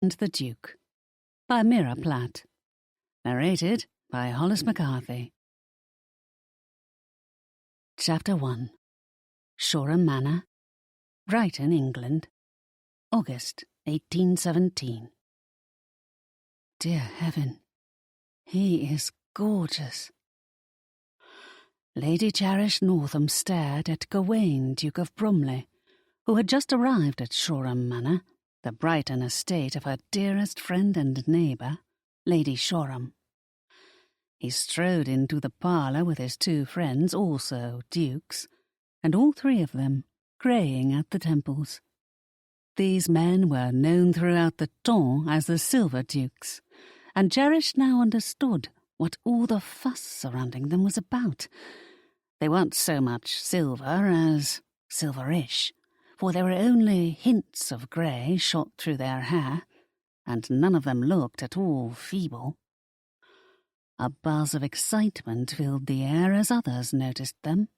and the Duke by Meara Platt. Narrated by Hollis McCarthy. Chapter 1. Shoreham Manor, Brighton, England, August 1817. Dear heaven, he is gorgeous. Lady Cherish Northam stared at Gawain, Duke of Bromley, who had just arrived at Shoreham Manor, the Brighton estate of her dearest friend and neighbour, Lady Shoreham. He strode into the parlour with his two friends, also dukes, and all three of them greying at the temples. These men were known throughout the ton as the Silver Dukes, and Cherish now understood what all the fuss surrounding them was about. They weren't so much silver as silverish, for there were only hints of grey shot through their hair, and none of them looked at all feeble. A buzz of excitement filled the air as others noticed them.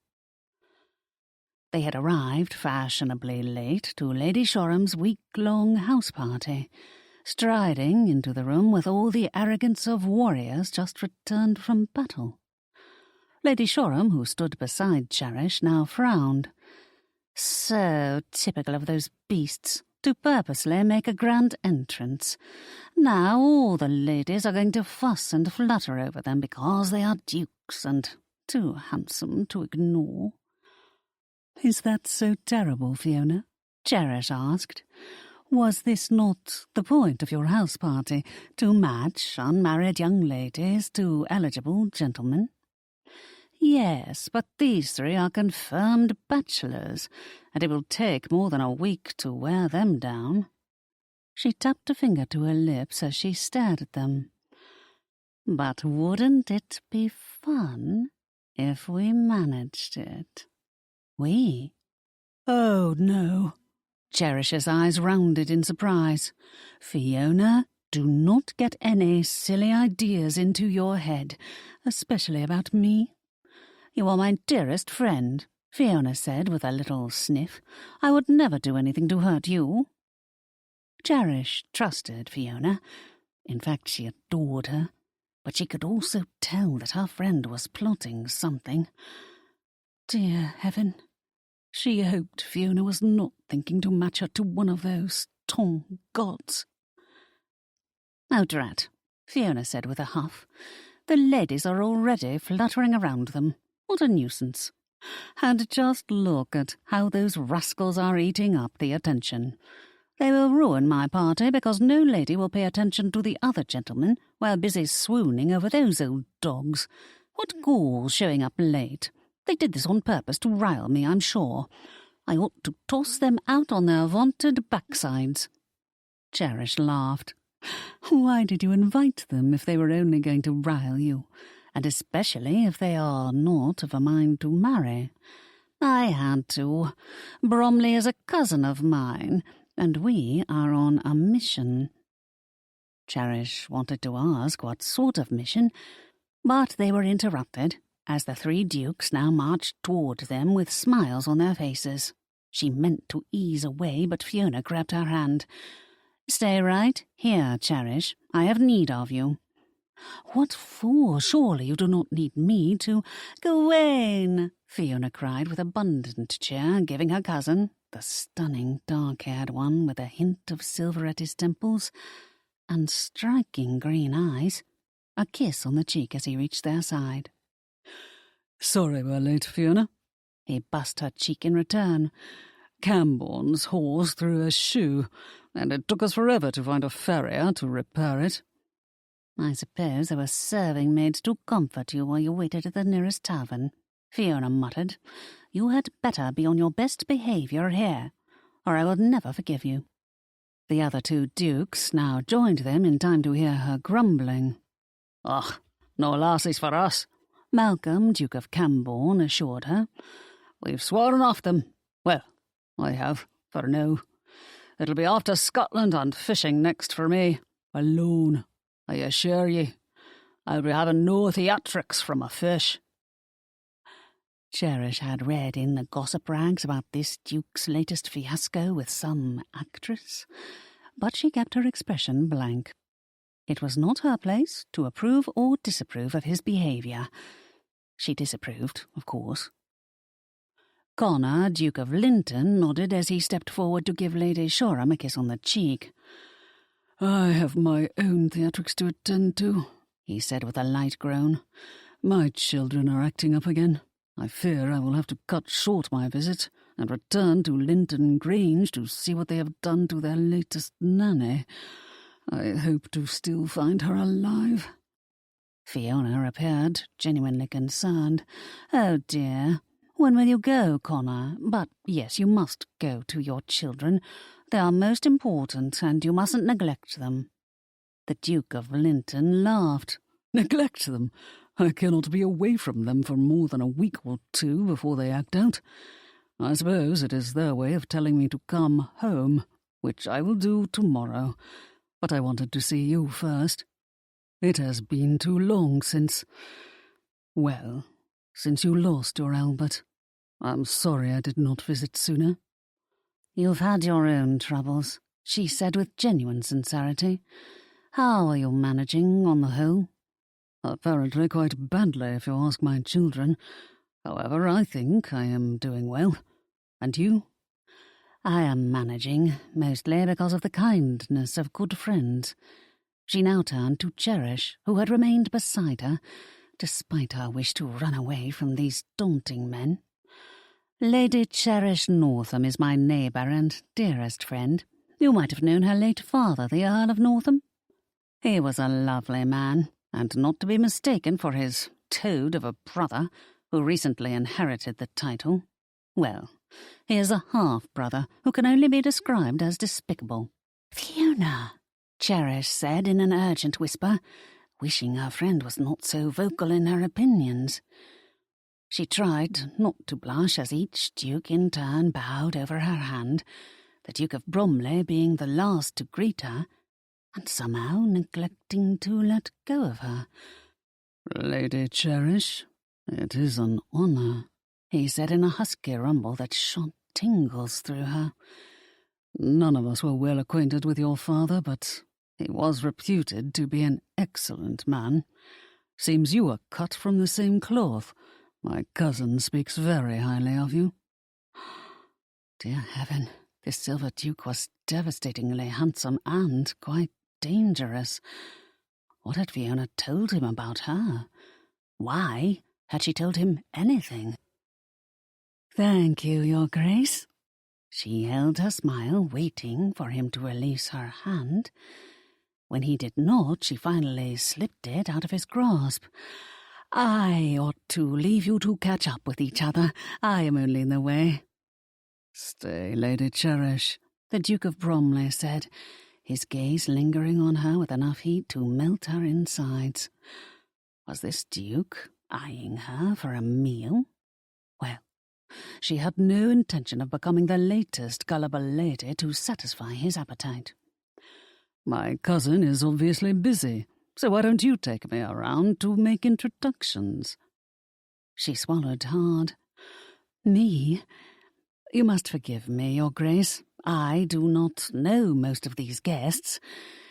They had arrived fashionably late to Lady Shoreham's week-long house-party, striding into the room with all the arrogance of warriors just returned from battle. Lady Shoreham, who stood beside Cherish, now frowned. So typical of those beasts, to purposely make a grand entrance. Now all the ladies are going to fuss and flutter over them because they are dukes and too handsome to ignore. "Is that so terrible, Fiona?" Cherish asked. "Was this not the point of your house-party, to match unmarried young ladies to eligible gentlemen?" "Yes, but these three are confirmed bachelors, and it will take more than a week to wear them down." She tapped a finger to her lips as she stared at them. "But wouldn't it be fun if we managed it?" "We?" "Oh, no." Cherish's eyes rounded in surprise. "Fiona, do not get any silly ideas into your head, especially about me. You are my dearest friend," Fiona said with a little sniff. "I would never do anything to hurt you." Cherish trusted Fiona. In fact, she adored her, but she could also tell that her friend was plotting something. Dear heaven, she hoped Fiona was not thinking to match her to one of those ton gods. "Oh, drat," Fiona said with a huff. "The ladies are already fluttering around them. What a nuisance. And just look at how those rascals are eating up the attention. They will ruin my party because no lady will pay attention to the other gentlemen while busy swooning over those old dogs. What gall showing up late. They did this on purpose to rile me, I'm sure. I ought to toss them out on their vaunted backsides." Cherish laughed. "Why did you invite them if they were only going to rile you? And especially if they are not of a mind to marry?" "I had to. Bromley is a cousin of mine, and we are on a mission." Cherish wanted to ask what sort of mission, but they were interrupted as the three dukes now marched toward them with smiles on their faces. She meant to ease away, but Fiona grabbed her hand. "Stay right here, Cherish. I have need of you." "What for? Surely you do not need me to—" "Gawain!" Fiona cried with abundant cheer, giving her cousin, the stunning dark-haired one with a hint of silver at his temples and striking green eyes, a kiss on the cheek as he reached their side. "Sorry we're late, Fiona." He bussed her cheek in return. "Camborne's horse threw a shoe, and it took us forever to find a farrier to repair it." "I suppose there were serving maids to comfort you while you waited at the nearest tavern," Fiona muttered. "You had better be on your best behaviour here, or I will never forgive you." The other two dukes now joined them in time to hear her grumbling. "Ugh, no lassies for us," Malcolm, Duke of Camborne, assured her. "We've sworn off them. Well, I have, for now. It'll be off to Scotland and fishing next for me, alone. I assure ye, I'll be having no theatrics from a fish." Cherish had read in the gossip rags about this duke's latest fiasco with some actress. but she kept her expression blank. It was not her place to approve or disapprove of his behaviour. She disapproved, of course. Connor, Duke of Linton, nodded as he stepped forward to give Lady Shoreham a kiss on the cheek. "I have my own theatrics to attend to," he said with a light groan. "My children are acting up again. I fear I will have to cut short my visit and return to Linton Grange to see what they have done to their latest nanny. I hope to still find her alive." Fiona appeared, genuinely concerned. "Oh dear. When will you go, Connor? But yes, you must go to your children. They are most important, and you mustn't neglect them." The Duke of Linton laughed. "Neglect them? I cannot be away from them for more than a week or two before they act out. I suppose it is their way of telling me to come home, which I will do tomorrow. But I wanted to see you first. It has been too long since you lost your Albert. I'm sorry I did not visit sooner." "You've had your own troubles," she said with genuine sincerity. "How are you managing on the whole?" "Apparently quite badly, if you ask my children. However, I think I am doing well. And you?" "I am managing, mostly because of the kindness of good friends." She now turned to Cherish, who had remained beside her, despite her wish to run away from these daunting men. "Lady Cherish Northam is my neighbour and dearest friend. You might have known her late father, the Earl of Northam. He was a lovely man, and not to be mistaken for his toad of a brother who recently inherited the title. Well, he is a half-brother who can only be described as despicable." "Fiona," Cherish said in an urgent whisper, wishing her friend was not so vocal in her opinions. She tried not to blush as each duke in turn bowed over her hand, the Duke of Bromley being the last to greet her, and somehow neglecting to let go of her. "Lady Cherish, it is an honour," he said in a husky rumble that shot tingles through her. "None of us were well acquainted with your father, but he was reputed to be an excellent man. Seems you are cut from the same cloth. My cousin speaks very highly of you." Dear heaven, this Silver Duke was devastatingly handsome and quite dangerous. What had Fiona told him about her? Why had she told him anything? "Thank you, Your Grace." She held her smile, waiting for him to release her hand. When he did not, she finally slipped it out of his grasp. "I ought to leave you to catch up with each other. I am only in the way." "Stay, Lady Cherish," the Duke of Bromley said, his gaze lingering on her with enough heat to melt her insides. Was this Duke eyeing her for a meal? Well, she had no intention of becoming the latest gullible lady to satisfy his appetite. "My cousin is obviously busy, so why don't you take me around to make introductions?" She swallowed hard. "Me? You must forgive me, Your Grace. I do not know most of these guests.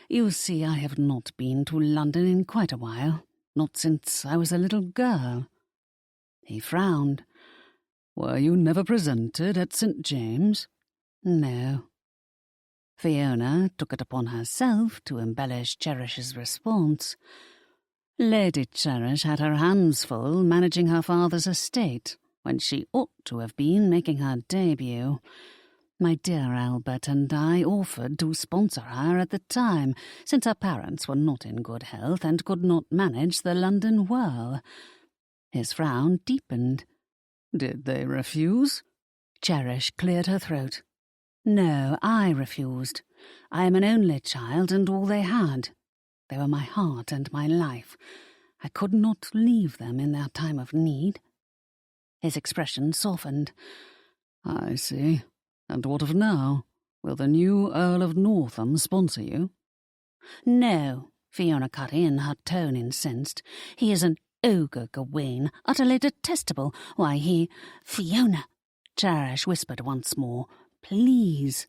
You see, I have not been to London in quite a while, not since I was a little girl." He frowned. "Were you never presented at St. James?" "No." Fiona took it upon herself to embellish Cherish's response. Lady Cherish had her hands full managing her father's estate, when she ought to have been making her debut. My dear Albert and I offered to sponsor her at the time, since her parents were not in good health and could not manage the London whirl. His frown deepened. "Did they refuse?" Cherish cleared her throat. "No, I refused. I am an only child and all they had. They were my heart and my life. I could not leave them in their time of need." His expression softened. "I see. And what of now? Will the new Earl of Northam sponsor you?" "No," Fiona cut in, her tone incensed. "He is an ogre, Gawain, utterly detestable. Why, he—" "Fiona," Cherish whispered once more. "Please."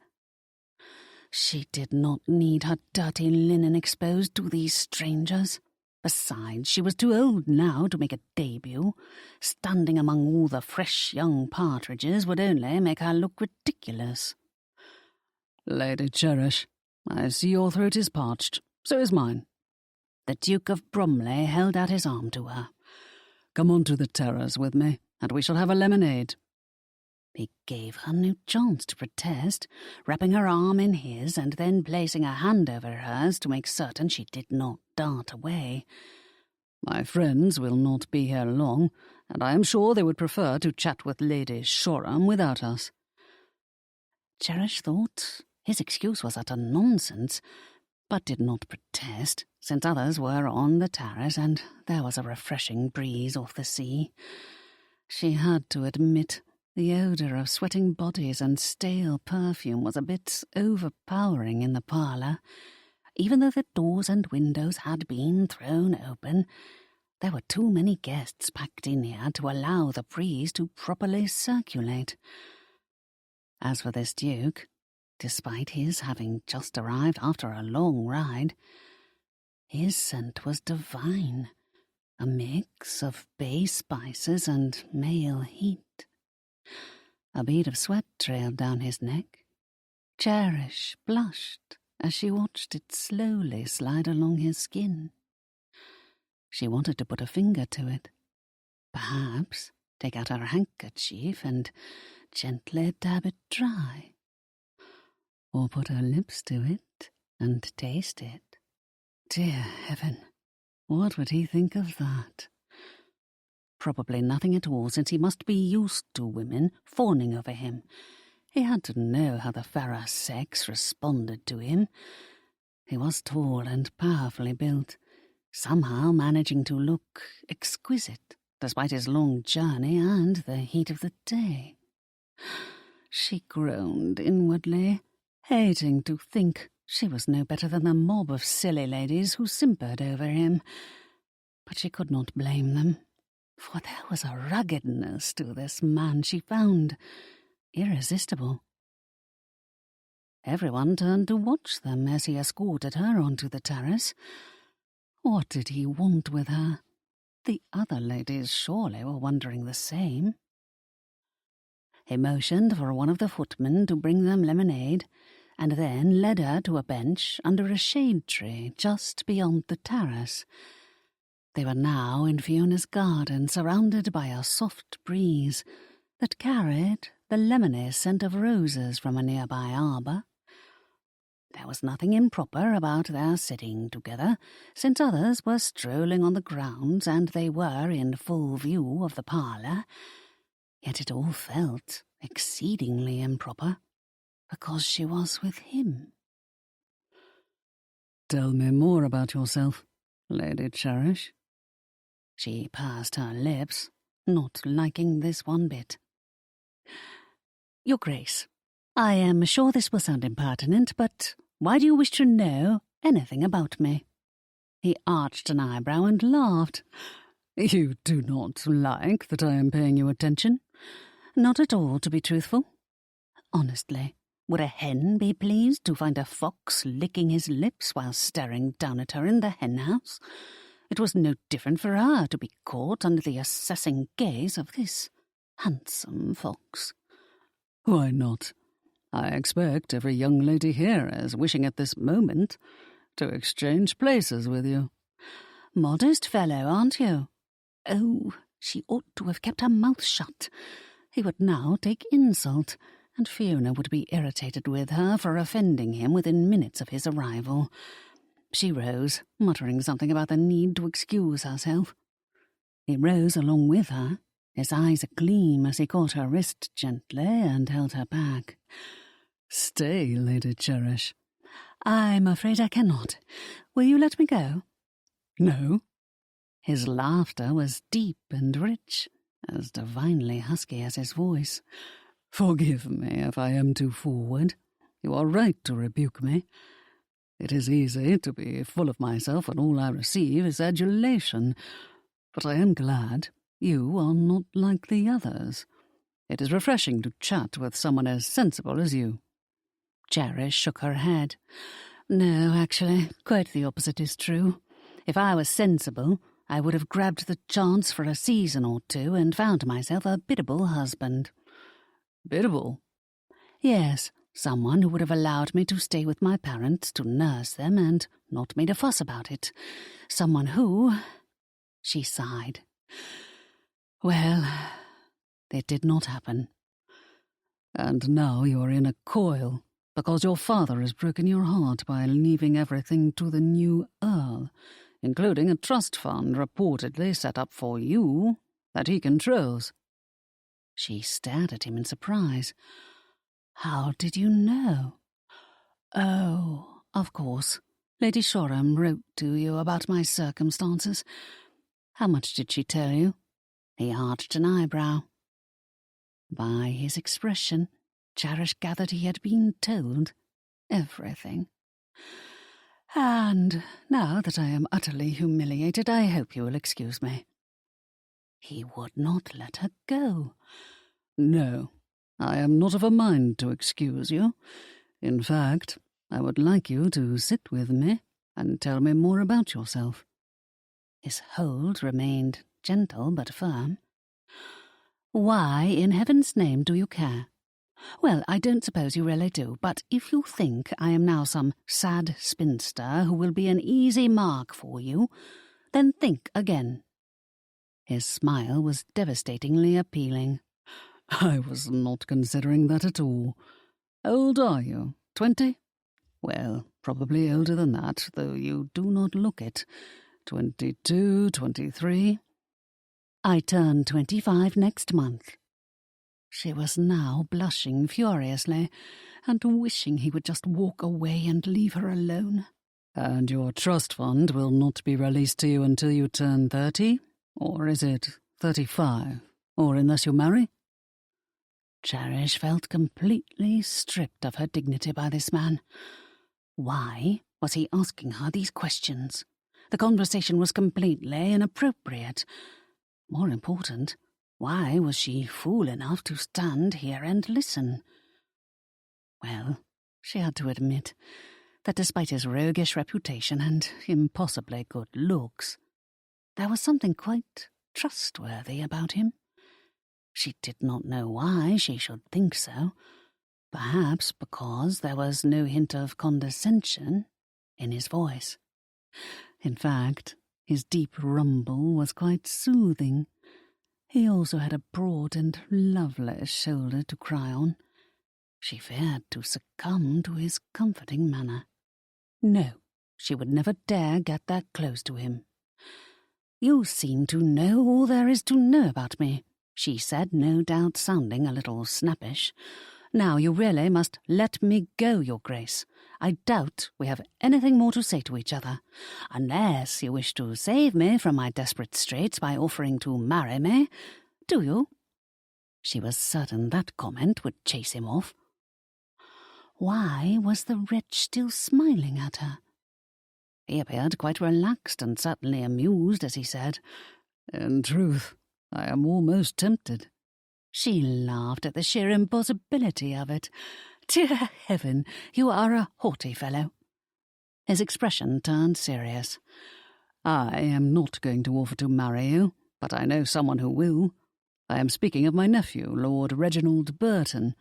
She did not need her dirty linen exposed to these strangers. Besides, she was too old now to make a debut. Standing among all the fresh young partridges would only make her look ridiculous. Lady Cherish, I see your throat is parched. So is mine. The Duke of Bromley held out his arm to her. Come on to the terrace with me, and we shall have a lemonade. He gave her no chance to protest, wrapping her arm in his and then placing a hand over hers to make certain she did not dart away. My friends will not be here long, and I am sure they would prefer to chat with Lady Shoreham without us. Cherish thought his excuse was utter nonsense, but did not protest, since others were on the terrace and there was a refreshing breeze off the sea. She had to admit the odour of sweating bodies and stale perfume was a bit overpowering in the parlour. Even though the doors and windows had been thrown open, there were too many guests packed in here to allow the breeze to properly circulate. As for this Duke, despite his having just arrived after a long ride, his scent was divine, a mix of bay spices and male heat. A bead of sweat trailed down his neck. Cherish blushed as she watched it slowly slide along his skin. She wanted to put a finger to it. Perhaps take out her handkerchief and gently dab it dry. Or put her lips to it and taste it. Dear heaven, what would he think of that? Probably nothing at all, since he must be used to women fawning over him. He had to know how the fairer sex responded to him. He was tall and powerfully built, somehow managing to look exquisite, despite his long journey and the heat of the day. She groaned inwardly, hating to think she was no better than the mob of silly ladies who simpered over him. But she could not blame them, for there was a ruggedness to this man she found irresistible. Everyone turned to watch them as he escorted her onto the terrace. What did he want with her? The other ladies surely were wondering the same. He motioned for one of the footmen to bring them lemonade, and then led her to a bench under a shade tree just beyond the terrace. They were now in Fiona's garden, surrounded by a soft breeze that carried the lemony scent of roses from a nearby arbour. There was nothing improper about their sitting together, since others were strolling on the grounds and they were in full view of the parlour. Yet it all felt exceedingly improper, because she was with him. Tell me more about yourself, Lady Cherish. She pursed her lips, not liking this one bit. Your Grace, I am sure this will sound impertinent, but why do you wish to know anything about me? He arched an eyebrow and laughed. You do not like that I am paying you attention? Not at all, to be truthful. Honestly, would a hen be pleased to find a fox licking his lips while staring down at her in the hen-house? It was no different for her to be caught under the assessing gaze of this handsome fox. Why not? I expect every young lady here is wishing at this moment to exchange places with you. Modest fellow, aren't you? Oh, she ought to have kept her mouth shut. He would now take insult, and Fiona would be irritated with her for offending him within minutes of his arrival. She rose, muttering something about the need to excuse herself. He rose along with her, his eyes agleam as he caught her wrist gently and held her back. Stay, Lady Cherish. I'm afraid I cannot. Will you let me go? No. His laughter was deep and rich, as divinely husky as his voice. Forgive me if I am too forward. You are right to rebuke me. It is easy to be full of myself when all I receive is adulation, but I am glad you are not like the others. It is refreshing to chat with someone as sensible as you. Cherish shook her head. No, actually, quite the opposite is true. If I was sensible, I would have grabbed the chance for a season or two and found myself a biddable husband. Biddable? Yes, someone who would have allowed me to stay with my parents to nurse them and not made a fuss about it. Someone who... She sighed. Well, it did not happen. And now you are in a coil, because your father has broken your heart by leaving everything to the new Earl, including a trust fund reportedly set up for you that he controls. She stared at him in surprise. How did you know? Oh, of course. Lady Shoreham wrote to you about my circumstances. How much did she tell you? He arched an eyebrow. By his expression, Cherish gathered he had been told everything. And now that I am utterly humiliated, I hope you will excuse me. He would not let her go. No, I am not of a mind to excuse you. In fact, I would like you to sit with me and tell me more about yourself. His hold remained gentle but firm. Why, in heaven's name, do you care? Well, I don't suppose you really do, but if you think I am now some sad spinster who will be an easy mark for you, then think again. His smile was devastatingly appealing. I was not considering that at all. How old are you? 20? Well, probably older than that, though you do not look it. 22, 23? I turn 25 next month. She was now blushing furiously and wishing he would just walk away and leave her alone. And your trust fund will not be released to you until you turn 30? Or is it 35? Or unless you marry? Cherish felt completely stripped of her dignity by this man. Why was he asking her these questions? The conversation was completely inappropriate. More important, why was she fool enough to stand here and listen? Well, she had to admit that despite his roguish reputation and impossibly good looks, there was something quite trustworthy about him. She did not know why she should think so. Perhaps because there was no hint of condescension in his voice. In fact, his deep rumble was quite soothing. He also had a broad and lovely shoulder to cry on. She feared to succumb to his comforting manner. No, she would never dare get that close to him. You seem to know all there is to know about me, she said, no doubt sounding a little snappish. Now you really must let me go, Your Grace. I doubt we have anything more to say to each other, unless you wish to save me from my desperate straits by offering to marry me. Do you? She was certain that comment would chase him off. Why was the wretch still smiling at her? He appeared quite relaxed and certainly amused as he said, In truth, I am almost tempted. She laughed at the sheer impossibility of it. Dear heaven, you are a haughty fellow. His expression turned serious. I am not going to offer to marry you, but I know someone who will. I am speaking of my nephew, Lord Reginald Burton.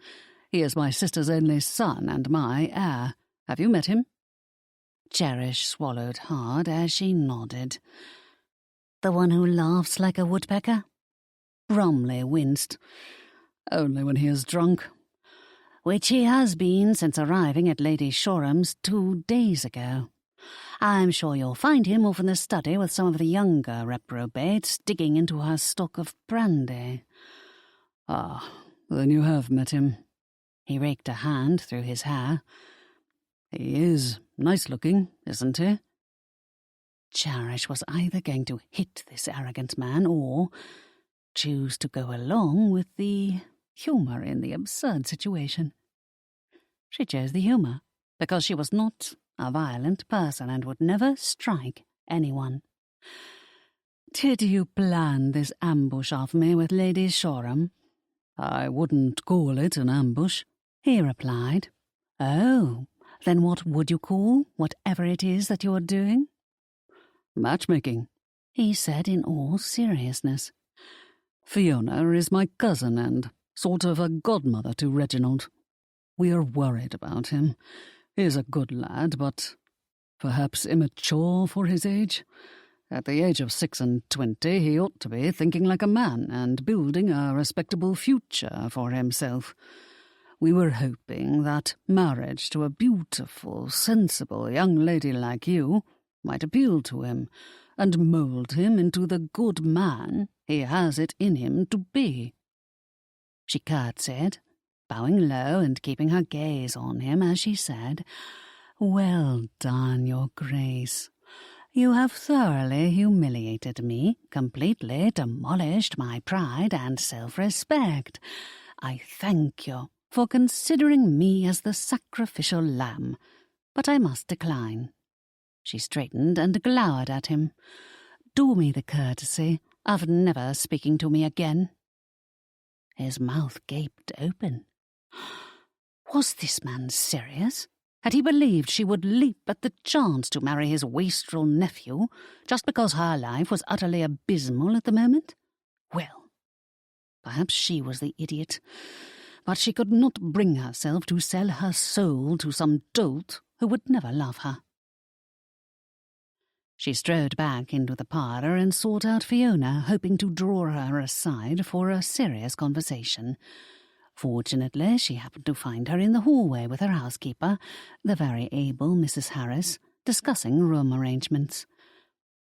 He is my sister's only son and my heir. Have you met him? Cherish swallowed hard as she nodded. The one who laughs like a woodpecker? Bromley winced. Only when he is drunk. Which he has been since arriving at Lady Shoreham's 2 days ago. I'm sure you'll find him off in the study with some of the younger reprobates digging into her stock of brandy. Ah, then you have met him. He raked a hand through his hair. He is nice-looking, isn't he? Cherish was either going to hit this arrogant man or choose to go along with the humour in the absurd situation. She chose the humour because she was not a violent person and would never strike anyone. Did you plan this ambush of me with Lady Shoreham? I wouldn't call it an ambush, he replied. Oh, then what would you call whatever it is that you are doing? Matchmaking, he said in all seriousness. Fiona is my cousin and sort of a godmother to Reginald. We are worried about him. He is a good lad, but perhaps immature for his age. At the age of 26, he ought to be thinking like a man and building a respectable future for himself. We were hoping that marriage to a beautiful, sensible young lady like you might appeal to him and mould him into the good man he has it in him to be. She curtsied, bowing low and keeping her gaze on him as she said, "Well done, your Grace. You have thoroughly humiliated me, completely demolished my pride and self-respect. I thank you for considering me as the sacrificial lamb, but I must decline." She straightened and glowered at him. "Do me the courtesy of never speaking to me again." His mouth gaped open. Was this man serious? Had he believed she would leap at the chance to marry his wastrel nephew just because her life was utterly abysmal at the moment? Well, perhaps she was the idiot, but she could not bring herself to sell her soul to some dolt who would never love her. She strode back into the parlour and sought out Fiona, hoping to draw her aside for a serious conversation. Fortunately, she happened to find her in the hallway with her housekeeper, the very able Mrs. Harris, discussing room arrangements.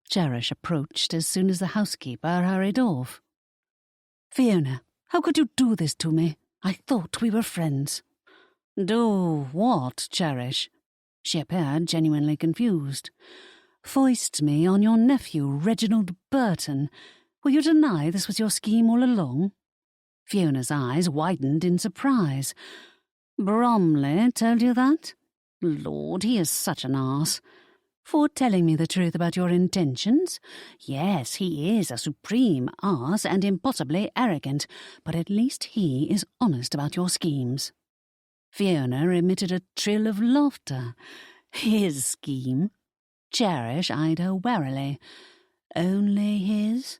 Cherish approached as soon as the housekeeper hurried off. "Fiona, how could you do this to me? I thought we were friends." "Do what, Cherish?" She appeared genuinely confused. "Foist me on your nephew, Reginald Burton. Will you deny this was your scheme all along?" Fiona's eyes widened in surprise. "Bromley told you that? Lord, he is such an ass. For telling me the truth about your intentions? Yes, he is a supreme ass and impossibly arrogant, but at least he is honest about your schemes." Fiona emitted a trill of laughter. His scheme? Cherish eyed her warily. Only his?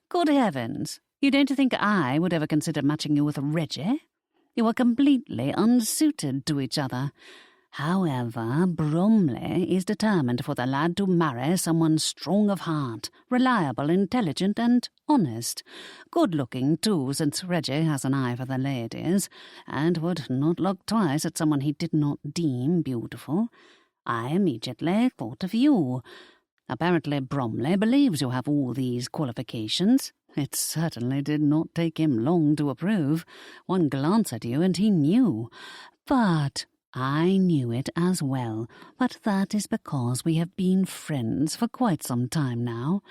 Good heavens! You don't think I would ever consider matching you with Reggie? You are completely unsuited to each other. However, Bromley is determined for the lad to marry someone strong of heart, reliable, intelligent, and honest. Good-looking, too, since Reggie has an eye for the ladies, and would not look twice at someone he did not deem beautiful. I immediately thought of you. Apparently Bromley believes you have all these qualifications. It certainly did not take him long to approve. One glance at you and he knew. But I knew it as well. But that is because we have been friends for quite some time now.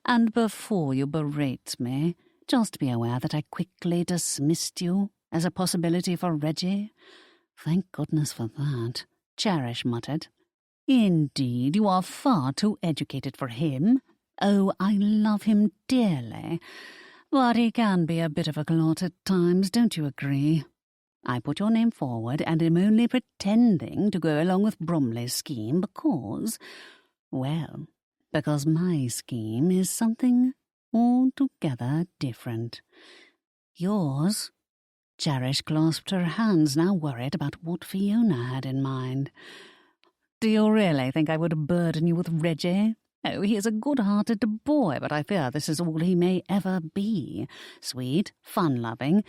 And before you berate me, just be aware that I quickly dismissed you as a possibility for Reggie. Thank goodness for that, Cherish muttered. Indeed, you are far too educated for him. Oh, I love him dearly, but he can be a bit of a clot at times, don't you agree? I put your name forward and am only pretending to go along with Bromley's scheme because my scheme is something altogether different. Yours? Cherish clasped her hands, now worried about what Fiona had in mind. Do you really think I would burden you with Reggie? Oh, he is a good-hearted boy, but I fear this is all he may ever be. Sweet, fun-loving,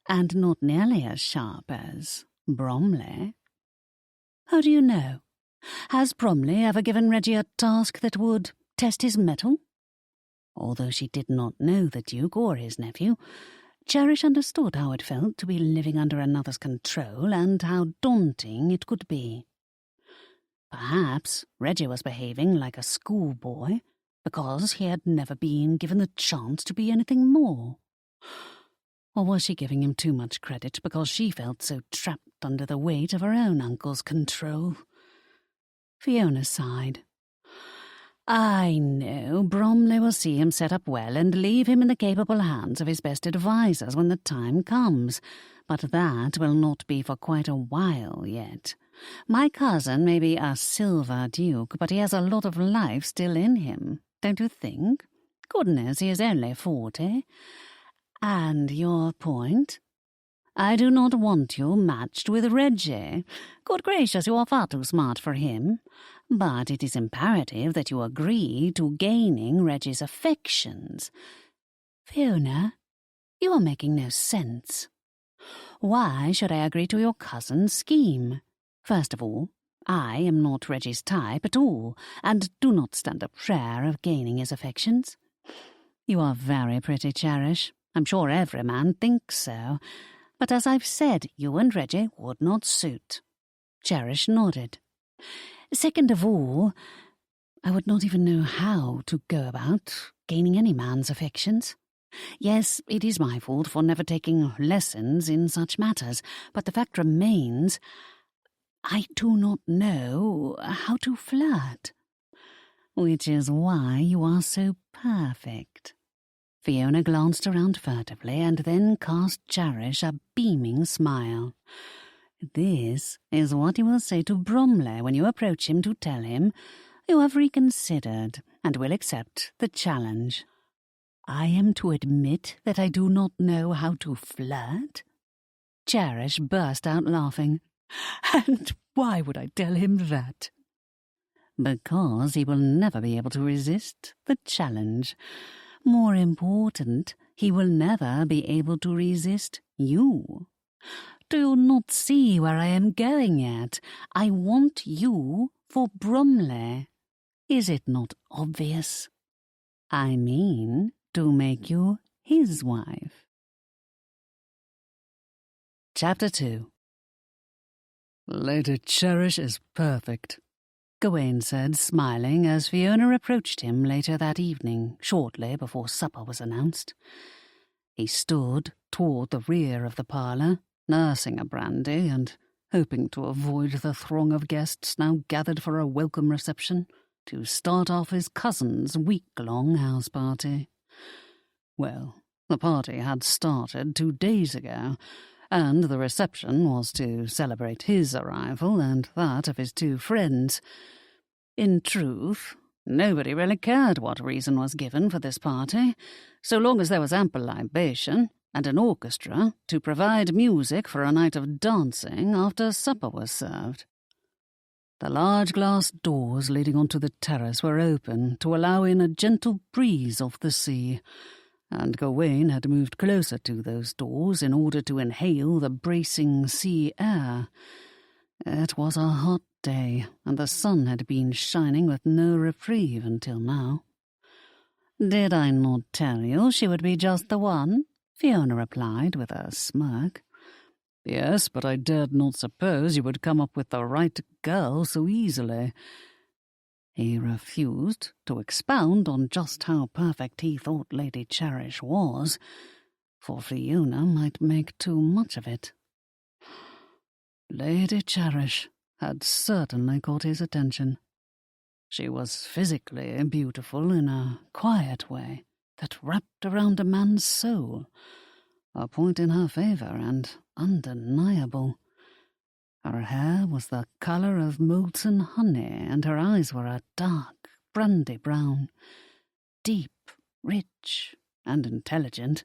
and not nearly as sharp as Bromley. How do you know? Has Bromley ever given Reggie a task that would test his mettle? Although she did not know the Duke or his nephew, Cherish understood how it felt to be living under another's control and how daunting it could be. Perhaps Reggie was behaving like a schoolboy because he had never been given the chance to be anything more. Or was she giving him too much credit because she felt so trapped under the weight of her own uncle's control? Fiona sighed. I know Bromley will see him set up well and leave him in the capable hands of his best advisers when the time comes, but that will not be for quite a while yet. My cousin may be a silver duke, but he has a lot of life still in him, don't you think? Goodness, he is only 40. And your point? I do not want you matched with Reggie. Good gracious, you are far too smart for him. But it is imperative that you agree to gaining Reggie's affections. Fiona, you are making no sense. Why should I agree to your cousin's scheme? First of all, I am not Reggie's type at all, and do not stand a prayer of gaining his affections. You are very pretty, Cherish. I'm sure every man thinks so. But as I've said, you and Reggie would not suit. Cherish nodded. Second of all, I would not even know how to go about gaining any man's affections. Yes, it is my fault for never taking lessons in such matters, but the fact remains, I do not know how to flirt. Which is why you are so perfect. Fiona glanced around furtively and then cast Cherish a beaming smile. This is what you will say to Bromley when you approach him to tell him you have reconsidered and will accept the challenge. I am to admit that I do not know how to flirt? Cherish burst out laughing. And why would I tell him that? Because he will never be able to resist the challenge. More important, he will never be able to resist you. Do you not see where I am going at? I want you for Bromley. Is it not obvious? I mean to make you his wife. Chapter 2. Lady Cherish is perfect, Gawain said, smiling as Fiona approached him later that evening, shortly before supper was announced. He stood toward the rear of the parlour, nursing a brandy and hoping to avoid the throng of guests now gathered for a welcome reception to start off his cousin's week-long house party. Well, the party had started 2 days ago, and the reception was to celebrate his arrival and that of his 2 friends. In truth, nobody really cared what reason was given for this party, so long as there was ample libation and an orchestra to provide music for a night of dancing after supper was served. The large glass doors leading onto the terrace were open to allow in a gentle breeze off the sea, and Gawain had moved closer to those doors in order to inhale the bracing sea air. It was a hot day, and the sun had been shining with no reprieve until now. "Did I not tell you she would be just the one?" Fiona replied with a smirk. "Yes, but I dared not suppose you would come up with the right girl so easily." He refused to expound on just how perfect he thought Lady Cherish was, for Fiona might make too much of it. Lady Cherish had certainly caught his attention. She was physically beautiful in a quiet way that wrapped around a man's soul, a point in her favour and undeniable. Her hair was the colour of molten honey, and her eyes were a dark, brandy brown, deep, rich, and intelligent.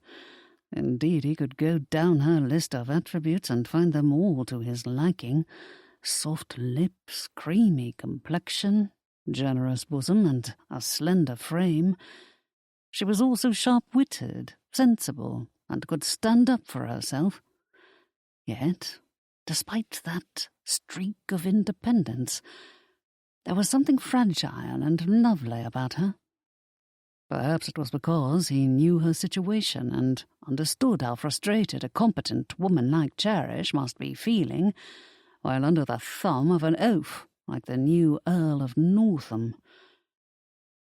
Indeed, he could go down her list of attributes and find them all to his liking. Soft lips, creamy complexion, generous bosom, and a slender frame. She was also sharp-witted, sensible, and could stand up for herself. Yet, despite that streak of independence, there was something fragile and lovely about her. Perhaps it was because he knew her situation and understood how frustrated a competent woman like Cherish must be feeling while under the thumb of an oaf like the new Earl of Northam.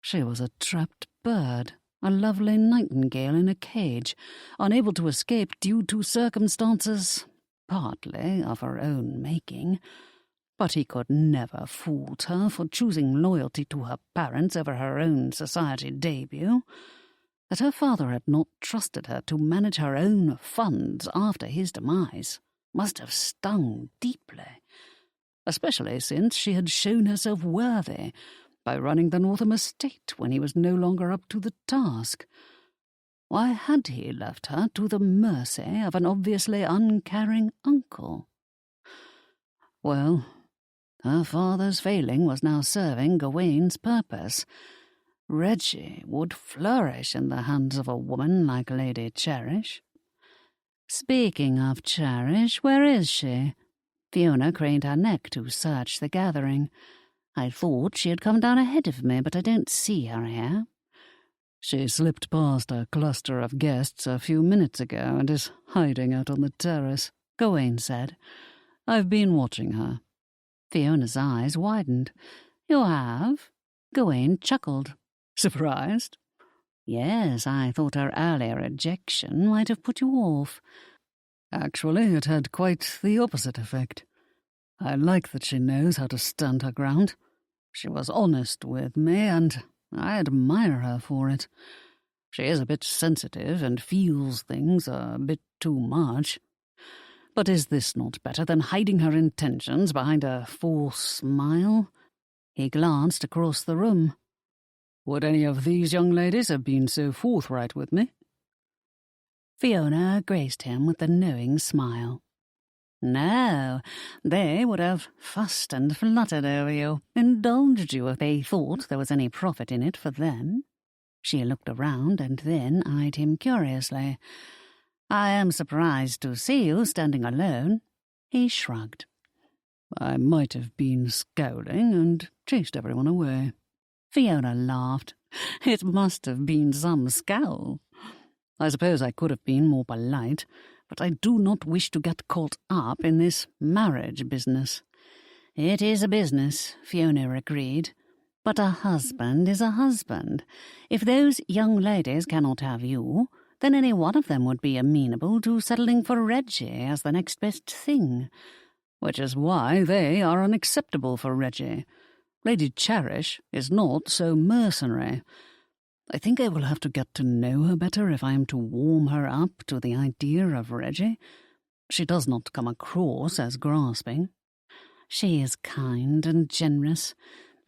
She was a trapped bird, a lovely nightingale in a cage, unable to escape due to circumstances partly of her own making. But he could never fault her for choosing loyalty to her parents over her own society debut. That her father had not trusted her to manage her own funds after his demise must have stung deeply, especially since she had shown herself worthy by running the Northam estate when he was no longer up to the task. Why had he left her to the mercy of an obviously uncaring uncle? Well, her father's failing was now serving Gawain's purpose. Reggie would flourish in the hands of a woman like Lady Cherish. Speaking of Cherish, where is she? Fiona craned her neck to search the gathering. I thought she had come down ahead of me, but I don't see her here. She slipped past a cluster of guests a few minutes ago and is hiding out on the terrace, Gawain said. I've been watching her. Fiona's eyes widened. You have? Gawain chuckled. Surprised? Yes, I thought her earlier ejection might have put you off. Actually, it had quite the opposite effect. I like that she knows how to stand her ground. She was honest with me, and I admire her for it. She is a bit sensitive and feels things a bit too much. But is this not better than hiding her intentions behind a false smile? He glanced across the room. Would any of these young ladies have been so forthright with me? Fiona graced him with a knowing smile. No, they would have fussed and fluttered over you, indulged you if they thought there was any profit in it for them. She looked around and then eyed him curiously. I am surprised to see you standing alone. He shrugged. I might have been scowling and chased everyone away. Fiona laughed. It must have been some scowl. I suppose I could have been more polite, but I do not wish to get caught up in this marriage business. It is a business, Fiona agreed. But a husband is a husband. If those young ladies cannot have you, then any one of them would be amenable to settling for Reggie as the next best thing. Which is why they are unacceptable for Reggie. Lady Cherish is not so mercenary. I think I will have to get to know her better if I am to warm her up to the idea of Reggie. She does not come across as grasping. She is kind and generous.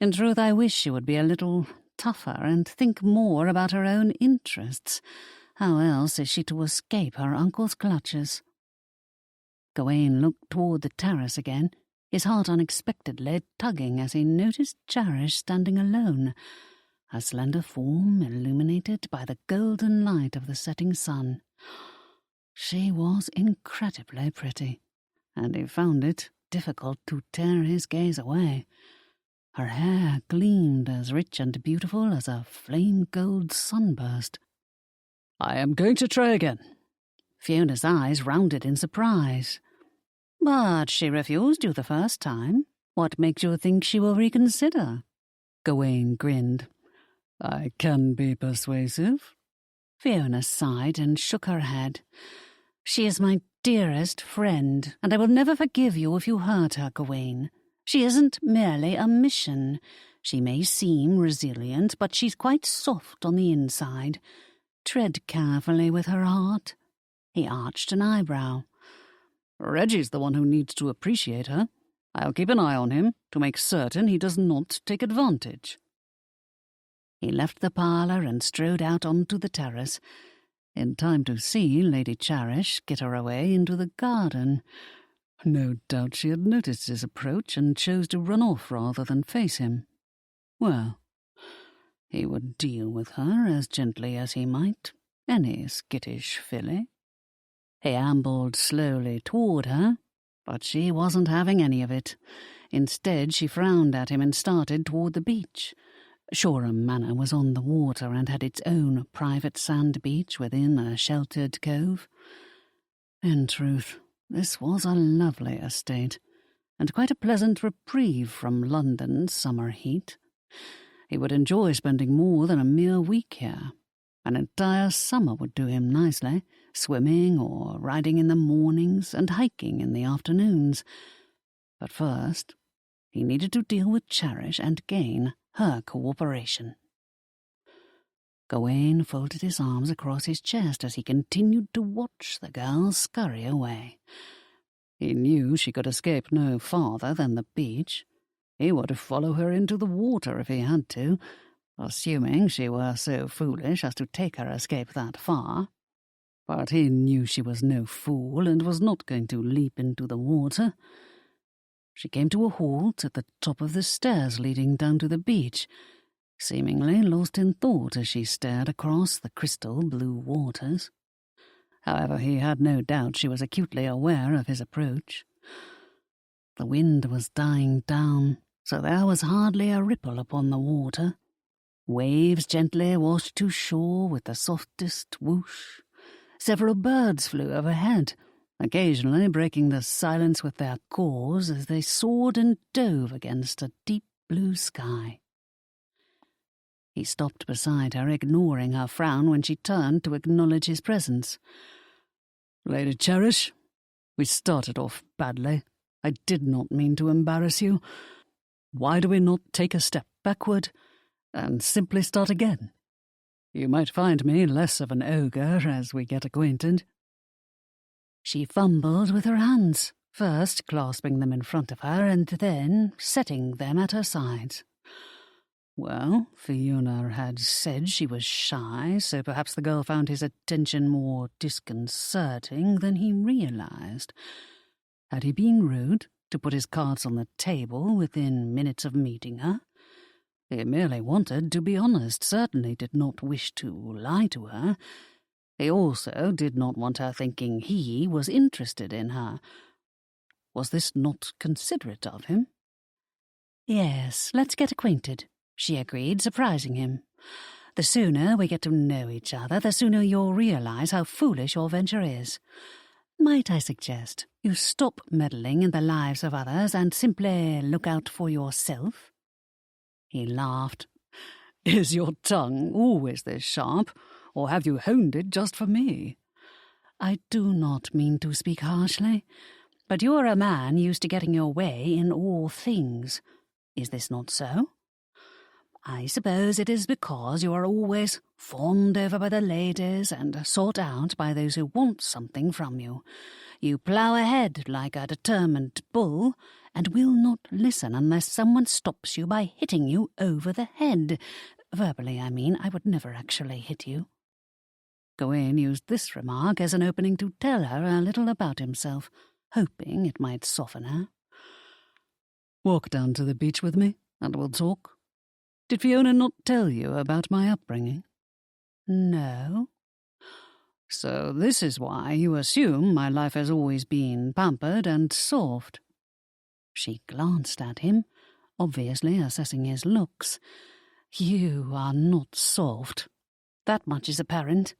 In truth, I wish she would be a little tougher and think more about her own interests. How else is she to escape her uncle's clutches? Gawain looked toward the terrace again, his heart unexpectedly tugging as he noticed Cherish standing alone, her slender form illuminated by the golden light of the setting sun. She was incredibly pretty, and he found it difficult to tear his gaze away. Her hair gleamed as rich and beautiful as a flame-gold sunburst. I am going to try again. Fiona's eyes rounded in surprise. But she refused you the first time. What makes you think she will reconsider? Gawain grinned. I can be persuasive. Fiona sighed and shook her head. She is my dearest friend, and I will never forgive you if you hurt her, Gawain. She isn't merely a mission. She may seem resilient, but she's quite soft on the inside. Tread carefully with her heart. He arched an eyebrow. Reggie's the one who needs to appreciate her. I'll keep an eye on him to make certain he does not take advantage. He left the parlour and strode out onto the terrace, in time to see Lady Cherish skitter away into the garden. No doubt she had noticed his approach and chose to run off rather than face him. Well, he would deal with her as gently as he might any skittish filly. He ambled slowly toward her, but she wasn't having any of it. Instead, she frowned at him and started toward the beach. Shoreham Manor was on the water and had its own private sand beach within a sheltered cove. In truth, this was a lovely estate, and quite a pleasant reprieve from London's summer heat. He would enjoy spending more than a mere week here. An entire summer would do him nicely, swimming or riding in the mornings and hiking in the afternoons. But first, He needed to deal with Cherish and gain her cooperation. Gawain folded his arms across his chest as he continued to watch the girl scurry away. He knew she could escape no farther than the beach. He would follow her into the water if he had to, assuming she were so foolish as to take her escape that far. But he knew she was no fool and was not going to leap into the water. She came to a halt at the top of the stairs leading down to the beach, seemingly lost in thought as she stared across the crystal blue waters. However, he had no doubt she was acutely aware of his approach. The wind was dying down, so there was hardly a ripple upon the water. Waves gently washed to shore with the softest whoosh. Several birds flew overhead, occasionally breaking the silence with their caws as they soared and dove against a deep blue sky. He stopped beside her, ignoring her frown when she turned to acknowledge his presence. "Lady Cherish, we started off badly. I did not mean to embarrass you. Why do we not take a step backward and simply start again? You might find me less of an ogre as we get acquainted." She fumbled with her hands, first clasping them in front of her and then setting them at her sides. Well, Fiona had said she was shy, so perhaps the girl found his attention more disconcerting than he realized. Had he been rude to put his cards on the table within minutes of meeting her? He merely wanted to be honest, certainly did not wish to lie to her. He also did not want her thinking he was interested in her. Was this not considerate of him? "Yes, let's get acquainted," she agreed, surprising him. "The sooner we get to know each other, the sooner you'll realize how foolish your venture is. Might I suggest you stop meddling in the lives of others and simply look out for yourself?" He laughed. "Is your tongue always this sharp, or have you honed it just for me?" "I do not mean to speak harshly, but you are a man used to getting your way in all things. Is this not so? I suppose it is because you are always fawned over by the ladies and sought out by those who want something from you. You plough ahead like a determined bull and will not listen unless someone stops you by hitting you over the head. Verbally, I mean. I would never actually hit you." Gawain used this remark as an opening to tell her a little about himself, hoping it might soften her. "Walk down to the beach with me, and we'll talk. Did Fiona not tell you about my upbringing?" "No." "So this is why you assume my life has always been pampered and soft." She glanced at him, obviously assessing his looks. "You are not soft. That much is apparent.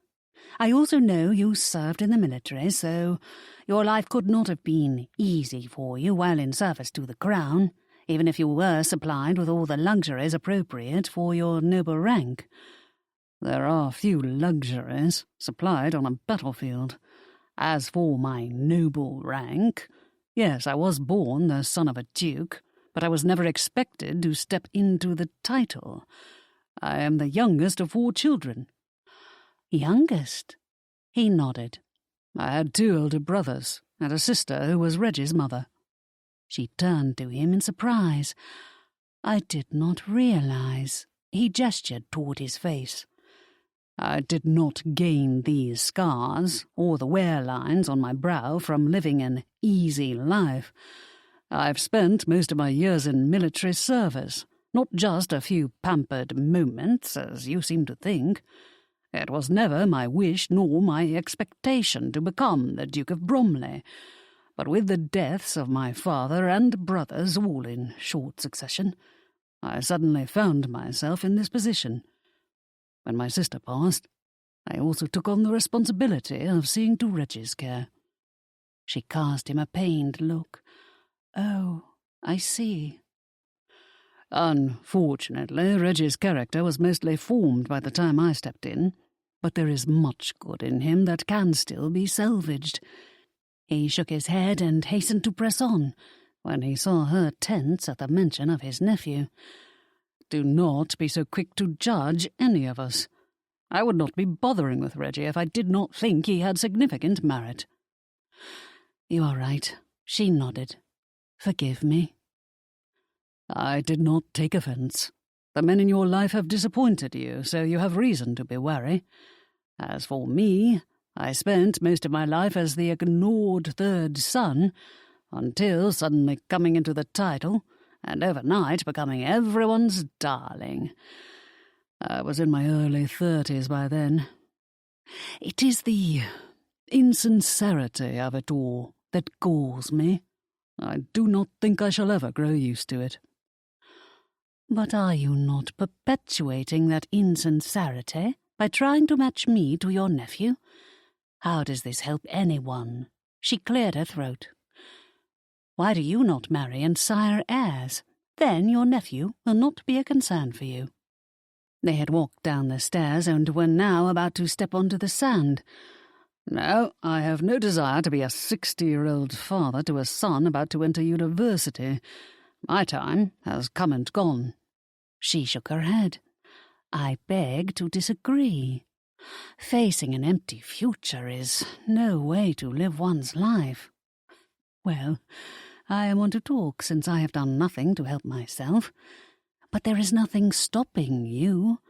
I also know you served in the military, so your life could not have been easy for you while in service to the crown, even if you were supplied with all the luxuries appropriate for your noble rank." "There are few luxuries supplied on a battlefield. As for my noble rank, yes, I was born the son of a duke, but I was never expected to step into the title. I am the youngest of 4 children." "Youngest?" He nodded. "I had 2 older brothers and a sister who was Reg's mother." She turned to him in surprise. "I did not realize." He gestured toward his face. "I did not gain these scars or the wear lines on my brow from living an easy life. I've spent most of my years in military service, not just a few pampered moments, as you seem to think. It was never my wish nor my expectation to become the Duke of Bromley, but with the deaths of my father and brothers all in short succession, I suddenly found myself in this position. When my sister passed, I also took on the responsibility of seeing to Reg's care." She cast him a pained look. "Oh, I see." "Unfortunately, Reg's character was mostly formed by the time I stepped in, but there is much good in him that can still be salvaged." He shook his head and hastened to press on, when he saw her tense at the mention of his nephew. "Do not be so quick to judge any of us. I would not be bothering with Reggie if I did not think he had significant merit." "You are right," she nodded. "Forgive me." "I did not take offence. The men in your life have disappointed you, so you have reason to be wary. As for me, I spent most of my life as the ignored third son, until suddenly coming into the title, and overnight becoming everyone's darling. I was in my early 30s by then. It is the insincerity of it all that galls me. I do not think I shall ever grow used to it." "But are you not perpetuating that insincerity by trying to match me to your nephew? How does this help anyone?" She cleared her throat. "Why do you not marry and sire heirs? Then your nephew will not be a concern for you." They had walked down the stairs and were now about to step onto the sand. "No, I have no desire to be a 60-year-old father to a son about to enter university. My time has come and gone." She shook her head. "I beg to disagree. Facing an empty future is no way to live one's life." "Well, I am one to talk, since I have done nothing to help myself. But there is nothing stopping you.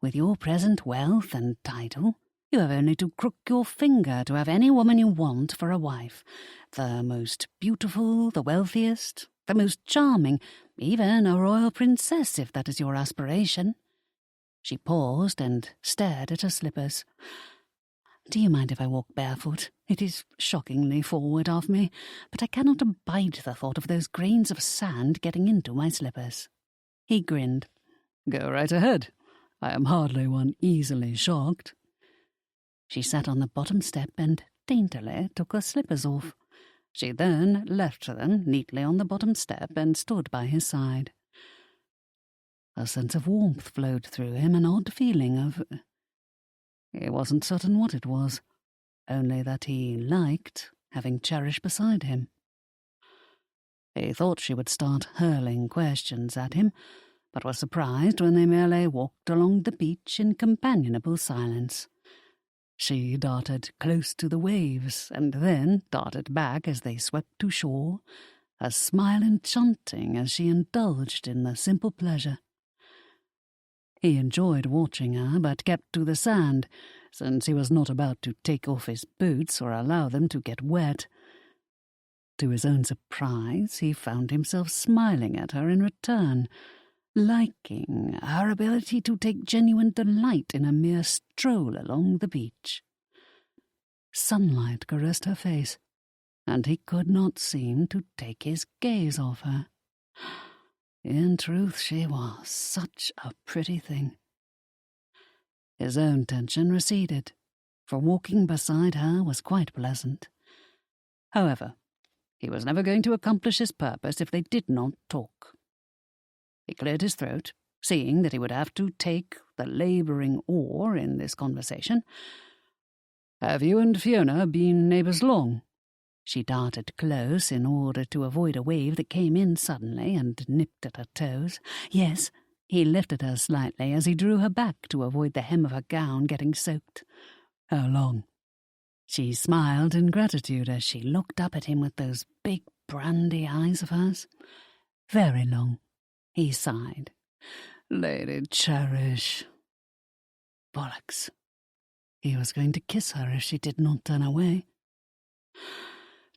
With your present wealth and title, you have only to crook your finger to have any woman you want for a wife. The most beautiful, the wealthiest, the most charming, even a royal princess, if that is your aspiration." She paused and stared at her slippers. "Do you mind if I walk barefoot? It is shockingly forward of me, but I cannot abide the thought of those grains of sand getting into my slippers." He grinned. "Go right ahead. I am hardly one easily shocked." She sat on the bottom step and daintily took her slippers off. She then left them neatly on the bottom step and stood by his side. A sense of warmth flowed through him, an odd feeling of... He wasn't certain what it was, only that he liked having Cherish beside him. He thought she would start hurling questions at him, but was surprised when they merely walked along the beach in companionable silence. She darted close to the waves, and then darted back as they swept to shore, a smile enchanting as she indulged in the simple pleasure. He enjoyed watching her, but kept to the sand, since he was not about to take off his boots or allow them to get wet. To his own surprise, he found himself smiling at her in return, liking her ability to take genuine delight in a mere stroll along the beach. Sunlight caressed her face, and he could not seem to take his gaze off her. In truth, she was such a pretty thing. His own tension receded, for walking beside her was quite pleasant. However, he was never going to accomplish his purpose if they did not talk. He cleared his throat, seeing that he would have to take the labouring oar in this conversation. "Have you and Fiona been neighbours long?" She darted close in order to avoid a wave that came in suddenly and nipped at her toes. "Yes." He lifted her slightly as he drew her back to avoid the hem of her gown getting soaked. "How long?" She smiled in gratitude as she looked up at him with those big brandy eyes of hers. "Very long." He sighed. "Lady Cherish." Bollocks. He was going to kiss her if she did not turn away.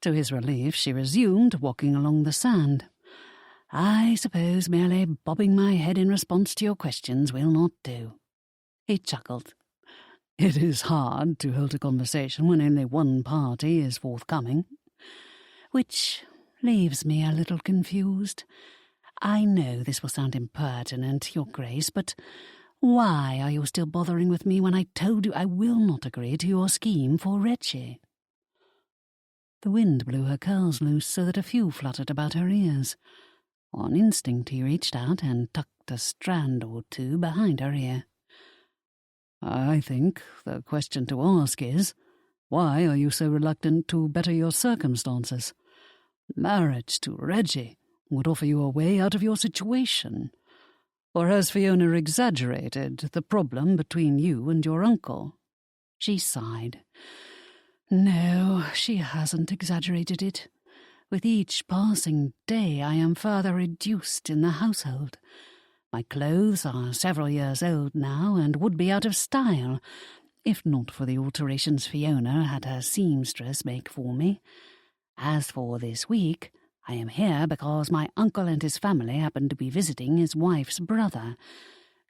To his relief, she resumed walking along the sand. "I suppose merely bobbing my head in response to your questions will not do." He chuckled. "It is hard to hold a conversation when only one party is forthcoming." "Which leaves me a little confused. I know this will sound impertinent, Your Grace, but why are you still bothering with me when I told you I will not agree to your scheme for Reggie?" The wind blew her curls loose so that a few fluttered about her ears. On instinct he reached out and tucked a strand or two behind her ear. "I think the question to ask is, why are you so reluctant to better your circumstances? Marriage to Reggie would offer you a way out of your situation. Or has Fiona exaggerated the problem between you and your uncle? She sighed. No, she hasn't exaggerated it. With each passing day I am further reduced in the household. My clothes are several years old now and would be out of style, if not for the alterations Fiona had her seamstress make for me. As for this week, I am here because my uncle and his family happened to be visiting his wife's brother.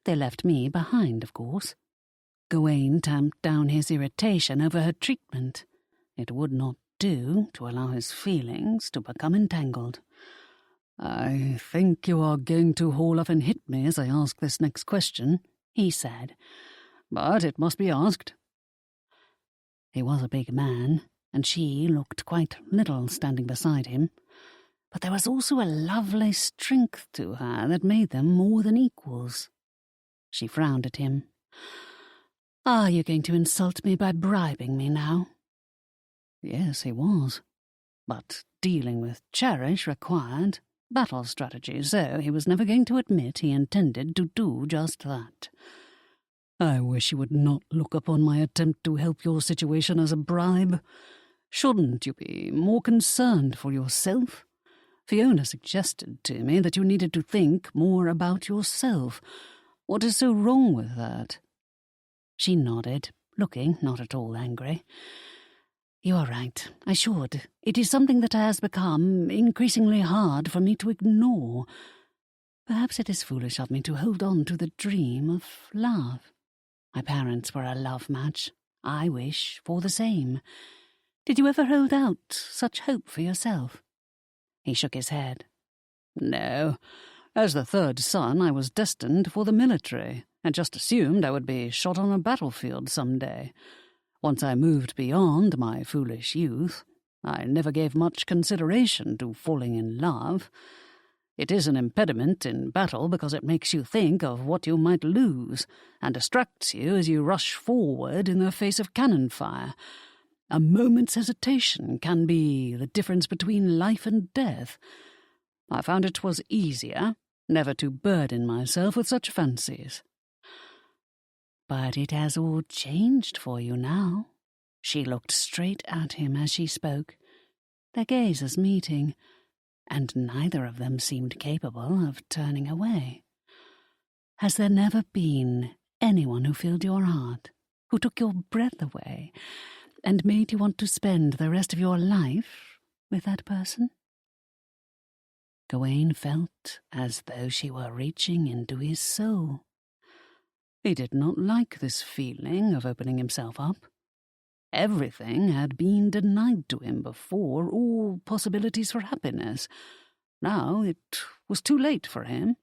They left me behind, of course. Gawain tamped down his irritation over her treatment. It would not do to allow his feelings to become entangled. I think you are going to haul off and hit me as I ask this next question, he said. But it must be asked. He was a big man, and she looked quite little standing beside him. But there was also a lovely strength to her that made them more than equals. She frowned at him. Are you going to insult me by bribing me now? Yes, he was. But dealing with Cherish required battle strategy, so he was never going to admit he intended to do just that. I wish you would not look upon my attempt to help your situation as a bribe. Shouldn't you be more concerned for yourself? Fiona suggested to me that you needed to think more about yourself. What is so wrong with that? She nodded, looking not at all angry. You are right, I should. It is something that has become increasingly hard for me to ignore. Perhaps it is foolish of me to hold on to the dream of love. My parents were a love match. I wish for the same. Did you ever hold out such hope for yourself? He shook his head. No. As the third son, I was destined for the military, and just assumed I would be shot on a battlefield some day. Once I moved beyond my foolish youth, I never gave much consideration to falling in love. It is an impediment in battle because it makes you think of what you might lose, and distracts you as you rush forward in the face of cannon fire. A moment's hesitation can be the difference between life and death. I found it was easier never to burden myself with such fancies. But it has all changed for you now. She looked straight at him as she spoke, their gazes meeting, and neither of them seemed capable of turning away. Has there never been anyone who filled your heart, who took your breath away, and made you want to spend the rest of your life with that person? Gawain felt as though she were reaching into his soul. He did not like this feeling of opening himself up. Everything had been denied to him before, all possibilities for happiness. Now it was too late for him.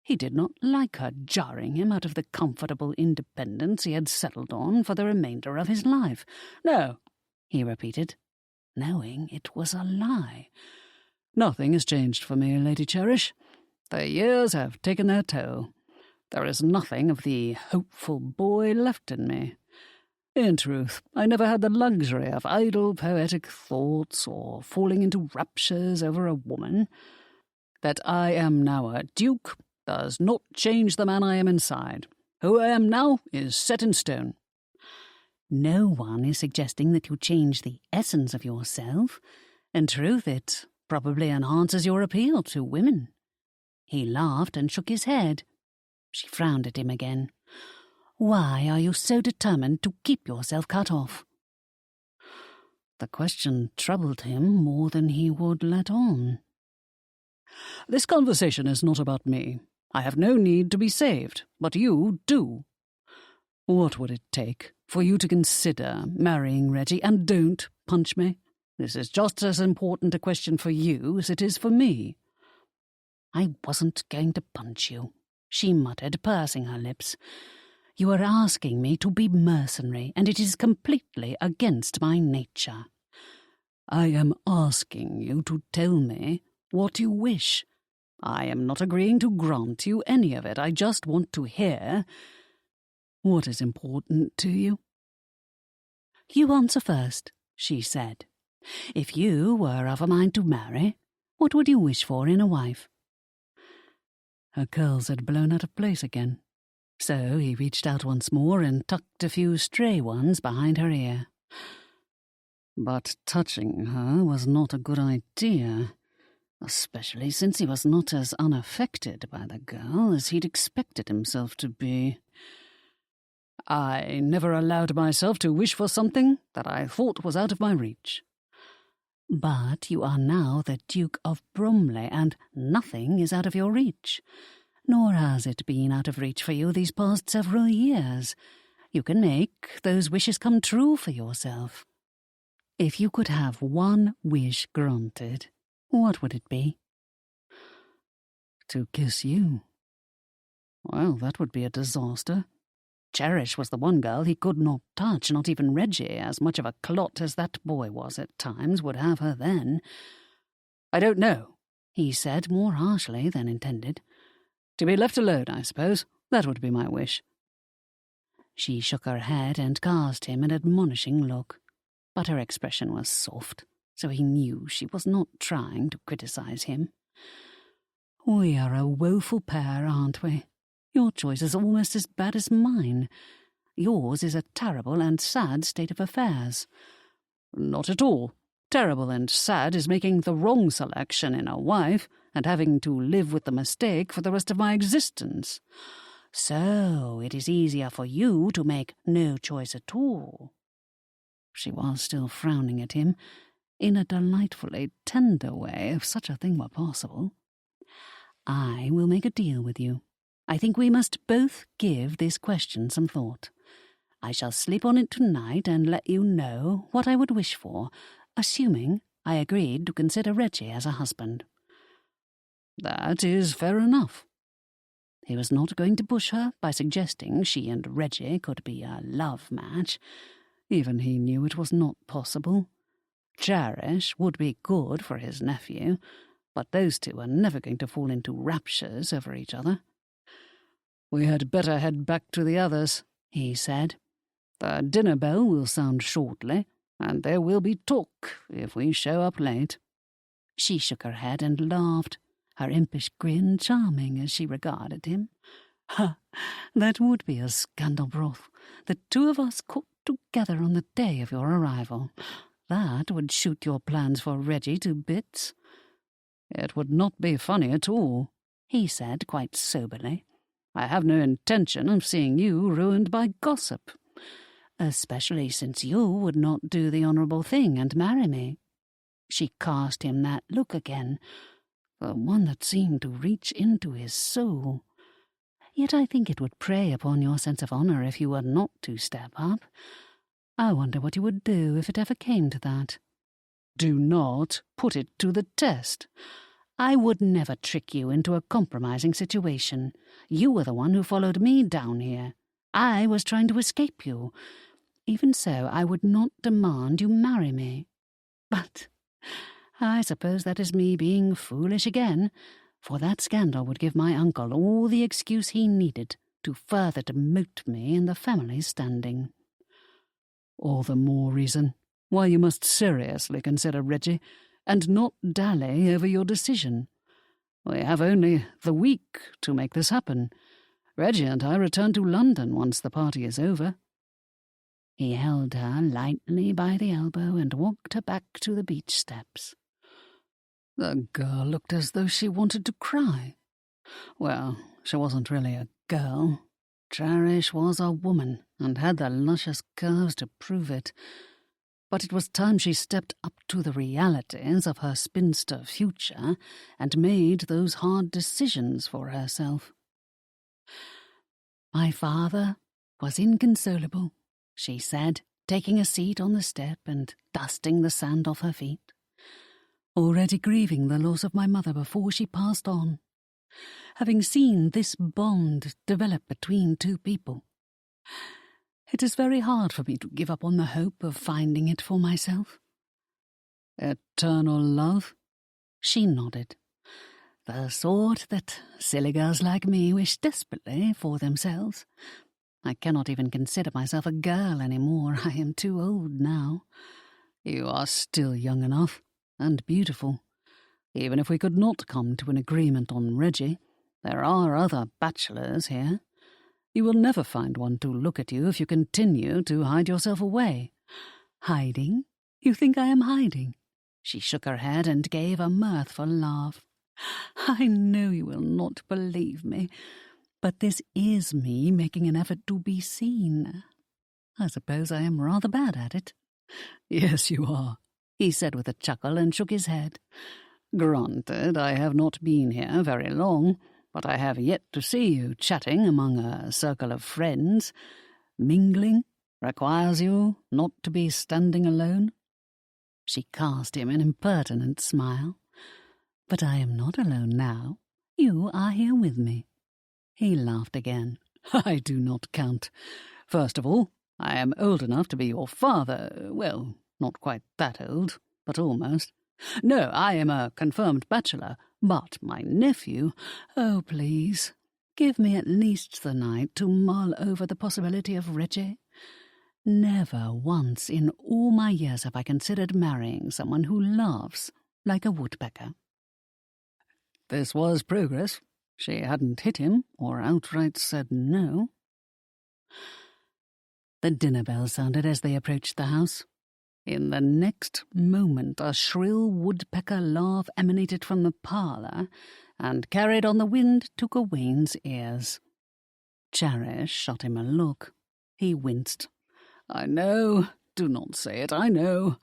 He did not like her jarring him out of the comfortable independence he had settled on for the remainder of his life. No, he repeated, knowing it was a lie. Nothing has changed for me, Lady Cherish. The years have taken their toll. There is nothing of the hopeful boy left in me. In truth, I never had the luxury of idle poetic thoughts or falling into raptures over a woman. That I am now a duke does not change the man I am inside. Who I am now is set in stone. No one is suggesting that you change the essence of yourself. In truth, it probably enhances your appeal to women. He laughed and shook his head. She frowned at him again. Why are you so determined to keep yourself cut off? The question troubled him more than he would let on. This conversation is not about me. I have no need to be saved, but you do. What would it take for you to consider marrying Reggie? And don't punch me. This is just as important a question for you as it is for me. I wasn't going to punch you, she muttered, pursing her lips. You are asking me to be mercenary, and it is completely against my nature. I am asking you to tell me what you wish. I am not agreeing to grant you any of it. I just want to hear what is important to you. You answer first, she said. If you were of a mind to marry, what would you wish for in a wife?" Her curls had blown out of place again, so he reached out once more and tucked a few stray ones behind her ear. But touching her was not a good idea, especially since he was not as unaffected by the girl as he'd expected himself to be. "I never allowed myself to wish for something that I thought was out of my reach." "But you are now the Duke of Bromley, and nothing is out of your reach. Nor has it been out of reach for you these past several years. You can make those wishes come true for yourself. If you could have one wish granted, what would it be?" "To kiss you." Well, that would be a disaster. Cherish was the one girl he could not touch, not even Reggie, as much of a clot as that boy was at times, would have her then. "I don't know," he said more harshly than intended. "To be left alone, I suppose. That would be my wish." She shook her head and cast him an admonishing look, but her expression was soft, so he knew she was not trying to criticize him. "We are a woeful pair, aren't we? Your choice is almost as bad as mine. Yours is a terrible and sad state of affairs." "Not at all. Terrible and sad is making the wrong selection in a wife and having to live with the mistake for the rest of my existence." "So it is easier for you to make no choice at all." She was still frowning at him, in a delightfully tender way, if such a thing were possible. "I will make a deal with you. I think we must both give this question some thought. I shall sleep on it tonight and let you know what I would wish for, assuming I agreed to consider Reggie as a husband." "That is fair enough." He was not going to push her by suggesting she and Reggie could be a love match. Even he knew it was not possible. Cherish would be good for his nephew, but those two were never going to fall into raptures over each other. "We had better head back to the others," he said. "The dinner bell will sound shortly, and there will be talk if we show up late." She shook her head and laughed, her impish grin charming as she regarded him. "Ha! That would be a scandal broth, the two of us cooked together on the day of your arrival. That would shoot your plans for Reggie to bits." "It would not be funny at all," he said quite soberly. "I have no intention of seeing you ruined by gossip." "Especially since you would not do the honourable thing and marry me." She cast him that look again, the one that seemed to reach into his soul. "Yet I think it would prey upon your sense of honour if you were not to step up. I wonder what you would do if it ever came to that." "Do not put it to the test." "I would never trick you into a compromising situation. You were the one who followed me down here. I was trying to escape you. Even so, I would not demand you marry me. But I suppose that is me being foolish again, for that scandal would give my uncle all the excuse he needed to further demote me in the family standing." "All the more reason why you must seriously consider Reggie, and not dally over your decision. We have only the week to make this happen. Reggie and I return to London once the party is over." He held her lightly by the elbow and walked her back to the beach steps. The girl looked as though she wanted to cry. Well, she wasn't really a girl. Cherish was a woman, and had the luscious curves to prove it. But it was time she stepped up to the realities of her spinster future and made those hard decisions for herself. "My father was inconsolable," she said, taking a seat on the step and dusting the sand off her feet. "Already grieving the loss of my mother before she passed on. Having seen this bond develop between two people, it is very hard for me to give up on the hope of finding it for myself." "Eternal love?" She nodded. "The sort that silly girls like me wish desperately for themselves. I cannot even consider myself a girl any more. I am too old now. You are still young enough, and beautiful. Even if we could not come to an agreement on Reggie, there are other bachelors here. You will never find one to look at you if you continue to hide yourself away. Hiding? You think I am hiding? She shook her head and gave a mirthful laugh. I know you will not believe me, but this is me making an effort to be seen. I suppose I am rather bad at it. Yes, you are, he said with a chuckle and shook his head. Granted, I have not been here very long, but I have yet to see you chatting among a circle of friends. Mingling requires you not to be standing alone. She cast him an impertinent smile. But I am not alone now. You are here with me. He laughed again. I do not count. First of all, I am old enough to be your father. Well, not quite that old, but almost. No, I am a confirmed bachelor, but my nephew— Oh, please, give me at least the night to mull over the possibility of Reggie. Never once in all my years have I considered marrying someone who laughs like a woodpecker. This was progress. She hadn't hit him or outright said no. The dinner bell sounded as they approached the house. In the next moment a shrill woodpecker laugh emanated from the parlour and carried on the wind to Gawain's ears. Cherish shot him a look. He winced. I know. Do not say it, I know.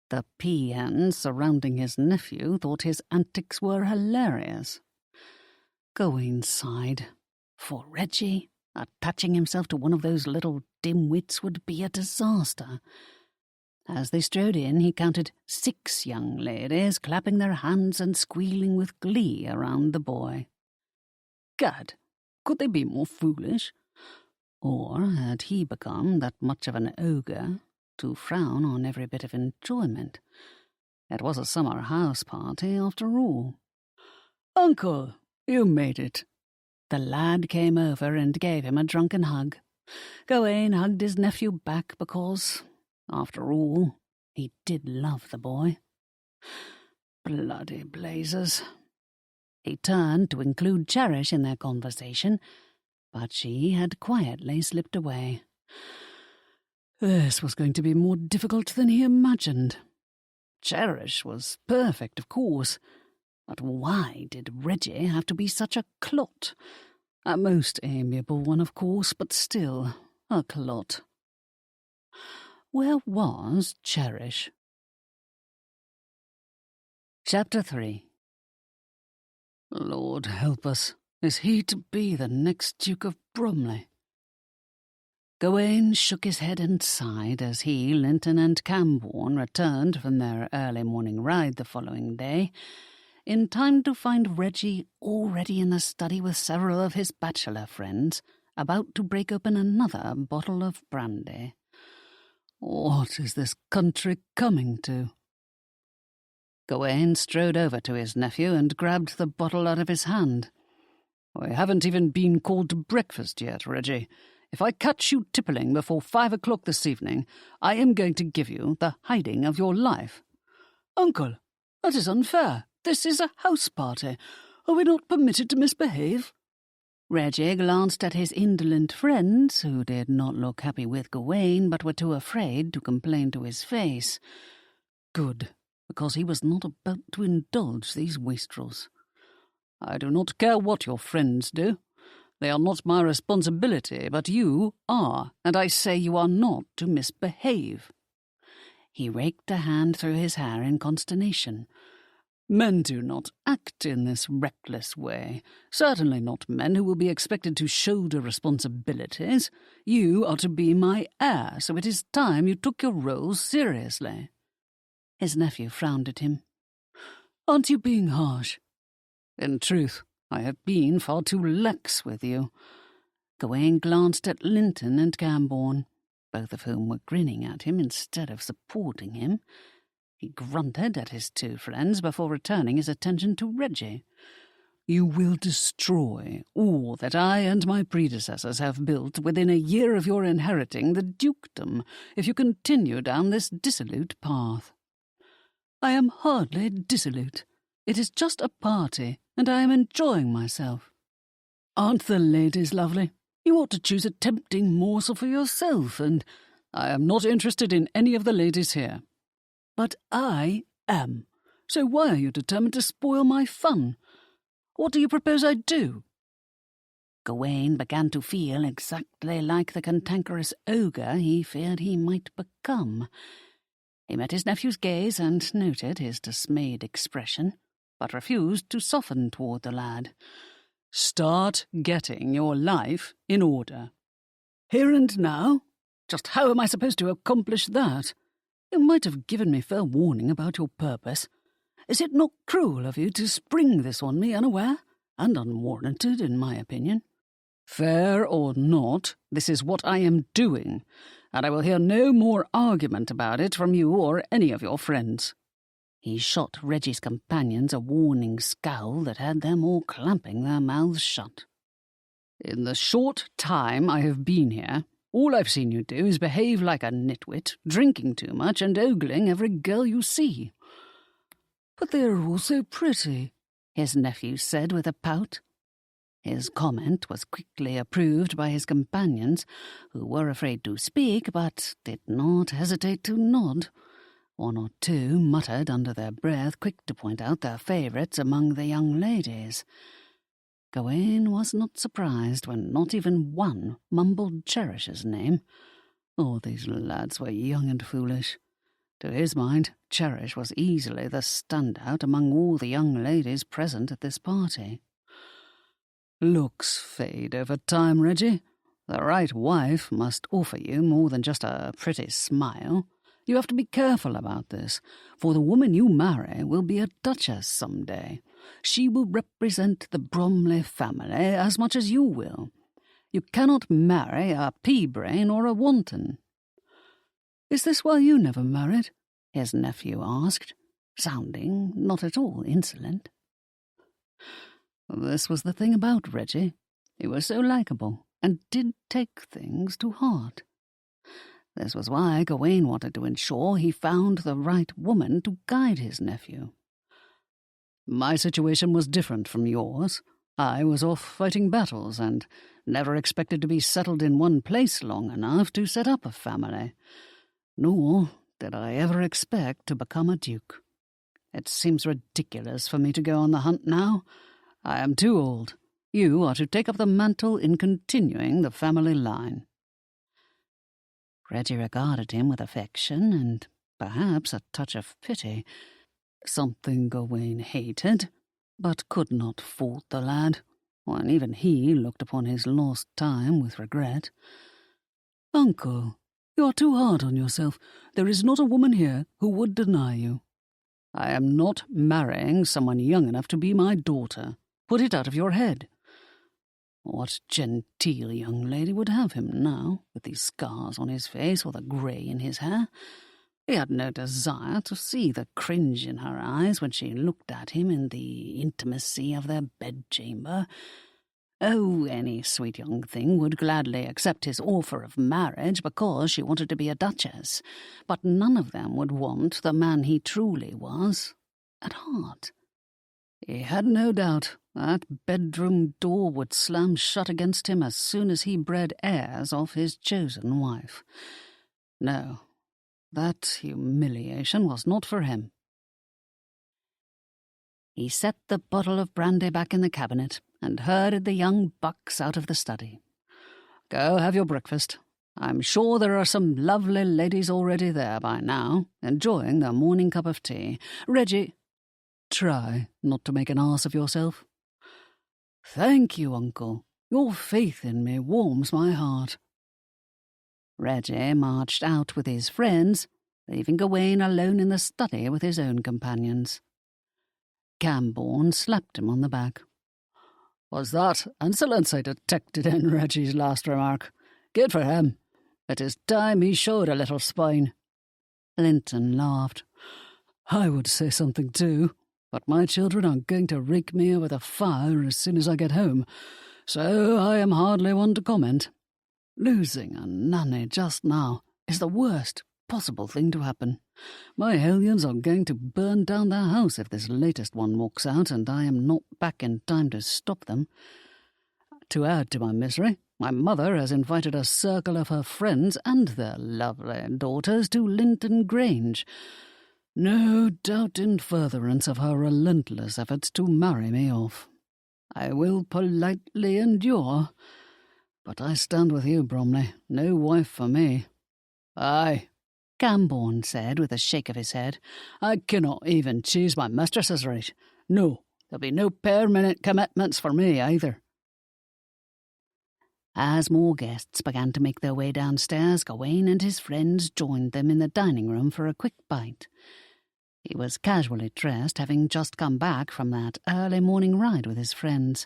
The peahens surrounding his nephew thought his antics were hilarious. Gawain sighed. For Reggie, attaching himself to one of those little dim-wits would be a disaster. As they strode in, he counted 6 young ladies clapping their hands and squealing with glee around the boy. Gad, could they be more foolish? Or had he become that much of an ogre to frown on every bit of enjoyment? It was a summer house party, after all. Uncle, you made it. The lad came over and gave him a drunken hug. Gawain hugged his nephew back because, after all, he did love the boy. Bloody blazes. He turned to include Cherish in their conversation, but she had quietly slipped away. This was going to be more difficult than he imagined. Cherish was perfect, of course, but why did Reggie have to be such a clot? A most amiable one, of course, but still a clot. Where was Cherish? Chapter 3. Lord help us, is he to be the next Duke of Bromley? Gawain shook his head and sighed as he, Linton and Camborne returned from their early morning ride the following day, in time to find Reggie already in the study with several of his bachelor friends, about to break open another bottle of brandy. What is this country coming to? Gawain strode over to his nephew and grabbed the bottle out of his hand. We haven't even been called to breakfast yet, Reggie. If I catch you tippling before 5 o'clock this evening, I am going to give you the hiding of your life. Uncle, that is unfair. This is a house party. Are we not permitted to misbehave? Reggie glanced at his indolent friends, who did not look happy with Gawain, but were too afraid to complain to his face. Good, because he was not about to indulge these wastrels. I do not care what your friends do. They are not my responsibility, but you are, and I say you are not to misbehave. He raked a hand through his hair in consternation. Men do not act in this reckless way. Certainly not men who will be expected to shoulder responsibilities. You are to be my heir, so it is time you took your roles seriously. His nephew frowned at him. Aren't you being harsh? In truth, I have been far too lax with you. Gawain glanced at Linton and Camborne, both of whom were grinning at him instead of supporting him. He grunted at his 2 friends before returning his attention to Reggie. You will destroy all that I and my predecessors have built within a year of your inheriting the dukedom if you continue down this dissolute path. I am hardly dissolute. It is just a party, and I am enjoying myself. Aren't the ladies lovely? You ought to choose a tempting morsel for yourself, and I am not interested in any of the ladies here. But I am. So why are you determined to spoil my fun? What do you propose I do? Gawain began to feel exactly like the cantankerous ogre he feared he might become. He met his nephew's gaze and noted his dismayed expression, but refused to soften toward the lad. Start getting your life in order. Here and now? Just how am I supposed to accomplish that? You might have given me fair warning about your purpose. Is it not cruel of you to spring this on me unaware, and unwarranted, in my opinion? Fair or not, this is what I am doing, and I will hear no more argument about it from you or any of your friends. He shot Reggie's companions a warning scowl that had them all clamping their mouths shut. In the short time I have been here, all I've seen you do is behave like a nitwit, drinking too much and ogling every girl you see. But they are all so pretty, his nephew said with a pout. His comment was quickly approved by his companions, who were afraid to speak but did not hesitate to nod. One or two muttered under their breath, quick to point out their favourites among the young ladies. Gawain was not surprised when not even one mumbled Cherish's name. All these lads were young and foolish. To his mind, Cherish was easily the standout among all the young ladies present at this party. Looks fade over time, Reggie. The right wife must offer you more than just a pretty smile. You have to be careful about this, for the woman you marry will be a duchess some day. She will represent the Bromley family as much as you will. You cannot marry a pea-brain or a wanton. Is this why you never married? His nephew asked, sounding not at all insolent. This was the thing about Reggie. He was so likeable, and did take things to heart. This was why Gawain wanted to ensure he found the right woman to guide his nephew. My situation was different from yours. I was off fighting battles, and never expected to be settled in one place long enough to set up a family. Nor did I ever expect to become a duke. It seems ridiculous for me to go on the hunt now. I am too old. You are to take up the mantle in continuing the family line. Reggie regarded him with affection and perhaps a touch of pity, something Gawain hated, but could not fault the lad, when even he looked upon his lost time with regret. Uncle, you are too hard on yourself. There is not a woman here who would deny you. I am not marrying someone young enough to be my daughter. Put it out of your head. What genteel young lady would have him now, with these scars on his face or the grey in his hair? He had no desire to see the cringe in her eyes when she looked at him in the intimacy of their bedchamber. Oh, any sweet young thing would gladly accept his offer of marriage because she wanted to be a duchess, but none of them would want the man he truly was, at heart. He had no doubt that bedroom door would slam shut against him as soon as he bred heirs of his chosen wife. No, that humiliation was not for him. He set the bottle of brandy back in the cabinet and herded the young bucks out of the study. Go have your breakfast. I'm sure there are some lovely ladies already there by now, enjoying their morning cup of tea. Reggie, try not to make an ass of yourself. Thank you, Uncle. Your faith in me warms my heart. Reggie marched out with his friends, leaving Gawain alone in the study with his own companions. Camborne slapped him on the back. Was that insolence I detected in Reggie's last remark? Good for him. It is time he showed a little spine. Linton laughed. I would say something too. but my children are going to rake me over the fire as soon as I get home, so I am hardly one to comment. Losing a nanny just now is the worst possible thing to happen. My hellions are going to burn down their house if this latest one walks out and I am not back in time to stop them. To add to my misery, my mother has invited a circle of her friends and their lovely daughters to Linton Grange, no doubt in furtherance of her relentless efforts to marry me off. I will politely endure, but I stand with you, Bromley. No wife for me. Aye, Camborne said with a shake of his head. I cannot even choose my mistresses right. No, there'll be no permanent commitments for me either. As more guests began to make their way downstairs, Gawain and his friends joined them in the dining room for a quick bite. He was casually dressed, having just come back from that early morning ride with his friends.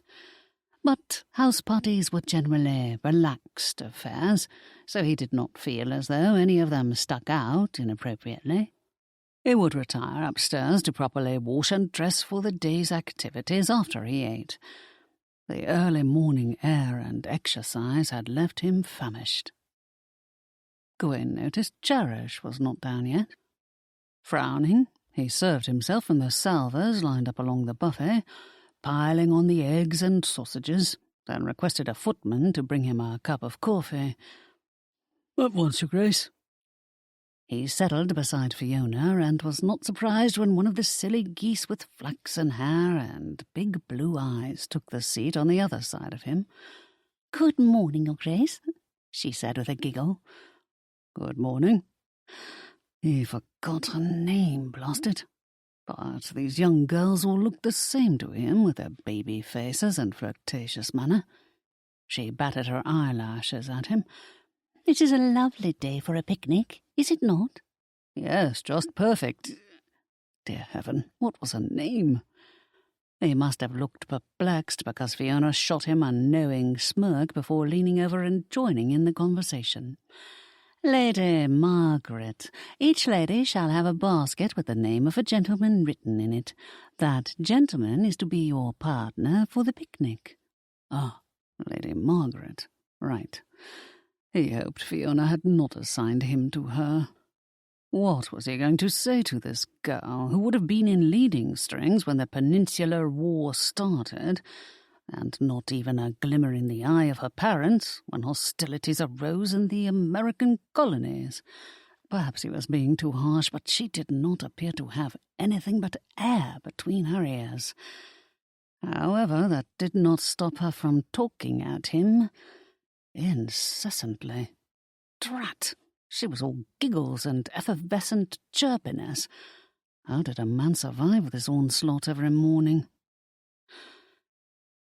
But house parties were generally relaxed affairs, so he did not feel as though any of them stuck out inappropriately. He would retire upstairs to properly wash and dress for the day's activities after he ate. The early morning air and exercise had left him famished. Gawain noticed Cherish was not down yet. Frowning, he served himself from the salvers lined up along the buffet, piling on the eggs and sausages, then requested a footman to bring him a cup of coffee. "At once, Your Grace." He settled beside Fiona and was not surprised when one of the silly geese with flaxen hair and big blue eyes took the seat on the other side of him. "Good morning, Your Grace," she said with a giggle. "Good morning." He forgot her name, blast it. But these young girls all looked the same to him with their baby faces and flirtatious manner. She batted her eyelashes at him. "It is a lovely day for a picnic, is it not?" "Yes, just perfect." Dear heaven, what was her name? He must have looked perplexed because Fiona shot him a knowing smirk before leaning over and joining in the conversation. "Lady Margaret. Each lady shall have a basket with the name of a gentleman written in it. That gentleman is to be your partner for the picnic." Ah, Lady Margaret. Right. He hoped Fiona had not assigned him to her. What was he going to say to this girl, who would have been in leading strings when the Peninsular War started, and not even a glimmer in the eye of her parents when hostilities arose in the American colonies? Perhaps he was being too harsh, but she did not appear to have anything but air between her ears. However, that did not stop her from talking at him incessantly. Drat! She was all giggles and effervescent chirpiness. How did a man survive this onslaught every morning?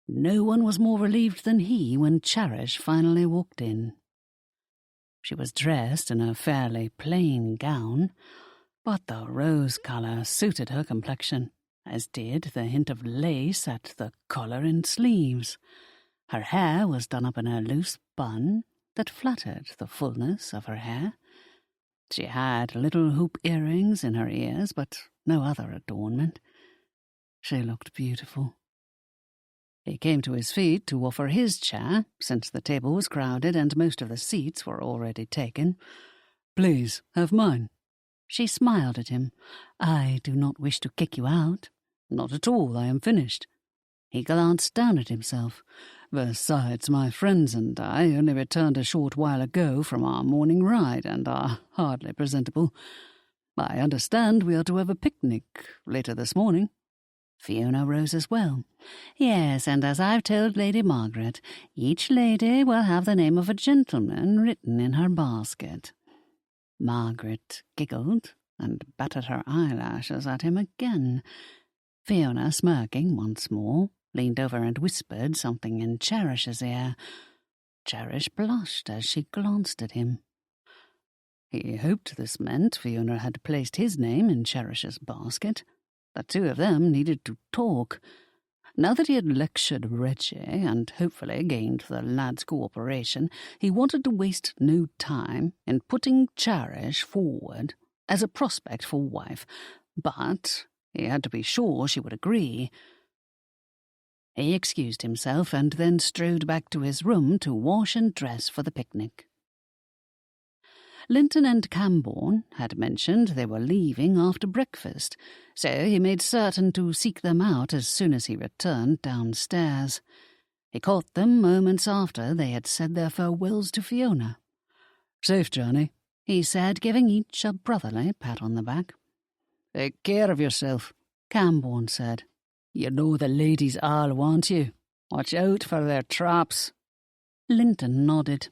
No one was more relieved than he when Cherish finally walked in. She was dressed in a fairly plain gown, but the rose colour suited her complexion, as did the hint of lace at the collar and sleeves. Her hair was done up in a loose bun that flattered the fullness of her hair. She had little hoop earrings in her ears, but no other adornment. She looked beautiful. He came to his feet to offer his chair, since the table was crowded and most of the seats were already taken. "Please, have mine." She smiled at him. "I do not wish to kick you out." "Not at all, I am finished." He glanced down at himself. "Besides, my friends and I only returned a short while ago from our morning ride and are hardly presentable. I understand we are to have a picnic later this morning." Fiona rose as well. "Yes, and as I've told Lady Margaret, each lady will have the name of a gentleman written in her basket." Margaret giggled and battered her eyelashes at him again. Fiona, smirking once more, leaned over and whispered something in Cherish's ear. Cherish blushed as she glanced at him. He hoped this meant Fiona had placed his name in Cherish's basket. The two of them needed to talk. Now that he had lectured Reggie and hopefully gained the lad's cooperation, he wanted to waste no time in putting Cherish forward as a prospect for wife, but He had to be sure she would agree. He excused himself and then strode back to his room to wash and dress for the picnic. Linton and Cambourne had mentioned they were leaving after breakfast, so he made certain to seek them out as soon as he returned downstairs. He caught them moments after they had said their farewells to Fiona. "Safe journey," he said, giving each a brotherly pat on the back. "Take care of yourself," Cambourne said. "You know the ladies all want you. Watch out for their traps." Linton nodded.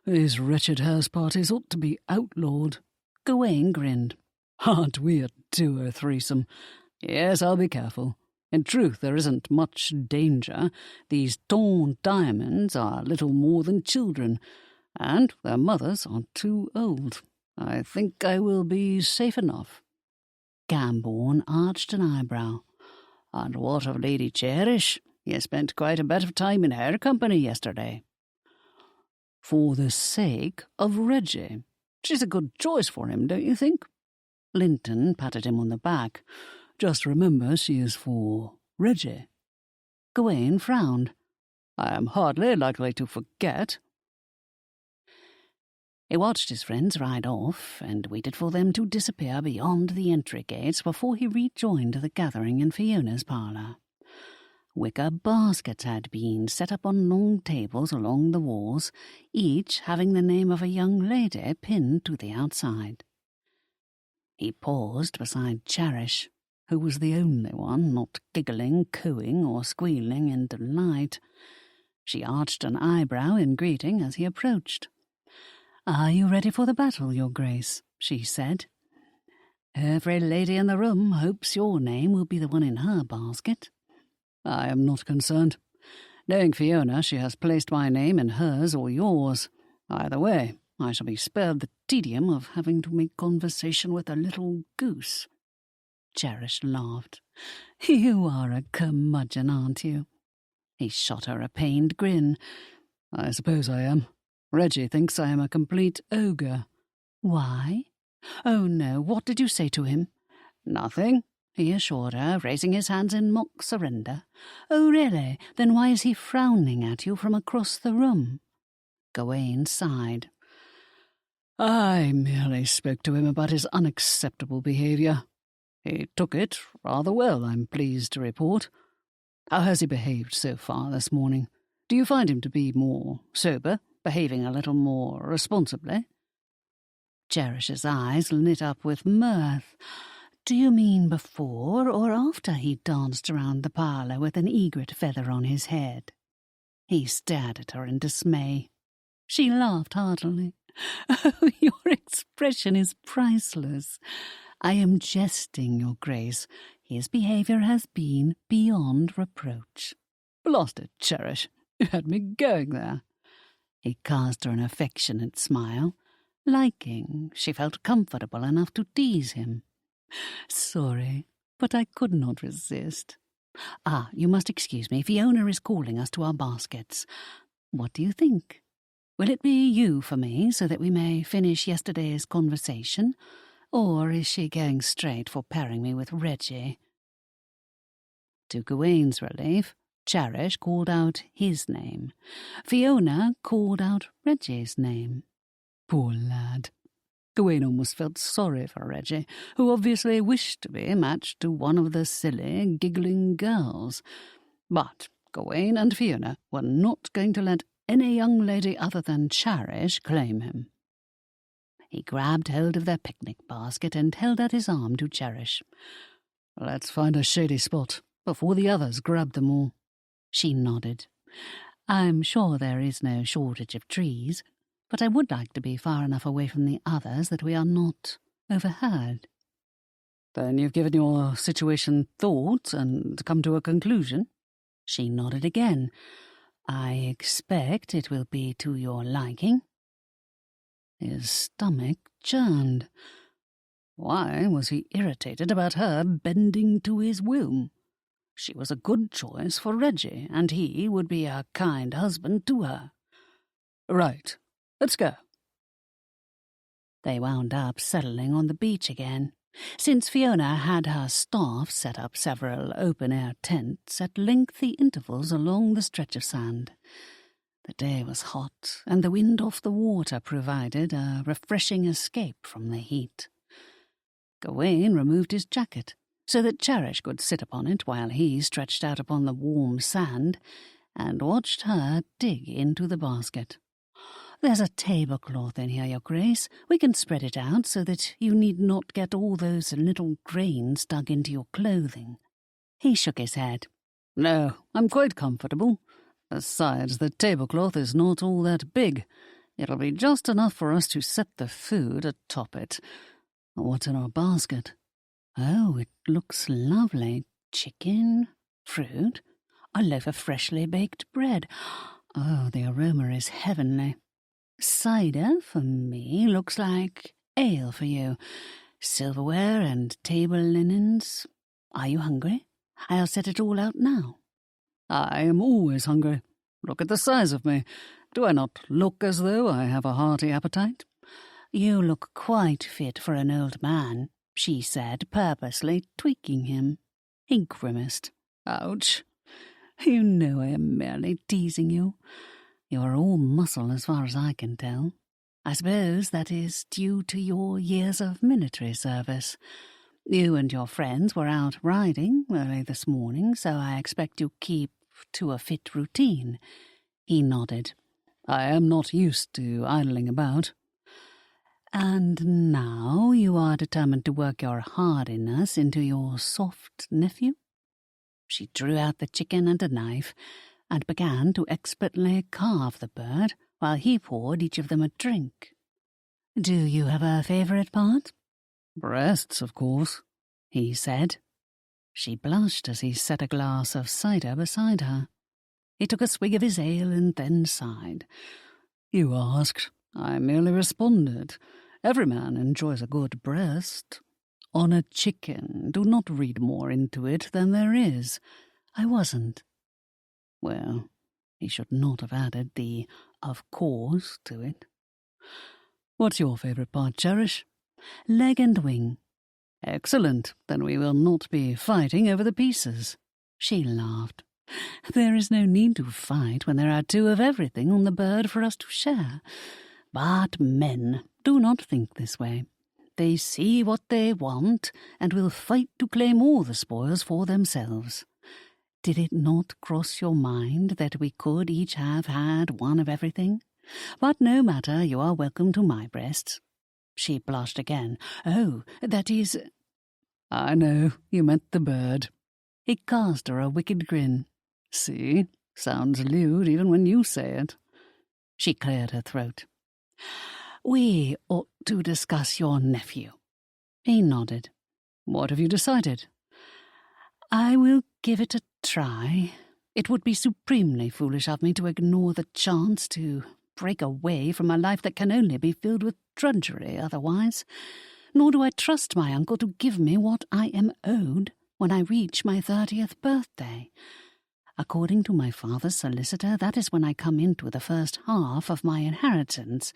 "These wretched house parties ought to be outlawed." Gawain grinned. "Aren't we a 2 or 3-some? Yes, I'll be careful. In truth, there isn't much danger. These torn diamonds are little more than children, and their mothers are too old. I think I will be safe enough." Cambourne arched an eyebrow. "And what of Lady Cherish? You spent quite a bit of time in her company yesterday." "For the sake of Reggie. She's a good choice for him, don't you think?" Linton patted him on the back. "Just remember she is for Reggie." Gawain frowned. "I am hardly likely to forget." He watched his friends ride off and waited for them to disappear beyond the entry gates before he rejoined the gathering in Fiona's parlour. Wicker baskets had been set up on long tables along the walls, each having the name of a young lady pinned to the outside. He paused beside Cherish, who was the only one not giggling, cooing, or squealing in delight. She arched an eyebrow in greeting as he approached. "Are you ready for the battle, Your Grace?" she said. "Every lady in the room hopes your name will be the one in her basket." "I am not concerned. Knowing Fiona, she has placed my name in hers or yours. Either way, I shall be spared the tedium of having to make conversation with a little goose." Cherish laughed. "You are a curmudgeon, aren't you?" He shot her a pained grin. "I suppose I am. Reggie thinks I am a complete ogre." "Why? Oh, no, what did you say to him?" "Nothing," he assured her, raising his hands in mock surrender. "Oh, really? Then why is he frowning at you from across the room?" Gawain sighed. "I merely spoke to him about his unacceptable behaviour. He took it rather well, I'm pleased to report. How has he behaved so far this morning? Do you find him to be more sober, behaving a little more responsibly?" Cherish's eyes lit up with mirth. "Do you mean before or after he danced around the parlour with an egret feather on his head?" He stared at her in dismay. She laughed heartily. "Oh, your expression is priceless. I am jesting, Your Grace. His behaviour has been beyond reproach." "Blast it, Cherish. You had me going there." He cast her an affectionate smile. Liking, she felt comfortable enough to tease him. "Sorry, but I could not resist. Ah, you must excuse me. Fiona is calling us to our baskets. What do you think? Will it be you for me, so that we may finish yesterday's conversation? Or is she going straight for pairing me with Reggie?" To Gawain's relief, Cherish called out his name. Fiona called out Reggie's name. Poor lad. Gawain almost felt sorry for Reggie, who obviously wished to be matched to one of the silly, giggling girls. But Gawain and Fiona were not going to let any young lady other than Cherish claim him. He grabbed hold of their picnic basket and held out his arm to Cherish. "Let's find a shady spot before the others grab them all." She nodded. "I'm sure there is no shortage of trees, but I would like to be far enough away from the others that we are not overheard." "Then you've given your situation thought and come to a conclusion?" She nodded again. "I expect it will be to your liking." His stomach churned. Why was he irritated about her bending to his will? She was a good choice for Reggie, and he would be a kind husband to her. "Right, let's go." They wound up settling on the beach again. Since Fiona had her staff set up several open-air tents at lengthy intervals along the stretch of sand. The day was hot, and the wind off the water provided a refreshing escape from the heat. Gawain removed his jacket, so that Cherish could sit upon it while he stretched out upon the warm sand and watched her dig into the basket. "There's a tablecloth in here, Your Grace. We can spread it out so that you need not get all those little grains dug into your clothing." He shook his head. "No, I'm quite comfortable. Besides, the tablecloth is not all that big. It'll be just enough for us to set the food atop it. What's in our basket?" "Oh, it looks lovely. Chicken, fruit, a loaf of freshly baked bread. Oh, the aroma is heavenly. Cider for me, looks like ale for you. Silverware and table linens. Are you hungry? I'll set it all out now." "I am always hungry. Look at the size of me. Do I not look as though I have a hearty appetite?" "You look quite fit for an old man," she said, purposely tweaking him. He grimaced. "Ouch." "You know I am merely teasing you. You are all muscle as far as I can tell. I suppose that is due to your years of military service. You and your friends were out riding early this morning, so I expect you keep to a fit routine." He nodded. "I am not used to idling about." "And now you are determined to work your hardiness into your soft nephew?" She drew out the chicken and a knife, and began to expertly carve the bird, while he poured each of them a drink. "Do you have a favourite part?" "Breasts, of course," he said. She blushed as he set a glass of cider beside her. He took a swig of his ale and then sighed. "You asked. I merely responded. Every man enjoys a good breast. On a chicken, do not read more into it than there is." "I wasn't." Well, he should not have added the "of course" to it. "What's your favourite part, Cherish?" "Leg and wing." "Excellent. Then we will not be fighting over the pieces." She laughed. "There is no need to fight when there are two of everything on the bird for us to share. But men do not think this way. They see what they want and will fight to claim all the spoils for themselves. Did it not cross your mind that we could each have had one of everything? But no matter, you are welcome to my breasts." She blushed again. "Oh, that is—" "I know, you meant the bird." He cast her a wicked grin. "See, sounds lewd even when you say it." She cleared her throat. "We ought to discuss your nephew." He nodded. "What have you decided?" "I will give it a try. It would be supremely foolish of me to ignore the chance to break away from a life that can only be filled with drudgery otherwise. Nor do I trust my uncle to give me what I am owed when I reach my 30th birthday. According to my father's solicitor, that is when I come into the first half of my inheritance.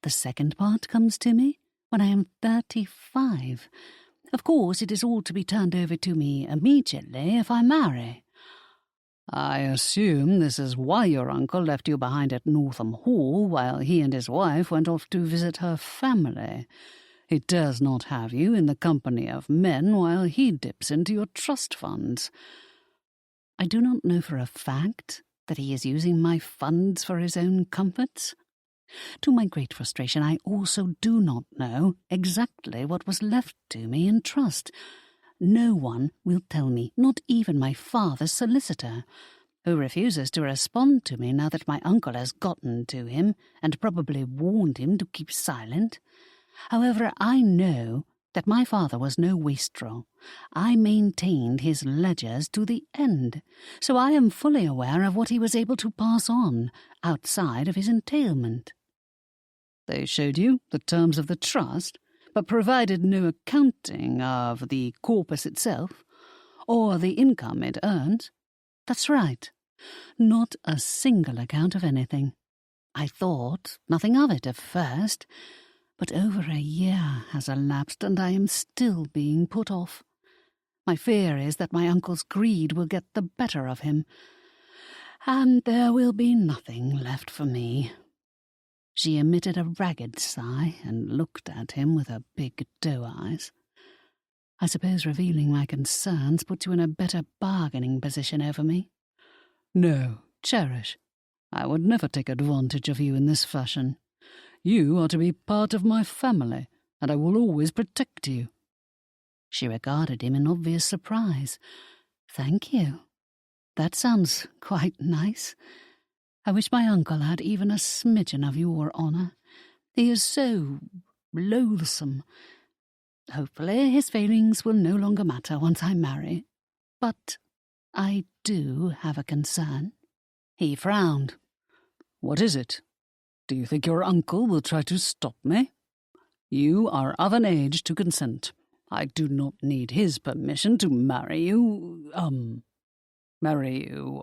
The second part comes to me when I am 35. Of course, it is all to be turned over to me immediately if I marry." "I assume this is why your uncle left you behind at Northam Hall while he and his wife went off to visit her family. He dares not have you in the company of men while he dips into your trust funds." "I do not know for a fact that he is using my funds for his own comforts. To my great frustration, I also do not know exactly what was left to me in trust. No one will tell me, not even my father's solicitor, who refuses to respond to me now that my uncle has gotten to him and probably warned him to keep silent. However, I know that my father was no wastrel. I maintained his ledgers to the end, so I am fully aware of what he was able to pass on outside of his entailment." "They showed you the terms of the trust, but provided no accounting of the corpus itself, or the income it earns?" "That's right. Not a single account of anything. I thought nothing of it at first, But over a year has elapsed, and I am still being put off. My fear is that my uncle's greed will get the better of him, and there will be nothing left for me." She emitted a ragged sigh and looked at him with her big doe eyes. "I suppose revealing my concerns puts you in a better bargaining position over me?" "No, Cherish. I would never take advantage of you in this fashion. You are to be part of my family, and I will always protect you." She regarded him in obvious surprise. "Thank you. That sounds quite nice. I wish my uncle had even a smidgen of your honour. He is so loathsome. Hopefully his failings will no longer matter once I marry. But I do have a concern." He frowned. "What is it? Do you think your uncle will try to stop me? You are of an age to consent. I do not need his permission to marry you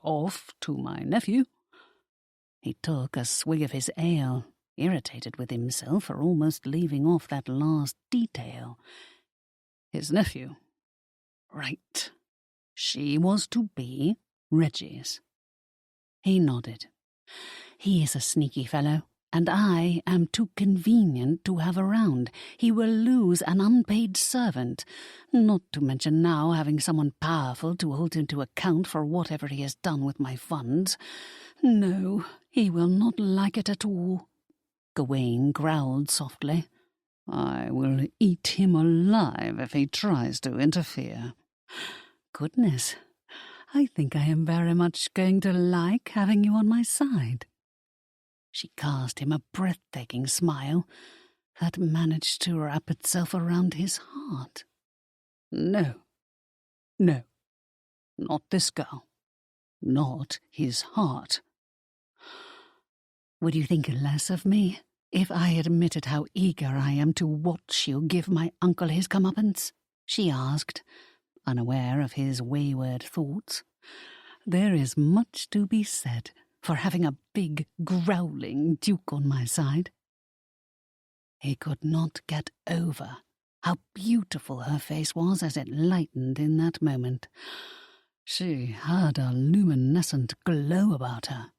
off to my nephew." He took a swig of his ale, irritated with himself for almost leaving off that last detail. His nephew. Right. She was to be Reggie's. He nodded. "He is a sneaky fellow, and I am too convenient to have around. He will lose an unpaid servant, not to mention now having someone powerful to hold him to account for whatever he has done with my funds. No, he will not like it at all." Gawain growled softly. "I will eat him alive if he tries to interfere." "Goodness, I think I am very much going to like having you on my side." She cast him a breathtaking smile that managed to wrap itself around his heart. No, not this girl. Not his heart. "Would you think less of me if I admitted how eager I am to watch you give my uncle his comeuppance?" she asked, unaware of his wayward thoughts. "There is much to be said for having a big, growling duke on my side." He could not get over how beautiful her face was as it lightened in that moment. She had a luminescent glow about her.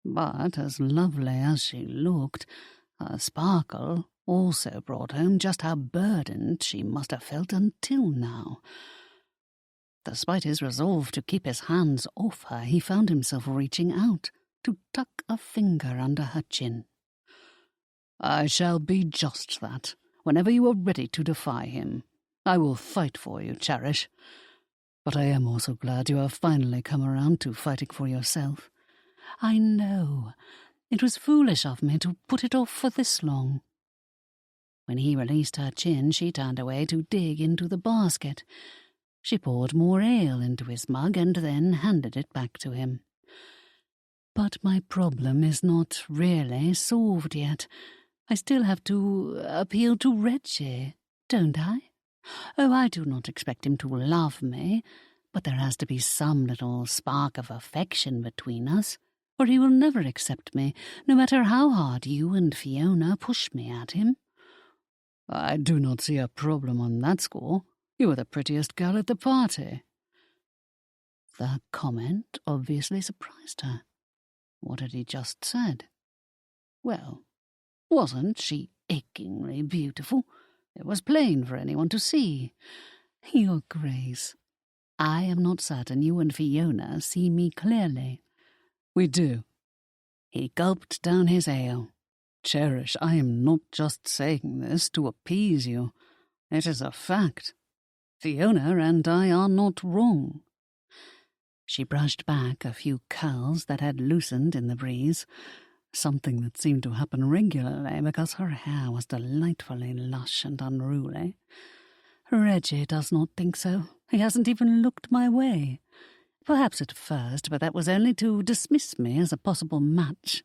But as lovely as she looked, her sparkle also brought home just how burdened she must have felt until now. Despite his resolve to keep his hands off her, he found himself reaching out to tuck a finger under her chin. "I shall be just that, whenever you are ready to defy him. I will fight for you, Cherish. But I am also glad you have finally come around to fighting for yourself." "I know. It was foolish of me to put it off for this long." When he released her chin, she turned away to dig into the basket. She poured more ale into his mug and then handed it back to him. "But my problem is not really solved yet. I still have to appeal to Reggie, don't I? Oh, I do not expect him to love me, but there has to be some little spark of affection between us, or he will never accept me, no matter how hard you and Fiona push me at him." "I do not see a problem on that score. You are the prettiest girl at the party." The comment obviously surprised her. What had he just said? Well, wasn't she achingly beautiful? It was plain for anyone to see. "Your Grace, I am not certain you and Fiona see me clearly." "We do." He gulped down his ale. "Cherish, I am not just saying this to appease you. It is a fact. Fiona and I are not wrong." She brushed back a few curls that had loosened in the breeze, something that seemed to happen regularly because her hair was delightfully lush and unruly. "Reggie does not think so. He hasn't even looked my way. Perhaps at first, but that was only to dismiss me as a possible match.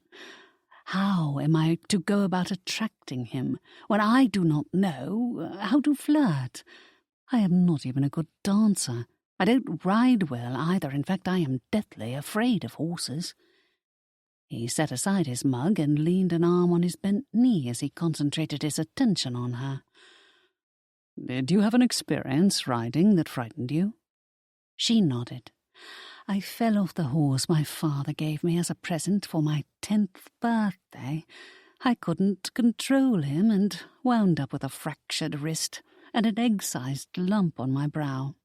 How am I to go about attracting him when I do not know how to flirt? I am not even a good dancer. I don't ride well either. In fact, I am deathly afraid of horses." He set aside his mug and leaned an arm on his bent knee as he concentrated his attention on her. Did you have an experience riding that frightened you? She nodded. I fell off the horse my father gave me as a present for my 10th birthday. I couldn't control him and wound up with a fractured wrist and an egg-sized lump on my brow.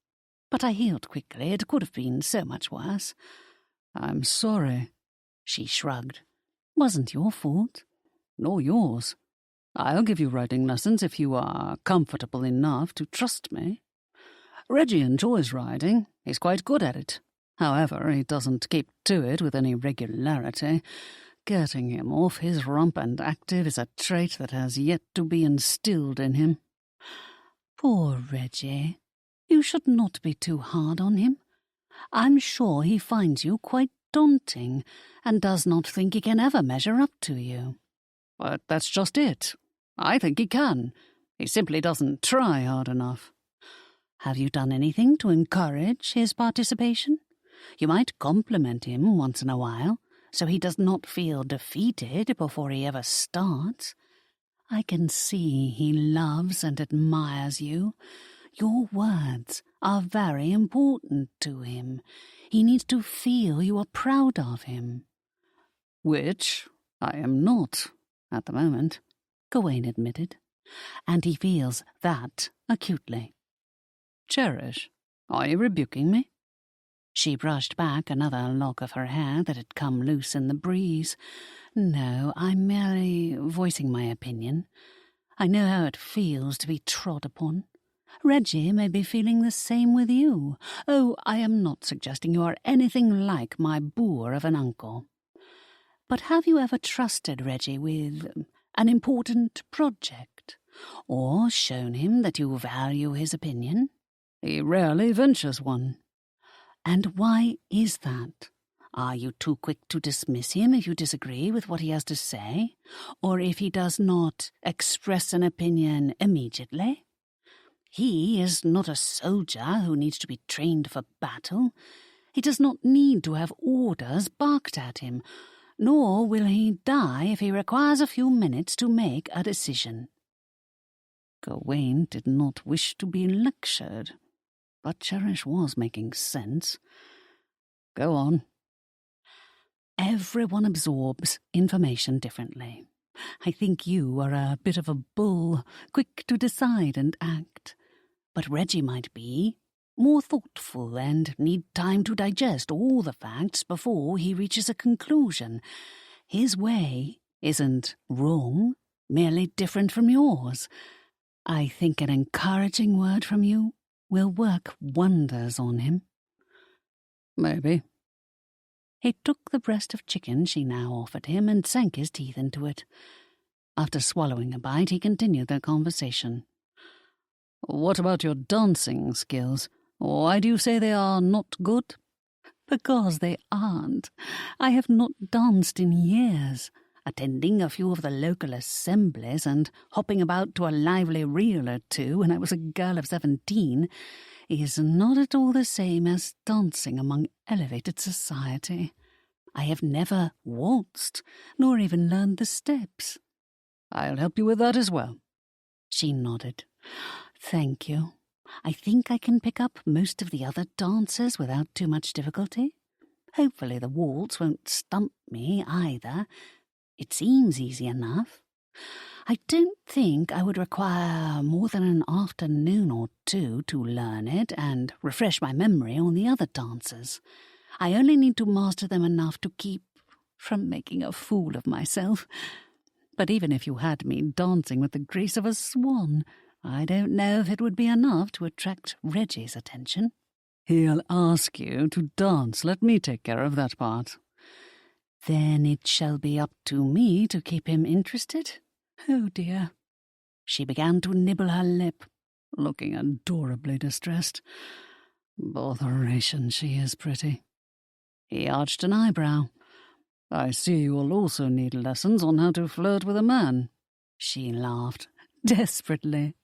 But I healed quickly. It could have been so much worse. I'm sorry. She shrugged. Wasn't your fault. Nor yours. I'll give you riding lessons if you are comfortable enough to trust me. Reggie enjoys riding. He's quite good at it. However, he doesn't keep to it with any regularity. Getting him off his rump and active is a trait that has yet to be instilled in him. Poor Reggie. You should not be too hard on him. I'm sure he finds you quite daunting and does not think he can ever measure up to you. But that's just it. I think he can. He simply doesn't try hard enough. Have you done anything to encourage his participation? You might compliment him once in a while, so he does not feel defeated before he ever starts. I can see he loves and admires you. Your words are very important to him. He needs to feel you are proud of him. Which I am not, at the moment, Gawain admitted, and he feels that acutely. Cherish, are you rebuking me? She brushed back another lock of her hair that had come loose in the breeze. No, I'm merely voicing my opinion. I know how it feels to be trod upon. Reggie may be feeling the same with you. Oh, I am not suggesting you are anything like my boor of an uncle. But have you ever trusted Reggie with an important project, or shown him that you value his opinion? He rarely ventures one. And why is that? Are you too quick to dismiss him if you disagree with what he has to say, or if he does not express an opinion immediately? He is not a soldier who needs to be trained for battle. He does not need to have orders barked at him, nor will he die if he requires a few minutes to make a decision. Gawain did not wish to be lectured, but Cherish was making sense. Go on. Everyone absorbs information differently. I think you are a bit of a bull, quick to decide and act. But Reggie might be more thoughtful and need time to digest all the facts before he reaches a conclusion. His way isn't wrong, merely different from yours. I think an encouraging word from you will work wonders on him. Maybe. He took the breast of chicken she now offered him and sank his teeth into it. After swallowing a bite, he continued their conversation. What about your dancing skills? Why do you say they are not good? Because they aren't. I have not danced in years. Attending a few of the local assemblies and hopping about to a lively reel or two when I was a girl of 17 is not at all the same as dancing among elevated society. I have never waltzed, nor even learned the steps. I'll help you with that as well. She nodded. Thank you. I think I can pick up most of the other dances without too much difficulty. Hopefully the waltz won't stump me either. It seems easy enough. I don't think I would require more than an afternoon or two to learn it and refresh my memory on the other dances. I only need to master them enough to keep from making a fool of myself. But even if you had me dancing with the grace of a swan, I don't know if it would be enough to attract Reggie's attention. He'll ask you to dance. Let me take care of that part. Then it shall be up to me to keep him interested? Oh dear. She began to nibble her lip, looking adorably distressed. Botheration, she is pretty. He arched an eyebrow. I see you will also need lessons on how to flirt with a man. She laughed, desperately.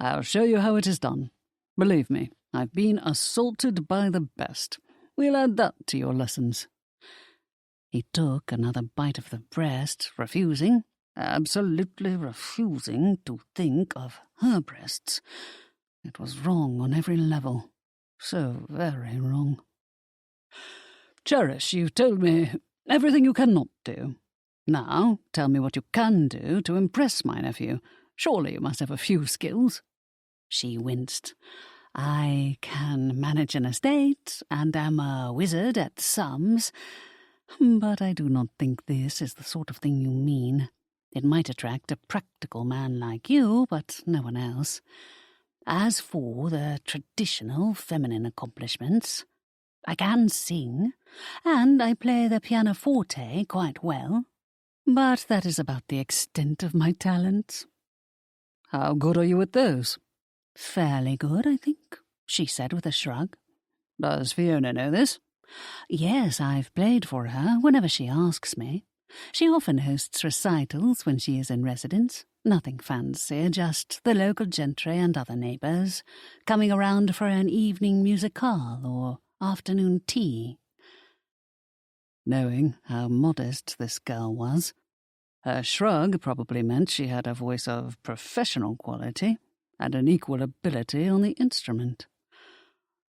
I'll show you how it is done. Believe me, I've been assaulted by the best. We'll add that to your lessons. He took another bite of the breast, refusing, absolutely refusing to think of her breasts. It was wrong on every level. So very wrong. Cherish, you've told me everything you cannot do. Now, tell me what you can do to impress my nephew. Surely you must have a few skills. She winced. I can manage an estate, and am a wizard at sums, but I do not think this is the sort of thing you mean. It might attract a practical man like you, but no one else. As for the traditional feminine accomplishments, I can sing, and I play the pianoforte quite well, but that is about the extent of my talents. How good are you at those? Fairly good, I think, she said with a shrug. Does Fiona know this? Yes, I've played for her whenever she asks me. She often hosts recitals when she is in residence. Nothing fancy, just the local gentry and other neighbours, coming around for an evening musicale or afternoon tea. Knowing how modest this girl was, her shrug probably meant she had a voice of professional quality and an equal ability on the instrument.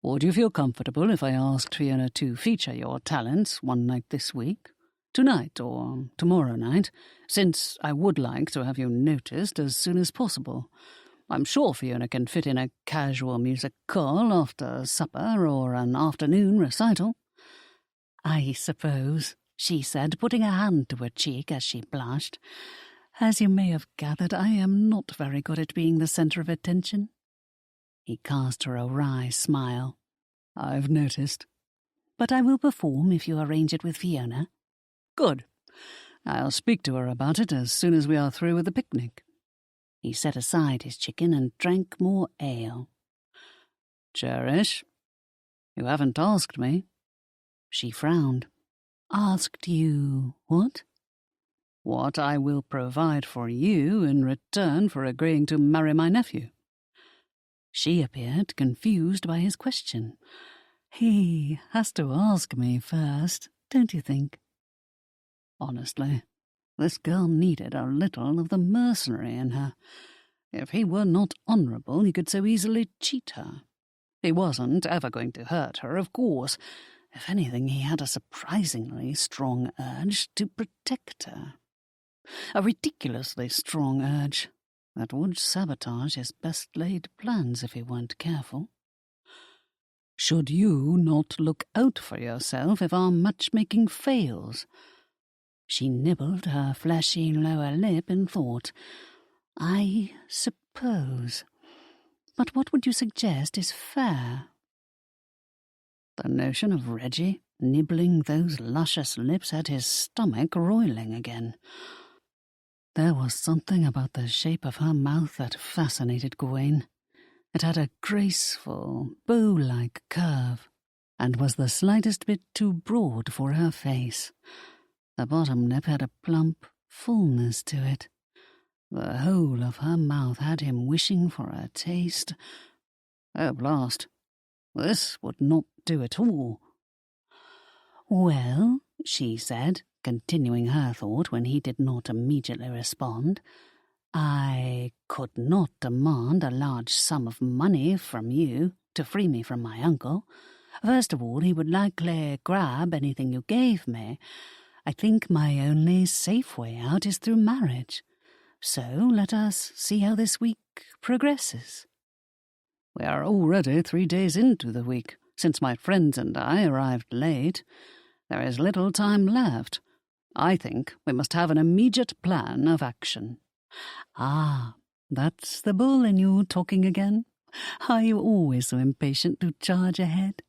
Would you feel comfortable if I asked Fiona to feature your talents one night this week? Tonight or tomorrow night, since I would like to have you noticed as soon as possible. I'm sure Fiona can fit in a casual music call after supper or an afternoon recital. I suppose, she said, putting a hand to her cheek as she blushed. As you may have gathered, I am not very good at being the centre of attention. He cast her a wry smile. I've noticed. But I will perform if you arrange it with Fiona. Good. I'll speak to her about it as soon as we are through with the picnic. He set aside his chicken and drank more ale. Cherish, you haven't asked me. She frowned. Asked you what? What I will provide for you in return for agreeing to marry my nephew. She appeared confused by his question. He has to ask me first, don't you think? Honestly, this girl needed a little of the mercenary in her. If he were not honourable, he could so easily cheat her. He wasn't ever going to hurt her, of course. If anything, he had a surprisingly strong urge to protect her. A ridiculously strong urge that would sabotage his best-laid plans if he weren't careful. Should you not look out for yourself if our matchmaking fails? She nibbled her fleshy lower lip in thought. I suppose. But what would you suggest is fair? The notion of Reggie nibbling those luscious lips had his stomach roiling again. There was something about the shape of her mouth that fascinated Gawain. It had a graceful, bow-like curve, and was the slightest bit too broad for her face. The bottom lip had a plump fullness to it. The whole of her mouth had him wishing for a taste. Oh, blast! This would not do at all. Well, she said, continuing her thought when he did not immediately respond, I could not demand a large sum of money from you to free me from my uncle. First of all, he would likely grab anything you gave me. I think my only safe way out is through marriage. So let us see how this week progresses. We are already 3 days into the week, since my friends and I arrived late. There is little time left. I think we must have an immediate plan of action. Ah, that's the bull in you talking again? Are you always so impatient to charge ahead?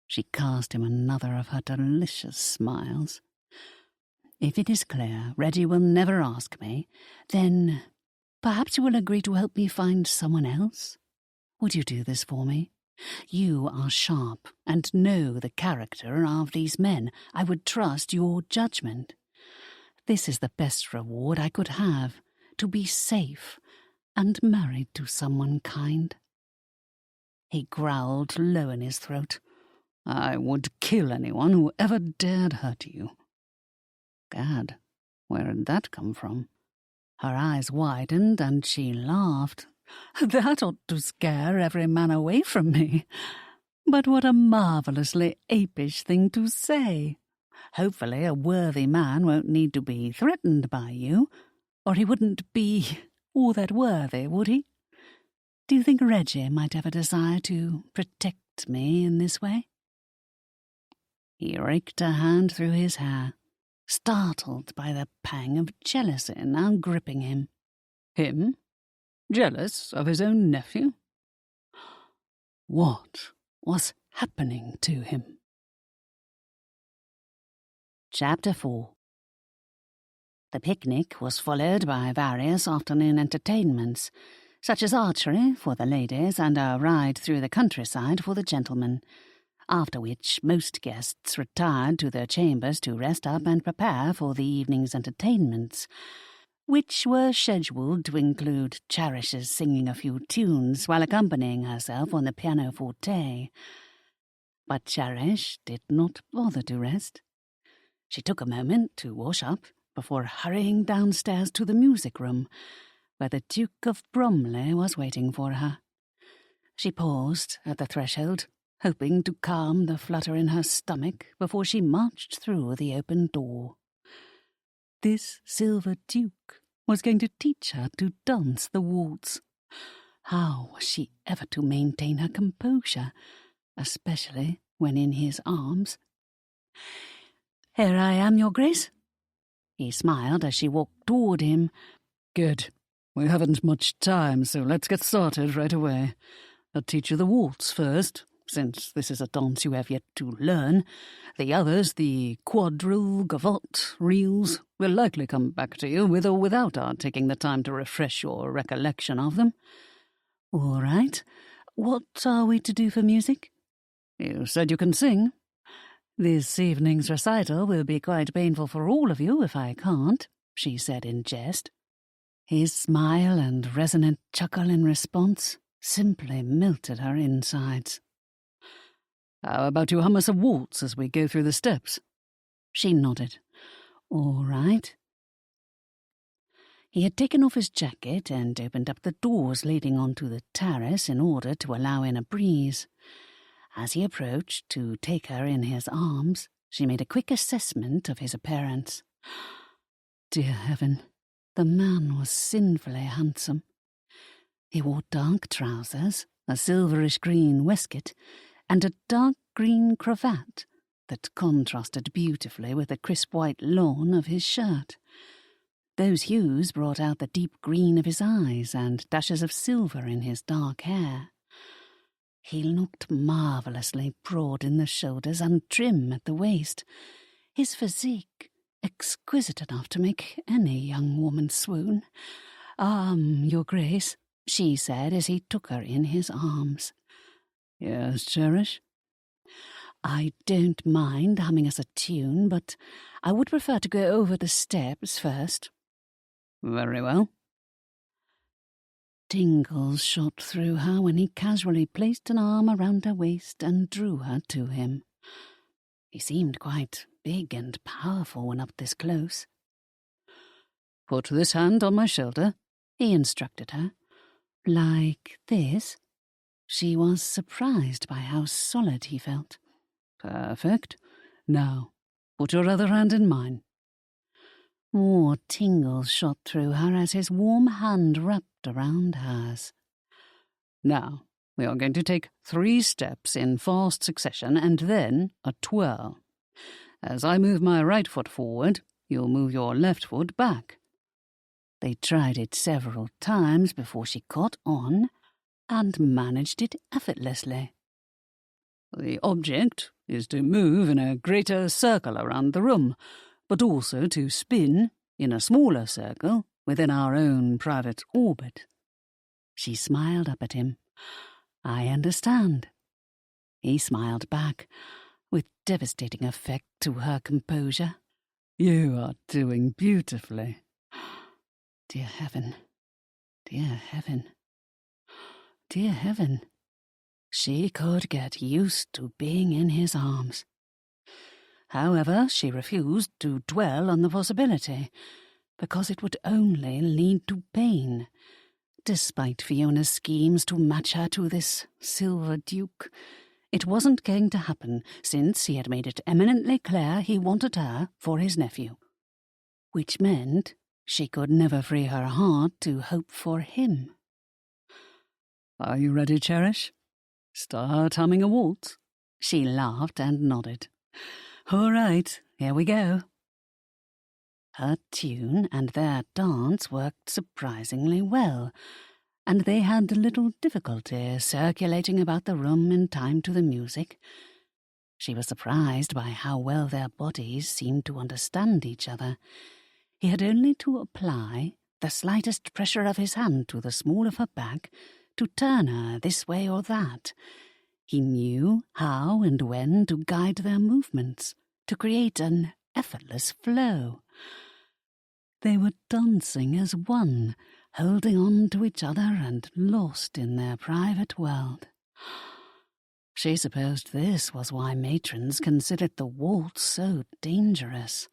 She cast him another of her delicious smiles. If it is clear Reggie will never ask me, then perhaps you will agree to help me find someone else? Would you do this for me? You are sharp and know the character of these men. I would trust your judgment. This is the best reward I could have, to be safe and married to someone kind. He growled low in his throat. I would kill anyone who ever dared hurt you. Gad, where had that come from? Her eyes widened and she laughed. That ought to scare every man away from me. But what a marvellously apish thing to say. Hopefully a worthy man won't need to be threatened by you, or he wouldn't be all that worthy, would he? Do you think Reggie might have a desire to protect me in this way? He raked a hand through his hair, startled by the pang of jealousy now gripping him. Him? Jealous of his own nephew? What was happening to him? Chapter 4. The picnic was followed by various afternoon entertainments, such as archery for the ladies and a ride through the countryside for the gentlemen, after which most guests retired to their chambers to rest up and prepare for the evening's entertainments, which were scheduled to include Cherish's singing a few tunes while accompanying herself on the pianoforte. But Cherish did not bother to rest. She took a moment to wash up before hurrying downstairs to the music room, where the Duke of Bromley was waiting for her. She paused at the threshold, hoping to calm the flutter in her stomach before she marched through the open door. This silver duke was going to teach her to dance the waltz. How was she ever to maintain her composure, especially when in his arms? "Here I am, Your Grace." He smiled as she walked toward him. Good. We haven't much time, so let's get started right away. I'll teach you the waltz first, since this is a dance you have yet to learn. The others, the quadrille, gavotte, reels, will likely come back to you with or without our taking the time to refresh your recollection of them. All right. What are we to do for music? You said you can sing. This evening's recital will be quite painful for all of you if I can't, she said in jest. His smile and resonant chuckle in response simply melted her insides. How about you hum us a waltz as we go through the steps? She nodded. All right. He had taken off his jacket and opened up the doors leading onto the terrace in order to allow in a breeze. As he approached to take her in his arms, she made a quick assessment of his appearance. Dear heaven, the man was sinfully handsome. He wore dark trousers, a silverish-green waistcoat, and a dark green cravat that contrasted beautifully with the crisp white lawn of his shirt. Those hues brought out the deep green of his eyes and dashes of silver in his dark hair. He looked marvellously broad in the shoulders and trim at the waist, his physique exquisite enough to make any young woman swoon. Your Grace, she said as he took her in his arms. Yes, Cherish? I don't mind humming us a tune, but I would prefer to go over the steps first. Very well. Tingles shot through her when he casually placed an arm around her waist and drew her to him. He seemed quite big and powerful when up this close. Put this hand on my shoulder, he instructed her. Like this? She was surprised by how solid he felt. Perfect. Now, put your other hand in mine. More tingles shot through her as his warm hand wrapped around hers. Now, we are going to take 3 steps in fast succession and then a twirl. As I move my right foot forward, you'll move your left foot back. They tried it several times before she caught on and managed it effortlessly. The object is to move in a greater circle around the room, but also to spin in a smaller circle within our own private orbit. She smiled up at him. I understand. He smiled back, with devastating effect to her composure. You are doing beautifully. Dear heaven, dear heaven, dear heaven. She could get used to being in his arms. However, she refused to dwell on the possibility, because it would only lead to pain. Despite Fiona's schemes to match her to this Silver Duke, it wasn't going to happen, since he had made it eminently clear he wanted her for his nephew. Which meant she could never free her heart to hope for him. "Are you ready, Cherish? Start humming a waltz." She laughed and nodded. "All right, here we go." Her tune and their dance worked surprisingly well, and they had little difficulty circulating about the room in time to the music. She was surprised by how well their bodies seemed to understand each other. He had only to apply the slightest pressure of his hand to the small of her back to turn her this way or that. He knew how and when to guide their movements, to create an effortless flow. They were dancing as one, holding on to each other and lost in their private world. She supposed this was why matrons considered the waltz so dangerous.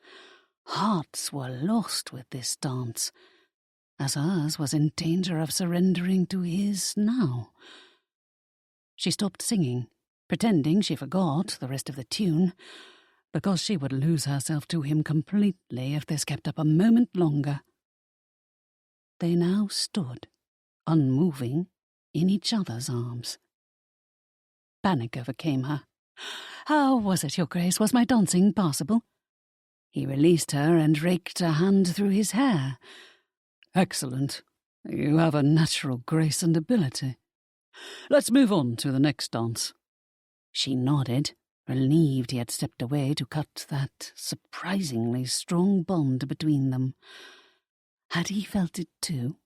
Hearts were lost with this dance, as hers was in danger of surrendering to his now. She stopped singing, pretending she forgot the rest of the tune, because she would lose herself to him completely if this kept up a moment longer. They now stood, unmoving, in each other's arms. Panic overcame her. "How was it, Your Grace? Was my dancing passable?" He released her and raked a hand through his hair. "Excellent. You have a natural grace and ability. Let's move on to the next dance." She nodded, relieved he had stepped away to cut that surprisingly strong bond between them. Had he felt it too?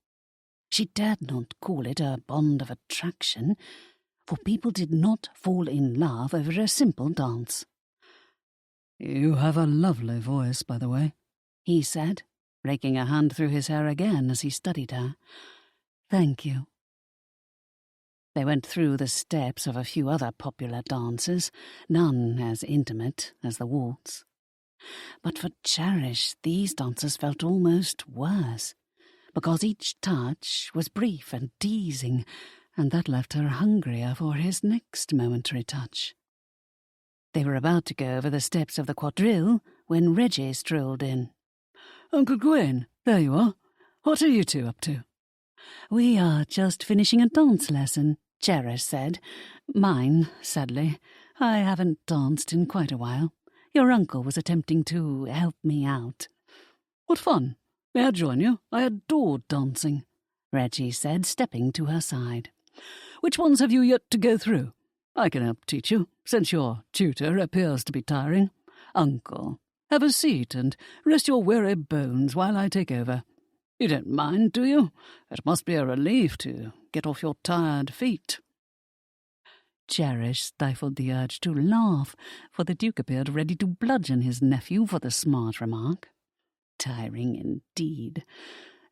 She dared not call it a bond of attraction, for people did not fall in love over a simple dance. "You have a lovely voice, by the way," he said, raking a hand through his hair again as he studied her. "Thank you." They went through the steps of a few other popular dances, none as intimate as the waltz. But for Cherish, these dances felt almost worse, because each touch was brief and teasing, and that left her hungrier for his next momentary touch. They were about to go over the steps of the quadrille when Reggie strolled in. "Uncle Gwen, there you are. What are you two up to?" "We are just finishing a dance lesson," Cherish said. "Mine, sadly. I haven't danced in quite a while. Your uncle was attempting to help me out." "What fun. May I join you? I adored dancing," Reggie said, stepping to her side. "Which ones have you yet to go through? I can help teach you, since your tutor appears to be tiring. Uncle, have a seat and rest your weary bones while I take over. You don't mind, do you? It must be a relief to get off your tired feet." Cherish stifled the urge to laugh, for the Duke appeared ready to bludgeon his nephew for the smart remark. Tiring indeed.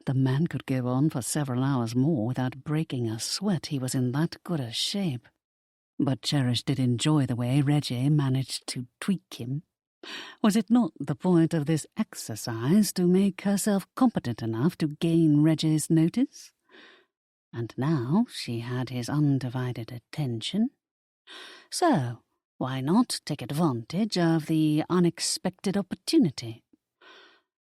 The man could go on for several hours more without breaking a sweat. He was in that good a shape. But Cherish did enjoy the way Reggie managed to tweak him. Was it not the point of this exercise to make herself competent enough to gain Reggie's notice? And now she had his undivided attention. So, why not take advantage of the unexpected opportunity?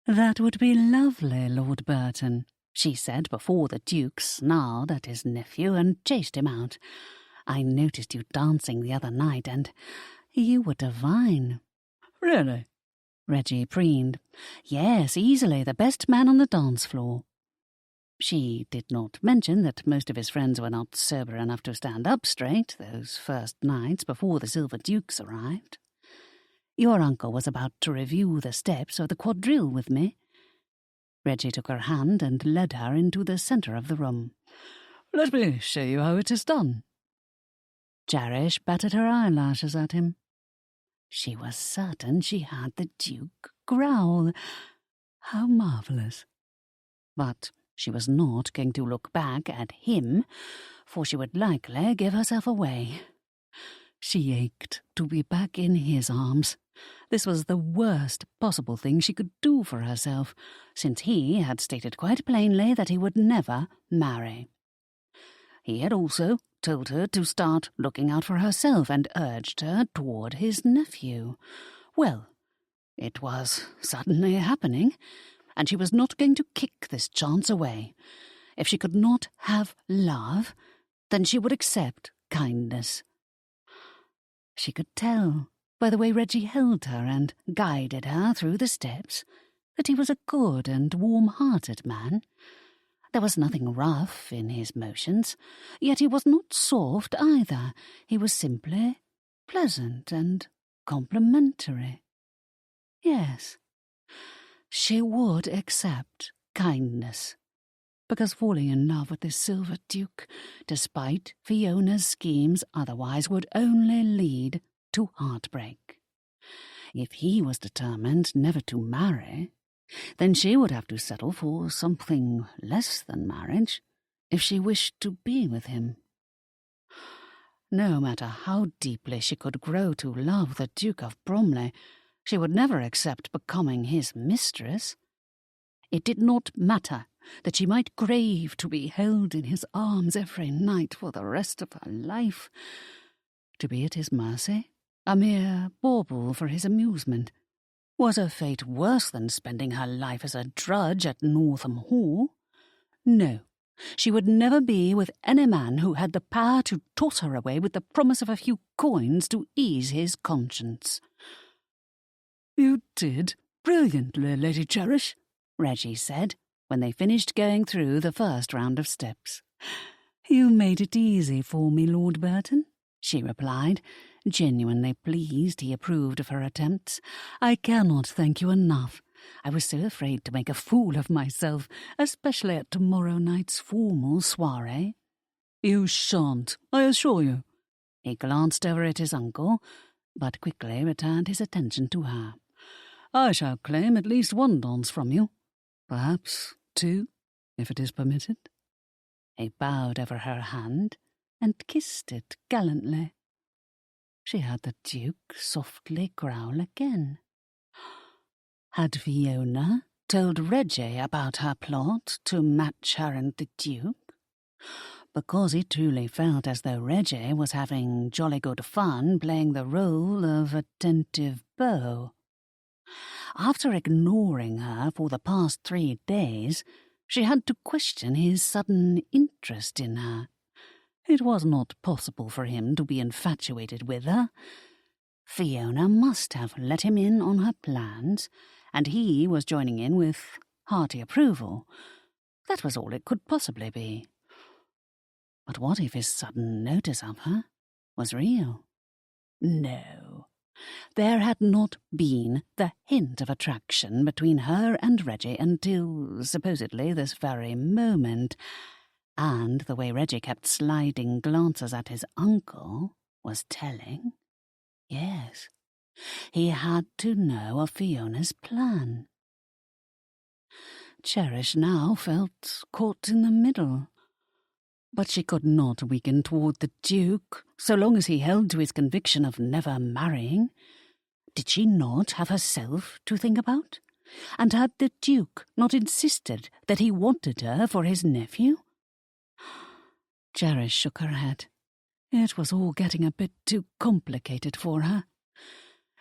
"That would be lovely, Lord Burton," she said before the Duke snarled at his nephew and chased him out. "I noticed you dancing the other night, and you were divine." "Really?" Reggie preened. "Yes, easily the best man on the dance floor." She did not mention that most of his friends were not sober enough to stand up straight those first nights before the Silver Dukes arrived. "Your uncle was about to review the steps of the quadrille with me." Reggie took her hand and led her into the centre of the room. "Let me show you how it is done." Cherish batted her eyelashes at him. She was certain she had the Duke growl. How marvellous. But she was not going to look back at him, for she would likely give herself away. She ached to be back in his arms. This was the worst possible thing she could do for herself, since he had stated quite plainly that he would never marry. He had also told her to start looking out for herself and urged her toward his nephew. Well, it was suddenly happening, and she was not going to kick this chance away. If she could not have love, then she would accept kindness. She could tell by the way Reggie held her and guided her through the steps that he was a good and warm-hearted man. There was nothing rough in his motions, yet he was not soft either. He was simply pleasant and complimentary. Yes, she would accept kindness, because falling in love with this Silver Duke, despite Fiona's schemes otherwise, would only lead to heartbreak. If he was determined never to marry, then she would have to settle for something less than marriage if she wished to be with him. No matter how deeply she could grow to love the Duke of Bromley, she would never accept becoming his mistress. It did not matter that she might crave to be held in his arms every night for the rest of her life. To be at his mercy, a mere bauble for his amusement, was her fate worse than spending her life as a drudge at Northam Hall? No, she would never be with any man who had the power to toss her away with the promise of a few coins to ease his conscience. "You did brilliantly, Lady Cherish," Reggie said, when they finished going through the first round of steps. "You made it easy for me, Lord Burton," she replied, genuinely pleased he approved of her attempts. "I cannot thank you enough. I was so afraid to make a fool of myself, especially at tomorrow night's formal soiree." "You shan't, I assure you." He glanced over at his uncle, but quickly returned his attention to her. "I shall claim at least one dance from you. Perhaps two, if it is permitted." He bowed over her hand and kissed it gallantly. She heard the Duke softly growl again. Had Fiona told Reggie about her plot to match her and the Duke? Because he truly felt as though Reggie was having jolly good fun playing the role of attentive beau. After ignoring her for the past 3 days, she had to question his sudden interest in her. It was not possible for him to be infatuated with her. Fiona must have let him in on her plans, and he was joining in with hearty approval. That was all it could possibly be. But what if his sudden notice of her was real? No. There had not been the hint of attraction between her and Reggie until, supposedly, this very moment, and the way Reggie kept sliding glances at his uncle was telling. Yes, he had to know of Fiona's plan. Cherish now felt caught in the middle. But she could not weaken toward the Duke so long as he held to his conviction of never marrying. Did she not have herself to think about? And had the Duke not insisted that he wanted her for his nephew? Cherish shook her head. It was all getting a bit too complicated for her.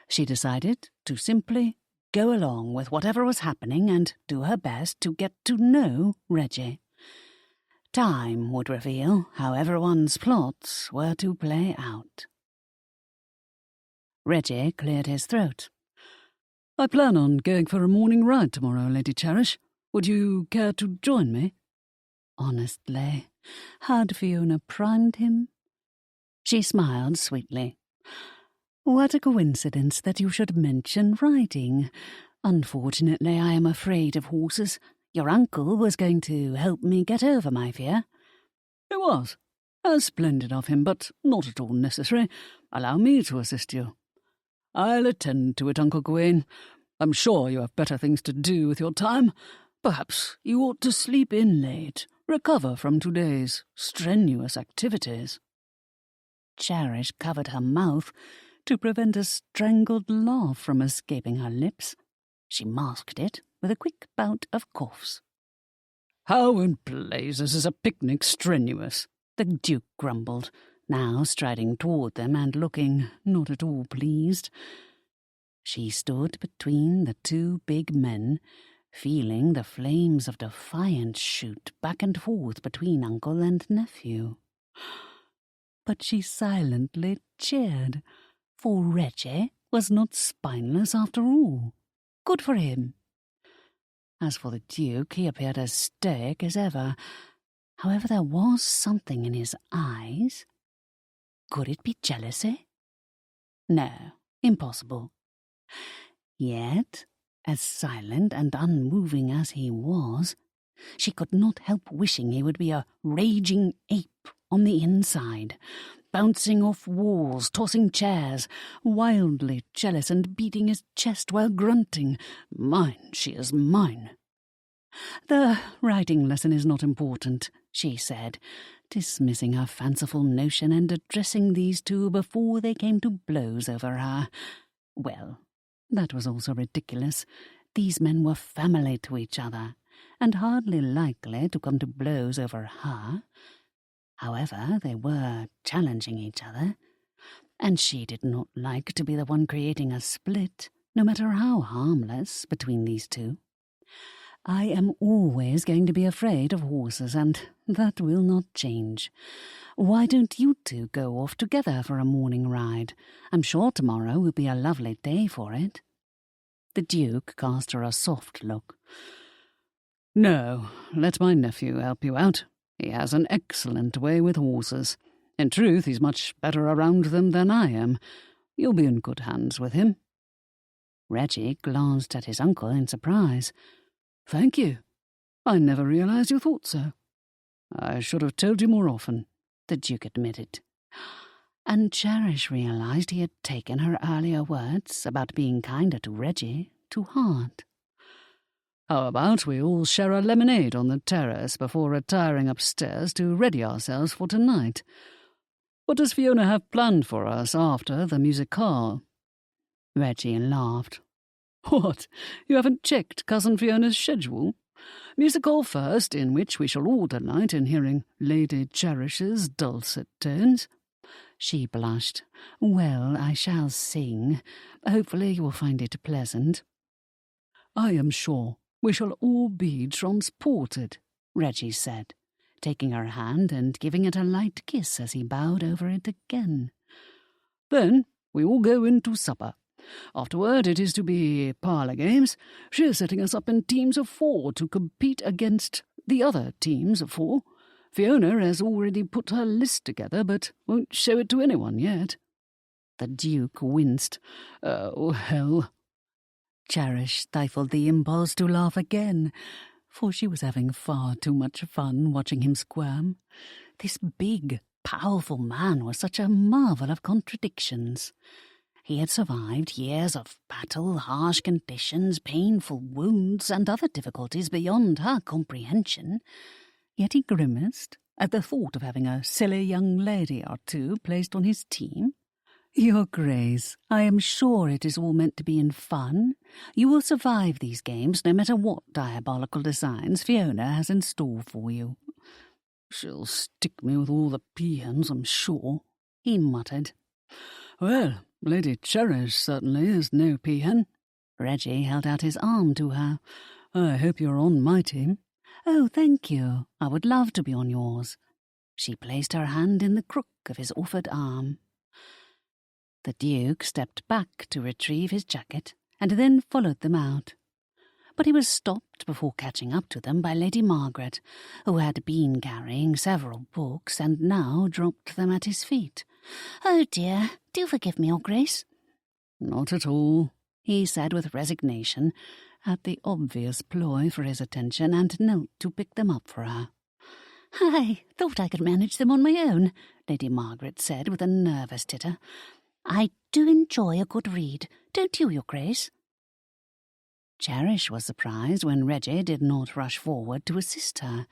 She decided to simply go along with whatever was happening and do her best to get to know Reggie. Time would reveal how everyone's plots were to play out. Reggie cleared his throat. "I plan on going for a morning ride tomorrow, Lady Cherish. Would you care to join me?" Honestly, had Fiona primed him? She smiled sweetly. "What a coincidence that you should mention riding. Unfortunately, I am afraid of horses. Your uncle was going to help me get over my fear." "It was. How splendid of him, but not at all necessary. Allow me to assist you." "I'll attend to it, Uncle Gawain. I'm sure you have better things to do with your time. Perhaps you ought to sleep in late, recover from today's strenuous activities." Cherish covered her mouth to prevent a strangled laugh from escaping her lips. She masked it with a quick bout of coughs. "How in blazes is a picnic strenuous?" the Duke grumbled, now striding toward them and looking not at all pleased. She stood between the two big men, feeling the flames of defiance shoot back and forth between uncle and nephew. But she silently cheered, for Reggie was not spineless after all. Good for him. As for the Duke, he appeared as stoic as ever. However, there was something in his eyes. Could it be jealousy? No, impossible. Yet, as silent and unmoving as he was, she could not help wishing he would be a raging ape on the inside, bouncing off walls, tossing chairs, wildly jealous and beating his chest while grunting, "Mine, she is mine." "The riding lesson is not important," she said, dismissing her fanciful notion and addressing these two before they came to blows over her. Well, that was also ridiculous. These men were family to each other, and hardly likely to come to blows over her. However, they were challenging each other, and she did not like to be the one creating a split, no matter how harmless, between these two. "I am always going to be afraid of horses, and that will not change. Why don't you two go off together for a morning ride? I'm sure tomorrow will be a lovely day for it." The Duke cast her a soft look. "No, let my nephew help you out. He has an excellent way with horses. In truth, he's much better around them than I am. You'll be in good hands with him." Reggie glanced at his uncle in surprise. "Thank you. I never realized you thought so. I should have told you more often," the Duke admitted. And Cherish realized he had taken her earlier words about being kinder to Reggie to heart. "How about we all share a lemonade on the terrace before retiring upstairs to ready ourselves for tonight? What does Fiona have planned for us after the musicale?" Reggie laughed. "What? You haven't checked Cousin Fiona's schedule? Musical first, in which we shall all delight in hearing Lady Cherish's dulcet tones." She blushed. "Well, I shall sing. Hopefully you will find it pleasant." "I am sure we shall all be transported," Reggie said, taking her hand and giving it a light kiss as he bowed over it again. "Then we all go in to supper. Afterward it is to be parlour games. She is setting us up in teams of 4 to compete against the other teams of 4. Fiona has already put her list together, but won't show it to anyone yet." The Duke winced. "Oh, hell." Cherish stifled the impulse to laugh again, for she was having far too much fun watching him squirm. This big, powerful man was such a marvel of contradictions. He had survived years of battle, harsh conditions, painful wounds, and other difficulties beyond her comprehension. Yet he grimaced at the thought of having a silly young lady or two placed on his team. "Your Grace, I am sure it is all meant to be in fun. You will survive these games no matter what diabolical designs Fiona has in store for you." "She'll stick me with all the peahens, I'm sure," he muttered. "Well, Lady Cherish certainly is no peahen." Reggie held out his arm to her. "I hope you're on my team." "Oh, thank you. I would love to be on yours." She placed her hand in the crook of his offered arm. The Duke stepped back to retrieve his jacket and then followed them out. But he was stopped before catching up to them by Lady Margaret, who had been carrying several books and now dropped them at his feet. "Oh dear, do forgive me, Your Grace." "Not at all," he said with resignation, at the obvious ploy for his attention, and knelt to pick them up for her. "I thought I could manage them on my own," Lady Margaret said with a nervous titter. "I do enjoy a good read, don't you, Your Grace?" Cherish was surprised when Reggie did not rush forward to assist her,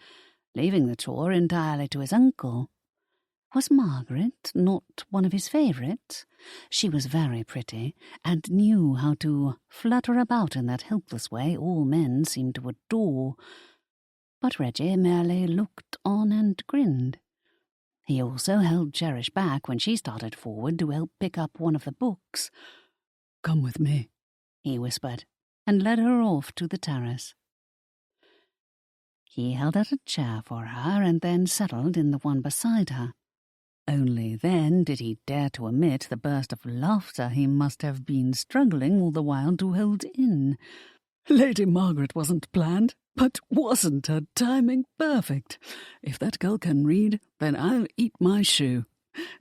leaving the chore entirely to his uncle. Was Margaret not one of his favourites? She was very pretty, and knew how to flutter about in that helpless way all men seemed to adore. But Reggie merely looked on and grinned. He also held Cherish back when she started forward to help pick up one of the books. "Come with me," he whispered, and led her off to the terrace. He held out a chair for her and then settled in the one beside her. Only then did he dare to emit the burst of laughter he must have been struggling all the while to hold in. "Lady Margaret wasn't planned, but wasn't her timing perfect? If that girl can read, then I'll eat my shoe.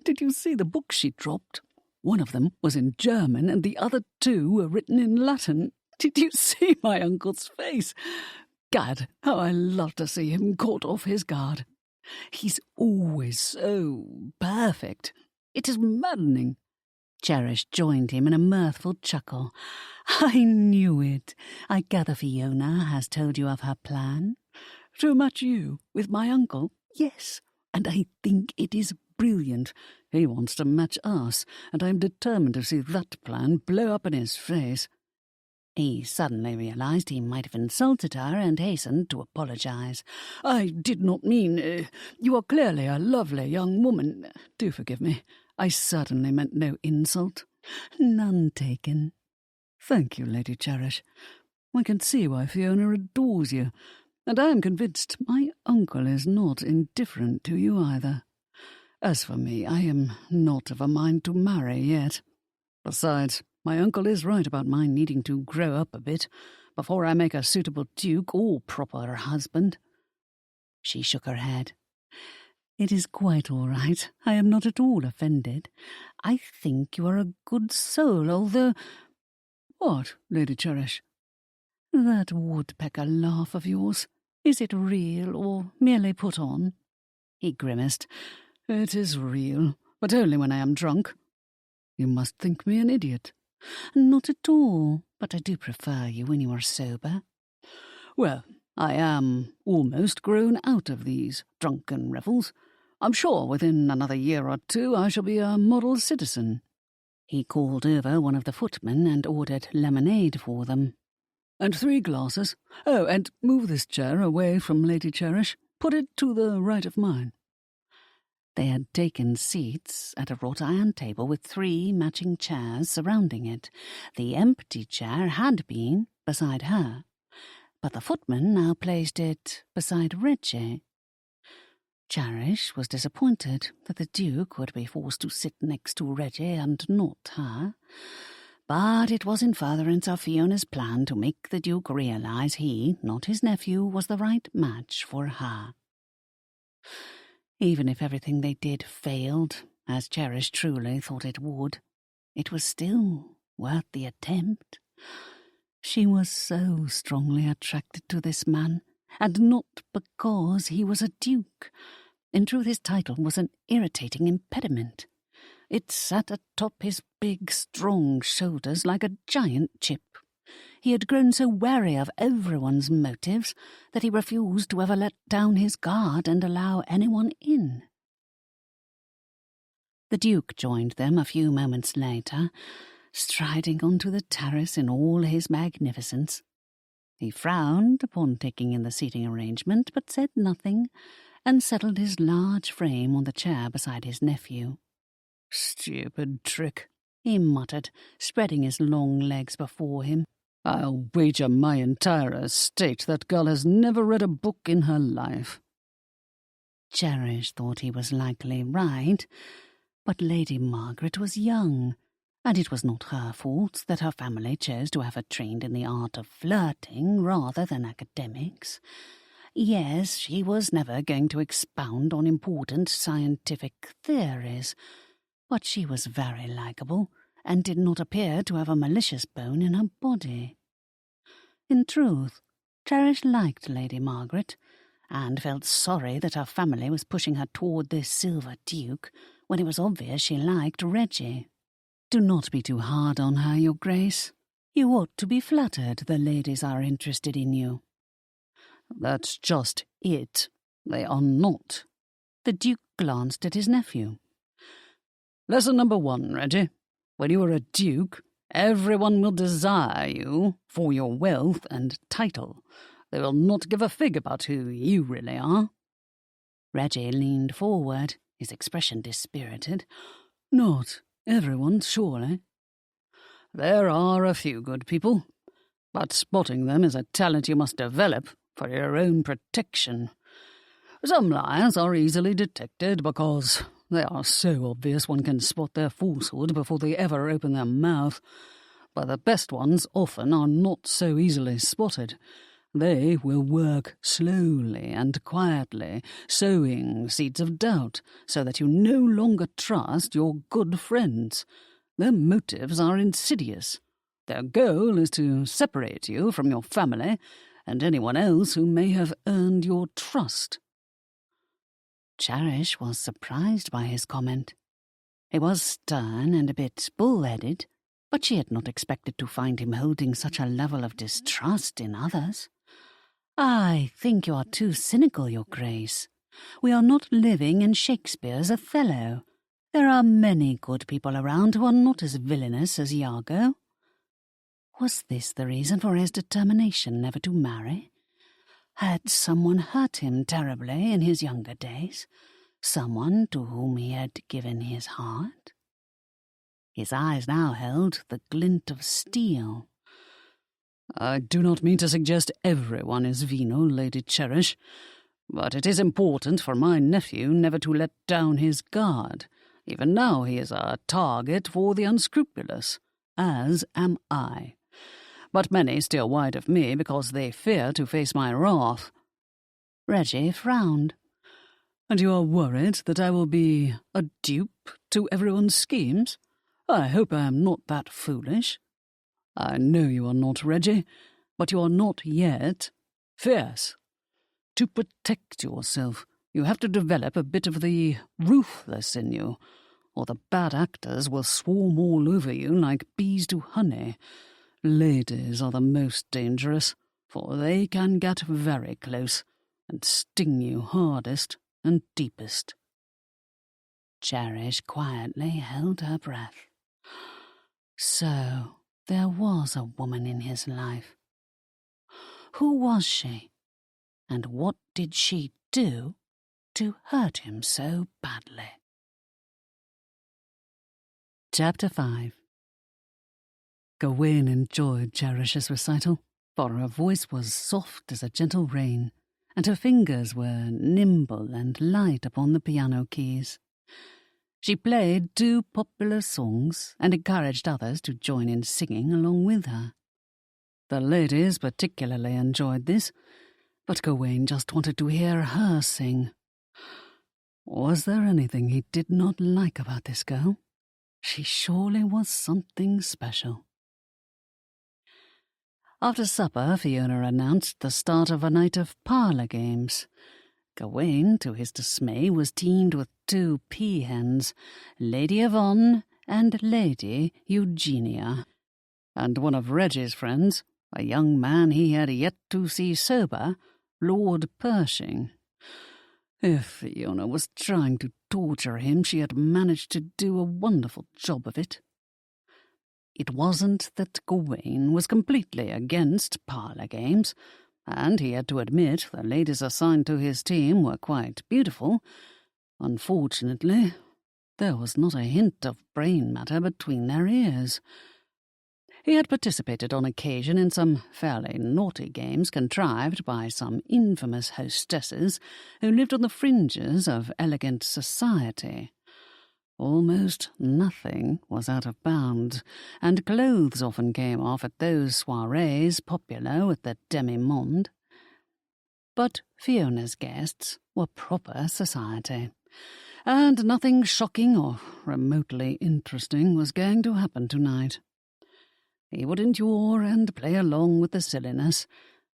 Did you see the books she dropped? One of them was in German and the other two were written in Latin. Did you see my uncle's face? Gad, how I love to see him caught off his guard. He's always so perfect. It is maddening." Cherish joined him in a mirthful chuckle. "I knew it. I gather Fiona has told you of her plan?" "To match you with my uncle? Yes, and I think it is brilliant. He wants to match us, and I am determined to see that plan blow up in his face." He suddenly realized he might have insulted her and hastened to apologize. "I did not mean... you are clearly a lovely young woman. Do forgive me. I certainly meant no insult." "None taken." "Thank you, Lady Cherish. I can see why Fiona adores you, and I am convinced my uncle is not indifferent to you either. As for me, I am not of a mind to marry yet. Besides, my uncle is right about my needing to grow up a bit before I make a suitable duke or proper husband." She shook her head. "It is quite all right. I am not at all offended. I think you are a good soul, although—" "What, Lady Cherish?" "That woodpecker laugh of yours. Is it real or merely put on?" He grimaced. "It is real, but only when I am drunk. You must think me an idiot." "Not at all, but I do prefer you when you are sober." "Well, I am almost grown out of these drunken revels. I'm sure within another year or two I shall be a model citizen." He called over one of the footmen and ordered lemonade for them. "And 3 glasses. Oh, and move this chair away from Lady Cherish. Put it to the right of mine." They had taken seats at a wrought iron table with 3 matching chairs surrounding it. The empty chair had been beside her, but the footman now placed it beside Reggie. Cherish was disappointed that the Duke would be forced to sit next to Reggie and not her, but it was in furtherance of Fiona's plan to make the Duke realize he, not his nephew, was the right match for her. Even if everything they did failed, as Cherish truly thought it would, it was still worth the attempt. She was so strongly attracted to this man, and not because he was a duke. In truth, his title was an irritating impediment. It sat atop his big, strong shoulders like a giant chip. He had grown so wary of everyone's motives that he refused to ever let down his guard and allow anyone in. The Duke joined them a few moments later, striding onto the terrace in all his magnificence. He frowned upon taking in the seating arrangement, but said nothing, and settled his large frame on the chair beside his nephew. "Stupid trick," he muttered, spreading his long legs before him. "I'll wager my entire estate that girl has never read a book in her life." Cherish thought he was likely right, but Lady Margaret was young, and it was not her fault that her family chose to have her trained in the art of flirting rather than academics. Yes, she was never going to expound on important scientific theories, but she was very likable and did not appear to have a malicious bone in her body. In truth, Cherish liked Lady Margaret, and felt sorry that her family was pushing her toward this Silver Duke when it was obvious she liked Reggie. "Do not be too hard on her, Your Grace. You ought to be flattered the ladies are interested in you." "That's just it. They are not. The Duke glanced at his nephew. Lesson number 1, Reggie. When you are a duke, everyone will desire you for your wealth and title. They will not give a fig about who you really are. Reggie leaned forward, his expression dispirited. Not everyone, surely. There are a few good people, but spotting them is a talent you must develop for your own protection. Some liars are easily detected because they are so obvious one can spot their falsehood before they ever open their mouth, but the best ones often are not so easily spotted. They will work slowly and quietly, sowing seeds of doubt, so that you no longer trust your good friends. Their motives are insidious. Their goal is to separate you from your family and anyone else who may have earned your trust. Cherish was surprised by his comment. He was stern and a bit bull-headed, but she had not expected to find him holding such a level of distrust in others. "I think you are too cynical, Your Grace. We are not living in Shakespeare's Othello. There are many good people around who are not as villainous as Iago." Was this the reason for his determination never to marry? Had someone hurt him terribly in his younger days? Someone to whom he had given his heart? His eyes now held the glint of steel. I do not mean to suggest everyone is venal, Lady Cherish, but it is important for my nephew never to let down his guard. Even now he is a target for the unscrupulous, as am I. But many steer wide of me because they fear to face my wrath. Reggie frowned. And you are worried that I will be a dupe to everyone's schemes? I hope I am not that foolish. I know you are not, Reggie, but you are not yet fierce. To protect yourself, you have to develop a bit of the ruthless in you, or the bad actors will swarm all over you like bees to honey. Ladies are the most dangerous, for they can get very close and sting you hardest and deepest. Cherish quietly held her breath. So there was a woman in his life. Who was she? And what did she do to hurt him so badly? Chapter 5. Gawain enjoyed Cherish's recital, for her voice was soft as a gentle rain, and her fingers were nimble and light upon the piano keys. She played 2 popular songs and encouraged others to join in singing along with her. The ladies particularly enjoyed this, but Gawain just wanted to hear her sing. Was there anything he did not like about this girl? She surely was something special. After supper, Fiona announced the start of a night of parlour games. Gawain, to his dismay, was teamed with 2 peahens, Lady Yvonne and Lady Eugenia, and one of Reggie's friends, a young man he had yet to see sober, Lord Pershing. If Fiona was trying to torture him, she had managed to do a wonderful job of it. It wasn't that Gawain was completely against parlour games, and he had to admit the ladies assigned to his team were quite beautiful. Unfortunately, there was not a hint of brain matter between their ears. He had participated on occasion in some fairly naughty games contrived by some infamous hostesses who lived on the fringes of elegant society. Almost nothing was out of bounds, and clothes often came off at those soirees popular with the demi-monde. But Fiona's guests were proper society, and nothing shocking or remotely interesting was going to happen tonight. He would endure and play along with the silliness,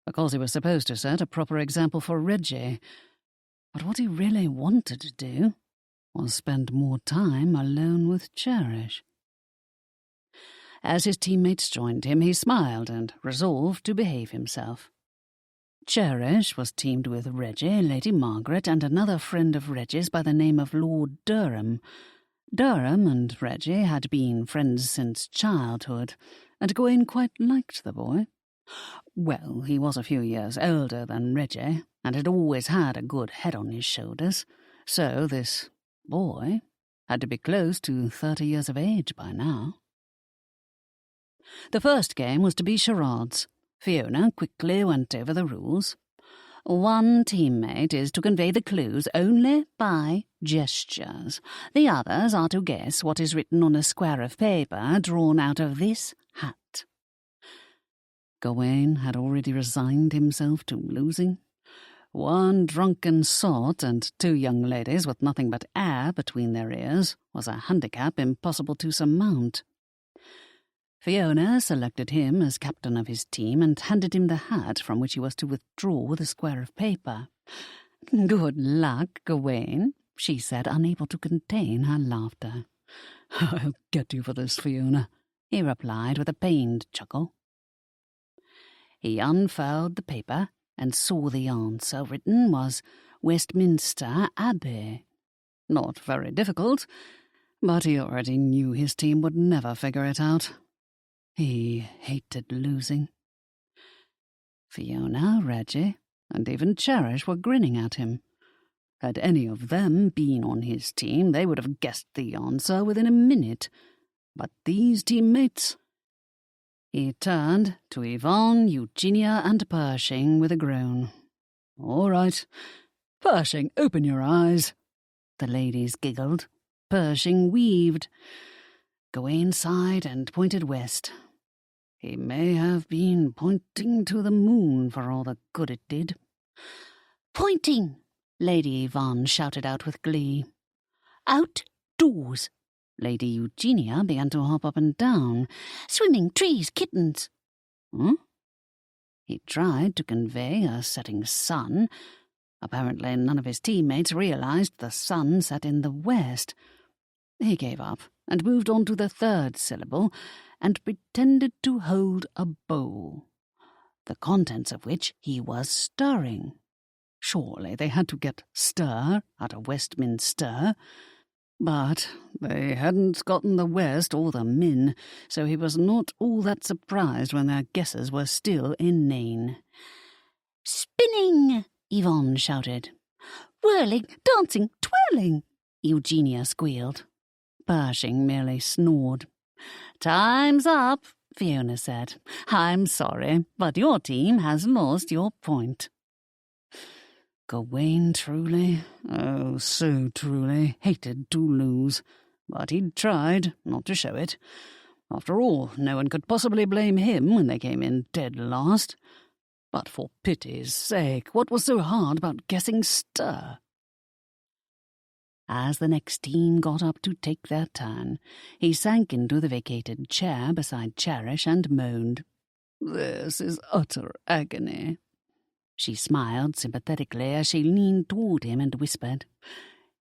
because he was supposed to set a proper example for Reggie. But what he really wanted to do was spend more time alone with Cherish. As his teammates joined him, he smiled and resolved to behave himself. Cherish was teamed with Reggie, Lady Margaret, and another friend of Reggie's by the name of Lord Durham. Durham and Reggie had been friends since childhood, and Gawain quite liked the boy. Well, he was a few years older than Reggie, and had always had a good head on his shoulders, so this boy had to be close to 30 years of age by now. The first game was to be charades. Fiona quickly went over the rules. One teammate is to convey the clues only by gestures. The others are to guess what is written on a square of paper drawn out of this hat. Gawain had already resigned himself to losing. One drunken sot and 2 young ladies with nothing but air between their ears was a handicap impossible to surmount. Fiona selected him as captain of his team and handed him the hat from which he was to withdraw the square of paper. "Good luck, Gawain," she said, unable to contain her laughter. "I'll get you for this, Fiona," he replied with a pained chuckle. He unfurled the paper and saw the answer written was Westminster Abbey. Not very difficult, but he already knew his team would never figure it out. He hated losing. Fiona, Reggie, and even Cherish were grinning at him. Had any of them been on his team, they would have guessed the answer within a minute. But these teammates... He turned to Yvonne, Eugenia, and Pershing with a groan. "All right. Pershing, open your eyes." The ladies giggled. Pershing weaved. Gawain sighed and pointed west. He may have been pointing to the moon for all the good it did. "Pointing!" Lady Yvonne shouted out with glee. "Outdoors!" Lady Eugenia began to hop up and down. "Swimming, trees, kittens." He tried to convey a setting sun. Apparently none of his teammates realized the sun set in the west. He gave up and moved on to the 3rd syllable and pretended to hold a bowl, the contents of which he was stirring. Surely they had to get stir out of Westminster. But they hadn't gotten the West or the Min, so he was not all that surprised when their guesses were still inane. "Spinning!" Yvonne shouted. "Whirling, dancing, twirling!" Eugenia squealed. Pershing merely snored. "Time's up," Fiona said. "I'm sorry, but your team has lost your point." Gawain truly, oh so truly, hated to lose, but he'd tried not to show it. After all, no one could possibly blame him when they came in dead last. But for pity's sake, what was so hard about guessing stir? As the next team got up to take their turn, he sank into the vacated chair beside Cherish and moaned. "This is utter agony." She smiled sympathetically as she leaned toward him and whispered,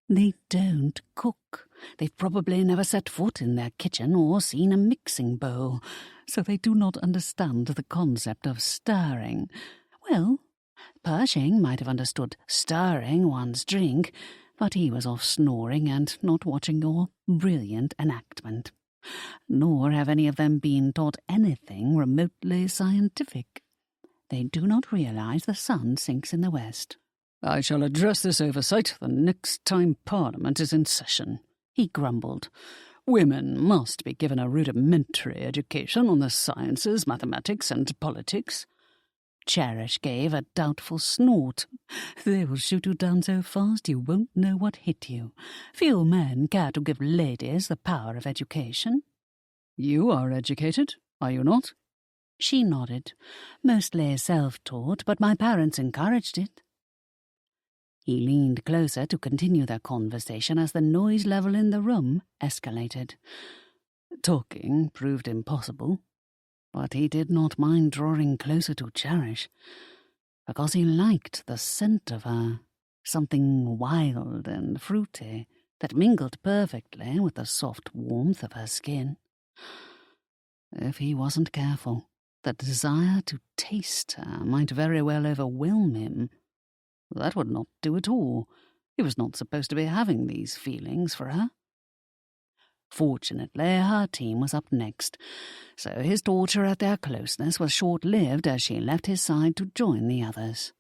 "They don't cook. They've probably never set foot in their kitchen or seen a mixing bowl, so they do not understand the concept of stirring. Well, Pershing might have understood stirring one's drink, but he was off snoring and not watching your brilliant enactment. Nor have any of them been taught anything remotely scientific. They do not realize the sun sinks in the west." "I shall address this oversight the next time Parliament is in session," he grumbled. "Women must be given a rudimentary education on the sciences, mathematics, and politics." Cherish gave a doubtful snort. "They will shoot you down so fast you won't know what hit you. Few men care to give ladies the power of education." "You are educated, are you not?" She nodded. "Mostly self-taught, but my parents encouraged it." He leaned closer to continue their conversation as the noise level in the room escalated. Talking proved impossible, but he did not mind drawing closer to Cherish, because he liked the scent of her, something wild and fruity that mingled perfectly with the soft warmth of her skin. If he wasn't careful, The desire to taste her might very well overwhelm him. That would not do at all. He was not supposed to be having these feelings for her. Fortunately, her team was up next, so his torture at their closeness was short-lived as she left his side to join the others.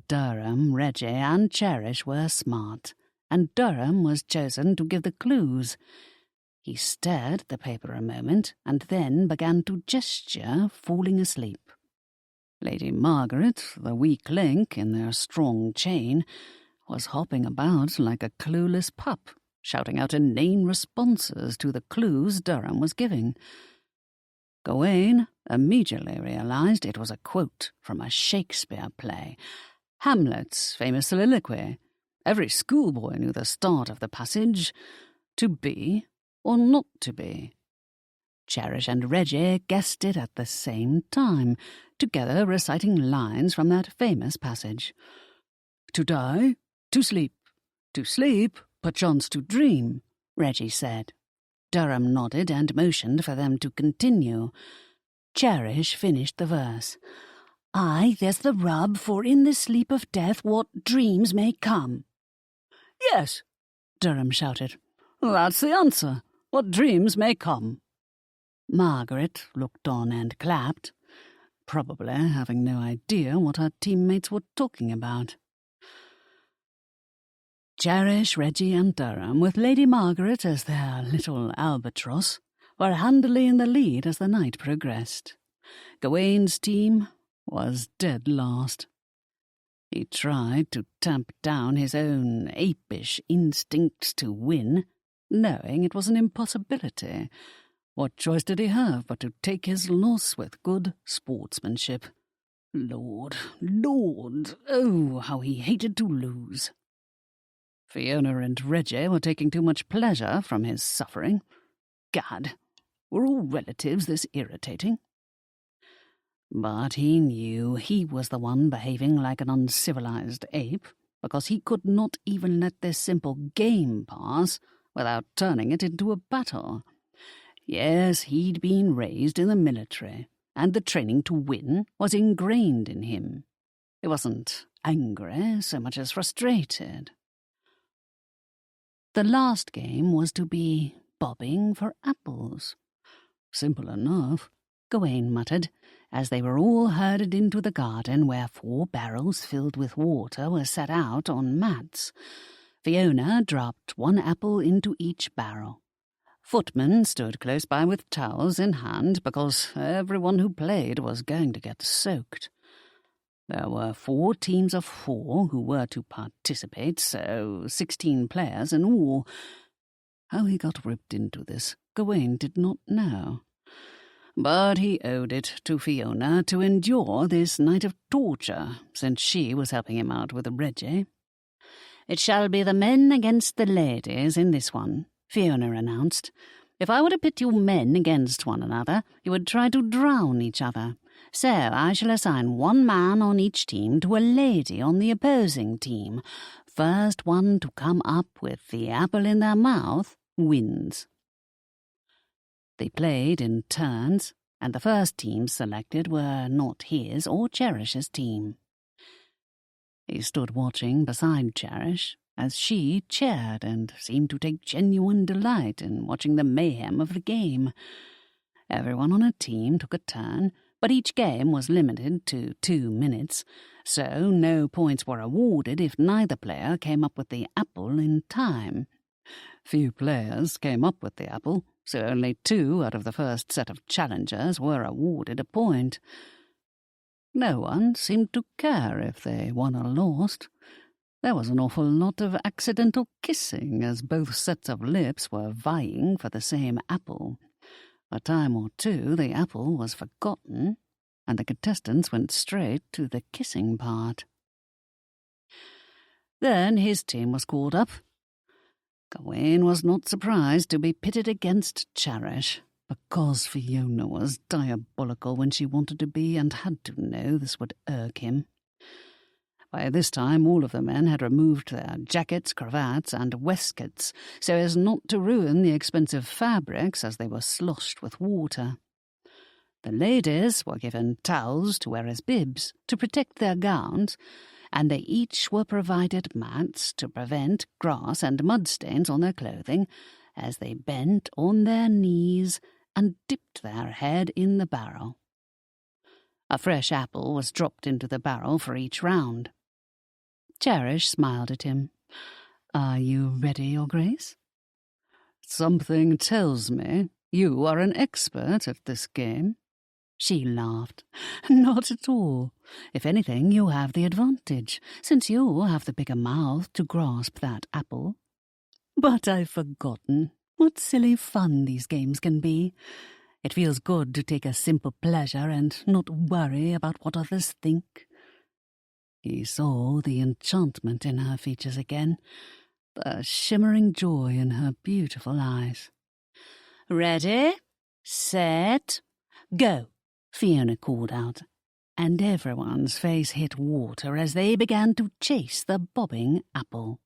Durham, Reggie, and Cherish were smart, and Durham was chosen to give the clues. He stared at the paper a moment, and then began to gesture, falling asleep. Lady Margaret, the weak link in their strong chain, was hopping about like a clueless pup, shouting out inane responses to the clues Durham was giving. Gawain immediately realized it was a quote from a Shakespeare play, Hamlet's famous soliloquy. Every schoolboy knew the start of the passage, to be or not to be. Cherish and Reggie guessed it at the same time, together reciting lines from that famous passage. To die, to sleep, perchance to dream, Reggie said. Durham nodded and motioned for them to continue. Cherish finished the verse. Aye, there's the rub, for in the sleep of death what dreams may come. Yes, Durham shouted. That's the answer. What dreams may come. Margaret looked on and clapped, probably having no idea what her teammates were talking about. Cherish, Reggie, and Durham, with Lady Margaret as their little albatross, were handily in the lead as the night progressed. Gawain's team was dead last. He tried to tamp down his own apish instincts to win, knowing it was an impossibility. What choice did he have but to take his loss with good sportsmanship? Lord, oh, how he hated to lose. Fiona and Reggie were taking too much pleasure from his suffering. Gad, were all relatives this irritating? But he knew he was the one behaving like an uncivilized ape, because he could not even let this simple game pass without turning it into a battle. Yes, he'd been raised in the military, and the training to win was ingrained in him. He wasn't angry so much as frustrated. The last game was to be bobbing for apples. Simple enough, Gawain muttered, as they were all herded into the garden where 4 barrels filled with water were set out on mats. Fiona dropped 1 apple into each barrel. Footmen stood close by with towels in hand because everyone who played was going to get soaked. There were 4 teams of 4 who were to participate, so 16 players in all. How he got ripped into this, Gawain did not know. But he owed it to Fiona to endure this night of torture, since she was helping him out with Reggie. It shall be the men against the ladies in this one, Fiona announced. If I were to pit you men against one another, you would try to drown each other. So I shall assign 1 man on each team to a lady on the opposing team. First one to come up with the apple in their mouth wins. They played in turns, and the first teams selected were not his or Cherish's team. He stood watching beside Cherish as she cheered and seemed to take genuine delight in watching the mayhem of the game. Everyone on a team took a turn, but each game was limited to 2 minutes, so no points were awarded if neither player came up with the apple in time. Few players came up with the apple, so only 2 out of the first set of challengers were awarded a point. No one seemed to care if they won or lost. There was an awful lot of accidental kissing as both sets of lips were vying for the same apple. A time or 2 the apple was forgotten, and the contestants went straight to the kissing part. Then his team was called up. Gawain was not surprised to be pitted against Cherish, because Fiona was diabolical when she wanted to be and had to know this would irk him. By this time all of the men had removed their jackets, cravats, and waistcoats, so as not to ruin the expensive fabrics as they were sloshed with water. The ladies were given towels to wear as bibs to protect their gowns, and they each were provided mats to prevent grass and mud stains on their clothing as they bent on their knees and dipped their head in the barrel. A fresh apple was dropped into the barrel for each round. Cherish smiled at him. "Are you ready, Your Grace?" "Something tells me you are an expert at this game." She laughed. "Not at all. If anything, you have the advantage, since you have the bigger mouth to grasp that apple. But I've forgotten what silly fun these games can be. It feels good to take a simple pleasure and not worry about what others think." He saw the enchantment in her features again, the shimmering joy in her beautiful eyes. "Ready, set, go," Fiona called out, and everyone's face hit water as they began to chase the bobbing apple.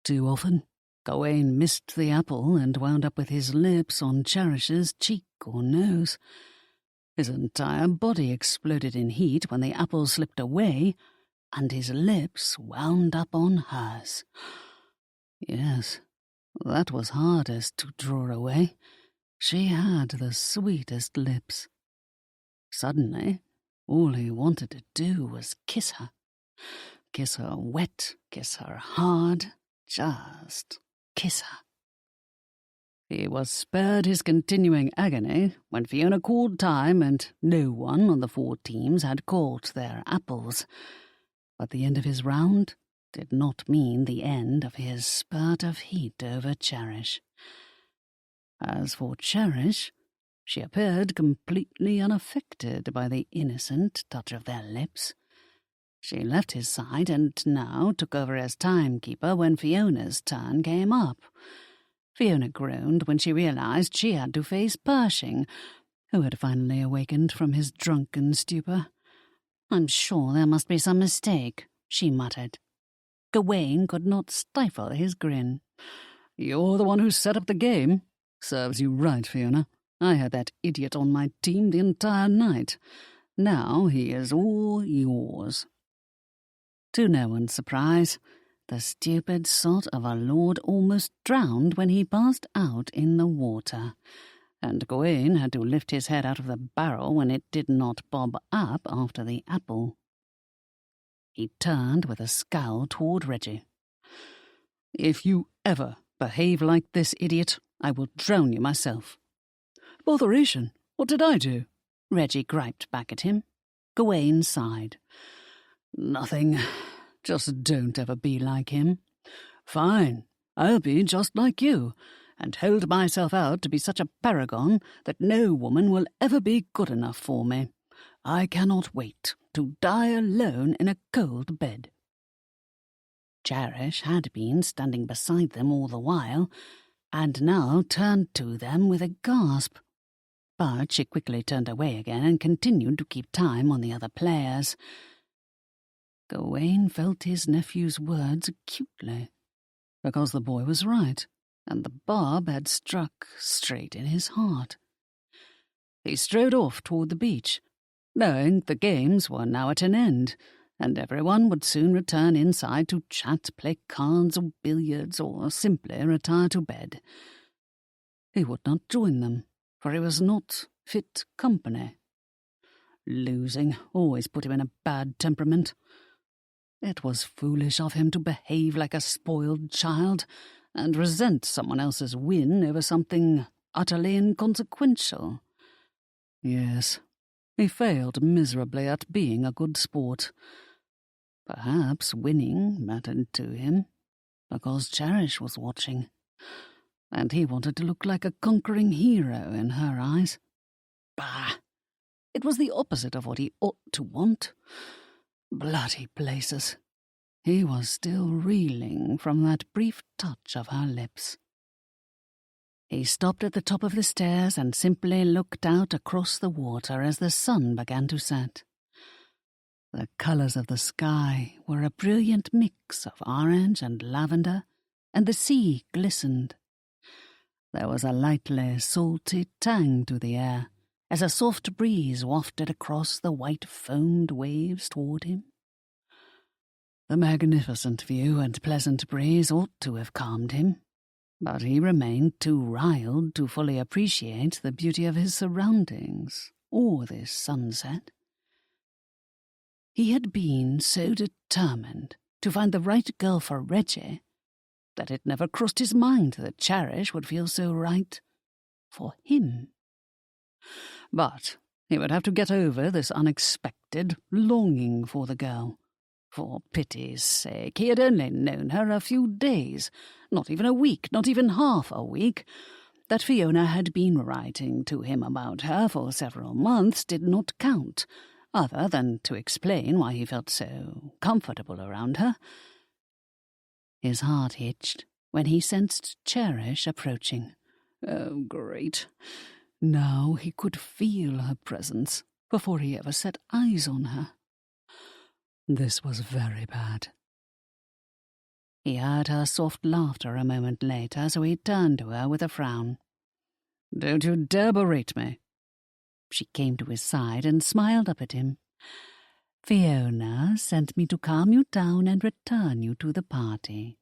Too often, Gawain missed the apple and wound up with his lips on Cherish's cheek or nose. His entire body exploded in heat when the apple slipped away, and his lips wound up on hers. Yes, that was hardest to draw away. She had the sweetest lips. Suddenly, all he wanted to do was kiss her. Kiss her wet, kiss her hard, just kiss her. He was spared his continuing agony when Fiona called time and no one on the 4 teams had caught their apples. But the end of his round did not mean the end of his spurt of heat over Cherish. As for Cherish, she appeared completely unaffected by the innocent touch of their lips. She left his side and now took over as timekeeper when Fiona's turn came up. Fiona groaned when she realized she had to face Pershing, who had finally awakened from his drunken stupor. "I'm sure there must be some mistake," she muttered. Gawain could not stifle his grin. "You're the one who set up the game. Serves you right, Fiona. I had that idiot on my team the entire night. Now he is all yours." To no one's surprise, the stupid sot of a lord almost drowned when he passed out in the water, and Gawain had to lift his head out of the barrel when it did not bob up after the apple. He turned with a scowl toward Reggie. "If you ever behave like this, idiot, I will drown you myself." "Botheration, what did I do?" Reggie griped back at him. Gawain sighed. "Nothing. Just don't ever be like him." "Fine, I'll be just like you, and hold myself out to be such a paragon that no woman will ever be good enough for me. I cannot wait to die alone in a cold bed." Cherish had been standing beside them all the while, and now turned to them with a gasp. But she quickly turned away again and continued to keep time on the other players. Gawain felt his nephew's words acutely, because the boy was right, and the barb had struck straight in his heart. He strode off toward the beach, knowing the games were now at an end, and everyone would soon return inside to chat, play cards or billiards, or simply retire to bed. He would not join them, for he was not fit company. Losing always put him in a bad temperament. It was foolish of him to behave like a spoiled child and resent someone else's win over something utterly inconsequential. Yes, he failed miserably at being a good sport. Perhaps winning mattered to him, because Cherish was watching, and he wanted to look like a conquering hero in her eyes. Bah! It was the opposite of what he ought to want. Bloody places. He was still reeling from that brief touch of her lips. He stopped at the top of the stairs and simply looked out across the water as the sun began to set. The colours of the sky were a brilliant mix of orange and lavender, and the sea glistened. There was a lightly salty tang to the air, as a soft breeze wafted across the white-foamed waves toward him. The magnificent view and pleasant breeze ought to have calmed him, but he remained too riled to fully appreciate the beauty of his surroundings or this sunset. He had been so determined to find the right girl for Reggie that it never crossed his mind that Cherish would feel so right for him. But he would have to get over this unexpected longing for the girl. For pity's sake, he had only known her a few days, not even a week, not even half a week. That Fiona had been writing to him about her for several months did not count, other than to explain why he felt so comfortable around her. His heart hitched when he sensed Cherish approaching. Oh, great. Now he could feel her presence before he ever set eyes on her. This was very bad. He heard her soft laughter a moment later, so he turned to her with a frown. Don't you dare berate me. She came to his side and smiled up at him. Fiona sent me to calm you down and return you to the party.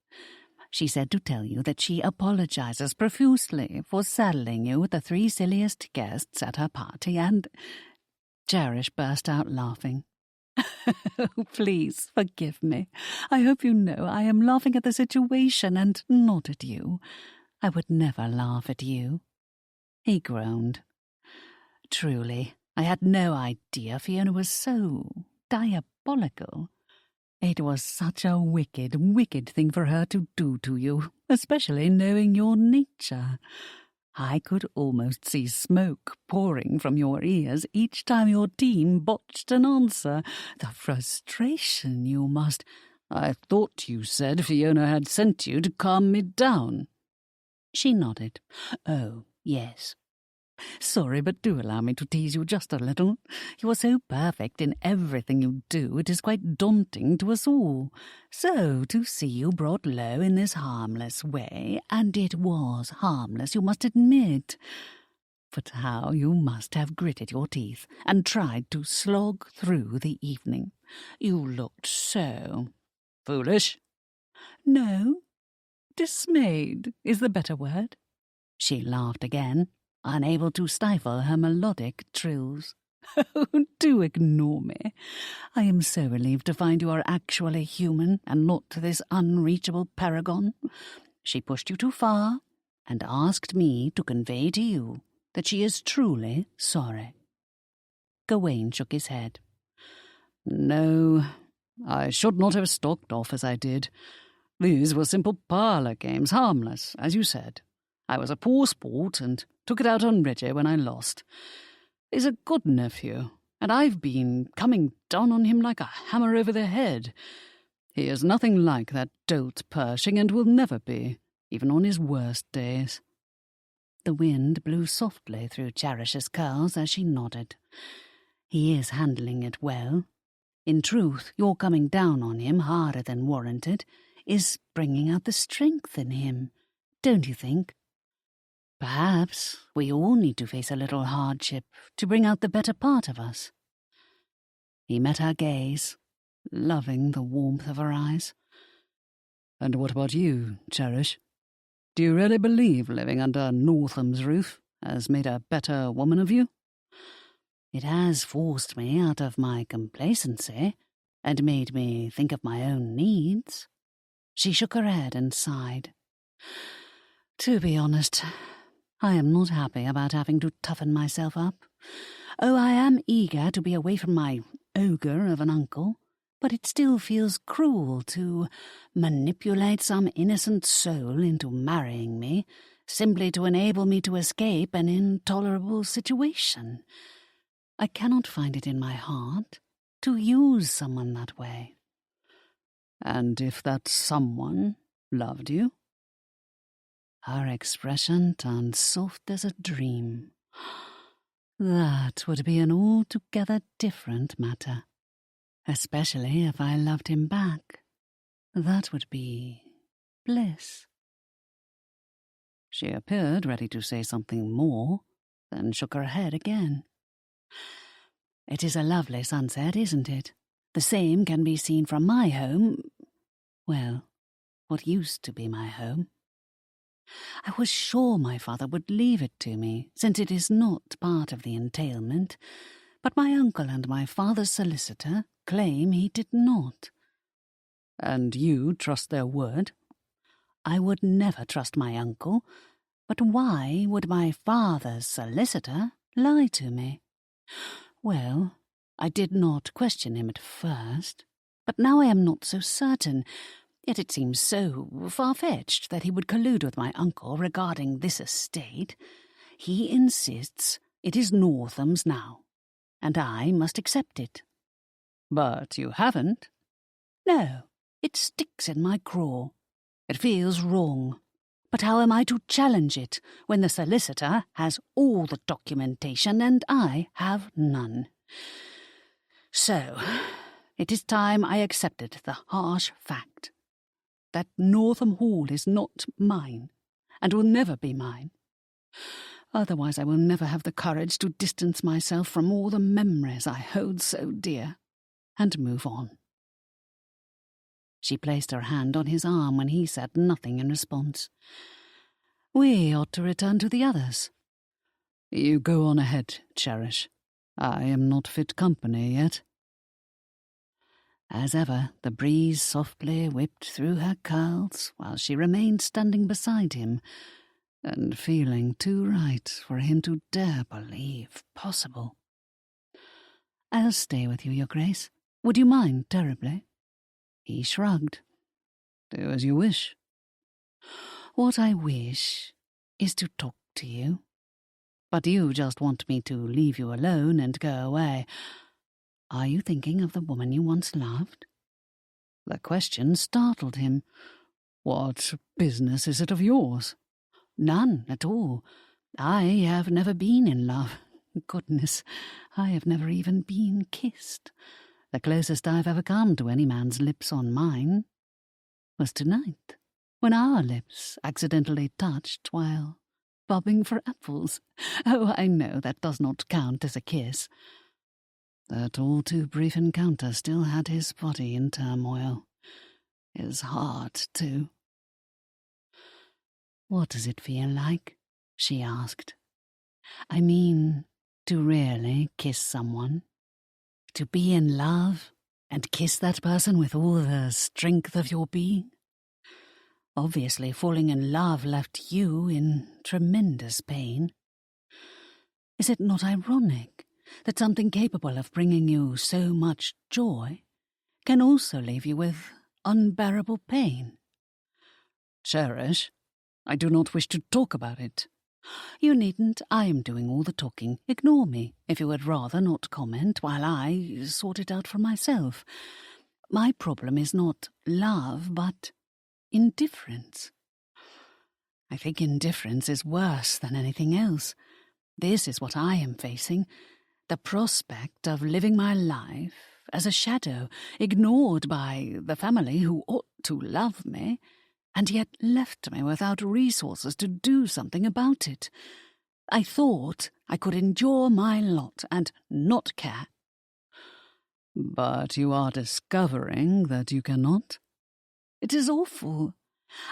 She said to tell you that she apologizes profusely for saddling you with the 3 silliest guests at her party, and... Cherish burst out laughing. Oh, please forgive me. I hope you know I am laughing at the situation and not at you. I would never laugh at you. He groaned. Truly, I had no idea Fiona was so diabolical. It was such a wicked, wicked thing for her to do to you, especially knowing your nature. I could almost see smoke pouring from your ears each time your team botched an answer. The frustration you must... I thought you said Fiona had sent you to calm me down. She nodded. Oh, yes. Sorry, but do allow me to tease you just a little. You are so perfect in everything you do, it is quite daunting to us all. So, to see you brought low in this harmless way, and it was harmless, you must admit. But how you must have gritted your teeth and tried to slog through the evening. You looked so... foolish? No, dismayed is the better word. She laughed again, unable to stifle her melodic trills. Oh, do ignore me. I am so relieved to find you are actually human and not this unreachable paragon. She pushed you too far and asked me to convey to you that she is truly sorry. Gawain shook his head. No, I should not have stalked off as I did. These were simple parlour games, harmless, as you said. I was a poor sport and took it out on Reggie when I lost. He's a good nephew, and I've been coming down on him like a hammer over the head. He is nothing like that dolt Pershing and will never be, even on his worst days. The wind blew softly through Cherish's curls as she nodded. He is handling it well. In truth, your coming down on him harder than warranted is bringing out the strength in him, don't you think? Perhaps we all need to face a little hardship to bring out the better part of us. He met her gaze, loving the warmth of her eyes. And what about you, Cherish? Do you really believe living under Northam's roof has made a better woman of you? It has forced me out of my complacency and made me think of my own needs. She shook her head and sighed. To be honest, I am not happy about having to toughen myself up. Oh, I am eager to be away from my ogre of an uncle, but it still feels cruel to manipulate some innocent soul into marrying me simply to enable me to escape an intolerable situation. I cannot find it in my heart to use someone that way. And if that someone loved you? Her expression turned soft as a dream. That would be an altogether different matter, especially if I loved him back. That would be bliss. She appeared ready to say something more, then shook her head again. It is a lovely sunset, isn't it? The same can be seen from my home. Well, what used to be my home. I was sure my father would leave it to me, since it is not part of the entailment, but my uncle and my father's solicitor claim he did not. And you trust their word? I would never trust my uncle, but why would my father's solicitor lie to me? Well, I did not question him at first, but now I am not so certain. Yet it seems so far-fetched that he would collude with my uncle regarding this estate. He insists it is Northam's now, and I must accept it. But you haven't? No, it sticks in my craw. It feels wrong. But how am I to challenge it when the solicitor has all the documentation and I have none? So, it is time I accepted the harsh fact that Northam Hall is not mine, and will never be mine. Otherwise I will never have the courage to distance myself from all the memories I hold so dear, and move on. She placed her hand on his arm when he said nothing in response. We ought to return to the others. You go on ahead, Cherish. I am not fit company yet. As ever, the breeze softly whipped through her curls while she remained standing beside him, and feeling too right for him to dare believe possible. I'll stay with you, Your Grace. Would you mind terribly? He shrugged. Do as you wish. What I wish is to talk to you. But you just want me to leave you alone and go away. Are you thinking of the woman you once loved? The question startled him. What business is it of yours? None at all. I have never been in love. Goodness, I have never even been kissed. The closest I've ever come to any man's lips on mine was tonight, when our lips accidentally touched while bobbing for apples. Oh, I know that does not count as a kiss. That all-too-brief encounter still had his body in turmoil. His heart, too. What does it feel like? She asked. I mean, to really kiss someone. To be in love and kiss that person with all the strength of your being. Obviously, falling in love left you in tremendous pain. Is it not ironic that something capable of bringing you so much joy can also leave you with unbearable pain? Cherish, I do not wish to talk about it. You needn't. I am doing all the talking. Ignore me, if you would rather not comment, while I sort it out for myself. My problem is not love, but indifference. I think indifference is worse than anything else. This is what I am facing. The prospect of living my life as a shadow, ignored by the family who ought to love me, and yet left me without resources to do something about it. I thought I could endure my lot and not care. But you are discovering that you cannot? It is awful.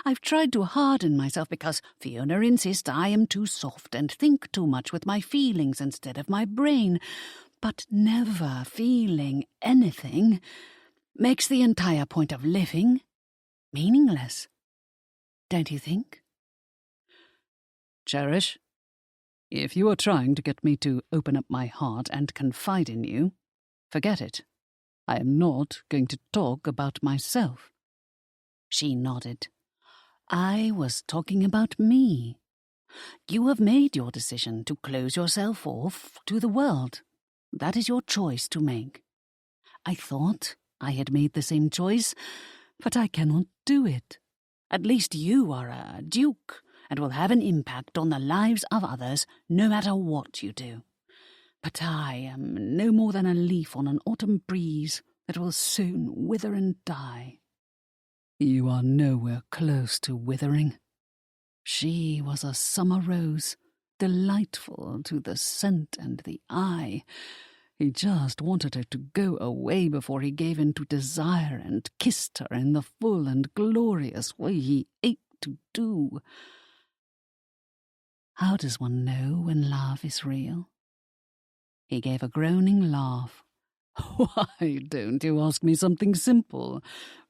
I've tried to harden myself because Fiona insists I am too soft and think too much with my feelings instead of my brain, but never feeling anything makes the entire point of living meaningless. Don't you think? Cherish, if you are trying to get me to open up my heart and confide in you, forget it. I am not going to talk about myself. She nodded. I was talking about me. You have made your decision to close yourself off to the world. That is your choice to make. I thought I had made the same choice, but I cannot do it. At least you are a duke and will have an impact on the lives of others no matter what you do. But I am no more than a leaf on an autumn breeze that will soon wither and die. You are nowhere close to withering. She was a summer rose, delightful to the scent and the eye. He just wanted her to go away before he gave in to desire and kissed her in the full and glorious way he ached to do. How does one know when love is real? He gave a groaning laugh. Why don't you ask me something simple,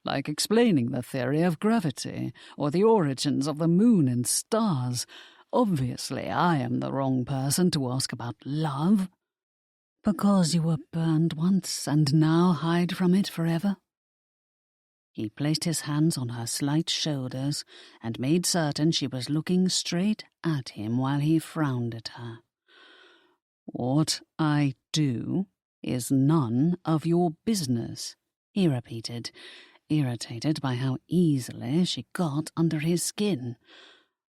like explaining the theory of gravity or the origins of the moon and stars? Obviously, I am the wrong person to ask about love. Because you were burned once and now hide from it forever? He placed his hands on her slight shoulders and made certain she was looking straight at him while he frowned at her. What I do is none of your business, he repeated, irritated by how easily she got under his skin.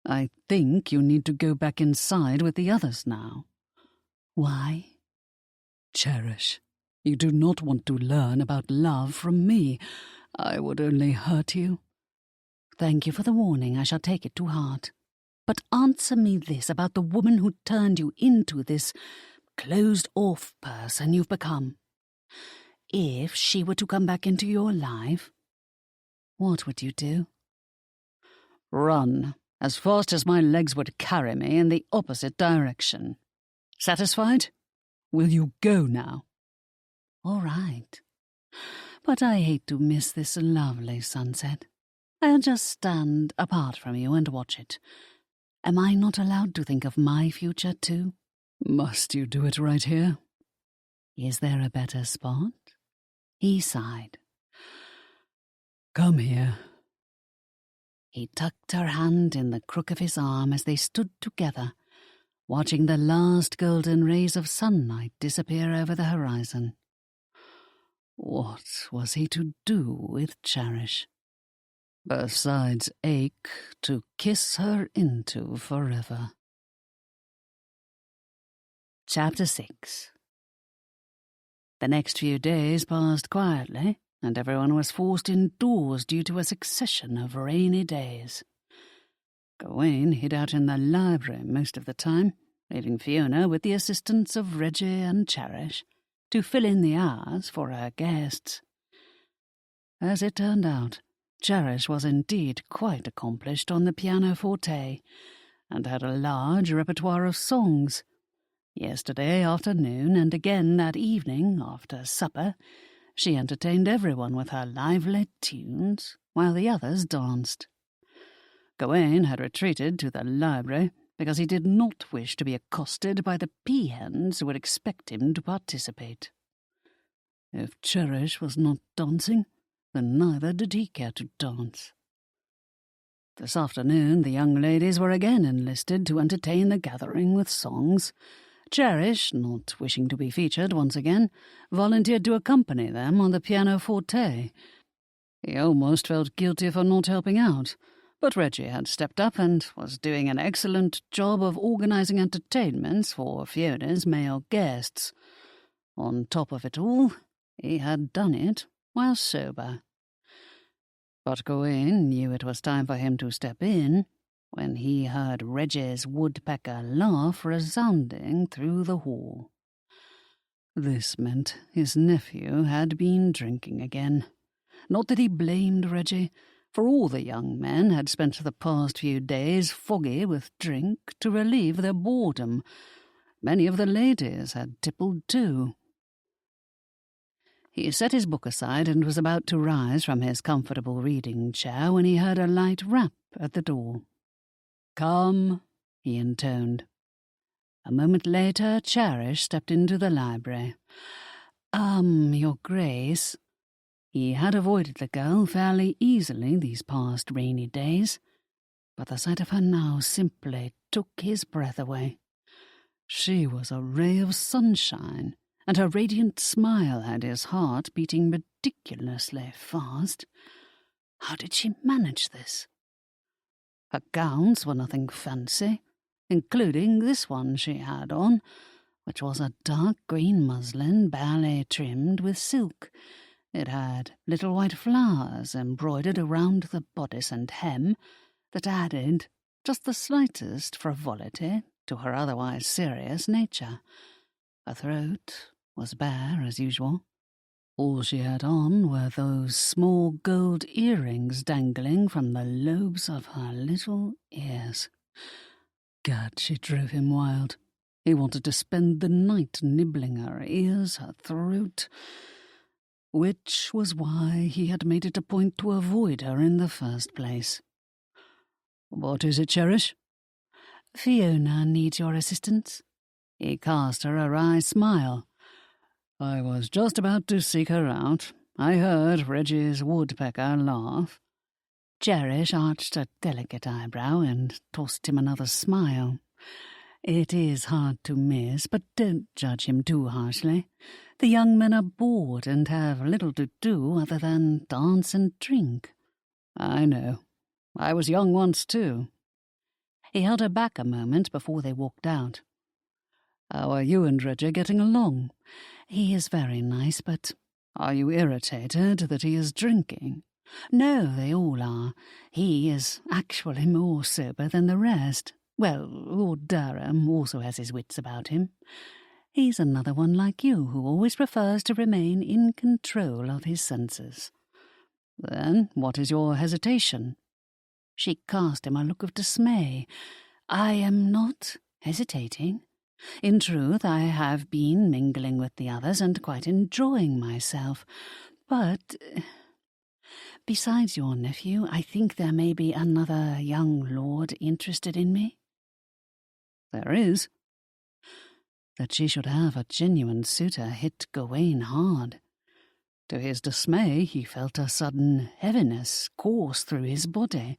I think you need to go back inside with the others now. Why? Cherish, you do not want to learn about love from me. I would only hurt you. Thank you for the warning. I shall take it to heart. But answer me this about the woman who turned you into this closed-off person you've become. If she were to come back into your life, what would you do? Run as fast as my legs would carry me in the opposite direction. Satisfied? Will you go now? All right. But I hate to miss this lovely sunset. I'll just stand apart from you and watch it. Am I not allowed to think of my future too? Must you do it right here? Is there a better spot? He sighed. Come here. He tucked her hand in the crook of his arm as they stood together, watching the last golden rays of sunlight disappear over the horizon. What was he to do with Cherish? Besides ache to kiss her into forever. Chapter 6. The next few days passed quietly, and everyone was forced indoors due to a succession of rainy days. Gawain hid out in the library most of the time, leaving Fiona with the assistance of Reggie and Cherish to fill in the hours for her guests. As it turned out, Cherish was indeed quite accomplished on the pianoforte, and had a large repertoire of songs. Yesterday afternoon and again that evening after supper, she entertained everyone with her lively tunes, while the others danced. Gawain had retreated to the library because he did not wish to be accosted by the peahens who would expect him to participate. If Cherish was not dancing, then neither did he care to dance. This afternoon the young ladies were again enlisted to entertain the gathering with songs. Cherish, not wishing to be featured once again, volunteered to accompany them on the pianoforte. He almost felt guilty for not helping out, but Reggie had stepped up and was doing an excellent job of organising entertainments for Fiona's male guests. On top of it all, he had done it while sober. But Gawain knew it was time for him to step in when he heard Reggie's woodpecker laugh resounding through the hall. This meant his nephew had been drinking again. Not that he blamed Reggie, for all the young men had spent the past few days foggy with drink to relieve their boredom. Many of the ladies had tippled too. He set his book aside and was about to rise from his comfortable reading chair when he heard a light rap at the door. "Come," he intoned. A moment later, Cherish stepped into the library. Your Grace." He had avoided the girl fairly easily these past rainy days, but the sight of her now simply took his breath away. She was a ray of sunshine, and her radiant smile had his heart beating ridiculously fast. How did she manage this? Her gowns were nothing fancy, including this one she had on, which was a dark green muslin barely trimmed with silk. It had little white flowers embroidered around the bodice and hem that added just the slightest frivolity to her otherwise serious nature. Her throat was bare as usual. All she had on were those small gold earrings dangling from the lobes of her little ears. Gad, she drove him wild. He wanted to spend the night nibbling her ears, her throat, which was why he had made it a point to avoid her in the first place. "What is it, Cherish?" "Fiona needs your assistance." He cast her a wry smile. "I was just about to seek her out. I heard Reggie's woodpecker laugh." Cherish arched a delicate eyebrow and tossed him another smile. "It is hard to miss, but don't judge him too harshly. The young men are bored and have little to do other than dance and drink." "I know. I was young once, too." He held her back a moment before they walked out. "How are you and Reggie getting along?" "He is very nice, but—" "Are you irritated that he is drinking?" "No, they all are. He is actually more sober than the rest. Well, Lord Durham also has his wits about him. He's another one like you who always prefers to remain in control of his senses." "Then what is your hesitation?" She cast him a look of dismay. "I am not hesitating. In truth, I have been mingling with the others and quite enjoying myself. But besides your nephew, I think there may be another young lord interested in me." "There is?" That she should have a genuine suitor hit Gawain hard. To his dismay, he felt a sudden heaviness course through his body,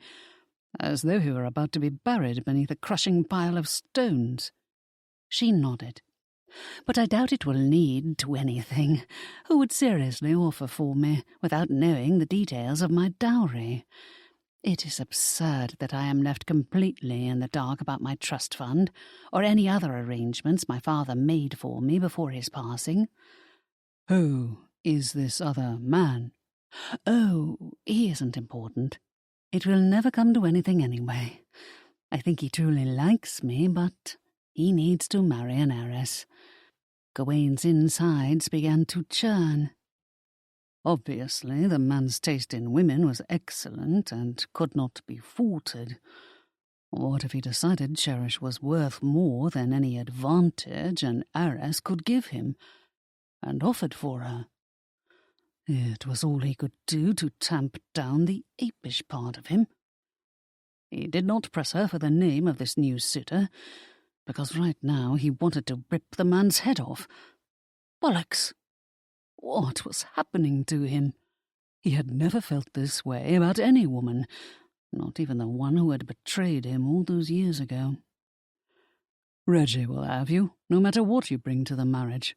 as though he were about to be buried beneath a crushing pile of stones. She nodded. "But I doubt it will lead to anything. Who would seriously offer for me without knowing the details of my dowry? It is absurd that I am left completely in the dark about my trust fund, or any other arrangements my father made for me before his passing." "Who is this other man?" "Oh, he isn't important. It will never come to anything anyway. I think he truly likes me, but he needs to marry an heiress." Gawain's insides began to churn. Obviously, the man's taste in women was excellent and could not be faulted. What if he decided Cherish was worth more than any advantage an heiress could give him, and offered for her? It was all he could do to tamp down the apish part of him. He did not press her for the name of this new suitor, because right now he wanted to rip the man's head off. Bollocks! What was happening to him? He had never felt this way about any woman, not even the one who had betrayed him all those years ago. "Reggie will have you, no matter what you bring to the marriage.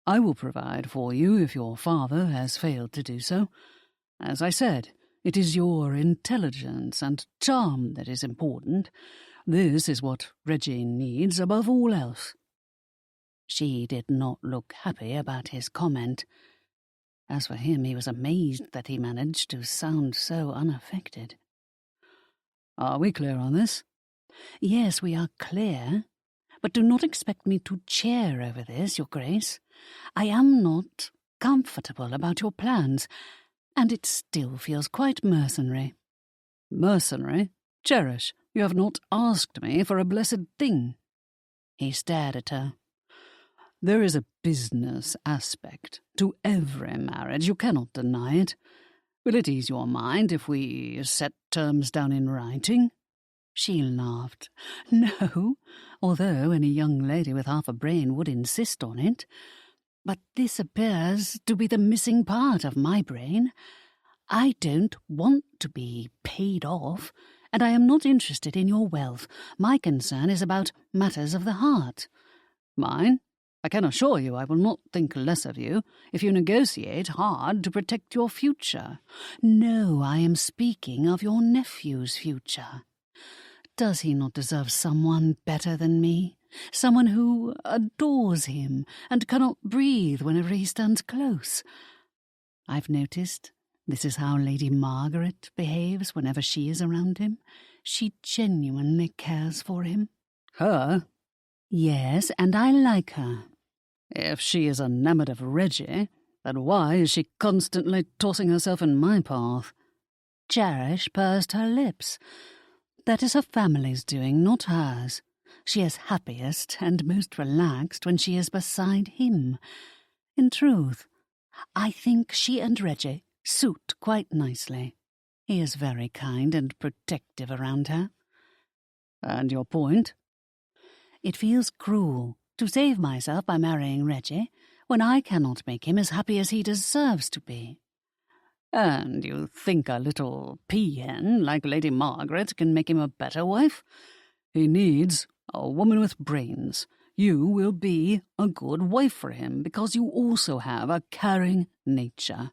I will provide for you if your father has failed to do so. As I said, it is your intelligence and charm that is important. This is what Reggie needs above all else." She did not look happy about his comment. As for him, he was amazed that he managed to sound so unaffected. "Are we clear on this?" "Yes, we are clear. But do not expect me to cheer over this, Your Grace. I am not comfortable about your plans, and it still feels quite mercenary." "Mercenary? Cherish, you have not asked me for a blessed thing." He stared at her. "There is a business aspect to every marriage, you cannot deny it. Will it ease your mind if we set terms down in writing?" She laughed. "No, although any young lady with half a brain would insist on it. But this appears to be the missing part of my brain. I don't want to be paid off, and I am not interested in your wealth. My concern is about matters of the heart." "Mine? I can assure you I will not think less of you if you negotiate hard to protect your future." "No, I am speaking of your nephew's future. Does he not deserve someone better than me? Someone who adores him and cannot breathe whenever he stands close? I've noticed this is how Lady Margaret behaves whenever she is around him. She genuinely cares for him." "Her? Yes, and I like her. If she is enamoured of Reggie, then why is she constantly tossing herself in my path? Cherish pursed her lips. That is her family's doing, not hers. She is happiest and most relaxed when she is beside him. In truth, I think she and Reggie suit quite nicely. He is very kind and protective around her. And your point? It feels cruel to save myself by marrying Reggie when I cannot make him as happy as he deserves to be. And you think a little peahen like Lady Margaret can make him a better wife? He needs a woman with brains. You will be a good wife for him because you also have a caring nature,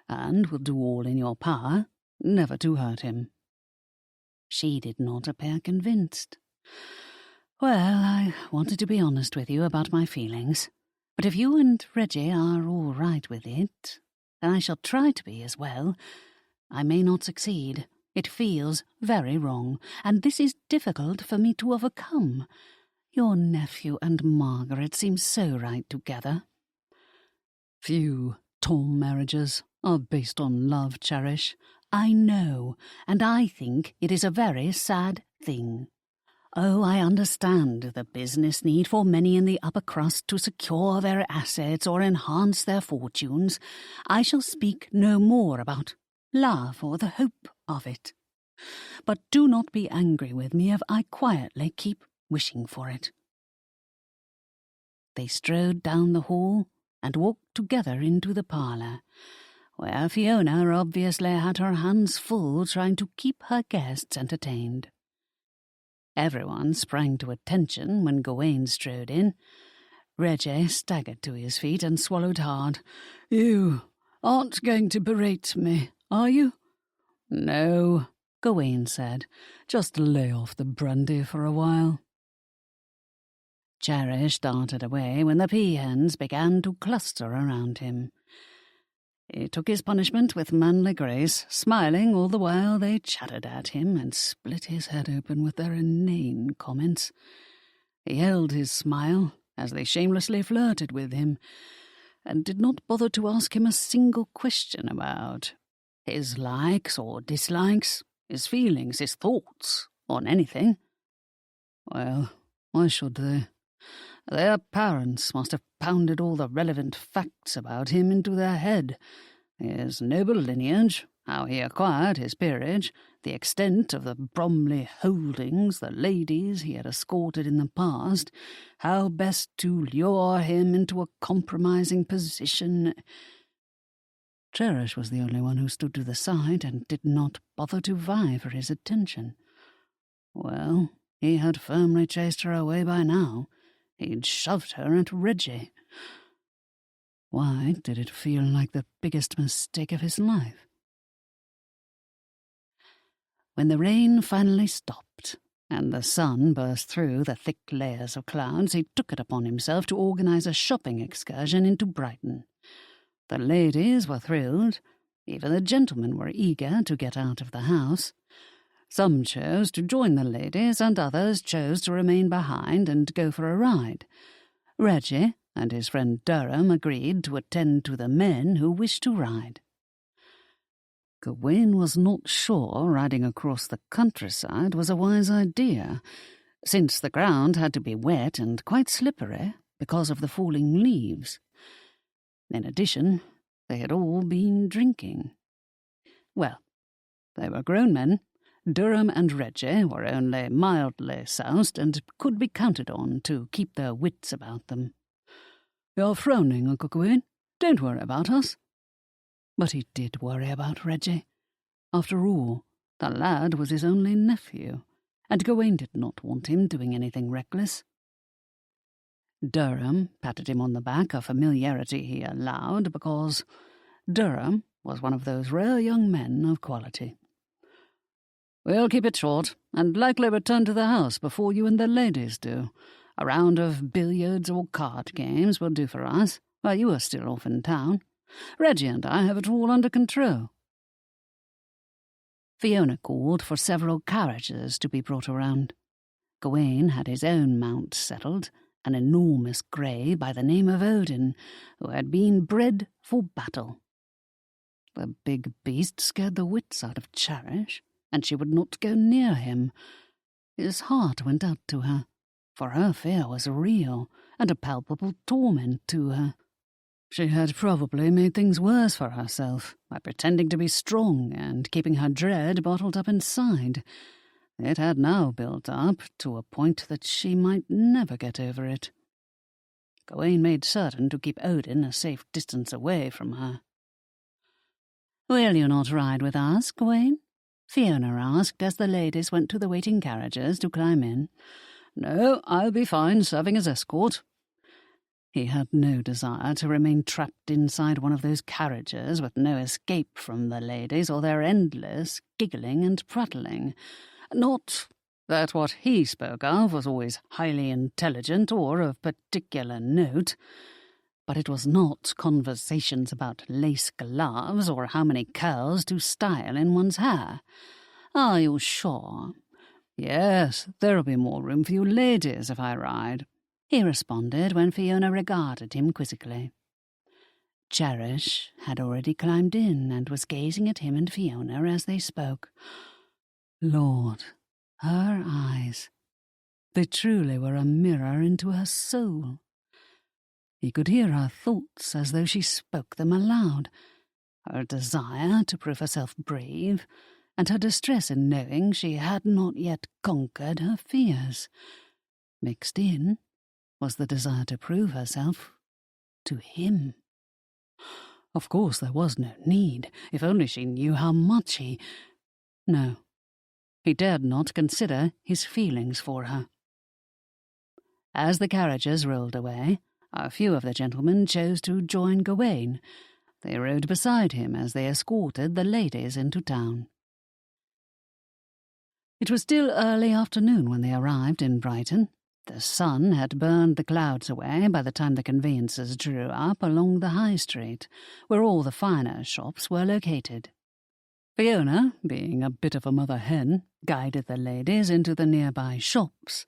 and will do all in your power never to hurt him. She did not appear convinced. Well, I wanted to be honest with you about my feelings, but if you and Reggie are all right with it, then I shall try to be as well. I may not succeed. It feels very wrong, and this is difficult for me to overcome. Your nephew and Margaret seem so right together. Few Tom marriages are based on love, Cherish. I know, and I think it is a very sad thing. Oh, I understand the business need for many in the upper crust to secure their assets or enhance their fortunes. I shall speak no more about love or the hope of it. But do not be angry with me if I quietly keep wishing for it. They strode down the hall and walked together into the parlour, where Fiona obviously had her hands full trying to keep her guests entertained. Everyone sprang to attention when Gawain strode in. Reggie staggered to his feet and swallowed hard. You aren't going to berate me, are you? No, Gawain said. Just lay off the brandy for a while. Cherish darted away when the peahens began to cluster around him. He took his punishment with manly grace, smiling all the while they chattered at him and split his head open with their inane comments. He held his smile as they shamelessly flirted with him, and did not bother to ask him a single question about his likes or dislikes, his feelings, his thoughts, on anything. Well, why should they? Their parents must have pounded all the relevant facts about him into their head. His noble lineage, how he acquired his peerage, the extent of the Bromley holdings, the ladies he had escorted in the past, how best to lure him into a compromising position. Cherish was the only one who stood to the side and did not bother to vie for his attention. Well, he had firmly chased her away by now. He'd shoved her at Reggie. Why did it feel like the biggest mistake of his life? When the rain finally stopped and the sun burst through the thick layers of clouds, he took it upon himself to organise a shopping excursion into Brighton. The ladies were thrilled. Even the gentlemen were eager to get out of the house. Some chose to join the ladies, and others chose to remain behind and go for a ride. Reggie and his friend Durham agreed to attend to the men who wished to ride. Gawain was not sure riding across the countryside was a wise idea, since the ground had to be wet and quite slippery because of the falling leaves. In addition, they had all been drinking. Well, they were grown men. Durham and Reggie were only mildly soused and could be counted on to keep their wits about them. You're frowning, Uncle Gawain. Don't worry about us. But he did worry about Reggie. After all, the lad was his only nephew, and Gawain did not want him doing anything reckless. Durham patted him on the back, a familiarity he allowed because Durham was one of those rare young men of quality. We'll keep it short, and likely return to the house before you and the ladies do. A round of billiards or card games will do for us, while you are still off in town. Reggie and I have it all under control. Fiona called for several carriages to be brought around. Gawain had his own mount settled, an enormous grey by the name of Odin, who had been bred for battle. The big beast scared the wits out of Cherish, and she would not go near him. His heart went out to her, for her fear was real, and a palpable torment to her. She had probably made things worse for herself by pretending to be strong and keeping her dread bottled up inside. It had now built up to a point that she might never get over it. Gawain made certain to keep Odin a safe distance away from her. "Will you not ride with us, Gawain?" Fiona asked as the ladies went to the waiting carriages to climb in. "No, I'll be fine serving as escort." He had no desire to remain trapped inside one of those carriages with no escape from the ladies or their endless giggling and prattling. Not that what he spoke of was always highly intelligent or of particular note, but it was not conversations about lace gloves or how many curls to style in one's hair. "Are you sure?" "Yes, there'll be more room for you ladies if I ride," he responded when Fiona regarded him quizzically. Cherish had already climbed in and was gazing at him and Fiona as they spoke. Lord, her eyes. They truly were a mirror into her soul. He could hear her thoughts as though she spoke them aloud, her desire to prove herself brave, and her distress in knowing she had not yet conquered her fears. Mixed in was the desire to prove herself to him. Of course there was no need, if only she knew how much he... No, he dared not consider his feelings for her. As the carriages rolled away, a few of the gentlemen chose to join Gawain. They rode beside him as they escorted the ladies into town. It was still early afternoon when they arrived in Brighton. The sun had burned the clouds away by the time the conveyances drew up along the High Street, where all the finer shops were located. Fiona, being a bit of a mother hen, guided the ladies into the nearby shops.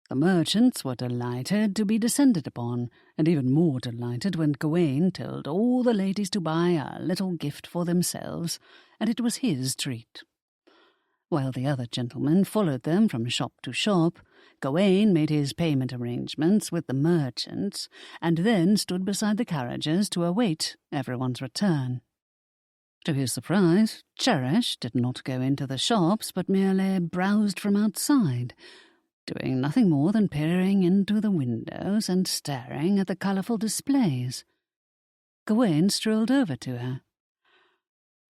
The merchants were delighted to be descended upon, and even more delighted when Gawain told all the ladies to buy a little gift for themselves, and it was his treat. While the other gentlemen followed them from shop to shop, Gawain made his payment arrangements with the merchants, and then stood beside the carriages to await everyone's return. To his surprise, Cherish did not go into the shops, but merely browsed from outside, doing nothing more than peering into the windows and staring at the colourful displays. Gawain strolled over to her.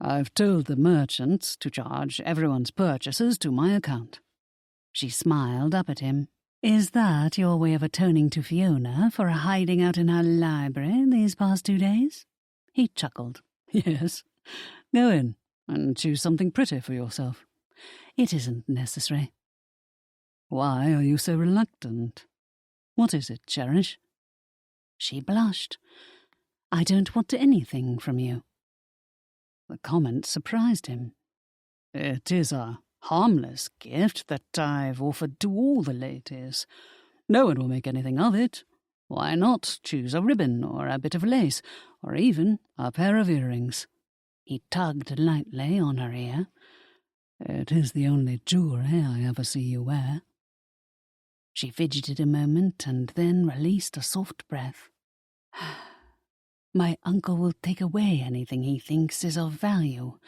"I've told the merchants to charge everyone's purchases to my account." She smiled up at him. "Is that your way of atoning to Fiona for hiding out in her library these past 2 days?" He chuckled. "Yes. Go in and choose something pretty for yourself." "It isn't necessary." "Why are you so reluctant? What is it, Cherish?" She blushed. "I don't want anything from you." The comment surprised him. "It is a harmless gift that I've offered to all the ladies. No one will make anything of it. Why not choose a ribbon or a bit of lace, or even a pair of earrings?" He tugged lightly on her ear. "It is the only jewellery I ever see you wear." She fidgeted a moment and then released a soft breath. "My uncle will take away anything he thinks is of value.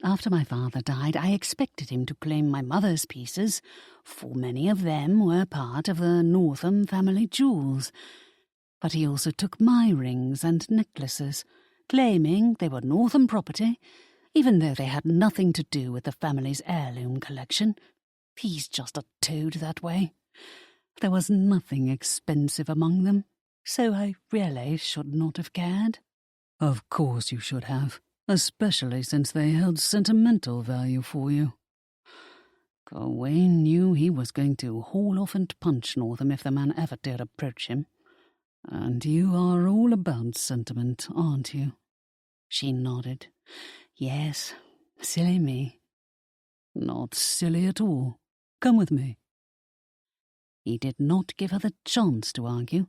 After my father died, I expected him to claim my mother's pieces, for many of them were part of the Northam family jewels. But he also took my rings and necklaces, claiming they were Northam property, even though they had nothing to do with the family's heirloom collection. He's just a toad that way. There was nothing expensive among them, so I really should not have cared." "Of course you should have, especially since they held sentimental value for you." Gawain knew he was going to haul off and punch Northam if the man ever dared approach him. "And you are all about sentiment, aren't you?" She nodded. "Yes, silly me." "Not silly at all. Come with me. He did not give her the chance to argue,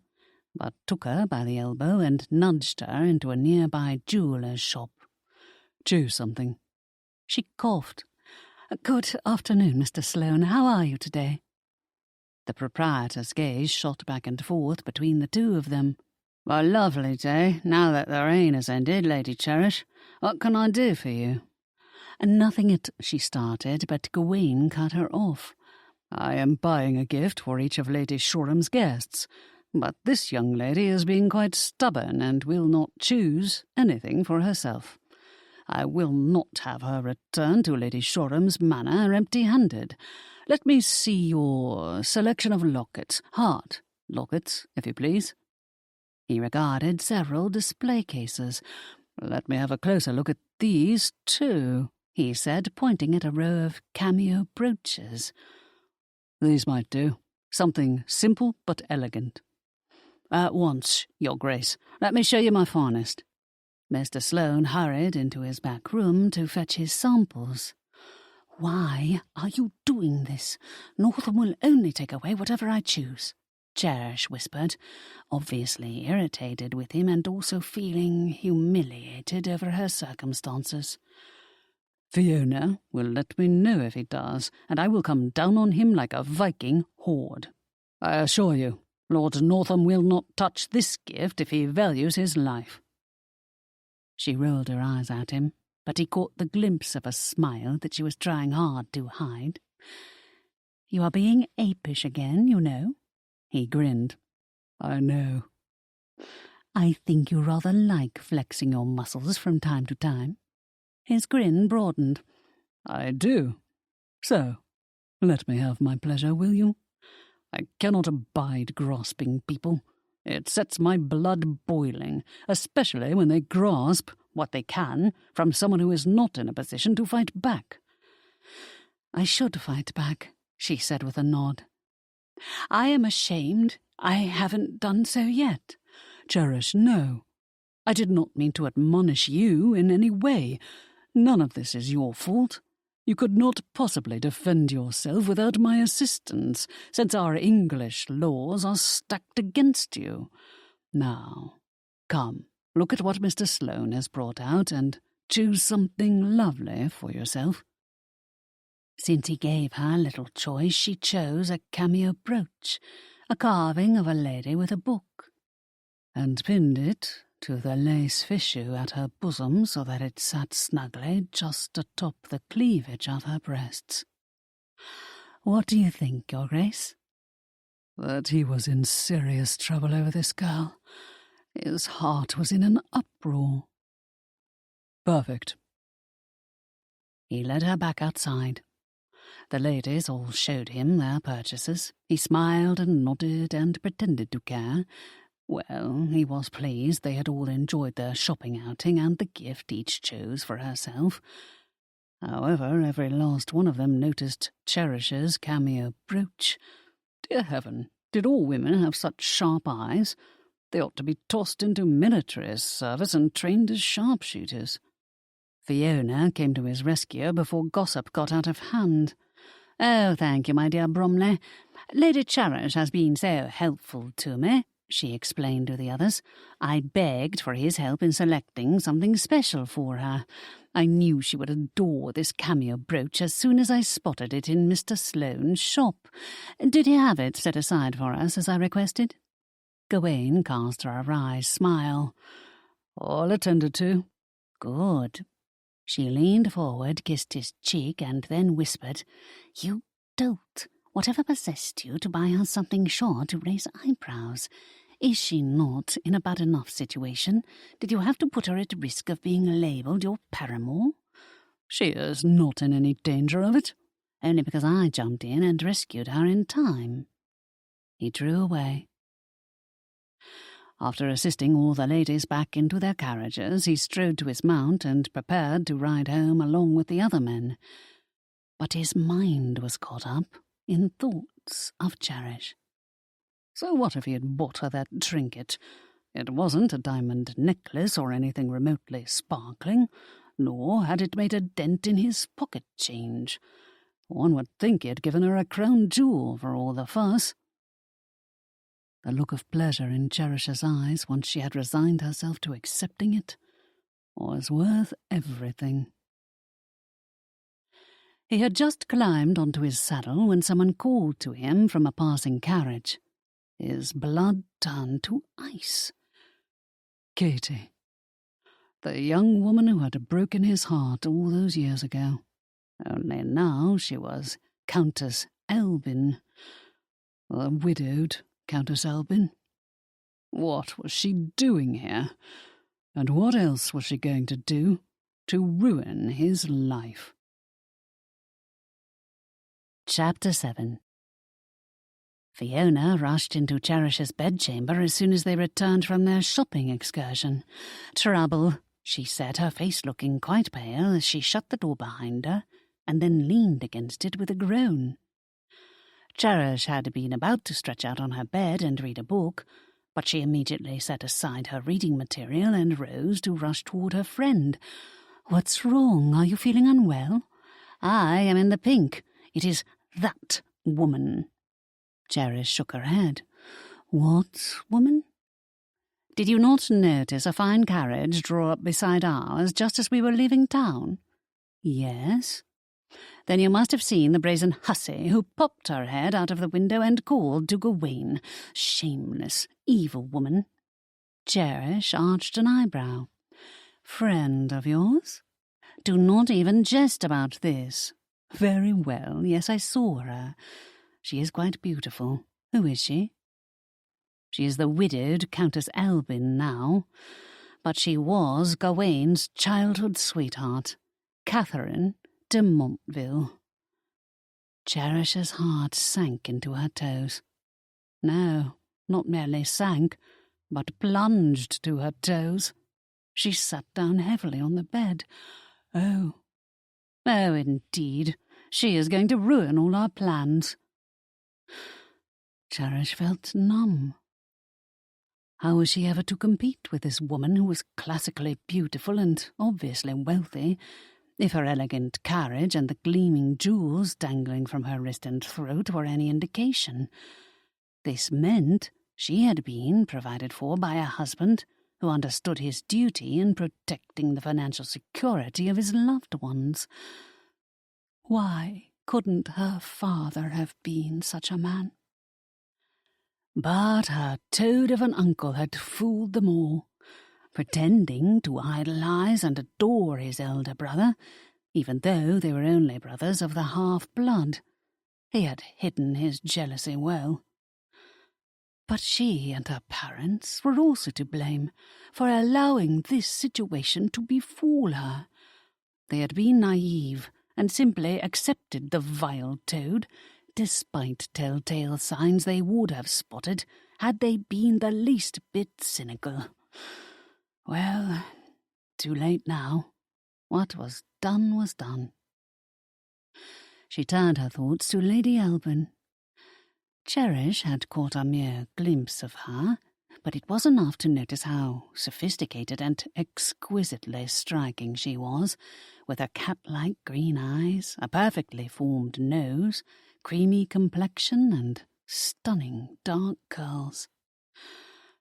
but took her by the elbow and nudged her into a nearby jeweller's shop. "Choose something." She coughed. "Good afternoon, Mr. Sloane. How are you today?" The proprietor's gaze shot back and forth between the two of them. "A lovely day, now that the rain has ended, Lady Cherish. What can I do for you?" "Nothing she started, but Gawain cut her off. "I am buying a gift for each of Lady Shoreham's guests, but this young lady is being quite stubborn and will not choose anything for herself. I will not have her return to Lady Shoreham's manor empty-handed. Let me see your selection of lockets. Heart lockets, if you please." He regarded several display cases. "Let me have a closer look at these, too," he said, pointing at a row of cameo brooches. "These might do. Something simple but elegant." "At once, Your Grace. Let me show you my finest." Mr. Sloane hurried into his back room to fetch his samples. "Why are you doing this? Northam will only take away whatever I choose," Cherish whispered, obviously irritated with him and also feeling humiliated over her circumstances. "Fiona will let me know if he does, and I will come down on him like a Viking horde. I assure you, Lord Northam will not touch this gift if he values his life." She rolled her eyes at him, but he caught the glimpse of a smile that she was trying hard to hide. "You are being apish again, you know." He grinned. "I know." "I think you rather like flexing your muscles from time to time." His grin broadened. "I do. So, let me have my pleasure, will you? I cannot abide grasping people. It sets my blood boiling, especially when they grasp what they can from someone who is not in a position to fight back." "I should fight back," she said with a nod. "I am ashamed I haven't done so yet." "Cherish, no. I did not mean to admonish you in any way. None of this is your fault. You could not possibly defend yourself without my assistance, since our English laws are stacked against you. Now, come, look at what Mr. Sloane has brought out and choose something lovely for yourself." Since he gave her little choice, she chose a cameo brooch, a carving of a lady with a book, and pinned it to the lace fichu at her bosom so that it sat snugly just atop the cleavage of her breasts. "What do you think, Your Grace?" "That he was in serious trouble over this girl. His heart was in an uproar." "Perfect." He led her back outside. The ladies all showed him their purchases. He smiled and nodded and pretended to care. Well, he was pleased they had all enjoyed their shopping outing and the gift each chose for herself. However, every last one of them noticed Cherish's cameo brooch. Dear heaven, did all women have such sharp eyes? They ought to be tossed into military service and trained as sharpshooters. Fiona came to his rescue before gossip got out of hand. "Oh, thank you, my dear Bromley. Lady Cherish has been so helpful to me," she explained to the others. "I begged for his help in selecting something special for her. I knew she would adore this cameo brooch as soon as I spotted it in Mr. Sloane's shop. Did he have it set aside for us as I requested?" Gawain cast her a wry smile. "All attended to." "Good." She leaned forward, kissed his cheek, and then whispered, "You dolt! Whatever possessed you to buy her something sure to raise eyebrows? Is she not in a bad enough situation? Did you have to put her at risk of being labelled your paramour?" "She is not in any danger of it." "Only because I jumped in and rescued her in time." He drew away. After assisting all the ladies back into their carriages, he strode to his mount and prepared to ride home along with the other men. But his mind was caught up in thoughts of Cherish. So what if he had bought her that trinket? It wasn't a diamond necklace or anything remotely sparkling, nor had it made a dent in his pocket change. One would think he had given her a crown jewel for all the fuss. The look of pleasure in Cherish's eyes, once she had resigned herself to accepting it, was worth everything. He had just climbed onto his saddle when someone called to him from a passing carriage. His blood turned to ice. Katie, the young woman who had broken his heart all those years ago. Only now she was Countess Elbin, the widowed Countess Elbin. What was she doing here? And what else was she going to do to ruin his life? Chapter 7. Fiona rushed into Cherish's bedchamber as soon as they returned from their shopping excursion. "Trouble," she said, her face looking quite pale as she shut the door behind her and then leaned against it with a groan. Cherish had been about to stretch out on her bed and read a book, but she immediately set aside her reading material and rose to rush toward her friend. "What's wrong? Are you feeling unwell?" "I am in the pink. It is that woman." Cherish shook her head. "What woman?" "Did you not notice a fine carriage draw up beside ours just as we were leaving town?" "Yes." "Then you must have seen the brazen hussy who popped her head out of the window and called to Gawain. Shameless, evil woman." Cherish arched an eyebrow. "Friend of yours?" "Do not even jest about this." "Very well, yes, I saw her. She is quite beautiful. Who is she?" "She is the widowed Countess Elbin now, but she was Gawain's childhood sweetheart, Catherine de Montville." Cherish's heart sank into her toes. No, not merely sank, but plunged to her toes. She sat down heavily on the bed. Oh, indeed, she is going to ruin all our plans." Cherish felt numb. How was she ever to compete with this woman who was classically beautiful and obviously wealthy, if her elegant carriage and the gleaming jewels dangling from her wrist and throat were any indication? This meant she had been provided for by a husband who understood his duty in protecting the financial security of his loved ones. Why couldn't her father have been such a man? But her toad of an uncle had fooled them all, pretending to idolize and adore his elder brother, even though they were only brothers of the half-blood. He had hidden his jealousy well. But she and her parents were also to blame for allowing this situation to befall her. They had been naive and simply accepted the vile toad, despite telltale signs they would have spotted had they been the least bit cynical. Well, too late now. What was done was done. She turned her thoughts to Lady Elbin. Cherish had caught a mere glimpse of her, but it was enough to notice how sophisticated and exquisitely striking she was, with her cat-like green eyes, a perfectly formed nose, creamy complexion, and stunning dark curls.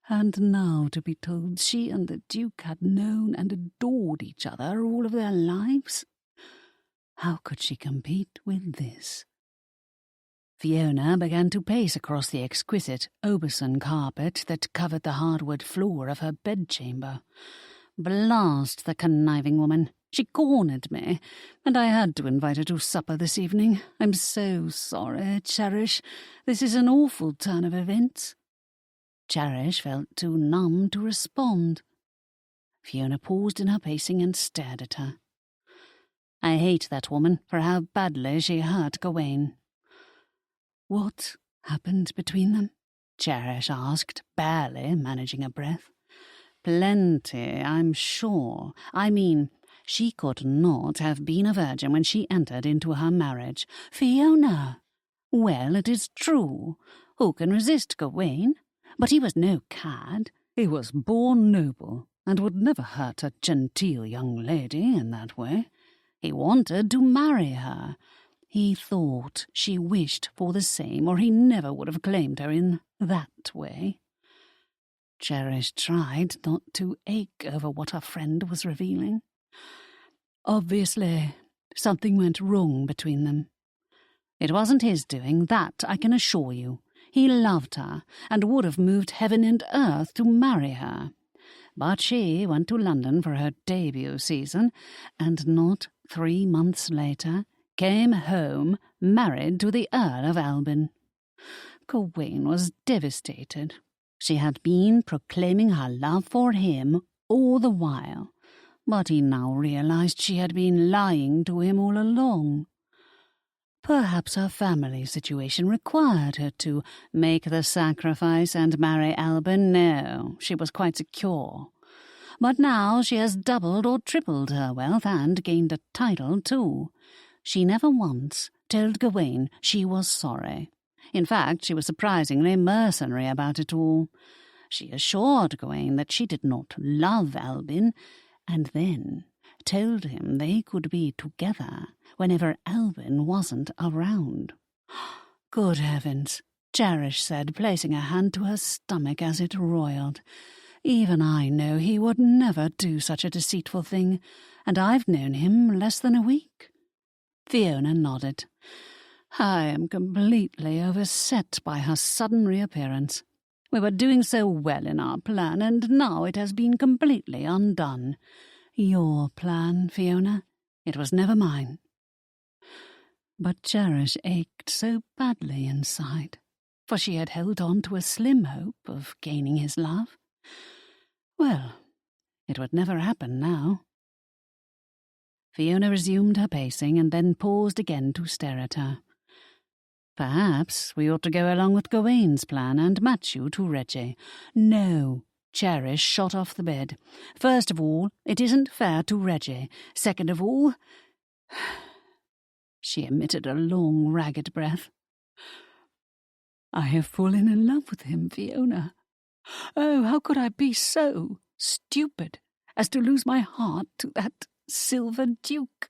And now to be told she and the Duke had known and adored each other all of their lives? How could she compete with this? Fiona began to pace across the exquisite Aubusson carpet that covered the hardwood floor of her bedchamber. Blast the conniving woman! She cornered me, and I had to invite her to supper this evening. I'm so sorry, Cherish. This is an awful turn of events. Cherish felt too numb to respond. Fiona paused in her pacing and stared at her. "I hate that woman for how badly she hurt Gawain." "What happened between them?" Cherish asked, barely managing a breath. "Plenty, I'm sure. I mean, she could not have been a virgin when she entered into her marriage." "Fiona!" "Well, it is true. Who can resist Gawain? But he was no cad. He was born noble, and would never hurt a genteel young lady in that way. He wanted to marry her. He thought she wished for the same, or he never would have claimed her in that way. Cherish tried not to ache over what her friend was revealing. Obviously, something went wrong between them. It wasn't his doing, that I can assure you. He loved her, and would have moved heaven and earth to marry her. But she went to London for her debut season, and not 3 months later came home married to the Earl of Alban. Gawain was devastated. She had been proclaiming her love for him all the while, but he now realized she had been lying to him all along. Perhaps her family situation required her to make the sacrifice and marry Alban. No, she was quite secure. But now she has doubled or tripled her wealth and gained a title too. She never once told Gawain she was sorry. In fact, she was surprisingly mercenary about it all. She assured Gawain that she did not love Alban, and then told him they could be together whenever Alban wasn't around. Good heavens, Cherish said, placing a hand to her stomach as it roiled. Even I know he would never do such a deceitful thing, and I've known him less than a week. Fiona nodded. I am completely overset by her sudden reappearance. We were doing so well in our plan, and now it has been completely undone. Your plan, Fiona. It was never mine. But Cherish ached so badly inside, for she had held on to a slim hope of gaining his love. Well, it would never happen now. Fiona resumed her pacing and then paused again to stare at her. Perhaps we ought to go along with Gawain's plan and match you to Reggie. No, Cherish shot off the bed. First of all, it isn't fair to Reggie. Second of all... She emitted a long, ragged breath. I have fallen in love with him, Fiona. Oh, how could I be so stupid as to lose my heart to that Silver Duke?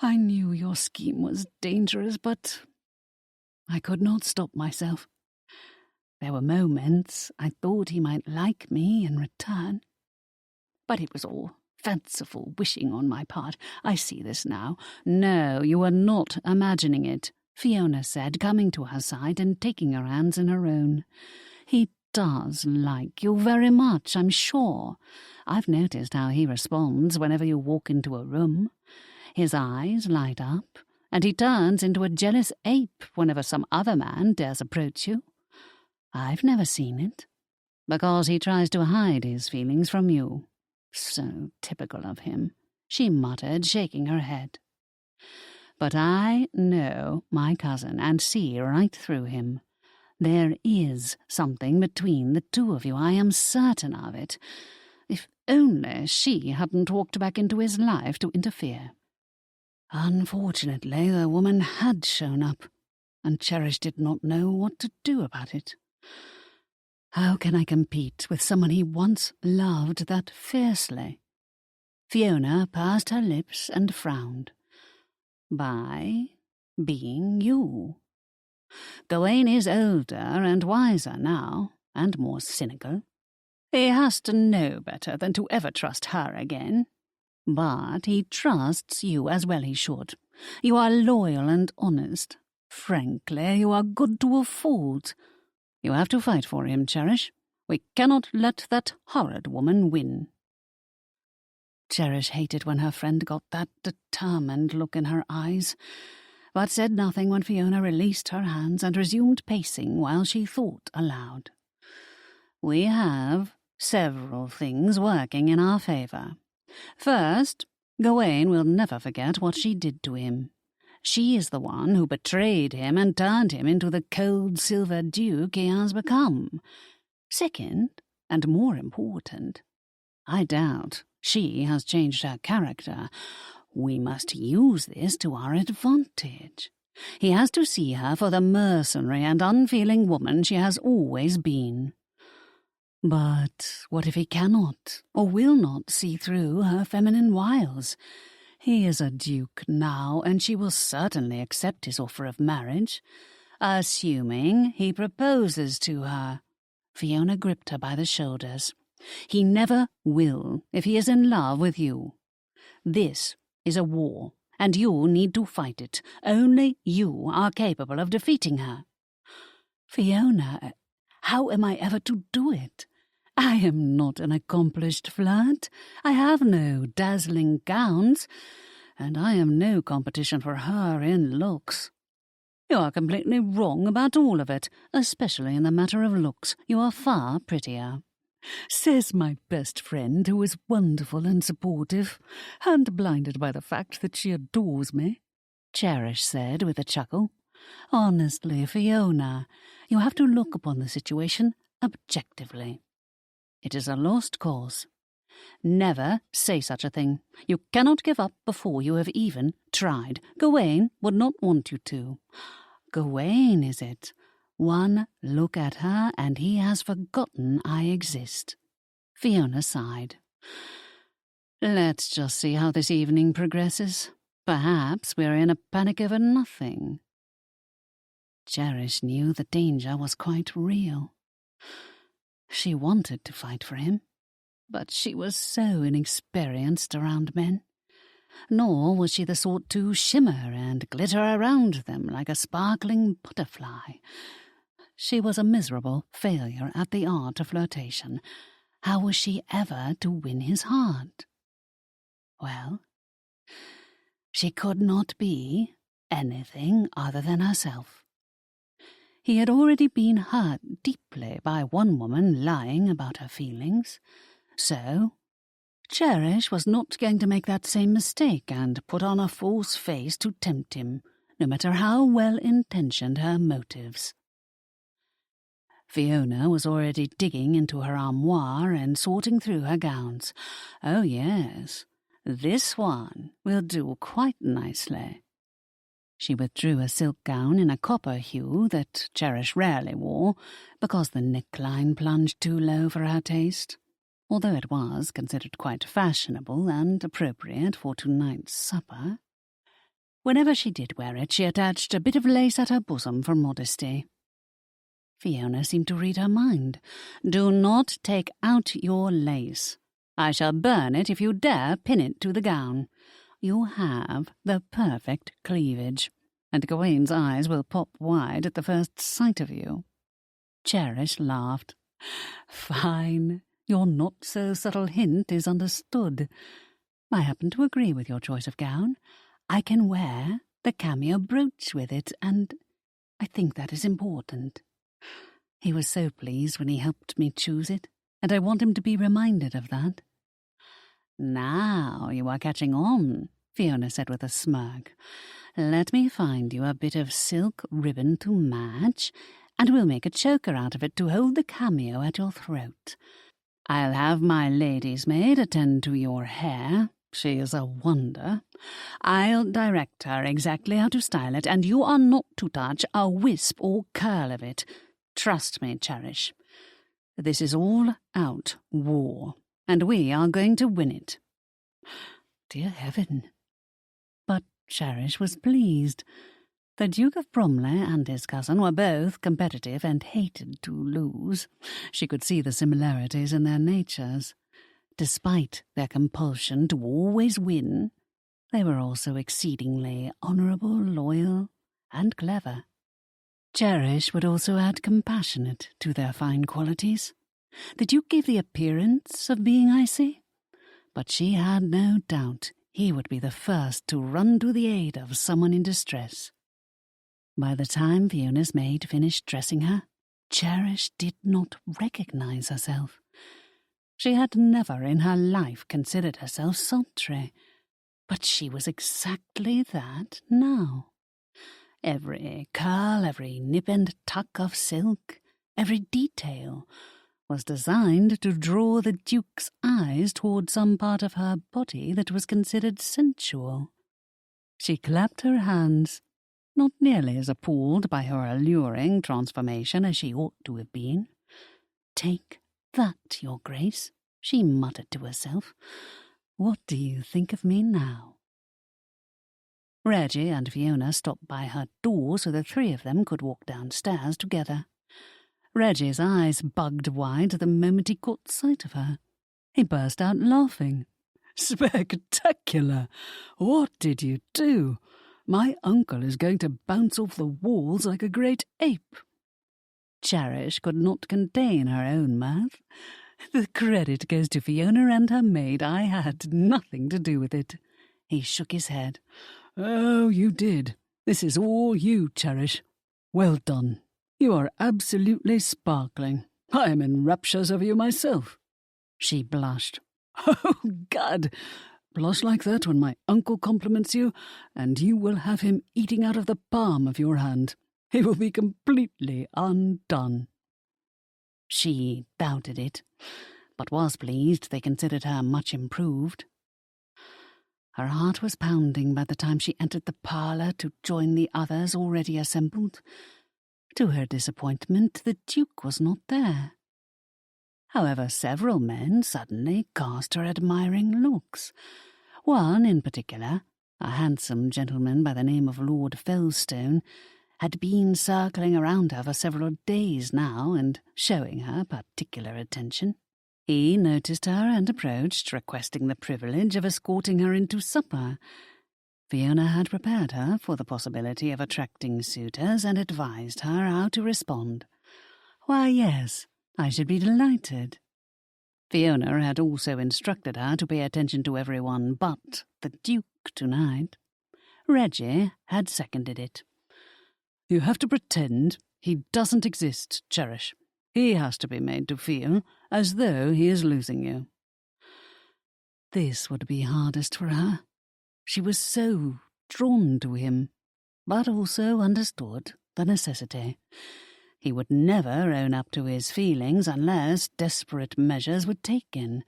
I knew your scheme was dangerous, but I could not stop myself. There were moments I thought he might like me in return. But it was all fanciful wishing on my part. I see this now. No, you are not imagining it, Fiona said, coming to her side and taking her hands in her own. He does like you very much, I'm sure. I've noticed how he responds whenever you walk into a room. His eyes light up, and he turns into a jealous ape whenever some other man dares approach you. I've never seen it, because he tries to hide his feelings from you. So typical of him, she muttered, shaking her head. But I know my cousin and see right through him. There is something between the two of you, I am certain of it. If only she hadn't walked back into his life to interfere. Unfortunately, the woman had shown up, and Cherish did not know what to do about it. How can I compete with someone he once loved that fiercely? Fiona pursed her lips and frowned. By being you. Gawain is older and wiser now, and more cynical. He has to know better than to ever trust her again. But he trusts you as well he should. You are loyal and honest. Frankly, you are good to a fault. You have to fight for him, Cherish. We cannot let that horrid woman win. Cherish hated when her friend got that determined look in her eyes, but said nothing when Fiona released her hands and resumed pacing while she thought aloud. We have several things working in our favour. First, Gawain will never forget what she did to him. She is the one who betrayed him and turned him into the cold Silver Duke he has become. Second, and more important, I doubt she has changed her character. We must use this to our advantage. He has to see her for the mercenary and unfeeling woman she has always been. But what if he cannot or will not see through her feminine wiles? He is a duke now, and she will certainly accept his offer of marriage, assuming he proposes to her. Fiona gripped her by the shoulders. He never will if he is in love with you. This is a war, and you need to fight it. Only you are capable of defeating her. Fiona, how am I ever to do it? I am not an accomplished flirt. I have no dazzling gowns, and I am no competition for her in looks. You are completely wrong about all of it, especially in the matter of looks. You are far prettier. Says my best friend, who is wonderful and supportive, and blinded by the fact that she adores me, Cherish said with a chuckle. Honestly, Fiona, you have to look upon the situation objectively. It is a lost cause. Never say such a thing. You cannot give up before you have even tried. Gawain would not want you to. Gawain, is it? One look at her and he has forgotten I exist. Fiona sighed. Let's just see how this evening progresses. Perhaps we're in a panic over nothing. Cherish knew the danger was quite real. She wanted to fight for him, but she was so inexperienced around men. Nor was she the sort to shimmer and glitter around them like a sparkling butterfly. She was a miserable failure at the art of flirtation. How was she ever to win his heart? Well, she could not be anything other than herself. He had already been hurt deeply by one woman lying about her feelings, so Cherish was not going to make that same mistake and put on a false face to tempt him, no matter how well-intentioned her motives. Fiona was already digging into her armoire and sorting through her gowns. Oh, yes, this one will do quite nicely. She withdrew a silk gown in a copper hue that Cherish rarely wore because the neckline plunged too low for her taste, although it was considered quite fashionable and appropriate for tonight's supper. Whenever she did wear it, she attached a bit of lace at her bosom for modesty. Fiona seemed to read her mind. Do not take out your lace. I shall burn it if you dare pin it to the gown. You have the perfect cleavage, and Gawain's eyes will pop wide at the first sight of you. Cherish laughed. Fine. Your not-so-subtle hint is understood. I happen to agree with your choice of gown. I can wear the cameo brooch with it, and I think that is important. He was so pleased when he helped me choose it, and I want him to be reminded of that. Now you are catching on, Fiona said with a smirk. Let me find you a bit of silk ribbon to match, and we'll make a choker out of it to hold the cameo at your throat. I'll have my lady's maid attend to your hair. She is a wonder. I'll direct her exactly how to style it, and you are not to touch a wisp or curl of it. Trust me, Cherish. This is all out war, and we are going to win it. Dear heaven. But Cherish was pleased. The Duke of Bromley and his cousin were both competitive and hated to lose. She could see the similarities in their natures. Despite their compulsion to always win, they were also exceedingly honourable, loyal, and clever. Cherish would also add compassionate to their fine qualities. The Duke gave the appearance of being icy, but she had no doubt he would be the first to run to the aid of someone in distress. By the time Fiona's maid finished dressing her, Cherish did not recognize herself. She had never in her life considered herself sultry, but she was exactly that now. Every curl, every nip and tuck of silk, every detail was designed to draw the Duke's eyes toward some part of her body that was considered sensual. She clapped her hands, not nearly as appalled by her alluring transformation as she ought to have been. Take that, Your Grace, she muttered to herself. What do you think of me now? Reggie and Fiona stopped by her door so the three of them could walk downstairs together. Reggie's eyes bugged wide the moment he caught sight of her. He burst out laughing. "Spectacular! What did you do? My uncle is going to bounce off the walls like a great ape." Cherish could not contain her own mirth. "The credit goes to Fiona and her maid. I had nothing to do with it." He shook his head. "Oh, you did. This is all you, Cherish. Well done. You are absolutely sparkling. I am in raptures of you myself." She blushed. "Oh, Gad! Blush like that when my uncle compliments you, and you will have him eating out of the palm of your hand. He will be completely undone." She doubted it, but was pleased they considered her much improved. Her heart was pounding by the time she entered the parlour to join the others already assembled. To her disappointment, the Duke was not there. However, several men suddenly cast her admiring looks. One in particular, a handsome gentleman by the name of Lord Felstone, had been circling around her for several days now and showing her particular attention. He noticed her and approached, requesting the privilege of escorting her into supper. Fiona had prepared her for the possibility of attracting suitors and advised her how to respond. "Why, yes, I should be delighted." Fiona had also instructed her to pay attention to everyone but the Duke tonight. Reggie had seconded it. "You have to pretend he doesn't exist, Cherish. He has to be made to feel as though he is losing you." This would be hardest for her. She was so drawn to him, but also understood the necessity. He would never own up to his feelings unless desperate measures were taken.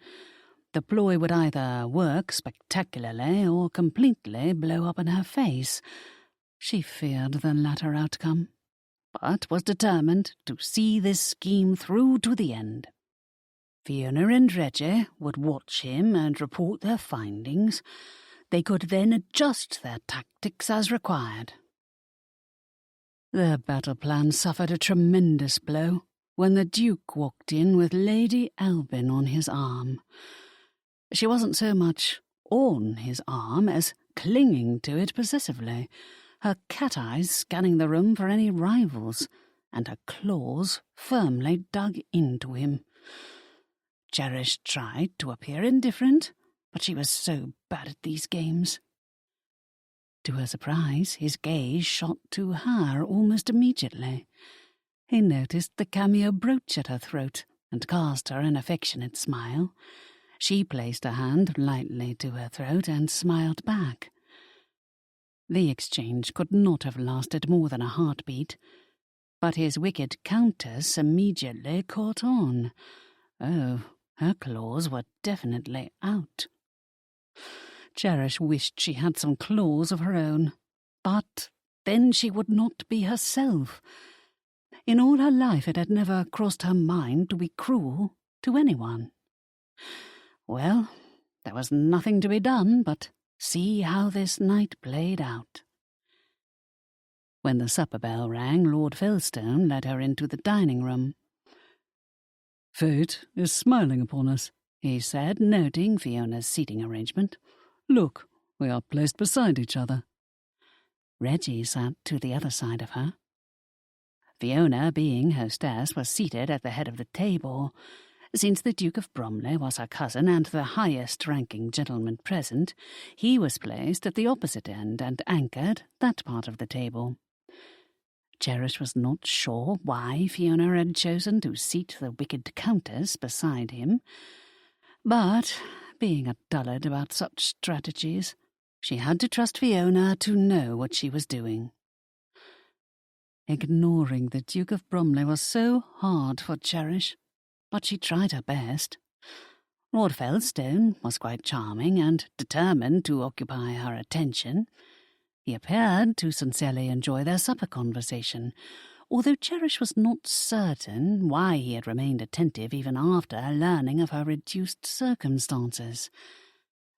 The ploy would either work spectacularly or completely blow up in her face. She feared the latter outcome, but was determined to see this scheme through to the end. Fiona and Reggie would watch him and report their findings. They could then adjust their tactics as required. Their battle plan suffered a tremendous blow when the Duke walked in with Lady Albin on his arm. She wasn't so much on his arm as clinging to it possessively, her cat eyes scanning the room for any rivals, and her claws firmly dug into him. Cherish tried to appear indifferent, but she was so bad at these games. To her surprise, his gaze shot to her almost immediately. He noticed the cameo brooch at her throat and cast her an affectionate smile. She placed a hand lightly to her throat and smiled back. The exchange could not have lasted more than a heartbeat, but his wicked countess immediately caught on. Oh, her claws were definitely out. Cherish wished she had some claws of her own, but then she would not be herself. In all her life it had never crossed her mind to be cruel to anyone. Well, there was nothing to be done but see how this night played out. When the supper bell rang, Lord Felstone led her into the dining room. "Fate is smiling upon us," he said, noting Fiona's seating arrangement. "Look, we are placed beside each other." Reggie sat to the other side of her. Fiona, being hostess, was seated at the head of the table. Since the Duke of Bromley was her cousin and the highest-ranking gentleman present, he was placed at the opposite end and anchored that part of the table. Cherish was not sure why Fiona had chosen to seat the wicked countess beside him, but, being a dullard about such strategies, she had to trust Fiona to know what she was doing. Ignoring the Duke of Bromley was so hard for Cherish, but she tried her best. Lord Felstone was quite charming and determined to occupy her attention. He appeared to sincerely enjoy their supper conversation, although Cherish was not certain why he had remained attentive even after learning of her reduced circumstances.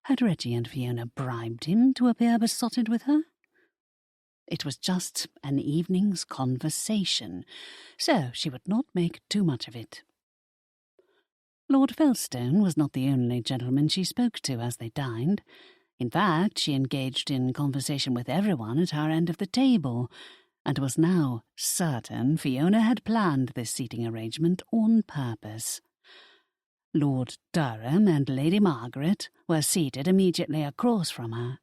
Had Reggie and Fiona bribed him to appear besotted with her? It was just an evening's conversation, so she would not make too much of it. Lord Felstone was not the only gentleman she spoke to as they dined. In fact, she engaged in conversation with everyone at her end of the table, and was now certain Fiona had planned this seating arrangement on purpose. Lord Durham and Lady Margaret were seated immediately across from her.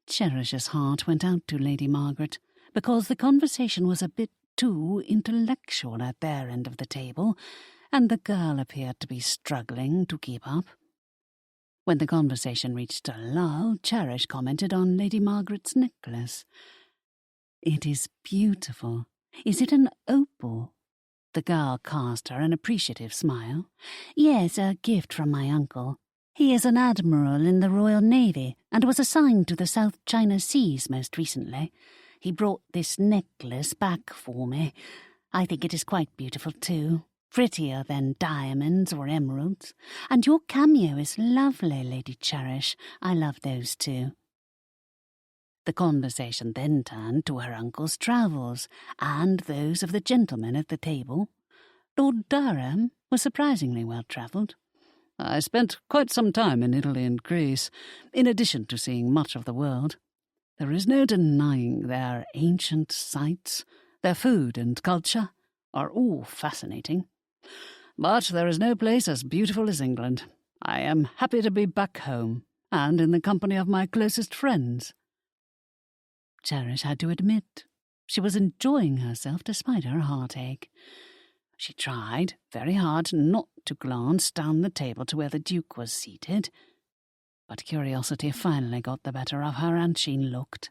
Cherish's heart went out to Lady Margaret, because the conversation was a bit too intellectual at their end of the table, and the girl appeared to be struggling to keep up. When the conversation reached a lull, Cherish commented on Lady Margaret's necklace. "It is beautiful. Is it an opal?" The girl cast her an appreciative smile. "Yes, a gift from my uncle. He is an admiral in the Royal Navy and was assigned to the South China Seas most recently. He brought this necklace back for me. I think it is quite beautiful too. Prettier than diamonds or emeralds. And your cameo is lovely, Lady Cherish. I love those too." The conversation then turned to her uncle's travels, and those of the gentlemen at the table. Lord Durham was surprisingly well-travelled. "I spent quite some time in Italy and Greece, in addition to seeing much of the world. There is no denying their ancient sites, their food and culture are all fascinating. But there is no place as beautiful as England. I am happy to be back home, and in the company of my closest friends." Cherish had to admit she was enjoying herself despite her heartache. She tried very hard not to glance down the table to where the Duke was seated, but curiosity finally got the better of her, and she looked.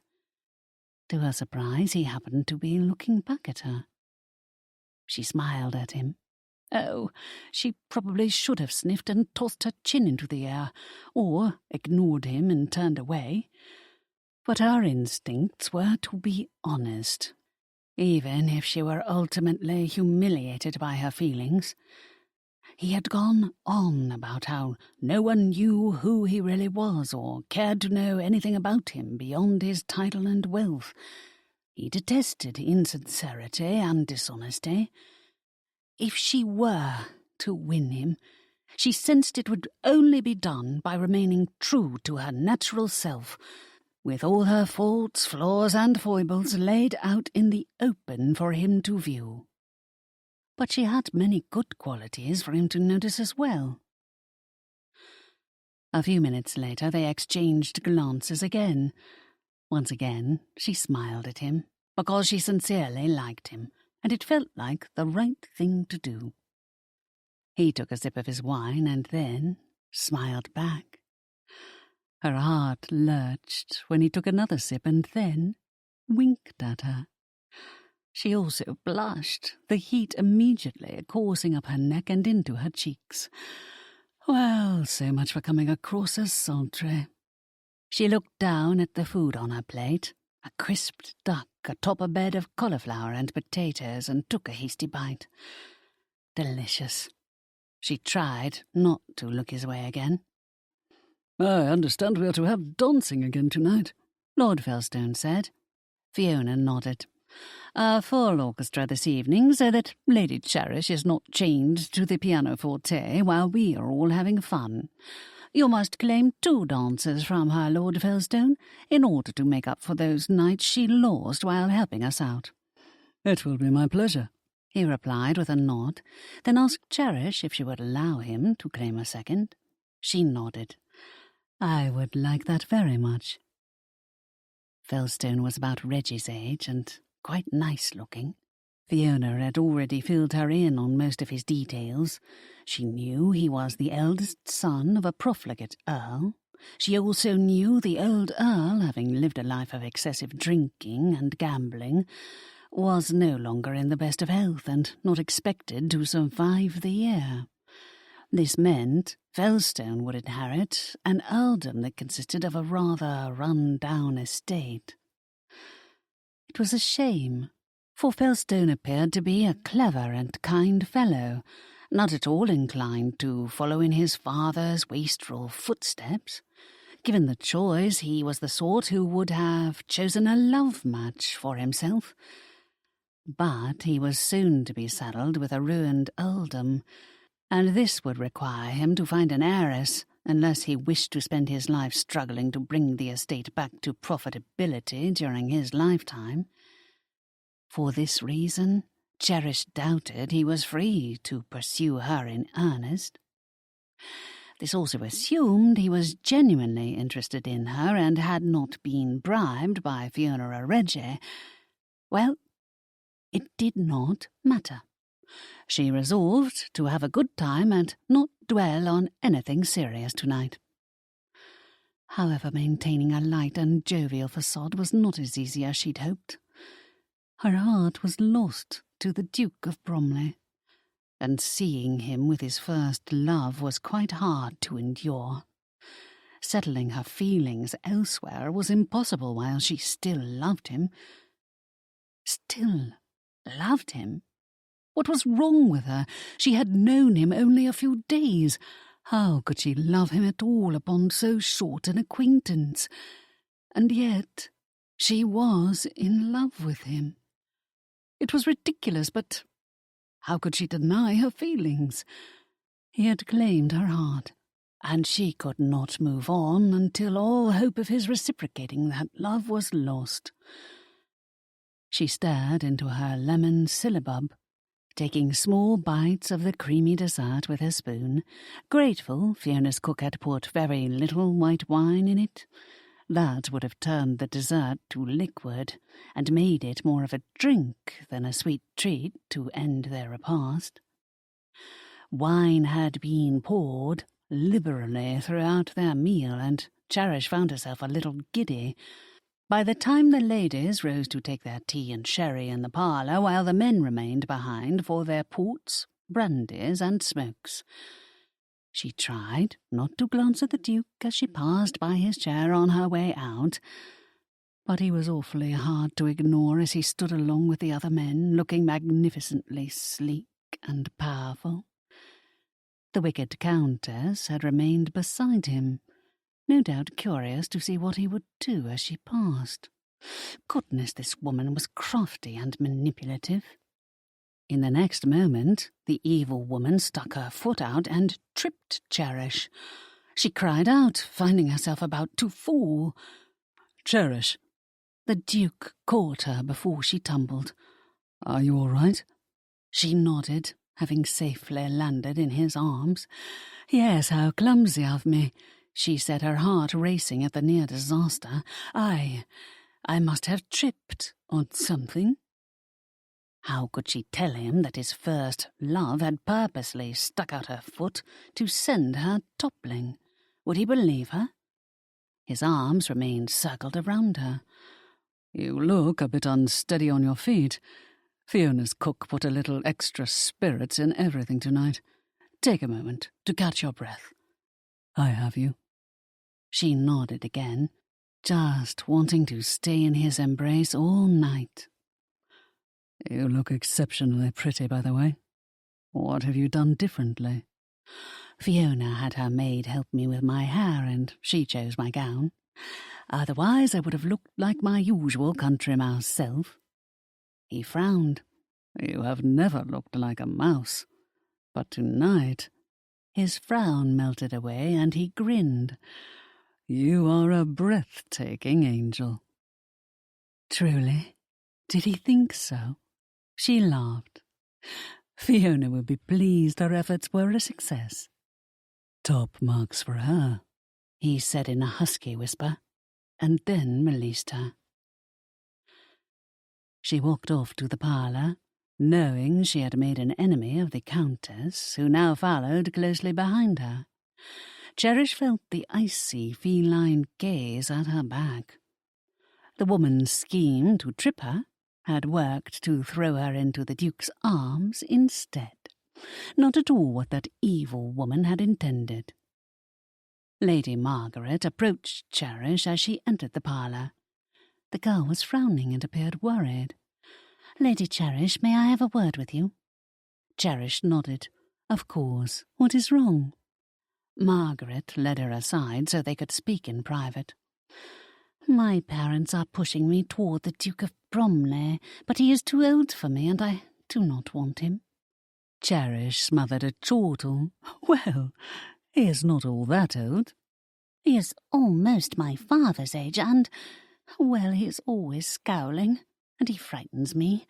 To her surprise, he happened to be looking back at her. She smiled at him. Oh, she probably should have sniffed and tossed her chin into the air, or ignored him and turned away. But her instincts were to be honest, even if she were ultimately humiliated by her feelings. He had gone on about how no one knew who he really was or cared to know anything about him beyond his title and wealth. He detested insincerity and dishonesty. If she were to win him, she sensed it would only be done by remaining true to her natural self, with all her faults, flaws, and foibles laid out in the open for him to view. But she had many good qualities for him to notice as well. A few minutes later they exchanged glances again. Once again she smiled at him, because she sincerely liked him, and it felt like the right thing to do. He took a sip of his wine and then smiled back. Her heart lurched when he took another sip and then winked at her. She also blushed, the heat immediately coursing up her neck and into her cheeks. Well, so much for coming across as sultry. She looked down at the food on her plate, a crisped duck atop a bed of cauliflower and potatoes, and took a hasty bite. Delicious. She tried not to look his way again. "I understand we are to have dancing again tonight," Lord Felstone said. Fiona nodded. "A full orchestra this evening, so that Lady Cherish is not chained to the pianoforte while we are all having fun. You must claim 2 dancers from her, Lord Felstone, in order to make up for those nights she lost while helping us out." "It will be my pleasure," he replied with a nod, then asked Cherish if she would allow him to claim a second. She nodded. "I would like that very much." Felstone was about Reggie's age and quite nice-looking. Fiona had already filled her in on most of his details. She knew he was the eldest son of a profligate earl. She also knew the old earl, having lived a life of excessive drinking and gambling, was no longer in the best of health and not expected to survive the year. This meant Felstone would inherit an earldom that consisted of a rather run-down estate. It was a shame, for Felstone appeared to be a clever and kind fellow, not at all inclined to follow in his father's wastrel footsteps. Given the choice, he was the sort who would have chosen a love match for himself. But he was soon to be saddled with a ruined earldom, and this would require him to find an heiress, unless he wished to spend his life struggling to bring the estate back to profitability during his lifetime. For this reason, Cherish doubted he was free to pursue her in earnest. This also assumed he was genuinely interested in her and had not been bribed by Fiona Reggie. Well, it did not matter. She resolved to have a good time and not dwell on anything serious tonight. However, maintaining a light and jovial facade was not as easy as she'd hoped. Her heart was lost to the Duke of Bromley, and seeing him with his first love was quite hard to endure. Settling her feelings elsewhere was impossible while she still loved him. Still loved him? What was wrong with her? She had known him only a few days. How could she love him at all upon so short an acquaintance? And yet she was in love with him. It was ridiculous, but how could she deny her feelings? He had claimed her heart, and she could not move on until all hope of his reciprocating that love was lost. She stared into her lemon syllabub, taking small bites of the creamy dessert with her spoon, grateful Fiona's cook had put very little white wine in it. That would have turned the dessert to liquid and made it more of a drink than a sweet treat to end their repast. Wine had been poured liberally throughout their meal, and Cherish found herself a little giddy. By the time the ladies rose to take their tea and sherry in the parlour, while the men remained behind for their ports, brandies, and smokes, she tried not to glance at the Duke as she passed by his chair on her way out, but he was awfully hard to ignore as he stood along with the other men, looking magnificently sleek and powerful. The wicked Countess had remained beside him, no doubt curious to see what he would do as she passed. Goodness, this woman was crafty and manipulative. In the next moment, the evil woman stuck her foot out and tripped Cherish. She cried out, finding herself about to fall. "Cherish!" The Duke caught her before she tumbled. "Are you all right?" She nodded, having safely landed in his arms. "Yes, how clumsy of me," she said, her heart racing at the near disaster. I must have tripped on something." How could she tell him that his first love had purposely stuck out her foot to send her toppling? Would he believe her? His arms remained circled around her. "You look a bit unsteady on your feet. Fiona's cook put a little extra spirits in everything tonight. Take a moment to catch your breath. I have you." She nodded again, just wanting to stay in his embrace all night. "You look exceptionally pretty, by the way. What have you done differently?" Fiona had her maid help me with my hair, and she chose my gown. Otherwise I would have looked like my usual country mouse self. He frowned. "You have never looked like a mouse. But tonight—" His frown melted away, and he grinned. "You are a breathtaking angel." Truly? Did he think so? She laughed. Fiona would be pleased her efforts were a success. "Top marks for her," he said in a husky whisper, and then released her. She walked off to the parlour, knowing she had made an enemy of the Countess, who now followed closely behind her. Cherish felt the icy, feline gaze at her back. The woman's scheme to trip her had worked to throw her into the Duke's arms instead. Not at all what that evil woman had intended. Lady Margaret approached Cherish as she entered the parlour. The girl was frowning and appeared worried. "Lady Cherish, may I have a word with you?" Cherish nodded. "Of course. What is wrong?" Margaret led her aside so they could speak in private. "My parents are pushing me toward the Duke of Bromley, but he is too old for me, and I do not want him." Cherish smothered a chortle. "Well, he is not all that old." "He is almost my father's age, and, well, he is always scowling, and he frightens me.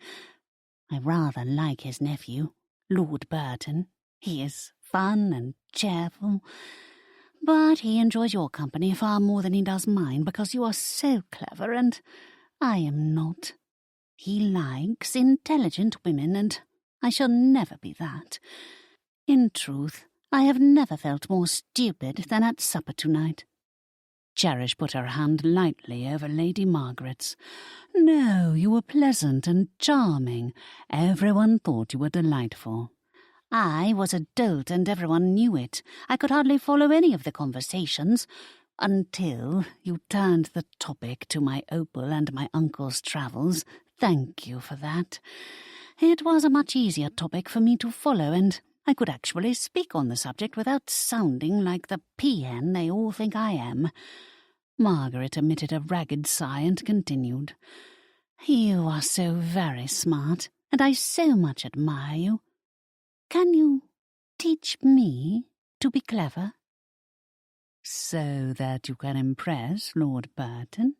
I rather like his nephew, Lord Burton. He is fun and cheerful, but he enjoys your company far more than he does mine because you are so clever and I am not. He likes intelligent women, and I shall never be that. In truth, I have never felt more stupid than at supper tonight." Cherish put her hand lightly over Lady Margaret's. "No, you were pleasant and charming. Everyone thought you were delightful." "I was a dolt, and everyone knew it. I could hardly follow any of the conversations, until you turned the topic to my opal and my uncle's travels. Thank you for that. It was a much easier topic for me to follow, and I could actually speak on the subject without sounding like the peahen they all think I am." Margaret emitted a ragged sigh and continued. "You are so very smart, and I so much admire you. Can you teach me to be clever?" "So that you can impress Lord Burton?"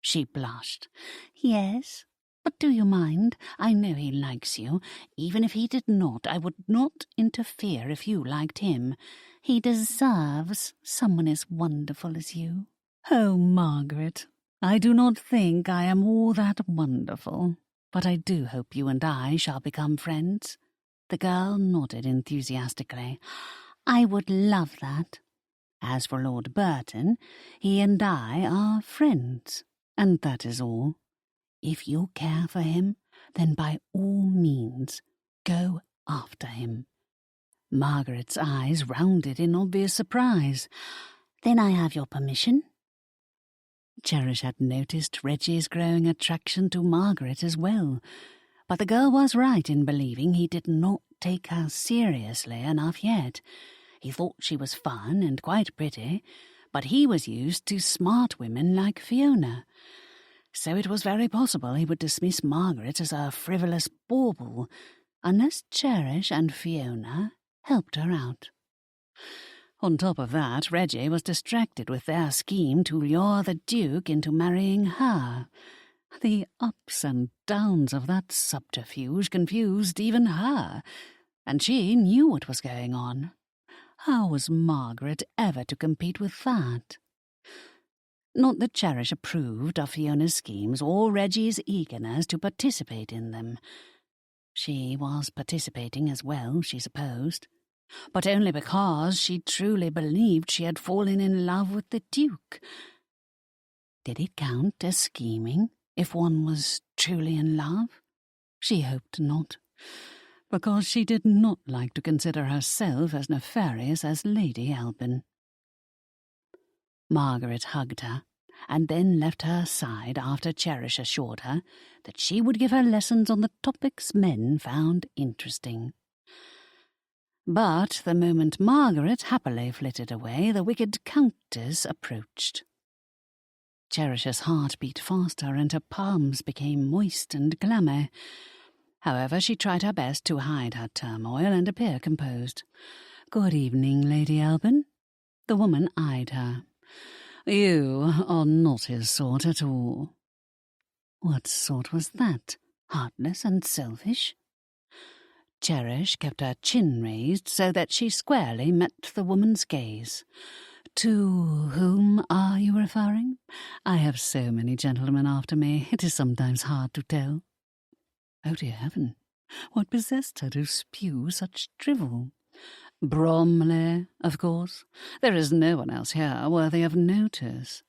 She blushed. "Yes, but do you mind? I know he likes you. Even if he did not, I would not interfere if you liked him. He deserves someone as wonderful as you." "Oh, Margaret, I do not think I am all that wonderful, but I do hope you and I shall become friends." The girl nodded enthusiastically. "I would love that. As for Lord Burton, he and I are friends, and that is all. If you care for him, then by all means go after him." Margaret's eyes rounded in obvious surprise. "Then I have your permission?" Cherish had noticed Reggie's growing attraction to Margaret as well, but the girl was right in believing he did not take her seriously enough yet. He thought she was fun and quite pretty, but he was used to smart women like Fiona. So it was very possible he would dismiss Margaret as a frivolous bauble, unless Cherish and Fiona helped her out. On top of that, Reggie was distracted with their scheme to lure the Duke into marrying her. The ups and downs of that subterfuge confused even her, and she knew what was going on. How was Margaret ever to compete with that? Not that Cherish approved of Fiona's schemes or Reggie's eagerness to participate in them. She was participating as well, she supposed, but only because she truly believed she had fallen in love with the Duke. Did it count as scheming if one was truly in love? She hoped not, because she did not like to consider herself as nefarious as Lady Albin. Margaret hugged her, and then left her side after Cherish assured her that she would give her lessons on the topics men found interesting. But the moment Margaret happily flitted away, the wicked Countess approached. Cherish's heart beat faster, and her palms became moist and clammy. However, she tried her best to hide her turmoil and appear composed. "Good evening, Lady Albin." The woman eyed her. "You are not his sort at all." What sort was that? Heartless and selfish? Cherish kept her chin raised so that she squarely met the woman's gaze. "To whom are you referring? I have so many gentlemen after me, it is sometimes hard to tell." Oh dear heaven, what possessed her to spew such drivel? "Bromley, of course. There is no one else here worthy of notice."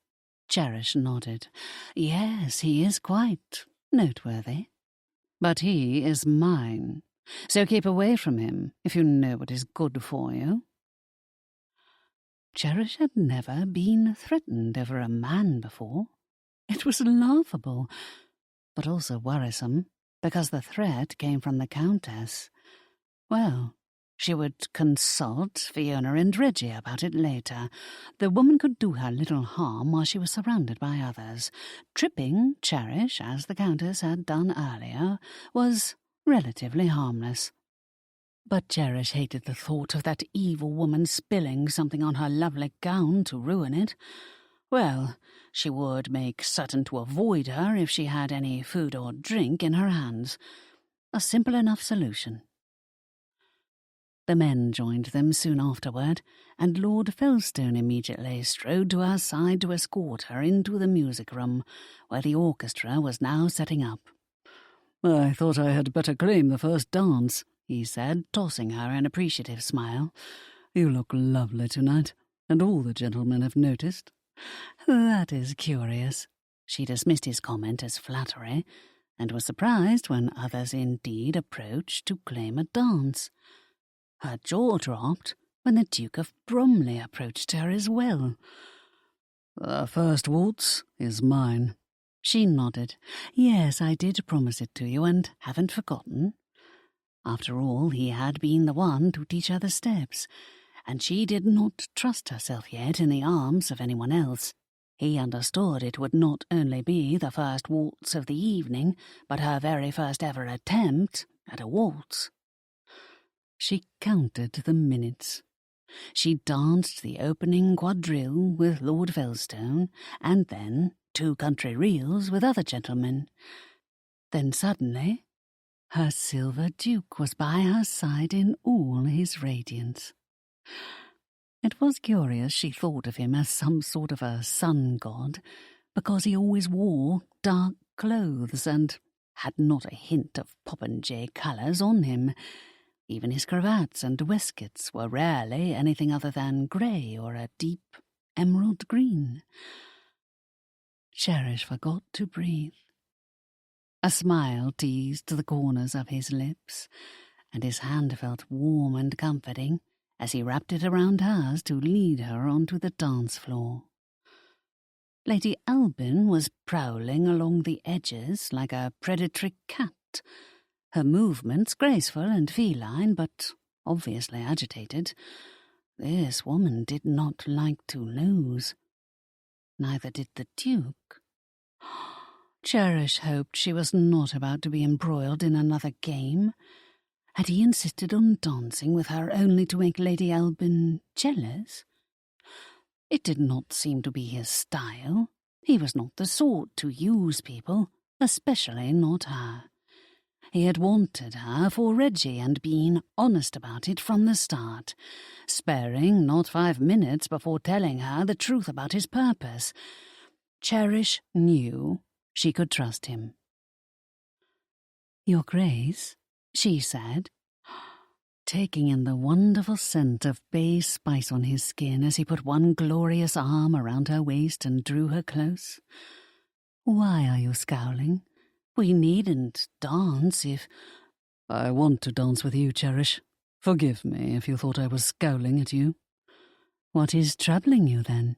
Cherish nodded. "Yes, he is quite noteworthy. But he is mine, so keep away from him if you know what is good for you." Cherish had never been threatened over a man before. It was laughable, but also worrisome, because the threat came from the Countess. Well, She would consult Fiona and Reggie about it later. The woman could do her little harm while she was surrounded by others. Tripping Cherish, as the Countess had done earlier, was relatively harmless. But Cherish hated the thought of that evil woman spilling something on her lovely gown to ruin it. Well, she would make certain to avoid her if she had any food or drink in her hands. A simple enough solution. The men joined them soon afterward, and Lord Felstone immediately strode to her side to escort her into the music-room, where the orchestra was now setting up. "I thought I had better claim the first dance," he said, tossing her an appreciative smile. "You look lovely tonight, and all the gentlemen have noticed." "That is curious." She dismissed his comment as flattery, and was surprised when others indeed approached to claim a dance. Her jaw dropped when the Duke of Bromley approached her as well. "The first waltz is mine." She nodded. "Yes, I did promise it to you, and haven't forgotten." After all, he had been the one to teach her the steps, and she did not trust herself yet in the arms of anyone else. He understood it would not only be the first waltz of the evening, but her very first ever attempt at a waltz. She counted the minutes. She danced the opening quadrille with Lord Felstone, and then 2 country reels with other gentlemen. Then suddenly, her silver Duke was by her side in all his radiance. It was curious she thought of him as some sort of a sun god, because he always wore dark clothes and had not a hint of popinjay colours on him. Even his cravats and waistcoats were rarely anything other than grey or a deep emerald green. Cherish forgot to breathe. A smile teased the corners of his lips, and his hand felt warm and comforting as he wrapped it around hers to lead her onto the dance floor. Lady Albin was prowling along the edges like a predatory cat, her movements graceful and feline, but obviously agitated. This woman did not like to lose. Neither did the Duke. Cherish hoped she was not about to be embroiled in another game. Had he insisted on dancing with her only to make Lady Albin jealous? It did not seem to be his style. He was not the sort to use people, especially not her. He had wanted her for Reggie and been honest about it from the start, sparing not 5 minutes before telling her the truth about his purpose. Cherish knew she could trust him. "Your Grace," she said, taking in the wonderful scent of bay spice on his skin as he put one glorious arm around her waist and drew her close. "Why are you scowling? We needn't dance if—" "I want to dance with you, Cherish. Forgive me if you thought I was scowling at you." "What is troubling you, then?"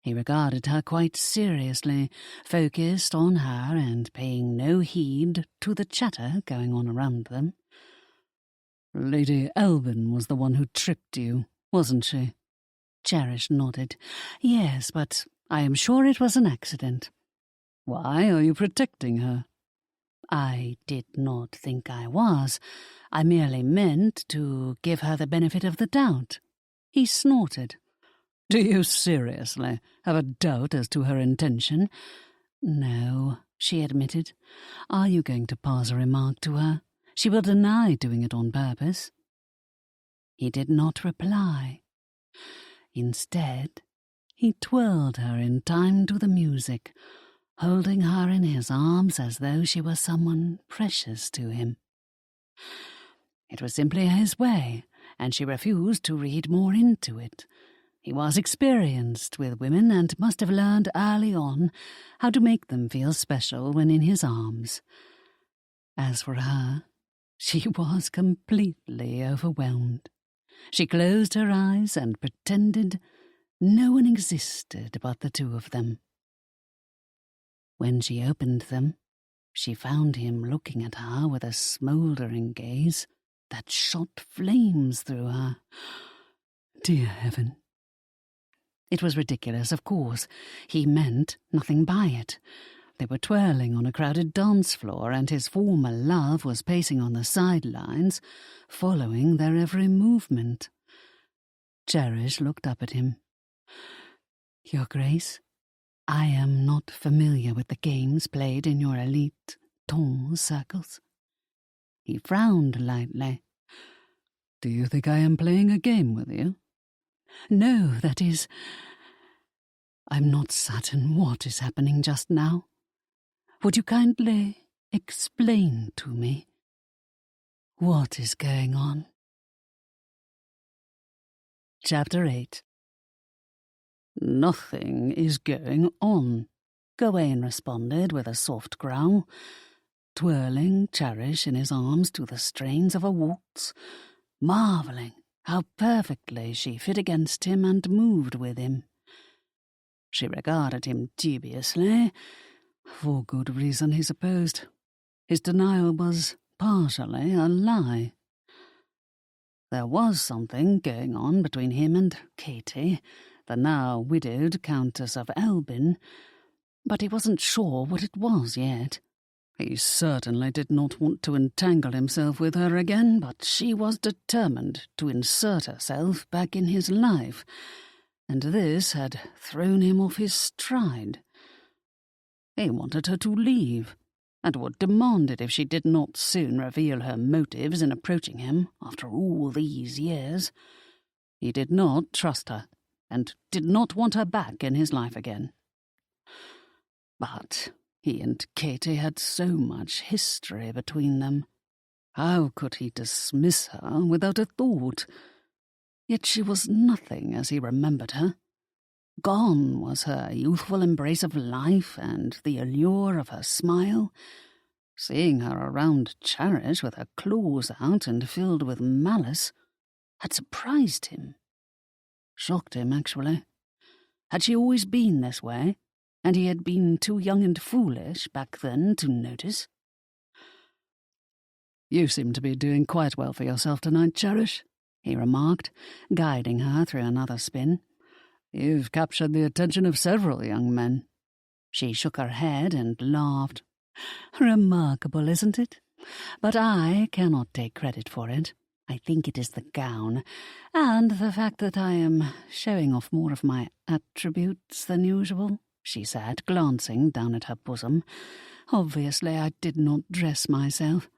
He regarded her quite seriously, focused on her and paying no heed to the chatter going on around them. "Lady Albin was the one who tripped you, wasn't she?" Cherish nodded. "Yes, but I am sure it was an accident." "Why are you protecting her?" "I did not think I was. I merely meant to give her the benefit of the doubt." He snorted. "Do you seriously have a doubt as to her intention?" "No," she admitted. "Are you going to pass a remark to her? She will deny doing it on purpose." He did not reply. Instead, he twirled her in time to the music, holding her in his arms as though she were someone precious to him. It was simply his way, and she refused to read more into it. He was experienced with women and must have learned early on how to make them feel special when in his arms. As for her, she was completely overwhelmed. She closed her eyes and pretended no one existed but the two of them. When she opened them, she found him looking at her with a smouldering gaze that shot flames through her. Dear heaven. It was ridiculous, of course. He meant nothing by it. They were twirling on a crowded dance floor, and his former love was pacing on the sidelines, following their every movement. Cherish looked up at him. Your Grace, I am not familiar with the games played in your elite ton circles. He frowned lightly. Do you think I am playing a game with you? No, that is... I'm not certain what is happening just now. Would you kindly explain to me what is going on? Chapter 8. Nothing is going on, Gawain responded with a soft growl, twirling Cherish in his arms to the strains of a waltz, marvelling how perfectly she fit against him and moved with him. She regarded him dubiously, for good reason, he supposed. His denial was partially a lie. There was something going on between him and Katie, the now widowed Countess of Elbin, but he wasn't sure what it was yet. He certainly did not want to entangle himself with her again, but she was determined to insert herself back in his life, and this had thrown him off his stride. He wanted her to leave, and would demand it if she did not soon reveal her motives in approaching him after all these years. He did not trust her, and did not want her back in his life again. But he and Katie had so much history between them. How could he dismiss her without a thought? Yet she was nothing as he remembered her. Gone was her youthful embrace of life and the allure of her smile. Seeing her around Cherish with her claws out and filled with malice had surprised him. Shocked him, actually. Had she always been this way, and he had been too young and foolish back then to notice? You seem to be doing quite well for yourself tonight, Cherish, he remarked, guiding her through another spin. You've captured the attention of several young men. She shook her head and laughed. Remarkable, isn't it? But I cannot take credit for it. I think it is the gown, and the fact that I am showing off more of my attributes than usual, she said, glancing down at her bosom. Obviously, I did not dress myself.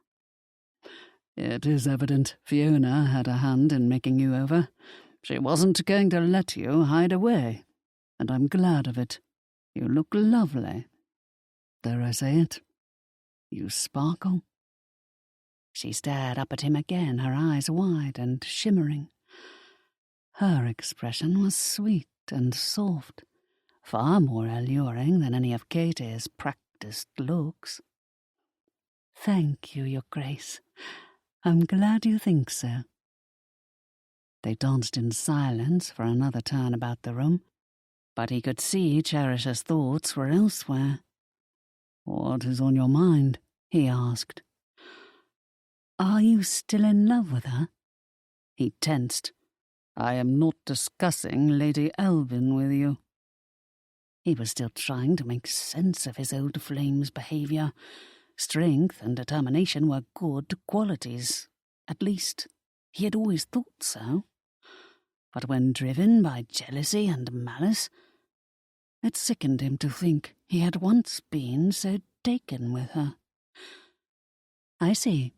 It is evident Fiona had a hand in making you over. She wasn't going to let you hide away, and I'm glad of it. You look lovely. Dare I say it? You sparkle. She stared up at him again, her eyes wide and shimmering. Her expression was sweet and soft, far more alluring than any of Katie's practiced looks. Thank you, Your Grace. I'm glad you think so. They danced in silence for another turn about the room, but he could see Cherish's thoughts were elsewhere. What is on your mind? He asked. Are you still in love with her? He tensed. I am not discussing Lady Elbin with you. He was still trying to make sense of his old flame's behaviour. Strength and determination were good qualities. At least, he had always thought so. But when driven by jealousy and malice, it sickened him to think he had once been so taken with her. I see.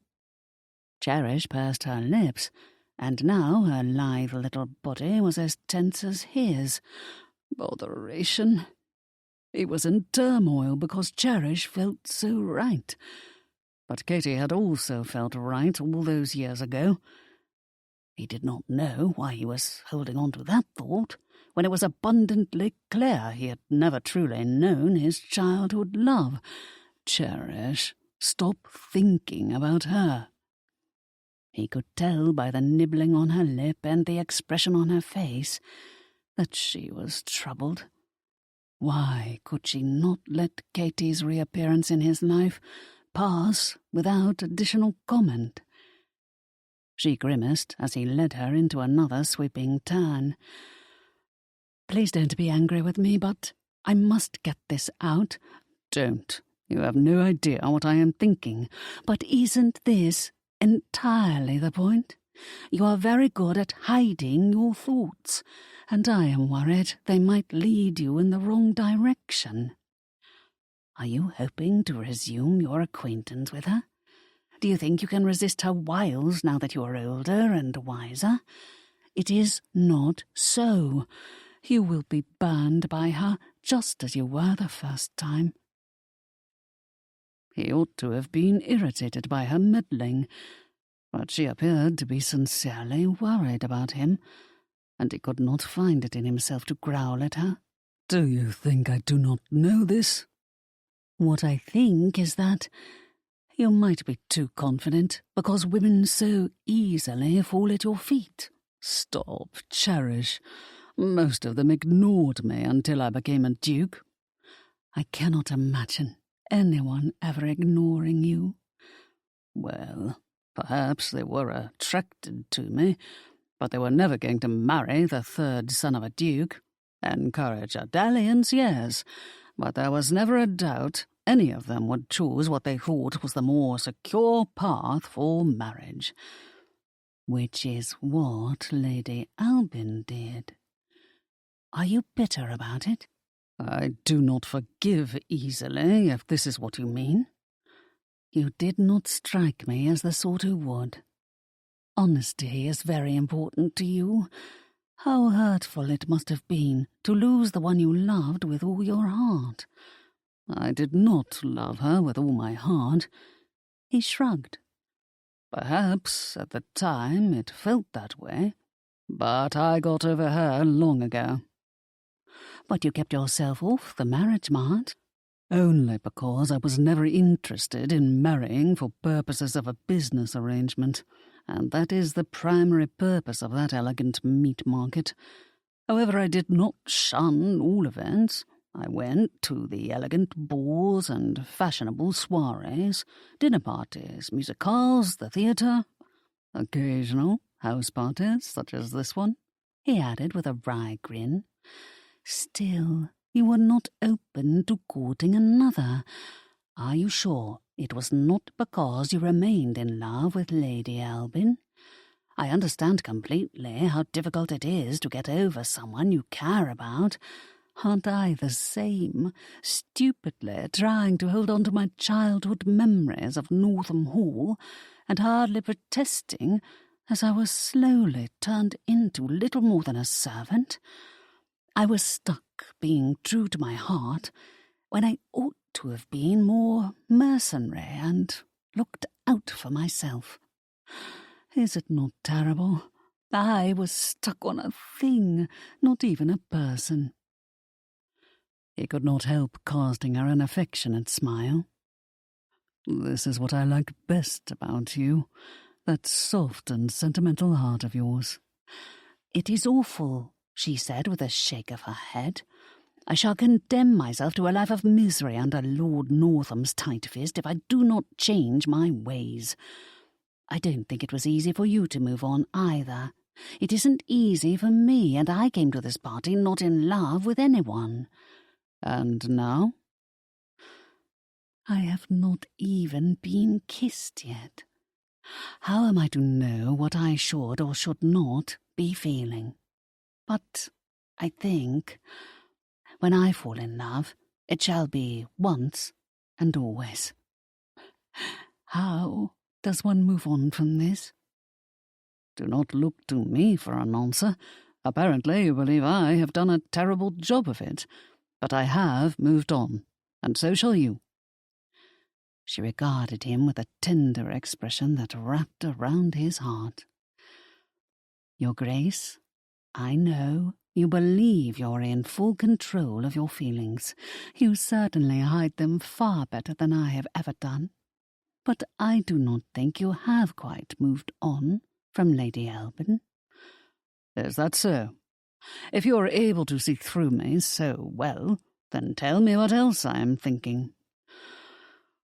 Cherish pursed her lips, and now her lithe little body was as tense as his. Botheration. He was in turmoil because Cherish felt so right. But Katie had also felt right all those years ago. He did not know why he was holding on to that thought, when it was abundantly clear he had never truly known his childhood love. Cherish, stop thinking about her. He could tell by the nibbling on her lip and the expression on her face that she was troubled. Why could she not let Katie's reappearance in his life pass without additional comment? She grimaced as he led her into another sweeping turn. "Please don't be angry with me, but I must get this out." "Don't. You have no idea what I am thinking." "But isn't this entirely the point? You are very good at hiding your thoughts, and I am worried they might lead you in the wrong direction. Are you hoping to resume your acquaintance with her? Do you think you can resist her wiles now that you are older and wiser? It is not so. You will be burned by her just as you were the first time." He ought to have been irritated by her meddling, but she appeared to be sincerely worried about him, and he could not find it in himself to growl at her. "Do you think I do not know this?" "What I think is that you might be too confident, because women so easily fall at your feet." "Stop, Cherish. Most of them ignored me until I became a duke." "I cannot imagine anyone ever ignoring you." "Well, perhaps they were attracted to me, but they were never going to marry the third son of a duke. Encourage a dalliance, yes, but there was never a doubt any of them would choose what they thought was the more secure path for marriage." "Which is what Lady Albin did. Are you bitter about it?" "I do not forgive easily, if this is what you mean." "You did not strike me as the sort who would. Honesty is very important to you. How hurtful it must have been to lose the one you loved with all your heart." "I did not love her with all my heart." He shrugged. "Perhaps at the time it felt that way, but I got over her long ago." "But you kept yourself off the marriage mart." "Only because I was never interested in marrying for purposes of a business arrangement, and that is the primary purpose of that elegant meat market. However, I did not shun all events. I went to the elegant balls and fashionable soirees, dinner parties, musicales, the theatre, occasional house parties such as this one," he added with a wry grin. "Still, you were not open to courting another. Are you sure it was not because you remained in love with Lady Albin? I understand completely how difficult it is to get over someone you care about. Aren't I the same, stupidly trying to hold on to my childhood memories of Northam Hall, and hardly protesting as I was slowly turned into little more than a servant? I was stuck being true to my heart when I ought to have been more mercenary and looked out for myself. Is it not terrible? I was stuck on a thing, not even a person." He could not help casting her an affectionate smile. "This is what I like best about you, that soft and sentimental heart of yours." "It is awful," she said with a shake of her head. "I shall condemn myself to a life of misery under Lord Northam's tight fist if I do not change my ways. I don't think it was easy for you to move on either. It isn't easy for me, and I came to this party not in love with anyone." "And now?" "I have not even been kissed yet. How am I to know what I should or should not be feeling? But I think, when I fall in love, it shall be once and always. How does one move on from this?" "Do not look to me for an answer. Apparently you believe I have done a terrible job of it. But I have moved on, and so shall you." She regarded him with a tender expression that wrapped around his heart. "Your Grace, I know you believe you're in full control of your feelings. You certainly hide them far better than I have ever done. But I do not think you have quite moved on from Lady Albin." "Is that so? If you are able to see through me so well, then tell me what else I am thinking."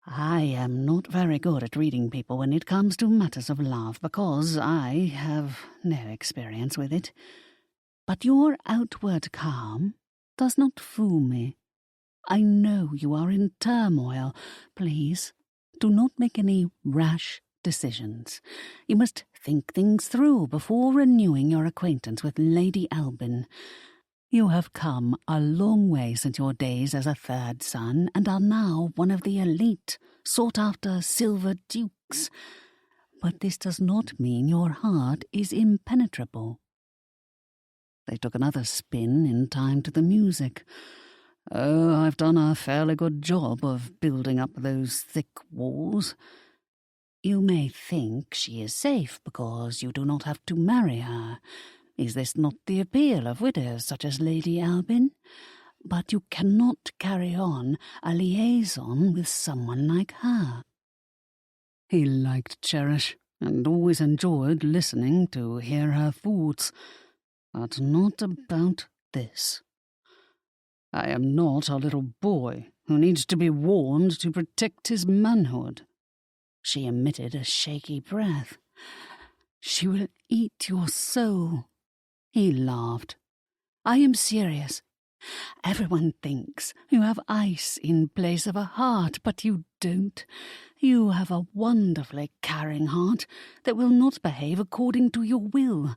I am not very good at reading people when it comes to matters of love, because I have no experience with it. But your outward calm does not fool me. I know you are in turmoil. Please, do not make any rash decisions. You must think things through before renewing your acquaintance with Lady Albin. You have come a long way since your days as a third son, and are now one of the elite, sought-after silver dukes. But this does not mean your heart is impenetrable. They took another spin in time to the music. Oh, I've done a fairly good job of building up those thick walls. You may think she is safe because you do not have to marry her. Is this not the appeal of widows such as Lady Albin? But you cannot carry on a liaison with someone like her. He liked Cherish, and always enjoyed listening to hear her thoughts, but not about this. I am not a little boy who needs to be warned to protect his manhood. She emitted a shaky breath. She will eat your soul. He laughed. I am serious. Everyone thinks you have ice in place of a heart, but you don't. You have a wonderfully caring heart that will not behave according to your will.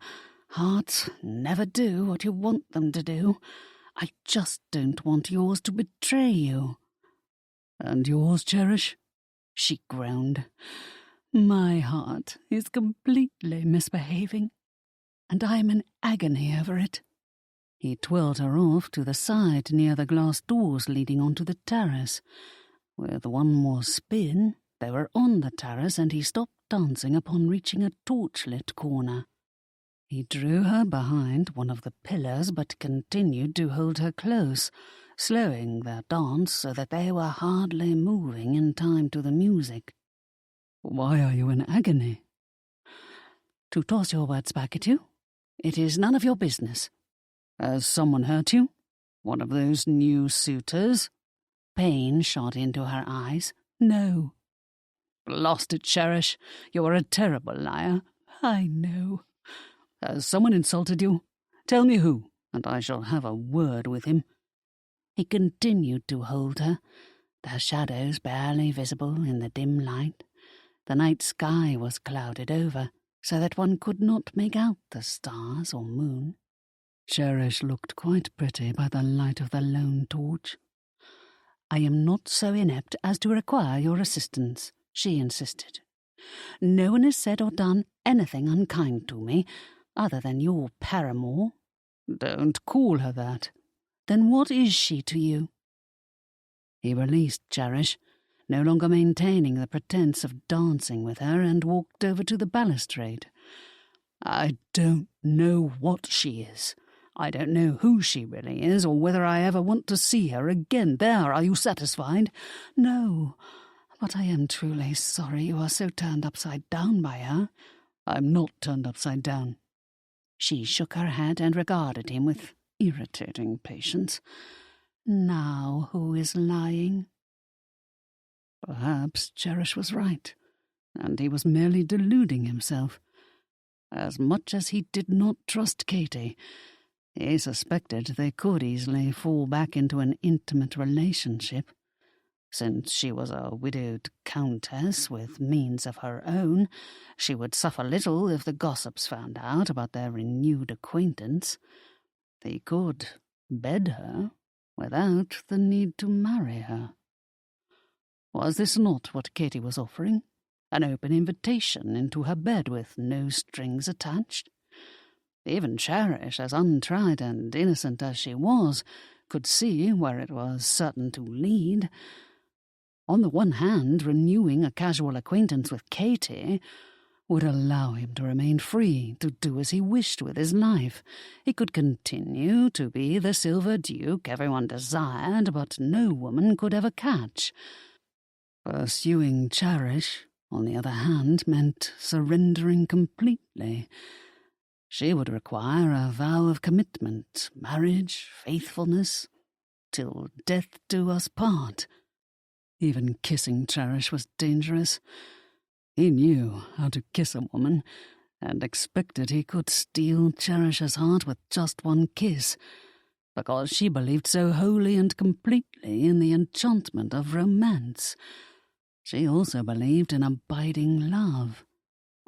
Hearts never do what you want them to do. I just don't want yours to betray you. And yours, Cherish? She groaned. My heart is completely misbehaving, and I am in agony over it. He twirled her off to the side near the glass doors leading onto the terrace. With one more spin, they were on the terrace, and he stopped dancing upon reaching a torchlit corner. He drew her behind one of the pillars, but continued to hold her close, slowing their dance so that they were hardly moving in time to the music. Why are you in agony? To toss your words back at you? It is none of your business. Has someone hurt you? One of those new suitors? Pain shot into her eyes. No. Blast it, Cherish. You are a terrible liar. I know. Has someone insulted you? Tell me who, and I shall have a word with him. He continued to hold her, their shadows barely visible in the dim light. The night sky was clouded over, so that one could not make out the stars or moon. Cherish looked quite pretty by the light of the lone torch. I am not so inept as to require your assistance, she insisted. No one has said or done anything unkind to me, other than your paramour. Don't call her that. Then what is she to you? He released Cherish, no longer maintaining the pretence of dancing with her, and walked over to the balustrade. I don't know what she is. I don't know who she really is, or whether I ever want to see her again. There, are you satisfied? No, but I am truly sorry you are so turned upside down by her. I'm not turned upside down. She shook her head and regarded him with irritating patience. Now who is lying? Perhaps Cherish was right, and he was merely deluding himself. As much as he did not trust Katie, he suspected they could easily fall back into an intimate relationship. Since she was a widowed countess with means of her own, she would suffer little if the gossips found out about their renewed acquaintance. They could bed her without the need to marry her. Was this not what Katie was offering? An open invitation into her bed with no strings attached? Even Cherish, as untried and innocent as she was, could see where it was certain to lead. On the one hand, renewing a casual acquaintance with Katie would allow him to remain free to do as he wished with his life. He could continue to be the Silver Duke everyone desired, but no woman could ever catch. Pursuing Cherish, on the other hand, meant surrendering completely. She would require a vow of commitment, marriage, faithfulness, till death do us part. Even kissing Cherish was dangerous. He knew how to kiss a woman, and expected he could steal Cherish's heart with just one kiss, because she believed so wholly and completely in the enchantment of romance. She also believed in abiding love,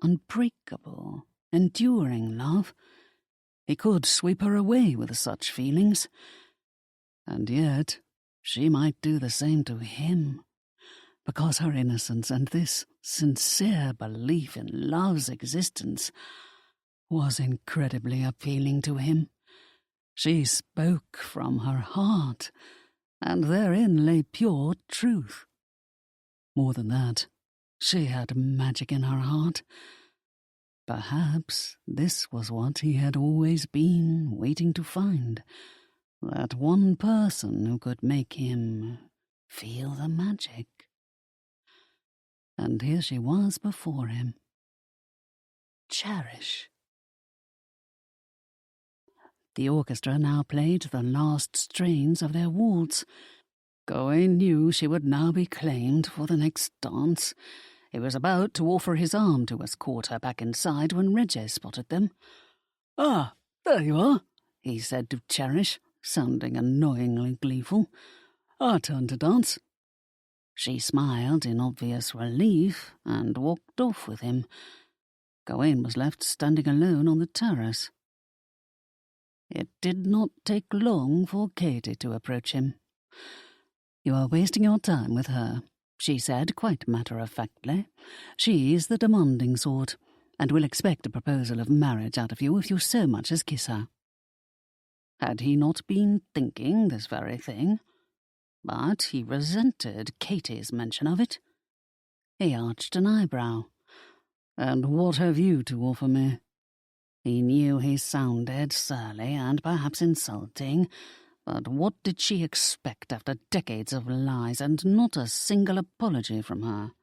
unbreakable, enduring love. He could sweep her away with such feelings. And yet she might do the same to him, because her innocence and this sincere belief in love's existence was incredibly appealing to him. She spoke from her heart, and therein lay pure truth. More than that, she had magic in her heart. Perhaps this was what he had always been waiting to find, that one person who could make him feel the magic. And here she was before him. Cherish. The orchestra now played the last strains of their waltz. Gawain knew she would now be claimed for the next dance. He was about to offer his arm to escort her back inside when Regis spotted them. "Ah, there you are," he said to Cherish, sounding annoyingly gleeful. "Our turn to dance." She smiled in obvious relief and walked off with him. Gawain was left standing alone on the terrace. It did not take long for Katie to approach him. "You are wasting your time with her," she said quite matter-of-factly. "She's the demanding sort, and will expect a proposal of marriage out of you if you so much as kiss her." Had he not been thinking this very thing? But he resented Katie's mention of it. He arched an eyebrow. "And what have you to offer me?" He knew he sounded surly and perhaps insulting, but what did she expect after decades of lies and not a single apology from her?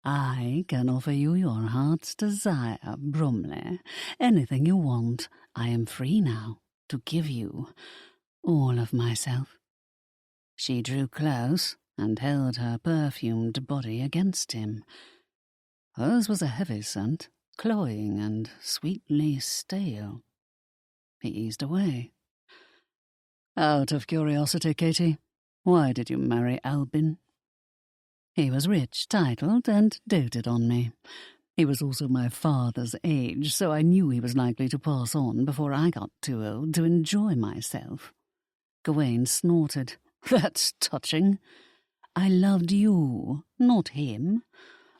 "I can offer you your heart's desire, Bromley. Anything you want, I am free now to give you. All of myself." She drew close and held her perfumed body against him. Hers was a heavy scent, cloying and sweetly stale. He eased away. "Out of curiosity, Katie, why did you marry Albin?" "He was rich, titled, and doted on me. He was also my father's age, so I knew he was likely to pass on before I got too old to enjoy myself." Gawain snorted. "That's touching. I loved you, not him.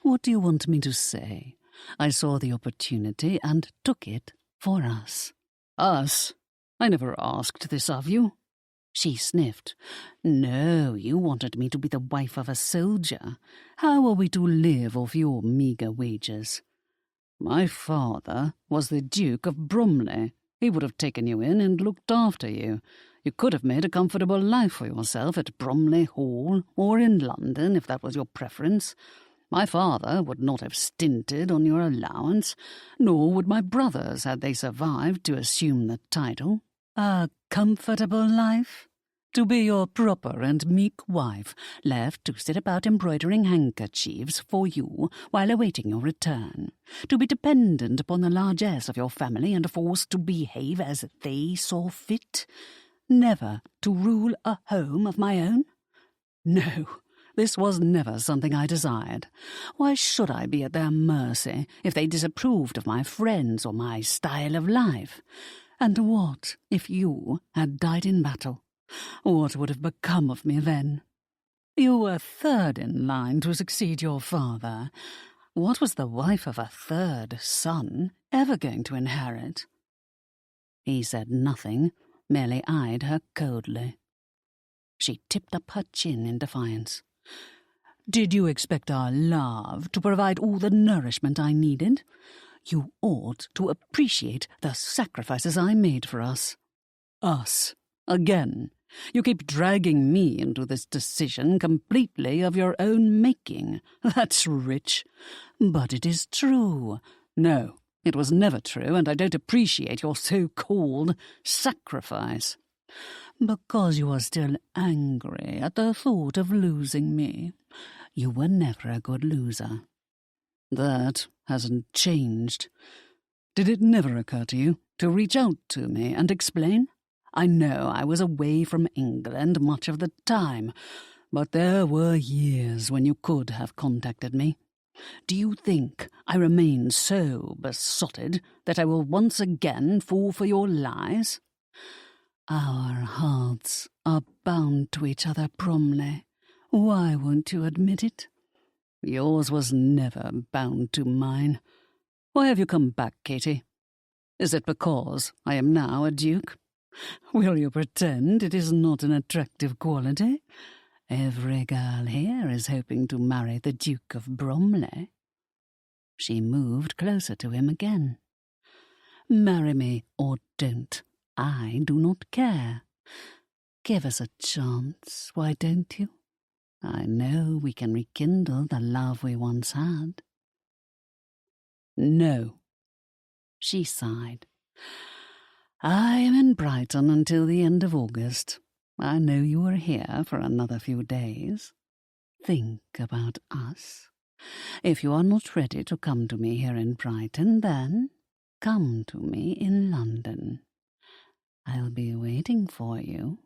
What do you want me to say? I saw the opportunity and took it for us." "Us? I never asked this of you." She sniffed. "No, you wanted me to be the wife of a soldier. How are we to live off your meagre wages?" "My father was the Duke of Bromley. He would have taken you in and looked after you. You could have made a comfortable life for yourself at Bromley Hall or in London, if that was your preference. My father would not have stinted on your allowance, nor would my brothers had they survived to assume the title." "A comfortable life? To be your proper and meek wife, left to sit about embroidering handkerchiefs for you while awaiting your return, to be dependent upon the largesse of your family and forced to behave as they saw fit, never to rule a home of my own? No, this was never something I desired. Why should I be at their mercy if they disapproved of my friends or my style of life? And what if you had died in battle? What would have become of me then? You were third in line to succeed your father. What was the wife of a third son ever going to inherit?" He said nothing, merely eyed her coldly. She tipped up her chin in defiance. "Did you expect our love to provide all the nourishment I needed? You ought to appreciate the sacrifices I made for us." "Us? Again? You keep dragging me into this decision completely of your own making. That's rich. But it is true. No, it was never true, and I don't appreciate your so-called sacrifice." Because you are still angry at the thought of losing me. You were never a good loser. That hasn't changed. Did it never occur to you to reach out to me and explain? I know I was away from England much of the time, but there were years when you could have contacted me. Do you think I remain so besotted that I will once again fall for your lies? Our hearts are bound to each other, Bromley. Why won't you admit it? Yours was never bound to mine. Why have you come back, Katie? Is it because I am now a duke? Will you pretend it is not an attractive quality? Every girl here is hoping to marry the Duke of Bromley. She moved closer to him again. Marry me or don't. I do not care. Give us a chance, why don't you? I know we can rekindle the love we once had. No. She sighed. I am in Brighton until the end of August. I know you are here for another few days. Think about us. If you are not ready to come to me here in Brighton, then come to me in London. I'll be waiting for you.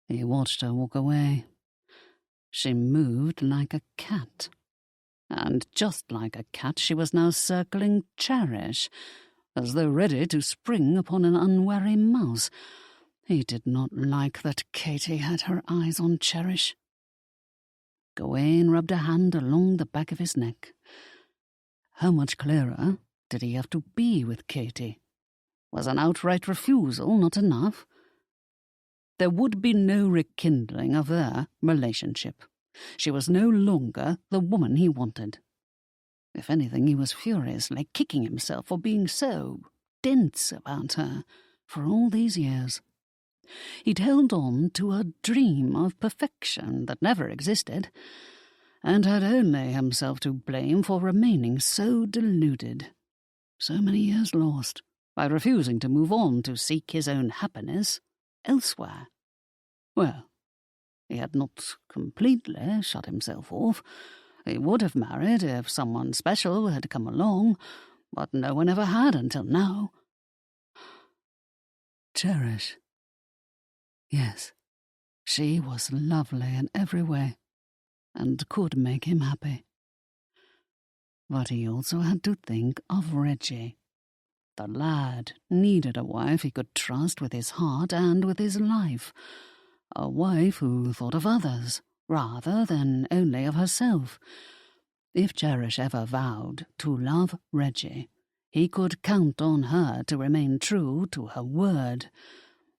He watched her walk away. She moved like a cat. And just like a cat, she was now circling Cherish, as though ready to spring upon an unwary mouse. He did not like that Katie had her eyes on Cherish. Gawain rubbed a hand along the back of his neck. How much clearer did he have to be with Katie? Was an outright refusal not enough? There would be no rekindling of their relationship. She was no longer the woman he wanted. If anything, he was furiously kicking himself for being so dense about her for all these years. He'd held on to a dream of perfection that never existed, and had only himself to blame for remaining so deluded. So many years lost, by refusing to move on to seek his own happiness elsewhere. Well, he had not completely shut himself off. He would have married if someone special had come along, but no one ever had until now. Cherish. Yes, she was lovely in every way, and could make him happy. But he also had to think of Reggie. The lad needed a wife he could trust with his heart and with his life, a wife who thought of others rather than only of herself. If Cherish ever vowed to love Reggie, he could count on her to remain true to her word.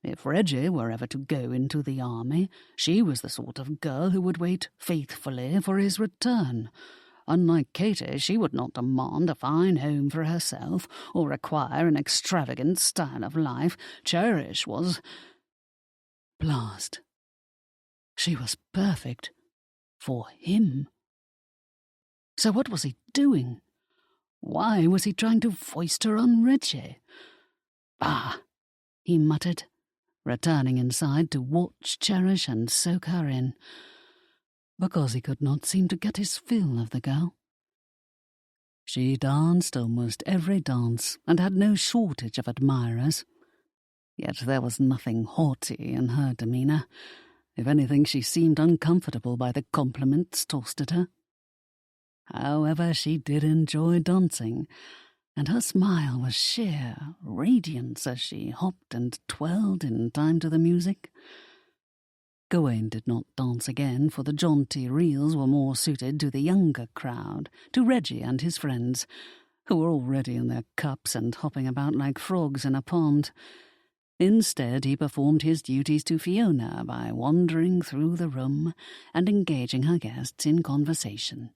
If Reggie were ever to go into the army, she was the sort of girl who would wait faithfully for his return. Unlike Katie, she would not demand a fine home for herself or require an extravagant style of life. Cherish was blast. She was perfect for him. So what was he doing? Why was he trying to foist her on Reggie? Bah, he muttered, returning inside to watch Cherish and soak her in, because he could not seem to get his fill of the girl. She danced almost every dance and had no shortage of admirers. Yet there was nothing haughty in her demeanour. If anything, she seemed uncomfortable by the compliments tossed at her. However, she did enjoy dancing, and her smile was sheer radiance as she hopped and twirled in time to the music. Gawain did not dance again, for the jaunty reels were more suited to the younger crowd, to Reggie and his friends, who were already in their cups and hopping about like frogs in a pond. Instead, he performed his duties to Fiona by wandering through the room and engaging her guests in conversation.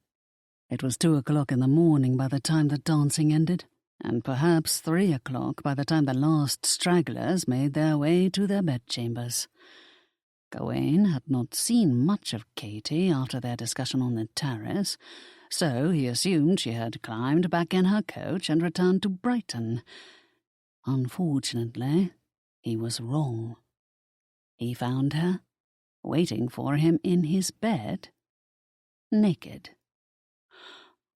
It was 2:00 in the morning by the time the dancing ended, and perhaps 3:00 by the time the last stragglers made their way to their bedchambers. Gawain had not seen much of Katie after their discussion on the terrace, so he assumed she had climbed back in her coach and returned to Brighton. Unfortunately, he was wrong. He found her, waiting for him in his bed, naked.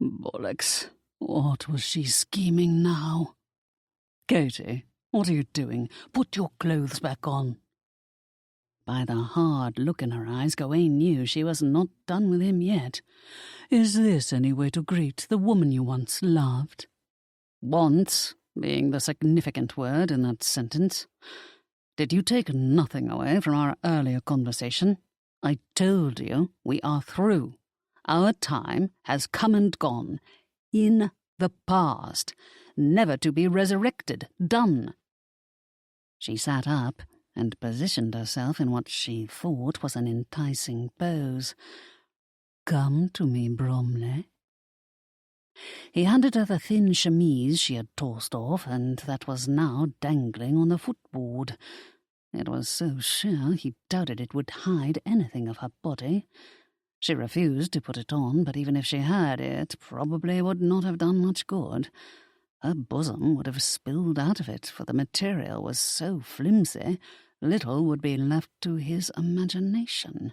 Bollocks. What was she scheming now? Katie, what are you doing? Put your clothes back on. By the hard look in her eyes, Gawain knew she was not done with him yet. Is this any way to greet the woman you once loved? Once being the significant word in that sentence. Did you take nothing away from our earlier conversation? I told you we are through. Our time has come and gone. In the past. Never to be resurrected. Done. She sat up and positioned herself in what she thought was an enticing pose. Come to me, Bromley. He handed her the thin chemise she had tossed off, and that was now dangling on the footboard. It was so sheer he doubted it would hide anything of her body. She refused to put it on, but even if she had, it probably would not have done much good. Her bosom would have spilled out of it, for the material was so flimsy, little would be left to his imagination.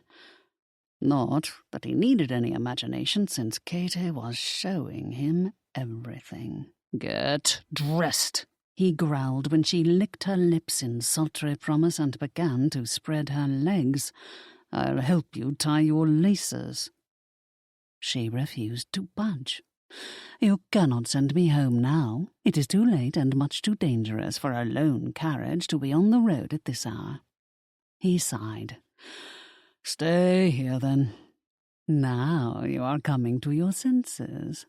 Not that he needed any imagination, since Katie was showing him everything. "Get dressed," he growled when she licked her lips in sultry promise and began to spread her legs. "I'll help you tie your laces." She refused to budge. "You cannot send me home now. It is too late and much too dangerous for a lone carriage to be on the road at this hour." He sighed. "Stay here, then. Now you are coming to your senses.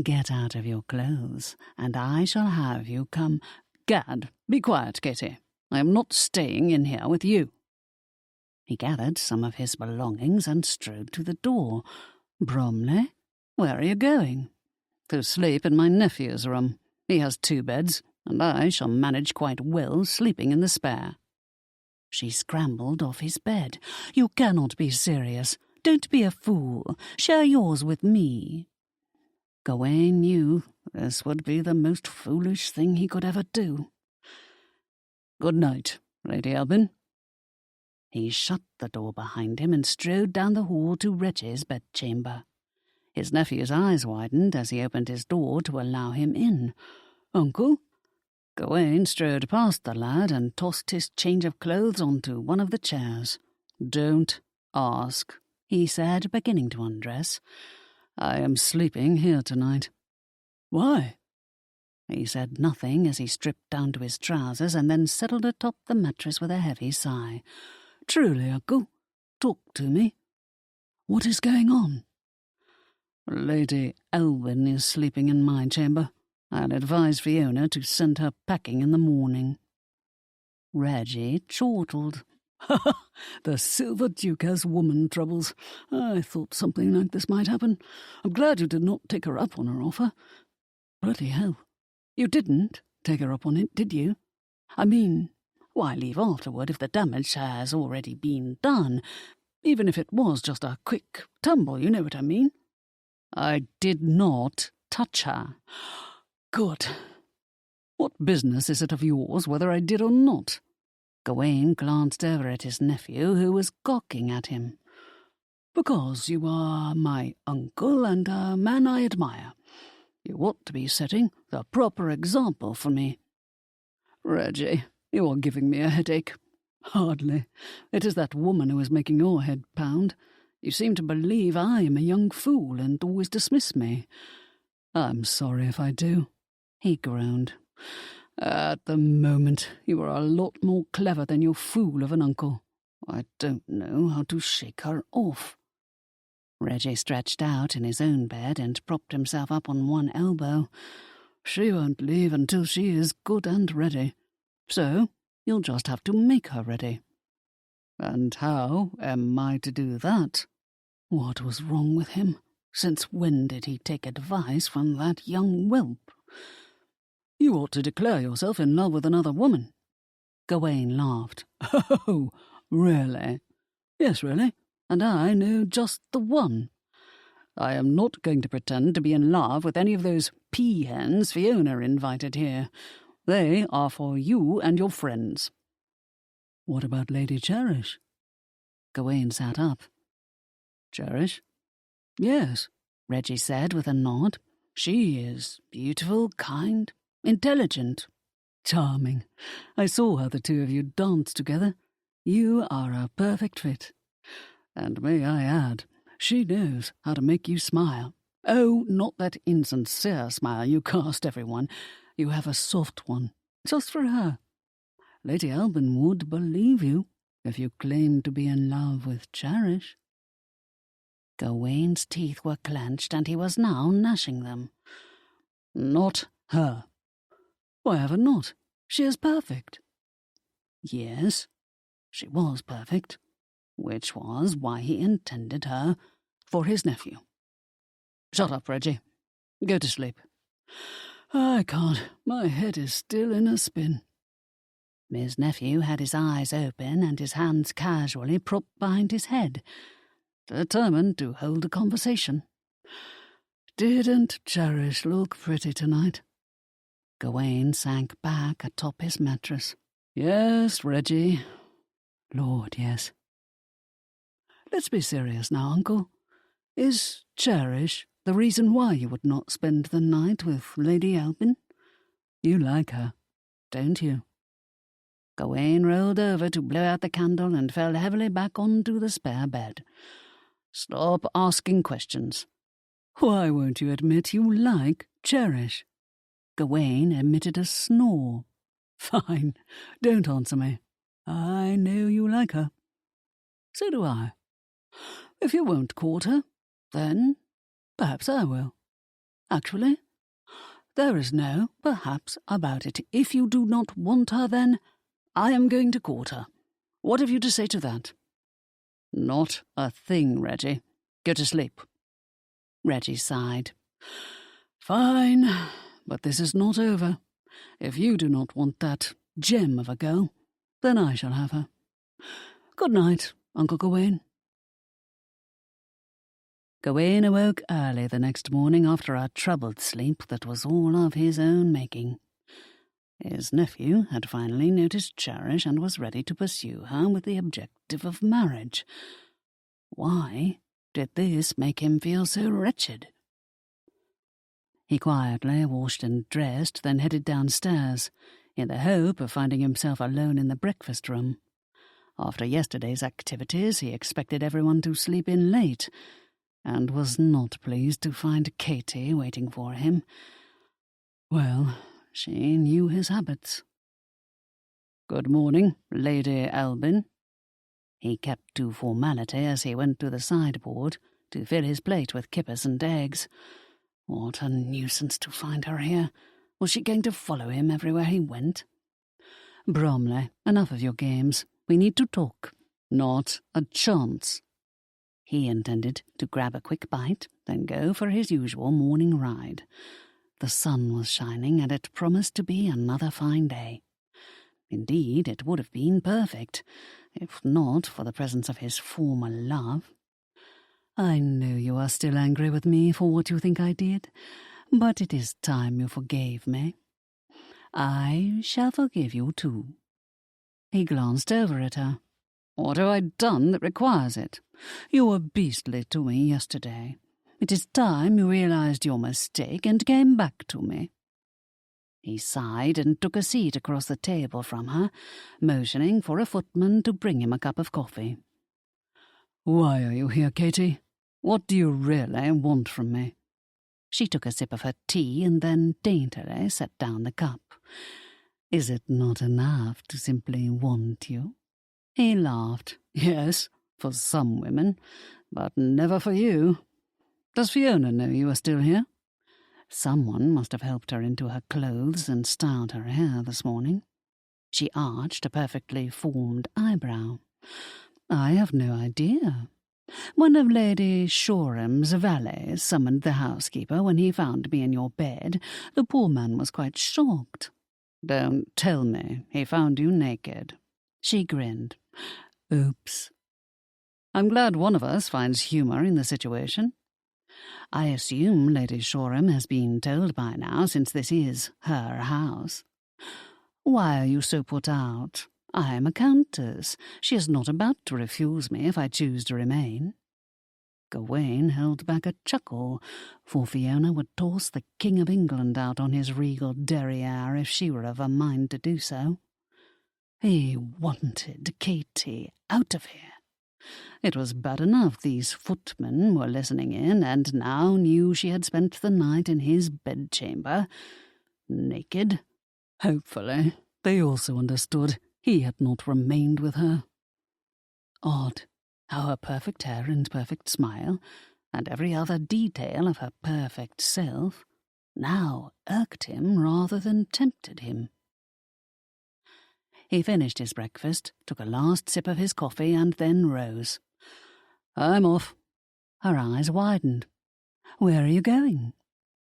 Get out of your clothes, and I shall have you come—" "Gad, be quiet, Katie. I am not staying in here with you." He gathered some of his belongings and strode to the door. "Bromley, where are you going?" "To sleep in my nephew's room. He has 2 beds, and I shall manage quite well sleeping in the spare." She scrambled off his bed. "You cannot be serious. Don't be a fool. Share yours with me." Gawain knew this would be the most foolish thing he could ever do. "Good night, Lady Albin." He shut the door behind him and strode down the hall to Reggie's bedchamber. His nephew's eyes widened as he opened his door to allow him in. "Uncle?" Gawain strode past the lad and tossed his change of clothes onto one of the chairs. "Don't ask," he said, beginning to undress. "I am sleeping here tonight." "Why?" He said nothing as he stripped down to his trousers and then settled atop the mattress with a heavy sigh. "Truly, uncle, talk to me. What is going on?" "Lady Elwyn is sleeping in my chamber. I'll advise Fiona to send her packing in the morning." Reggie chortled. "Ha! The Silver Duke has woman troubles. I thought something like this might happen. I'm glad you did not take her up on her offer. Bloody hell. You didn't take her up on it, did you? I mean, why leave afterward if the damage has already been done? Even if it was just a quick tumble, you know what I mean?" "I did not touch her." "Good. What business is it of yours whether I did or not?" Gawain glanced over at his nephew, who was gawking at him. "Because you are my uncle and a man I admire. You ought to be setting the proper example for me." "Reggie, you are giving me a headache." "Hardly. It is that woman who is making your head pound. You seem to believe I am a young fool and always dismiss me." "I'm sorry if I do," he groaned. "At the moment, you are a lot more clever than your fool of an uncle. I don't know how to shake her off." Reggie stretched out in his own bed and propped himself up on one elbow. "She won't leave until she is good and ready. So you'll just have to make her ready." "And how am I to do that?" What was wrong with him? Since when did he take advice from that young whelp? "You ought to declare yourself in love with another woman." Gawain laughed. "Oh, really?" "Yes, really. And I know just the one." "I am not going to pretend to be in love with any of those peahens Fiona invited here. They are for you and your friends." What about Lady Cherish? Gawain sat up. Cherish? Yes, Reggie said with a nod. She is beautiful, kind, intelligent. Charming. I saw how the two of you danced together. You are a perfect fit. And may I add, she knows how to make you smile. Oh, not that insincere smile you cast everyone. You have a soft one, just for her. Lady Albin would believe you if you claimed to be in love with Cherish. Gawain's teeth were clenched, and he was now gnashing them. Not her. Why ever not? She is perfect. Yes, she was perfect, which was why he intended her for his nephew. Shut up, Reggie. Go to sleep. I can't. My head is still in a spin. His nephew had his eyes open and his hands casually propped behind his head, determined to hold a conversation. Didn't Cherish look pretty tonight? Gawain sank back atop his mattress. Yes, Reggie. Lord, yes. Let's be serious now, Uncle. Is Cherish the reason why you would not spend the night with Lady Albin? You like her, don't you? Gawain rolled over to blow out the candle and fell heavily back onto the spare bed. Stop asking questions. Why won't you admit you like Cherish? Gawain emitted a snore. Fine, don't answer me. I know you like her. So do I. If you won't court her, then perhaps I will. Actually, there is no perhaps about it. If you do not want her, then I am going to court her. What have you to say to that? Not a thing, Reggie. Go to sleep. Reggie sighed. Fine, but this is not over. If you do not want that gem of a girl, then I shall have her. Good night, Uncle Gawain. Gawain awoke early the next morning after a troubled sleep that was all of his own making. His nephew had finally noticed Cherish and was ready to pursue her with the objective of marriage. Why did this make him feel so wretched? He quietly washed and dressed, then headed downstairs, in the hope of finding himself alone in the breakfast room. After yesterday's activities, he expected everyone to sleep in late, and was not pleased to find Katie waiting for him. Well, she knew his habits. Good morning, Lady Albin. He kept to formality as he went to the sideboard to fill his plate with kippers and eggs. What a nuisance to find her here. Was she going to follow him everywhere he went? Bromley, enough of your games. We need to talk. Not a chance. He intended to grab a quick bite, then go for his usual morning ride. The sun was shining, and it promised to be another fine day. Indeed, it would have been perfect, if not for the presence of his former love. I know you are still angry with me for what you think I did, but it is time you forgave me. I shall forgive you too. He glanced over at her. What have I done that requires it? You were beastly to me yesterday. It is time you realized your mistake and came back to me. He sighed and took a seat across the table from her, motioning for a footman to bring him a cup of coffee. Why are you here, Katie? What do you really want from me? She took a sip of her tea and then daintily set down the cup. Is it not enough to simply want you? He laughed. Yes, for some women, but never for you. Does Fiona know you are still here? Someone must have helped her into her clothes and styled her hair this morning. She arched a perfectly formed eyebrow. I have no idea. One of Lady Shoreham's valets summoned the housekeeper when he found me in your bed. The poor man was quite shocked. Don't tell me he found you naked. She grinned. Oops. I'm glad one of us finds humour in the situation. I assume Lady Shoreham has been told by now, since this is her house. Why are you so put out? I am a countess. She is not about to refuse me if I choose to remain. Gawain held back a chuckle, for Fiona would toss the King of England out on his regal derriere if she were of a mind to do so. He wanted Katy out of here. It was bad enough these footmen were listening in, and now knew she had spent the night in his bedchamber, naked. Hopefully, they also understood he had not remained with her. Odd how her perfect hair and perfect smile, and every other detail of her perfect self, now irked him rather than tempted him. He finished his breakfast, took a last sip of his coffee, and then rose. I'm off. Her eyes widened. Where are you going?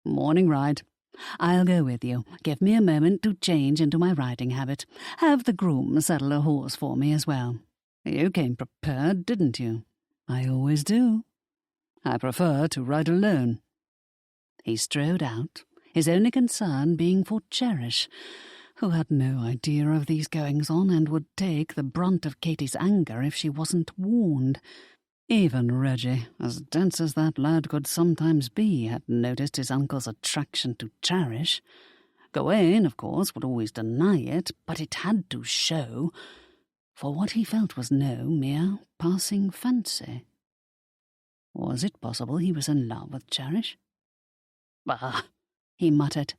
Morning ride. I'll go with you. Give me a moment to change into my riding habit. Have the groom saddle a horse for me as well. You came prepared, didn't you? I always do. I prefer to ride alone. He strode out, his only concern being for Cherish, who had no idea of these goings-on and would take the brunt of Katy's anger if she wasn't warned. Even Reggie, as dense as that lad could sometimes be, had noticed his uncle's attraction to Cherish. Gawain, of course, would always deny it, but it had to show, for what he felt was no mere passing fancy. Was it possible he was in love with Cherish? Bah, he muttered,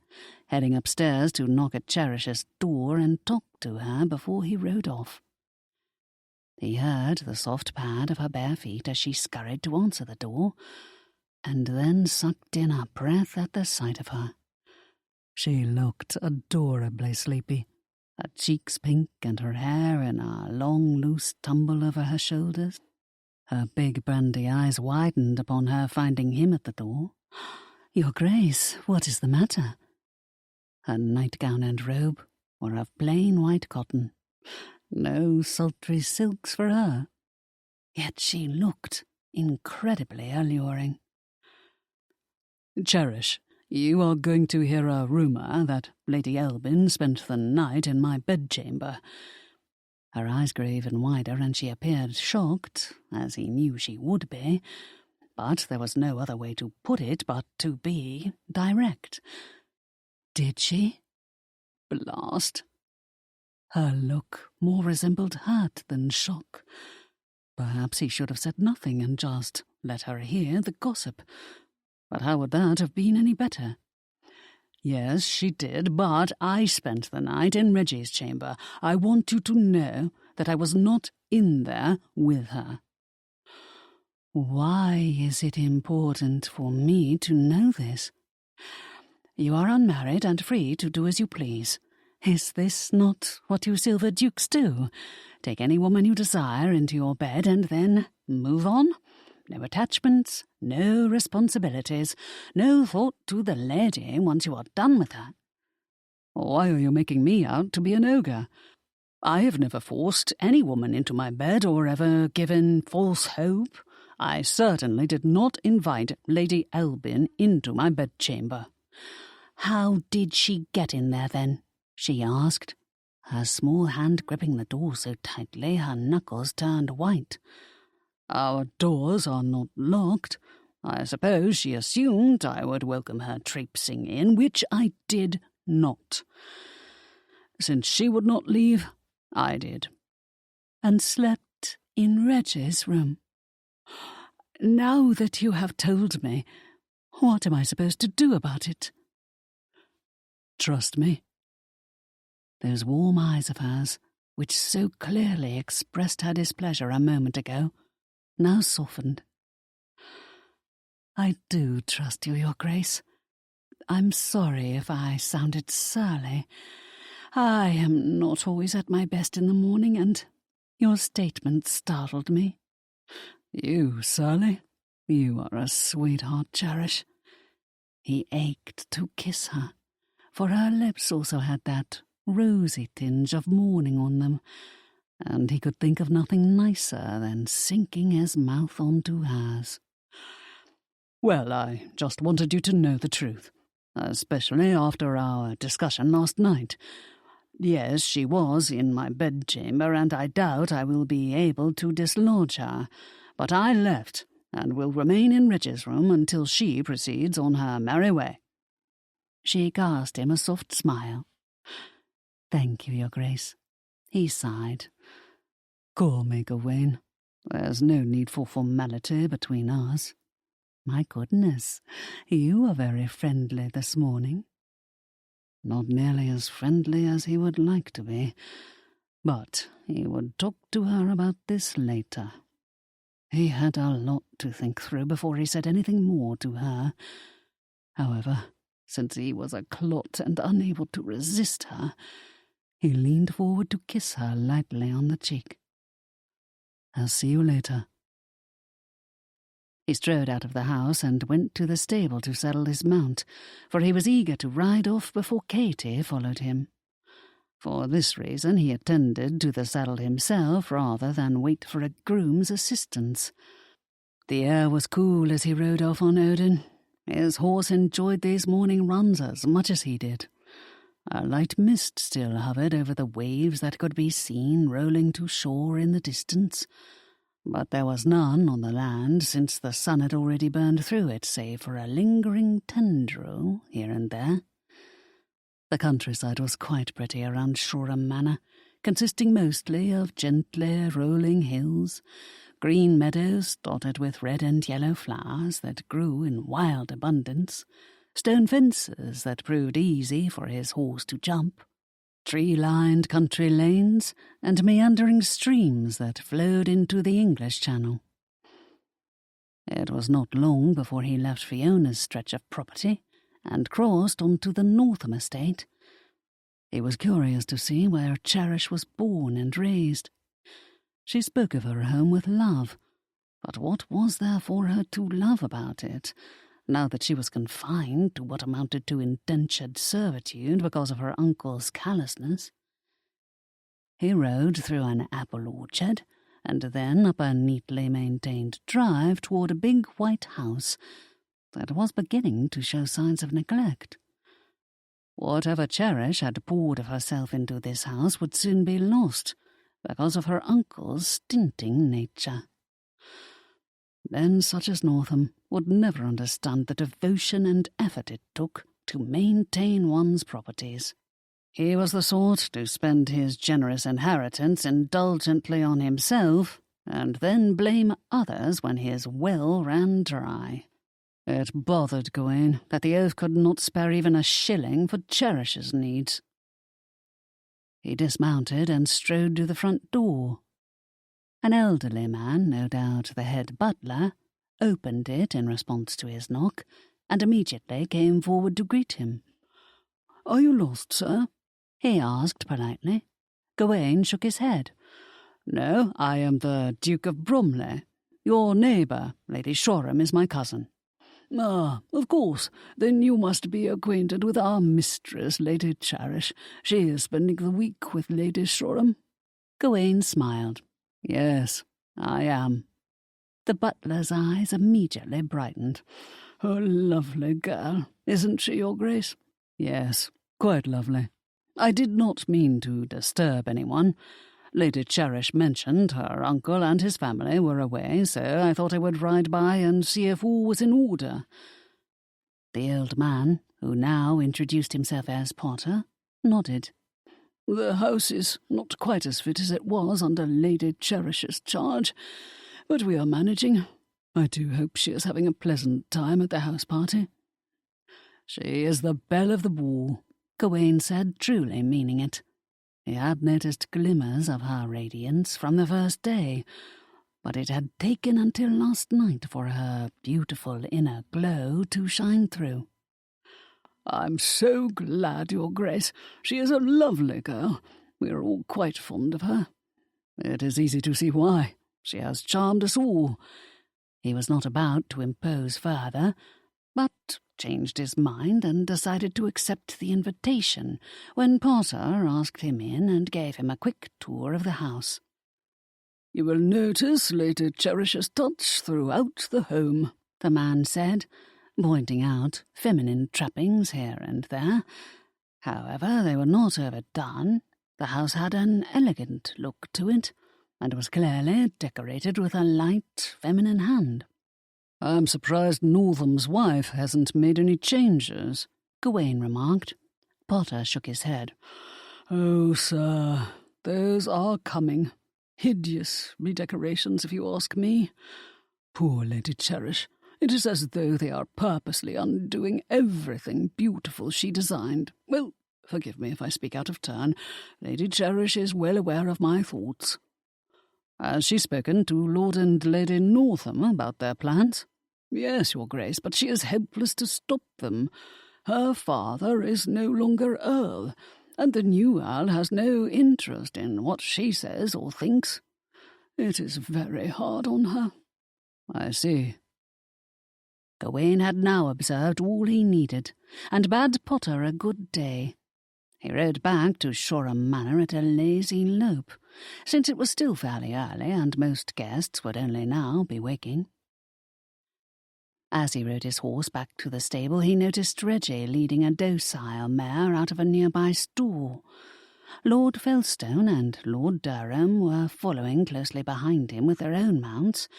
heading upstairs to knock at Cherish's door and talk to her before he rode off. He heard the soft pad of her bare feet as she scurried to answer the door, and then sucked in a breath at the sight of her. She looked adorably sleepy, her cheeks pink and her hair in a long, loose tumble over her shoulders. Her big brandy eyes widened upon her finding him at the door. "Your Grace, what is the matter?" Her nightgown and robe were of plain white cotton. No sultry silks for her. Yet she looked incredibly alluring. "Cherish, you are going to hear a rumour that Lady Elbin spent the night in my bedchamber." Her eyes grew even wider, and she appeared shocked, as he knew she would be. But there was no other way to put it but to be direct. "Did she?" "Blast." Her look more resembled hurt than shock. Perhaps he should have said nothing and just let her hear the gossip. But how would that have been any better? "Yes, she did, but I spent the night in Reggie's chamber. I want you to know that I was not in there with her." "Why is it important for me to know this?" "You are unmarried and free to do as you please. Is this not what you silver dukes do? Take any woman you desire into your bed and then move on? No attachments, no responsibilities, no thought to the lady once you are done with her." "Why are you making me out to be an ogre? I have never forced any woman into my bed or ever given false hope. I certainly did not invite Lady Elbin into my bedchamber." "How did she get in there, then?" she asked, her small hand gripping the door so tightly her knuckles turned white. "Our doors are not locked. I suppose she assumed I would welcome her traipsing in, which I did not. Since she would not leave, I did." "And slept in Reggie's room? Now that you have told me, what am I supposed to do about it?" "Trust me." Those warm eyes of hers, which so clearly expressed her displeasure a moment ago, now softened. "I do trust you, Your Grace. I'm sorry if I sounded surly. I am not always at my best in the morning, and your statement startled me." "You, surly? You are a sweetheart, Cherish." He ached to kiss her, for her lips also had that rosy tinge of morning on them, and he could think of nothing nicer than sinking his mouth onto hers. "Well, I just wanted you to know the truth, especially after our discussion last night. Yes, she was in my bedchamber, and I doubt I will be able to dislodge her. But I left, and will remain in Rich's room until she proceeds on her merry way." She cast him a soft smile. "Thank you, Your Grace." He sighed. "Call me, Gawain. There's no need for formality between us." "My goodness, you are very friendly this morning." Not nearly as friendly as he would like to be, but he would talk to her about this later. He had a lot to think through before he said anything more to her. However, since he was a clot and unable to resist her, he leaned forward to kiss her lightly on the cheek. "I'll see you later." He strode out of the house and went to the stable to saddle his mount, for he was eager to ride off before Katy followed him. For this reason he attended to the saddle himself rather than wait for a groom's assistance. The air was cool as he rode off on Odin. His horse enjoyed these morning runs as much as he did. A light mist still hovered over the waves that could be seen rolling to shore in the distance, but there was none on the land since the sun had already burned through it, save for a lingering tendril here and there. The countryside was quite pretty around Shoreham Manor, consisting mostly of gently rolling hills, green meadows dotted with red and yellow flowers that grew in wild abundance, stone fences that proved easy for his horse to jump, tree-lined country lanes, and meandering streams that flowed into the English Channel. It was not long before he left Fiona's stretch of property and crossed onto the Northam estate. He was curious to see where Cherish was born and raised. She spoke of her home with love, but what was there for her to love about it, now that she was confined to what amounted to indentured servitude because of her uncle's callousness? He rode through an apple orchard, and then up a neatly maintained drive toward a big white house that was beginning to show signs of neglect. Whatever Cherish had poured of herself into this house would soon be lost because of her uncle's stinting nature. Men such as Northam would never understand the devotion and effort it took to maintain one's properties. He was the sort to spend his generous inheritance indulgently on himself and then blame others when his well ran dry. It bothered Gawain that the oath could not spare even a shilling for Cherish's needs. He dismounted and strode to the front door. An elderly man, no doubt the head butler, opened it in response to his knock, and immediately came forward to greet him. "Are you lost, sir?" he asked politely. Gawain shook his head. "No, I am the Duke of Bromley. Your neighbour, Lady Shoreham, is my cousin." "Ah, of course. Then you must be acquainted with our mistress, Lady Cherish. She is spending the week with Lady Shoreham." Gawain smiled. "Yes, I am." The butler's eyes immediately brightened. "A lovely girl, isn't she, Your Grace?" "Yes, quite lovely. I did not mean to disturb anyone. Lady Cherish mentioned her uncle and his family were away, so I thought I would ride by and see if all was in order." The old man, who now introduced himself as Potter, nodded. "The house is not quite as fit as it was under Lady Cherish's charge, but we are managing. I do hope she is having a pleasant time at the house party." "She is the belle of the ball," Gawain said, truly meaning it. He had noticed glimmers of her radiance from the first day, but it had taken until last night for her beautiful inner glow to shine through. "I'm so glad, Your Grace. She is a lovely girl. We are all quite fond of her. It is easy to see why. She has charmed us all." He was not about to impose further, but changed his mind and decided to accept the invitation when Potter asked him in and gave him a quick tour of the house. "You will notice Lady Cherish's touch throughout the home," the man said, pointing out feminine trappings here and there. However, they were not overdone. The house had an elegant look to it, and was clearly decorated with a light, feminine hand. "I'm surprised Northam's wife hasn't made any changes," Gawain remarked. Potter shook his head. "Oh, sir, those are coming. Hideous redecorations, if you ask me. Poor Lady Cherish. It is as though they are purposely undoing everything beautiful she designed. Well, forgive me if I speak out of turn. Lady Cherish is well aware of my thoughts." "Has she spoken to Lord and Lady Northam about their plans?" "Yes, Your Grace, but she is helpless to stop them. Her father is no longer Earl, and the new Earl has no interest in what she says or thinks. It is very hard on her." "I see." Gawain had now observed all he needed, and bade Potter a good day. He rode back to Shoreham Manor at a lazy lope, since it was still fairly early and most guests would only now be waking. As he rode his horse back to the stable, he noticed Reggie leading a docile mare out of a nearby stall. Lord Felstone and Lord Durham were following closely behind him with their own mounts,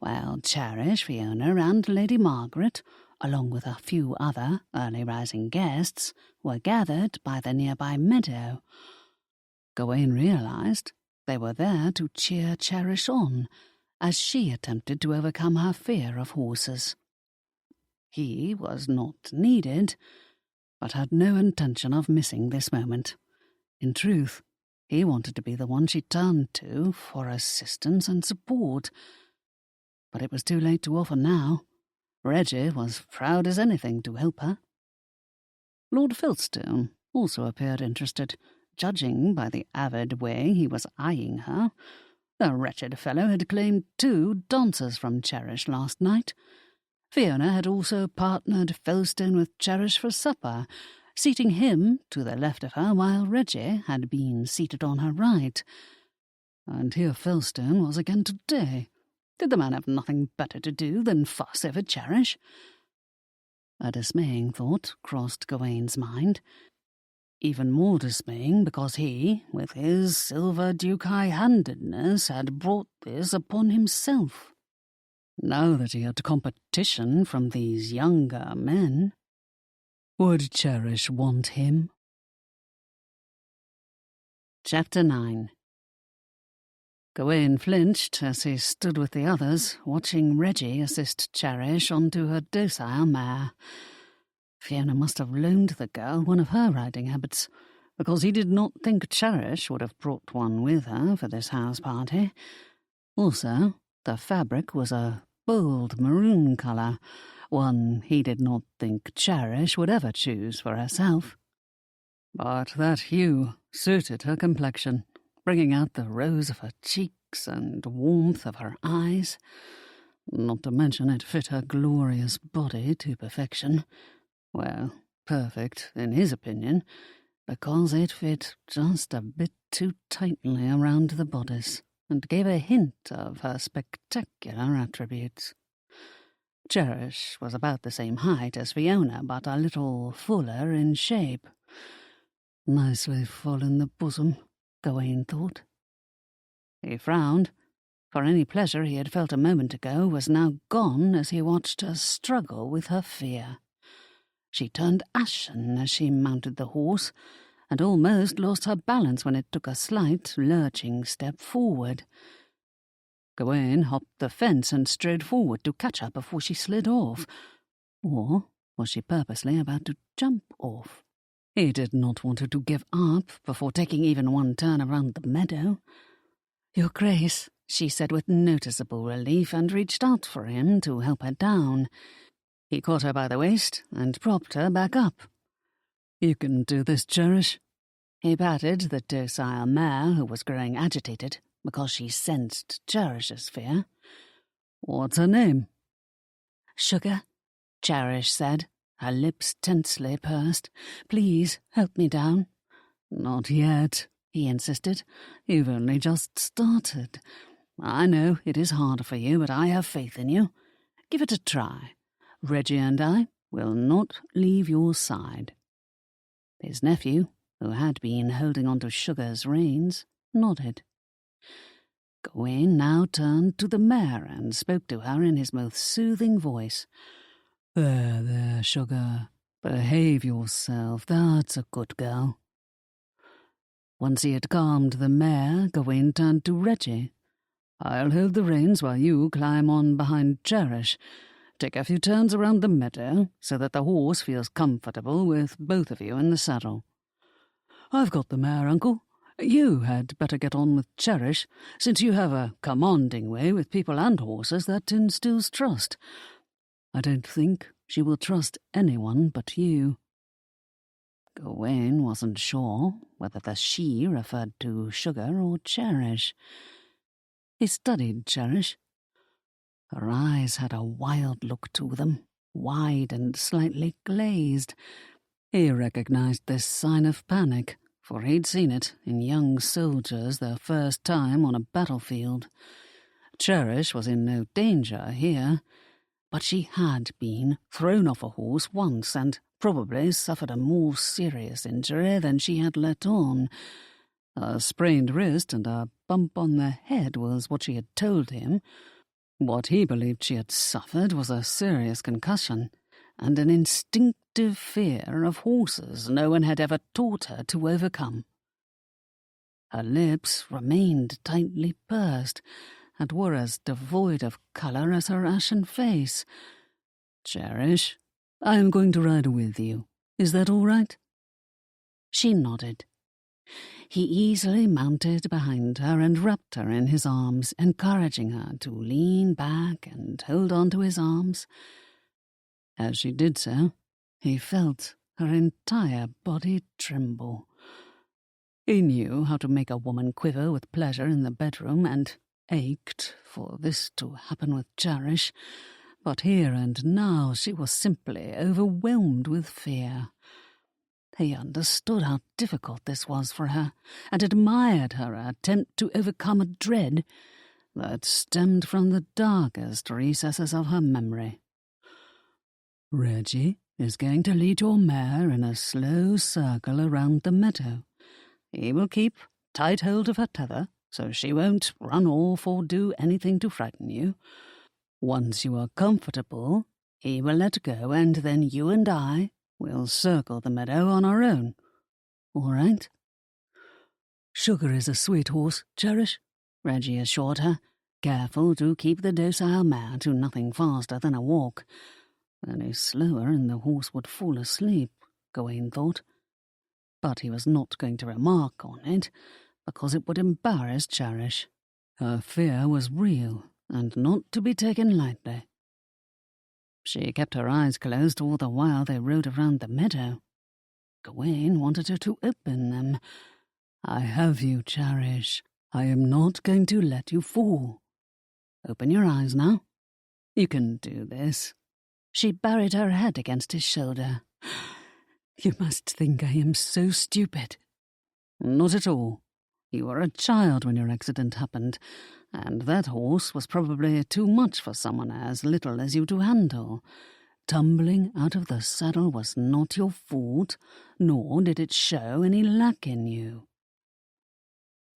while Cherish, Fiona, and Lady Margaret, along with a few other early-rising guests, were gathered by the nearby meadow. Gawain realized they were there to cheer Cherish on, as she attempted to overcome her fear of horses. He was not needed, but had no intention of missing this moment. In truth, he wanted to be the one she turned to for assistance and support. But it was too late to offer now. Reggie was proud as anything to help her. Lord Felstone also appeared interested, judging by the avid way he was eyeing her. The wretched fellow had claimed 2 dancers from Cherish last night. Fiona had also partnered Felstone with Cherish for supper, seating him to the left of her while Reggie had been seated on her right. And here Felstone was again today. Did the man have nothing better to do than fuss over Cherish? A dismaying thought crossed Gawain's mind. Even more dismaying because he, with his silver duke high-handedness, had brought this upon himself. Now that he had competition from these younger men, would Cherish want him? Chapter 9. Gawain flinched as he stood with the others, watching Reggie assist Cherish onto her docile mare. Fiona must have loaned the girl one of her riding habits, because he did not think Cherish would have brought one with her for this house party. Also, the fabric was a bold maroon colour, one he did not think Cherish would ever choose for herself. But that hue suited her complexion, bringing out the rose of her cheeks and warmth of her eyes. Not to mention it fit her glorious body to perfection. Well, perfect, in his opinion, because it fit just a bit too tightly around the bodice and gave a hint of her spectacular attributes. Cherish was about the same height as Fiona, but a little fuller in shape. Nicely full in the bosom, Gawain thought. He frowned, for any pleasure he had felt a moment ago was now gone as he watched her struggle with her fear. She turned ashen as she mounted the horse, and almost lost her balance when it took a slight, lurching step forward. Gawain hopped the fence and strode forward to catch her before she slid off. Or was she purposely about to jump off? He did not want her to give up before taking even one turn around the meadow. "Your Grace," she said with noticeable relief, and reached out for him to help her down. He caught her by the waist and propped her back up. "You can do this, Cherish." He patted the docile mare, who was growing agitated because she sensed Cherish's fear. "What's her name?" "Sugar," Cherish said, her lips tensely pursed. "Please, help me down." "Not yet," he insisted. "You've only just started. I know it is hard for you, but I have faith in you. Give it a try. Reggie and I will not leave your side." His nephew, who had been holding on to Sugar's reins, nodded. Gawain now turned to the mare and spoke to her in his most soothing voice. There, there, Sugar. Behave yourself, that's a good girl. Once he had calmed the mare, Gawain turned to Reggie. I'll hold the reins while you climb on behind Cherish. Take a few turns around the meadow so that the horse feels comfortable with both of you in the saddle. I've got the mare, Uncle. You had better get on with Cherish, since you have a commanding way with people and horses that instills trust. I don't think she will trust anyone but you. Gawain wasn't sure whether the she referred to Sugar or Cherish. He studied Cherish. Her eyes had a wild look to them, wide and slightly glazed. He recognized this sign of panic, for he'd seen it in young soldiers their first time on a battlefield. Cherish was in no danger here, but she had been thrown off a horse once and probably suffered a more serious injury than she had let on. A sprained wrist and a bump on the head was what she had told him. What he believed she had suffered was a serious concussion and an instinctive fear of horses no one had ever taught her to overcome. Her lips remained tightly pursed and were as devoid of colour as her ashen face. Cherish, I am going to ride with you. Is that all right? She nodded. He easily mounted behind her and wrapped her in his arms, encouraging her to lean back and hold on to his arms. As she did so, he felt her entire body tremble. He knew how to make a woman quiver with pleasure in the bedroom and ached for this to happen with Cherish, but here and now she was simply overwhelmed with fear. He understood how difficult this was for her, and admired her attempt to overcome a dread that stemmed from the darkest recesses of her memory. Reggie is going to lead your mare in a slow circle around the meadow. He will keep tight hold of her tether, so she won't run off or do anything to frighten you. Once you are comfortable, he will let go, and then you and I will circle the meadow on our own. All right? Sugar is a sweet horse, Cherish, Reggie assured her, careful to keep the docile mare to nothing faster than a walk. Any slower and the horse would fall asleep, Gawain thought. But he was not going to remark on it, because it would embarrass Cherish. Her fear was real, and not to be taken lightly. She kept her eyes closed all the while they rode around the meadow. Gawain wanted her to open them. I have you, Cherish. I am not going to let you fall. Open your eyes now. You can do this. She buried her head against his shoulder. You must think I am so stupid. Not at all. You were a child when your accident happened, and that horse was probably too much for someone as little as you to handle. Tumbling out of the saddle was not your fault, nor did it show any lack in you.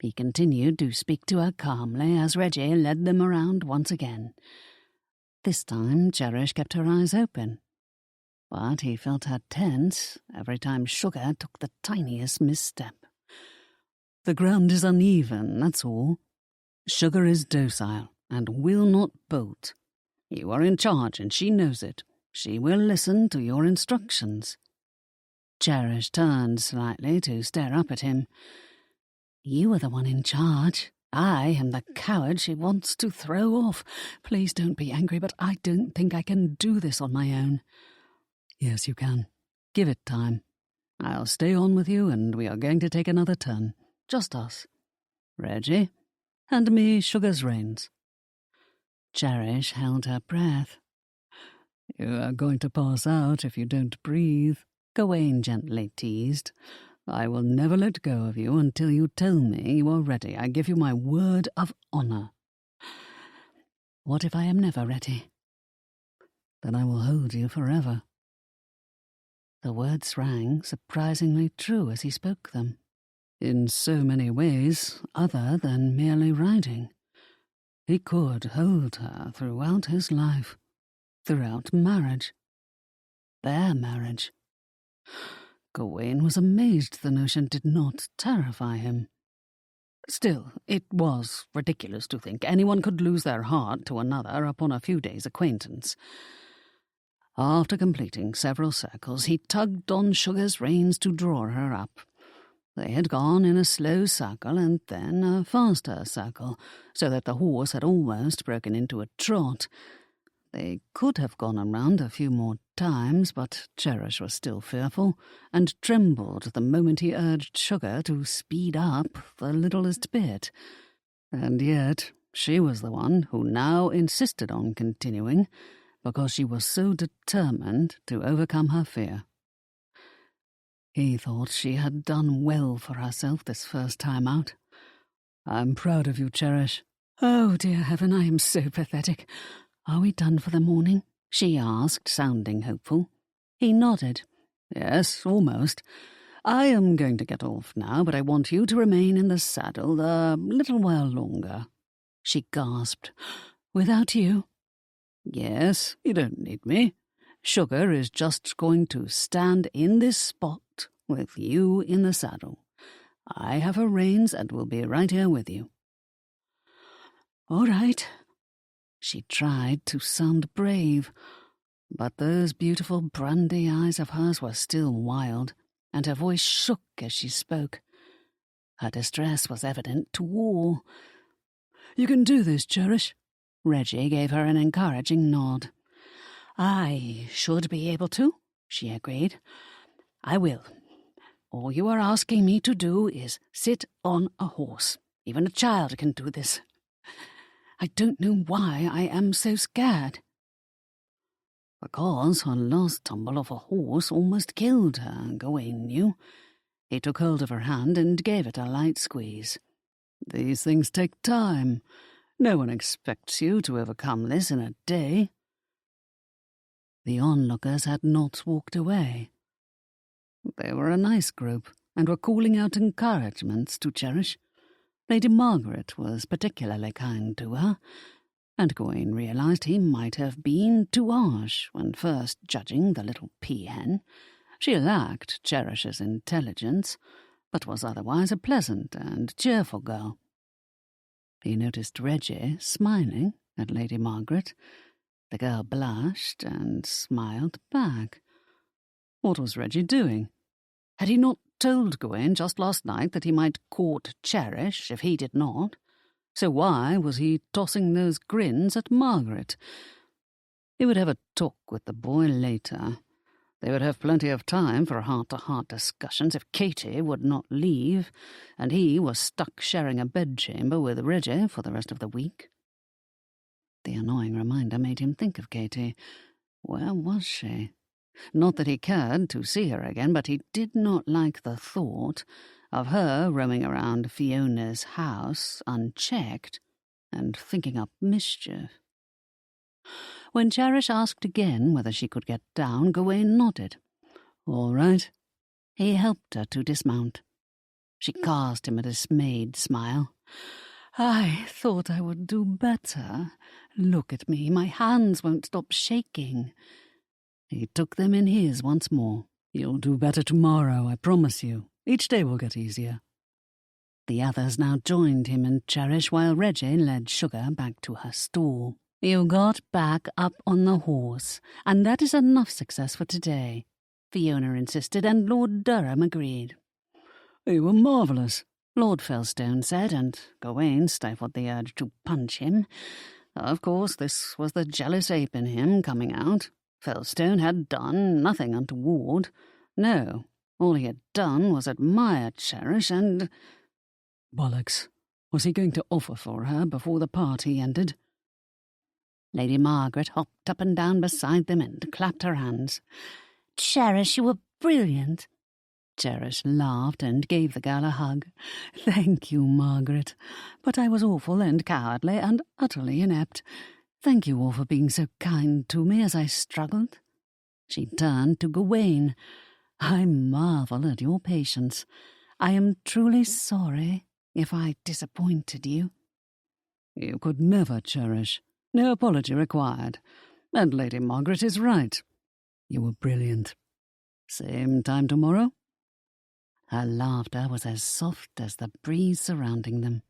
He continued to speak to her calmly as Reggie led them around once again. This time Cherish kept her eyes open, but he felt her tense every time Sugar took the tiniest misstep. The ground is uneven, that's all. Sugar is docile and will not bolt. You are in charge and she knows it. She will listen to your instructions. Cherish turned slightly to stare up at him. You are the one in charge. I am the coward she wants to throw off. Please don't be angry, but I don't think I can do this on my own. Yes, you can. Give it time. I'll stay on with you, and we are going to take another turn. Just us. Reggie, hand me Sugar's reins. Cherish held her breath. You are going to pass out if you don't breathe, Gawain gently teased. I will never let go of you until you tell me you are ready. I give you my word of honour. What if I am never ready? Then I will hold you forever. The words rang surprisingly true as he spoke them, in so many ways other than merely riding. He could hold her throughout his life, throughout marriage. Their marriage. Gawain was amazed the notion did not terrify him. Still, it was ridiculous to think anyone could lose their heart to another upon a few days' acquaintance. After completing several circles, he tugged on Sugar's reins to draw her up. They had gone in a slow circle and then a faster circle, so that the horse had almost broken into a trot. They could have gone around a few more times, but Cherish was still fearful, and trembled the moment he urged Sugar to speed up the littlest bit. And yet she was the one who now insisted on continuing, because she was so determined to overcome her fear. He thought she had done well for herself this first time out. "I'm proud of you, Cherish." "Oh, dear heaven, I am so pathetic. Are we done for the morning?" she asked, sounding hopeful. He nodded. "Yes, almost. I am going to get off now, but I want you to remain in the saddle a little while longer." She gasped. "Without you?" "Yes, you don't need me. Sugar is just going to stand in this spot with you in the saddle. I have her reins and will be right here with you." "All right." She tried to sound brave, but those beautiful brandy eyes of hers were still wild, and her voice shook as she spoke. Her distress was evident to all. "You can do this, Cherish." Reggie gave her an encouraging nod. "I should be able to," she agreed. "I will. All you are asking me to do is sit on a horse. Even a child can do this. I don't know why I am so scared." Because her last tumble off a horse almost killed her, Gawain knew. He took hold of her hand and gave it a light squeeze. "These things take time. No one expects you to overcome this in a day." The onlookers had not walked away. They were a nice group, and were calling out encouragements to Cherish. Lady Margaret was particularly kind to her, and Gawain realized he might have been too harsh when first judging the little peahen. She lacked Cherish's intelligence, but was otherwise a pleasant and cheerful girl. He noticed Reggie smiling at Lady Margaret. The girl blushed and smiled back. What was Reggie doing? Had he not told Gawain just last night that he might court Cherish if he did not? So why was he tossing those grins at Margaret? He would have a talk with the boy later. They would have plenty of time for heart-to-heart discussions if Katie would not leave, and he was stuck sharing a bedchamber with Reggie for the rest of the week. The annoying reminder made him think of Katie. Where was she? Not that he cared to see her again, but he did not like the thought of her roaming around Fiona's house unchecked and thinking up mischief. When Cherish asked again whether she could get down, Gawain nodded. "All right." He helped her to dismount. She cast him a dismayed smile. "I thought I would do better. Look at me, my hands won't stop shaking." He took them in his once more. "You'll do better tomorrow, I promise you. Each day will get easier." The others now joined him and Cherish while Reggie led Sugar back to her stall. "You got back up on the horse, and that is enough success for today," Fiona insisted, and Lord Durham agreed. "You were marvellous," Lord Felstone said, and Gawain stifled the urge to punch him. Of course, this was the jealous ape in him coming out. Felstone had done nothing untoward. No, all he had done was admire Cherish and... Bollocks. Was he going to offer for her before the party ended? Lady Margaret hopped up and down beside them and clapped her hands. "Cherish, you were brilliant." Cherish laughed and gave the girl a hug. "Thank you, Margaret. But I was awful and cowardly and utterly inept. Thank you all for being so kind to me as I struggled." She turned to Gawain. I marvel at your patience. I am truly sorry if I disappointed you. You could never, Cherish. No apology required. And Lady Margaret is right. You were brilliant. Same time tomorrow? Her laughter was as soft as the breeze surrounding them.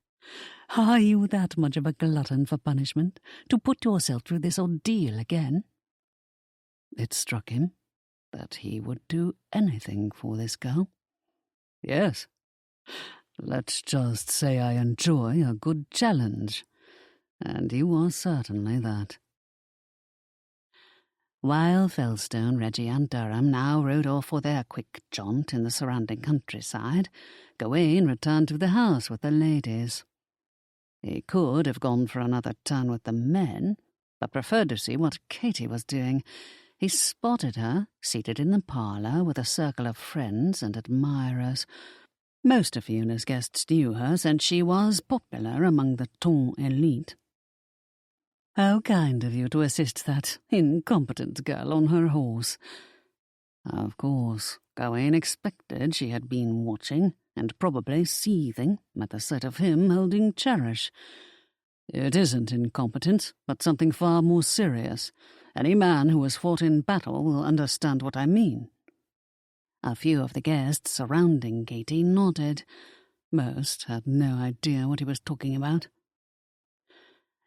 Are you that much of a glutton for punishment, to put yourself through this ordeal again? It struck him that he would do anything for this girl. Yes. Let's just say I enjoy a good challenge, and you are certainly that. While Felstone, Reggie and Durham now rode off for their quick jaunt in the surrounding countryside, Gawain returned to the house with the ladies. He could have gone for another turn with the men, but preferred to see what Katie was doing. He spotted her, seated in the parlour with a circle of friends and admirers. Most of Fiona's guests knew her, since she was popular among the ton élite. How kind of you to assist that incompetent girl on her horse. Of course, Gawain expected she had been watching, and probably seething at the sight of him holding Cherish. It isn't incompetent, but something far more serious. Any man who has fought in battle will understand what I mean. A few of the guests surrounding Katie nodded. Most had no idea what he was talking about.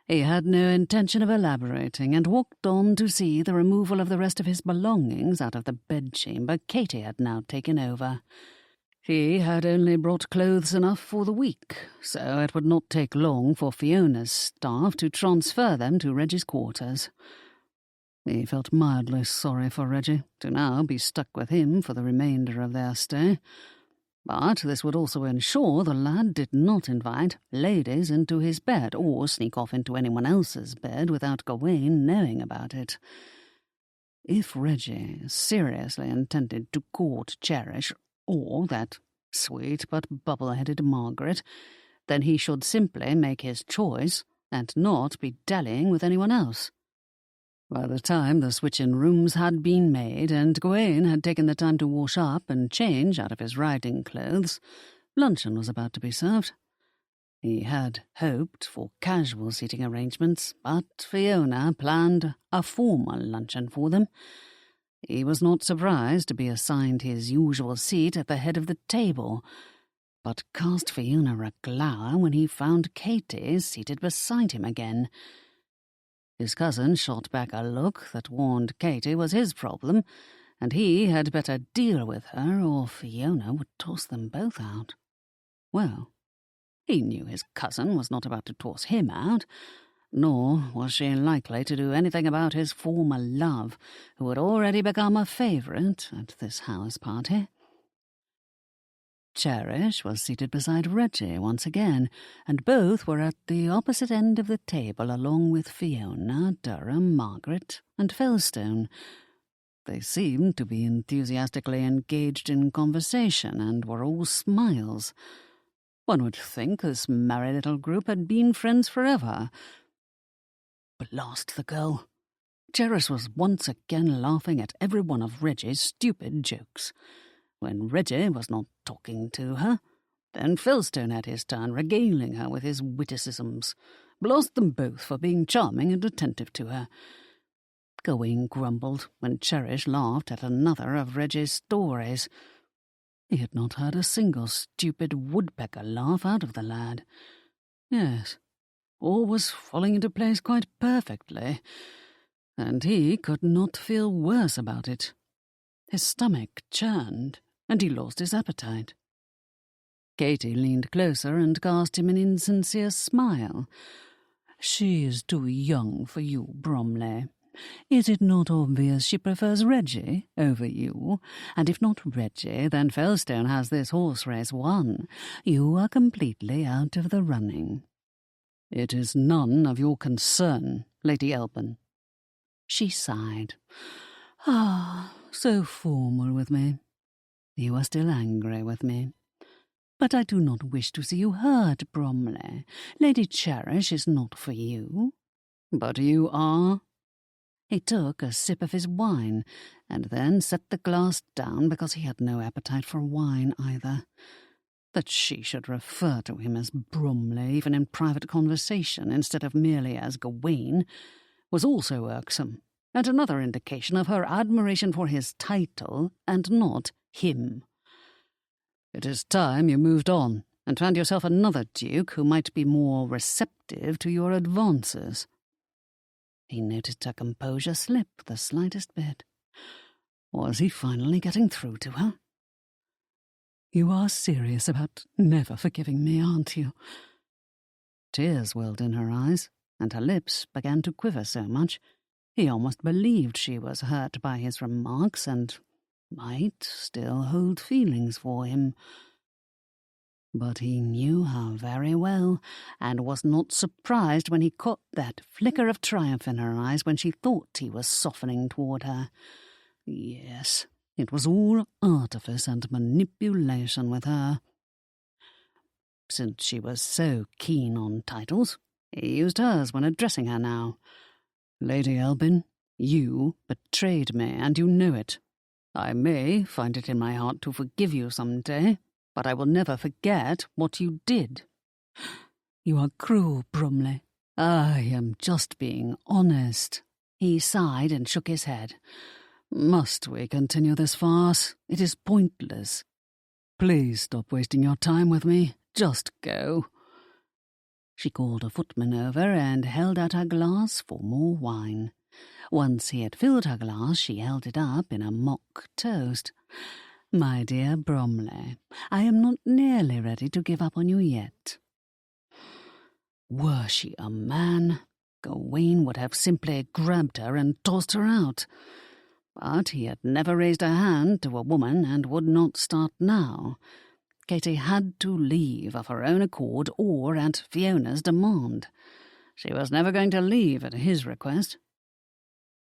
He had no intention of elaborating, and walked on to see the removal of the rest of his belongings out of the bedchamber Katie had now taken over. He had only brought clothes enough for the week, so it would not take long for Fiona's staff to transfer them to Reggie's quarters. He felt mildly sorry for Reggie to now be stuck with him for the remainder of their stay. But this would also ensure the lad did not invite ladies into his bed or sneak off into anyone else's bed without Gawain knowing about it. If Reggie seriously intended to court Cherish or that sweet but bubble-headed Margaret, then he should simply make his choice and not be dallying with anyone else. By the time the switch in rooms had been made and Gawain had taken the time to wash up and change out of his riding clothes, luncheon was about to be served. He had hoped for casual seating arrangements, but Fiona planned a formal luncheon for them. He was not surprised to be assigned his usual seat at the head of the table, but cast Fiona a glower when he found Katie seated beside him again. His cousin shot back a look that warned Katie was his problem, and he had better deal with her or Fiona would toss them both out. Well, he knew his cousin was not about to toss him out, nor was she likely to do anything about his former love, who had already become a favourite at this house party. Cherish was seated beside Reggie once again, and both were at the opposite end of the table along with Fiona, Durham, Margaret, and Felstone. They seemed to be enthusiastically engaged in conversation and were all smiles. One would think this merry little group had been friends forever. Blast the girl. Cherish was once again laughing at every one of Reggie's stupid jokes. When Reggie was not talking to her, then Felstone had his turn regaling her with his witticisms. Blast them both for being charming and attentive to her. Gawain grumbled when Cherish laughed at another of Reggie's stories. He had not heard a single stupid woodpecker laugh out of the lad. Yes, all was falling into place quite perfectly, and he could not feel worse about it. His stomach churned, and he lost his appetite. Katie leaned closer and cast him an insincere smile. "She is too young for you, Bromley. Is it not obvious she prefers Reggie over you? And if not Reggie, then Felstone has this horse race won. You are completely out of the running." "It is none of your concern, Lady Elban." She sighed. "Ah, so formal with me. You are still angry with me. But I do not wish to see you hurt, Bromley. Lady Cherish is not for you." "But you are?" He took a sip of his wine, and then set the glass down because he had no appetite for wine either. That she should refer to him as Bromley, even in private conversation, instead of merely as Gawain, was also irksome, and another indication of her admiration for his title and not him. It is time you moved on, and found yourself another duke who might be more receptive to your advances. He noticed her composure slip the slightest bit. Was he finally getting through to her? You are serious about never forgiving me, aren't you? Tears welled in her eyes, and her lips began to quiver so much he almost believed she was hurt by his remarks and might still hold feelings for him. But he knew her very well, and was not surprised when he caught that flicker of triumph in her eyes when she thought he was softening toward her. Yes, it was all artifice and manipulation with her. Since she was so keen on titles, he used hers when addressing her now. Lady Elbin, you betrayed me, and you know it. I may find it in my heart to forgive you some day, but I will never forget what you did. You are cruel, Bromley. I am just being honest. He sighed and shook his head. Must we continue this farce? It is pointless. Please stop wasting your time with me. Just go. She called a footman over and held out her glass for more wine. Once he had filled her glass, she held it up in a mock toast. My dear Bromley, I am not nearly ready to give up on you yet. Were she a man, Gawain would have simply grabbed her and tossed her out. But he had never raised a hand to a woman and would not start now. Katie had to leave of her own accord or at Fiona's demand. She was never going to leave at his request.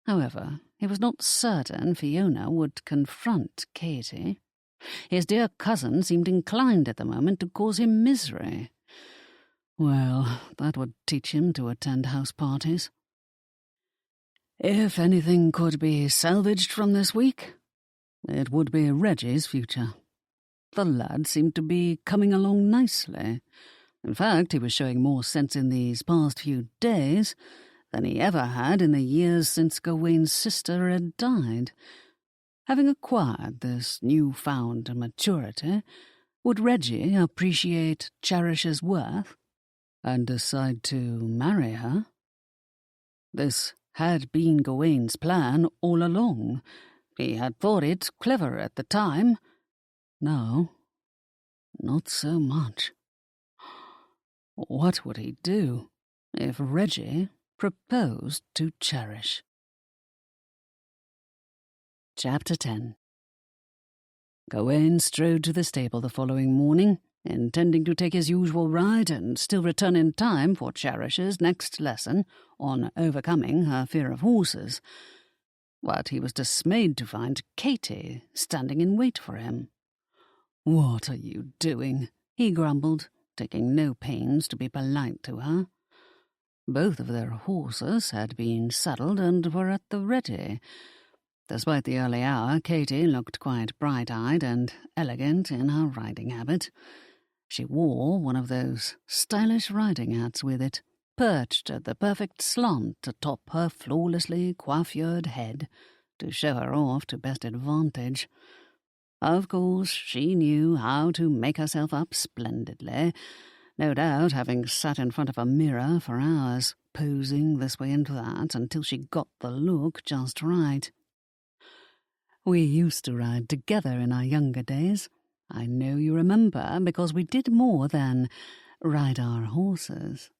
However, he was not certain Fiona would confront Katie. His dear cousin seemed inclined at the moment to cause him misery. Well, that would teach him to attend house parties. If anything could be salvaged from this week, it would be Reggie's future. The lad seemed to be coming along nicely. In fact, he was showing more sense in these past few days than he ever had in the years since Gawain's sister had died. Having acquired this new-found maturity, would Reggie appreciate Cherish's worth and decide to marry her? This had been Gawain's plan all along. He had thought it clever at the time. Now, not so much. What would he do if Reggie proposed to Cherish? Chapter 10. Gawain strode to the stable the following morning, intending to take his usual ride and still return in time for Cherish's next lesson on overcoming her fear of horses. But he was dismayed to find Katie standing in wait for him. "What are you doing?" he grumbled, taking no pains to be polite to her. Both of their horses had been saddled and were at the ready. Despite the early hour, Katie looked quite bright-eyed and elegant in her riding habit. She wore one of those stylish riding hats with it, perched at the perfect slant atop her flawlessly coiffured head, to show her off to best advantage. Of course, she knew how to make herself up splendidly, no doubt having sat in front of a mirror for hours, posing this way and that until she got the look just right. We used to ride together in our younger days. I know you remember, because we did more than ride our horses.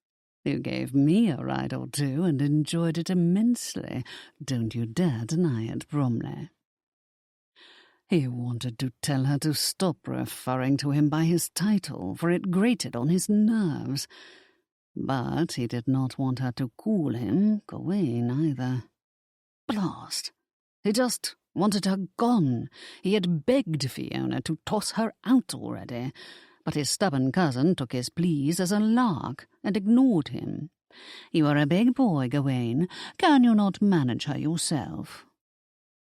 You gave me a ride or two and enjoyed it immensely. Don't you dare deny it, Bromley. He wanted to tell her to stop referring to him by his title, for it grated on his nerves. But he did not want her to call him Gawain either. Blast! He just wanted her gone. He had begged Fiona to toss her out already, but his stubborn cousin took his pleas as a lark and ignored him, You are a big boy, Gawain. Can you not manage her yourself?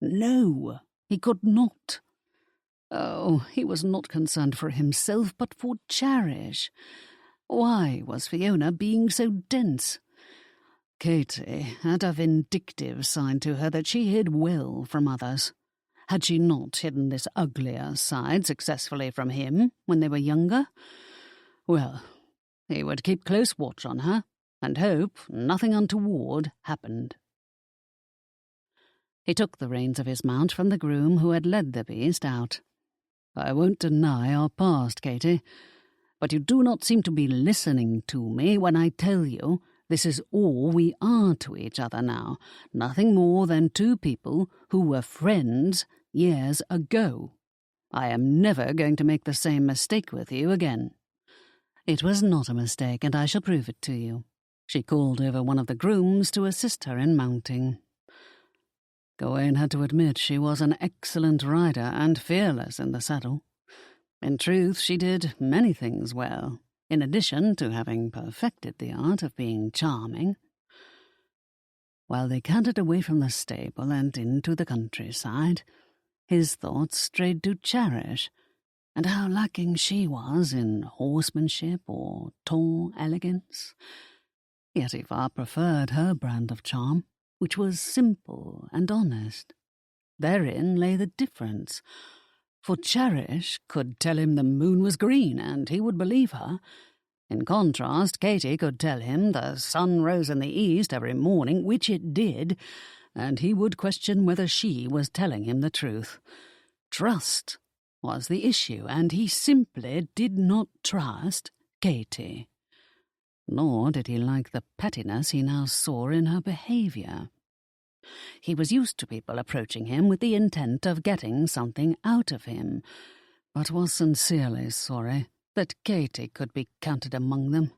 No, he could not. Oh, he was not concerned for himself, but for Cherish. Why was Fiona being so dense? Katy had a vindictive side to her that she hid well from others. Had she not hidden this uglier side successfully from him when they were younger? Well, he would keep close watch on her and hope nothing untoward happened. He took the reins of his mount from the groom who had led the beast out. I won't deny our past, Katy, but you do not seem to be listening to me when I tell you this is all we are to each other now, nothing more than two people who were friends years ago. I am never going to make the same mistake with you again. It was not a mistake, and I shall prove it to you. She called over one of the grooms to assist her in mounting. Gawain had to admit she was an excellent rider and fearless in the saddle. In truth, she did many things well, in addition to having perfected the art of being charming. While they cantered away from the stable and into the countryside, his thoughts strayed to Cherish, and how lacking she was in horsemanship or tall elegance. Yet he far preferred her brand of charm, which was simple and honest. Therein lay the difference, for Cherish could tell him the moon was green, and he would believe her. In contrast, Katy could tell him the sun rose in the east every morning, which it did, and he would question whether she was telling him the truth. Trust was the issue, and he simply did not trust Katy. Nor did he like the pettiness he now saw in her behaviour. He was used to people approaching him with the intent of getting something out of him, but was sincerely sorry that Katy could be counted among them.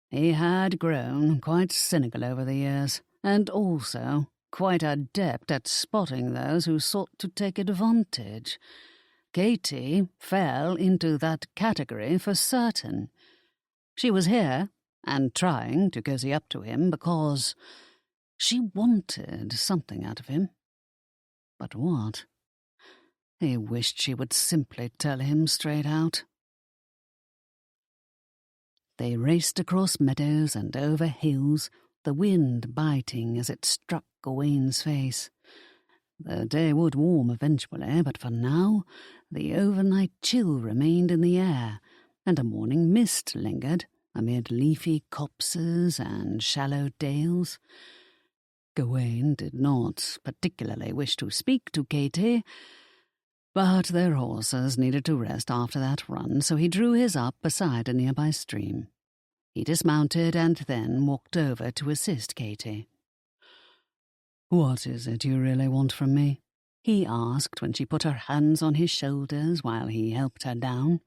He had grown quite cynical over the years, and also quite adept at spotting those who sought to take advantage. Katy fell into that category for certain. She was here, and trying to cozy up to him because she wanted something out of him. But what? He wished she would simply tell him straight out. They raced across meadows and over hills, the wind biting as it struck Gawain's face. The day would warm eventually, but for now the overnight chill remained in the air, and a morning mist lingered amid leafy copses and shallow dales. Gawain did not particularly wish to speak to Katy, but their horses needed to rest after that run, so he drew his up beside a nearby stream. He dismounted and then walked over to assist Katy. "What is it you really want from me?" he asked when she put her hands on his shoulders while he helped her down.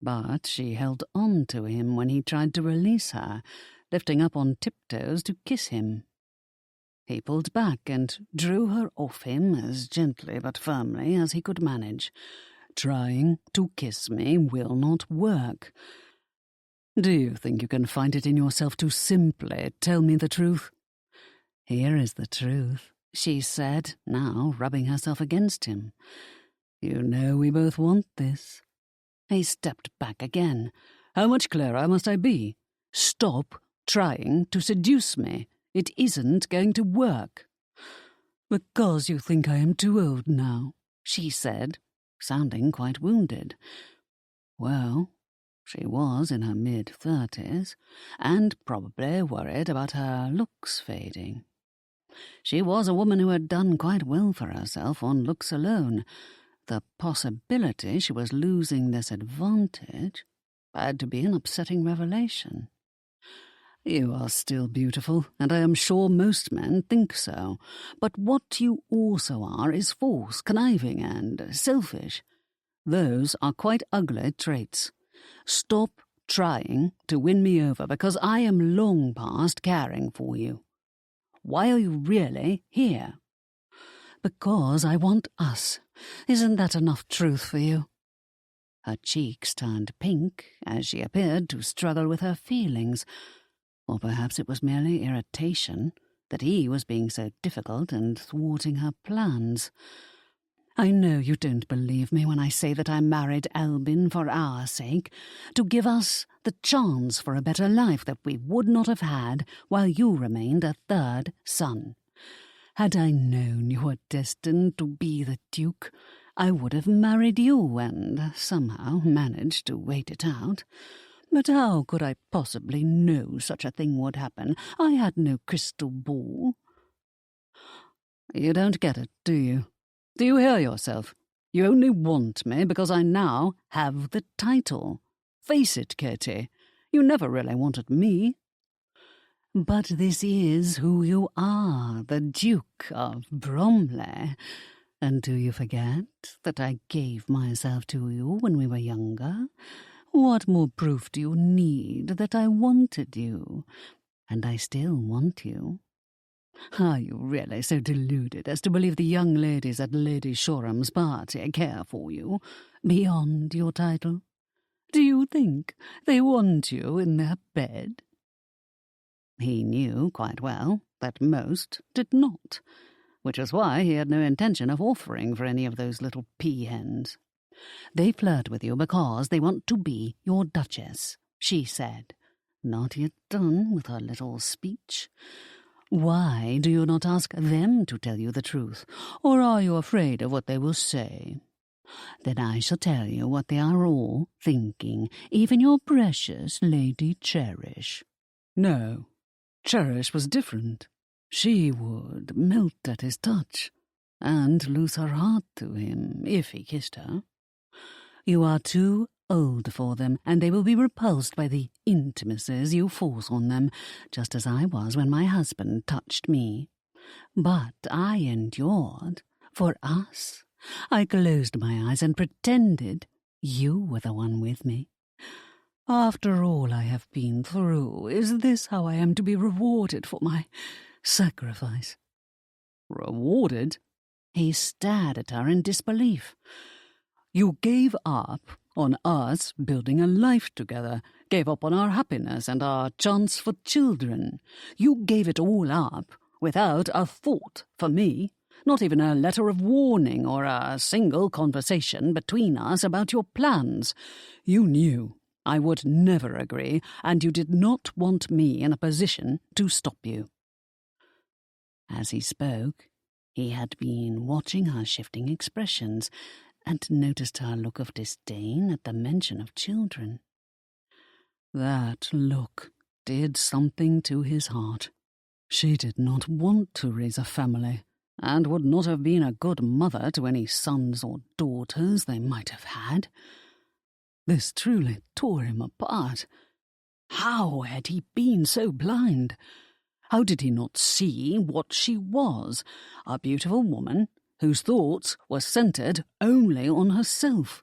But she held on to him when he tried to release her, lifting up on tiptoes to kiss him. He pulled back and drew her off him as gently but firmly as he could manage. "Trying to kiss me will not work. Do you think you can find it in yourself to simply tell me the truth?" "Here is the truth," she said, now rubbing herself against him. "You know we both want this." He stepped back again. "How much clearer must I be? Stop trying to seduce me. It isn't going to work." "Because you think I am too old now," she said, sounding quite wounded. Well, she was in her mid-30s, and probably worried about her looks fading. She was a woman who had done quite well for herself on looks alone. The possibility she was losing this advantage had to be an upsetting revelation. "You are still beautiful, and I am sure most men think so. But what you also are is false, conniving, and selfish. Those are quite ugly traits. Stop trying to win me over, because I am long past caring for you. Why are you really here?" "Because I want us. Isn't that enough truth for you?" Her cheeks turned pink as she appeared to struggle with her feelings. Or perhaps it was merely irritation, that he was being so difficult and thwarting her plans. I know you don't believe me when I say that I married Albin for our sake, to give us the chance for a better life that we would not have had while you remained a third son. Had I known you were destined to be the Duke, I would have married you and somehow managed to wait it out. But how could I possibly know such a thing would happen? I had no crystal ball. You don't get it, do you? Do you hear yourself? You only want me because I now have the title. Face it, Katie, you never really wanted me. But this is who you are, the Duke of Bromley. And do you forget that I gave myself to you when we were younger? What more proof do you need that I wanted you? And I still want you. Are you really so deluded as to believe the young ladies at Lady Shoreham's party care for you, beyond your title? Do you think they want you in their bed? He knew quite well that most did not, which was why he had no intention of offering for any of those little peahens. They flirt with you because they want to be your Duchess, she said, not yet done with her little speech. Why do you not ask them to tell you the truth, or are you afraid of what they will say? Then I shall tell you what they are all thinking, even your precious Lady Cherish. No, Cherish was different. She would melt at his touch, and lose her heart to him if he kissed her. You are too old for them, and they will be repulsed by the intimacies you force on them, just as I was when my husband touched me. But I endured. For us. I closed my eyes and pretended you were the one with me. After all I have been through, is this how I am to be rewarded for my sacrifice? Rewarded? He stared at her in disbelief. You gave up on us building a life together, gave up on our happiness and our chance for children. You gave it all up without a thought for me, not even a letter of warning or a single conversation between us about your plans. You knew I would never agree, and you did not want me in a position to stop you. As he spoke, he had been watching her shifting expressions and noticed her look of disdain at the mention of children. That look did something to his heart. She did not want to raise a family, and would not have been a good mother to any sons or daughters they might have had. This truly tore him apart. How had he been so blind? How did he not see what she was, a beautiful woman whose thoughts were centred only on herself?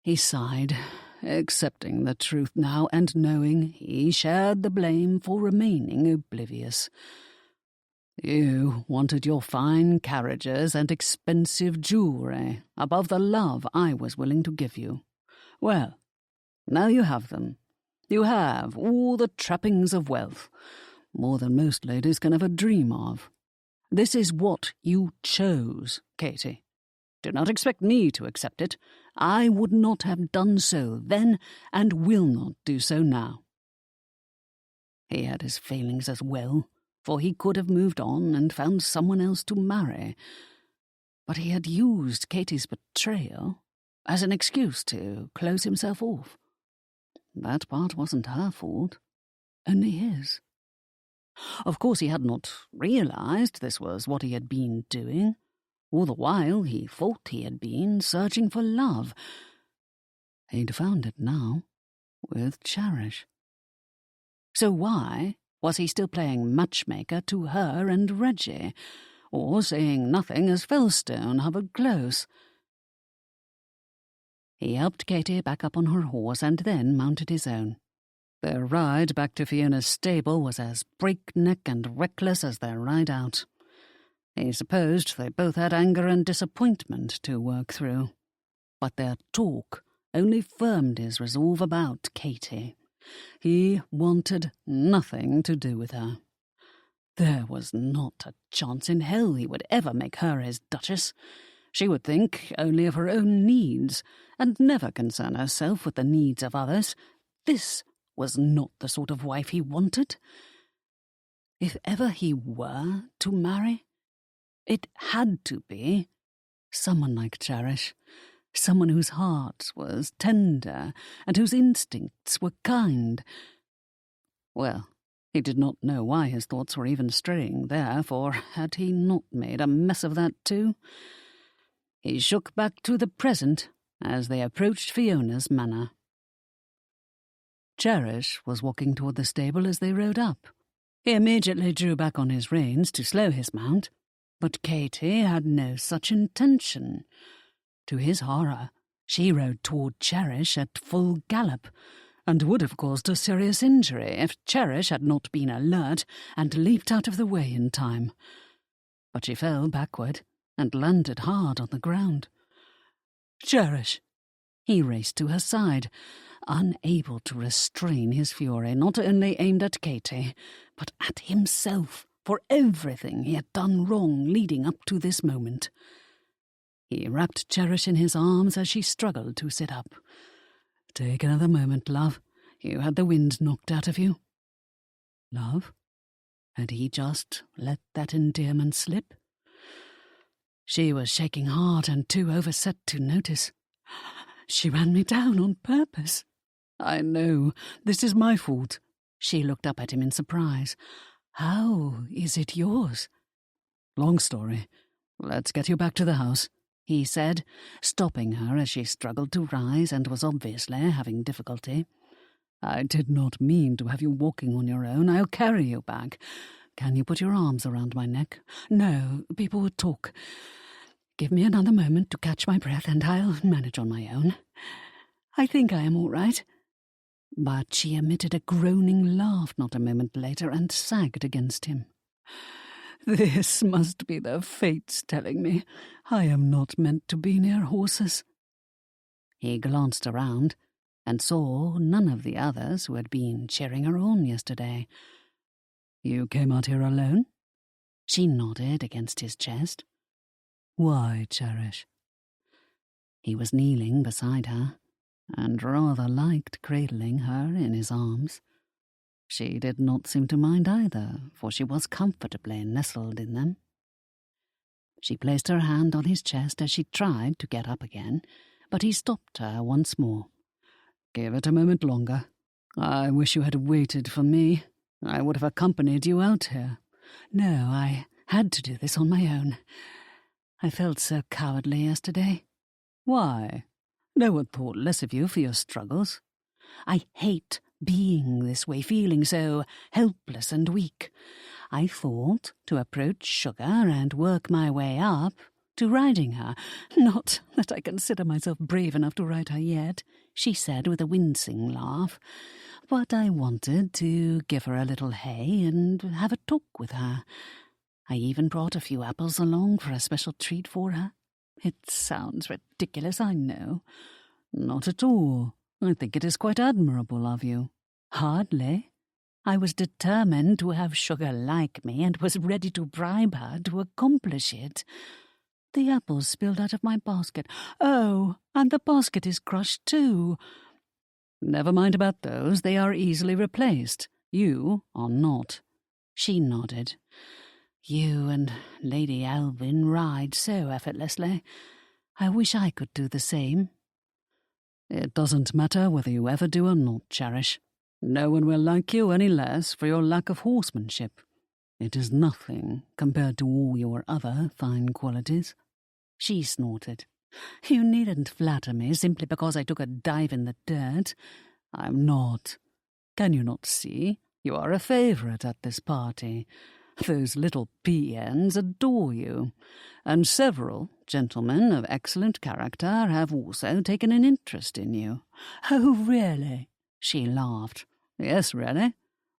He sighed, accepting the truth now and knowing he shared the blame for remaining oblivious. You wanted your fine carriages and expensive jewellery above the love I was willing to give you. Well, now you have them. You have all the trappings of wealth, more than most ladies can ever dream of. This is what you chose, Katie. Do not expect me to accept it. I would not have done so then, and will not do so now. He had his failings as well, for he could have moved on and found someone else to marry. But he had used Katie's betrayal as an excuse to close himself off. That part wasn't her fault, only his. Of course he had not realized this was what he had been doing. All the while he thought he had been searching for love. He'd found it now, with Cherish. So why was he still playing matchmaker to her and Reggie, or saying nothing as Felstone hovered close? He helped Katie back up on her horse and then mounted his own. Their ride back to Fiona's stable was as breakneck and reckless as their ride out. He supposed they both had anger and disappointment to work through, but their talk only firmed his resolve about Katie. He wanted nothing to do with her. There was not a chance in hell he would ever make her his duchess. She would think only of her own needs, and never concern herself with the needs of others. This was not the sort of wife he wanted. If ever he were to marry, it had to be someone like Cherish, someone whose heart was tender and whose instincts were kind. Well, he did not know why his thoughts were even straying there, for had he not made a mess of that too? He shook back to the present as they approached Fiona's manor. Cherish was walking toward the stable as they rode up. He immediately drew back on his reins to slow his mount, but Katie had no such intention. To his horror, she rode toward Cherish at full gallop, and would have caused a serious injury if Cherish had not been alert and leaped out of the way in time. But she fell backward and landed hard on the ground. "Cherish!" He raced to her side, unable to restrain his fury, not only aimed at Katie, but at himself for everything he had done wrong leading up to this moment. He wrapped Cherish in his arms as she struggled to sit up. "Take another moment, love. You had the wind knocked out of you." Love? Had he just let that endearment slip? She was shaking hard and too overset to notice. "She ran me down on purpose." "I know. This is my fault." She looked up at him in surprise. "How is it yours?" "Long story. Let's get you back to the house," he said, stopping her as she struggled to rise and was obviously having difficulty. "I did not mean to have you walking on your own. I'll carry you back. Can you put your arms around my neck?" "No, people would talk. Give me another moment to catch my breath and I'll manage on my own. I think I am all right." But she emitted a groaning laugh not a moment later and sagged against him. "This must be the fates telling me I am not meant to be near horses." He glanced around and saw none of the others who had been cheering her on yesterday. "You came out here alone?" She nodded against his chest. "Why, Cherish?" He was kneeling beside her, and rather liked cradling her in his arms. She did not seem to mind either, for she was comfortably nestled in them. She placed her hand on his chest as she tried to get up again, but he stopped her once more. "Give it a moment longer. I wish you had waited for me. I would have accompanied you out here." "No, I had to do this on my own. I felt so cowardly yesterday." "Why? No one thought less of you for your struggles." "I hate being this way, feeling so helpless and weak. I thought to approach Sugar and work my way up to riding her. Not that I consider myself brave enough to ride her yet," she said with a wincing laugh. "But I wanted to give her a little hay and have a talk with her. I even brought a few apples along for a special treat for her. It sounds ridiculous, I know." "Not at all. I think it is quite admirable of you." "Hardly. I was determined to have Sugar like me and was ready to bribe her to accomplish it. The apples spilled out of my basket. Oh, and the basket is crushed too." "Never mind about those. They are easily replaced. You are not." She nodded. "You and Lady Alvin ride so effortlessly. I wish I could do the same." "It doesn't matter whether you ever do or not, Cherish. No one will like you any less for your lack of horsemanship. It is nothing compared to all your other fine qualities." She snorted. "You needn't flatter me simply because I took a dive in the dirt. I'm not. Can you not see? You are a favourite at this party. Those little PNs adore you, and several gentlemen of excellent character have also taken an interest in you." "Oh, really?" She laughed. "Yes, really.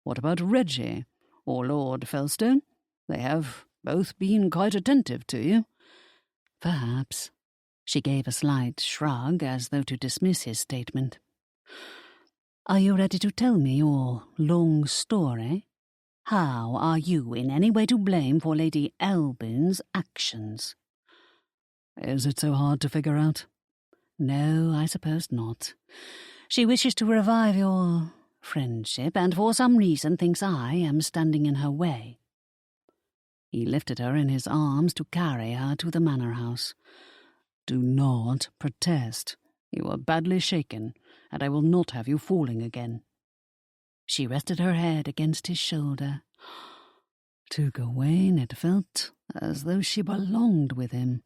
What about Reggie or Lord Felstone? They have both been quite attentive to you." "Perhaps." She gave a slight shrug as though to dismiss his statement. Are you ready to tell me your long story? How are you in any way to blame for Lady Albin's actions? Is it so hard to figure out? No, I suppose not. She wishes to revive your friendship, and for some reason thinks I am standing in her way. He lifted her in his arms to carry her to the manor house. Do not protest. You are badly shaken, and I will not have you falling again. She rested her head against his shoulder. To Gawain it felt as though she belonged with him,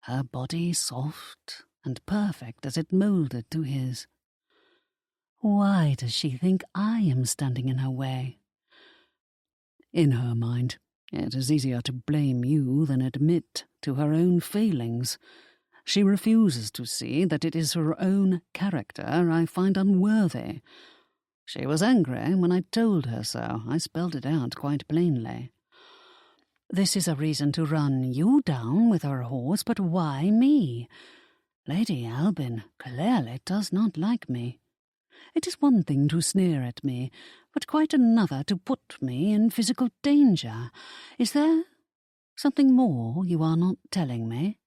her body soft and perfect as it moulded to his. Why does she think I am standing in her way? In her mind, it is easier to blame you than admit to her own failings. She refuses to see that it is her own character I find unworthy. She was angry when I told her so. I spelled it out quite plainly. This is a reason to run you down with her horse, but why me? Lady Albin clearly does not like me. It is one thing to sneer at me, but quite another to put me in physical danger. Is there something more you are not telling me?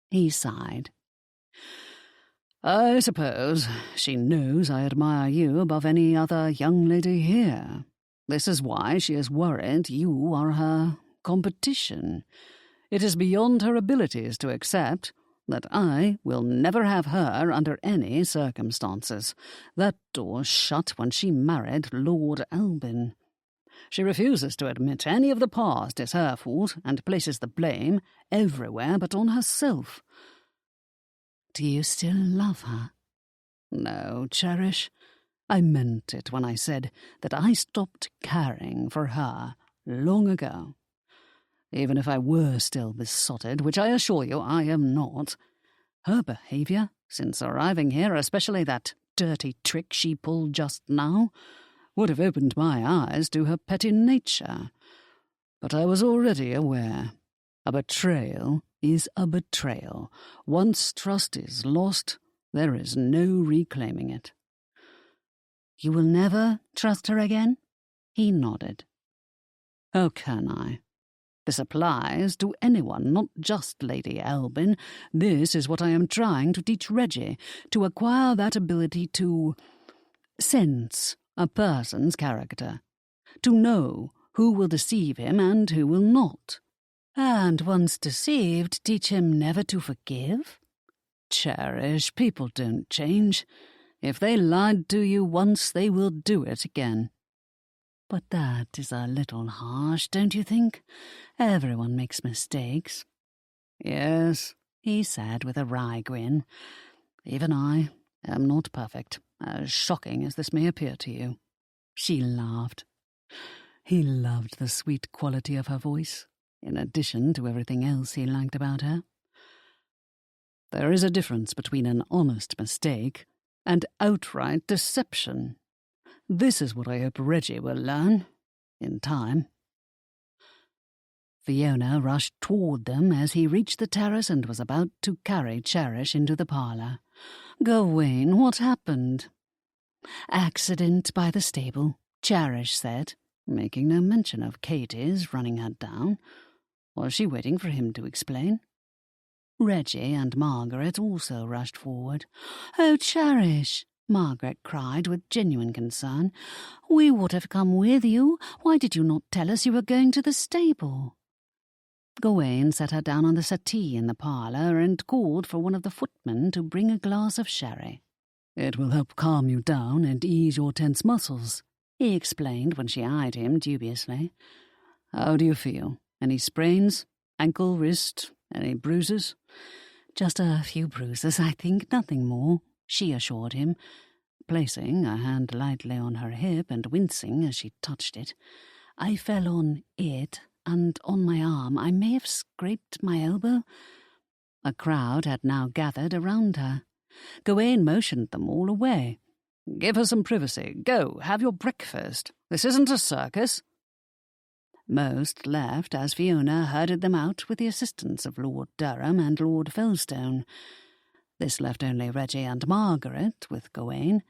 He sighed. I suppose she knows I admire you above any other young lady here. This is why she is worried you are her competition. It is beyond her abilities to accept that I will never have her under any circumstances. That door shut when she married Lord Albin. She refuses to admit any of the past is her fault and places the blame everywhere but on herself. Do you still love her? No, Cherish. I meant it when I said that I stopped caring for her long ago. Even if I were still besotted, which I assure you I am not, her behaviour since arriving here, especially that dirty trick she pulled just now, would have opened my eyes to her petty nature. But I was already aware. A betrayal is a betrayal. Once trust is lost, there is no reclaiming it. You will never trust her again? He nodded. How can I? This applies to anyone, not just Lady Albin. This is what I am trying to teach Reggie, to acquire that ability to sense a person's character, to know who will deceive him and who will not. And once deceived, teach him never to forgive? Cherish, people don't change. If they lied to you once, they will do it again. But that is a little harsh, don't you think? Everyone makes mistakes. Yes, he said with a wry grin. Even I am not perfect, as shocking as this may appear to you. She laughed. He loved the sweet quality of her voice, in addition to everything else he liked about her. There is a difference between an honest mistake and outright deception. This is what I hope Reggie will learn, in time. Fiona rushed toward them as he reached the terrace and was about to carry Cherish into the parlour. Gawain, what happened? Accident by the stable, Cherish said, making no mention of Katie's running her down. Was she waiting for him to explain? Reggie and Margaret also rushed forward. Oh, Cherish! Margaret cried with genuine concern. We would have come with you. Why did you not tell us you were going to the stable? Gawain set her down on the settee in the parlour and called for one of the footmen to bring a glass of sherry. It will help calm you down and ease your tense muscles, he explained when she eyed him dubiously. How do you feel? Any sprains? Ankle, wrist? Any bruises? Just a few bruises, I think, nothing more, she assured him, placing a hand lightly on her hip and wincing as she touched it. I fell on it, and on my arm. I may have scraped my elbow. A crowd had now gathered around her. Gawain motioned them all away. Give her some privacy. Go, have your breakfast. This isn't a circus. Most left as Fiona herded them out with the assistance of Lord Durham and Lord Felstone. This left only Reggie and Margaret with Gawain,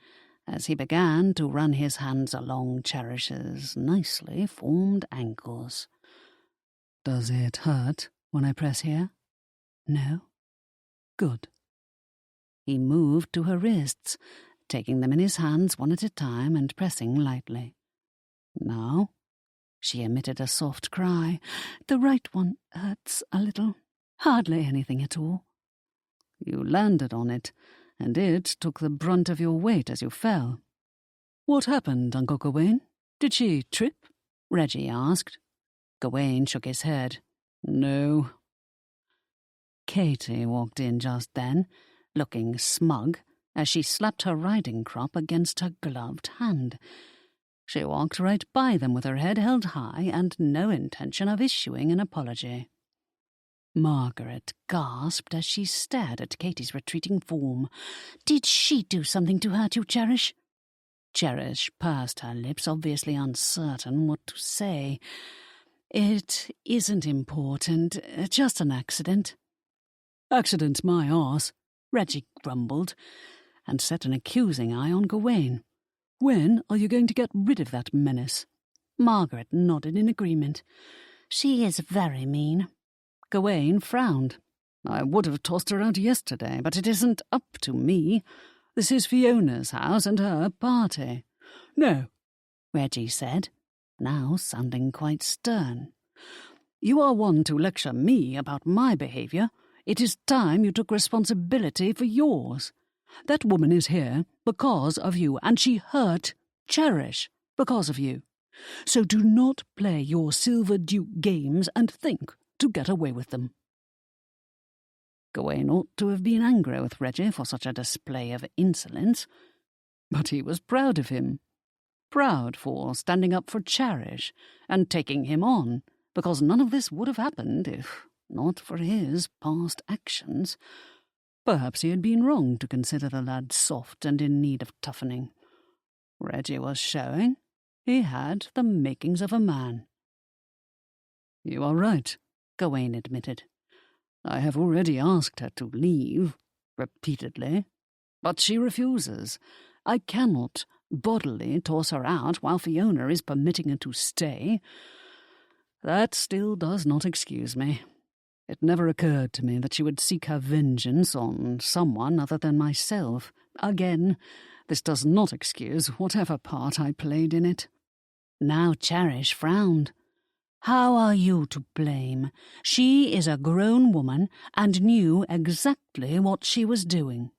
as he began to run his hands along Cherish's nicely formed ankles. "Does it hurt when I press here?" "No." "Good." He moved to her wrists, taking them in his hands one at a time and pressing lightly. "Now?" She emitted a soft cry. "The right one hurts a little. Hardly anything at all." "You landed on it, and it took the brunt of your weight as you fell. What happened, Uncle Gawain? Did she trip?" Reggie asked. Gawain shook his head. "No." Katy walked in just then, looking smug, as she slapped her riding crop against her gloved hand. She walked right by them with her head held high and no intention of issuing an apology. Margaret gasped as she stared at Katy's retreating form. "Did she do something to hurt you, Cherish?" Cherish pursed her lips, obviously uncertain what to say. "It isn't important, just an accident." "Accident my arse," Reggie grumbled, and set an accusing eye on Gawain. "When are you going to get rid of that menace?" Margaret nodded in agreement. "She is very mean." Gawain frowned. "I would have tossed her out yesterday, but it isn't up to me. This is Fiona's house and her party." "No," Reggie said, now sounding quite stern. "You are one to lecture me about my behaviour. It is time you took responsibility for yours. That woman is here because of you, and she hurt Cherish because of you. So do not play your Silver Duke games and think to get away with them." Gawain ought to have been angry with Reggie for such a display of insolence, but he was proud of him. Proud for standing up for Cherish and taking him on, because none of this would have happened if not for his past actions. Perhaps he had been wrong to consider the lad soft and in need of toughening. Reggie was showing he had the makings of a man. "You are right," Gawain admitted. "I have already asked her to leave, repeatedly, but she refuses. I cannot bodily toss her out while Fiona is permitting her to stay. That still does not excuse me. It never occurred to me that she would seek her vengeance on someone other than myself. Again, this does not excuse whatever part I played in it." Now Cherish frowned. "How are you to blame? She is a grown woman and knew exactly what she was doing."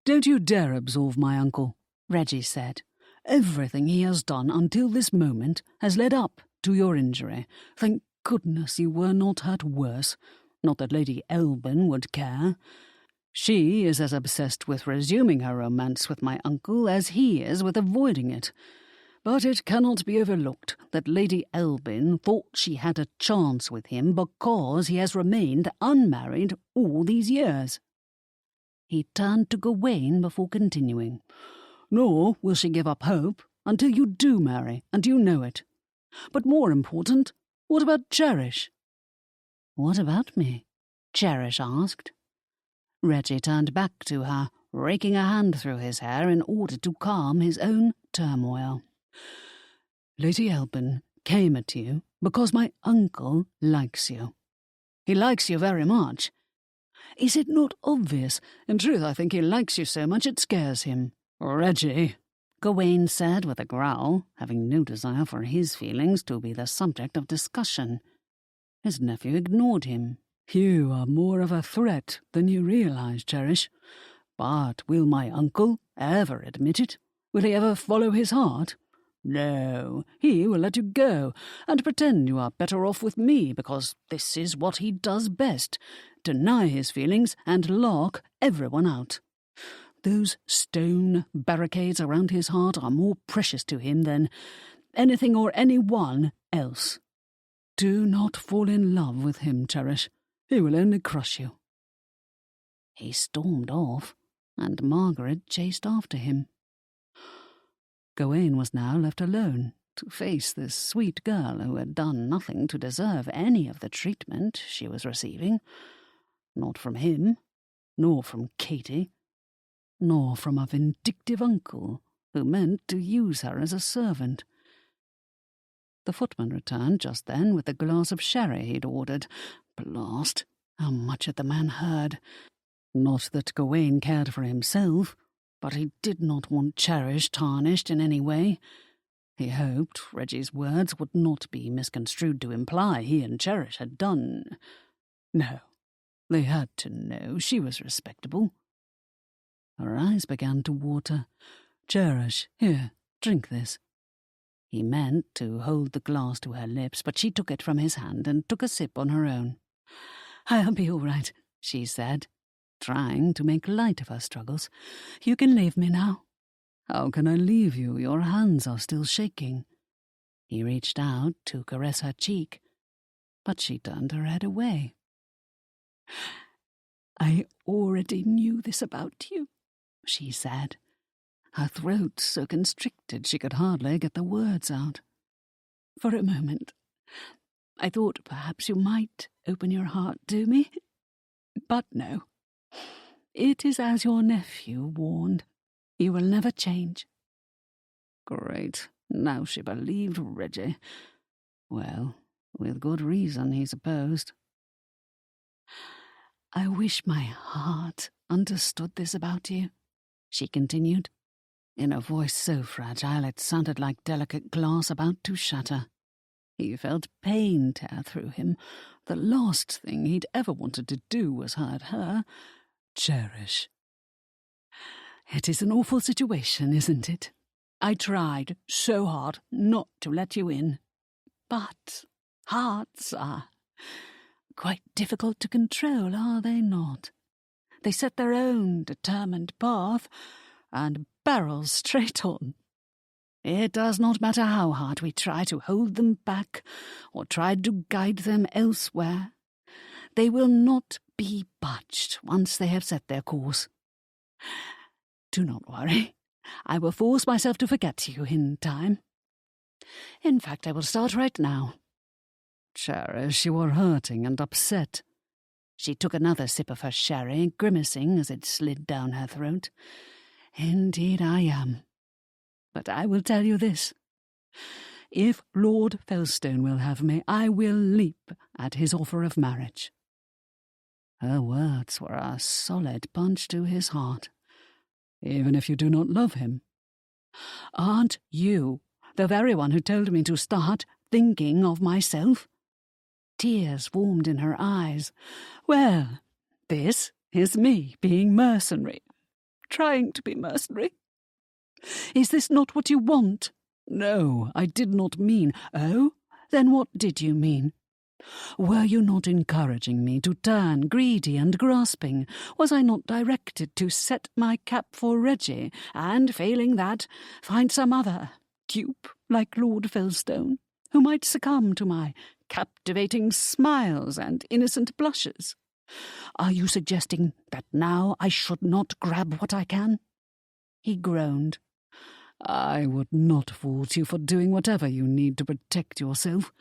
"Don't you dare absolve my uncle," Reggie said. "Everything he has done until this moment has led up to your injury. Thank goodness you were not hurt worse. Not that Lady Elbin would care. She is as obsessed with resuming her romance with my uncle as he is with avoiding it. But it cannot be overlooked that Lady Elbin thought she had a chance with him because he has remained unmarried all these years." He turned to Gawain before continuing. "Nor will she give up hope until you do marry, and you know it. But more important, what about Cherish?" "What about me?" Cherish asked. Reggie turned back to her, raking a hand through his hair in order to calm his own turmoil. "Lady Elbin came at you because my uncle likes you. He likes you very much. Is it not obvious? In truth, I think he likes you so much it scares him." "Reggie," Gawain said with a growl, having no desire for his feelings to be the subject of discussion. His nephew ignored him. "You are more of a threat than you realize, Cherish. But will my uncle ever admit it? Will he ever follow his heart? No, he will let you go, and pretend you are better off with me, because this is what he does best, deny his feelings and lock everyone out. Those stone barricades around his heart are more precious to him than anything or anyone else. Do not fall in love with him, Cherish. He will only crush you." He stormed off, and Margaret chased after him. Gawain was now left alone to face this sweet girl who had done nothing to deserve any of the treatment she was receiving. Not from him, nor from Katy, nor from a vindictive uncle who meant to use her as a servant. The footman returned just then with the glass of sherry he'd ordered. Blast! How much had the man heard? Not that Gawain cared for himself, but he did not want Cherish tarnished in any way. He hoped Reggie's words would not be misconstrued to imply he and Cherish had done. No, they had to know she was respectable. Her eyes began to water. "Cherish, here, drink this." He meant to hold the glass to her lips, but she took it from his hand and took a sip on her own. "I'll be all right," she said, trying to make light of her struggles. "You can leave me now." "How can I leave you? Your hands are still shaking." He reached out to caress her cheek, but she turned her head away. "I already knew this about you," she said, her throat so constricted she could hardly get the words out. "For a moment, I thought perhaps you might open your heart to me. But no. It is as your nephew warned. You will never change." Great. Now she believed Reggie. Well, with good reason, he supposed. "I wish my heart understood this about you," she continued, in a voice so fragile it sounded like delicate glass about to shatter. He felt pain tear through him. The last thing he'd ever wanted to do was hurt her. "Cherish. It is an awful situation, isn't it? I tried so hard not to let you in. But hearts are quite difficult to control, are they not? They set their own determined path and barrel straight on. It does not matter how hard we try to hold them back or try to guide them elsewhere. They will not be budged once they have set their course. Do not worry. I will force myself to forget you in time. In fact, I will start right now." "Cherish, you are hurting and upset." She took another sip of her sherry, grimacing as it slid down her throat. "Indeed I am. But I will tell you this. If Lord Felstone will have me, I will leap at his offer of marriage." Her words were a solid punch to his heart. "Even if you do not love him?" "Aren't you the very one who told me to start thinking of myself?" Tears warmed in her eyes. "Well, this is me being mercenary, trying to be mercenary. Is this not what you want?" "No, I did not mean—" "Oh, then what did you mean? Were you not encouraging me to turn greedy and grasping? Was I not directed to set my cap for Reggie, and, failing that, find some other dupe like Lord Felstone, who might succumb to my captivating smiles and innocent blushes? Are you suggesting that now I should not grab what I can?" He groaned. "I would not fault you for doing whatever you need to protect yourself.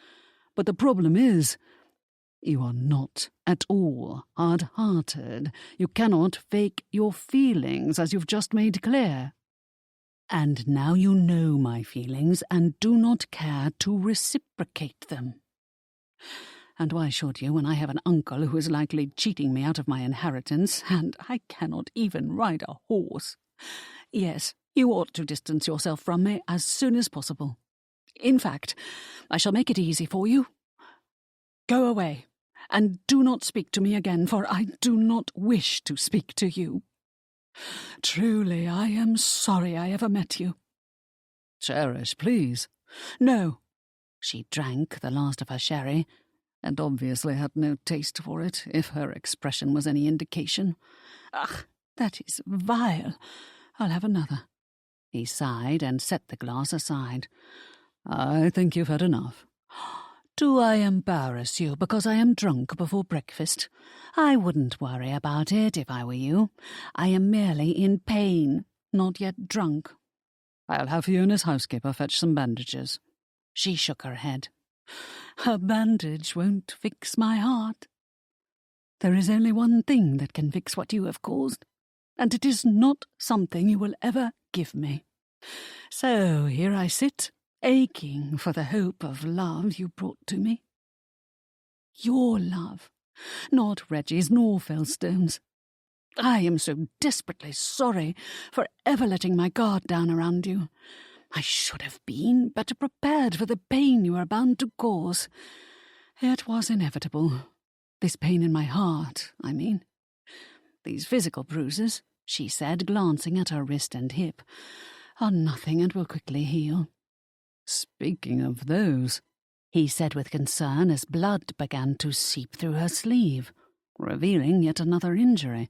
But the problem is, you are not at all hard-hearted. You cannot fake your feelings, as you've just made clear. And now you know my feelings and do not care to reciprocate them. And why should you, when I have an uncle who is likely cheating me out of my inheritance, and I cannot even ride a horse? Yes, you ought to distance yourself from me as soon as possible. In fact, I shall make it easy for you. Go away, and do not speak to me again, for I do not wish to speak to you. Truly, I am sorry I ever met you." "Cherish, please." "No." She drank the last of her sherry, and obviously had no taste for it, if her expression was any indication. "Ugh, that is vile. I'll have another." He sighed and set the glass aside. "I think you've had enough." "Do I embarrass you because I am drunk before breakfast? I wouldn't worry about it if I were you. I am merely in pain, not yet drunk." "I'll have Fiona's housekeeper fetch some bandages." She shook her head. "A bandage won't fix my heart. There is only one thing that can fix what you have caused, and it is not something you will ever give me. So here I sit, aching for the hope of love you brought to me. Your love, not Reggie's nor Fellstone's. I am so desperately sorry for ever letting my guard down around you. I should have been better prepared for the pain you are bound to cause. It was inevitable. This pain in my heart, I mean. These physical bruises, she said, glancing at her wrist and hip, are nothing and will quickly heal. Speaking of those, he said with concern as blood began to seep through her sleeve, revealing yet another injury.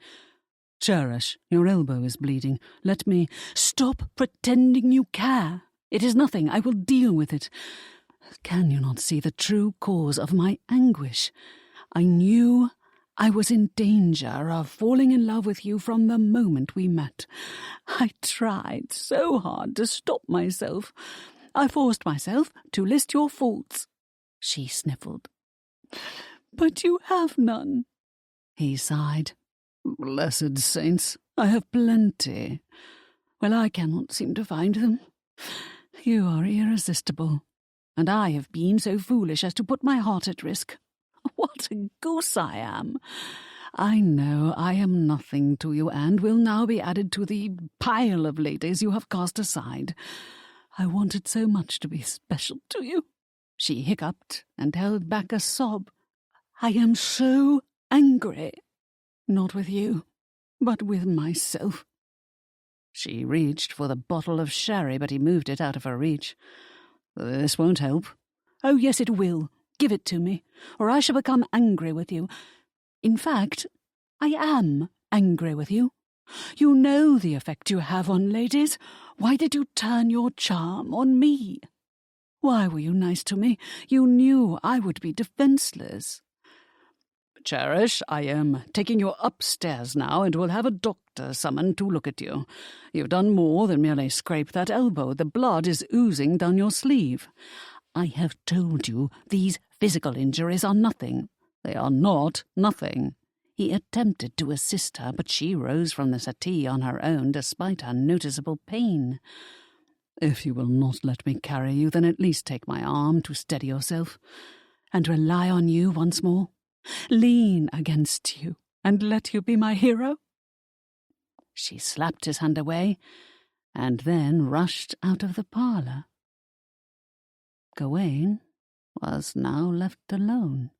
Cherish, your elbow is bleeding. Let me— Stop pretending you care. It is nothing. I will deal with it. Can you not see the true cause of my anguish? I knew I was in danger of falling in love with you from the moment we met. I tried so hard to stop myself. I forced myself to list your faults. She sniffled. But you have none. He sighed. Blessed saints, I have plenty. Well, I cannot seem to find them. You are irresistible, and I have been so foolish as to put my heart at risk. What a goose I am! I know I am nothing to you, and will now be added to the pile of ladies you have cast aside. I wanted so much to be special to you. She hiccuped and held back a sob. I am so angry. Not with you, but with myself. She reached for the bottle of sherry, but he moved it out of her reach. This won't help. Oh, yes, it will. Give it to me, or I shall become angry with you. In fact, I am angry with you. You know the effect you have on ladies. Why did you turn your charm on me? Why were you nice to me? You knew I would be defenceless. Cherish, I am taking you upstairs now and will have a doctor summoned to look at you. You've done more than merely scrape that elbow. The blood is oozing down your sleeve. I have told you these physical injuries are nothing. They are not nothing. He attempted to assist her, but she rose from the settee on her own despite her noticeable pain. If you will not let me carry you, then at least take my arm to steady yourself, and rely on you once more. Lean against you, and let you be my hero. She slapped his hand away, and then rushed out of the parlour. Gawain was now left alone.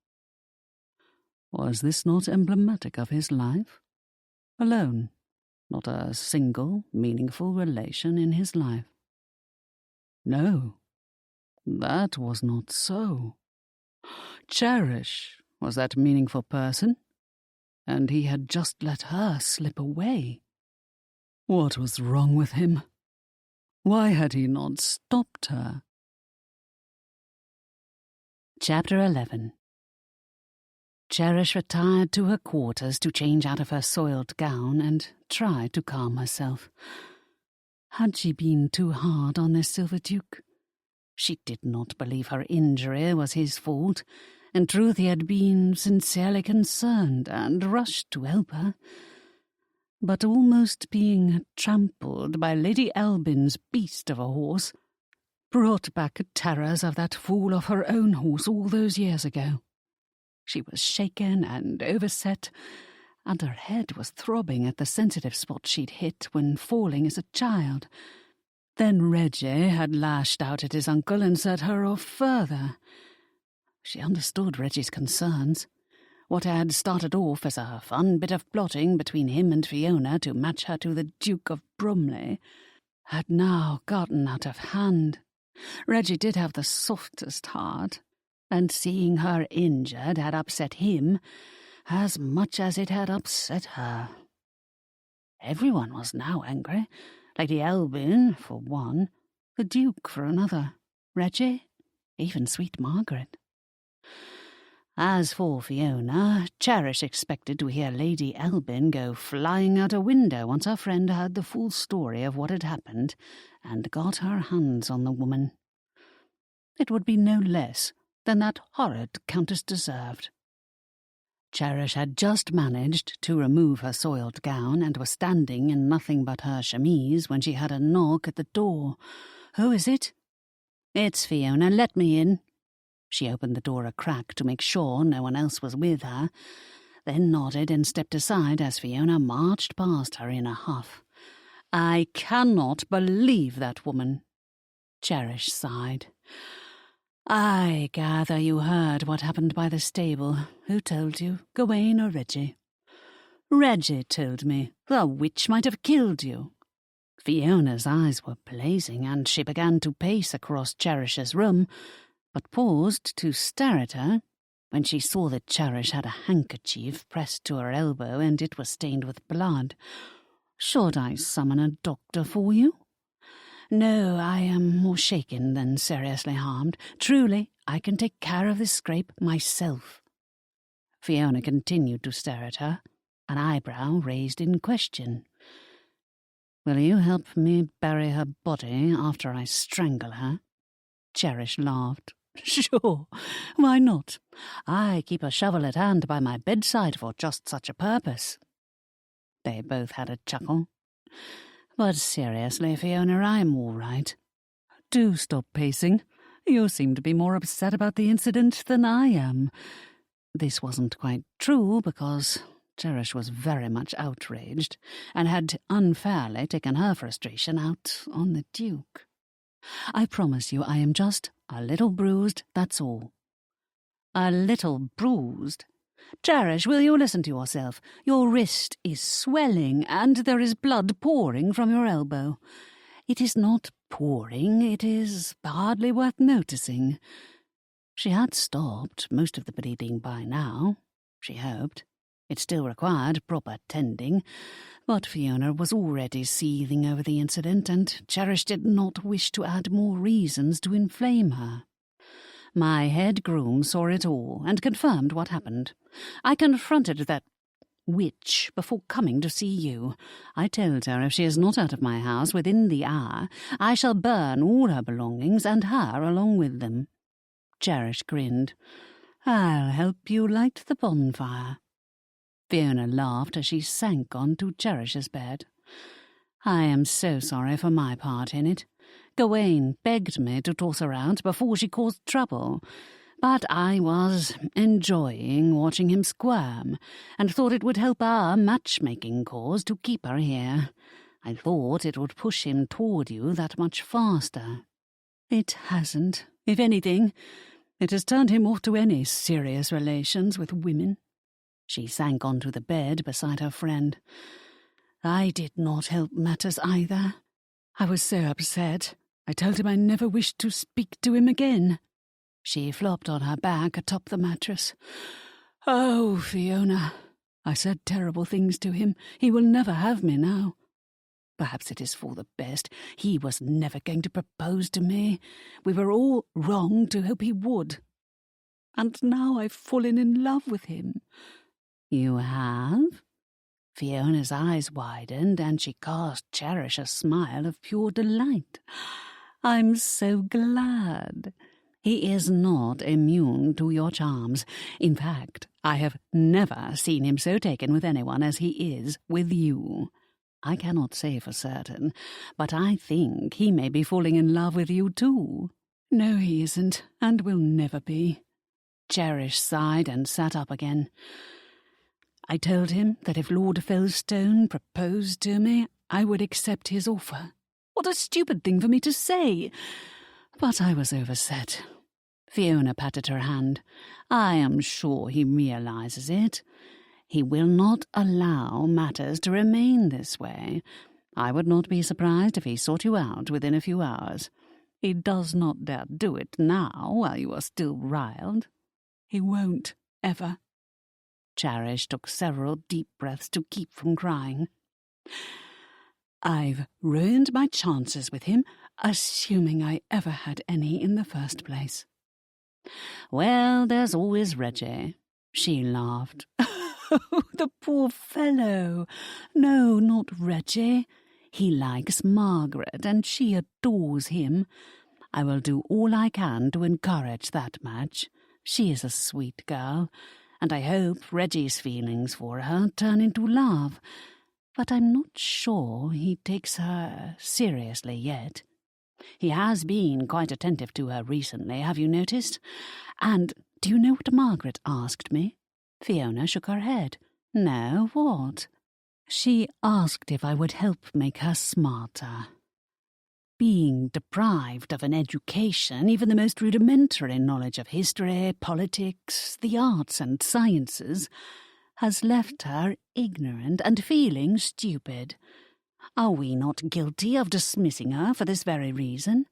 Was this not emblematic of his life? Alone, not a single meaningful relation in his life. No, that was not so. Cherish was that meaningful person, and he had just let her slip away. What was wrong with him? Why had he not stopped her? Chapter 11. Cherish retired to her quarters to change out of her soiled gown and try to calm herself. Had she been too hard on this Silver Duke? She did not believe her injury was his fault. In truth, he had been sincerely concerned and rushed to help her. But almost being trampled by Lady Albin's beast of a horse brought back terrors of that fool of her own horse all those years ago. She was shaken and overset, and her head was throbbing at the sensitive spot she'd hit when falling as a child. Then Reggie had lashed out at his uncle and set her off further. She understood Reggie's concerns. What had started off as a fun bit of plotting between him and Fiona to match her to the Duke of Bromley had now gotten out of hand. Reggie did have the softest heart, and seeing her injured had upset him as much as it had upset her. Everyone was now angry. Lady Albin, for one, the Duke for another, Reggie, even sweet Margaret. As for Fiona, Cherish expected to hear Lady Albin go flying out a window once her friend heard the full story of what had happened and got her hands on the woman. It would be no less than that horrid Countess deserved. Cherish had just managed to remove her soiled gown and was standing in nothing but her chemise when she had a knock at the door. "Who is it?" "It's Fiona. Let me in." She opened the door a crack to make sure no one else was with her, then nodded and stepped aside as Fiona marched past her in a huff. "I cannot believe that woman." Cherish sighed. "I gather you heard what happened by the stable. Who told you, Gawain or Reggie?" "Reggie told me. The witch might have killed you." Fiona's eyes were blazing, and she began to pace across Cherish's room, but paused to stare at her when she saw that Cherish had a handkerchief pressed to her elbow and it was stained with blood. "Should I summon a doctor for you?" "No, I am more shaken than seriously harmed. Truly, I can take care of this scrape myself." Fiona continued to stare at her, an eyebrow raised in question. "Will you help me bury her body after I strangle her?" Cherish laughed. "Sure, why not? I keep a shovel at hand by my bedside for just such a purpose." They both had a chuckle. "But seriously, Fiona, I'm all right." "Do stop pacing. You seem to be more upset about the incident than I am." This wasn't quite true, because Cherish was very much outraged and had unfairly taken her frustration out on the Duke. "I promise you I am just a little bruised, that's all." "A little bruised? Cherish, will you listen to yourself? Your wrist is swelling, and there is blood pouring from your elbow." "It is not pouring, it is hardly worth noticing." She had stopped most of the bleeding by now, she hoped. It still required proper tending, but Fiona was already seething over the incident, and Cherish did not wish to add more reasons to inflame her. "My head groom saw it all and confirmed what happened. I confronted that witch before coming to see you. I told her if she is not out of my house within the hour, I shall burn all her belongings and her along with them." Cherish grinned. "I'll help you light the bonfire." Fiona laughed as she sank onto Cherish's bed. "I am so sorry for my part in it. Gawain begged me to toss her out before she caused trouble, but I was enjoying watching him squirm and thought it would help our matchmaking cause to keep her here. I thought it would push him toward you that much faster." "It hasn't. If anything, it has turned him off to any serious relations with women." She sank onto the bed beside her friend. "I did not help matters either. I was so upset. I told him I never wished to speak to him again." She flopped on her back atop the mattress. "Oh, Fiona, I said terrible things to him. He will never have me now. Perhaps it is for the best. He was never going to propose to me. We were all wrong to hope he would. And now I've fallen in love with him." "You have?" Fiona's eyes widened, and she cast Cherish a smile of pure delight. "I'm so glad. He is not immune to your charms. In fact, I have never seen him so taken with anyone as he is with you. I cannot say for certain, but I think he may be falling in love with you too." "No, he isn't, and will never be." Cherish sighed and sat up again. "I told him that if Lord Felstone proposed to me, I would accept his offer. What a stupid thing for me to say! But I was overset." Fiona patted her hand. "I am sure he realizes it. He will not allow matters to remain this way. I would not be surprised if he sought you out within a few hours. He does not dare do it now while you are still riled." "He won't, ever." Cherish took several deep breaths to keep from crying. "I've ruined my chances with him, assuming I ever had any in the first place." "Well, there's always Reggie." She laughed. "Oh, the poor fellow. No, not Reggie. He likes Margaret, and she adores him. I will do all I can to encourage that match. She is a sweet girl, and I hope Reggie's feelings for her turn into love. But I'm not sure he takes her seriously yet. He has been quite attentive to her recently, have you noticed? And do you know what Margaret asked me? Fiona shook her head. No, what? She asked if I would help make her smarter. Being deprived of an education, even the most rudimentary knowledge of history, politics, the arts and sciences, has left her ignorant and feeling stupid. Are we not guilty of dismissing her for this very reason?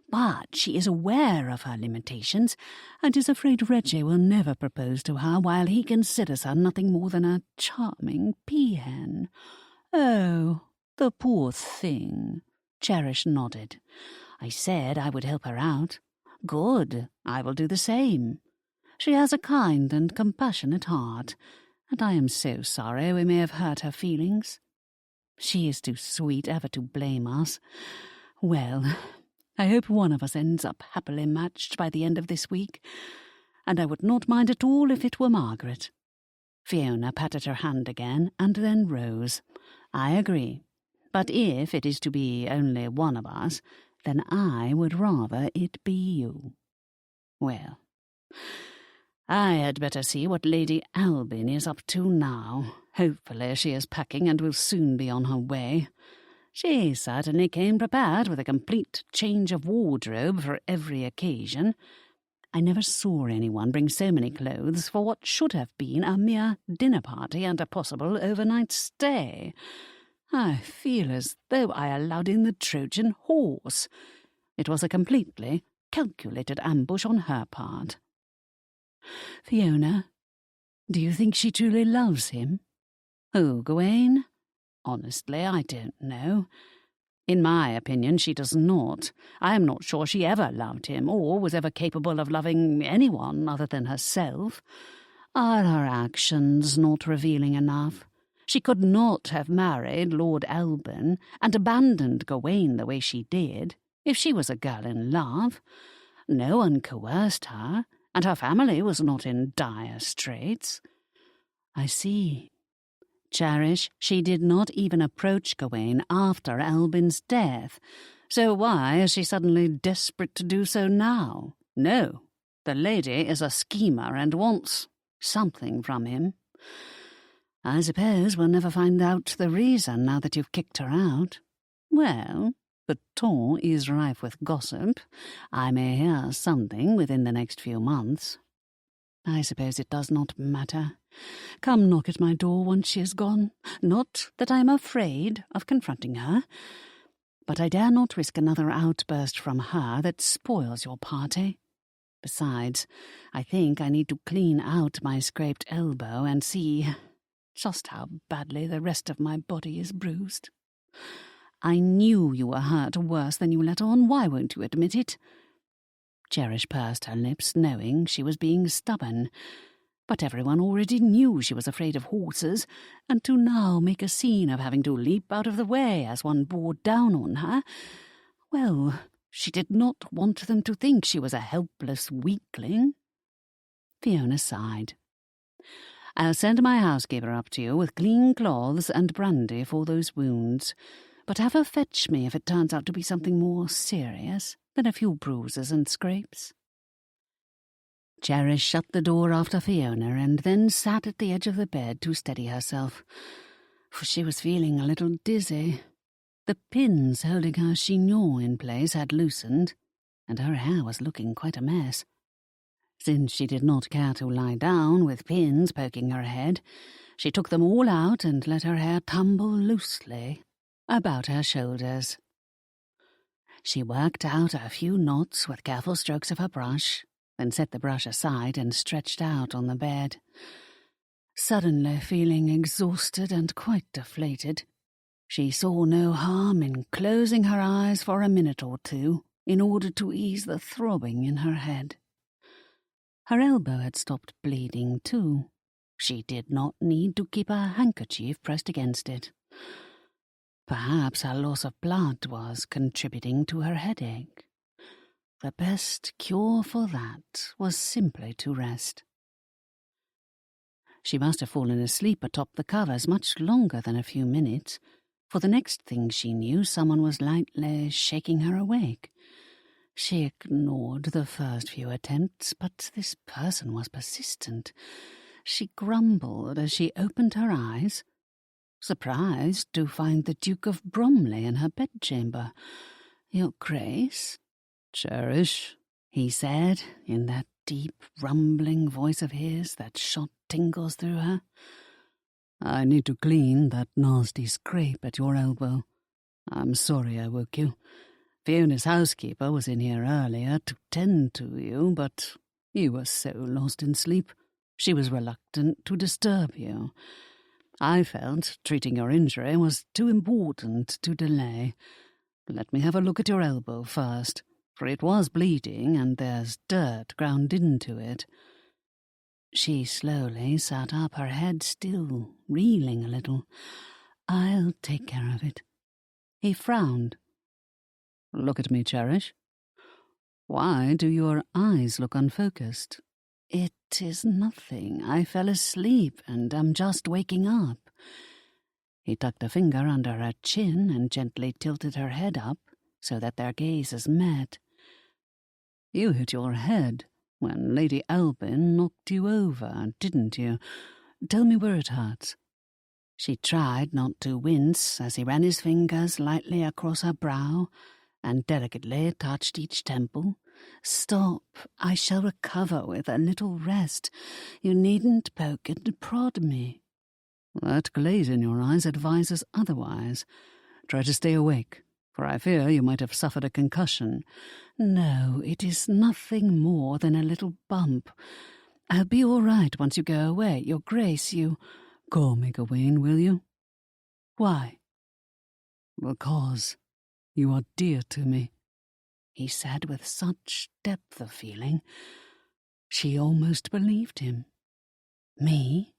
But she is aware of her limitations, and is afraid Reggie will never propose to her while he considers her nothing more than a charming peahen. Oh, the poor thing. Cherish nodded. I said I would help her out. Good, I will do the same. She has a kind and compassionate heart, and I am so sorry we may have hurt her feelings. She is too sweet ever to blame us. Well, I hope one of us ends up happily matched by the end of this week, and I would not mind at all if it were Margaret. Fiona patted her hand again, and then rose. I agree. But if it is to be only one of us, then I would rather it be you. Well, I had better see what Lady Albin is up to now. Hopefully she is packing and will soon be on her way. She certainly came prepared with a complete change of wardrobe for every occasion. I never saw anyone bring so many clothes for what should have been a mere dinner party and a possible overnight stay. I feel as though I allowed in the Trojan horse. It was a completely calculated ambush on her part. Fiona, do you think she truly loves him? Who, Gawain? Honestly, I don't know. In my opinion, she does not. I am not sure she ever loved him, or was ever capable of loving anyone other than herself. Are her actions not revealing enough? She could not have married Lord Albin and abandoned Gawain the way she did if she was a girl in love. No one coerced her, and her family was not in dire straits. I see. Cherish, she did not even approach Gawain after Albin's death, so why is she suddenly desperate to do so now? No, the lady is a schemer and wants something from him. I suppose we'll never find out the reason now that you've kicked her out. Well, the tour is rife with gossip. I may hear something within the next few months. I suppose it does not matter. Come knock at my door once she is gone. Not that I am afraid of confronting her, but I dare not risk another outburst from her that spoils your party. Besides, I think I need to clean out my scraped elbow and see just how badly the rest of my body is bruised. I knew you were hurt worse than you let on. Why won't you admit it? Cherish pursed her lips, knowing she was being stubborn. But everyone already knew she was afraid of horses, and to now make a scene of having to leap out of the way as one bore down on her, well, she did not want them to think she was a helpless weakling. Fiona sighed. I'll send my housekeeper up to you with clean cloths and brandy for those wounds, but have her fetch me if it turns out to be something more serious than a few bruises and scrapes. Cherish shut the door after Fiona and then sat at the edge of the bed to steady herself, for she was feeling a little dizzy. The pins holding her chignon in place had loosened, and her hair was looking quite a mess. Since she did not care to lie down with pins poking her head, she took them all out and let her hair tumble loosely about her shoulders. She worked out a few knots with careful strokes of her brush, then set the brush aside and stretched out on the bed. Suddenly feeling exhausted and quite deflated, she saw no harm in closing her eyes for a minute or two in order to ease the throbbing in her head. Her elbow had stopped bleeding too. She did not need to keep her handkerchief pressed against it. Perhaps her loss of blood was contributing to her headache. The best cure for that was simply to rest. She must have fallen asleep atop the covers much longer than a few minutes, for the next thing she knew someone was lightly shaking her awake. She ignored the first few attempts, but this person was persistent. She grumbled as she opened her eyes, surprised to find the Duke of Bromley in her bedchamber. "Your Grace?" "Cherish," he said, in that deep, rumbling voice of his that shot tingles through her. "I need to clean that nasty scrape at your elbow. I'm sorry I woke you. Fiona's housekeeper was in here earlier to tend to you, but you were so lost in sleep, she was reluctant to disturb you. I felt treating your injury was too important to delay. Let me have a look at your elbow first, for it was bleeding and there's dirt ground into it." She slowly sat up, her head still reeling a little. "I'll take care of it." He frowned. "Look at me, Cherish. Why do your eyes look unfocused?" "It is nothing. I fell asleep and am just waking up." He tucked a finger under her chin and gently tilted her head up so that their gazes met. "You hit your head when Lady Albin knocked you over, didn't you? Tell me where it hurts." She tried not to wince as he ran his fingers lightly across her brow and delicately touched each temple. "Stop. I shall recover with a little rest. You needn't poke and prod me." "That glaze in your eyes advises otherwise. Try to stay awake, for I fear you might have suffered a concussion." "No, it is nothing more than a little bump. I'll be all right once you go away. Your Grace, you—" "Call me Gawain, will you?" "Why?" "Because you are dear to me," he said with such depth of feeling. She almost believed him. "Me?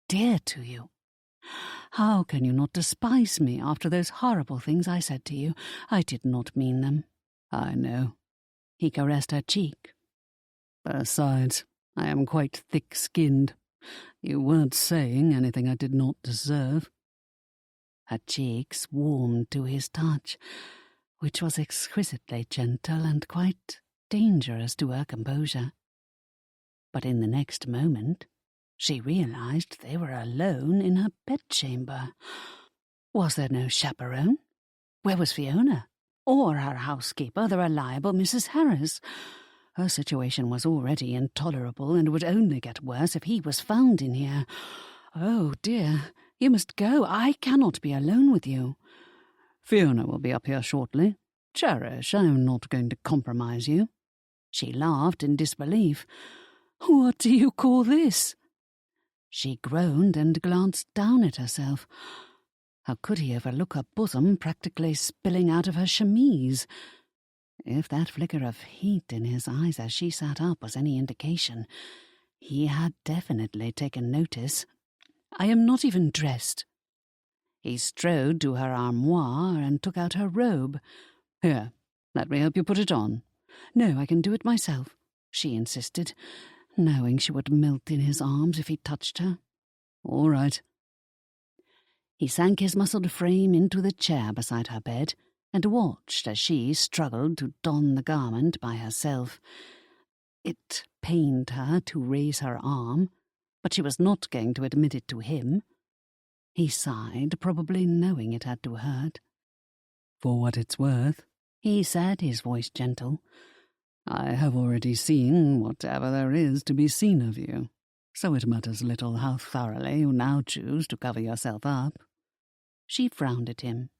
Dear to you? How can you not despise me after those horrible things I said to you? I did not mean them." "I know." He caressed her cheek. "Besides, I am quite thick-skinned. You weren't saying anything I did not deserve." Her cheeks warmed to his touch, which was exquisitely gentle and quite dangerous to her composure. But in the next moment, she realized they were alone in her bedchamber. Was there no chaperone? Where was Fiona? Or her housekeeper, the reliable Mrs. Harris? Her situation was already intolerable and would only get worse if he was found in here. "Oh, dear, you must go. I cannot be alone with you." "Fiona will be up here shortly. Cherish, I am not going to compromise you." She laughed in disbelief. "What do you call this?" She groaned and glanced down at herself. How could he overlook her bosom practically spilling out of her chemise? If that flicker of heat in his eyes as she sat up was any indication, he had definitely taken notice. "I am not even dressed." He strode to her armoire and took out her robe. "Here, let me help you put it on." "No, I can do it myself," she insisted, knowing she would melt in his arms if he touched her. "All right." He sank his muscled frame into the chair beside her bed and watched as she struggled to don the garment by herself. It pained her to raise her arm, but she was not going to admit it to him. He sighed, probably knowing it had to hurt. "For what it's worth," he said, his voice gentle, "I have already seen whatever there is to be seen of you, so it matters little how thoroughly you now choose to cover yourself up." She frowned at him.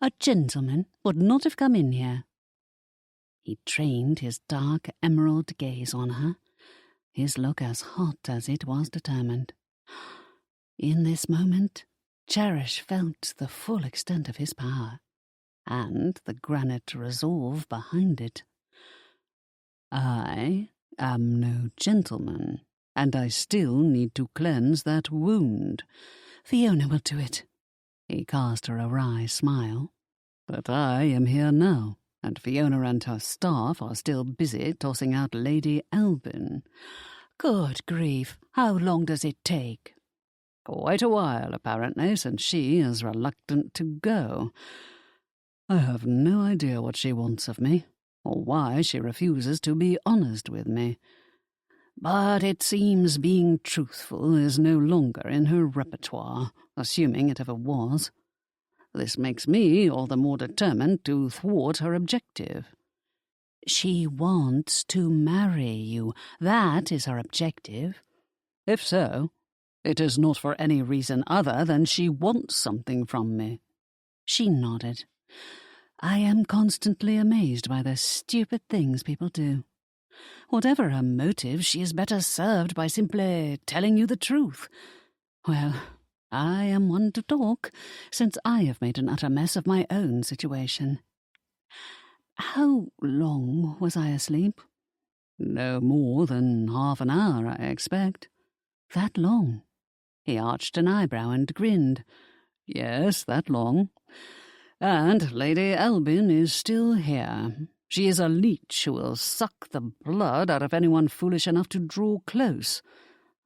"A gentleman would not have come in here." He trained his dark emerald gaze on her, his look as hot as it was determined. In this moment, Cherish felt the full extent of his power, and the granite resolve behind it. "I am no gentleman, and I still need to cleanse that wound." "Fiona will do it." He cast her a wry smile. "But I am here now, and Fiona and her staff are still busy tossing out Lady Albin." Good grief, how long does it take? Quite a while, apparently, since she is reluctant to go. I have no idea what she wants of me, or why she refuses to be honest with me. But it seems being truthful is no longer in her repertoire, assuming it ever was. This makes me all the more determined to thwart her objective. She wants to marry you. That is her objective. If so, it is not for any reason other than she wants something from me. She nodded. I am constantly amazed by the stupid things people do. Whatever her motive, she is better served by simply telling you the truth. Well, I am one to talk, since I have made an utter mess of my own situation. How long was I asleep? No more than half an hour, I expect. That long? He arched an eyebrow and grinned. Yes, that long. And Lady Albin is still here. She is a leech who will suck the blood out of anyone foolish enough to draw close.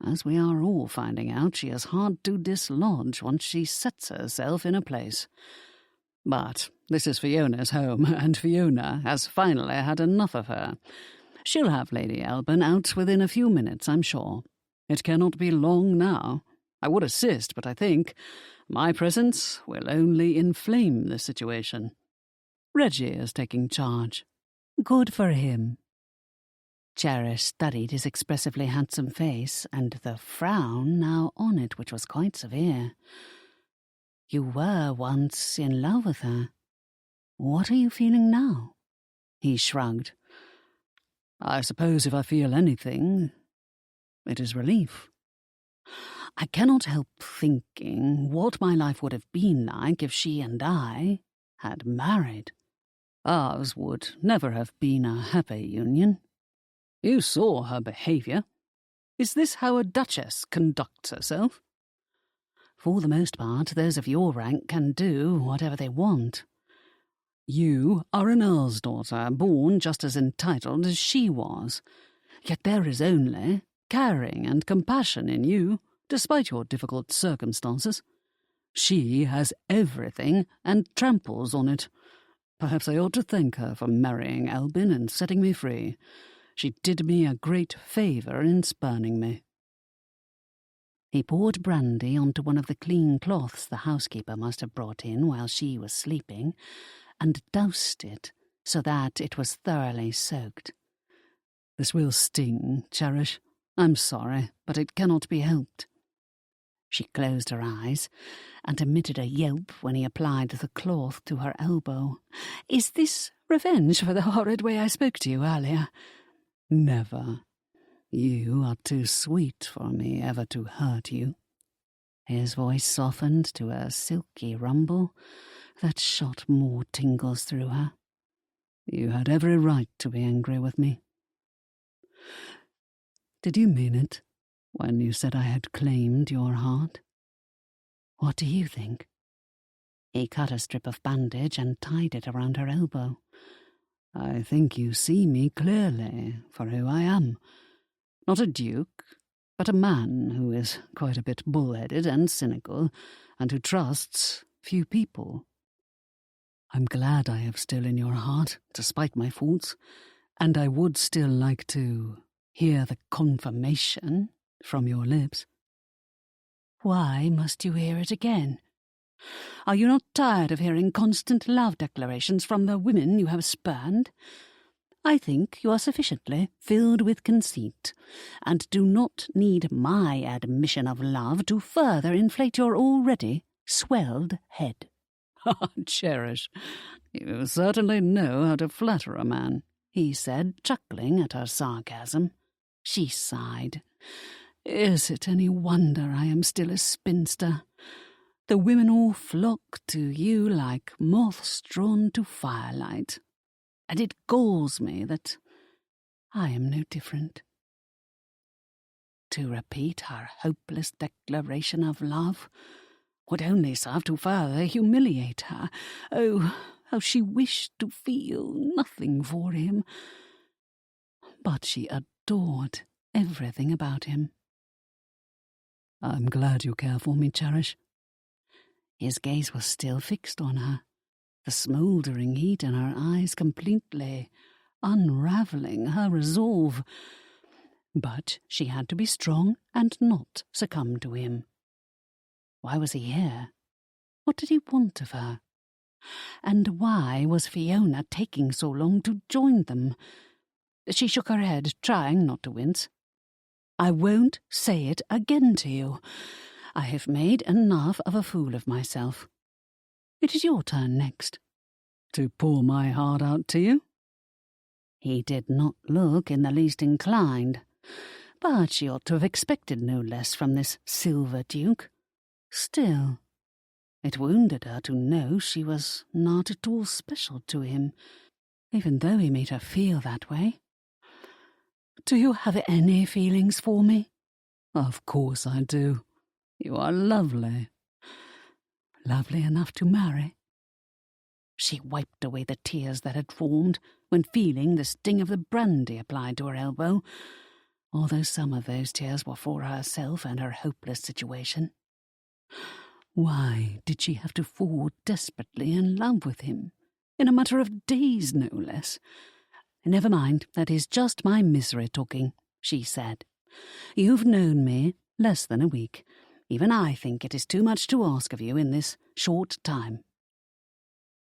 As we are all finding out, she is hard to dislodge once she sets herself in a place. But this is Fiona's home, and Fiona has finally had enough of her. She'll have Lady Albin out within a few minutes, I'm sure. It cannot be long now. I would assist, but I think my presence will only inflame the situation. Reggie is taking charge. Good for him. Cherish studied his expressively handsome face, and the frown now on it, which was quite severe. You were once in love with her. What are you feeling now? He shrugged. I suppose if I feel anything, it is relief. I cannot help thinking what my life would have been like if she and I had married. Ours would never have been a happy union. You saw her behaviour. Is this how a duchess conducts herself? For the most part, those of your rank can do whatever they want. You are an earl's daughter, born just as entitled as she was. Yet there is only caring and compassion in you, despite your difficult circumstances. She has everything and tramples on it. Perhaps I ought to thank her for marrying Albin and setting me free. She did me a great favour in spurning me. He poured brandy onto one of the clean cloths the housekeeper must have brought in while she was sleeping, and doused it so that it was thoroughly soaked. This will sting, Cherish. I'm sorry, but it cannot be helped. She closed her eyes and emitted a yelp when he applied the cloth to her elbow. Is this revenge for the horrid way I spoke to you earlier? Never. You are too sweet for me ever to hurt you. His voice softened to a silky rumble that shot more tingles through her. You had every right to be angry with me. Did you mean it when you said I had claimed your heart? What do you think? He cut a strip of bandage and tied it around her elbow. I think you see me clearly for who I am. Not a duke, but a man who is quite a bit bull-headed and cynical, and who trusts few people. I'm glad I am still in your heart, despite my faults, and I would still like to hear the confirmation from your lips. Why must you hear it again? Are you not tired of hearing constant love declarations from the women you have spurned? I think you are sufficiently filled with conceit, and do not need my admission of love to further inflate your already swelled head. Ah, Cherish, you certainly know how to flatter a man, he said, chuckling at her sarcasm. She sighed. Is it any wonder I am still a spinster? The women all flock to you like moths drawn to firelight, and it galls me that I am no different. To repeat her hopeless declaration of love would only serve to further humiliate her. Oh, how she wished to feel nothing for him. But she adored everything about him. I'm glad you care for me, Cherish. His gaze was still fixed on her, the smouldering heat in her eyes completely unravelling her resolve. But she had to be strong and not succumb to him. Why was he here? What did he want of her? And why was Fiona taking so long to join them? She shook her head, trying not to wince. I won't say it again to you. I have made enough of a fool of myself. It is your turn next. To pour my heart out to you? He did not look in the least inclined, but she ought to have expected no less from this Silver Duke. Still, it wounded her to know she was not at all special to him, even though he made her feel that way. Do you have any feelings for me? Of course I do. You are lovely. Lovely enough to marry? She wiped away the tears that had formed when feeling the sting of the brandy applied to her elbow, although some of those tears were for herself and her hopeless situation. Why did she have to fall desperately in love with him, in a matter of days no less? Never mind, that is just my misery talking, she said. You've known me less than a week. Even I think it is too much to ask of you in this short time.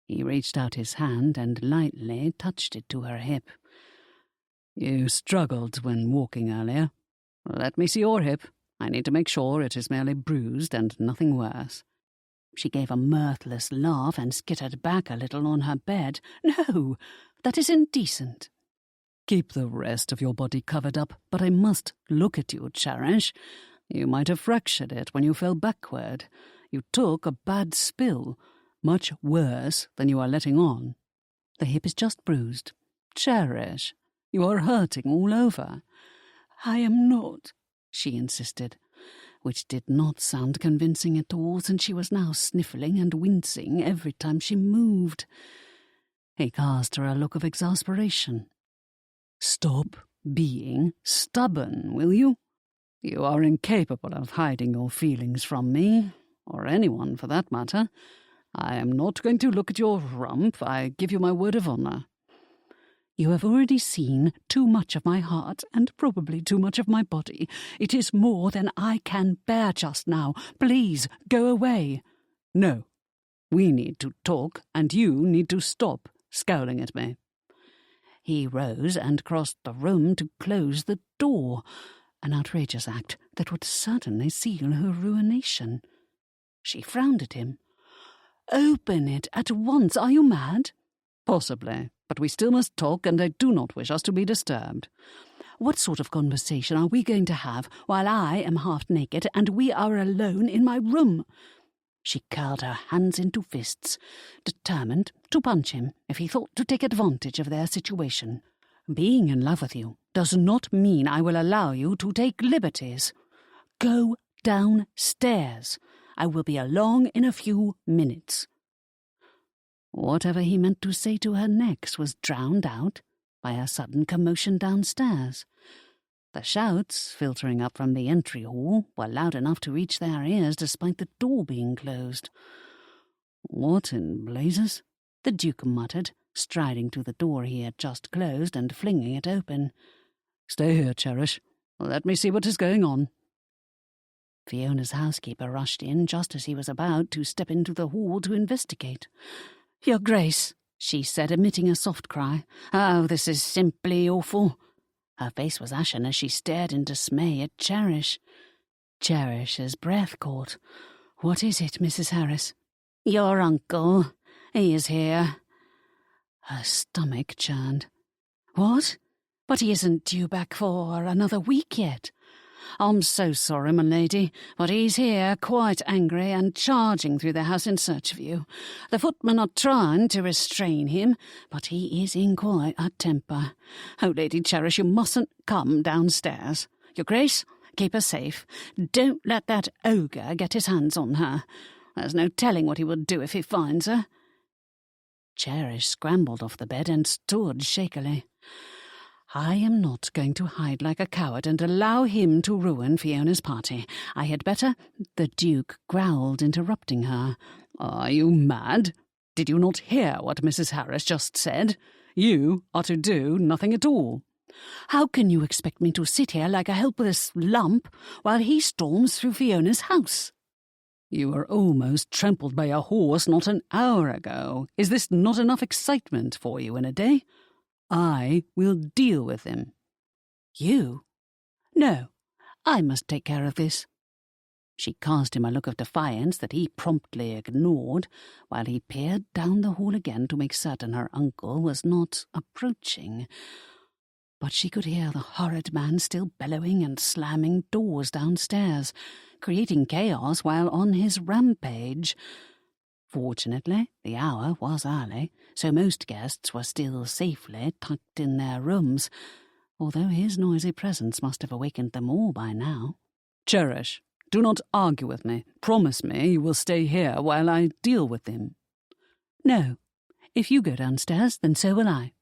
He reached out his hand and lightly touched it to her hip. You struggled when walking earlier. Let me see your hip. I need to make sure it is merely bruised and nothing worse. She gave a mirthless laugh and skittered back a little on her bed. No, that is indecent. Keep the rest of your body covered up, but I must look at you, Cherish. You might have fractured it when you fell backward. You took a bad spill, much worse than you are letting on. The hip is just bruised. Cherish, you are hurting all over. I am not, she insisted, which did not sound convincing at all, since she was now sniffling and wincing every time she moved. He cast her a look of exasperation. Stop being stubborn, will you? You are incapable of hiding your feelings from me, or anyone for that matter. I am not going to look at your rump, I give you my word of honour. You have already seen too much of my heart, and probably too much of my body. It is more than I can bear just now. Please, go away. No. We need to talk, and you need to stop scowling at me. He rose and crossed the room to close the door, an outrageous act that would certainly seal her ruination. She frowned at him. Open it at once. Are you mad? Possibly, but we still must talk, and I do not wish us to be disturbed. What sort of conversation are we going to have while I am half naked and we are alone in my room? She curled her hands into fists, determined to punch him if he thought to take advantage of their situation. Being in love with you does not mean I will allow you to take liberties. Go downstairs. I will be along in a few minutes. Whatever he meant to say to her next was drowned out by a sudden commotion downstairs. The shouts, filtering up from the entry hall, were loud enough to reach their ears despite the door being closed. What in blazes? The Duke muttered, striding to the door he had just closed and flinging it open. Stay here, Cherish. Let me see what is going on. Fiona's housekeeper rushed in just as he was about to step into the hall to investigate. Your Grace, she said, emitting a soft cry. Oh, this is simply awful. Her face was ashen as she stared in dismay at Cherish. Cherish's breath caught. What is it, Mrs. Harris? Your uncle. He is here. Her stomach churned. What? But he isn't due back for another week yet. I'm so sorry, my lady, but he's here, quite angry and charging through the house in search of you. The footmen are trying to restrain him, but he is in quite a temper. Oh, Lady Cherish, you mustn't come downstairs. Your Grace, keep her safe. Don't let that ogre get his hands on her. There's no telling what he will do if he finds her. Cherish scrambled off the bed and stood shakily. I am not going to hide like a coward and allow him to ruin Fiona's party. I had better—" The Duke growled, interrupting her. "Are you mad? Did you not hear what Mrs. Harris just said? You are to do nothing at all." "How can you expect me to sit here like a helpless lump while he storms through Fiona's house?" "You were almost trampled by a horse not an hour ago. Is this not enough excitement for you in a day? I will deal with him." "You? No, I must take care of this." She cast him a look of defiance that he promptly ignored, while he peered down the hall again to make certain her uncle was not approaching. But she could hear the horrid man still bellowing and slamming doors downstairs, creating chaos while on his rampage. Fortunately, the hour was early, so most guests were still safely tucked in their rooms, although his noisy presence must have awakened them all by now. "Cherish, do not argue with me. Promise me you will stay here while I deal with him." "No. If you go downstairs, then so will I."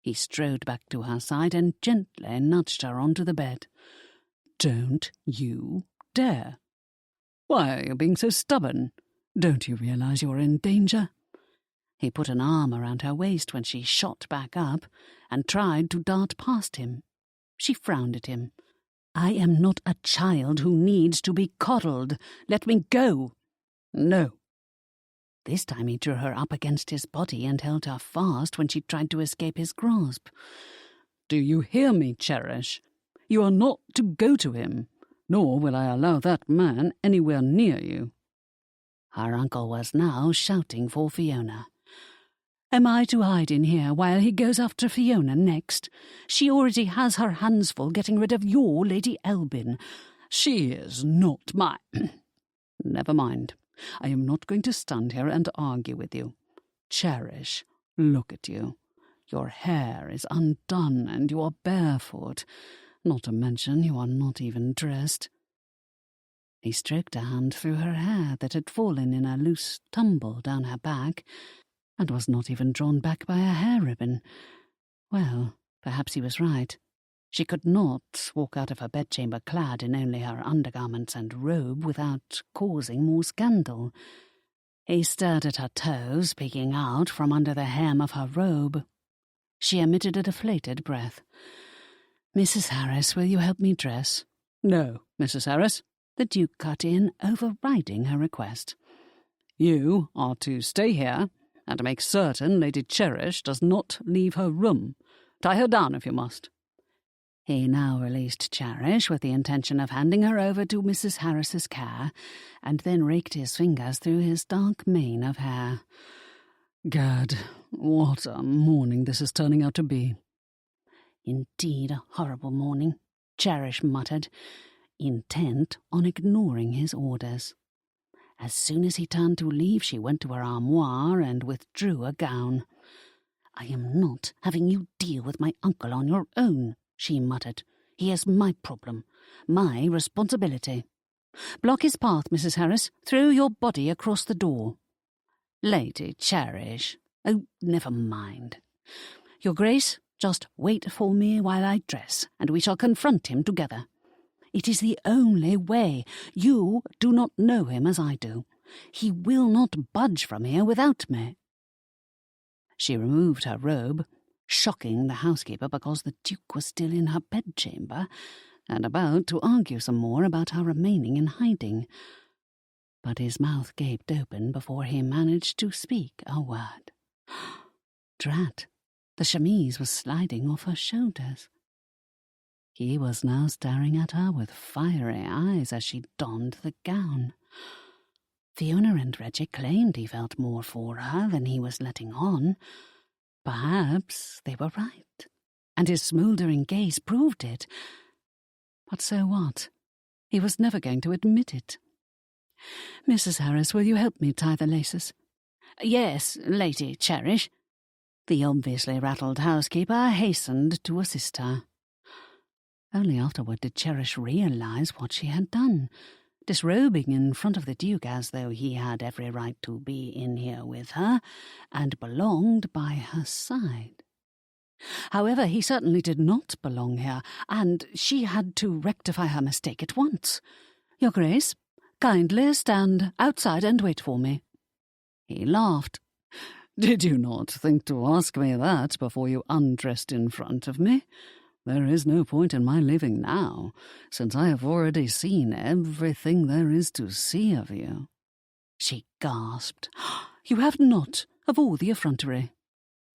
He strode back to her side and gently nudged her onto the bed. "Don't you dare. Why are you being so stubborn? Don't you realize you are in danger?" He put an arm around her waist when she shot back up and tried to dart past him. She frowned at him. "I am not a child who needs to be coddled. Let me go." "No." This time he drew her up against his body and held her fast when she tried to escape his grasp. "Do you hear me, Cherish? You are not to go to him, nor will I allow that man anywhere near you." Her uncle was now shouting for Fiona. "Am I to hide in here while he goes after Fiona next? She already has her hands full getting rid of your Lady Elbin." "She is not my—" "Never mind. I am not going to stand here and argue with you. Cherish, look at you. Your hair is undone and you are barefoot, not to mention you are not even dressed." He stroked a hand through her hair that had fallen in a loose tumble down her back, and was not even drawn back by a hair ribbon. Well, perhaps he was right. She could not walk out of her bedchamber clad in only her undergarments and robe without causing more scandal. He stared at her toes peeking out from under the hem of her robe. She emitted a deflated breath. "Mrs. Harris, will you help me dress?" "No, Mrs. Harris," the Duke cut in, overriding her request. "You are to stay here and make certain Lady Cherish does not leave her room. Tie her down if you must." He now released Cherish with the intention of handing her over to Mrs. Harris's care, and then raked his fingers through his dark mane of hair. "Gad, what a morning this is turning out to be." "Indeed, a horrible morning," Cherish muttered, intent on ignoring his orders. As soon as he turned to leave, she went to her armoire and withdrew a gown. "I am not having you deal with my uncle on your own," she muttered. "He is my problem, my responsibility. Block his path, Mrs. Harris. Throw your body across the door." "Lady Cherish—" "Oh, never mind. Your Grace, just wait for me while I dress, and we shall confront him together. It is the only way. You do not know him as I do. He will not budge from here without me." She removed her robe, shocking the housekeeper because the Duke was still in her bedchamber and about to argue some more about her remaining in hiding. But his mouth gaped open before he managed to speak a word. Drat, the chemise was sliding off her shoulders. He was now staring at her with fiery eyes as she donned the gown. Fiona and Reggie claimed he felt more for her than he was letting on. Perhaps they were right, and his smouldering gaze proved it. But so what? He was never going to admit it. "Mrs. Harris, will you help me tie the laces?" "Yes, Lady Cherish." The obviously rattled housekeeper hastened to assist her. Only afterward did Cherish realize what she had done, disrobing in front of the Duke as though he had every right to be in here with her and belonged by her side. However, he certainly did not belong here, and she had to rectify her mistake at once. Your Grace, kindly stand outside and wait for me. He laughed. Did you not think to ask me that before you undressed in front of me? There is no point in my leaving now, since I have already seen everything there is to see of you. She gasped. You have not, of all the effrontery.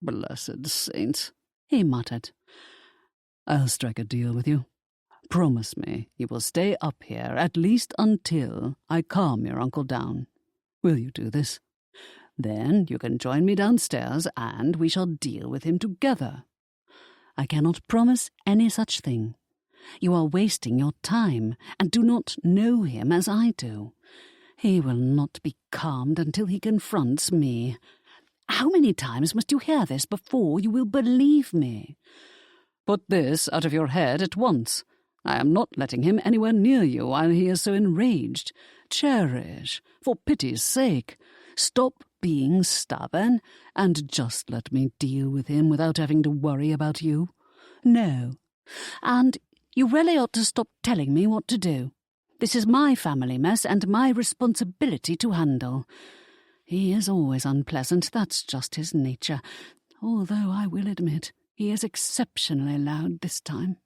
Blessed saints, he muttered. I'll strike a deal with you. Promise me you will stay up here at least until I calm your uncle down. Will you do this? Then you can join me downstairs and we shall deal with him together. I cannot promise any such thing. You are wasting your time and do not know him as I do. He will not be calmed until he confronts me. How many times must you hear this before you will believe me? Put this out of your head at once. I am not letting him anywhere near you while he is so enraged. Cherish, for pity's sake, stop being stubborn and just let me deal with him without having to worry about you. No, and you really ought to stop telling me what to do. This is my family mess and my responsibility to handle. He is always unpleasant, that's just his nature, although I will admit he is exceptionally loud this time.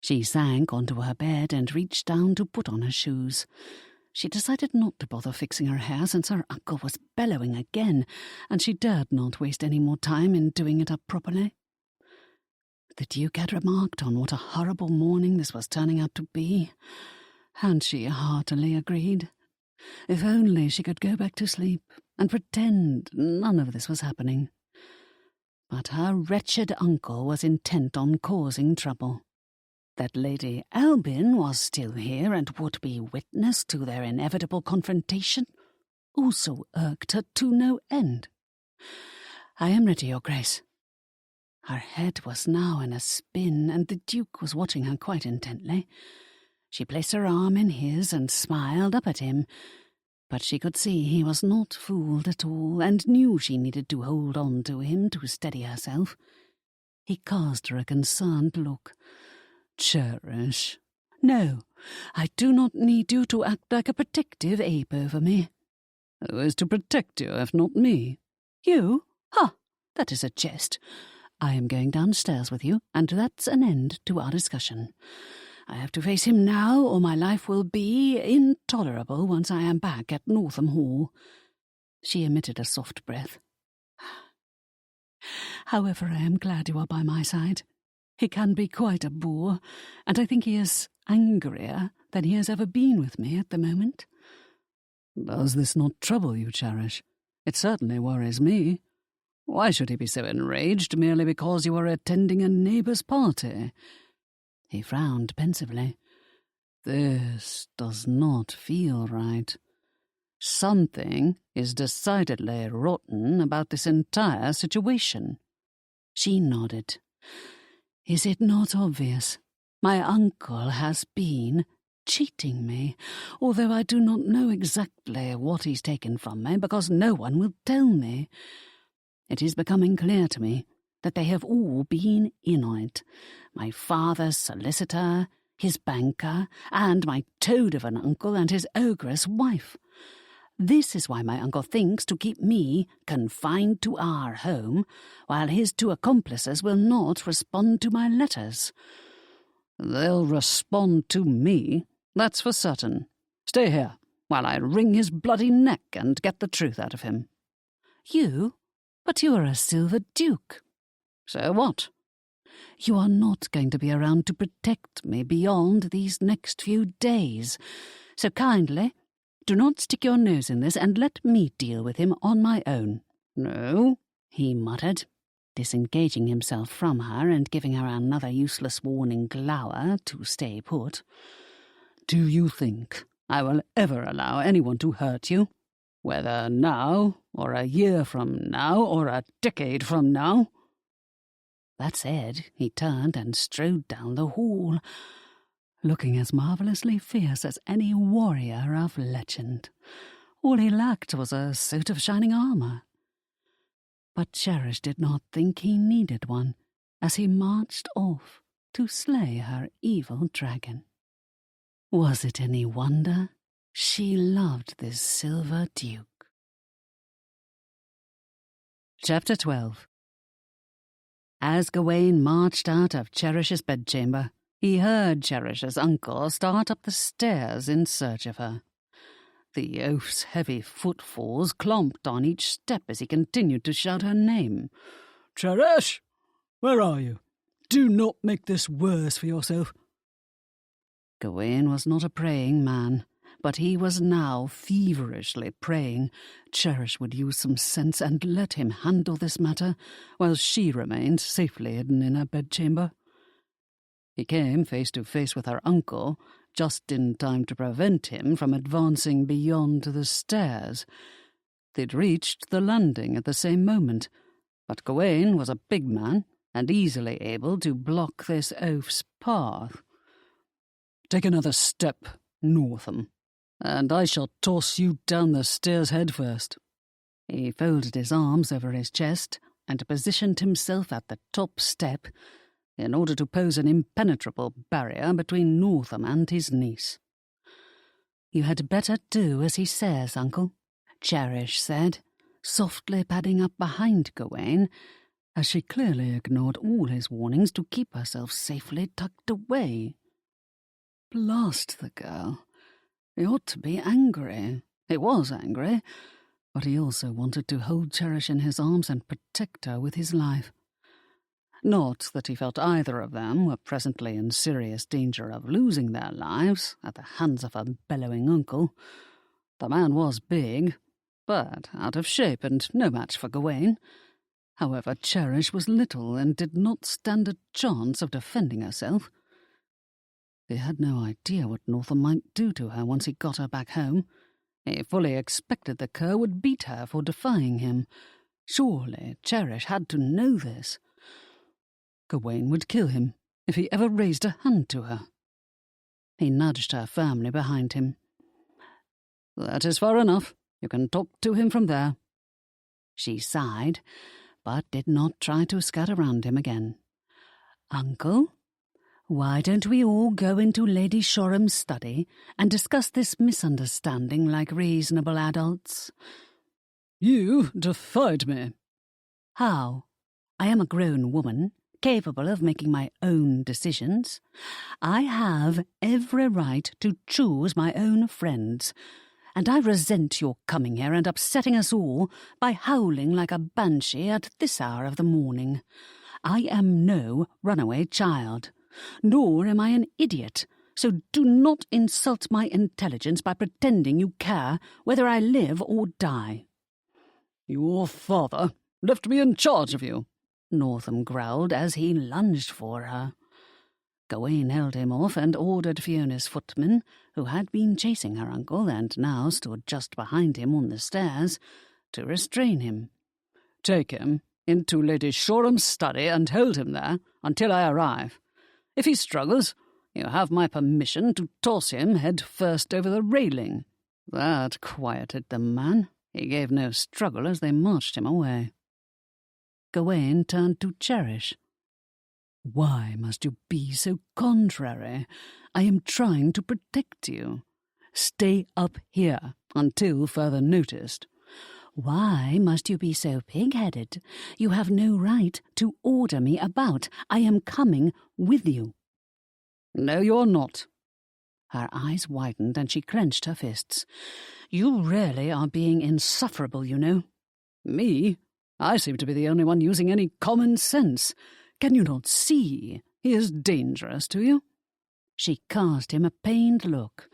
She sank onto her bed and reached down to put on her shoes. She decided not to bother fixing her hair since her uncle was bellowing again, and she dared not waste any more time in doing it up properly. The Duke had remarked on what a horrible morning this was turning out to be, and she heartily agreed. If only she could go back to sleep and pretend none of this was happening. But her wretched uncle was intent on causing trouble. That Lady Albin was still here and would be witness to their inevitable confrontation also irked her to no end. I am ready, Your Grace. Her head was now in a spin, and the Duke was watching her quite intently. She placed her arm in his and smiled up at him, but she could see he was not fooled at all and knew she needed to hold on to him to steady herself. He cast her a concerned look. Cherish. No, I do not need you to act like a protective ape over me. Who is to protect you, if not me? You? Ha! That is a jest. I am going downstairs with you, and that's an end to our discussion. I have to face him now, or my life will be intolerable once I am back at Northam Hall. She emitted a soft breath. However, I am glad you are by my side. He can be quite a bore, and I think he is angrier than he has ever been with me at the moment. Does this not trouble you, Cherish? It certainly worries me. Why should he be so enraged merely because you are attending a neighbour's party? He frowned pensively. This does not feel right. Something is decidedly rotten about this entire situation. She nodded. Is it not obvious? My uncle has been cheating me, although I do not know exactly what he's taken from me because no one will tell me. It is becoming clear to me that they have all been in on it. My father's solicitor, his banker, and my toad of an uncle and his ogress wife. This is why my uncle thinks to keep me confined to our home, while his two accomplices will not respond to my letters. They'll respond to me, that's for certain. Stay here, while I wring his bloody neck and get the truth out of him. You? But you are a Silver Duke. So what? You are not going to be around to protect me beyond these next few days. So kindly, do not stick your nose in this and let me deal with him on my own. No, he muttered, disengaging himself from her and giving her another useless warning glower to stay put. Do you think I will ever allow anyone to hurt you? Whether now, or a year from now, or a decade from now? That said, he turned and strode down the hall, looking as marvellously fierce as any warrior of legend. All he lacked was a suit of shining armour. But Cherish did not think he needed one. as he marched off to slay her evil dragon. Was it any wonder she loved this silver duke? Chapter 12. As Gawain marched out of Cherish's bedchamber, he heard Cherish's uncle start up the stairs in search of her. The oaf's heavy footfalls clomped on each step as he continued to shout her name. "Cherish! Where are you? Do not make this worse for yourself." Gawain was not a praying man, but he was now feverishly praying Cherish would use some sense and let him handle this matter, while she remained safely hidden in her bedchamber. He came face to face with her uncle, just in time to prevent him from advancing beyond the stairs. They'd reached the landing at the same moment, but Gawain was a big man and easily able to block this oaf's path. "Take another step, Northam, and I shall toss you down the stairs head first." He folded his arms over his chest and positioned himself at the top step in order to pose an impenetrable barrier between Northam and his niece. "You had better do as he says, uncle," Cherish said, softly padding up behind Gawain, as she clearly ignored all his warnings to keep herself safely tucked away. Blast the girl. He ought to be angry. He was angry, but he also wanted to hold Cherish in his arms and protect her with his life. Not that he felt either of them were presently in serious danger of losing their lives at the hands of a bellowing uncle. The man was big, but out of shape and no match for Gawain. However, Cherish was little and did not stand a chance of defending herself. He had no idea what Northam might do to her once he got her back home. He fully expected the cur would beat her for defying him. Surely Cherish had to know this. Gawain would kill him if he ever raised a hand to her. He nudged her firmly behind him. "That is far enough. You can talk to him from there." She sighed, but did not try to skirt around him again. "Uncle, why don't we all go into Lady Shoram's study and discuss this misunderstanding like reasonable adults?" "You defied me." "How? I am a grown woman, capable of making my own decisions. I have every right to choose my own friends, and I resent your coming here and upsetting us all by howling like a banshee at this hour of the morning. I am no runaway child, nor am I an idiot, so do not insult my intelligence by pretending you care whether I live or die." "Your father left me in charge of you," Northam growled as he lunged for her. Gawain held him off and ordered Fiona's footman, who had been chasing her uncle and now stood just behind him on the stairs, to restrain him. "Take him into Lady Shoram's study and hold him there until I arrive. If he struggles, you have my permission to toss him head first over the railing." That quieted the man. He gave no struggle as they marched him away. Gawain turned to Cherish. "Why must you be so contrary? I am trying to protect you. Stay up here until further notice." "Why must you be so pig-headed? You have no right to order me about. I am coming with you." "No, you're not." Her eyes widened and she clenched her fists. "You really are being insufferable, you know." "Me? I seem to be the only one using any common sense. Can you not see he is dangerous to you?" She cast him a pained look.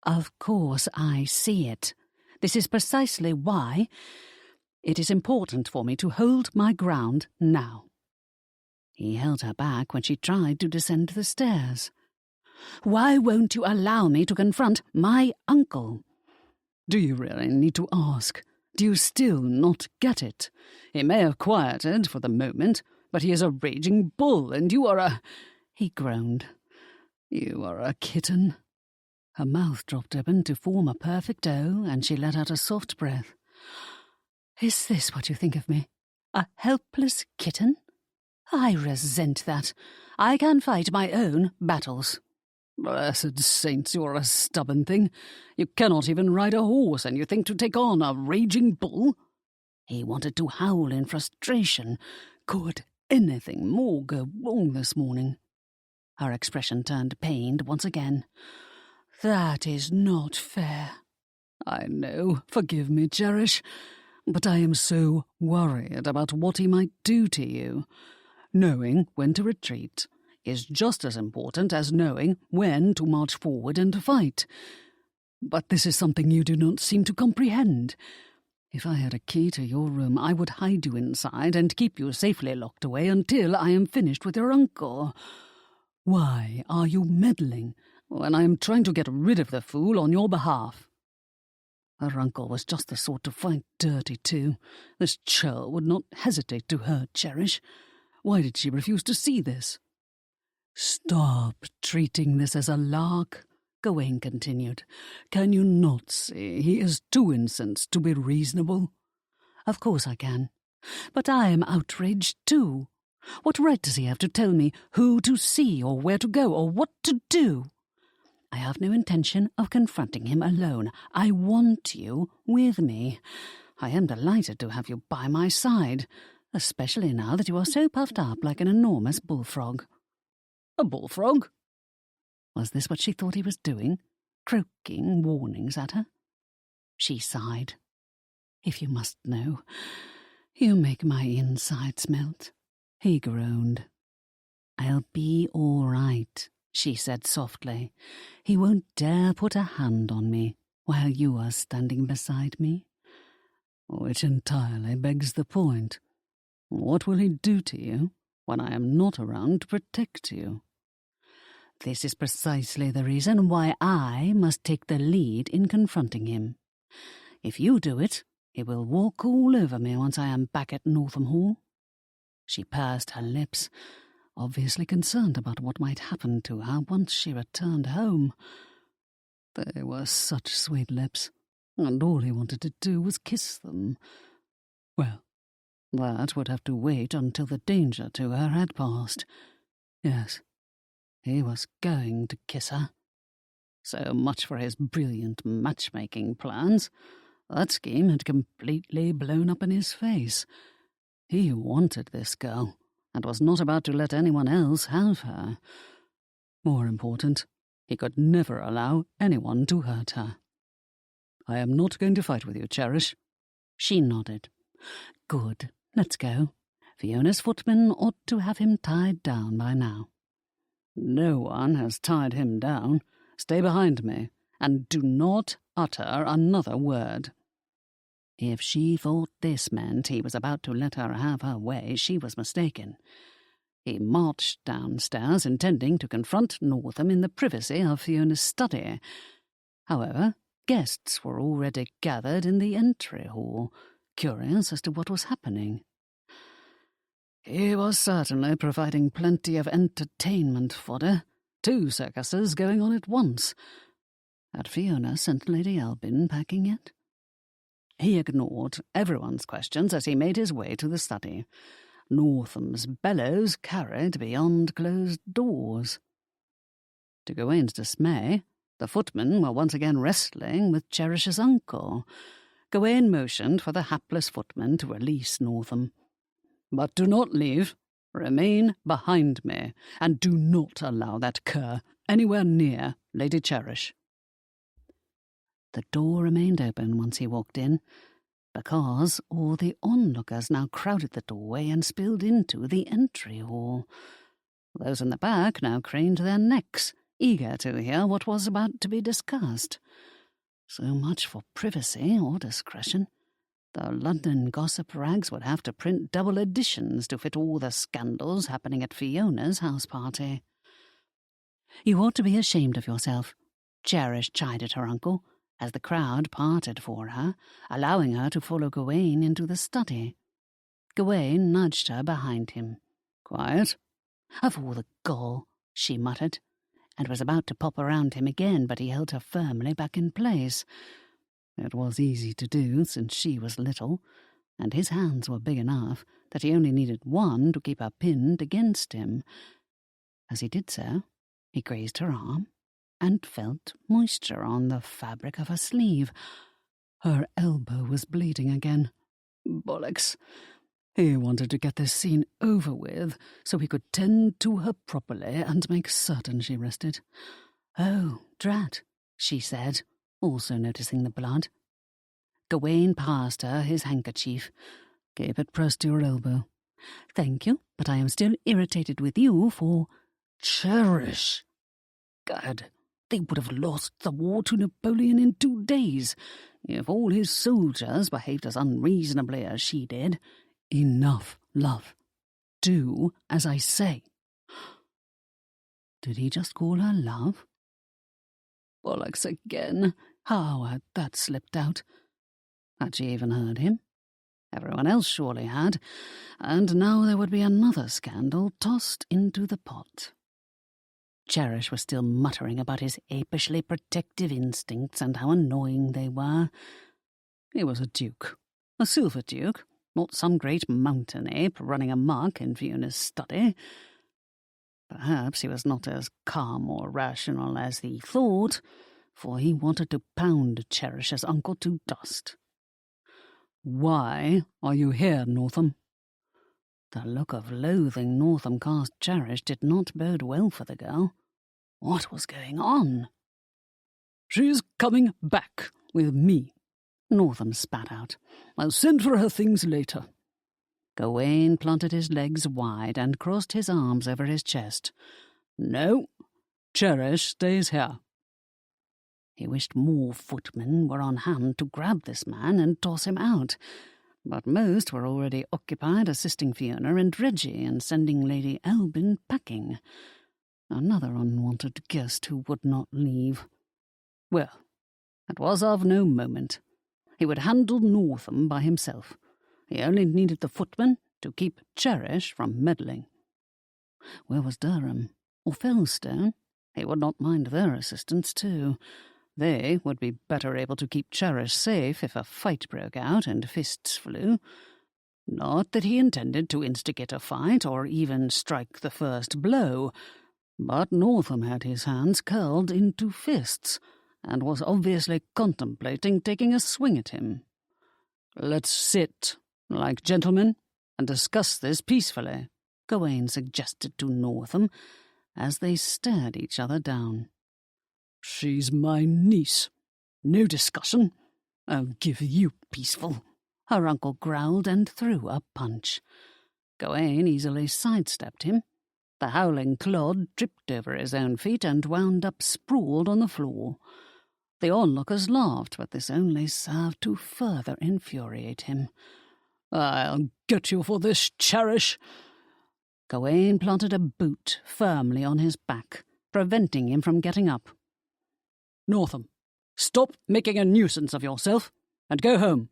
"Of course I see it. This is precisely why it is important for me to hold my ground now." He held her back when she tried to descend the stairs. "Why won't you allow me to confront my uncle?" "Do you really need to ask? Do you still not get it? He may have quieted for the moment, but he is a raging bull, and you are a—" He groaned. "You are a kitten." Her mouth dropped open to form a perfect O, and she let out a soft breath. "Is this what you think of me? A helpless kitten?" I resent that. I can fight my own battles. Blessed saints, you're a stubborn thing. You cannot even ride a horse, and you think to take on a raging bull? He wanted to howl in frustration. Could anything more go wrong this morning? Her expression turned pained once again. That is not fair. I know, forgive me, Cherish, but I am so worried about what he might do to you. Knowing when to retreat is just as important as knowing when to march forward and to fight. But this is something you do not seem to comprehend. If I had a key to your room, I would hide you inside and keep you safely locked away until I am finished with your uncle. Why are you meddling when I am trying to get rid of the fool on your behalf? Her uncle was just the sort to fight dirty too. This churl would not hesitate to hurt Cherish. Why did she refuse to see this? Stop treating this as a lark, Gawain continued. Can you not see he is too incensed to be reasonable? Of course I can. But I am outraged too. What right does he have to tell me who to see or where to go or what to do? I have no intention of confronting him alone. I want you with me. I am delighted to have you by my side, especially now that you are so puffed up like an enormous bullfrog. A bullfrog? Was this what she thought he was doing? Croaking warnings at her? She sighed. If you must know, you make my insides melt. He groaned. I'll be all right, she said softly. He won't dare put a hand on me while you are standing beside me. Which entirely begs the point. What will he do to you when I am not around to protect you? This is precisely the reason why I must take the lead in confronting him. If you do it, he will walk all over me once I am back at Northam Hall. She pursed her lips, obviously concerned about what might happen to her once she returned home. They were such sweet lips, and all he wanted to do was kiss them. Well, that would have to wait until the danger to her had passed. Yes, he was going to kiss her. So much for his brilliant matchmaking plans. That scheme had completely blown up in his face. He wanted this girl, and was not about to let anyone else have her. More important, he could never allow anyone to hurt her. I am not going to fight with you, Cherish. She nodded. Good, let's go. Fiona's footman ought to have him tied down by now. No one has tied him down. Stay behind me, and do not utter another word. If she thought this meant he was about to let her have her way, she was mistaken. He marched downstairs, intending to confront Northam in the privacy of Fiona's study. However, guests were already gathered in the entry hall, curious as to what was happening. He was certainly providing plenty of entertainment fodder. 2 circuses going on at once. Had Fiona sent Lady Albin packing yet? He ignored everyone's questions as he made his way to the study. Northam's bellows carried beyond closed doors. To Gawain's dismay, the footmen were once again wrestling with Cherish's uncle. Gawain motioned for the hapless footman to release Northam. But do not leave. Remain behind me, and do not allow that cur anywhere near Lady Cherish. The door remained open once he walked in, because all the onlookers now crowded the doorway and spilled into the entry hall. Those in the back now craned their necks, eager to hear what was about to be discussed. So much for privacy or discretion. The London gossip rags would have to print double editions to fit all the scandals happening at Fiona's house party. You ought to be ashamed of yourself, Cherish chided her uncle, as the crowd parted for her, allowing her to follow Gawain into the study. Gawain nudged her behind him. Quiet. Of all the gall, she muttered, and was about to pop around him again, but he held her firmly back in place. It was easy to do, since she was little, and his hands were big enough that he only needed one to keep her pinned against him. As he did so, he grazed her arm and felt moisture on the fabric of her sleeve. Her elbow was bleeding again. Bollocks. He wanted to get this scene over with so he could tend to her properly and make certain she rested. "Oh, drat," she said, also noticing the blood. Gawain passed her his handkerchief. "Keep it pressed to your elbow." "Thank you, but I am still irritated with you for—" "Cherish! Gad, they would have lost the war to Napoleon in 2 days if all his soldiers behaved as unreasonably as she did." "Enough, love. Do as I say." Did he just call her love? Bollocks again. How had that slipped out? Had she even heard him? Everyone else surely had, and now there would be another scandal tossed into the pot. Cherish was still muttering about his apishly protective instincts and how annoying they were. He was a duke, a silver duke, not some great mountain ape running amok in Fiona's study. Perhaps he was not as calm or rational as he thought, for he wanted to pound Cherish's uncle to dust. "Why are you here, Northam?" The look of loathing Northam cast Cherish did not bode well for the girl. What was going on? "She's coming back with me," Northam spat out. "I'll send for her things later." Gawain planted his legs wide and crossed his arms over his chest. "No, Cherish stays here." He wished more footmen were on hand to grab this man and toss him out, but most were already occupied assisting Fiona and Reggie and sending Lady Elbin packing. Another unwanted guest who would not leave. Well, it was of no moment. He would handle Northam by himself. He only needed the footman to keep Cherish from meddling. Where was Durham? Or Felstone? He would not mind their assistance too. They would be better able to keep Cherish safe if a fight broke out and fists flew. Not that he intended to instigate a fight or even strike the first blow, but Northam had his hands curled into fists and was obviously contemplating taking a swing at him. "Let's sit, like gentlemen, and discuss this peacefully," Gawain suggested to Northam as they stared each other down. "She's my niece. No discussion. I'll give you peaceful." Her uncle growled and threw a punch. Gawain easily sidestepped him. The howling clod tripped over his own feet and wound up sprawled on the floor. The onlookers laughed, but this only served to further infuriate him. "I'll get you for this, Cherish." Gawain planted a boot firmly on his back, preventing him from getting up. "Northam, stop making a nuisance of yourself and go home,"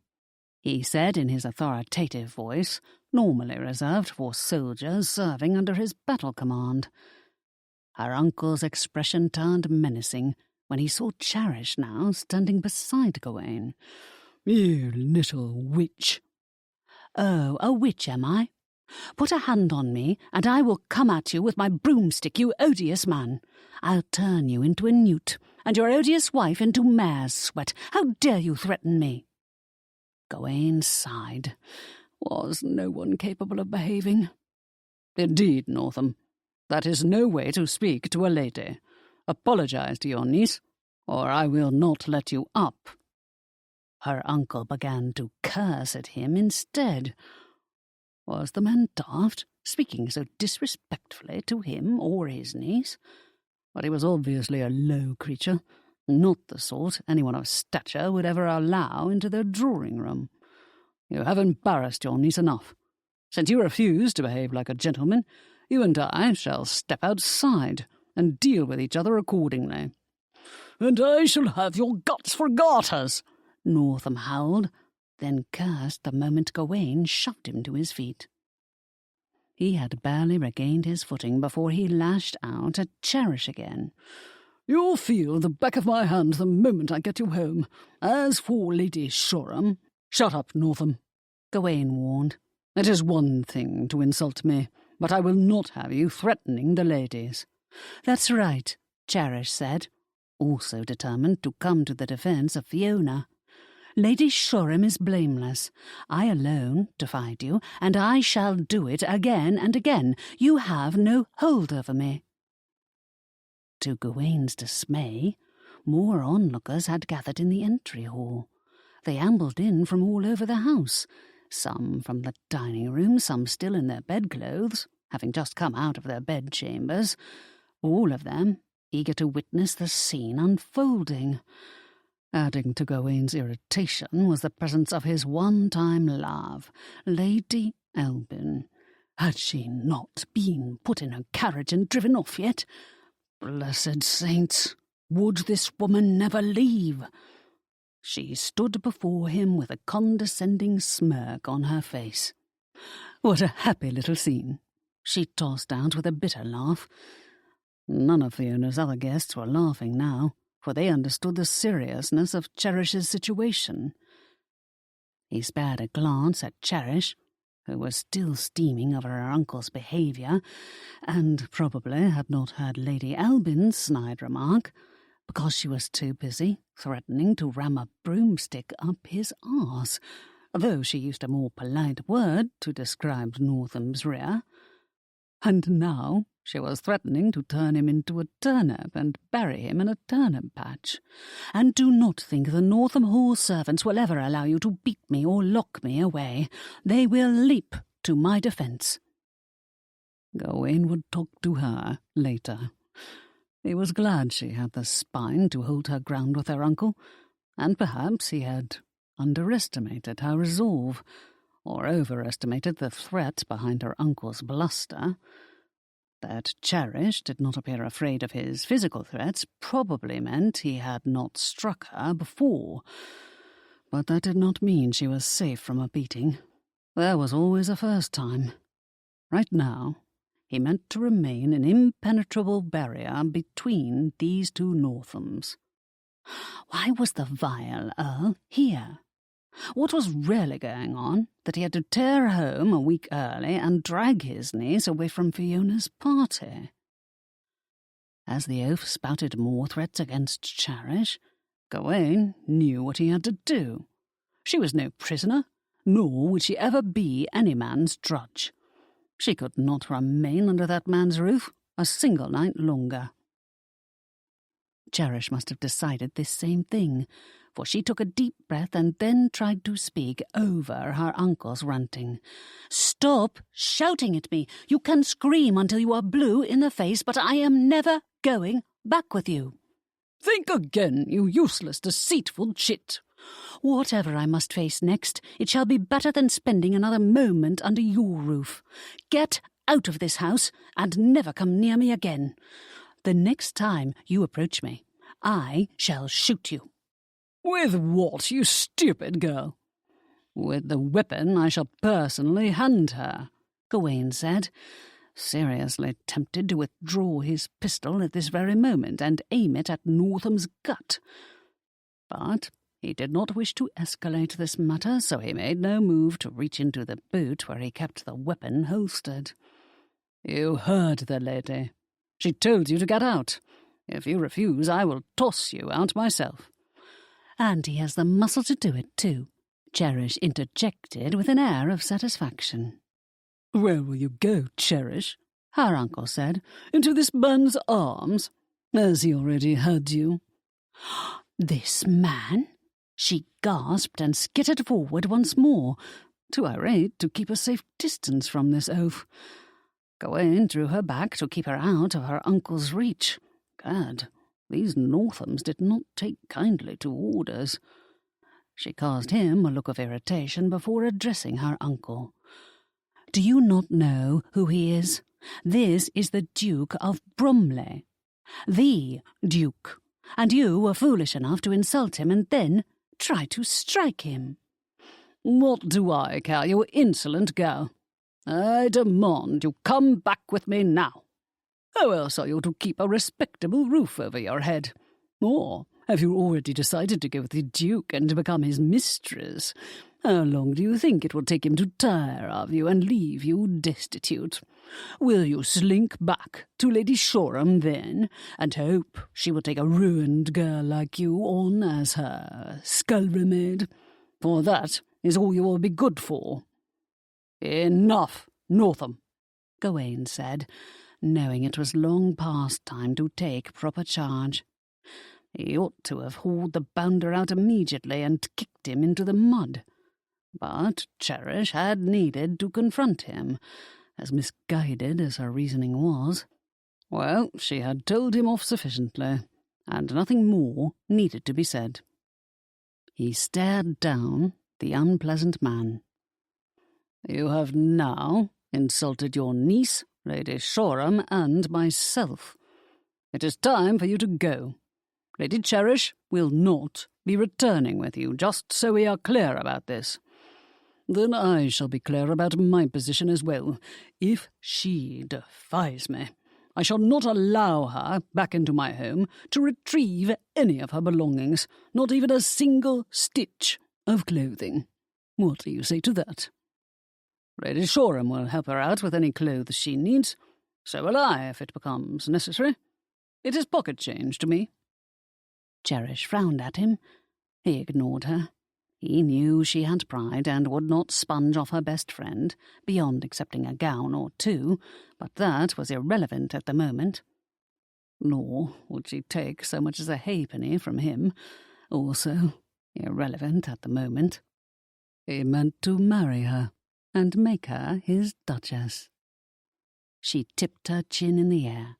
he said in his authoritative voice, normally reserved for soldiers serving under his battle command. Her uncle's expression turned menacing when he saw Cherish now standing beside Gawain. "You little witch." "Oh, a witch, am I? Put a hand on me, and I will come at you with my broomstick, you odious man. I'll turn you into a newt, and your odious wife into mare's sweat. How dare you threaten me?" Gawain sighed. Was no one capable of behaving? "Indeed, Northam, that is no way to speak to a lady. Apologize to your niece, or I will not let you up." Her uncle began to curse at him instead. Was the man daft, speaking so disrespectfully to him or his niece? But he was obviously a low creature, not the sort anyone of stature would ever allow into their drawing-room. "You have embarrassed your niece enough. Since you refuse to behave like a gentleman, you and I shall step outside and deal with each other accordingly." "And I shall have your guts for garters," Northam howled, then cursed the moment Gawain shoved him to his feet. He had barely regained his footing before he lashed out at Cherish again. "You'll feel the back of my hand the moment I get you home. As for Lady Shoreham—" "Shut up, Northam," Gawain warned. It is one thing to insult me, but I will not have you threatening the ladies." "That's right," Cherish said, also determined to come to the defence of Fiona. "Lady Shoreham is blameless. I alone defied you, and I shall do it again and again. You have no hold over me." To Gawaine's dismay, more onlookers had gathered in the entry hall. They ambled in from all over the house, some from the dining room, some still in their bedclothes, having just come out of their bedchambers, all of them eager to witness the scene unfolding. Adding to Gawaine's irritation was the presence of his one-time love, Lady Albin. Had she not been put in a carriage and driven off yet? Blessed saints, would this woman never leave? She stood before him with a condescending smirk on her face. "What a happy little scene," she tossed out with a bitter laugh. None of Fiona's other guests were laughing now, for they understood the seriousness of Cherish's situation. He spared a glance at Cherish, who was still steaming over her uncle's behaviour, and probably had not heard Lady Albin's snide remark, because she was too busy threatening to ram a broomstick up his arse, though she used a more polite word to describe Northam's rear. And now she was threatening to turn him into a turnip and bury him in a turnip patch. "And do not think the Northam Hall servants will ever allow you to beat me or lock me away. They will leap to my defence." Gawaine would talk to her later. He was glad she had the spine to hold her ground with her uncle, and perhaps he had underestimated her resolve, or overestimated the threat behind her uncle's bluster. That Cherish did not appear afraid of his physical threats probably meant he had not struck her before, but that did not mean she was safe from a beating. There was always a first time. Right now, he meant to remain an impenetrable barrier between these two Northams. Why was the vile Earl here? What was really going on that he had to tear home a week early and drag his niece away from Fiona's party? As the oaf spouted more threats against Cherish, Gawaine knew what he had to do. She was no prisoner, nor would she ever be any man's drudge. She could not remain under that man's roof a single night longer. Cherish must have decided this same thing, for she took a deep breath and then tried to speak over her uncle's ranting. "Stop shouting at me. You can scream until you are blue in the face, but I am never going back with you." "Think again, you useless, deceitful chit." "Whatever I must face next, it shall be better than spending another moment under your roof. Get out of this house and never come near me again. The next time you approach me, I shall shoot you." "With what, you stupid girl?" "With the weapon I shall personally hand her," Gawaine said, seriously tempted to withdraw his pistol at this very moment and aim it at Northam's gut. But he did not wish to escalate this matter, so he made no move to reach into the boot where he kept the weapon holstered. "You heard the lady. She told you to get out. If you refuse, I will toss you out myself." "And he has the muscle to do it, too," Cherish interjected with an air of satisfaction. "Where will you go, Cherish?" her uncle said. "Into this man's arms? Has he already had you?" "This man?" She gasped and skittered forward once more, too irate to keep a safe distance from this oaf. Gawaine drew her back to keep her out of her uncle's reach. Gad, these Northams did not take kindly to orders. She caused him a look of irritation before addressing her uncle. "Do you not know who he is? This is the Duke of Bromley. The Duke. And you were foolish enough to insult him and then try to strike him." "What do I care, you insolent girl? I demand you come back with me now. How else are you to keep a respectable roof over your head? Or have you already decided to go with the Duke and to become his mistress? How long do you think it will take him to tire of you and leave you destitute? Will you slink back to Lady Shoreham then, and hope she will take a ruined girl like you on as her scullery maid? For that is all you will be good for." "Enough, Northam," Gawain said, knowing it was long past time to take proper charge. He ought to have hauled the bounder out immediately and kicked him into the mud. But Cherish had needed to confront him, as misguided as her reasoning was. Well, she had told him off sufficiently, and nothing more needed to be said. He stared down the unpleasant man. "You have now insulted your niece, Lady Shoreham, and myself. It is time for you to go. Lady Cherish will not be returning with you, just so we are clear about this." "Then I shall be clear about my position as well. If she defies me, I shall not allow her back into my home to retrieve any of her belongings, not even a single stitch of clothing. What do you say to that?" "Lady Shoreham will help her out with any clothes she needs. So will I, if it becomes necessary. It is pocket change to me." Cherish frowned at him. He ignored her. He knew she had pride and would not sponge off her best friend, beyond accepting a gown or two, but that was irrelevant at the moment. Nor would she take so much as a halfpenny from him, also irrelevant at the moment. He meant to marry her and make her his duchess. She tipped her chin in the air.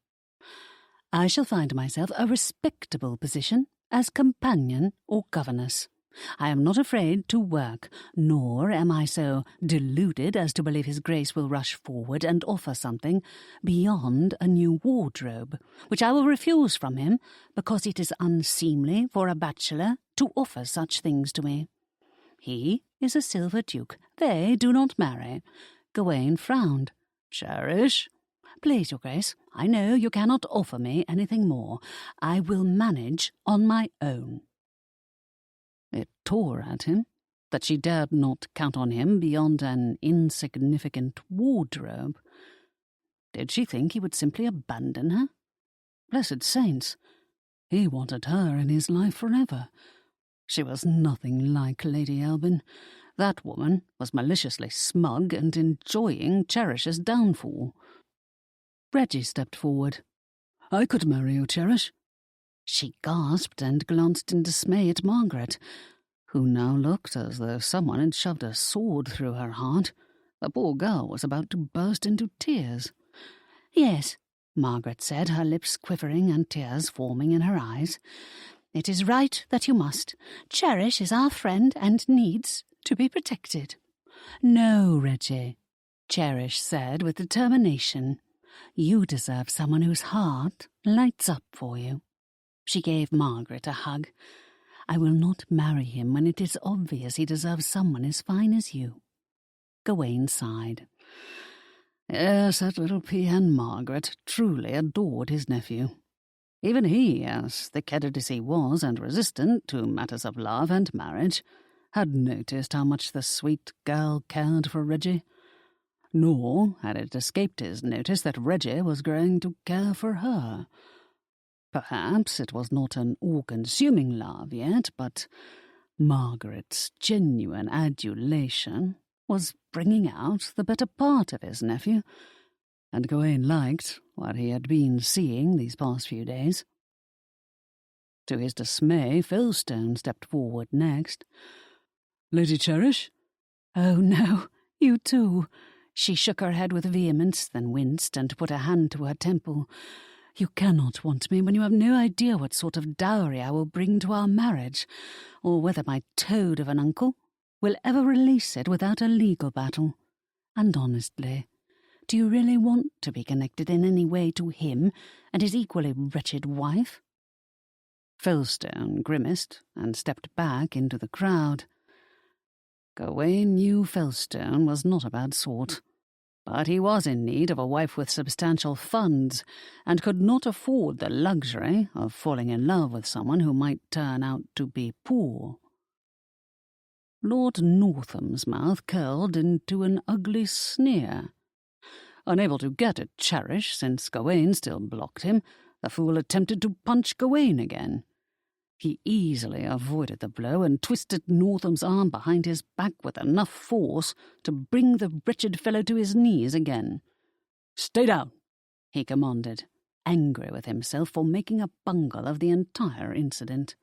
"I shall find myself a respectable position as companion or governess. I am not afraid to work, nor am I so deluded as to believe his Grace will rush forward and offer something beyond a new wardrobe, which I will refuse from him because it is unseemly for a bachelor to offer such things to me. He is a silver duke. They do not marry." Gawain frowned. "Cherish?" "Please, your Grace, I know you cannot offer me anything more. I will manage on my own." It tore at him that she dared not count on him beyond an insignificant wardrobe. Did she think he would simply abandon her? Blessed saints, he wanted her in his life forever. She was nothing like Lady Albin. That woman was maliciously smug and enjoying Cherish's downfall. Reggie stepped forward. "I could marry you, Cherish." She gasped and glanced in dismay at Margaret, who now looked as though someone had shoved a sword through her heart. The poor girl was about to burst into tears. "Yes," Margaret said, her lips quivering and tears forming in her eyes. "It is right that you must. Cherish is our friend and needs to be protected." "No, Reggie," Cherish said with determination. "You deserve someone whose heart lights up for you." She gave Margaret a hug. "I will not marry him when it is obvious he deserves someone as fine as you." Gawain sighed. Yes, that little peahen Margaret truly adored his nephew. Even he, as thick-headed as he was and resistant to matters of love and marriage, had noticed how much the sweet girl cared for Reggie. Nor had it escaped his notice that Reggie was growing to care for her. Perhaps it was not an all-consuming love yet, but Margaret's genuine adulation was bringing out the better part of his nephew, and Gawain liked what he had been seeing these past few days. To his dismay, Philstone stepped forward next. "Lady Cherish?" "Oh, no, you too." She shook her head with vehemence, then winced and put a hand to her temple. "You cannot want me when you have no idea what sort of dowry I will bring to our marriage, or whether my toad of an uncle will ever release it without a legal battle. And honestly, do you really want to be connected in any way to him and his equally wretched wife?" Philstone grimaced and stepped back into the crowd. Gawain knew Philstone was not a bad sort, but he was in need of a wife with substantial funds, and could not afford the luxury of falling in love with someone who might turn out to be poor. Lord Northam's mouth curled into an ugly sneer. Unable to get at Cherish, since Gawain still blocked him, the fool attempted to punch Gawain again. He easily avoided the blow and twisted Northam's arm behind his back with enough force to bring the wretched fellow to his knees again. "Stay down," he commanded, angry with himself for making a bungle of the entire incident.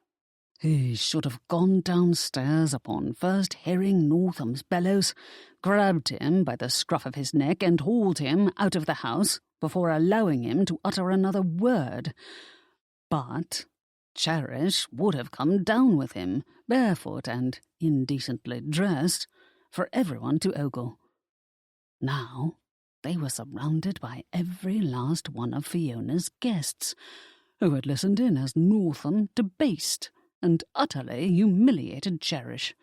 He should have gone downstairs upon first hearing Northam's bellows, grabbed him by the scruff of his neck and hauled him out of the house before allowing him to utter another word. But Cherish would have come down with him, barefoot and indecently dressed, for everyone to ogle. Now they were surrounded by every last one of Fiona's guests, who had listened in as Northam debased and utterly humiliated Cherish.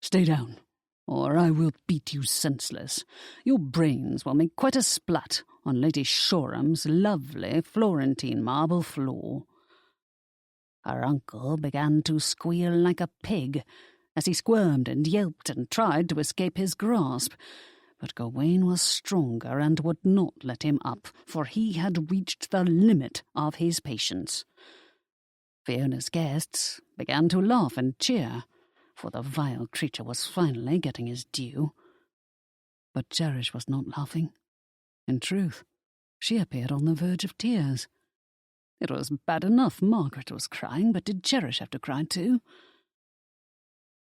"Stay down, or I will beat you senseless. Your brains will make quite a splat on Lady Shoreham's lovely Florentine marble floor." Her uncle began to squeal like a pig as he squirmed and yelped and tried to escape his grasp, but Gawain was stronger and would not let him up, for he had reached the limit of his patience. Fiona's guests began to laugh and cheer, for the vile creature was finally getting his due. But Cherish was not laughing. In truth, she appeared on the verge of tears. It was bad enough Margaret was crying, but did Cherish have to cry too?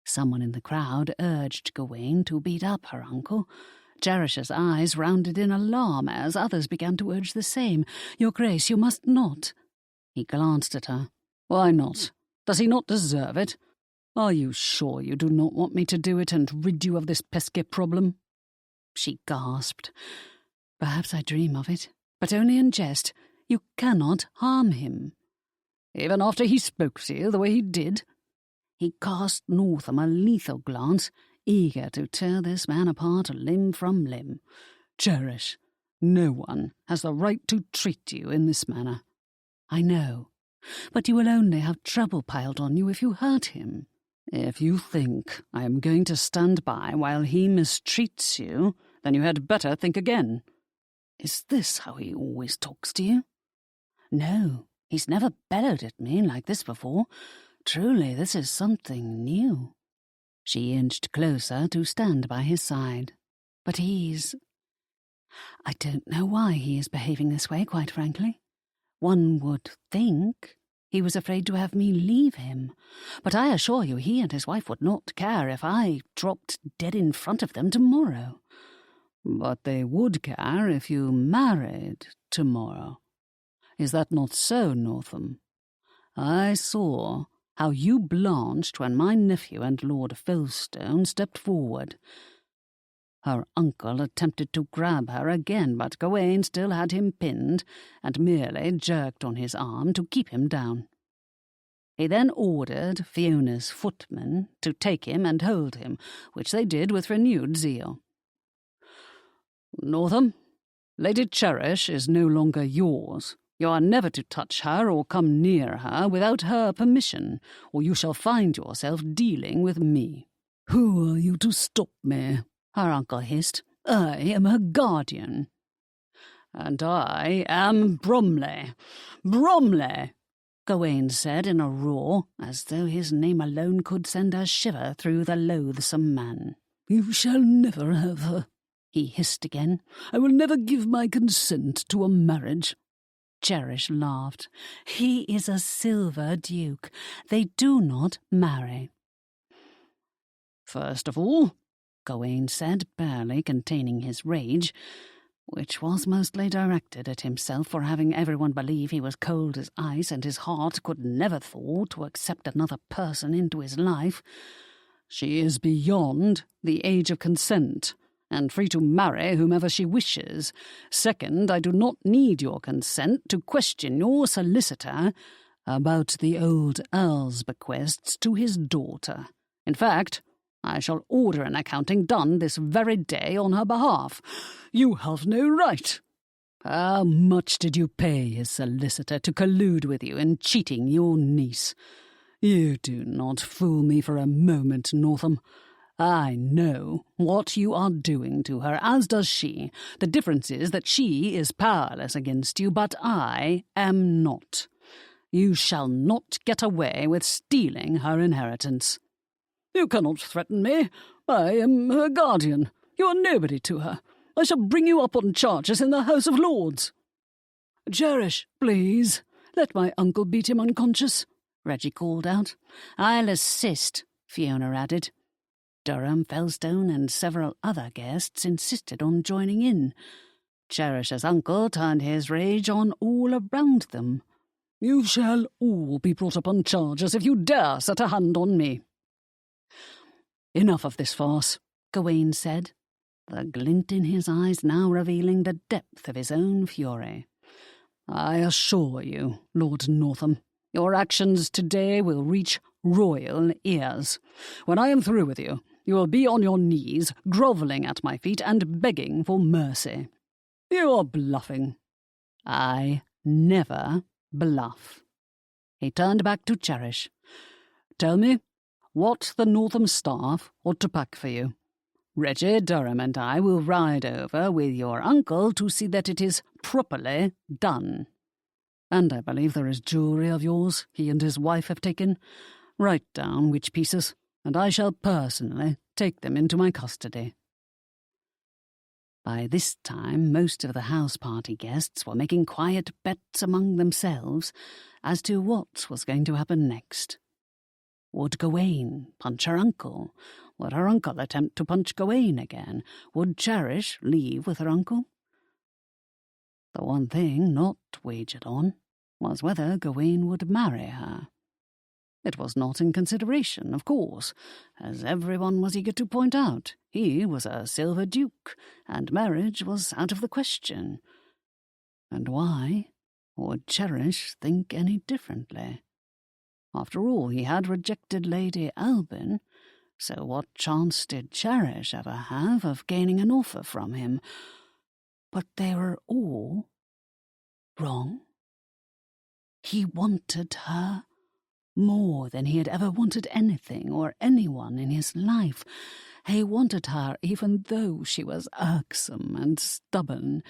Someone in the crowd urged Gawain to beat up her uncle. Cherish's eyes rounded in alarm as others began to urge the same. "Your Grace, you must not." He glanced at her. "Why not? Does he not deserve it? Are you sure you do not want me to do it and rid you of this pesky problem?" She gasped. "Perhaps I dream of it, but only in jest. You cannot harm him." "Even after he spoke to you the way he did?" He cast Northam a lethal glance, eager to tear this man apart limb from limb. "Cherish, no one has the right to treat you in this manner." "I know, but you will only have trouble piled on you if you hurt him." "If you think I am going to stand by while he mistreats you, then you had better think again." "Is this how he always talks to you?" "No, he's never bellowed at me like this before. Truly, this is something new." She inched closer to stand by his side. "But I don't know why he is behaving this way, quite frankly. One would think he was afraid to have me leave him, but I assure you he and his wife would not care if I dropped dead in front of them tomorrow." "But they would care if you married tomorrow. Is that not so, Northam? I saw how you blanched when my nephew and Lord Felstone stepped forward." Her uncle attempted to grab her again, but Gawain still had him pinned and merely jerked on his arm to keep him down. He then ordered Fiona's footmen to take him and hold him, which they did with renewed zeal. "Northam, Lady Cherish is no longer yours. You are never to touch her or come near her without her permission, or you shall find yourself dealing with me." "Who are you to stop me?" her uncle hissed. "I am her guardian." "And I am Bromley. Bromley!" Gawain said in a roar, as though his name alone could send a shiver through the loathsome man. "You shall never have her," he hissed again. "I will never give my consent to a marriage." Cherish laughed. "He is a silver duke. They do not marry." "First of all," Gawain said, barely containing his rage, which was mostly directed at himself for having everyone believe he was cold as ice and his heart could never thaw to accept another person into his life, "she is beyond the age of consent, and free to marry whomever she wishes. Second, I do not need your consent to question your solicitor about the old Earl's bequests to his daughter. In fact, I shall order an accounting done this very day on her behalf." "You have no right." "How much did you pay his solicitor to collude with you in cheating your niece? You do not fool me for a moment, Northam. I know what you are doing to her, as does she. The difference is that she is powerless against you, but I am not. You shall not get away with stealing her inheritance. You cannot threaten me. I am her guardian. You are nobody to her. I shall bring you up on charges in the House of Lords. Cherish, please, let my uncle beat him unconscious, Reggie called out. I'll assist, Fiona added. Durham, Felstone, and several other guests insisted on joining in. Cherish's uncle turned his rage on all around them. You shall all be brought upon charges if you dare set a hand on me. Enough of this farce, Gawain said, the glint in his eyes now revealing the depth of his own fury. I assure you, Lord Northam, your actions today will reach royal ears. When I am through with you, you will be on your knees, grovelling at my feet and begging for mercy. You are bluffing. I never bluff. He turned back to Cherish. Tell me what the Northam staff ought to pack for you. Reggie, Durham, and I will ride over with your uncle to see that it is properly done. And I believe there is jewellery of yours he and his wife have taken. Write down which pieces, and I shall personally take them into my custody. By this time, most of the house-party guests were making quiet bets among themselves as to what was going to happen next. Would Gawain punch her uncle? Would her uncle attempt to punch Gawain again? Would Cherish leave with her uncle? The one thing not wagered on was whether Gawain would marry her. It was not in consideration, of course, as everyone was eager to point out. He was a silver duke, and marriage was out of the question. And why would Cherish think any differently? After all, he had rejected Lady Albyn, so what chance did Cherish ever have of gaining an offer from him? But they were all wrong. He wanted her more than he had ever wanted anything or anyone in his life. He wanted her even though she was irksome and stubborn,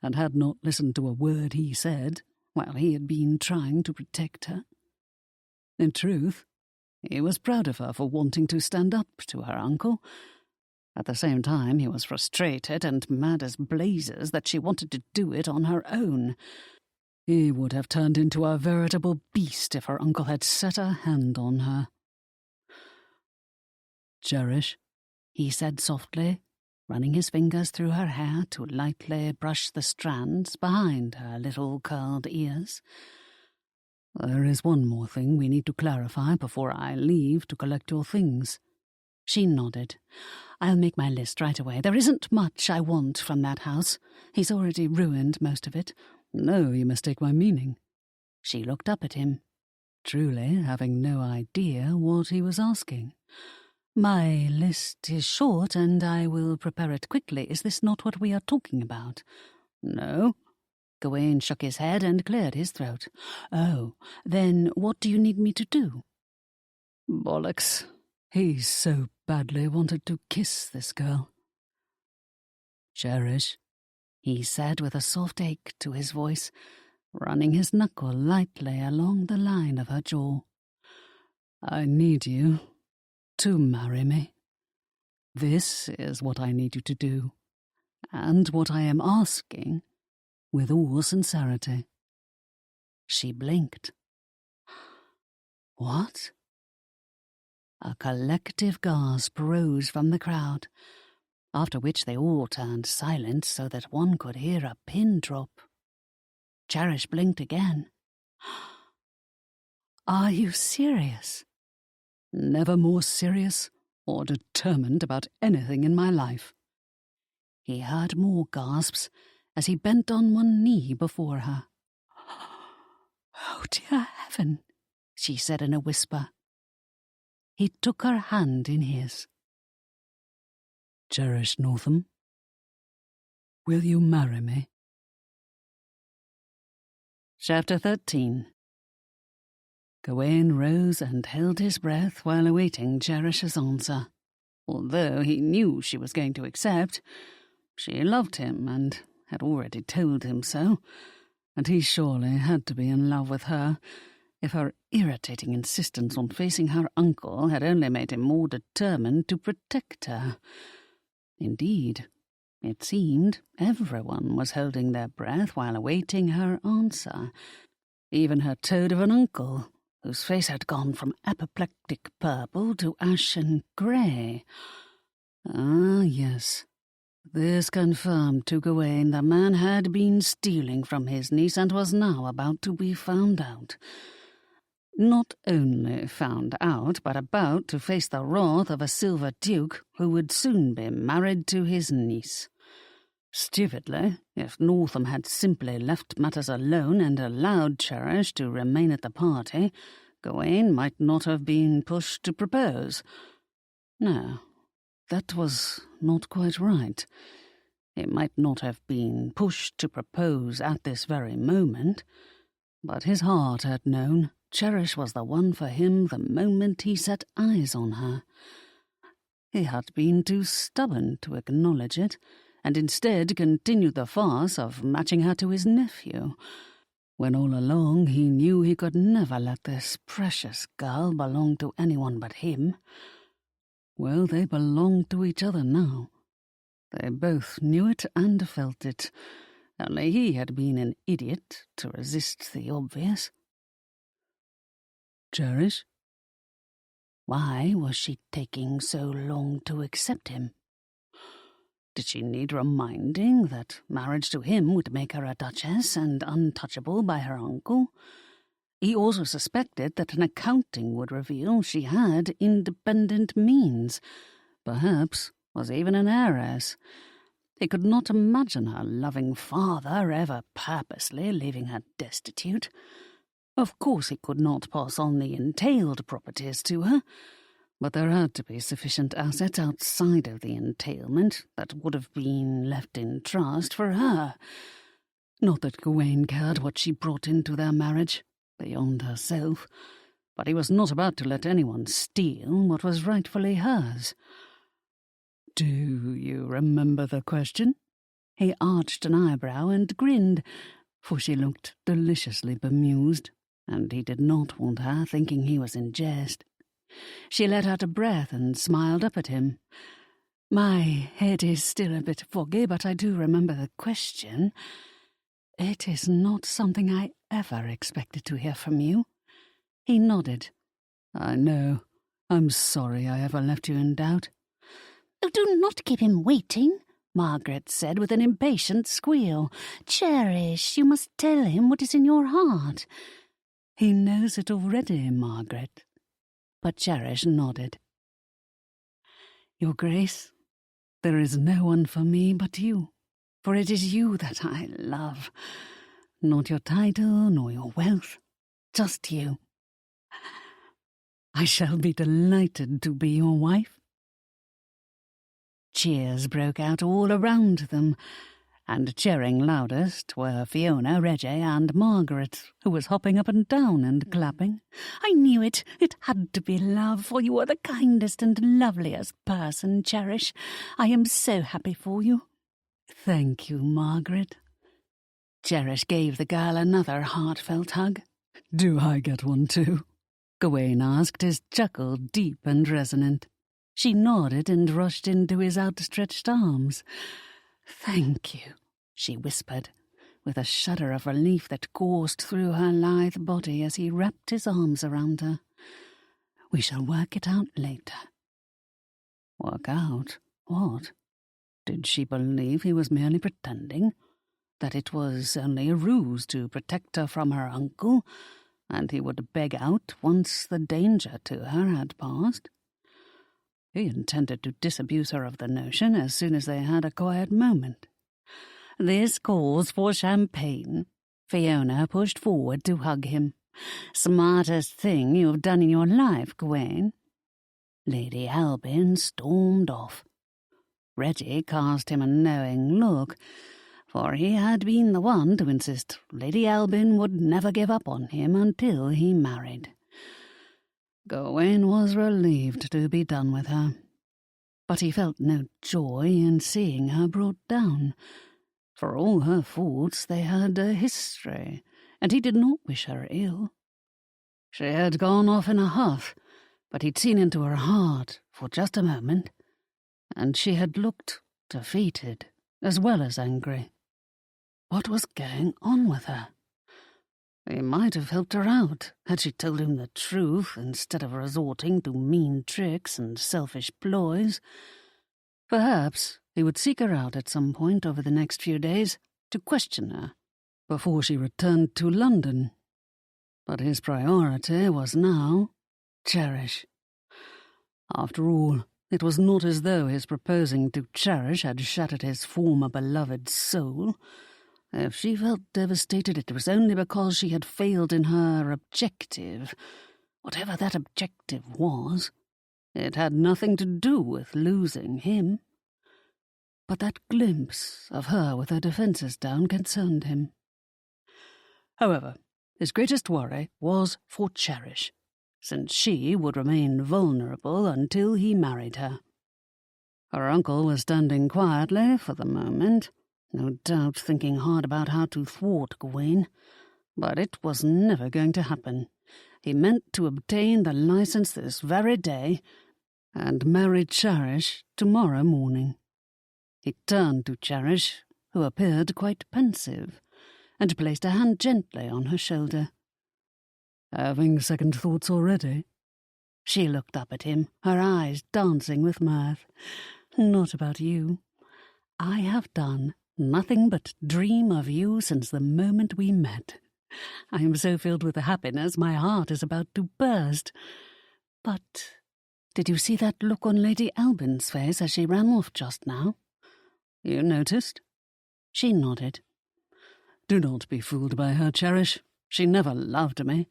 and had not listened to a word he said while he had been trying to protect her. In truth, he was proud of her for wanting to stand up to her uncle. At the same time, he was frustrated and mad as blazes that she wanted to do it on her own. He would have turned into a veritable beast if her uncle had set a hand on her. Cherish, he said softly, running his fingers through her hair to lightly brush the strands behind her little curled ears. There is one more thing we need to clarify before I leave to collect your things. She nodded. I'll make my list right away. There isn't much I want from that house. He's already ruined most of it. No, you mistake my meaning. She looked up at him, truly having no idea what he was asking. My list is short, and I will prepare it quickly. Is this not what we are talking about? No. Gawain shook his head and cleared his throat. Oh, then what do you need me to do? Bollocks. He so badly wanted to kiss this girl. Cherish, he said with a soft ache to his voice, running his knuckle lightly along the line of her jaw. I need you to marry me. This is what I need you to do, and what I am asking with all sincerity. She blinked. What? A collective gasp rose from the crowd, after which they all turned silent so that one could hear a pin drop. Cherish blinked again. Are you serious? Never more serious or determined about anything in my life. He heard more gasps as he bent on one knee before her. Oh, dear heaven, she said in a whisper. He took her hand in his. Cherish Northam, will you marry me? Chapter 13. Gawain rose and held his breath while awaiting Cherish's answer. although he knew she was going to accept. She loved him and had already told him so, and he surely had to be in love with her, if her irritating insistence on facing her uncle had only made him more determined to protect her. Indeed, it seemed everyone was holding their breath while awaiting her answer, even her toad of an uncle, whose face had gone from apoplectic purple to ashen grey. Ah, yes. This confirmed to Gawain the man had been stealing from his niece and was now about to be found out. Not only found out, but about to face the wrath of a silver duke who would soon be married to his niece. Stupidly, if Northam had simply left matters alone and allowed Cherish to remain at the party, Gawain might not have been pushed to propose. No, that was not quite right. He might not have been pushed to propose at this very moment, but his heart had known Cherish was the one for him the moment he set eyes on her. He had been too stubborn to acknowledge it, and instead continued the farce of matching her to his nephew, when all along he knew he could never let this precious girl belong to anyone but him. Well, they belonged to each other now. They both knew it and felt it, only he had been an idiot to resist the obvious. Cherish? Why was she taking so long to accept him? Did she need reminding that marriage to him would make her a duchess and untouchable by her uncle? He also suspected that an accounting would reveal she had independent means, perhaps was even an heiress. He could not imagine her loving father ever purposely leaving her destitute. Of course he could not pass on the entailed properties to her, but there had to be sufficient assets outside of the entailment that would have been left in trust for her. Not that Gawain cared what she brought into their marriage, beyond herself, but he was not about to let anyone steal what was rightfully hers. "Do you remember the question?" He arched an eyebrow and grinned, for she looked deliciously bemused, and he did not want her thinking he was in jest. She let out a breath and smiled up at him. "My head is still a bit foggy, but I do remember the question. It is not something I ever expected to hear from you." He nodded. "I know. I'm sorry I ever left you in doubt." "Oh, do not keep him waiting," Margaret said with an impatient squeal. "Cherish, you must tell him what is in your heart." "He knows it already, Margaret." But Cherish nodded. "Your Grace, there is no one for me but you, for it is you that I love. Not your title nor your wealth, just you. I shall be delighted to be your wife." Cheers broke out all around them, and cheering loudest were Fiona, Reggie, and Margaret, who was hopping up and down and clapping. "I knew it. It had to be love, for you are the kindest and loveliest person, Cherish. I am so happy for you." "Thank you, Margaret." Cherish gave the girl another heartfelt hug. "Do I get one too?" Gawain asked, his chuckle deep and resonant. She nodded and rushed into his outstretched arms. "Thank you," she whispered, with a shudder of relief that coursed through her lithe body as he wrapped his arms around her. "We shall work it out later." Work out? What? Did she believe he was merely pretending? That it was only a ruse to protect her from her uncle, and he would beg out once the danger to her had passed? He intended to disabuse her of the notion as soon as they had a quiet moment. "This calls for champagne." Fiona pushed forward to hug him. "Smartest thing you've done in your life, Gawain." Lady Albin stormed off. Reggie cast him a knowing look, for he had been the one to insist Lady Albin would never give up on him until he married. Gawain was relieved to be done with her. But he felt no joy in seeing her brought down. For all her faults, they had a history, and he did not wish her ill. She had gone off in a huff, but he'd seen into her heart for just a moment, and she had looked defeated as well as angry. What was going on with her? He might have helped her out had she told him the truth instead of resorting to mean tricks and selfish ploys. Perhaps he would seek her out at some point over the next few days to question her before she returned to London. But his priority was now Cherish. After all, it was not as though his proposing to Cherish had shattered his former beloved soul. If she felt devastated, it was only because she had failed in her objective. Whatever that objective was, it had nothing to do with losing him. But that glimpse of her with her defences down concerned him. However, his greatest worry was for Cherish, since she would remain vulnerable until he married her. Her uncle was standing quietly for the moment, no doubt thinking hard about how to thwart Gawain, but it was never going to happen. He meant to obtain the license this very day and marry Cherish tomorrow morning. He turned to Cherish, who appeared quite pensive, and placed a hand gently on her shoulder. "Having second thoughts already?" She looked up at him, her eyes dancing with mirth. "Not about you. I have done nothing but dream of you since the moment we met. I am so filled with happiness my heart is about to burst. But did you see that look on Lady Albin's face as she ran off just now?" "You noticed?" She nodded. "Do not be fooled by her, Cherish. She never loved me.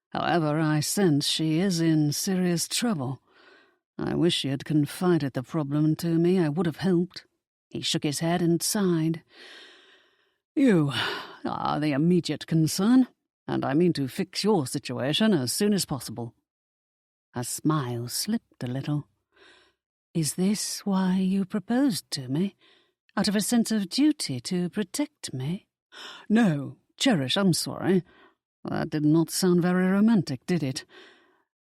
However, I sense she is in serious trouble. I wish she had confided the problem to me. I would have helped." He shook his head and sighed. "You are the immediate concern, and I mean to fix your situation as soon as possible." Her smile slipped a little. "Is this why you proposed to me? Out of a sense of duty to protect me?" "No, Cherish, I'm sorry. That did not sound very romantic, did it?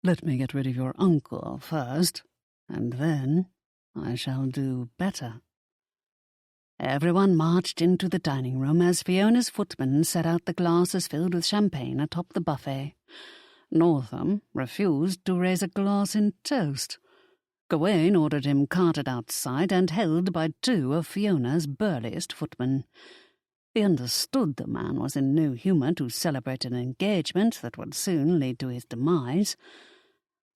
Let me get rid of your uncle first, and then I shall do better." Everyone marched into the dining room as Fiona's footman set out the glasses filled with champagne atop the buffet. Northam refused to raise a glass in toast. Gawain ordered him carted outside and held by two of Fiona's burliest footmen. He understood the man was in no humour to celebrate an engagement that would soon lead to his demise,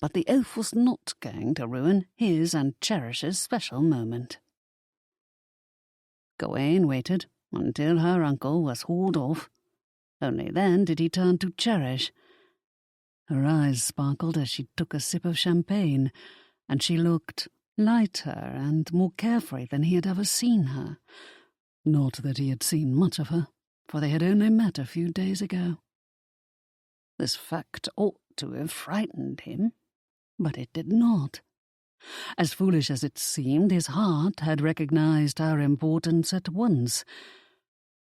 but the oath was not going to ruin his and Cherish's special moment. Gawain waited until her uncle was hauled off. Only then did he turn to Cherish. Her eyes sparkled as she took a sip of champagne, and she looked lighter and more carefree than he had ever seen her. Not that he had seen much of her, for they had only met a few days ago. This fact ought to have frightened him, but it did not. As foolish as it seemed, his heart had recognized her importance at once.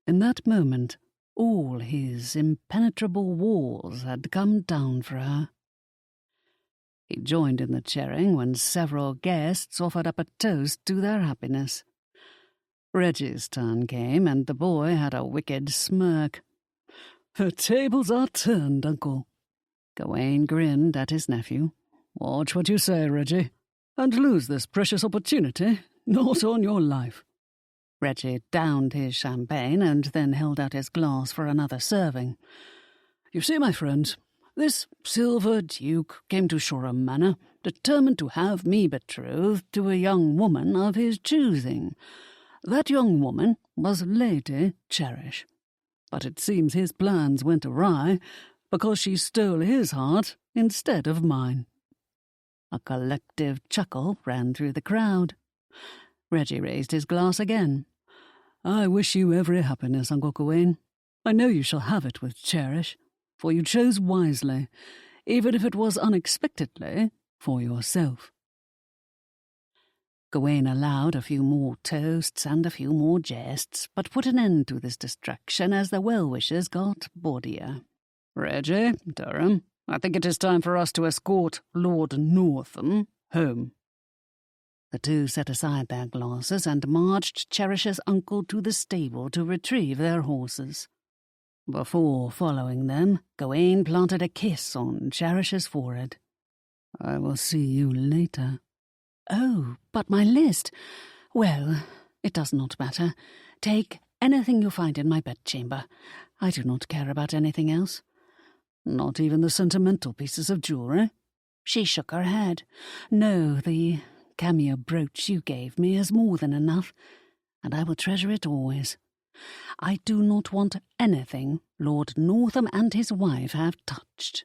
In that moment, all his impenetrable walls had come down for her. He joined in the cheering when several guests offered up a toast to their happiness. Reggie's turn came, and the boy had a wicked smirk. "The tables are turned, Uncle." Gawain grinned at his nephew. "Watch what you say, Reggie, and lose this precious opportunity, not on your life." Reggie downed his champagne and then held out his glass for another serving. "You see, my friends, this Silver Duke came to Shoreham Manor, determined to have me betrothed to a young woman of his choosing. That young woman was Lady Cherish. But it seems his plans went awry because she stole his heart instead of mine." A collective chuckle ran through the crowd. Reggie raised his glass again. "I wish you every happiness, Uncle Gawain. I know you shall have it with Cherish, for you chose wisely, even if it was unexpectedly for yourself." Gawain allowed a few more toasts and a few more jests, but put an end to this distraction as the well-wishers got bawdier. "Reggie, Durham, I think it is time for us to escort Lord Northam home." The two set aside their glasses and marched Cherish's uncle to the stable to retrieve their horses. Before following them, Gawain planted a kiss on Cherish's forehead. "I will see you later." "Oh, but my list. Well, it does not matter. Take anything you find in my bedchamber. I do not care about anything else." "Not even the sentimental pieces of jewellery?" She shook her head. "No, the cameo brooch you gave me is more than enough, and I will treasure it always. I do not want anything Lord Northam and his wife have touched."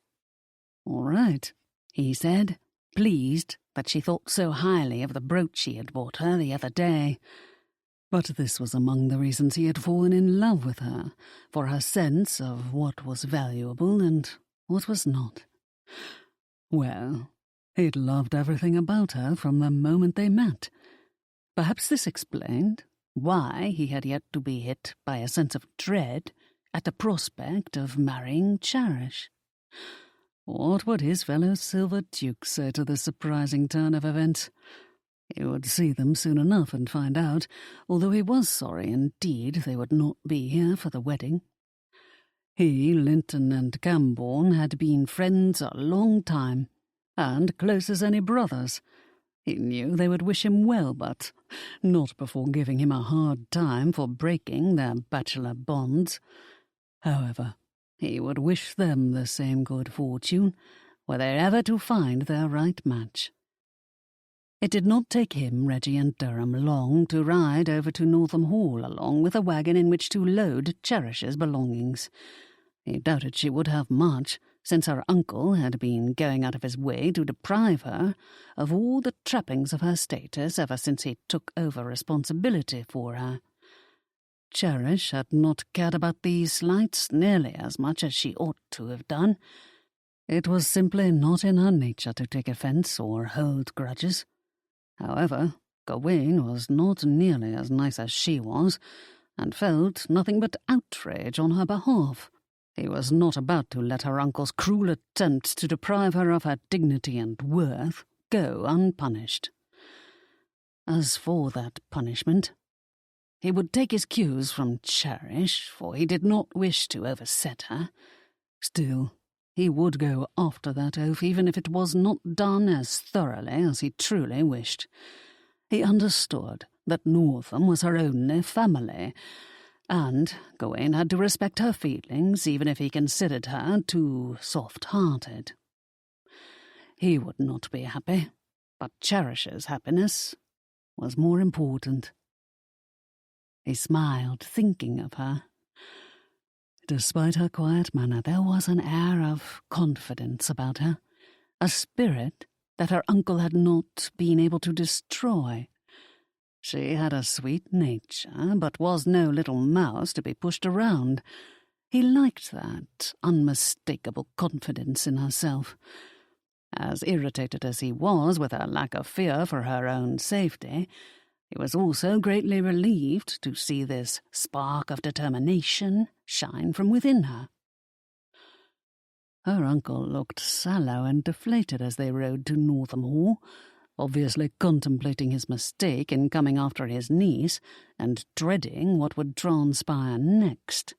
"All right," he said, pleased that she thought so highly of the brooch he had bought her the other day. But this was among the reasons he had fallen in love with her, for her sense of what was valuable and what was not. Well, he'd loved everything about her from the moment they met. Perhaps this explained why he had yet to be hit by a sense of dread at the prospect of marrying Cherish. What would his fellow Silver Duke say to this surprising turn of events? He would see them soon enough and find out, although he was sorry indeed they would not be here for the wedding. He, Linton, and Camborne had been friends a long time, and close as any brothers. He knew they would wish him well, but not before giving him a hard time for breaking their bachelor bonds. However, he would wish them the same good fortune, were they ever to find their right match. It did not take him, Reggie, and Durham long to ride over to Northam Hall along with a wagon in which to load Cherish's belongings. He doubted she would have much, since her uncle had been going out of his way to deprive her of all the trappings of her status ever since he took over responsibility for her. Cherish had not cared about these slights nearly as much as she ought to have done. It was simply not in her nature to take offence or hold grudges. However, Gawain was not nearly as nice as she was, and felt nothing but outrage on her behalf. He was not about to let her uncle's cruel attempts to deprive her of her dignity and worth go unpunished. As for that punishment, he would take his cues from Cherish, for he did not wish to overset her. Still, he would go after that oath, even if it was not done as thoroughly as he truly wished. He understood that Northam was her only family, and Gawain had to respect her feelings, even if he considered her too soft-hearted. He would not be happy, but Cherish's happiness was more important. He smiled, thinking of her. Despite her quiet manner, there was an air of confidence about her, a spirit that her uncle had not been able to destroy. She had a sweet nature, but was no little mouse to be pushed around. He liked that unmistakable confidence in herself. As irritated as he was with her lack of fear for her own safety, he was also greatly relieved to see this spark of determination shine from within her. Her uncle looked sallow and deflated as they rode to Northam Hall, obviously contemplating his mistake in coming after his niece and dreading what would transpire next.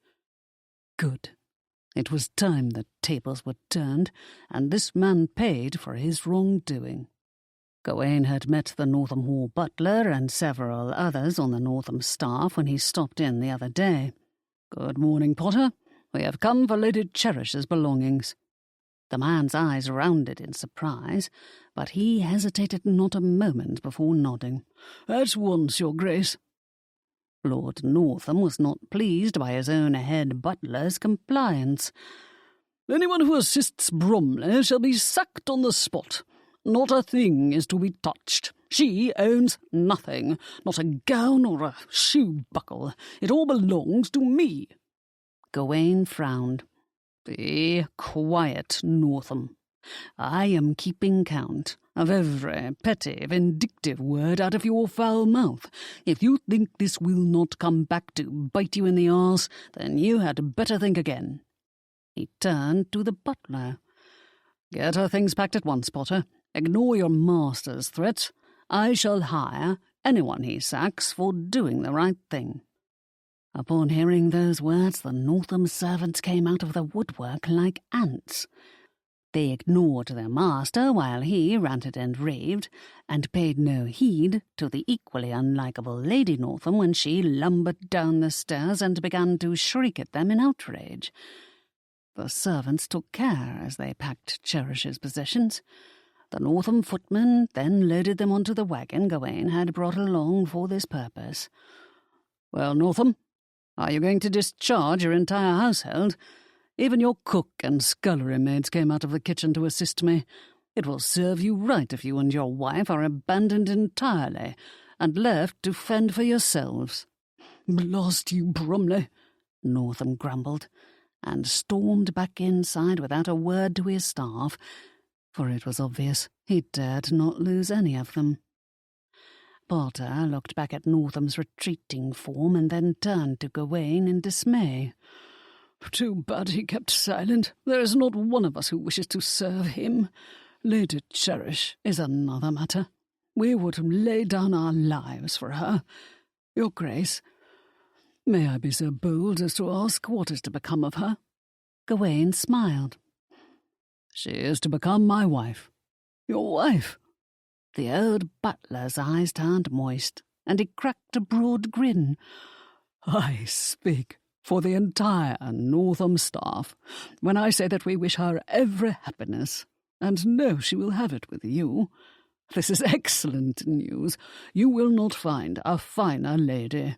Good. It was time the tables were turned, and this man paid for his wrongdoing. Gawain had met the Northam Hall butler and several others on the Northam staff when he stopped in the other day. "Good morning, Potter. We have come for Lady Cherish's belongings." The man's eyes rounded in surprise, but he hesitated not a moment before nodding. "At once, Your Grace." Lord Northam was not pleased by his own head butler's compliance. "Anyone who assists Bromley shall be sacked on the spot. Not a thing is to be touched. She owns nothing, not a gown or a shoe buckle. It all belongs to me." Gawain frowned. "Be quiet, Northam. I am keeping count, of every petty, vindictive word out of your foul mouth. If you think this will not come back to bite you in the arse, then you had better think again." He turned to the butler. "Get her things packed at once, Potter. Ignore your master's threats. I shall hire anyone he sacks for doing the right thing." Upon hearing those words, the Northam servants came out of the woodwork like ants. They ignored their master while he ranted and raved, and paid no heed to the equally unlikable Lady Northam when she lumbered down the stairs and began to shriek at them in outrage. The servants took care as they packed Cherish's possessions. The Northam footman then loaded them onto the wagon Gawain had brought along for this purpose. "Well, Northam, are you going to discharge your entire household? Even your cook and scullery maids came out of the kitchen to assist me. It will serve you right if you and your wife are abandoned entirely and left to fend for yourselves." "Blast you, Bromley," Northam grumbled, and stormed back inside without a word to his staff, for it was obvious he dared not lose any of them. Potter looked back at Northam's retreating form and then turned to Gawain in dismay. "Too bad he kept silent. There is not one of us who wishes to serve him. Lady Cherish is another matter. We would lay down our lives for her. Your Grace, may I be so bold as to ask what is to become of her?" Gawain smiled. "She is to become my wife." "Your wife?" The old butler's eyes turned moist, and he cracked a broad grin. "I speak for the entire Northam staff when I say that we wish her every happiness, and know she will have it with you. This is excellent news. You will not find a finer lady."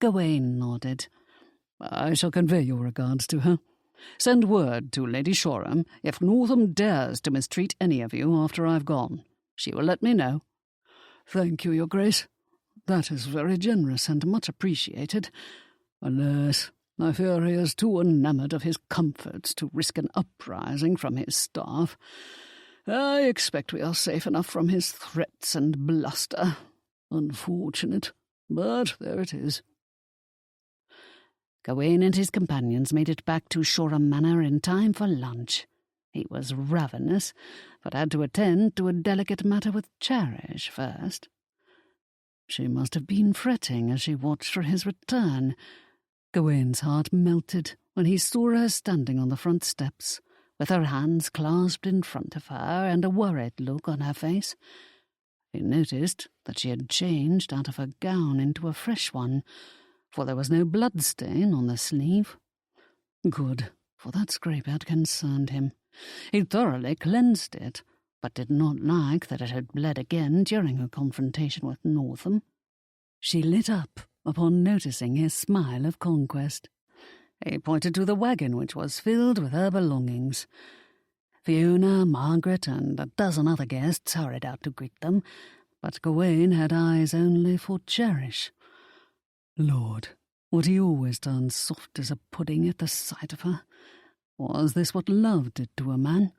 Gawain nodded. "I shall convey your regards to her. Send word to Lady Shoreham if Northam dares to mistreat any of you after I've gone. She will let me know." "Thank you, Your Grace. That is very generous and much appreciated. Alas, I fear he is too enamoured of his comforts to risk an uprising from his staff. I expect we are safe enough from his threats and bluster. Unfortunate, but there it is." Gawain and his companions made it back to Shoreham Manor in time for lunch. He was ravenous, but had to attend to a delicate matter with Cherish first. She must have been fretting as she watched for his return. Gawain's heart melted when he saw her standing on the front steps, with her hands clasped in front of her and a worried look on her face. He noticed that she had changed out of her gown into a fresh one, for there was no bloodstain on the sleeve. Good, for that scrape had concerned him. He thoroughly cleansed it, but did not like that it had bled again during her confrontation with Northam. She lit up upon noticing his smile of conquest. He pointed to the wagon, which was filled with her belongings. Fiona, Margaret, and a dozen other guests hurried out to greet them, but Gawain had eyes only for Cherish. Lord, would he always turn soft as a pudding at the sight of her? Was this what love did to a man?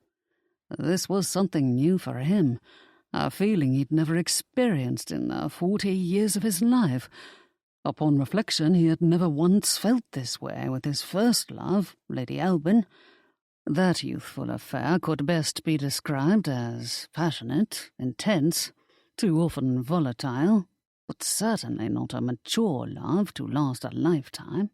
This was something new for him, a feeling he'd never experienced in the 40 years of his life. Upon reflection, he had never once felt this way with his first love, Lady Albin. That youthful affair could best be described as passionate, intense, too often volatile, but certainly not a mature love to last a lifetime.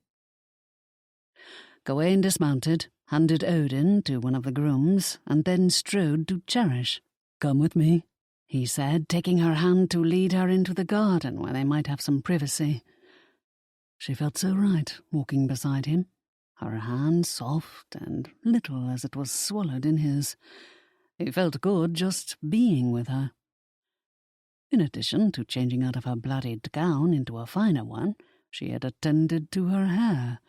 Gawain dismounted, handed Odin to one of the grooms, and then strode to Cherish. "Come with me," he said, taking her hand to lead her into the garden where they might have some privacy. She felt so right, walking beside him, her hand soft and little as it was swallowed in his. He felt good just being with her. In addition to changing out of her bloodied gown into a finer one, she had attended to her hair.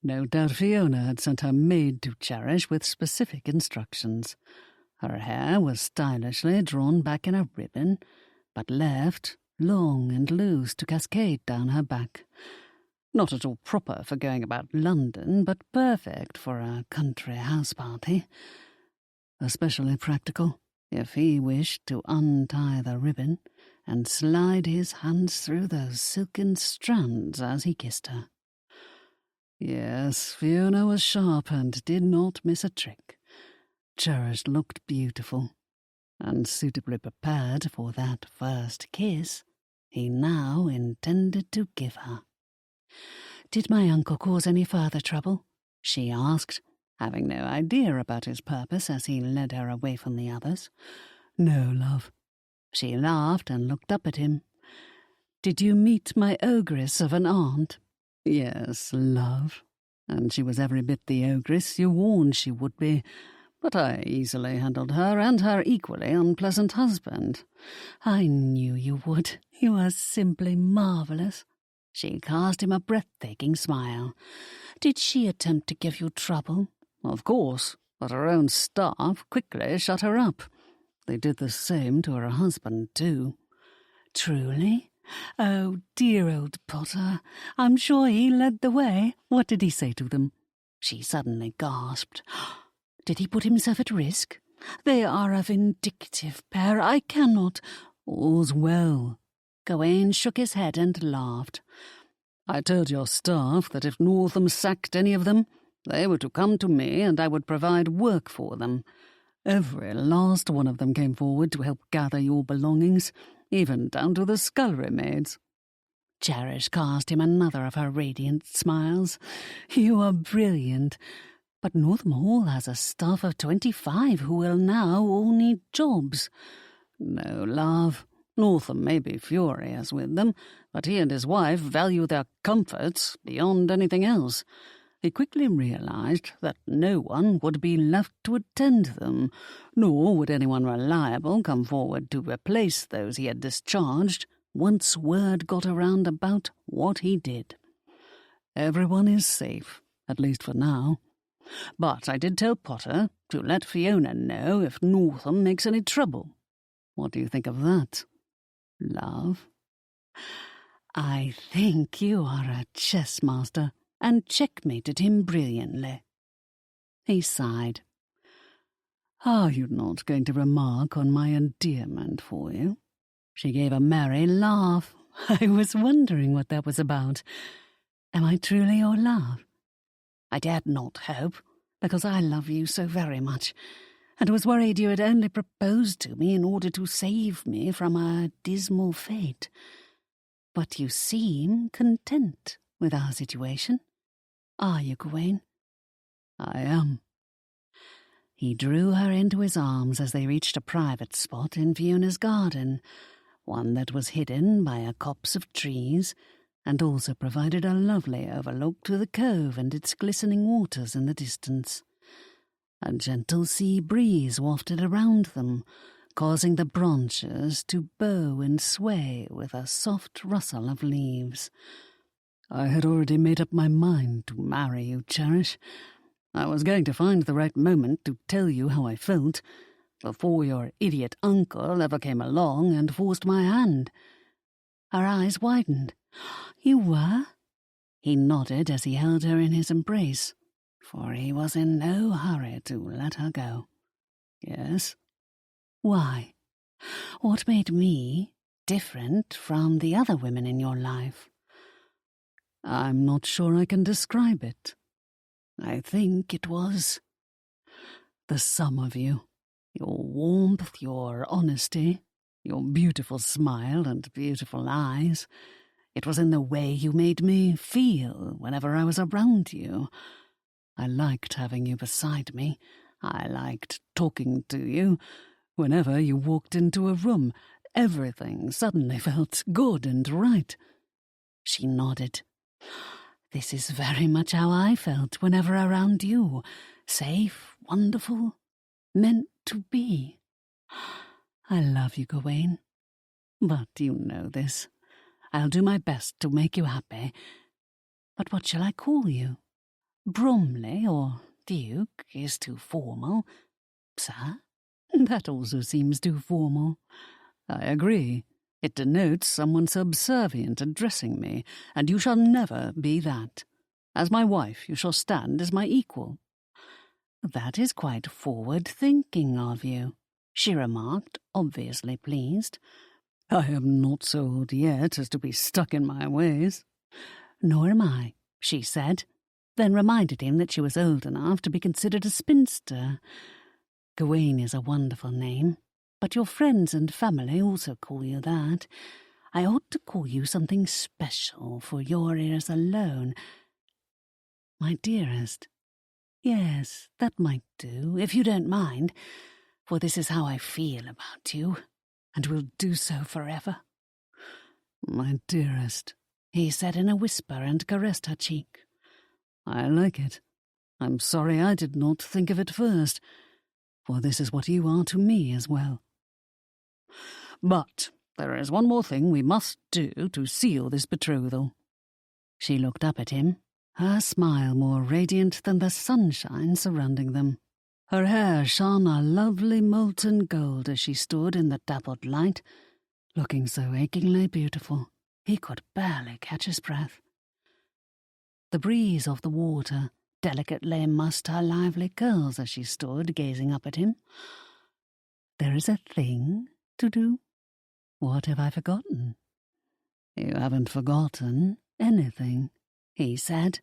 No doubt Fiona had sent her maid to Cherish with specific instructions. Her hair was stylishly drawn back in a ribbon, but left long and loose to cascade down her back. Not at all proper for going about London, but perfect for a country house party. Especially practical, if he wished to untie the ribbon and slide his hands through those silken strands as he kissed her. Yes, Fiona was sharp and did not miss a trick. Cherish looked beautiful, and suitably prepared for that first kiss he now intended to give her. "Did my uncle cause any further trouble?" she asked, having no idea about his purpose as he led her away from the others. "No, love." She laughed and looked up at him. "Did you meet my ogress of an aunt?" "Yes, love, and she was every bit the ogress you warned she would be, but I easily handled her and her equally unpleasant husband." "I knew you would. You are simply marvellous." She cast him a breathtaking smile. "Did she attempt to give you trouble?" "Of course, but her own staff quickly shut her up. They did the same to her husband, too." "Truly? Oh, dear old Potter. I'm sure he led the way. What did he say to them?" She suddenly gasped. "Did he put himself at risk? They are a vindictive pair. I cannot—" "All's well." Gawain shook his head and laughed. "I told your staff that if Northam sacked any of them, they were to come to me and I would provide work for them. Every last one of them came forward to help gather your belongings, even down to the scullery maids." Cherish cast him another of her radiant smiles. "You are brilliant. But Northam Hall has a staff of 25 who will now all need jobs." "No, love. Northam may be furious with them, but he and his wife value their comforts beyond anything else. He quickly realized that no one would be left to attend them, nor would anyone reliable come forward to replace those he had discharged once word got around about what he did. Everyone is safe, at least for now. But I did tell Potter to let Fiona know if Northam makes any trouble. What do you think of that, love?" "I think you are a chess master, and checkmated him brilliantly." He sighed. "Are you not going to remark on my endearment for you?" She gave a merry laugh. "I was wondering what that was about. Am I truly your love?" "I dared not hope, because I love you so very much, and was worried you had only proposed to me in order to save me from a dismal fate. But you seem content with our situation. Are you, Gawain?" "I am." He drew her into his arms as they reached a private spot in Fiona's garden, one that was hidden by a copse of trees, and also provided a lovely overlook to the cove and its glistening waters in the distance. A gentle sea breeze wafted around them, causing the branches to bow and sway with a soft rustle of leaves. "I had already made up my mind to marry you, Cherish. I was going to find the right moment to tell you how I felt, before your idiot uncle ever came along and forced my hand." Her eyes widened. "You were?" He nodded as he held her in his embrace, for he was in no hurry to let her go. "Yes." "Why? What made me different from the other women in your life?" "I'm not sure I can describe it. I think it was the sum of you. Your warmth, your honesty, your beautiful smile and beautiful eyes. It was in the way you made me feel whenever I was around you. I liked having you beside me. I liked talking to you. Whenever you walked into a room, everything suddenly felt good and right." She nodded. "This is very much how I felt whenever around you. Safe, wonderful, meant to be. I love you, Gawain. But you know this. I'll do my best to make you happy. But what shall I call you? Bromley or Duke is too formal. Sir? That also seems too formal." "I agree. It denotes someone subservient addressing me, and you shall never be that. As my wife, you shall stand as my equal." "That is quite forward-thinking of you." she remarked, obviously pleased. I am not so old yet as to be stuck in my ways. Nor am I, she said, then reminded him that she was old enough to be considered a spinster. Gawain is a wonderful name, but your friends and family also call you that. I ought to call you something special for your ears alone. My dearest. Yes, that might do, if you don't mind, for this is how I feel about you, and will do so forever. My dearest, he said in a whisper and caressed her cheek. I like it. I'm sorry I did not think of it first, for this is what you are to me as well. But there is one more thing we must do to seal this betrothal. She looked up at him, her smile more radiant than the sunshine surrounding them. Her hair shone a lovely molten gold as she stood in the dappled light, looking so achingly beautiful he could barely catch his breath. The breeze of the water delicately mussed her lively curls as she stood gazing up at him. There is a thing to do. What have I forgotten? You haven't forgotten anything, he said,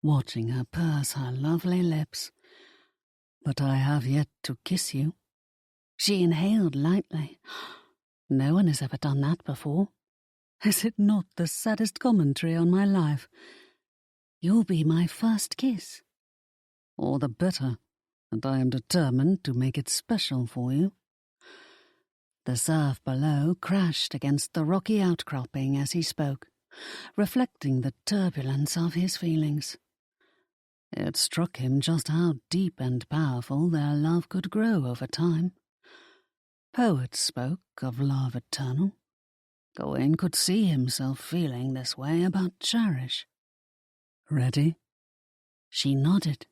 watching her purse her lovely lips. But I have yet to kiss you. She inhaled lightly. No one has ever done that before. Is it not the saddest commentary on my life? You'll be my first kiss. All the better, and I am determined to make it special for you. The surf below crashed against the rocky outcropping as he spoke, reflecting the turbulence of his feelings. It struck him just how deep and powerful their love could grow over time. Poets spoke of love eternal. Gawain could see himself feeling this way about Cherish. Ready? She nodded.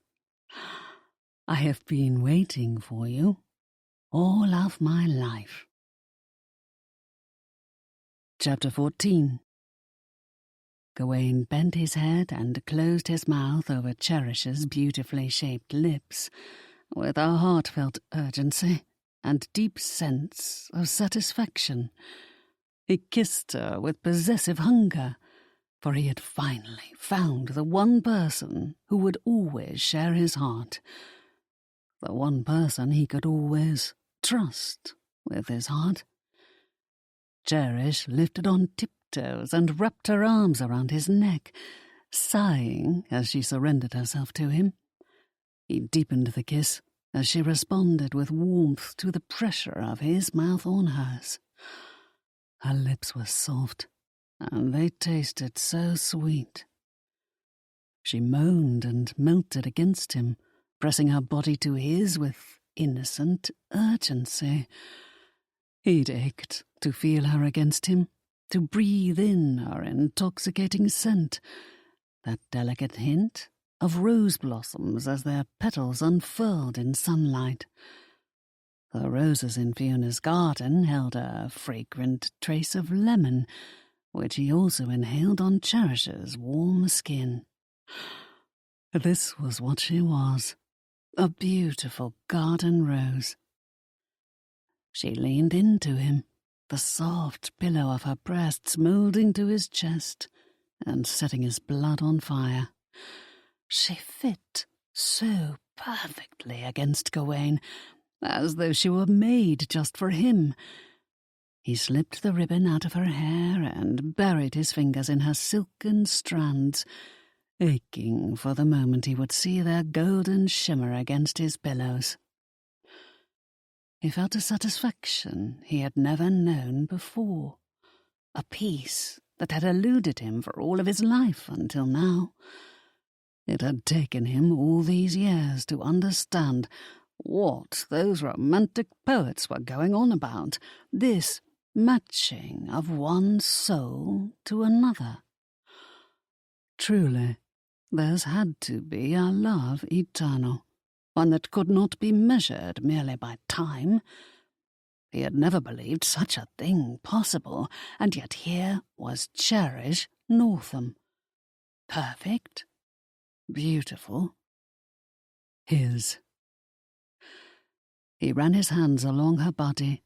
I have been waiting for you all of my life. Chapter 14. Gawain bent his head and closed his mouth over Cherish's beautifully shaped lips, with a heartfelt urgency and deep sense of satisfaction. He kissed her with possessive hunger, for he had finally found the one person who would always share his heart, the one person he could always trust with his heart. Cherish lifted on tiptoes and wrapped her arms around his neck, sighing as she surrendered herself to him. He deepened the kiss as she responded with warmth to the pressure of his mouth on hers. Her lips were soft, and they tasted so sweet. She moaned and melted against him, pressing her body to his with innocent urgency. He'd ached to feel her against him, to breathe in her intoxicating scent, that delicate hint of rose blossoms as their petals unfurled in sunlight. The roses in Fiona's garden held a fragrant trace of lemon, which he also inhaled on Cherish's warm skin. This was what she was, a beautiful garden rose. She leaned into him, the soft pillow of her breasts moulding to his chest and setting his blood on fire. She fit so perfectly against Gawain, as though she were made just for him. He slipped the ribbon out of her hair and buried his fingers in her silken strands, aching for the moment he would see their golden shimmer against his pillows. He felt a satisfaction he had never known before, a peace that had eluded him for all of his life until now. It had taken him all these years to understand what those romantic poets were going on about, this matching of one soul to another. Truly, theirs had to be a love eternal, one that could not be measured merely by time. He had never believed such a thing possible, and yet here was Cherish Northam. Perfect, beautiful, his. He ran his hands along her body,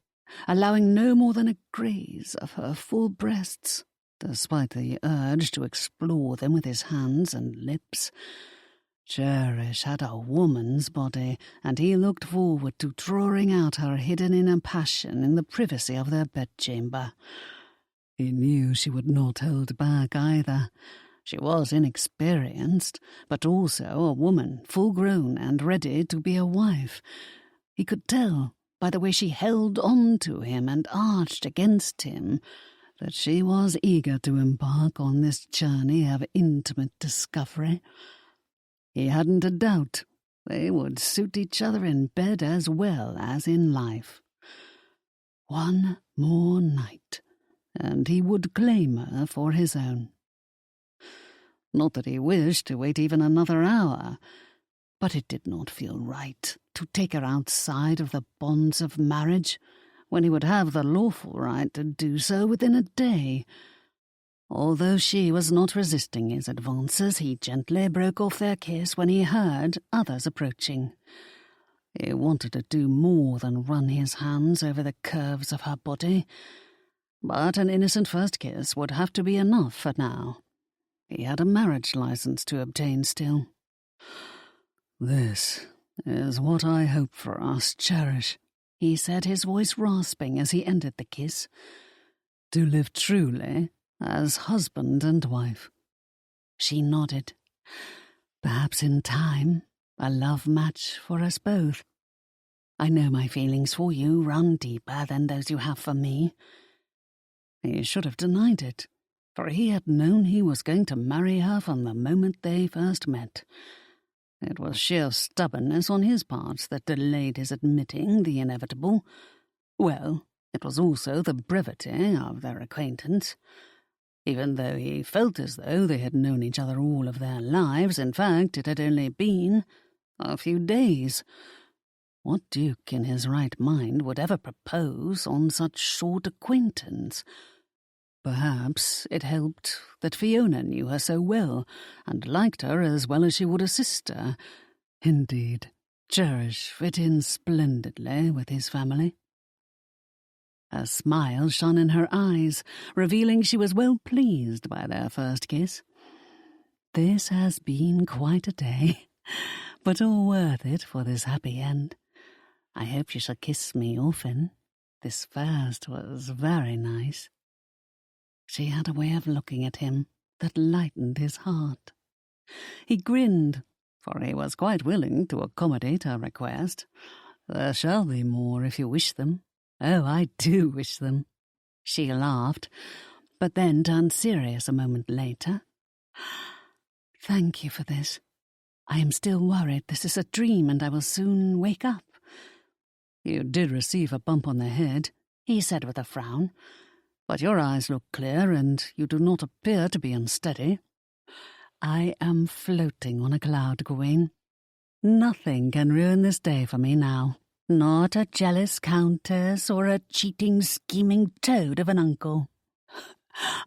allowing no more than a graze of her full breasts, despite the urge to explore them with his hands and lips. Cherish had a woman's body, and he looked forward to drawing out her hidden inner passion in the privacy of their bedchamber. He knew she would not hold back either. She was inexperienced, but also a woman, full-grown and ready to be a wife. He could tell by the way she held on to him and arched against him that she was eager to embark on this journey of intimate discovery. He hadn't a doubt they would suit each other in bed as well as in life. One more night, and he would claim her for his own. Not that he wished to wait even another hour, but it did not feel right to take her outside of the bonds of marriage when he would have the lawful right to do so within a day. Although she was not resisting his advances, he gently broke off their kiss when he heard others approaching. He wanted to do more than run his hands over the curves of her body, but an innocent first kiss would have to be enough for now. He had a marriage license to obtain still. "This is what I hope for us, Cherish," he said, his voice rasping as he ended the kiss. "To live truly as husband and wife." She nodded. "Perhaps in time, a love match for us both. I know my feelings for you run deeper than those you have for me." He should have denied it, for he had known he was going to marry her from the moment they first met. It was sheer stubbornness on his part that delayed his admitting the inevitable. Well, it was also the brevity of their acquaintance. Even though he felt as though they had known each other all of their lives, in fact, it had only been a few days. What duke in his right mind would ever propose on such short acquaintance? Perhaps it helped that Fiona knew her so well, and liked her as well as she would a sister. Indeed, Cherish fit in splendidly with his family. A smile shone in her eyes, revealing she was well pleased by their first kiss. "This has been quite a day, but all worth it for this happy end. I hope you shall kiss me often. This first was very nice." She had a way of looking at him that lightened his heart. He grinned, for he was quite willing to accommodate her request. "There shall be more if you wish them." "Oh, I do wish them." She laughed, but then turned serious a moment later. "Thank you for this. I am still worried this is a dream and I will soon wake up." "You did receive a bump on the head," he said with a frown, "but your eyes look clear and you do not appear to be unsteady." "I am floating on a cloud, Gawain. Nothing can ruin this day for me now. Not a jealous countess or a cheating, scheming toad of an uncle."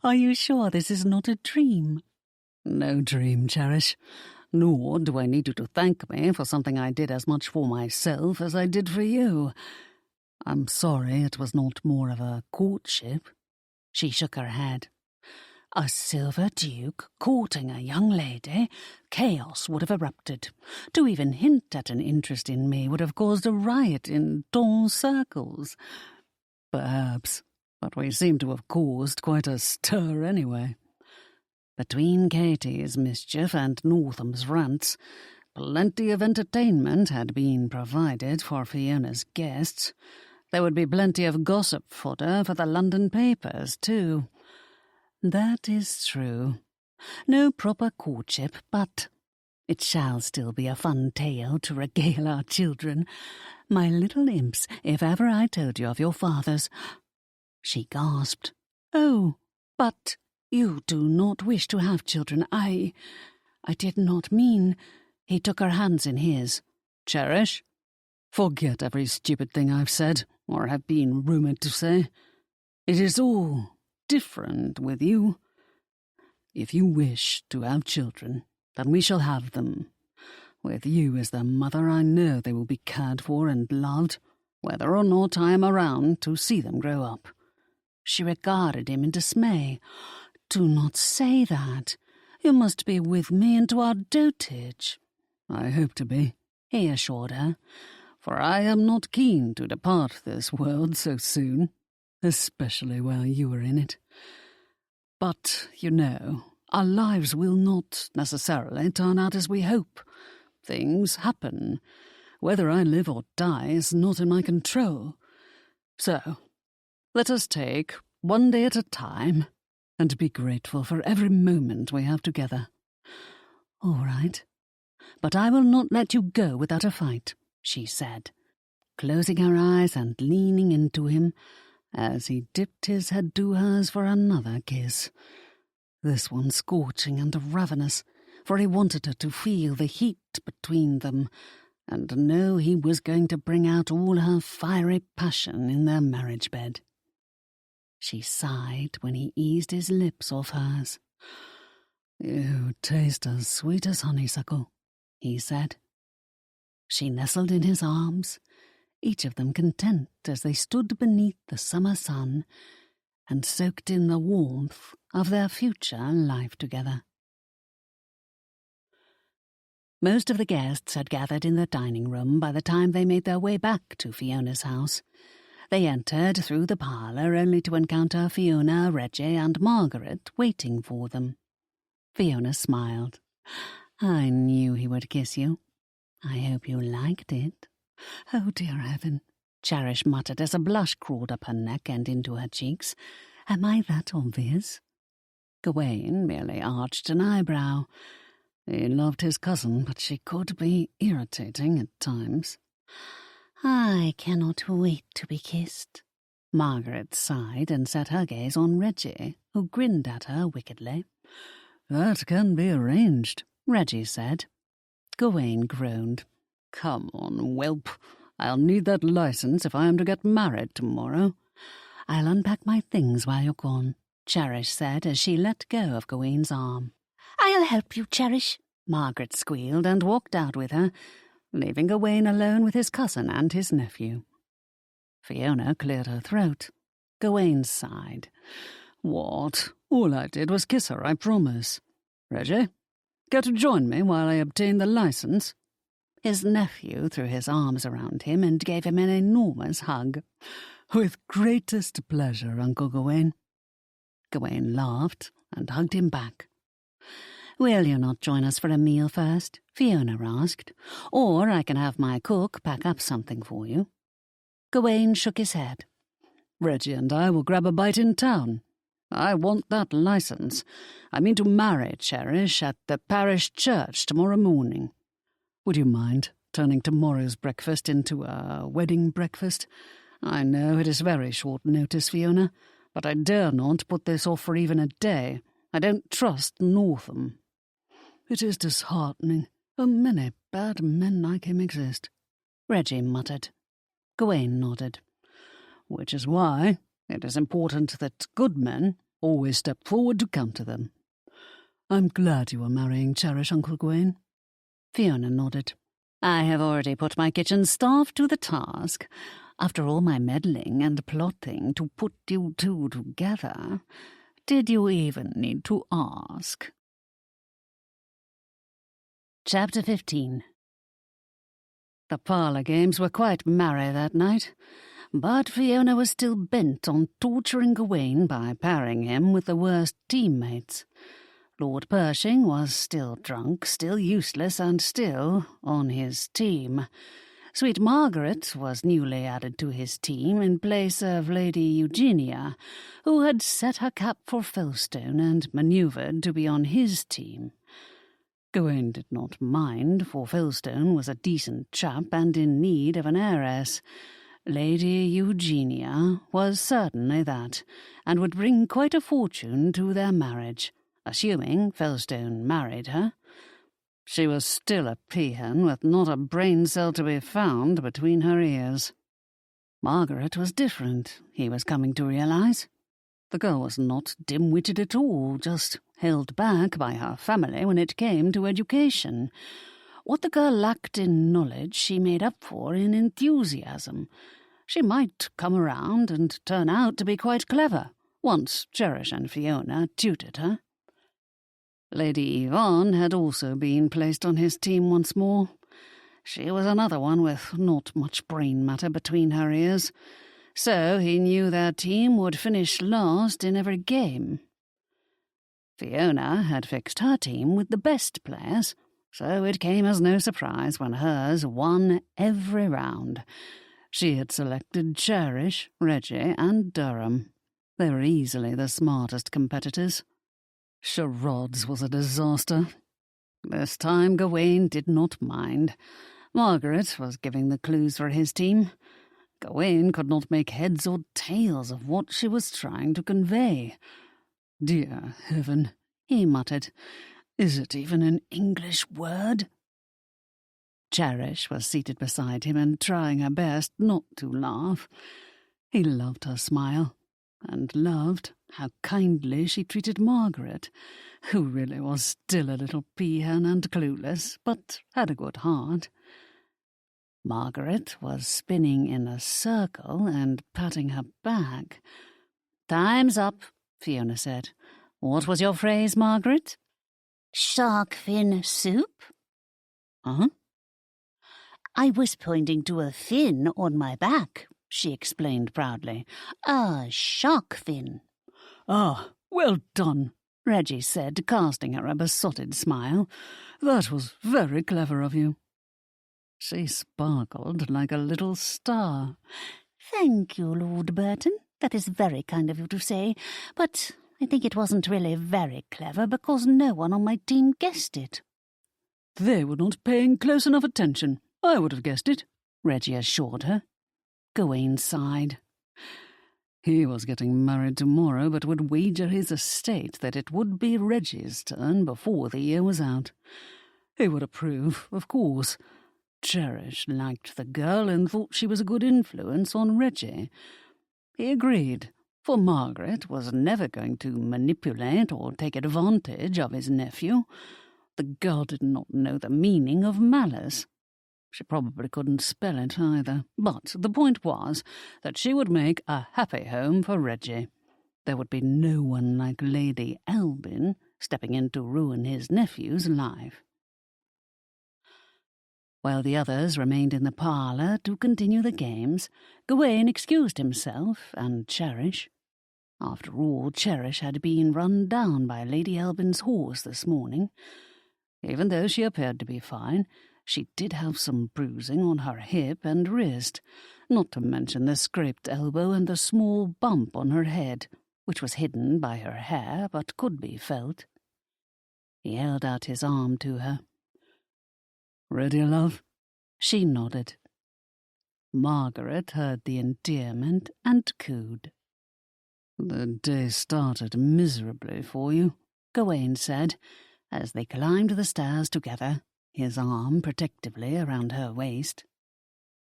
"Are you sure this is not a dream?" "No dream, Cherish. Nor do I need you to thank me for something I did as much for myself as I did for you. I'm sorry it was not more of a courtship." She shook her head. "A silver duke courting a young lady? Chaos would have erupted. To even hint at an interest in me would have caused a riot in Dawn circles." "Perhaps, but we seem to have caused quite a stir anyway." Between Katie's mischief and Northam's rants, plenty of entertainment had been provided for Fiona's guests. There would be plenty of gossip fodder for the London papers, too. "That is true. No proper courtship, but it shall still be a fun tale to regale our children. My little imps, if ever I told you of your father's—" She gasped. "Oh, but you do not wish to have children. I did not mean—" He took her hands in his. "Cherish, forget every stupid thing I've said, or have been rumoured to say. It is all different with you. If you wish to have children, then we shall have them. With you as their mother, I know they will be cared for and loved. whether or not I am around to see them grow up." She regarded him in dismay. "Do not say that. You must be with me into our dotage." "I hope to be," he assured her. "for I am not keen to depart this world so soon, especially while you are in it. But, you know, our lives will not necessarily turn out as we hope. Things happen. Whether I live or die is not in my control. So, let us take one day at a time and be grateful for every moment we have together." "All right. But I will not let you go without a fight," she said, closing her eyes and leaning into him as he dipped his head to hers for another kiss. This one scorching and ravenous, for he wanted her to feel the heat between them and know he was going to bring out all her fiery passion in their marriage bed. She sighed when he eased his lips off hers. "You taste as sweet as honeysuckle," he said. She nestled in his arms, each of them content as they stood beneath the summer sun and soaked in the warmth of their future life together. Most of the guests had gathered in the dining room by the time they made their way back to Fiona's house. They entered through the parlour only to encounter Fiona, Reggie, and Margaret waiting for them. Fiona smiled. "I knew he would kiss you. I hope you liked it." "Oh, dear heaven," Cherish muttered as a blush crawled up her neck and into her cheeks. "Am I that obvious?" Gawain merely arched an eyebrow. He loved his cousin, but she could be irritating at times. "I cannot wait to be kissed." Margaret sighed and set her gaze on Reggie, who grinned at her wickedly. "That can be arranged," Reggie said. Gawain groaned. "Come on, whelp. I'll need that license if I am to get married tomorrow." "I'll unpack my things while you're gone," Cherish said as she let go of Gawain's arm. "I'll help you, Cherish," Margaret squealed and walked out with her, leaving Gawain alone with his cousin and his nephew. Fiona cleared her throat. Gawain sighed. "What? All I did was kiss her, I promise. Reggie, care to join me while I obtain the license?" His nephew threw his arms around him and gave him an enormous hug. "With greatest pleasure, Uncle Gawain." Gawain laughed and hugged him back. "Will you not join us for a meal first?" Fiona asked. "Or I can have my cook pack up something for you." Gawain shook his head. "Reggie and I will grab a bite in town. I want that license. I mean to marry Cherish at the parish church tomorrow morning. Would you mind turning tomorrow's breakfast into a wedding breakfast? I know it is very short notice, Fiona, but I dare not put this off for even a day. I don't trust Northam." "It is disheartening. How many bad men like him exist," Reggie muttered. Gawain nodded. "Which is why it is important that good men always step forward to counter them. I'm glad you are marrying Cherish, Uncle Gawain." Fiona nodded. "I have already put my kitchen staff to the task. After all my meddling and plotting to put you two together, did you even need to ask?" Chapter 15. The parlour games were quite merry that night, but Fiona was still bent on torturing Gawain by pairing him with the worst teammates. Lord Pershing was still drunk, still useless, and still on his team. Sweet Margaret was newly added to his team in place of Lady Eugenia, who had set her cap for Felstone and manoeuvred to be on his team. Gawain did not mind, for Felstone was a decent chap and in need of an heiress. Lady Eugenia was certainly that, and would bring quite a fortune to their marriage, assuming Felstone married her. She was still a peahen, with not a brain cell to be found between her ears. Margaret was different, he was coming to realize. The girl was not dim-witted at all, just held back by her family when it came to education. What the girl lacked in knowledge she made up for in enthusiasm, She might come around and turn out to be quite clever, once Cherish and Fiona tutored her. Lady Yvonne had also been placed on his team once more. She was another one with not much brain matter between her ears, so he knew their team would finish last in every game. Fiona had fixed her team with the best players, so it came as no surprise when hers won every round. She had selected Cherish, Reggie, and Durham. They were easily the smartest competitors. Charades was a disaster. This time Gawain did not mind. Margaret was giving the clues for his team. Gawain could not make heads or tails of what she was trying to convey. "Dear heaven," he muttered. "Is it even an English word?" Cherish was seated beside him and trying her best not to laugh. He loved her smile, and loved how kindly she treated Margaret, who really was still a little peahen and clueless, but had a good heart. Margaret was spinning in a circle and patting her back. "Time's up," Fiona said. "What was your phrase, Margaret?" "Shark fin soup?" "Huh?" "I was pointing to a fin on my back," she explained proudly. "A shark fin." "Ah, well done," Reggie said, casting her a besotted smile. "That was very clever of you." She sparkled like a little star. "Thank you, Lord Burton. That is very kind of you to say, but I think it wasn't really very clever because no one on my team guessed it." "They were not paying close enough attention. I would have guessed it," Reggie assured her. Gawain sighed. He was getting married tomorrow, but would wager his estate that it would be Reggie's turn before the year was out. He would approve, of course. Cherish liked the girl and thought she was a good influence on Reggie. He agreed, for Margaret was never going to manipulate or take advantage of his nephew. The girl did not know the meaning of malice. She probably couldn't spell it either, but the point was that she would make a happy home for Reggie. There would be no one like Lady Albin stepping in to ruin his nephew's life. While the others remained in the parlour to continue the games, Gawain excused himself and Cherish. After all, Cherish had been run down by Lady Albin's horse this morning. Even though she appeared to be fine, she did have some bruising on her hip and wrist, not to mention the scraped elbow and the small bump on her head, which was hidden by her hair but could be felt. He held out his arm to her. "Ready, love?" She nodded. Margaret heard the endearment and cooed. "The day started miserably for you," Gawain said, as they climbed the stairs together, his arm protectively around her waist.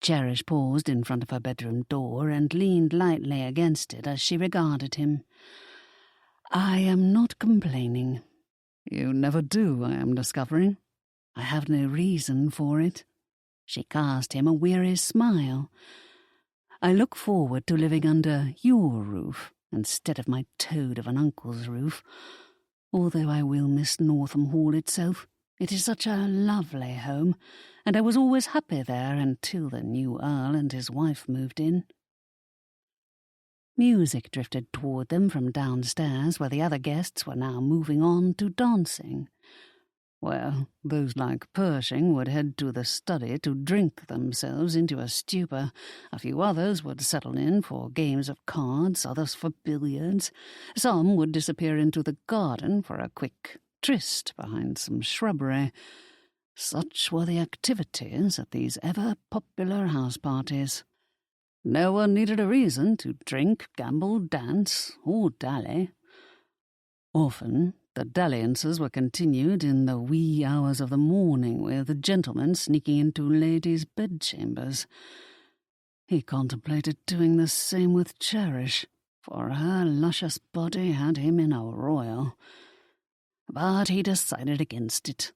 Cherish paused in front of her bedroom door and leaned lightly against it as she regarded him. "I am not complaining." "You never do, I am discovering." "I have no reason for it." She cast him a weary smile. "I look forward to living under your roof instead of my toad of an uncle's roof, although I will miss Northam Hall itself. It is such a lovely home, and I was always happy there until the new Earl and his wife moved in." Music drifted toward them from downstairs, where the other guests were now moving on to dancing. Well, those like Pershing would head to the study to drink themselves into a stupor. A few others would settle in for games of cards, others for billiards. Some would disappear into the garden for a quick tryst behind some shrubbery. Such were the activities at these ever-popular house parties. No one needed a reason to drink, gamble, dance, or dally. Often, the dalliances were continued in the wee hours of the morning, with gentlemen sneaking into ladies' bedchambers. He contemplated doing the same with Cherish, for her luscious body had him in a royal. But he decided against it.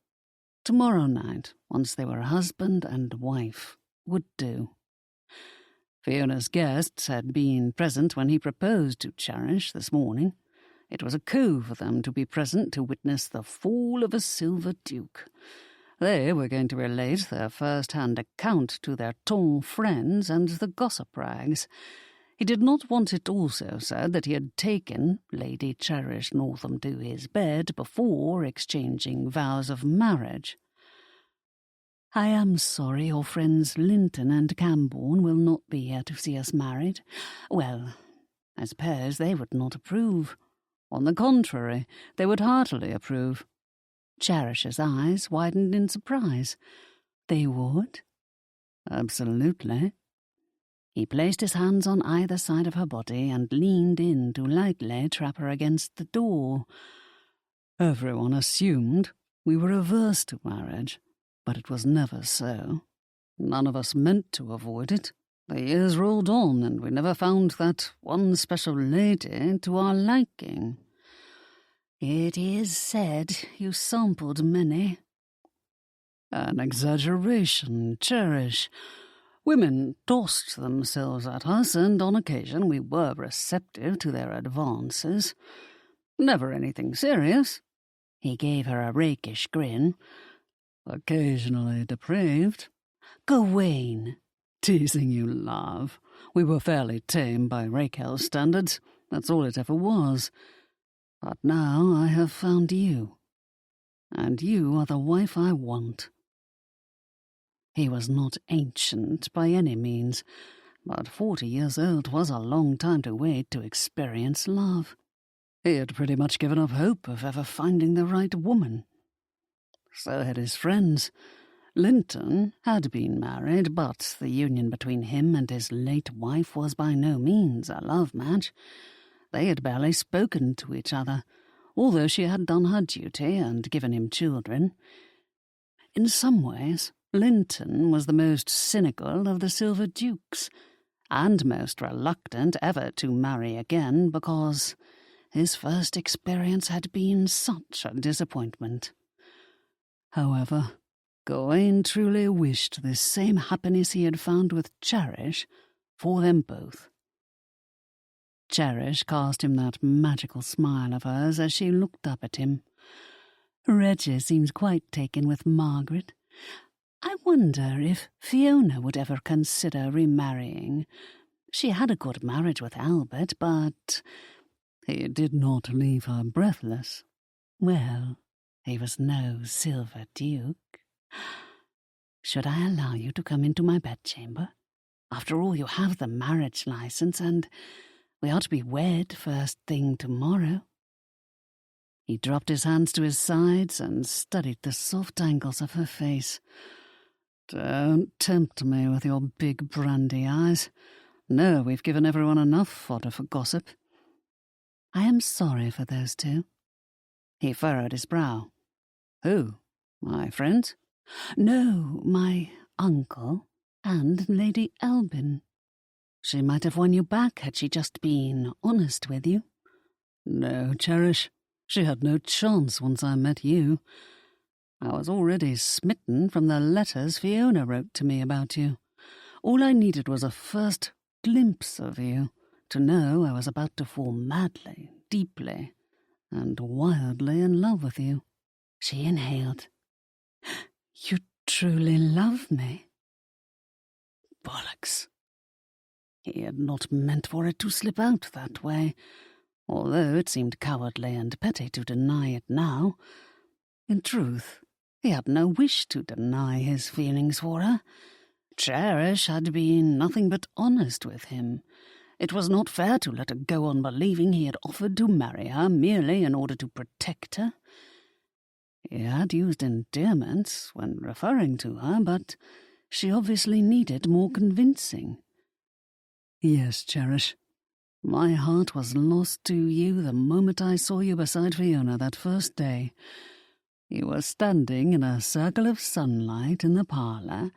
Tomorrow night, once they were husband and wife, would do. Fiona's guests had been present when he proposed to Cherish this morning. It was a coup for them to be present to witness the fall of a silver duke. They were going to relate their first-hand account to their tall friends and the gossip rags. He did not want it also said that he had taken Lady Cherish Northam to his bed before exchanging vows of marriage. I am sorry your friends Linton and Cambourne will not be here to see us married. Well, I suppose they would not approve. On the contrary, they would heartily approve. Cherish's eyes widened in surprise. They would? Absolutely. He placed his hands on either side of her body and leaned in to lightly trap her against the door. Everyone assumed we were averse to marriage, but it was never so. None of us meant to avoid it. The years rolled on, and we never found that one special lady to our liking. It is said you sampled many. An exaggeration, Cherish. Women tossed themselves at us, and on occasion we were receptive to their advances. Never anything serious. He gave her a rakish grin. Occasionally depraved. Gawain. Teasing you, love. We were fairly tame by Raquel's standards. That's all it ever was. But now I have found you. And you are the wife I want. He was not ancient by any means, but 40 years old was a long time to wait to experience love. He had pretty much given up hope of ever finding the right woman. So had his friends. Linton had been married, but the union between him and his late wife was by no means a love match. They had barely spoken to each other, although she had done her duty and given him children. In some ways, Linton was the most cynical of the Silver Dukes, and most reluctant ever to marry again because his first experience had been such a disappointment. However, Gawain truly wished the same happiness he had found with Cherish for them both. Cherish cast him that magical smile of hers as she looked up at him. Reggie seems quite taken with Margaret. I wonder if Fiona would ever consider remarrying. She had a good marriage with Albert, but he did not leave her breathless. Well, he was no Silver Duke. Should I allow you to come into my bedchamber? After all, you have the marriage license, and we are to be wed first thing tomorrow. He dropped his hands to his sides and studied the soft angles of her face. Don't tempt me with your big brandy eyes. No, we've given everyone enough fodder for gossip. I am sorry for those two. He furrowed his brow. Who? My friends? No, my uncle and Lady Albin. She might have won you back had she just been honest with you. No, Cherish. She had no chance once I met you. I was already smitten from the letters Fiona wrote to me about you. All I needed was a first glimpse of you, to know I was about to fall madly, deeply, and wildly in love with you. She inhaled. You truly love me? Bollocks. He had not meant for it to slip out that way, although it seemed cowardly and petty to deny it now. In truth, he had no wish to deny his feelings for her. Cherish had been nothing but honest with him. It was not fair to let her go on believing he had offered to marry her merely in order to protect her. He had used endearments when referring to her, but she obviously needed more convincing. Yes, Cherish. My heart was lost to you the moment I saw you beside Fiona that first day. You were standing in a circle of sunlight in the parlour,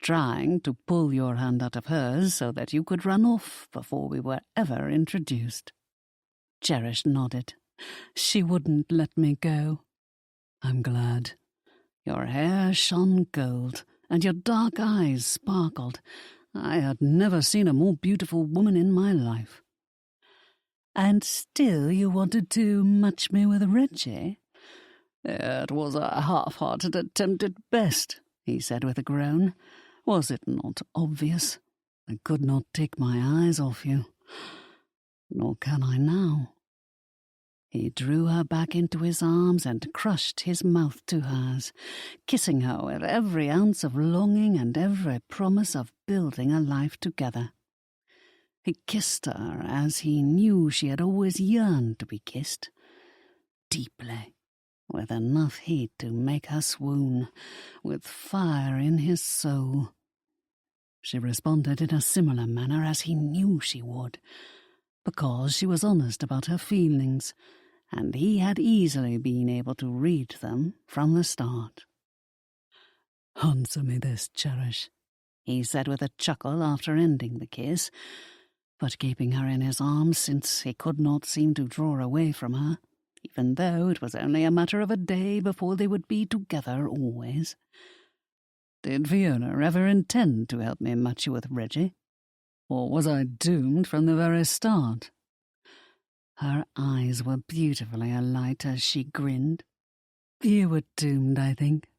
trying to pull your hand out of hers so that you could run off before we were ever introduced. Cherish nodded. She wouldn't let me go. I'm glad. Your hair shone gold, and your dark eyes sparkled. I had never seen a more beautiful woman in my life. And still you wanted to match me with Reggie? It was a half-hearted attempt at best, he said with a groan. Was it not obvious? I could not take my eyes off you. Nor can I now. He drew her back into his arms and crushed his mouth to hers, kissing her with every ounce of longing and every promise of building a life together. He kissed her as he knew she had always yearned to be kissed, deeply, with enough heat to make her swoon, with fire in his soul. She responded in a similar manner as he knew she would, because she was honest about her feelings, and he had easily been able to read them from the start. "Answer me this, Cherish," he said with a chuckle after ending the kiss, but keeping her in his arms since he could not seem to draw away from her, even though it was only a matter of a day before they would be together always. Did Fiona ever intend to help me match you with Reggie? Or was I doomed from the very start? Her eyes were beautifully alight as she grinned. "You were doomed, I think,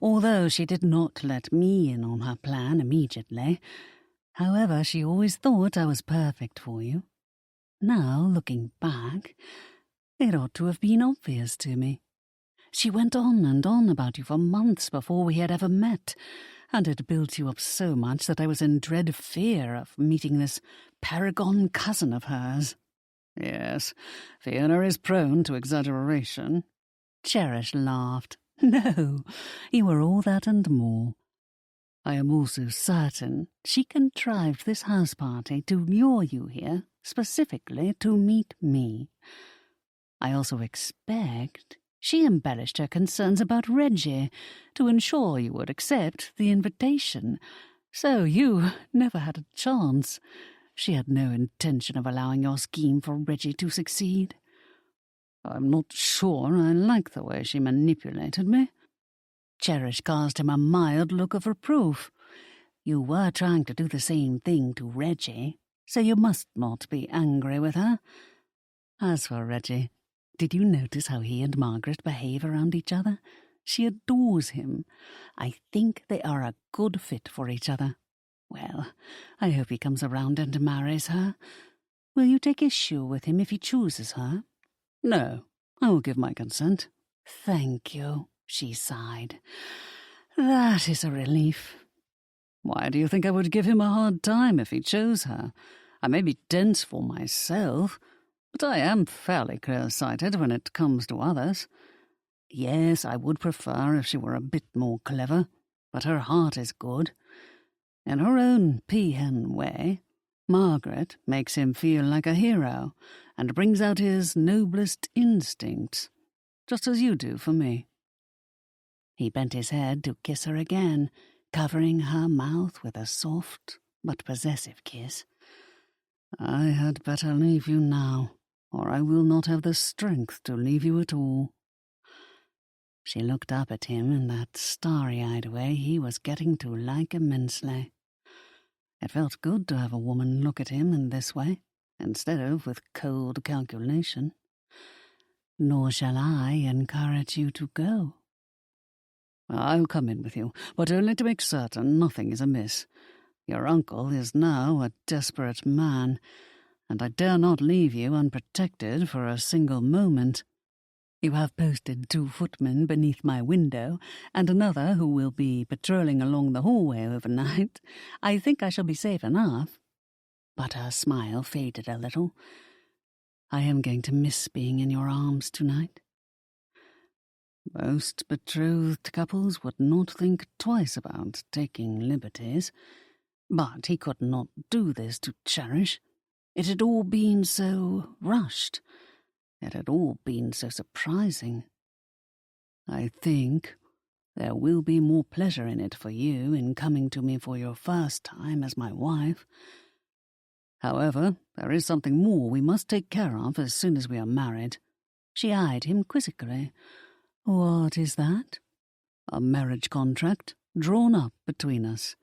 although she did not let me in on her plan immediately. However, she always thought I was perfect for you. Now, looking back, it ought to have been obvious to me. She went on and on about you for months before we had ever met, and had built you up so much that I was in dread fear of meeting this paragon cousin of hers." Yes, Fiona is prone to exaggeration. Cherish laughed. "No, you were all that and more. I am also certain she contrived this house party to lure you here, specifically to meet me. I also expect she embellished her concerns about Reggie to ensure you would accept the invitation, so you never had a chance. She had no intention of allowing your scheme for Reggie to succeed." "I'm not sure I like the way she manipulated me." Cherish cast him a mild look of reproof. "You were trying to do the same thing to Reggie, so you must not be angry with her. As for Reggie, did you notice how he and Margaret behave around each other? She adores him. I think they are a good fit for each other. Well, I hope he comes around and marries her. Will you take issue with him if he chooses her?" "No, I will give my consent." "Thank you," she sighed. "That is a relief." "Why do you think I would give him a hard time if he chose her? I may be dense for myself, but I am fairly clear-sighted when it comes to others. Yes, I would prefer if she were a bit more clever, but her heart is good. In her own peahen way, Margaret makes him feel like a hero and brings out his noblest instincts, just as you do for me." He bent his head to kiss her again, covering her mouth with a soft but possessive kiss. "I had better leave you now, or I will not have the strength to leave you at all." She looked up at him in that starry-eyed way he was getting to like immensely. It felt good to have a woman look at him in this way, instead of with cold calculation. "Nor shall I encourage you to go." "I'll come in with you, but only to make certain nothing is amiss. Your uncle is now a desperate man, and I dare not leave you unprotected for a single moment. You have posted 2 footmen beneath my window, and another who will be patrolling along the hallway overnight. I think I shall be safe enough." But her smile faded a little. "I am going to miss being in your arms tonight." Most betrothed couples would not think twice about taking liberties, but he could not do this to Cherish. It had all been so rushed. It had all been so surprising. "I think there will be more pleasure in it for you in coming to me for your first time as my wife. However, there is something more we must take care of as soon as we are married." She eyed him quizzically. "What is that?" "A marriage contract drawn up between us."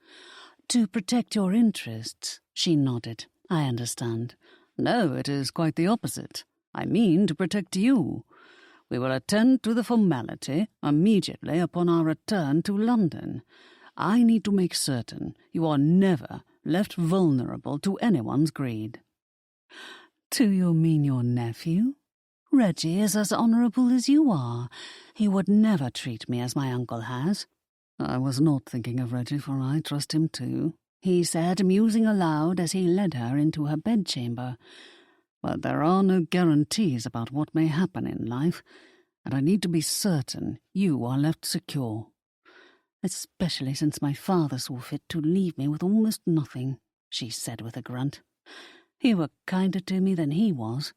To protect your interests, she nodded. I understand. No, it is quite the opposite. I mean to protect you. We will attend to the formality immediately upon our return to London. I need to make certain you are never left vulnerable to anyone's greed. Do you mean your nephew? Reggie is as honourable as you are. He would never treat me as my uncle has. I was not thinking of Reggie, for I trust him too, he said, musing aloud as he led her into her bedchamber. But there are no guarantees about what may happen in life, and I need to be certain you are left secure. Especially since my father saw fit to leave me with almost nothing, she said with a grunt. You were kinder to me than he was.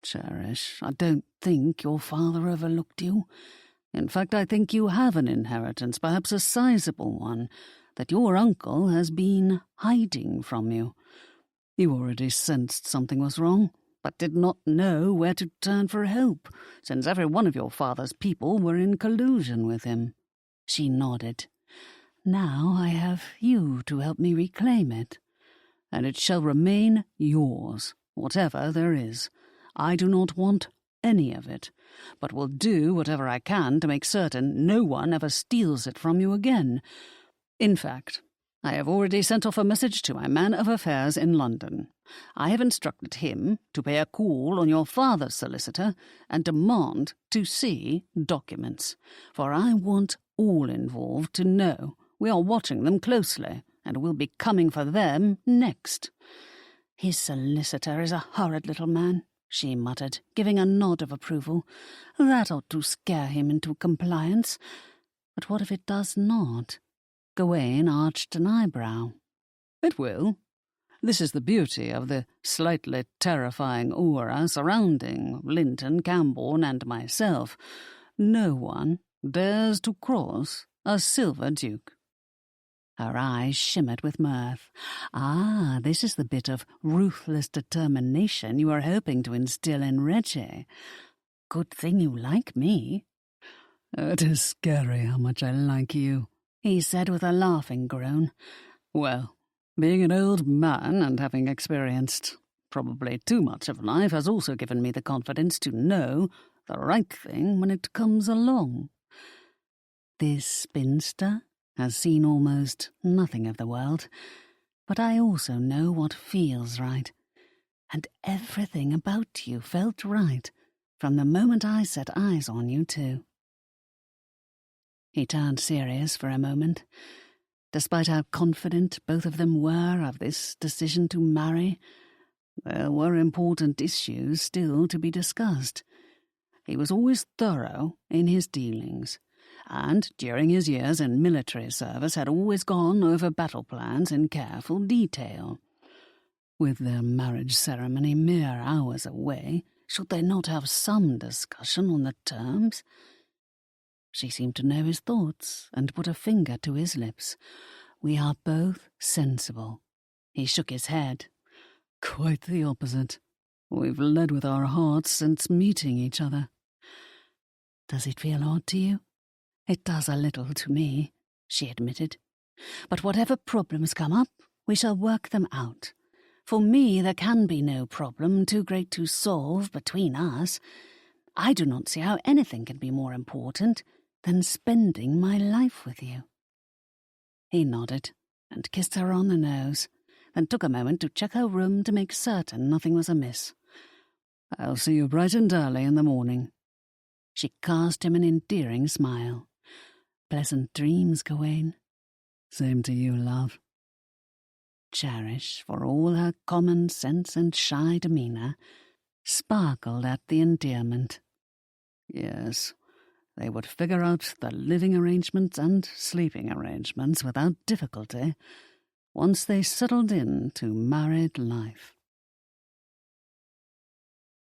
Cherish, I don't think your father overlooked you. In fact, I think you have an inheritance, perhaps a sizable one, that your uncle has been hiding from you. You already sensed something was wrong, but did not know where to turn for help, since every one of your father's people were in collusion with him. She nodded. Now I have you to help me reclaim it. And it shall remain yours, whatever there is. I do not want any of it, but will do whatever I can to make certain no one ever steals it from you again. In fact, I have already sent off a message to my man of affairs in London. I have instructed him to pay a call on your father's solicitor and demand to see documents, for I want all involved to know we are watching them closely and will be coming for them next. His solicitor is a horrid little man, she muttered, giving a nod of approval. That ought to scare him into compliance. But what if it does not? Gawain arched an eyebrow. It will. This is the beauty of the slightly terrifying aura surrounding Linton, Camborne, and myself. No one dares to cross a silver duke. Her eyes shimmered with mirth. Ah, this is the bit of ruthless determination you are hoping to instill in Reggie. Good thing you like me. It is scary how much I like you, he said with a laughing groan. Well, being an old man and having experienced probably too much of life has also given me the confidence to know the right thing when it comes along. This spinster has seen almost nothing of the world, but I also know what feels right, and everything about you felt right from the moment I set eyes on you too. He turned serious for a moment. Despite how confident both of them were of this decision to marry, there were important issues still to be discussed. He was always thorough in his dealings, and during his years in military service had always gone over battle plans in careful detail. With their marriage ceremony mere hours away, should they not have some discussion on the terms? She seemed to know his thoughts and put a finger to his lips. We are both sensible. He shook his head. Quite the opposite. We've led with our hearts since meeting each other. Does it feel odd to you? It does a little to me, she admitted. But whatever problems come up, we shall work them out. For me, there can be no problem too great to solve between us. I do not see how anything can be more important than spending my life with you. He nodded and kissed her on the nose, then took a moment to check her room to make certain nothing was amiss. I'll see you bright and early in the morning. She cast him an endearing smile. Pleasant dreams, Gawain. Same to you, love. Cherish, for all her common sense and shy demeanour, sparkled at the endearment. Yes, they would figure out the living arrangements and sleeping arrangements without difficulty once they settled into married life.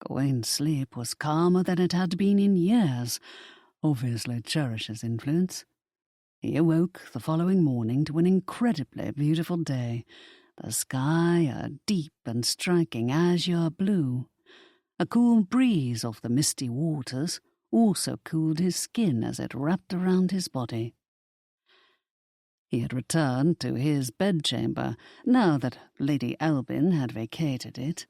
Gawain's sleep was calmer than it had been in years, obviously Cherish's influence. He awoke the following morning to an incredibly beautiful day, the sky a deep and striking azure blue. A cool breeze off the misty waters also cooled his skin as it wrapped around his body. He had returned to his bedchamber, now that Lady Albin had vacated it.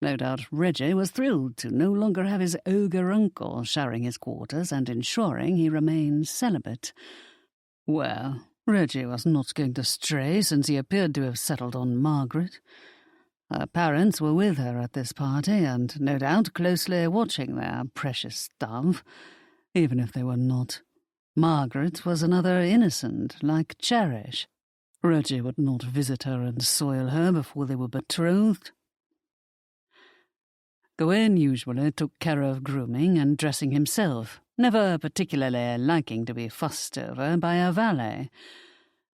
No doubt Reggie was thrilled to no longer have his ogre uncle sharing his quarters and ensuring he remained celibate. Well, Reggie was not going to stray, since he appeared to have settled on Margaret. Her parents were with her at this party, and no doubt closely watching their precious dove, even if they were not. Margaret was another innocent, like Cherish. Reggie would not visit her and soil her before they were betrothed. Gawain usually took care of grooming and dressing himself, never particularly liking to be fussed over by a valet.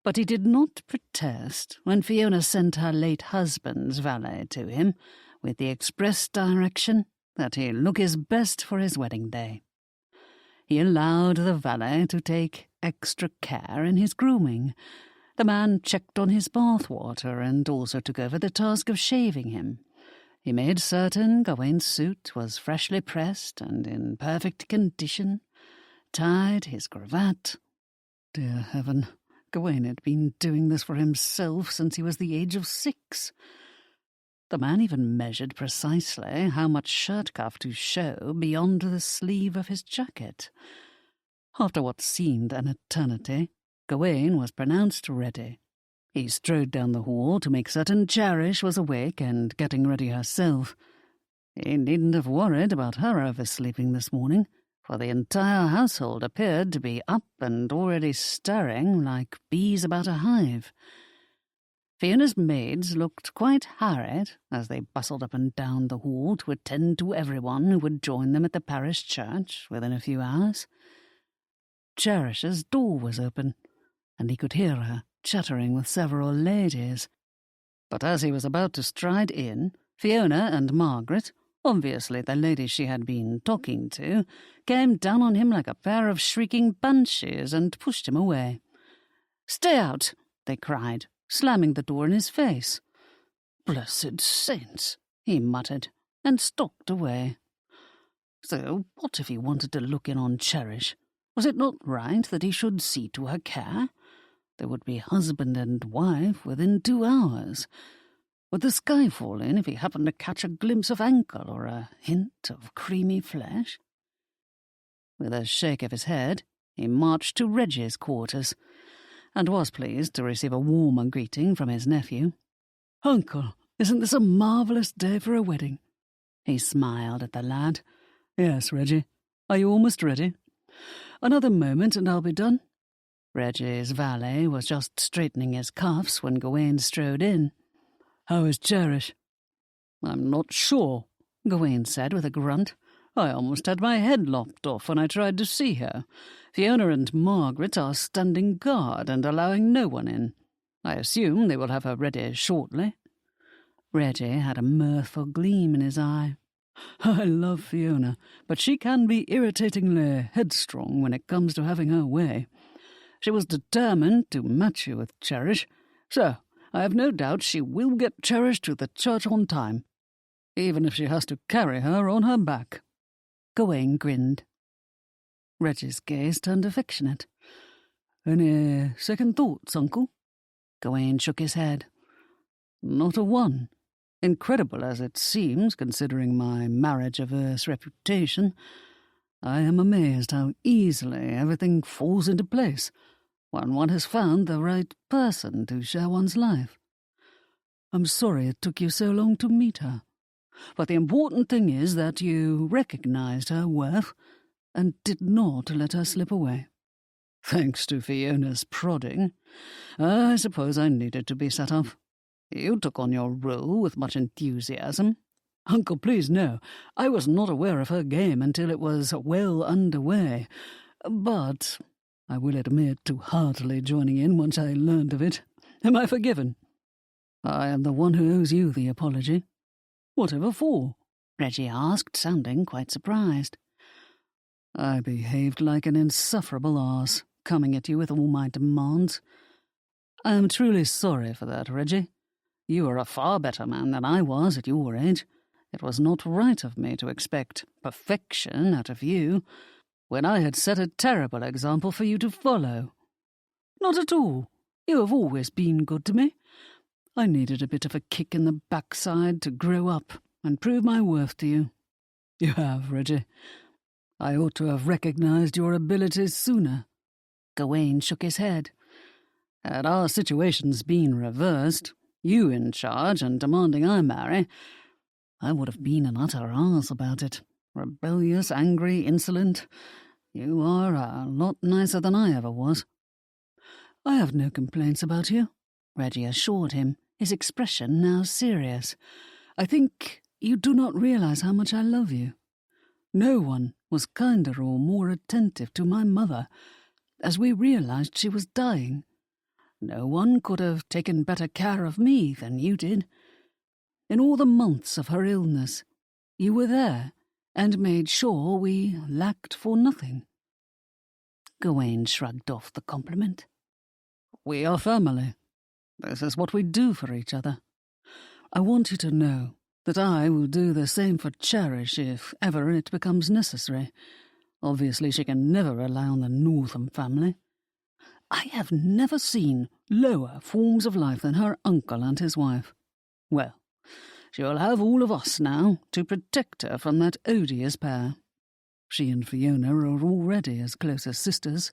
But he did not protest when Fiona sent her late husband's valet to him, with the express direction that he look his best for his wedding day. He allowed the valet to take extra care in his grooming. The man checked on his bathwater and also took over the task of shaving him. He made certain Gawain's suit was freshly pressed and in perfect condition, tied his cravat. Dear heaven, Gawain had been doing this for himself since he was the age of 6. The man even measured precisely how much shirt cuff to show beyond the sleeve of his jacket. After what seemed an eternity, Gawain was pronounced ready. He strode down the hall to make certain Cherish was awake and getting ready herself. He needn't have worried about her oversleeping this morning, for the entire household appeared to be up and already stirring like bees about a hive. Fiona's maids looked quite harried as they bustled up and down the hall to attend to everyone who would join them at the parish church within a few hours. Cherish's door was open, and he could hear her chattering with several ladies. But as he was about to stride in, Fiona and Margaret, obviously the lady she had been talking to, came down on him like a pair of shrieking banshees and pushed him away. "Stay out!" they cried, slamming the door in his face. "Blessed saints!" he muttered, and stalked away. So what if he wanted to look in on Cherish? Was it not right that he should see to her care? They would be husband and wife within 2 hours. Would the sky fall in if he happened to catch a glimpse of ankle or a hint of creamy flesh? With a shake of his head, he marched to Reggie's quarters, and was pleased to receive a warmer greeting from his nephew. "Uncle, isn't this a marvellous day for a wedding?" He smiled at the lad. "Yes, Reggie. Are you almost ready?" "Another moment and I'll be done." Reggie's valet was just straightening his cuffs when Gawain strode in. "How is Cherish?" "I'm not sure," Gawain said with a grunt. "I almost had my head lopped off when I tried to see her. Fiona and Margaret are standing guard and allowing no one in. I assume they will have her ready shortly." Reggie had a mirthful gleam in his eye. "I love Fiona, but she can be irritatingly headstrong when it comes to having her way. She was determined to match you with Cherish, so I have no doubt she will get Cherish to the church on time, even if she has to carry her on her back." Gawain grinned. Reggie's gaze turned affectionate. "Any second thoughts, uncle?" Gawain shook his head. "Not a one. Incredible as it seems, considering my marriage-averse reputation, I am amazed how easily everything falls into place when one has found the right person to share one's life. I'm sorry it took you so long to meet her, but the important thing is that you recognized her worth and did not let her slip away. Thanks to Fiona's prodding, I suppose I needed to be set up. You took on your role with much enthusiasm. Uncle, please no, I was not aware of her game until it was well underway, but I will admit to heartily joining in once I learned of it. Am I forgiven? I am the one who owes you the apology. Whatever for? Reggie asked, sounding quite surprised. I behaved like an insufferable arse, coming at you with all my demands. I am truly sorry for that, Reggie. You are a far better man than I was at your age. It was not right of me to expect perfection out of you, when I had set a terrible example for you to follow. Not at all. You have always been good to me. I needed a bit of a kick in the backside to grow up and prove my worth to you. You have, Reggie. I ought to have recognised your abilities sooner." Gawain shook his head. "Had our situations been reversed, you in charge and demanding I marry, I would have been an utter arse about it. Rebellious, angry, insolent. You are a lot nicer than I ever was." "I have no complaints about you," Reggie assured him, his expression now serious. "I think you do not realise how much I love you. No one was kinder or more attentive to my mother as we realised she was dying. No one could have taken better care of me than you did. In all the months of her illness, you were there and made sure we lacked for nothing." Gawain shrugged off the compliment. "We are family. This is what we do for each other. I want you to know that I will do the same for Cherish if ever it becomes necessary. Obviously she can never rely on the Northam family. I have never seen lower forms of life than her uncle and his wife. Well, she will have all of us now to protect her from that odious pair. She and Fiona are already as close as sisters."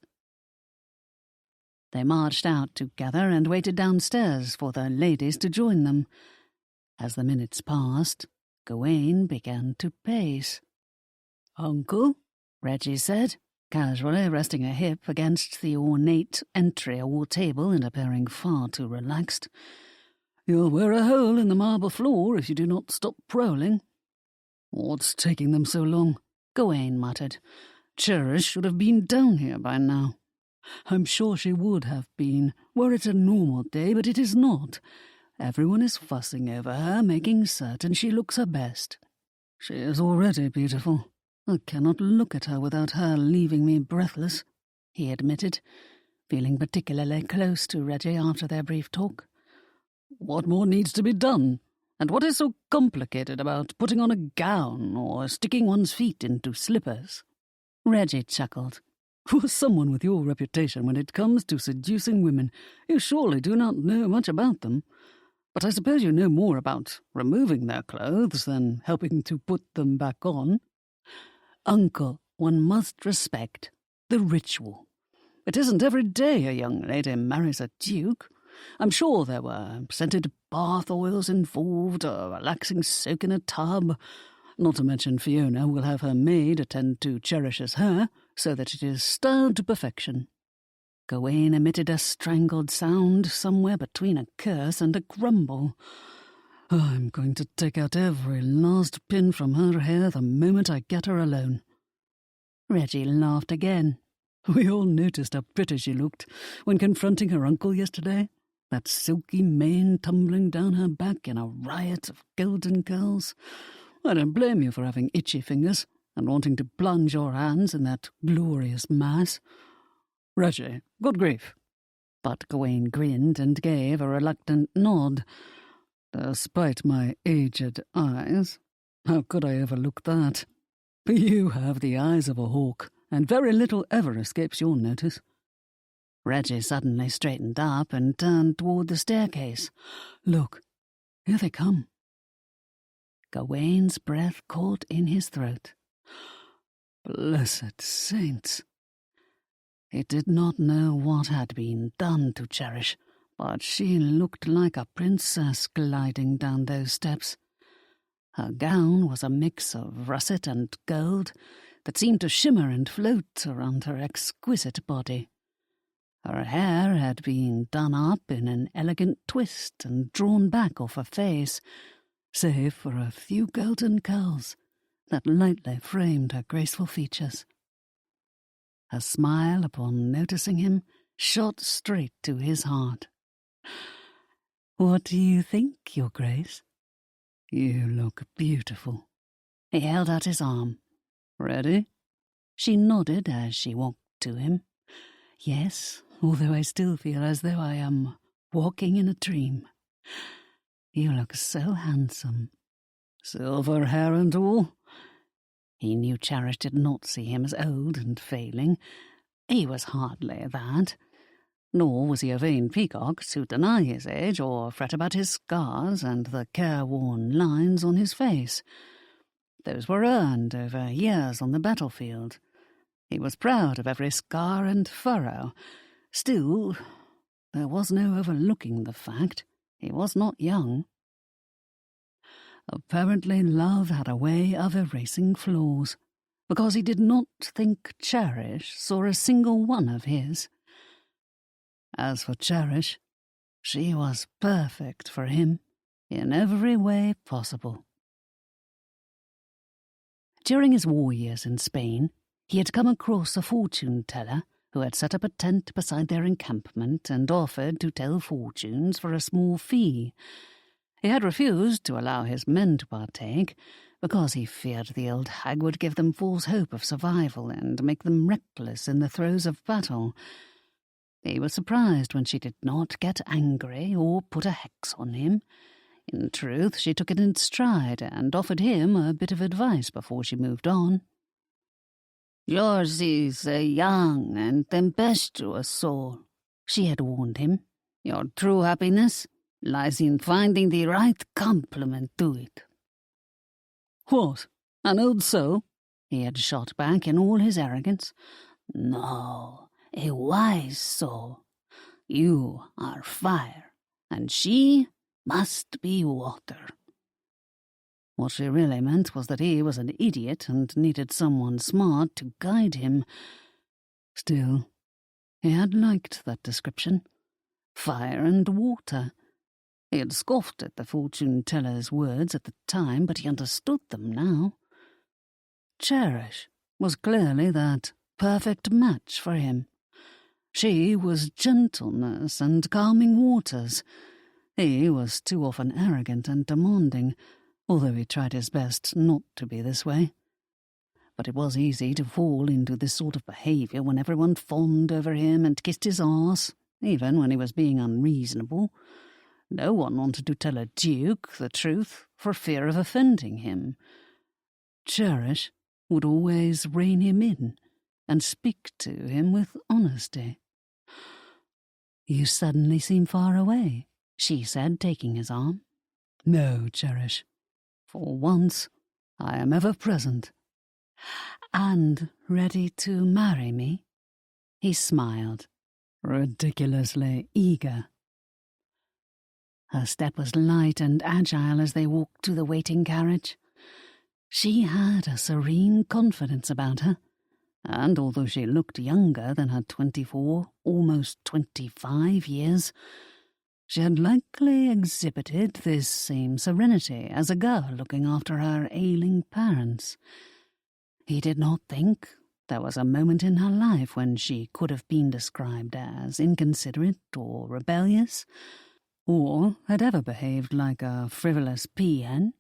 They marched out together and waited downstairs for the ladies to join them. As the minutes passed, Gawain began to pace. "Uncle?" Reggie said, casually resting a hip against the ornate entry-hall table and appearing far too relaxed. "You'll wear a hole in the marble floor if you do not stop prowling." "What's taking them so long?" Gawain muttered. "Cherish should have been down here by now." "I'm sure she would have been, were it a normal day, but it is not. Everyone is fussing over her, making certain she looks her best." "She is already beautiful. I cannot look at her without her leaving me breathless," he admitted, feeling particularly close to Reggie after their brief talk. "What more needs to be done? And what is so complicated about putting on a gown or sticking one's feet into slippers?" Reggie chuckled. "For someone with your reputation when it comes to seducing women, you surely do not know much about them. But I suppose you know more about removing their clothes than helping to put them back on." "Uncle, one must respect the ritual. It isn't every day a young lady marries a duke. I'm sure there were scented bath oils involved, a relaxing soak in a tub. Not to mention Fiona will have her maid attend to Cherish's hair, so that it is styled to perfection." Gawain emitted a strangled sound somewhere between a curse and a grumble. "I'm going to take out every last pin from her hair the moment I get her alone." Reggie laughed again. "We all noticed how pretty she looked when confronting her uncle yesterday. That silky mane tumbling down her back in a riot of golden curls. I don't blame you for having itchy fingers and wanting to plunge your hands in that glorious mass. Reggie, good grief." But Gawain grinned and gave a reluctant nod. "Despite my aged eyes, how could I overlook that? You have the eyes of a hawk, and very little ever escapes your notice." Reggie suddenly straightened up and turned toward the staircase. "Look, here they come." Gawain's breath caught in his throat. Blessed saints! He did not know what had been done to Cherish, but she looked like a princess gliding down those steps. Her gown was a mix of russet and gold that seemed to shimmer and float around her exquisite body. Her hair had been done up in an elegant twist and drawn back off her face, save for a few golden curls that lightly framed her graceful features. Her smile upon noticing him shot straight to his heart. "What do you think, Your Grace?" "You look beautiful." He held out his arm. "Ready?" She nodded as she walked to him. "Yes, although I still feel as though I am walking in a dream. You look so handsome." "Silver hair and all?" He knew Cherish did not see him as old and failing. He was hardly that. Nor was he a vain peacock to deny his age or fret about his scars and the careworn lines on his face. Those were earned over years on the battlefield. He was proud of every scar and furrow. Still, there was no overlooking the fact he was not young. Apparently love had a way of erasing flaws, because he did not think Cherish saw a single one of his. As for Cherish, she was perfect for him in every way possible. During his war years in Spain, he had come across a fortune-teller who had set up a tent beside their encampment and offered to tell fortunes for a small fee. He had refused to allow his men to partake, because he feared the old hag would give them false hope of survival and make them reckless in the throes of battle. He was surprised when she did not get angry or put a hex on him. In truth, she took it in stride and offered him a bit of advice before she moved on. "Yours is a young and tempestuous soul," she had warned him. "Your true happiness lies in finding the right complement to it." "What, an old soul?" he had shot back in all his arrogance. "No, a wise soul. You are fire, and she must be water." What she really meant was that he was an idiot and needed someone smart to guide him. Still, he had liked that description. Fire and water. He had scoffed at the fortune-teller's words at the time, but he understood them now. Cherish was clearly that perfect match for him. She was gentleness and calming waters. He was too often arrogant and demanding, although he tried his best not to be this way. But it was easy to fall into this sort of behaviour when everyone fawned over him and kissed his arse, even when he was being unreasonable. No one wanted to tell a duke the truth for fear of offending him. Cherish would always rein him in and speak to him with honesty. "You suddenly seem far away," she said, taking his arm. "No, Cherish. For once, I am ever present." "And ready to marry me?" He smiled, ridiculously eager. Her step was light and agile as they walked to the waiting carriage. She had a serene confidence about her, and although she looked younger than her 24, almost 25 years, she had likely exhibited this same serenity as a girl looking after her ailing parents. He did not think there was a moment in her life when she could have been described as inconsiderate or rebellious, or had ever behaved like a frivolous peahen.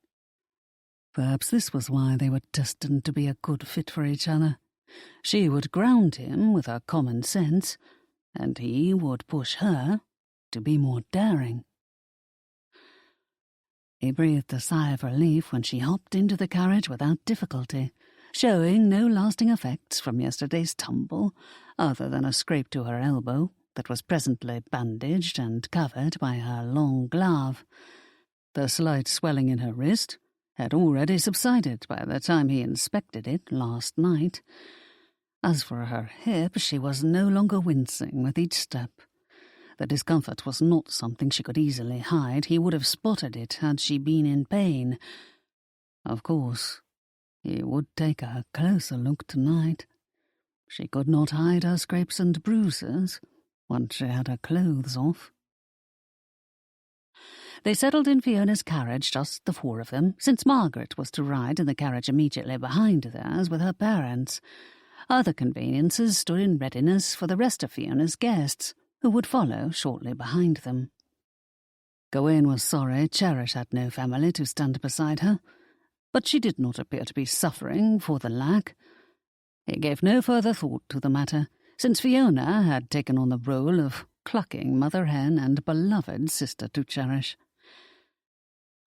Perhaps this was why they were destined to be a good fit for each other. She would ground him with her common sense, and he would push her to be more daring. He breathed a sigh of relief when she hopped into the carriage without difficulty, showing no lasting effects from yesterday's tumble, other than a scrape to her elbow that was presently bandaged and covered by her long glove. The slight swelling in her wrist had already subsided by the time he inspected it last night. As for her hip, she was no longer wincing with each step. The discomfort was not something she could easily hide. He would have spotted it had she been in pain. Of course, he would take a closer look tonight. She could not hide her scrapes and bruises once she had her clothes off. They settled in Fiona's carriage, just the four of them, since Margaret was to ride in the carriage immediately behind theirs with her parents. Other conveniences stood in readiness for the rest of Fiona's guests, who would follow shortly behind them. Gawain was sorry Cherish had no family to stand beside her, but she did not appear to be suffering for the lack. He gave no further thought to the matter, since Fiona had taken on the role of clucking mother-hen and beloved sister to Cherish.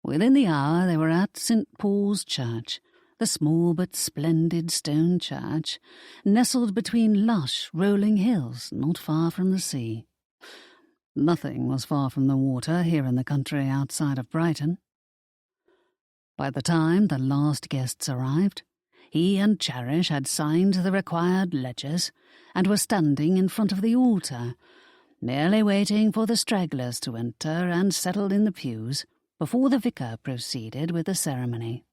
Within the hour they were at St. Paul's Church, the small but splendid stone church, nestled between lush, rolling hills not far from the sea. Nothing was far from the water here in the country outside of Brighton. By the time the last guests arrived, he and Cherish had signed the required ledgers and were standing in front of the altar, merely waiting for the stragglers to enter and settle in the pews before the vicar proceeded with the ceremony.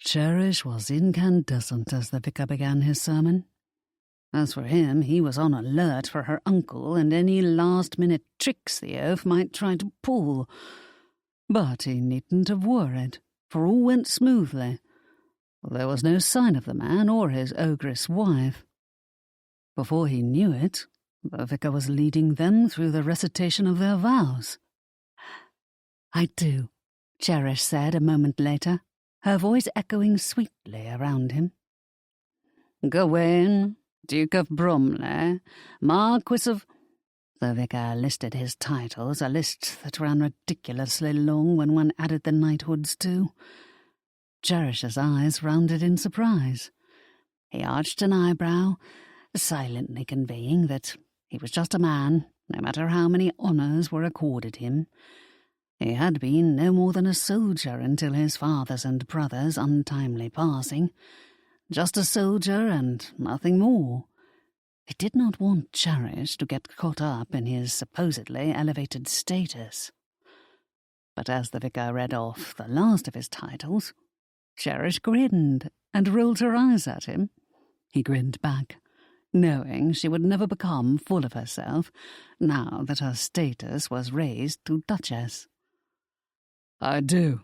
Cherish was incandescent as the vicar began his sermon. As for him, he was on alert for her uncle and any last-minute tricks the oaf might try to pull. But he needn't have worried, for all went smoothly. There was no sign of the man or his ogress wife. Before he knew it, the vicar was leading them through the recitation of their vows. "I do," Cherish said a moment later, her voice echoing sweetly around him. "Gawain, Duke of Bromley, Marquis of—" The vicar listed his titles, a list that ran ridiculously long when one added the knighthoods too. Cherish's eyes rounded in surprise. He arched an eyebrow, silently conveying that he was just a man, no matter how many honours were accorded him. He had been no more than a soldier until his father's and brother's untimely passing. Just a soldier and nothing more. He did not want Cherish to get caught up in his supposedly elevated status. But as the vicar read off the last of his titles, Cherish grinned and rolled her eyes at him. He grinned back, knowing she would never become full of herself now that her status was raised to Duchess. "I do,"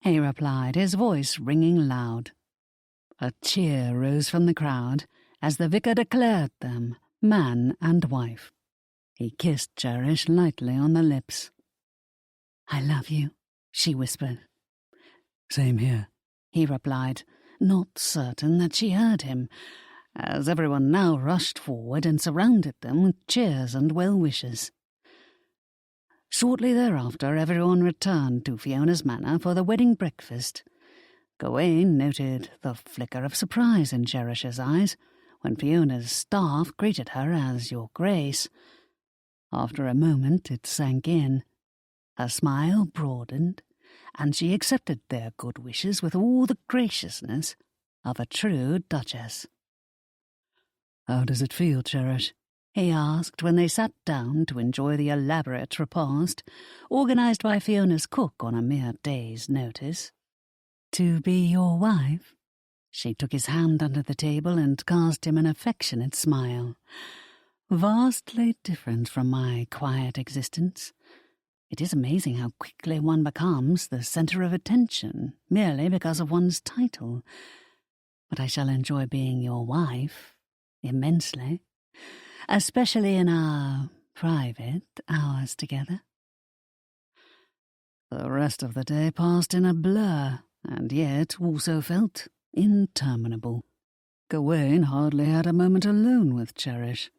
he replied, his voice ringing loud. A cheer rose from the crowd as the vicar declared them man and wife. He kissed Cherish lightly on the lips. "I love you," she whispered. "Same here," he replied, not certain that she heard him, as everyone now rushed forward and surrounded them with cheers and well-wishes. Shortly thereafter, everyone returned to Fiona's manor for the wedding breakfast. Gawain noted the flicker of surprise in Cherish's eyes when Fiona's staff greeted her as Your Grace. After a moment it sank in. Her smile broadened, and she accepted their good wishes with all the graciousness of a true duchess. "How does it feel, Cherish?" he asked when they sat down to enjoy the elaborate repast, organised by Fiona's cook on a mere day's notice. "To be your wife?" She took his hand under the table and cast him an affectionate smile. "Vastly different from my quiet existence. It is amazing how quickly one becomes the centre of attention, merely because of one's title. But I shall enjoy being your wife, immensely, especially in our private hours together." The rest of the day passed in a blur, and yet also felt interminable. Gawain hardly had a moment alone with Cherish.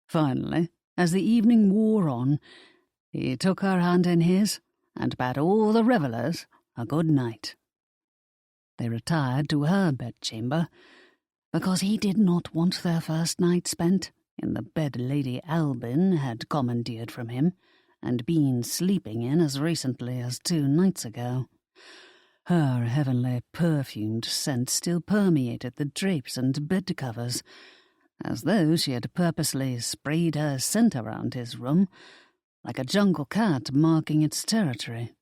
Finally, as the evening wore on, he took her hand in his and bade all the revellers a good night. They retired to her bedchamber, because he did not want their first night spent in the bed Lady Albin had commandeered from him and been sleeping in as recently as 2 nights ago. Her heavenly perfumed scent still permeated the drapes and bed-covers, as though she had purposely sprayed her scent around his room, like a jungle cat marking its territory.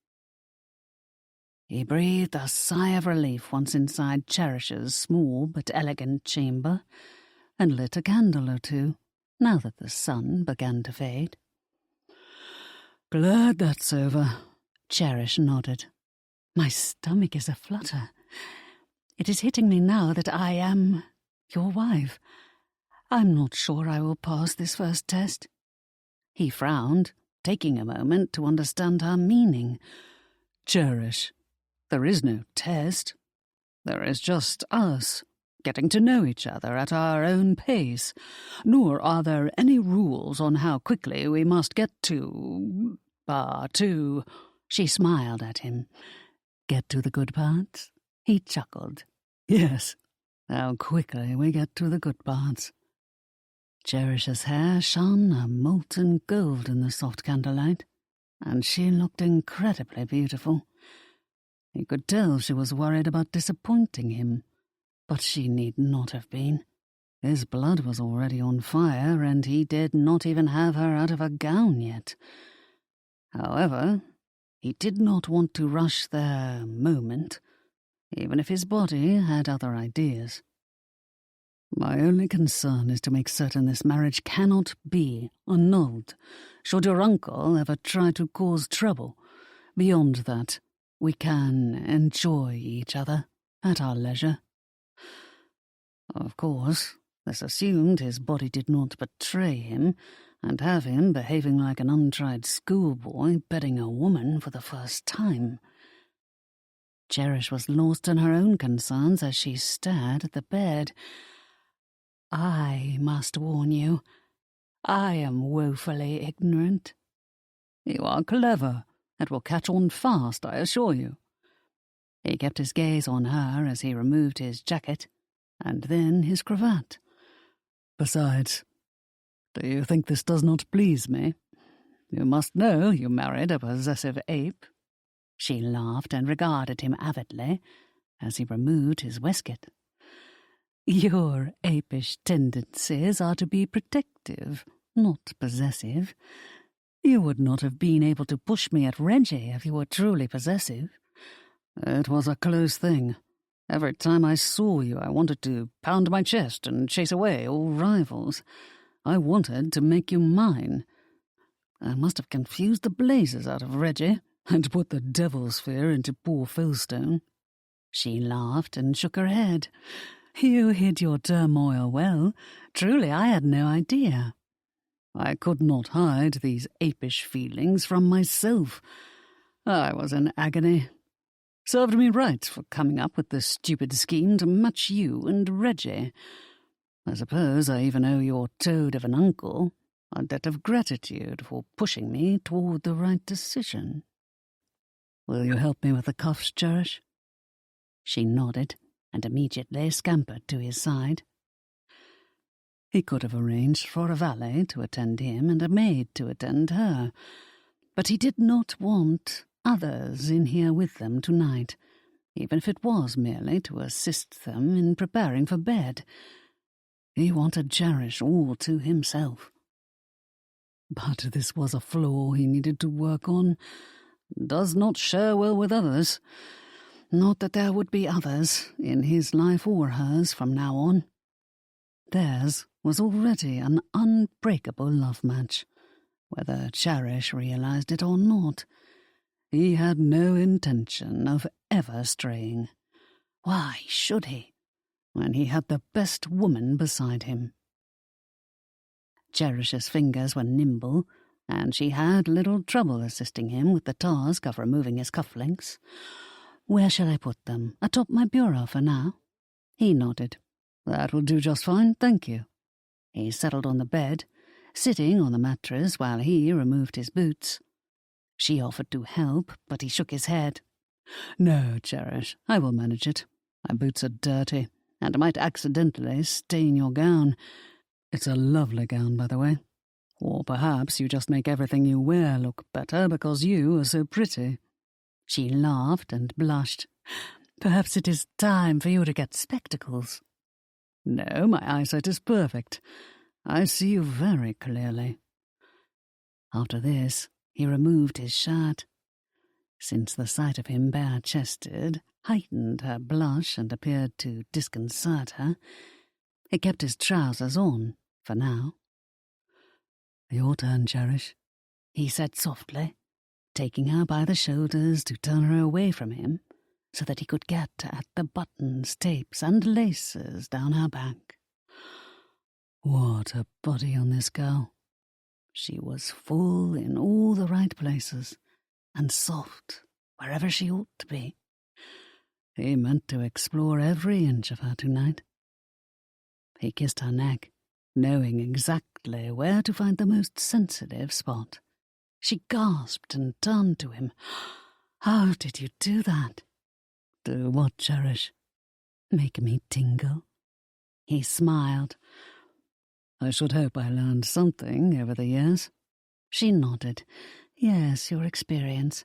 He breathed a sigh of relief once inside Cherish's small but elegant chamber, and lit a candle or two, now that the sun began to fade. "Glad that's over," Cherish nodded. "My stomach is aflutter. It is hitting me now that I am your wife. I'm not sure I will pass this first test." He frowned, taking a moment to understand her meaning. "Cherish, there is no test. There is just us, getting to know each other at our own pace, nor are there any rules on how quickly we must get to... She smiled at him. "Get to the good parts?" He chuckled. "Yes, how quickly we get to the good parts." Cherish's hair shone a molten gold in the soft candlelight, and she looked incredibly beautiful. He could tell she was worried about disappointing him, but she need not have been. His blood was already on fire, and he did not even have her out of her gown yet. However, he did not want to rush their moment, even if his body had other ideas. My only concern is to make certain this marriage cannot be annulled, should your uncle ever try to cause trouble. Beyond that, we can enjoy each other at our leisure. Of course, this assumed his body did not betray him, and have him behaving like an untried schoolboy bedding a woman for the first time. Cherish was lost in her own concerns as she stared at the bed. I must warn you, I am woefully ignorant. You are clever. It will catch on fast, I assure you. He kept his gaze on her as he removed his jacket, and then his cravat. Besides, do you think this does not please me? You must know you married a possessive ape. She laughed and regarded him avidly as he removed his waistcoat. Your apish tendencies are to be protective, not possessive. You would not have been able to push me at Reggie if you were truly possessive. It was a close thing. Every time I saw you, I wanted to pound my chest and chase away all rivals. I wanted to make you mine. I must have confused the blazes out of Reggie and put the devil's fear into poor Philstone. She laughed and shook her head. You hid your turmoil well. Truly, I had no idea. I could not hide these apish feelings from myself. I was in agony. Served me right for coming up with this stupid scheme to match you and Reggie. I suppose I even owe your toad of an uncle a debt of gratitude for pushing me toward the right decision. Will you help me with the cuffs, Cherish? She nodded and immediately scampered to his side. He could have arranged for a valet to attend him and a maid to attend her, but he did not want others in here with them tonight, even if it was merely to assist them in preparing for bed. He wanted Cherish all to himself. But this was a flaw he needed to work on. Does not share well with others. Not that there would be others, in his life or hers, from now on. Theirs was already an unbreakable love match, whether Cherish realized it or not. He had no intention of ever straying. Why should he, when he had the best woman beside him? Cherish's fingers were nimble, and she had little trouble assisting him with the task of removing his cufflinks. Where shall I put them? Atop my bureau for now? He nodded. That will do just fine, thank you. He settled on the bed, sitting on the mattress while he removed his boots. She offered to help, but he shook his head. No, Cherish, I will manage it. My boots are dirty, and might accidentally stain your gown. It's a lovely gown, by the way. Or perhaps you just make everything you wear look better because you are so pretty. She laughed and blushed. Perhaps it is time for you to get spectacles. No, my eyesight is perfect. I see you very clearly. After this, he removed his shirt. Since the sight of him bare-chested heightened her blush and appeared to disconcert her, he kept his trousers on, for now. Your turn, Cherish, he said softly, taking her by the shoulders to turn her away from him so that he could get at the buttons, tapes, and laces down her back. What a body on this girl. She was full in all the right places, and soft wherever she ought to be. He meant to explore every inch of her tonight. He kissed her neck, knowing exactly where to find the most sensitive spot. She gasped and turned to him. How did you do that? Do what, Cherish? Make me tingle? He smiled. I should hope I learned something over the years. She nodded. Yes, your experience.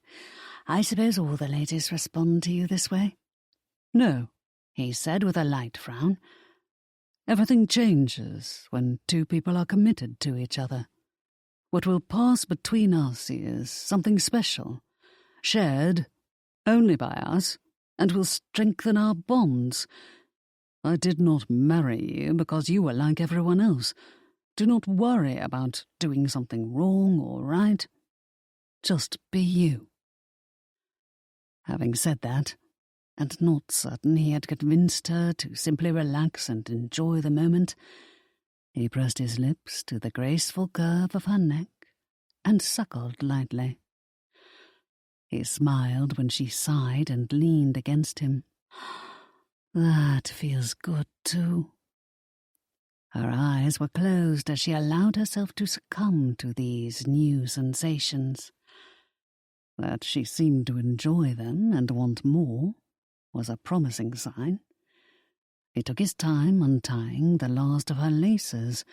I suppose all the ladies respond to you this way? No, he said with a light frown. Everything changes when two people are committed to each other. What will pass between us is something special, shared only by us, and will strengthen our bonds. I did not marry you because you were like everyone else. Do not worry about doing something wrong or right. Just be you. Having said that, and not certain he had convinced her to simply relax and enjoy the moment, he pressed his lips to the graceful curve of her neck and suckled lightly. He smiled when she sighed and leaned against him. That feels good, too. Her eyes were closed as she allowed herself to succumb to these new sensations. That she seemed to enjoy them and want more was a promising sign. He took his time untying the last of her laces,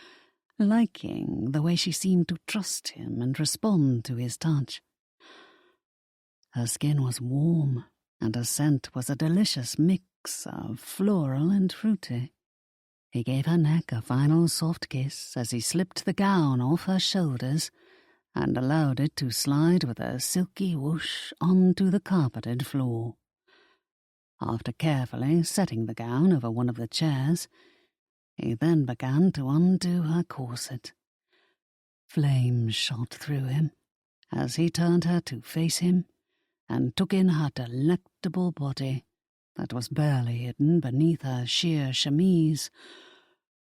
liking the way she seemed to trust him and respond to his touch. Her skin was warm, and her scent was a delicious mix of floral and fruity. He gave her neck a final soft kiss as he slipped the gown off her shoulders and allowed it to slide with a silky whoosh onto the carpeted floor. After carefully setting the gown over one of the chairs, he then began to undo her corset. Flames shot through him as he turned her to face him and took in her delectable body that was barely hidden beneath her sheer chemise.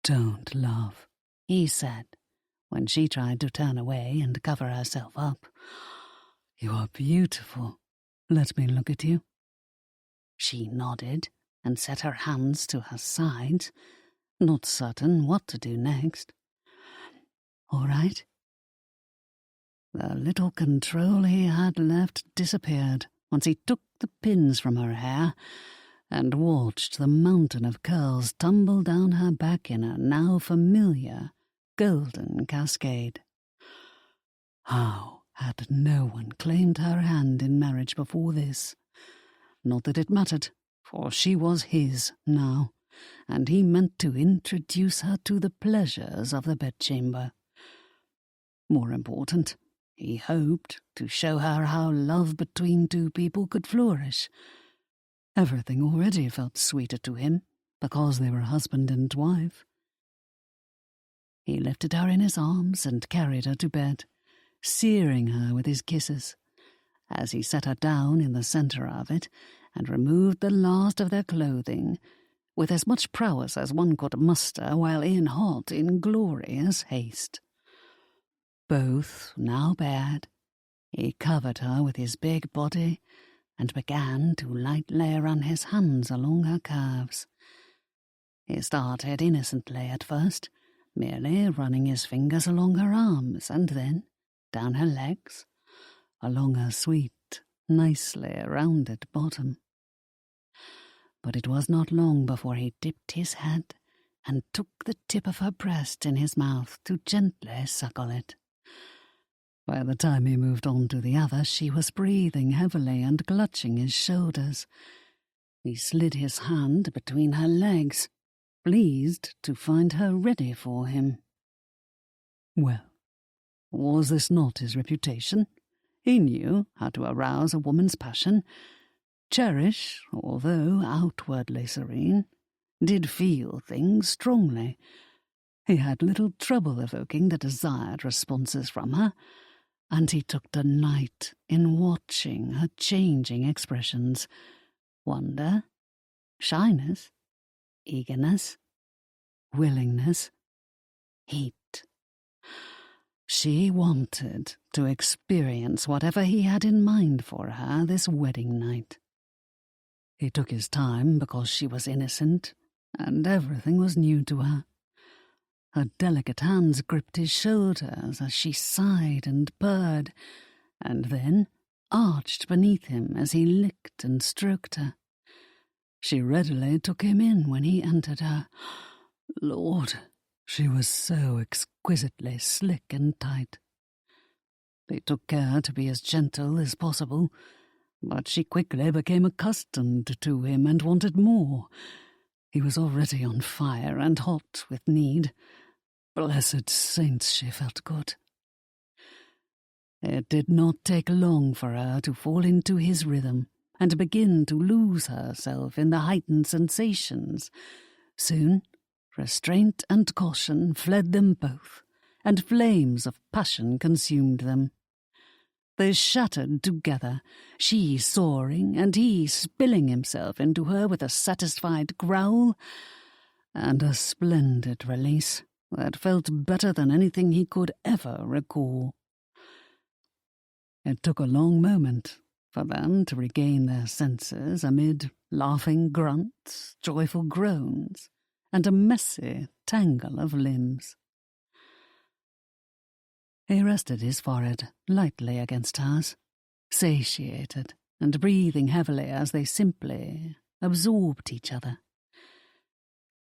"Don't, love," he said, when she tried to turn away and cover herself up. "You are beautiful. Let me look at you." She nodded and set her hands to her sides, not certain what to do next. "All right." The little control he had left disappeared once he took the pins from her hair and watched the mountain of curls tumble down her back in a now familiar golden cascade. How had no one claimed her hand in marriage before this? Not that it mattered, for she was his now, and he meant to introduce her to the pleasures of the bedchamber. More important, he hoped to show her how love between two people could flourish. Everything already felt sweeter to him because they were husband and wife. He lifted her in his arms and carried her to bed, searing her with his kisses, as he set her down in the centre of it and removed the last of their clothing with as much prowess as one could muster while in hot, inglorious haste. Both now bared, he covered her with his big body and began to lightly run his hands along her calves. He started innocently at first, merely running his fingers along her arms and then down her legs, along her sweet, nicely rounded bottom. But it was not long before he dipped his head and took the tip of her breast in his mouth to gently suckle it. By the time he moved on to the other, she was breathing heavily and clutching his shoulders. He slid his hand between her legs, pleased to find her ready for him. Well, was this not his reputation? He knew how to arouse a woman's passion. Cherish, although outwardly serene, did feel things strongly. He had little trouble evoking the desired responses from her, and he took delight in watching her changing expressions: wonder, shyness, eagerness, willingness, heat. She wanted to experience whatever he had in mind for her this wedding night. He took his time because she was innocent, and everything was new to her. Her delicate hands gripped his shoulders as she sighed and purred, and then arched beneath him as he licked and stroked her. She readily took him in when he entered her. Lord, She was so exquisitely slick and tight. They took care to be as gentle as possible, but she quickly became accustomed to him and wanted more. He was already on fire and hot with need. Blessed saints, she felt good. It did not take long for her to fall into his rhythm and begin to lose herself in the heightened sensations. Soon, restraint and caution fled them both, and flames of passion consumed them. They shattered together, she soaring and he spilling himself into her with a satisfied growl, and a splendid release that felt better than anything he could ever recall. It took a long moment for them to regain their senses amid laughing grunts, joyful groans, and a messy tangle of limbs. He rested his forehead lightly against hers, satiated and breathing heavily as they simply absorbed each other.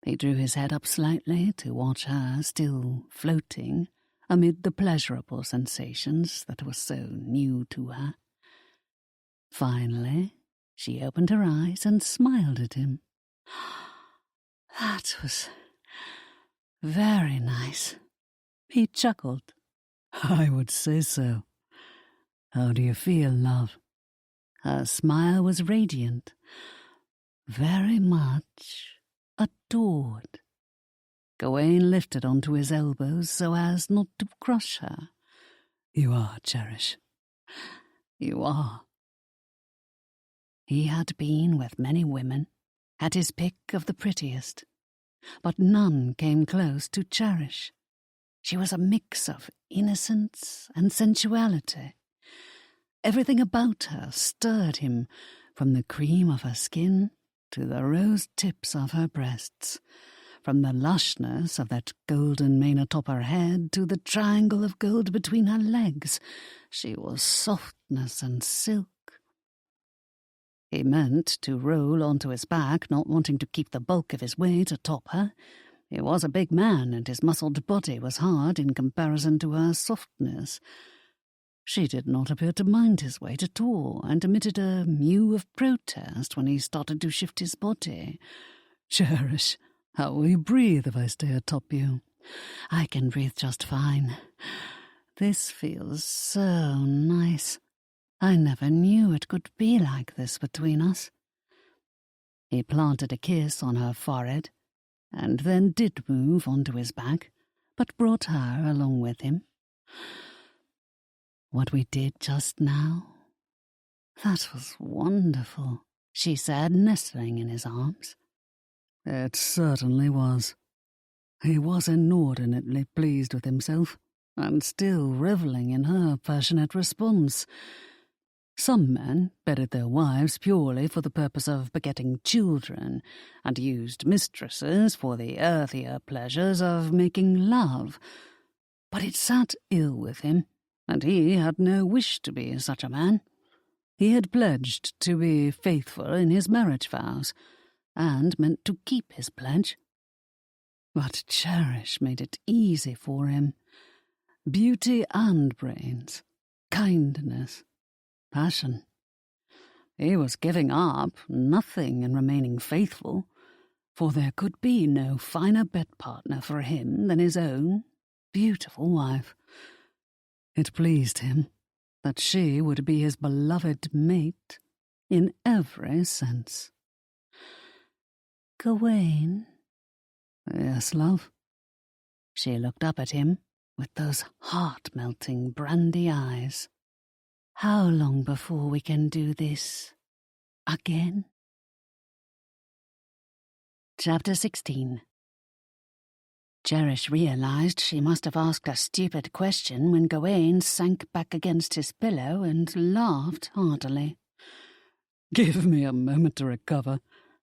He drew his head up slightly to watch her still floating amid the pleasurable sensations that were so new to her. Finally, she opened her eyes and smiled at him. That was very nice. He chuckled. I would say so. How do you feel, love? Her smile was radiant. Very much adored. Gawain lifted onto his elbows so as not to crush her. You are, Cherish. You are. He had been with many women, had his pick of the prettiest, but none came close to Cherish. She was a mix of innocence and sensuality. Everything about her stirred him, from the cream of her skin to the rose tips of her breasts, from the lushness of that golden mane atop her head to the triangle of gold between her legs. She was softness and silk. He meant to roll onto his back, not wanting to keep the bulk of his weight atop her. He was a big man, and his muscled body was hard in comparison to her softness. She did not appear to mind his weight at all, and emitted a mew of protest when he started to shift his body. Cherish, how will you breathe if I stay atop you? I can breathe just fine. This feels so nice. I never knew it could be like this between us. He planted a kiss on her forehead, and then did move onto his back, but brought her along with him. What we did just now, that was wonderful, she said, nestling in his arms. It certainly was. He was inordinately pleased with himself, and still revelling in her passionate response. Some men bedded their wives purely for the purpose of begetting children, and used mistresses for the earthier pleasures of making love. But it sat ill with him, and he had no wish to be such a man. He had pledged to be faithful in his marriage vows, and meant to keep his pledge. But Cherish made it easy for him. Beauty and brains, kindness, passion. He was giving up nothing in remaining faithful, for there could be no finer bed partner for him than his own beautiful wife. It pleased him that she would be his beloved mate in every sense. Gawain? Yes, love? She looked up at him with those heart-melting brandy eyes. How long before we can do this again? Chapter 16. Cherish realized she must have asked a stupid question when Gawain sank back against his pillow and laughed heartily. Give me a moment to recover,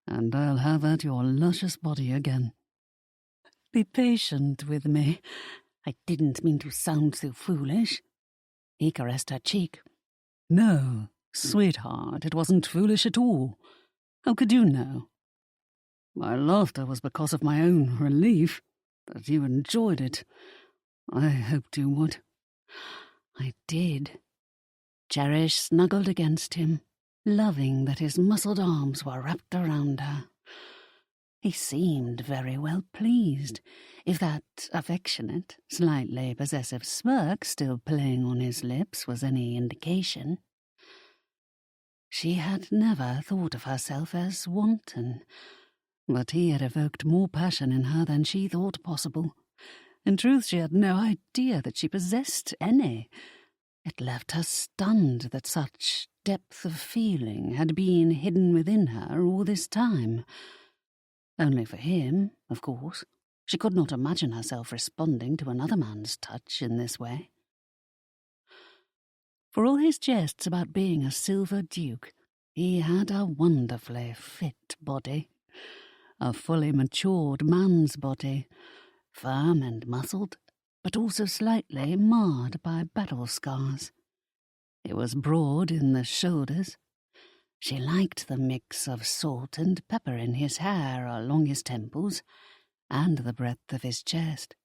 and I'll have at your luscious body again. Be patient with me. I didn't mean to sound so foolish. He caressed her cheek. No, sweetheart, it wasn't foolish at all. How could you know? My laughter was because of my own relief. that you enjoyed it. I hoped you would. I did. Cherish snuggled against him, loving that his muscled arms were wrapped around her. He seemed very well pleased, if that affectionate, slightly possessive smirk still playing on his lips was any indication. She had never thought of herself as wanton, but he had evoked more passion in her than she thought possible. In truth, she had no idea that she possessed any. It left her stunned that such depth of feeling had been hidden within her all this time. Only for him, of course. She could not imagine herself responding to another man's touch in this way. For all his jests about being a silver duke, he had a wonderfully fit body. A fully matured man's body, firm and muscled, but also slightly marred by battle scars. It was broad in the shoulders. She liked the mix of salt and pepper in his hair along his temples, and the breadth of his chest.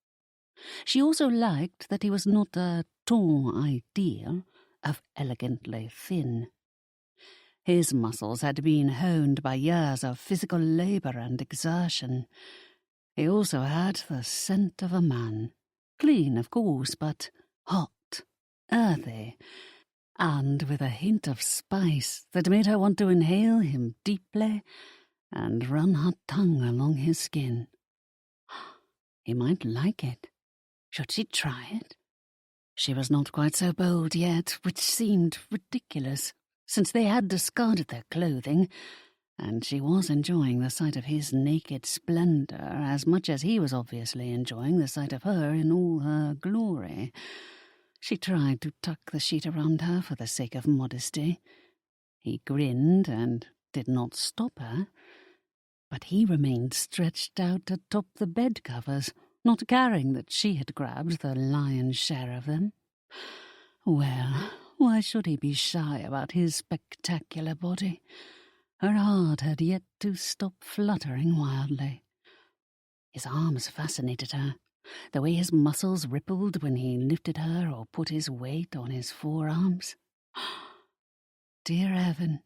She also liked that he was not a ton ideal of elegantly thin. His muscles had been honed by years of physical labour and exertion. He also had the scent of a man, clean, of course, but hot, earthy, and with a hint of spice that made her want to inhale him deeply and run her tongue along his skin. He might like it. Should she try it? She was not quite so bold yet, which seemed ridiculous, since they had discarded their clothing, and she was enjoying the sight of his naked splendour as much as he was obviously enjoying the sight of her in all her glory. She tried to tuck the sheet around her for the sake of modesty. He grinned and did not stop her, but he remained stretched out atop the bed covers, not caring that she had grabbed the lion's share of them. Well, why should he be shy about his spectacular body? Her heart had yet to stop fluttering wildly. His arms fascinated her, the way his muscles rippled when he lifted her or put his weight on his forearms. Dear heaven,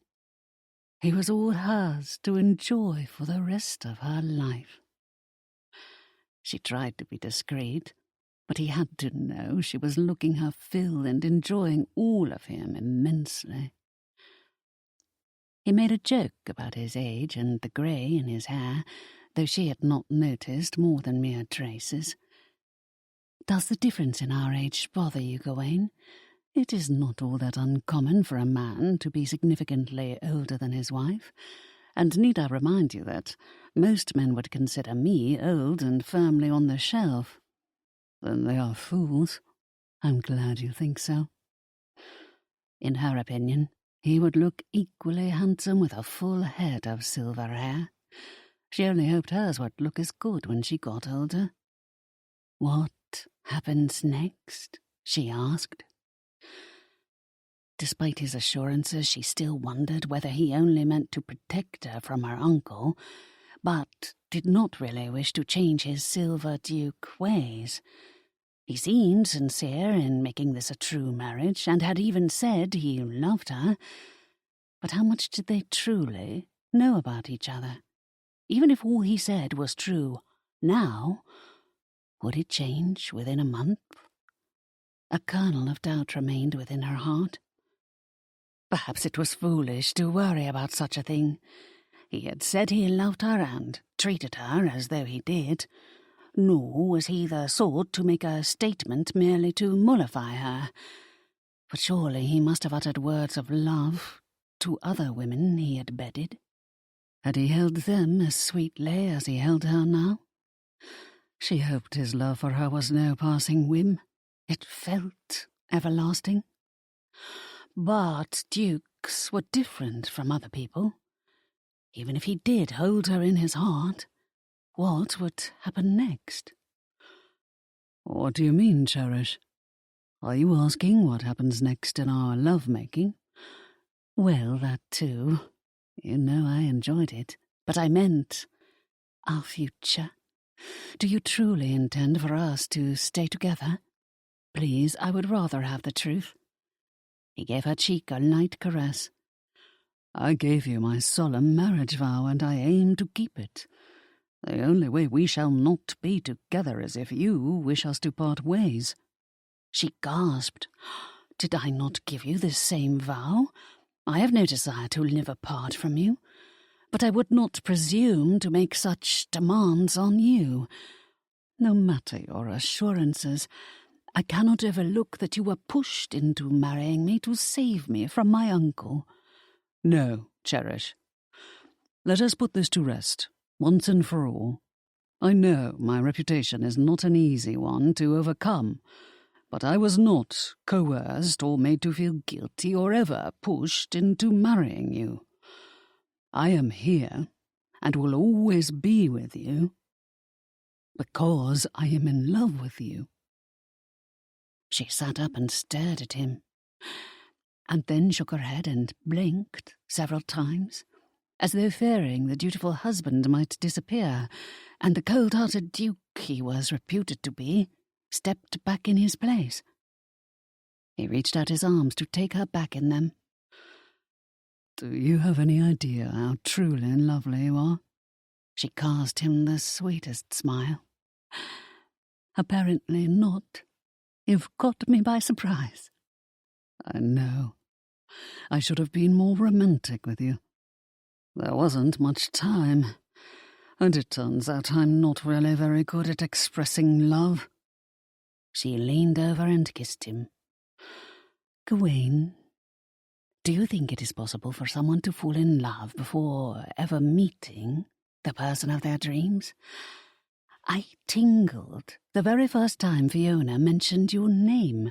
he was all hers to enjoy for the rest of her life. She tried to be discreet, but he had to know she was looking her fill and enjoying all of him immensely. He made a joke about his age and the grey in his hair, though she had not noticed more than mere traces. Does the difference in our age bother you, Gawain? It is not all that uncommon for a man to be significantly older than his wife, and need I remind you that most men would consider me old and firmly on the shelf. Then they are fools. I'm glad you think so. In her opinion, he would look equally handsome with a full head of silver hair. She only hoped hers would look as good when she got older. What happens next? She asked. Despite his assurances, she still wondered whether he only meant to protect her from her uncle, but did not really wish to change his silver duke ways. He seemed sincere in making this a true marriage, and had even said he loved her. But how much did they truly know about each other? Even if all he said was true now, would it change within a month? A kernel of doubt remained within her heart. Perhaps it was foolish to worry about such a thing. He had said he loved her and treated her as though he did. Nor was he the sort to make a statement merely to mollify her. But surely he must have uttered words of love to other women he had bedded. Had he held them as sweetly as he held her now? She hoped his love for her was no passing whim. It felt everlasting. But dukes were different from other people. Even if he did hold her in his heart, what would happen next? What do you mean, Cherish? Are you asking what happens next in our love-making? Well, that too. You know I enjoyed it. But I meant our future. Do you truly intend for us to stay together? Please, I would rather have the truth. He gave her cheek a light caress. I gave you my solemn marriage vow, and I aim to keep it. The only way we shall not be together is if you wish us to part ways. She gasped. Did I not give you the same vow? I have no desire to live apart from you, but I would not presume to make such demands on you. No matter your assurances, I cannot overlook that you were pushed into marrying me to save me from my uncle. No, Cherish. Let us put this to rest, once and for all. I know my reputation is not an easy one to overcome, but I was not coerced or made to feel guilty or ever pushed into marrying you. I am here, and will always be with you, because I am in love with you. She sat up and stared at him, and then shook her head and blinked several times, as though fearing the dutiful husband might disappear, and the cold-hearted duke he was reputed to be stepped back in his place. He reached out his arms to take her back in them. Do you have any idea how truly lovely you are? She cast him the sweetest smile. Apparently not. You've caught me by surprise. I know. I should have been more romantic with you. There wasn't much time, and it turns out I'm not really very good at expressing love. She leaned over and kissed him. Gawain, do you think it is possible for someone to fall in love before ever meeting the person of their dreams? I tingled the very first time Fiona mentioned your name.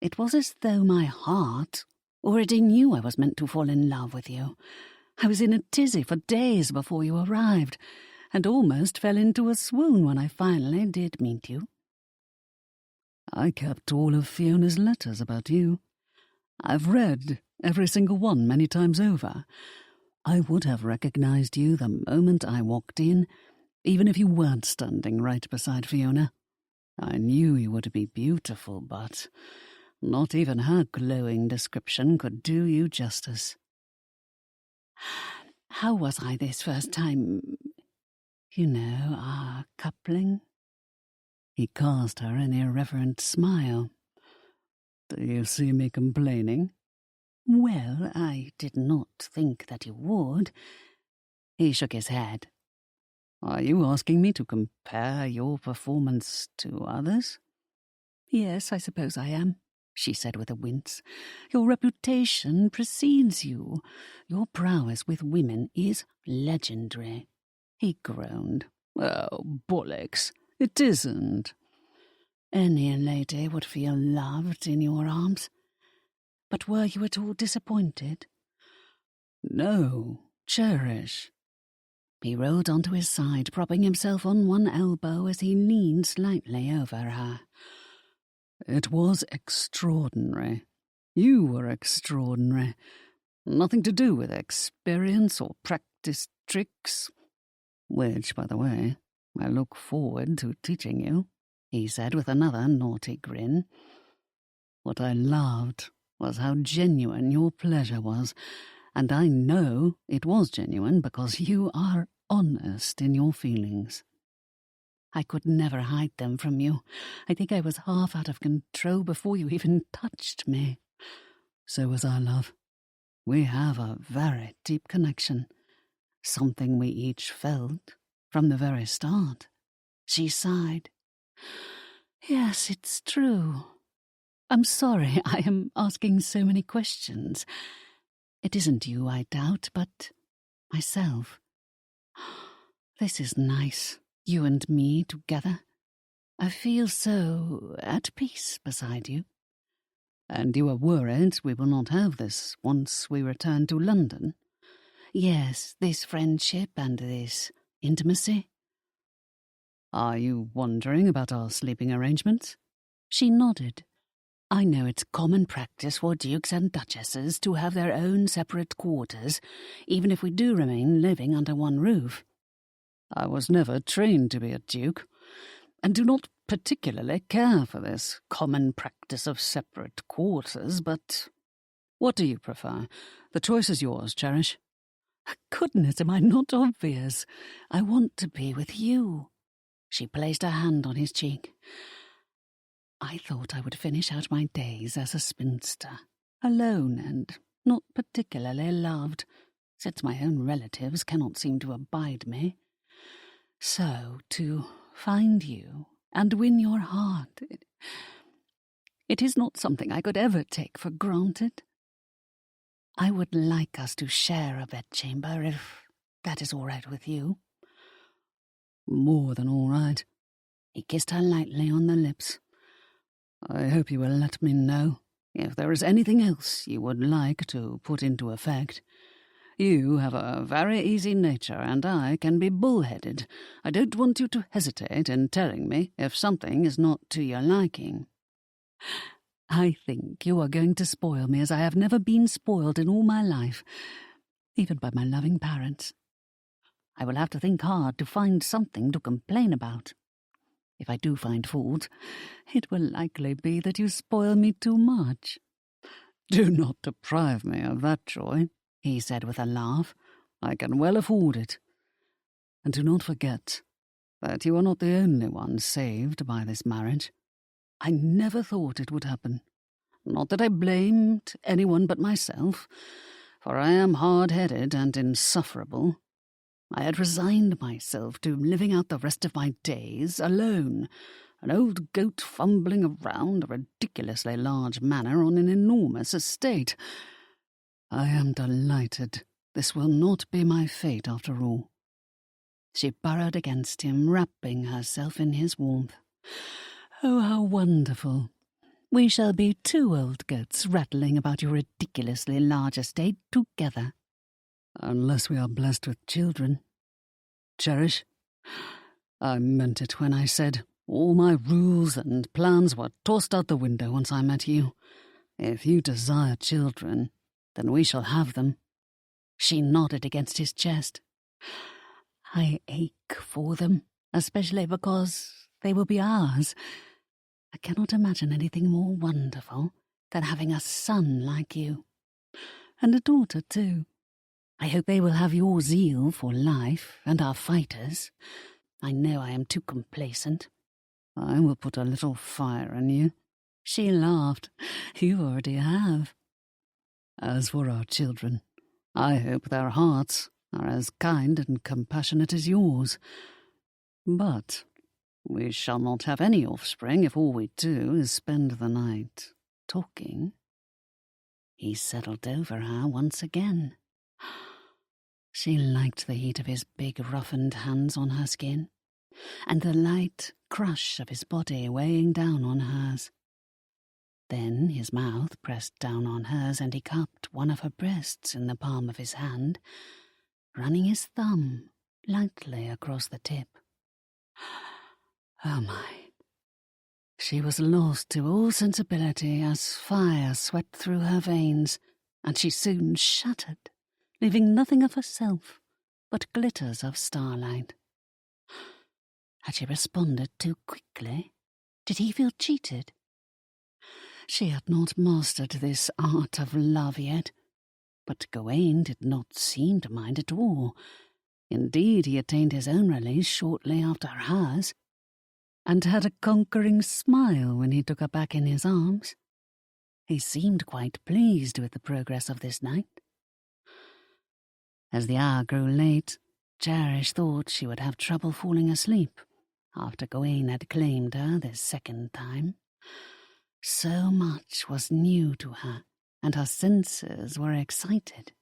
It was as though my heart already knew I was meant to fall in love with you. I was in a tizzy for days before you arrived, and almost fell into a swoon when I finally did meet you. I kept all of Fiona's letters about you. I've read every single one many times over. I would have recognized you the moment I walked in, even if you weren't standing right beside Fiona. I knew you would be beautiful, but not even her glowing description could do you justice. How was I this first time? You know, our coupling? He cast her an irreverent smile. Do you see me complaining? Well, I did not think that you would. He shook his head. Are you asking me to compare your performance to others? Yes, I suppose I am, she said with a wince. Your reputation precedes you. Your prowess with women is legendary. He groaned. Oh, bollocks. It isn't. Any lady would feel loved in your arms. But were you at all disappointed? No, Cherish. He rolled onto his side, propping himself on one elbow as he leaned slightly over her. It was extraordinary. You were extraordinary. Nothing to do with experience or practiced tricks. Which, by the way, I look forward to teaching you, he said with another naughty grin. What I loved was how genuine your pleasure was, and I know it was genuine because you are honest in your feelings. I could never hide them from you. I think I was half out of control before you even touched me. So was our love. We have a very deep connection, something we each felt from the very start. She sighed. Yes, it's true. I'm sorry I am asking so many questions. It isn't you I doubt, but myself. This is nice, you and me together. I feel so at peace beside you. And you are worried we will not have this once we return to London? Yes, this friendship and this intimacy. Are you wondering about our sleeping arrangements? She nodded. I know it's common practice for dukes and duchesses to have their own separate quarters, even if we do remain living under one roof. I was never trained to be a duke, and do not particularly care for this common practice of separate quarters, but what do you prefer? The choice is yours, Cherish. Goodness, am I not obvious? I want to be with you. She placed her hand on his cheek. I thought I would finish out my days as a spinster, alone and not particularly loved, since my own relatives cannot seem to abide me. So, to find you and win your heart, it is not something I could ever take for granted. I would like us to share a bedchamber, if that is all right with you. More than all right. He kissed her lightly on the lips. I hope you will let me know if there is anything else you would like to put into effect. You have a very easy nature, and I can be bull-headed. I don't want you to hesitate in telling me if something is not to your liking. I think you are going to spoil me as I have never been spoiled in all my life, even by my loving parents. I will have to think hard to find something to complain about. If I do find fault, it will likely be that you spoil me too much. Do not deprive me of that joy, he said with a laugh. I can well afford it. And do not forget that you are not the only one saved by this marriage. I never thought it would happen. Not that I blamed anyone but myself, for I am hard-headed and insufferable. I had resigned myself to living out the rest of my days alone, an old goat fumbling around a ridiculously large manor on an enormous estate. I am delighted this will not be my fate after all. She burrowed against him, wrapping herself in his warmth. Oh, how wonderful. We shall be two old goats rattling about your ridiculously large estate together. Unless we are blessed with children. Cherish, I meant it when I said all my rules and plans were tossed out the window once I met you. If you desire children, then we shall have them. She nodded against his chest. I ache for them, especially because they will be ours. I cannot imagine anything more wonderful than having a son like you. And a daughter, too. I hope they will have your zeal for life and our fighters. I know I am too complacent. I will put a little fire in you. She laughed. You already have. As for our children, I hope their hearts are as kind and compassionate as yours. But we shall not have any offspring if all we do is spend the night talking. He settled over her once again. She liked the heat of his big roughened hands on her skin, and the light crush of his body weighing down on hers. Then his mouth pressed down on hers, and he cupped one of her breasts in the palm of his hand, running his thumb lightly across the tip. Oh my! She was lost to all sensibility as fire swept through her veins, and she soon shattered, leaving nothing of herself but glitters of starlight. Had she responded too quickly? Did he feel cheated? She had not mastered this art of love yet, but Gawain did not seem to mind at all. Indeed, he attained his own release shortly after hers, and had a conquering smile when he took her back in his arms. He seemed quite pleased with the progress of this night. As the hour grew late, Cherish thought she would have trouble falling asleep after Gawain had claimed her this second time. So much was new to her, and her senses were excited.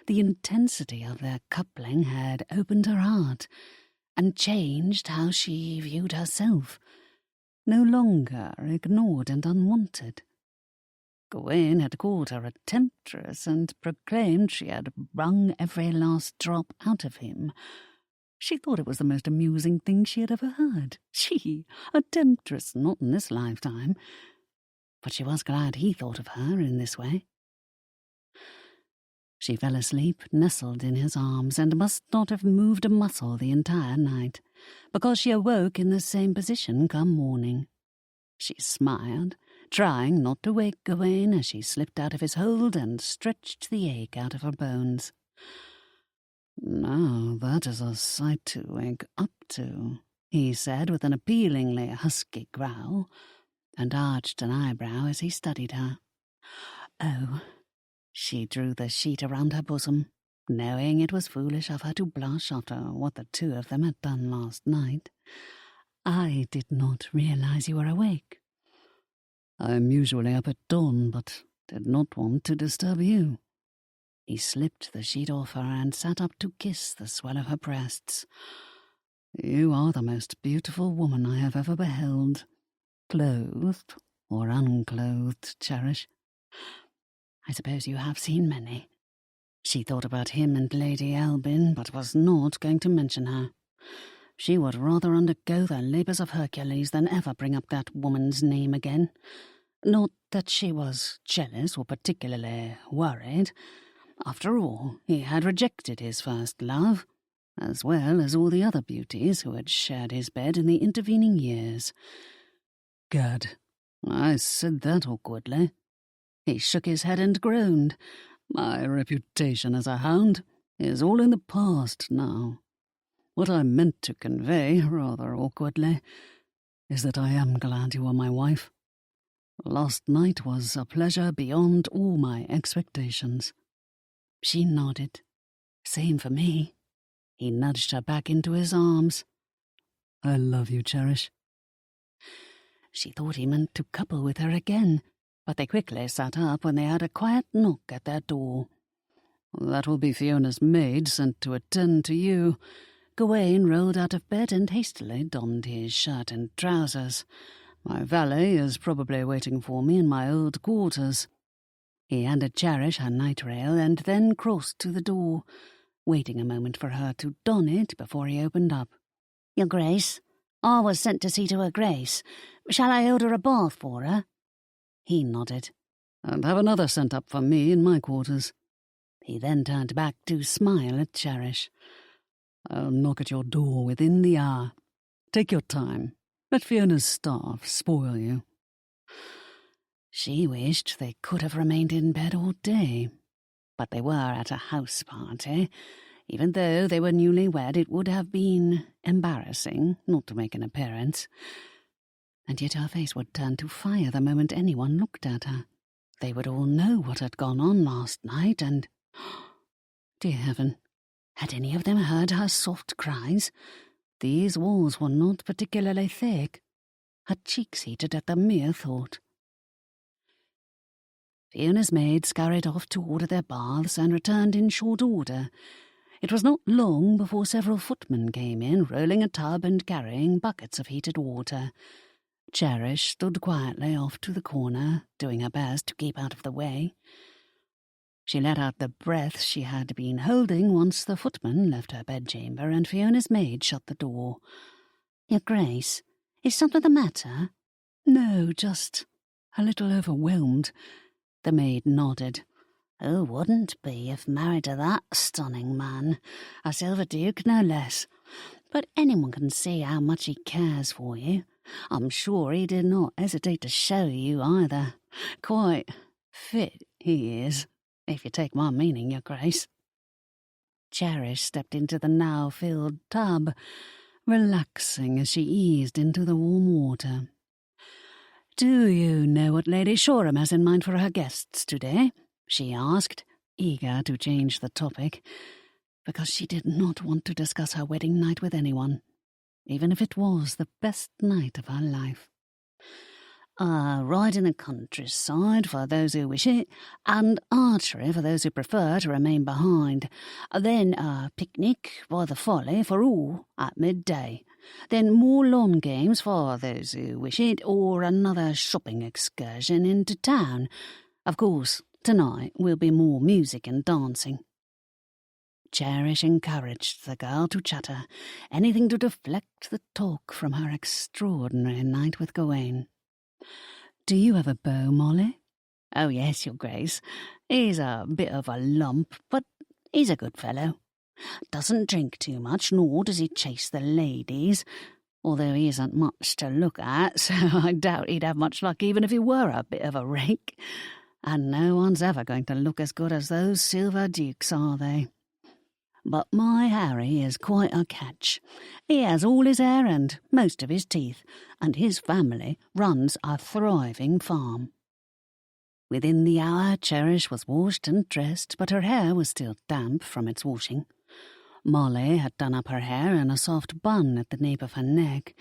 The intensity of their coupling had opened her heart and changed how she viewed herself, no longer ignored and unwanted. Gawain had called her a temptress and proclaimed she had wrung every last drop out of him. She thought it was the most amusing thing she had ever heard. She, a temptress, not in this lifetime. But she was glad he thought of her in this way. She fell asleep, nestled in his arms, and must not have moved a muscle the entire night, because she awoke in the same position come morning. She smiled, trying not to wake Gawain as she slipped out of his hold and stretched the ache out of her bones. "Now that is a sight to wake up to," he said with an appealingly husky growl, and arched an eyebrow as he studied her. "Oh." She drew the sheet around her bosom, knowing it was foolish of her to blush after what the two of them had done last night. "I did not realize you were awake." "I am usually up at dawn, but did not want to disturb you." He slipped the sheet off her and sat up to kiss the swell of her breasts. "You are the most beautiful woman I have ever beheld, clothed or unclothed, Cherish." "I suppose you have seen many." She thought about him and Lady Albin, but was not going to mention her. She would rather undergo the labours of Hercules than ever bring up that woman's name again. Not that she was jealous or particularly worried. After all, he had rejected his first love, as well as all the other beauties who had shared his bed in the intervening years. "Gad, I said that awkwardly." He shook his head and groaned. "My reputation as a hound is all in the past now. What I meant to convey, rather awkwardly, is that I am glad you are my wife. Last night was a pleasure beyond all my expectations." She nodded. "Same for me." He nudged her back into his arms. "I love you, Cherish." She thought he meant to couple with her again, but they quickly sat up when they heard a quiet knock at their door. "That will be Fiona's maid sent to attend to you." Gawain rolled out of bed and hastily donned his shirt and trousers. "My valet is probably waiting for me in my old quarters." He handed Cherish her night rail and then crossed to the door, waiting a moment for her to don it before he opened up. "Your Grace, I was sent to see to her Grace. Shall I order a bath for her?" He nodded. "And have another sent up for me in my quarters." He then turned back to smile at Cherish. "I'll knock at your door within the hour. Take your time. Let Fiona's staff spoil you." She wished they could have remained in bed all day, but they were at a house party. Even though they were newlywed, it would have been embarrassing not to make an appearance. And yet her face would turn to fire the moment anyone looked at her. They would all know what had gone on last night, and... Dear heaven, had any of them heard her soft cries? These walls were not particularly thick. Her cheeks heated at the mere thought. Fiona's maid scurried off to order their baths and returned in short order. It was not long before several footmen came in, rolling a tub and carrying buckets of heated water. Cherish stood quietly off to the corner, doing her best to keep out of the way. She let out the breath she had been holding once the footman left her bedchamber and Fiona's maid shut the door. "Your Grace, is something the matter?" "No, just a little overwhelmed." The maid nodded. "Who wouldn't be if married to that stunning man? A silver duke, no less. But anyone can see how much he cares for you. I'm sure he did not hesitate to show you either. Quite fit he is, if you take my meaning, Your Grace." Cherish stepped into the now-filled tub, relaxing as she eased into the warm water. "Do you know what Lady Shoreham has in mind for her guests today?" she asked, eager to change the topic, because she did not want to discuss her wedding night with anyone, even if it was the best night of her life. Ride in the countryside for those who wish it, and archery for those who prefer to remain behind. Then a picnic by the folly for all at midday. Then more lawn games for those who wish it, or another shopping excursion into town. Of course, tonight will be more music and dancing." Cherish encouraged the girl to chatter, anything to deflect the talk from her extraordinary night with Gawain. "Do you have a beau, Molly?" Oh, yes, your grace. He's a bit of a lump, but he's a good fellow. Doesn't drink too much, nor does he chase the ladies, although he isn't much to look at, so I doubt he'd have much luck even if he were a bit of a rake. And no one's ever going to look as good as those silver dukes, are they? But my Harry is quite a catch. He has all his hair and most of his teeth, and his family runs a thriving farm. Within the hour, Cherish was washed and dressed, but her hair was still damp from its washing. Molly had done up her hair in a soft bun at the nape of her neck.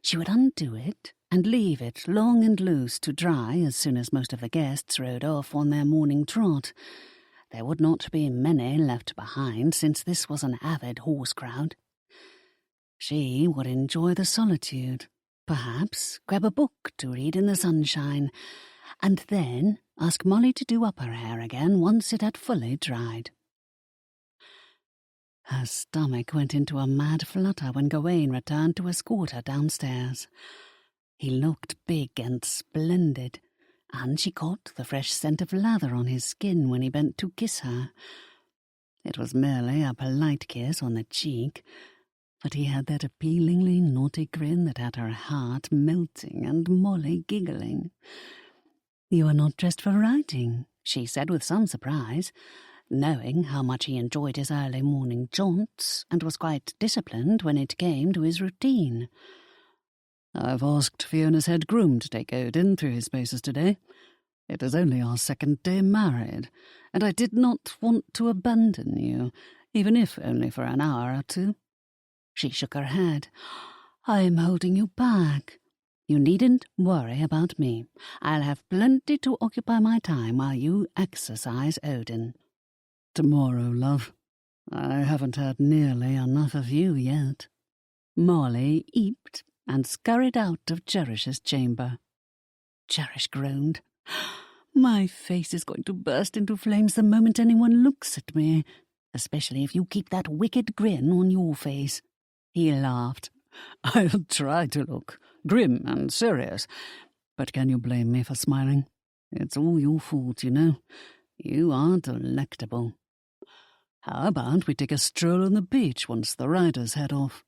She would undo it and leave it long and loose to dry as soon as most of the guests rode off on their morning trot. There would not be many left behind, since this was an avid horse crowd. She would enjoy the solitude, perhaps grab a book to read in the sunshine, and then ask Molly to do up her hair again once it had fully dried. Her stomach went into a mad flutter when Gawain returned to escort her downstairs. He looked big and splendid, and she caught the fresh scent of lather on his skin when he bent to kiss her. It was merely a polite kiss on the cheek, but he had that appealingly naughty grin that had her heart melting and Molly giggling. "You are not dressed for riding," she said with some surprise, knowing how much he enjoyed his early morning jaunts and was quite disciplined when it came to his routine. "I've asked Fiona's head groom to take Odin through his paces today. It is only our second day married, and I did not want to abandon you, even if only for an hour or two." She shook her head. "I am holding you back. You needn't worry about me. I'll have plenty to occupy my time while you exercise Odin." "Tomorrow, love. I haven't had nearly enough of you yet." Molly eeped and scurried out of Cherish's chamber. Cherish groaned. "My face is going to burst into flames the moment anyone looks at me, especially if you keep that wicked grin on your face." He laughed. "I'll try to look grim and serious, but can you blame me for smiling? It's all your fault, you know. You are delectable. How about we take a stroll on the beach once the riders head off?"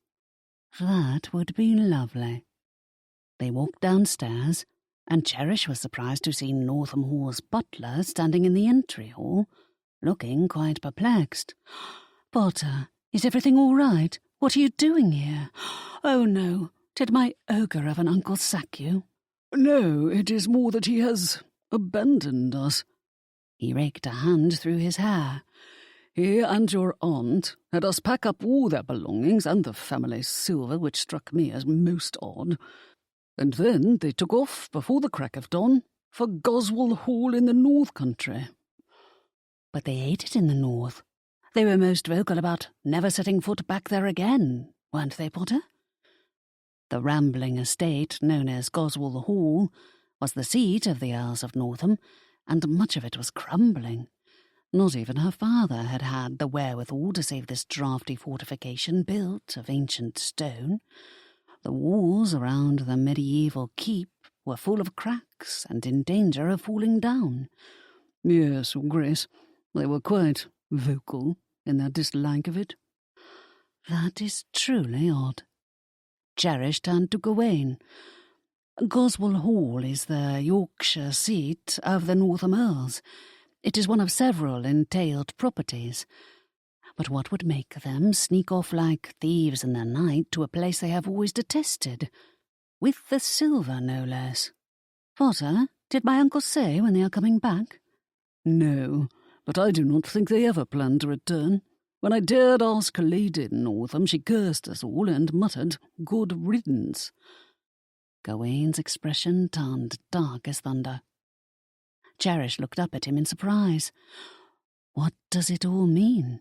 "That would be lovely." They walked downstairs, and Cherish was surprised to see Northam Hall's butler standing in the entry hall, looking quite perplexed. "Potter, is everything all right? What are you doing here? Oh, no. Did my ogre of an uncle sack you?" "No, it is more that he has abandoned us." He raked a hand through his hair. "He and your aunt had us pack up all their belongings and the family silver, which struck me as most odd. And then they took off before the crack of dawn for Goswell Hall in the North Country." "But they ate it in the North. They were most vocal about never setting foot back there again, weren't they, Potter?" The rambling estate known as Goswell Hall was the seat of the Earls of Northam, and much of it was crumbling. Not even her father had had the wherewithal to save this draughty fortification built of ancient stone. The walls around the medieval keep were full of cracks and in danger of falling down. "Yes, Your Grace, they were quite vocal in their dislike of it." "That is truly odd." Cherish turned to Gawain. "Goswell Hall is the Yorkshire seat of the Northam Earls. It is one of several entailed properties. But what would make them sneak off like thieves in the night to a place they have always detested? With the silver, no less. Potter, did my uncle say when they are coming back?" "No, but I do not think they ever plan to return. When I dared ask Lady Northam, she cursed us all and muttered, 'Good riddance.'" Gawain's expression turned dark as thunder. Cherish looked up at him in surprise. "What does it all mean?"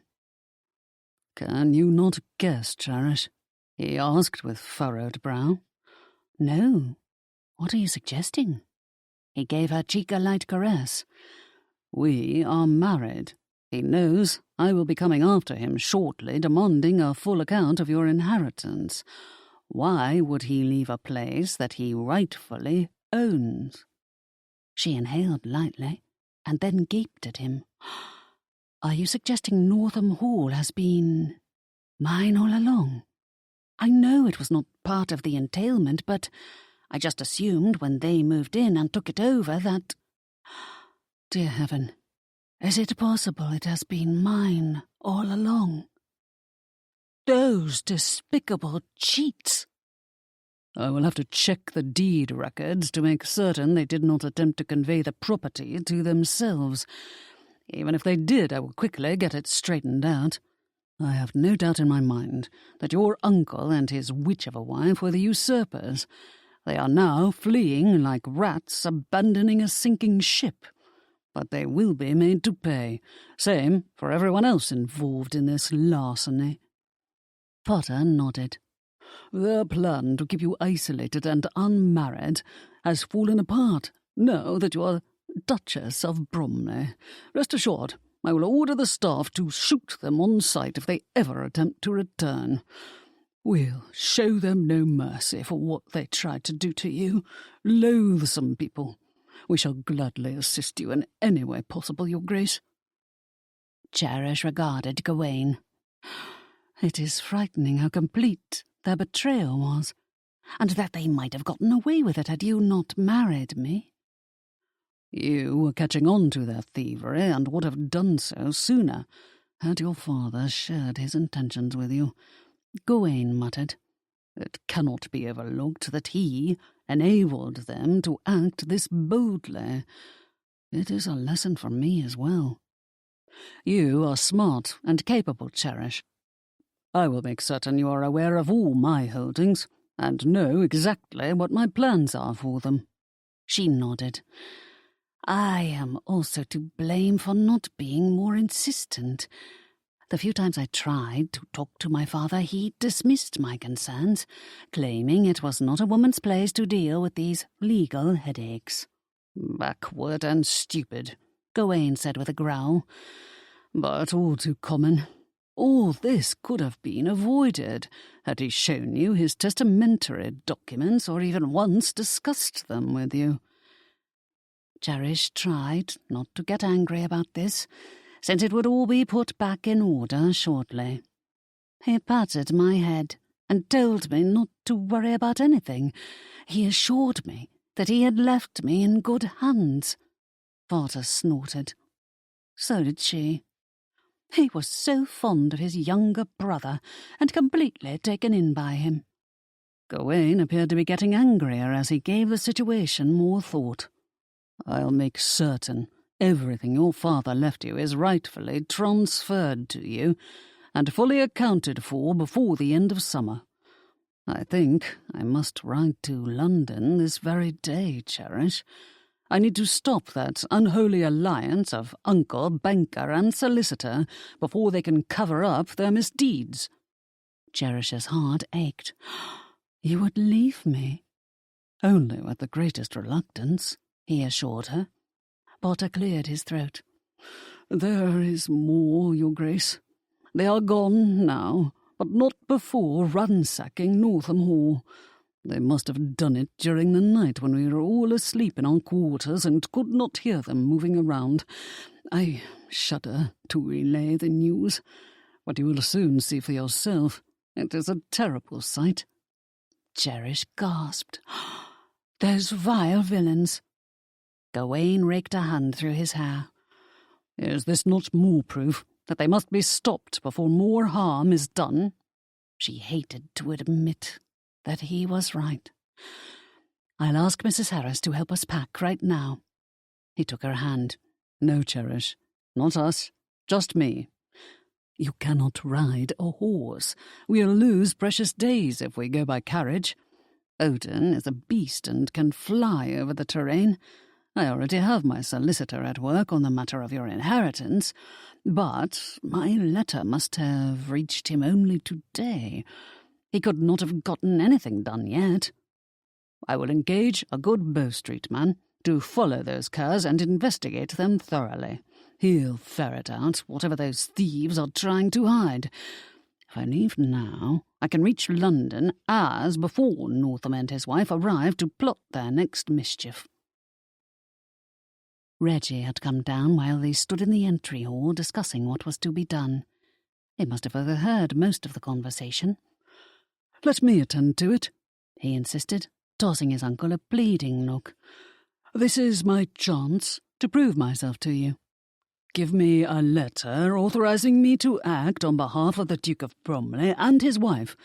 "Can you not guess, Cherish?" he asked with furrowed brow. "No. What are you suggesting?" He gave her cheek a light caress. "We are married. He knows I will be coming after him shortly, demanding a full account of your inheritance. Why would he leave a place that he rightfully owns?" She inhaled lightly, and then gaped at him. "Are you suggesting Northam Hall has been mine all along? I know it was not part of the entailment, but I just assumed when they moved in and took it over that—" "Dear heaven, is it possible it has been mine all along? Those despicable cheats!" "I will have to check the deed records to make certain they did not attempt to convey the property to themselves. Even if they did, I will quickly get it straightened out. I have no doubt in my mind that your uncle and his witch of a wife were the usurpers. They are now fleeing like rats abandoning a sinking ship. But they will be made to pay. Same for everyone else involved in this larceny." Potter nodded. "Their plan to keep you isolated and unmarried has fallen apart now that you are Duchess of Bromley. Rest assured, I will order the staff to shoot them on sight if they ever attempt to return. We'll show them no mercy for what they tried to do to you. Loathsome people. We shall gladly assist you in any way possible, Your Grace." Cherish regarded Gawain. "It is frightening how complete their betrayal was, and that they might have gotten away with it had you not married me." "You were catching on to their thievery and would have done so sooner had your father shared his intentions with you," Gawain muttered. "It cannot be overlooked that he enabled them to act this boldly. It is a lesson for me as well. You are smart and capable, Cherish. I will make certain you are aware of all my holdings and know exactly what my plans are for them." She nodded. "I am also to blame for not being more insistent. The few times I tried to talk to my father, he dismissed my concerns, claiming it was not a woman's place to deal with these legal headaches." "Backward and stupid," Gawain said with a growl. "But all too common. All this could have been avoided had he shown you his testamentary documents or even once discussed them with you." Cherish tried not to get angry about this, since it would all be put back in order shortly. He patted my head and told me not to worry about anything. He assured me that he had left me in good hands. Potter snorted. So did she. He was so fond of his younger brother and completely taken in by him. Gawain appeared to be getting angrier as he gave the situation more thought. "I'll make certain everything your father left you is rightfully transferred to you and fully accounted for before the end of summer. I think I must ride to London this very day, Cherish. I need to stop that unholy alliance of uncle, banker, and solicitor before they can cover up their misdeeds." Cherish's heart ached. "You would leave me?" "Only with the greatest reluctance," he assured her. Potter cleared his throat. "There is more, Your Grace. They are gone now, but not before ransacking Northam Hall. They must have done it during the night when we were all asleep in our quarters and could not hear them moving around. I shudder to relay the news, but you will soon see for yourself. It is a terrible sight." Cherish gasped. "Those vile villains!" Gawain raked a hand through his hair. "Is this not more proof that they must be stopped before more harm is done?" She hated to admit that he was right. "I'll ask Mrs. Harris to help us pack right now." He took her hand. "No, Cherish. Not us. Just me. You cannot ride a horse. We'll lose precious days if we go by carriage. Odin is a beast and can fly over the terrain. I already have my solicitor at work on the matter of your inheritance, but my letter must have reached him only today. He could not have gotten anything done yet. I will engage a good Bow Street man to follow those curs and investigate them thoroughly. He'll ferret out whatever those thieves are trying to hide. If I leave now, I can reach London hours before Northam and his wife arrive to plot their next mischief." Reggie had come down while they stood in the entry hall discussing what was to be done. He must have overheard most of the conversation. "Let me attend to it," he insisted, tossing his uncle a pleading look. "This is my chance to prove myself to you. Give me a letter authorizing me to act on behalf of the Duke of Bromley and his wife.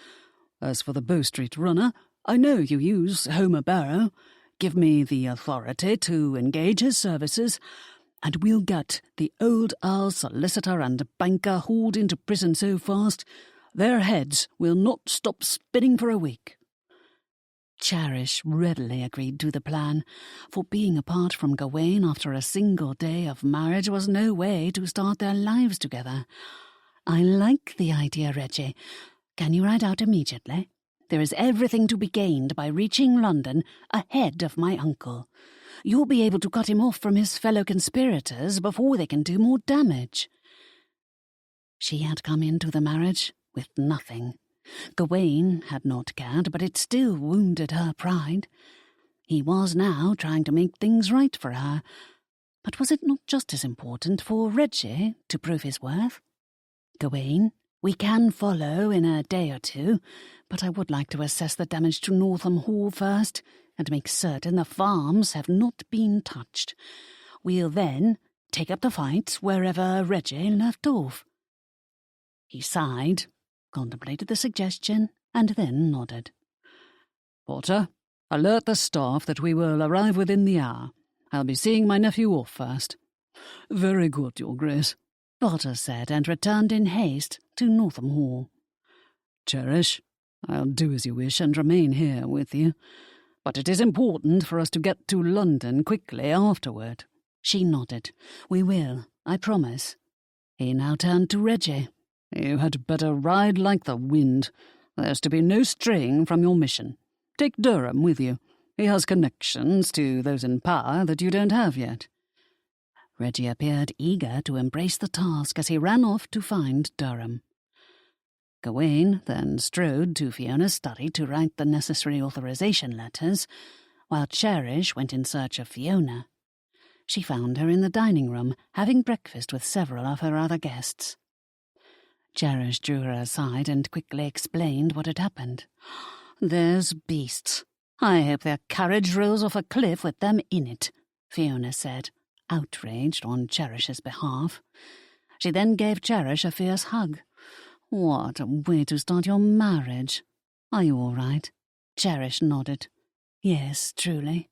As for the Bow Street runner, I know you use Homer Barrow. Give me the authority to engage his services, and we'll get the old Earl solicitor and banker hauled into prison so fast their heads will not stop spinning for a week." Cherish readily agreed to the plan, for being apart from Gawain after a single day of marriage was no way to start their lives together. "I like the idea, Reggie. Can you ride out immediately? There is everything to be gained by reaching London ahead of my uncle. You'll be able to cut him off from his fellow conspirators before they can do more damage." She had come into the marriage with nothing. Gawain had not cared, but it still wounded her pride. He was now trying to make things right for her. But was it not just as important for Reggie to prove his worth? "Gawain, we can follow in a day or two, but I would like to assess the damage to Northam Hall first and make certain the farms have not been touched. We'll then take up the fight wherever Reggie left off." He sighed, contemplated the suggestion, and then nodded. "Potter, alert the staff that we will arrive within the hour. I'll be seeing my nephew off first." "Very good, Your Grace," Potter said, and returned in haste to Northam Hall. "Cherish, I'll do as you wish and remain here with you. But it is important for us to get to London quickly afterward." She nodded. "We will, I promise." He now turned to Reggie. "You had better ride like the wind. There's to be no straying from your mission. Take Durham with you. He has connections to those in power that you don't have yet." Reggie appeared eager to embrace the task as he ran off to find Durham. Gawain then strode to Fiona's study to write the necessary authorization letters, while Cherish went in search of Fiona. She found her in the dining room, having breakfast with several of her other guests. Cherish drew her aside and quickly explained what had happened. "Those beasts. I hope their carriage rolls off a cliff with them in it," Fiona said, outraged on Cherish's behalf. She then gave Cherish a fierce hug. "What a way to start your marriage. Are you all right?" Cherish nodded. "Yes, truly.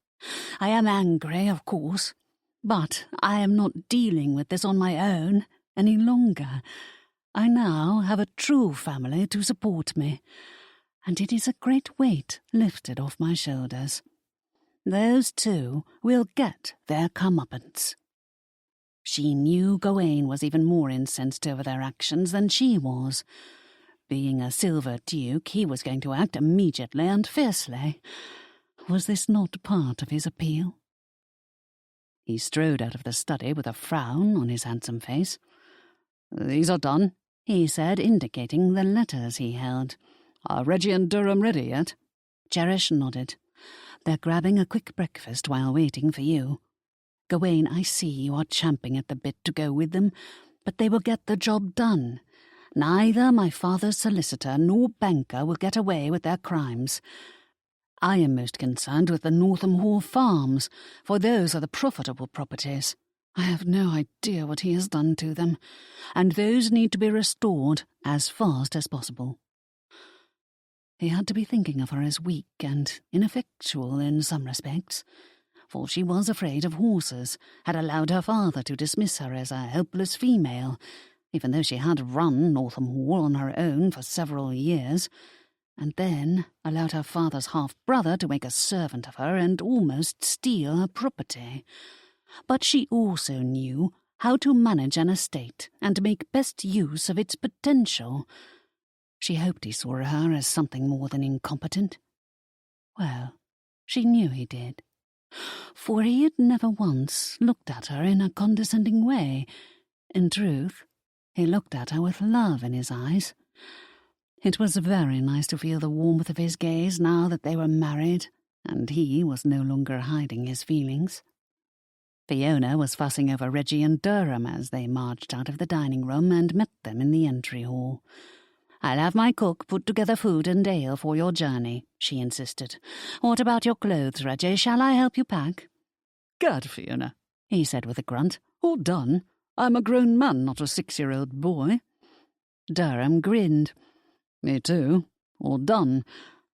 I am angry, of course, but I am not dealing with this on my own any longer. I now have a true family to support me, and it is a great weight lifted off my shoulders. Those two will get their comeuppance." She knew Gawain was even more incensed over their actions than she was. Being a silver duke, he was going to act immediately and fiercely. Was this not part of his appeal? He strode out of the study with a frown on his handsome face. "These are done," he said, indicating the letters he held. "Are Reggie and Durham ready yet?" Cherish nodded. "They're grabbing a quick breakfast while waiting for you. Gawain, I see you are champing at the bit to go with them, but they will get the job done. Neither my father's solicitor nor banker will get away with their crimes. I am most concerned with the Northam Hall farms, for those are the profitable properties. I have no idea what he has done to them, and those need to be restored as fast as possible." He had to be thinking of her as weak and ineffectual in some respects, for she was afraid of horses, had allowed her father to dismiss her as a helpless female, even though she had run Northam Hall on her own for several years, and then allowed her father's half-brother to make a servant of her and almost steal her property. But she also knew how to manage an estate and make best use of its potential. She hoped he saw her as something more than incompetent. Well, she knew he did, for he had never once looked at her in a condescending way. In truth, he looked at her with love in his eyes. It was very nice to feel the warmth of his gaze now that they were married, and he was no longer hiding his feelings. Fiona was fussing over Reggie and Durham as they marched out of the dining room and met them in the entry hall. "I'll have my cook put together food and ale for your journey," she insisted. "What about your clothes, Reggie? Shall I help you pack?" "Gad, Fiona," he said with a grunt. "All done. I'm a grown man, not a 6-year-old boy." Durham grinned. "Me too. All done.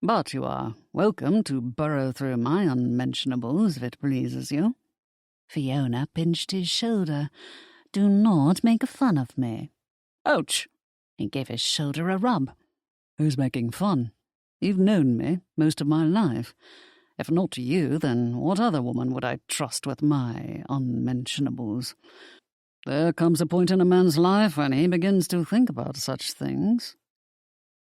But you are welcome to burrow through my unmentionables if it pleases you." Fiona pinched his shoulder. "Do not make fun of me." "Ouch!" He gave his shoulder a rub. "Who's making fun? You've known me most of my life. If not you, then what other woman would I trust with my unmentionables? There comes a point in a man's life when he begins to think about such things."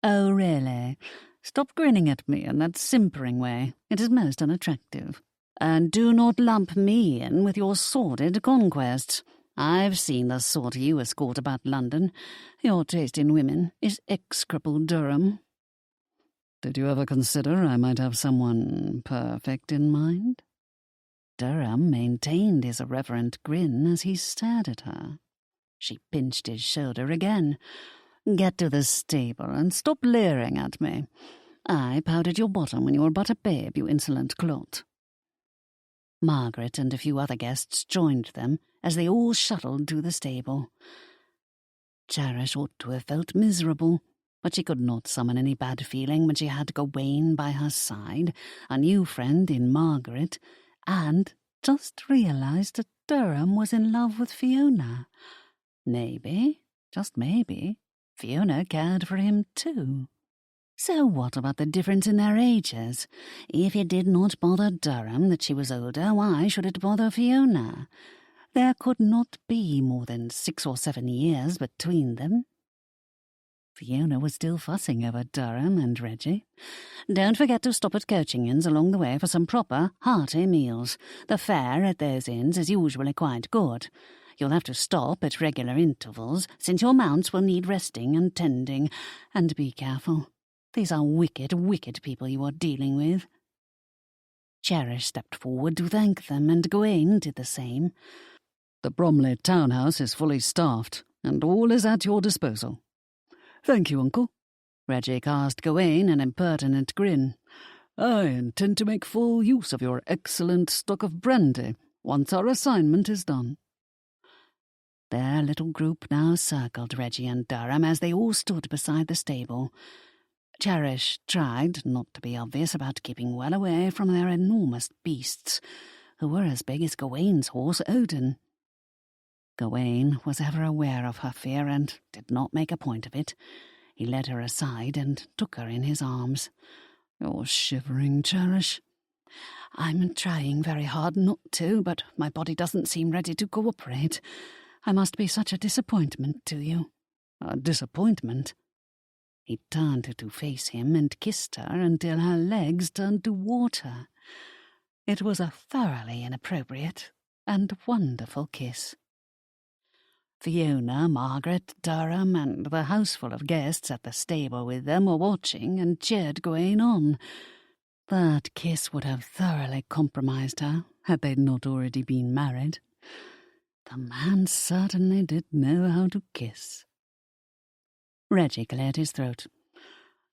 "Oh, really? Stop grinning at me in that simpering way. It is most unattractive. And do not lump me in with your sordid conquests. I've seen the sort you escort about London. Your taste in women is execrable, Durham." "Did you ever consider I might have someone perfect in mind?" Durham maintained his irreverent grin as he stared at her. She pinched his shoulder again. "Get to the stable and stop leering at me. I powdered your bottom when you were but a babe, you insolent clot." Margaret and a few other guests joined them as they all shuttled to the stable. Cherish ought to have felt miserable, but she could not summon any bad feeling when she had Gawain by her side, a new friend in Margaret, and just realized that Durham was in love with Fiona. Maybe, just maybe, Fiona cared for him too. So what about the difference in their ages? If it did not bother Durham that she was older, why should it bother Fiona? There could not be more than 6 or 7 years between them. Fiona was still fussing over Durham and Reggie. "Don't forget to stop at coaching inns along the way for some proper, hearty meals. The fare at those inns is usually quite good. You'll have to stop at regular intervals, since your mounts will need resting and tending. And be careful. These are wicked, wicked people you are dealing with." Cherish stepped forward to thank them, and Gawain did the same. "The Bromley townhouse is fully staffed, and all is at your disposal." "Thank you, Uncle." Reggie cast Gawain an impertinent grin. "I intend to make full use of your excellent stock of brandy once our assignment is done." Their little group now circled Reggie and Durham as they all stood beside the stable. Cherish tried not to be obvious about keeping well away from their enormous beasts, who were as big as Gawain's horse Odin. Gawain was ever aware of her fear and did not make a point of it. He led her aside and took her in his arms. "You're shivering, Cherish." "I'm trying very hard not to, but my body doesn't seem ready to cooperate. I must be such a disappointment to you." "A disappointment?" He turned to face him and kissed her until her legs turned to water. It was a thoroughly inappropriate and wonderful kiss. Fiona, Margaret, Durham, and the houseful of guests at the stable with them were watching and cheered Gawain on. That kiss would have thoroughly compromised her had they not already been married. The man certainly did know how to kiss. Reggie cleared his throat.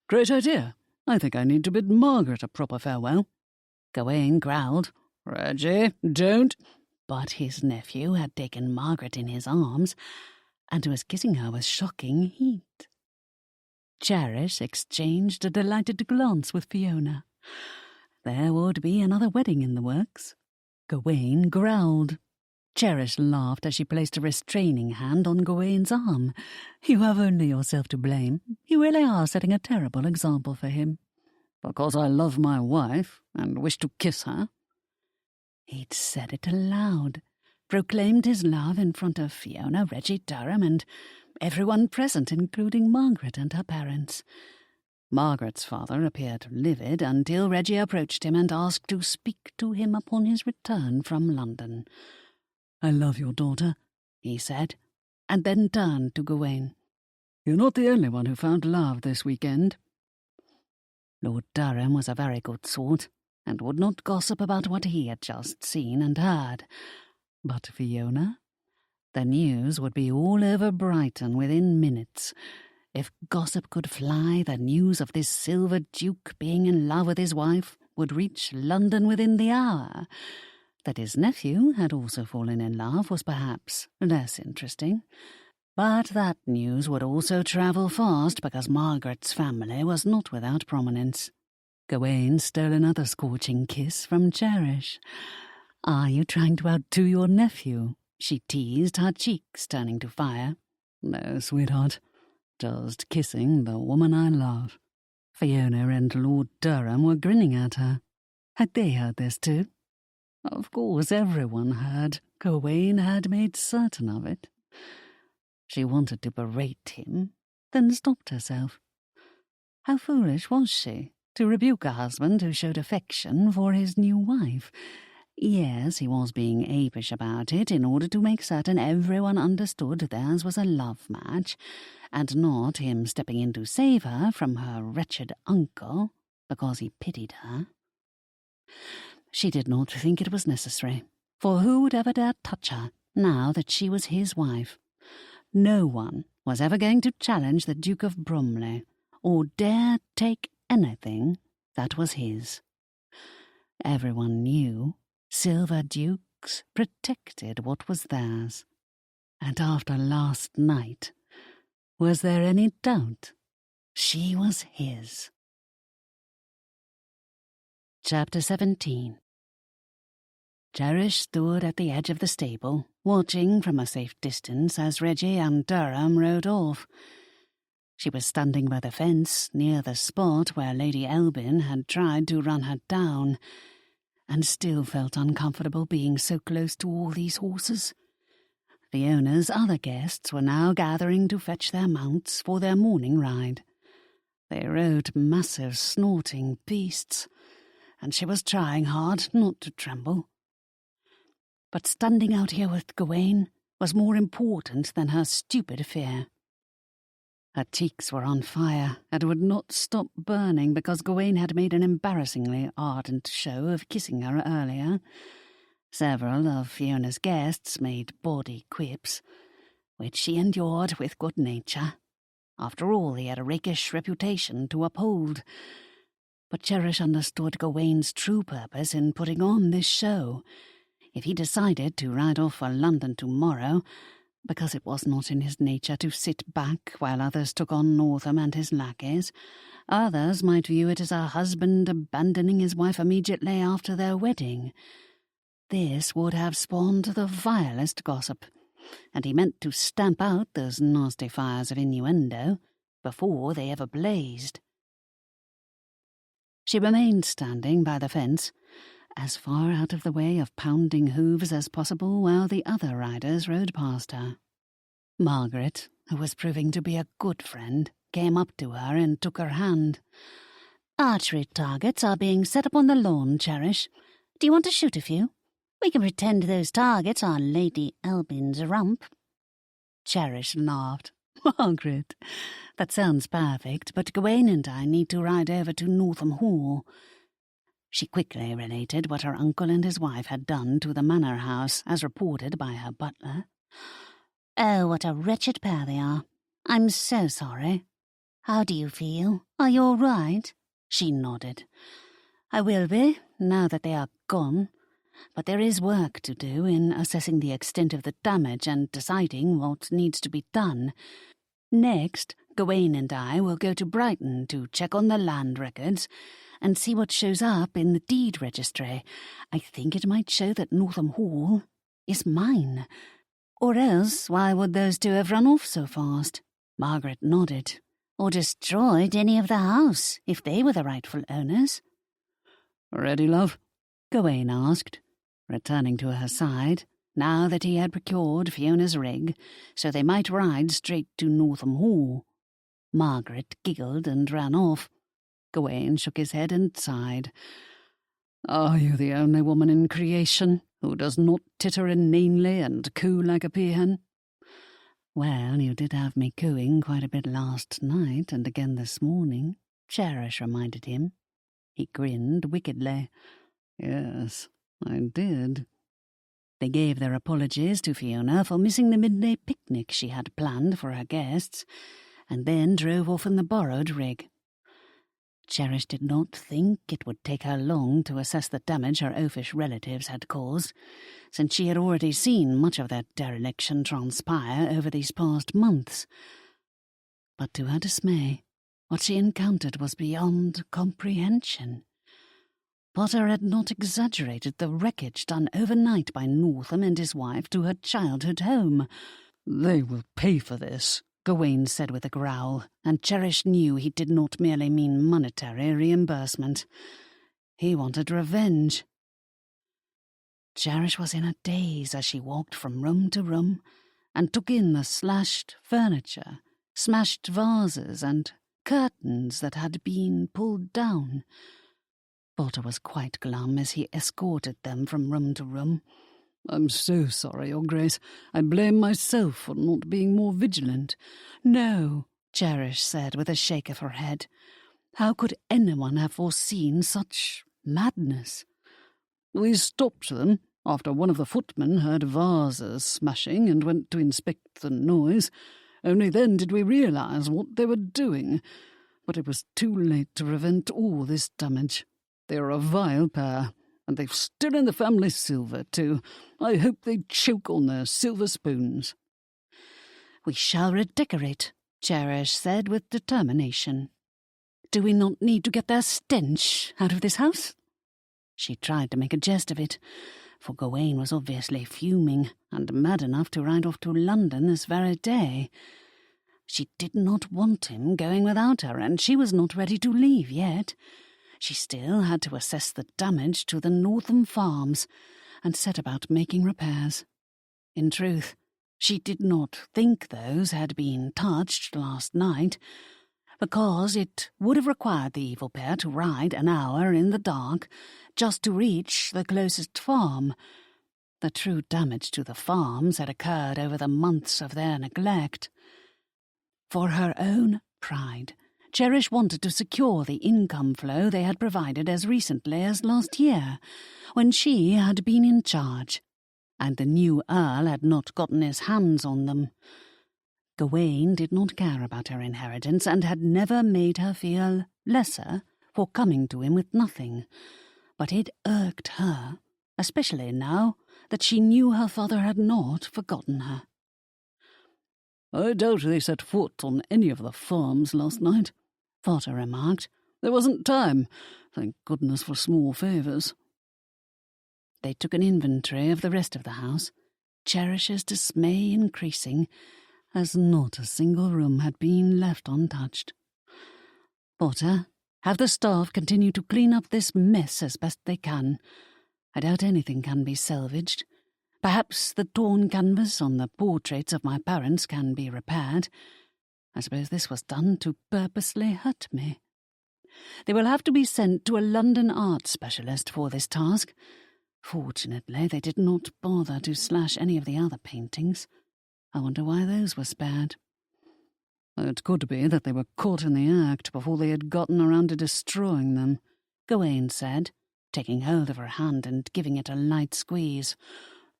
"Great idea. I think I need to bid Margaret a proper farewell." Gawain growled, "Reggie, don't." But his nephew had taken Margaret in his arms and was kissing her with shocking heat. Cherish exchanged a delighted glance with Fiona. There would be another wedding in the works. Gawain growled. Cherish laughed as she placed a restraining hand on Gawain's arm. "You have only yourself to blame. You really are setting a terrible example for him." "Because I love my wife and wish to kiss her." He'd said it aloud, proclaimed his love in front of Fiona, Reggie, Durham, and everyone present, including Margaret and her parents. Margaret's father appeared livid until Reggie approached him and asked to speak to him upon his return from London. "I love your daughter," he said, and then turned to Gawain. "You're not the only one who found love this weekend." Lord Durham was a very good sort, and would not gossip about what he had just seen and heard. But Fiona? The news would be all over Brighton within minutes. If gossip could fly, the news of this Silver Duke being in love with his wife would reach London within the hour. That his nephew had also fallen in love was perhaps less interesting. But that news would also travel fast because Margaret's family was not without prominence. Gawain stole another scorching kiss from Cherish. "Are you trying to outdo your nephew?" she teased, her cheeks turning to fire. "No, sweetheart. Just kissing the woman I love." Fiona and Lord Durham were grinning at her. Had they heard this too? Of course, everyone heard. Gawain had made certain of it. She wanted to berate him, then stopped herself. How foolish was she to rebuke a husband who showed affection for his new wife? Yes, he was being apish about it in order to make certain everyone understood theirs was a love match, and not him stepping in to save her from her wretched uncle because he pitied her. She did not think it was necessary, for who would ever dare touch her now that she was his wife? No one was ever going to challenge the Duke of Bromley, or dare take anything that was his. Everyone knew Silver Dukes protected what was theirs. And after last night, was there any doubt? She was his. Chapter 17. Cherish stood at the edge of the stable, watching from a safe distance as Reggie and Durham rode off. She was standing by the fence near the spot where Lady Elbin had tried to run her down, and still felt uncomfortable being so close to all these horses. The owner's other guests were now gathering to fetch their mounts for their morning ride. They rode massive, snorting beasts, and she was trying hard not to tremble. But standing out here with Gawain was more important than her stupid fear. Her cheeks were on fire and would not stop burning because Gawain had made an embarrassingly ardent show of kissing her earlier. Several of Fiona's guests made bawdy quips, which she endured with good nature. After all, he had a rakish reputation to uphold. But Cherish understood Gawain's true purpose in putting on this show. If he decided to ride off for London tomorrow, because it was not in his nature to sit back while others took on Northam and his lackeys, others might view it as a husband abandoning his wife immediately after their wedding. This would have spawned the vilest gossip, and he meant to stamp out those nasty fires of innuendo before they ever blazed. She remained standing by the fence, as far out of the way of pounding hooves as possible while the other riders rode past her. Margaret, who was proving to be a good friend, came up to her and took her hand. "Archery targets are being set up on the lawn, Cherish. Do you want to shoot a few? We can pretend those targets are Lady Elbin's rump." Cherish laughed. "Margaret, that sounds perfect, but Gawain and I need to ride over to Northam Hall." She quickly related what her uncle and his wife had done to the manor house, as reported by her butler. "Oh, what a wretched pair they are. I'm so sorry. How do you feel? Are you all right?" She nodded. "I will be, now that they are gone. But there is work to do in assessing the extent of the damage and deciding what needs to be done. Next, Gawain and I will go to Brighton to check on the land records and see what shows up in the deed registry. I think it might show that Northam Hall is mine. Or else, why would those two have run off so fast?" Margaret nodded. "Or destroyed any of the house, if they were the rightful owners." "Ready, love?" Gawain asked, returning to her side, now that he had procured Fiona's rig, so they might ride straight to Northam Hall. Margaret giggled and ran off. Gawain shook his head and sighed. "Are you the only woman in creation who does not titter inanely and coo like a peahen?" "Well, you did have me cooing quite a bit last night and again this morning," Cherish reminded him. He grinned wickedly. "Yes, I did." They gave their apologies to Fiona for missing the midday picnic she had planned for her guests, and then drove off in the borrowed rig. Cherish did not think it would take her long to assess the damage her oafish relatives had caused, since she had already seen much of their dereliction transpire over these past months. But to her dismay, what she encountered was beyond comprehension. Potter had not exaggerated the wreckage done overnight by Northam and his wife to her childhood home. "They will pay for this," Gawain said with a growl, and Cherish knew he did not merely mean monetary reimbursement. He wanted revenge. Cherish was in a daze as she walked from room to room and took in the slashed furniture, smashed vases and curtains that had been pulled down. Potter was quite glum as he escorted them from room to room. "I'm so sorry, Your Grace. I blame myself for not being more vigilant." "No," Cherish said with a shake of her head. "How could anyone have foreseen such madness?" "We stopped them after one of the footmen heard vases smashing and went to inspect the noise. Only then did we realize what they were doing. But it was too late to prevent all this damage. They are a vile pair, and they've stolen the family silver, too. I hope they choke on their silver spoons." "We shall redecorate," Cherish said with determination. "Do we not need to get their stench out of this house?" She tried to make a jest of it, for Gawain was obviously fuming and mad enough to ride off to London this very day. She did not want him going without her, and she was not ready to leave yet. She still had to assess the damage to the Northam farms and set about making repairs. In truth, she did not think those had been touched last night, because it would have required the evil pair to ride an hour in the dark just to reach the closest farm. The true damage to the farms had occurred over the months of their neglect. For her own pride, Cherish wanted to secure the income flow they had provided as recently as last year, when she had been in charge, and the new Earl had not gotten his hands on them. Gawain did not care about her inheritance and had never made her feel lesser for coming to him with nothing, but it irked her, especially now that she knew her father had not forgotten her. "I doubt they set foot on any of the farms last night," Potter remarked. "There wasn't time. Thank goodness for small favours." They took an inventory of the rest of the house, Cherish's dismay increasing, as not a single room had been left untouched. "Potter, have the staff continue to clean up this mess as best they can. I doubt anything can be salvaged. Perhaps the torn canvas on the portraits of my parents can be repaired. I suppose this was done to purposely hurt me. They will have to be sent to a London art specialist for this task. Fortunately, they did not bother to slash any of the other paintings. I wonder why those were spared." "It could be that they were caught in the act before they had gotten around to destroying them," Gawain said, taking hold of her hand and giving it a light squeeze.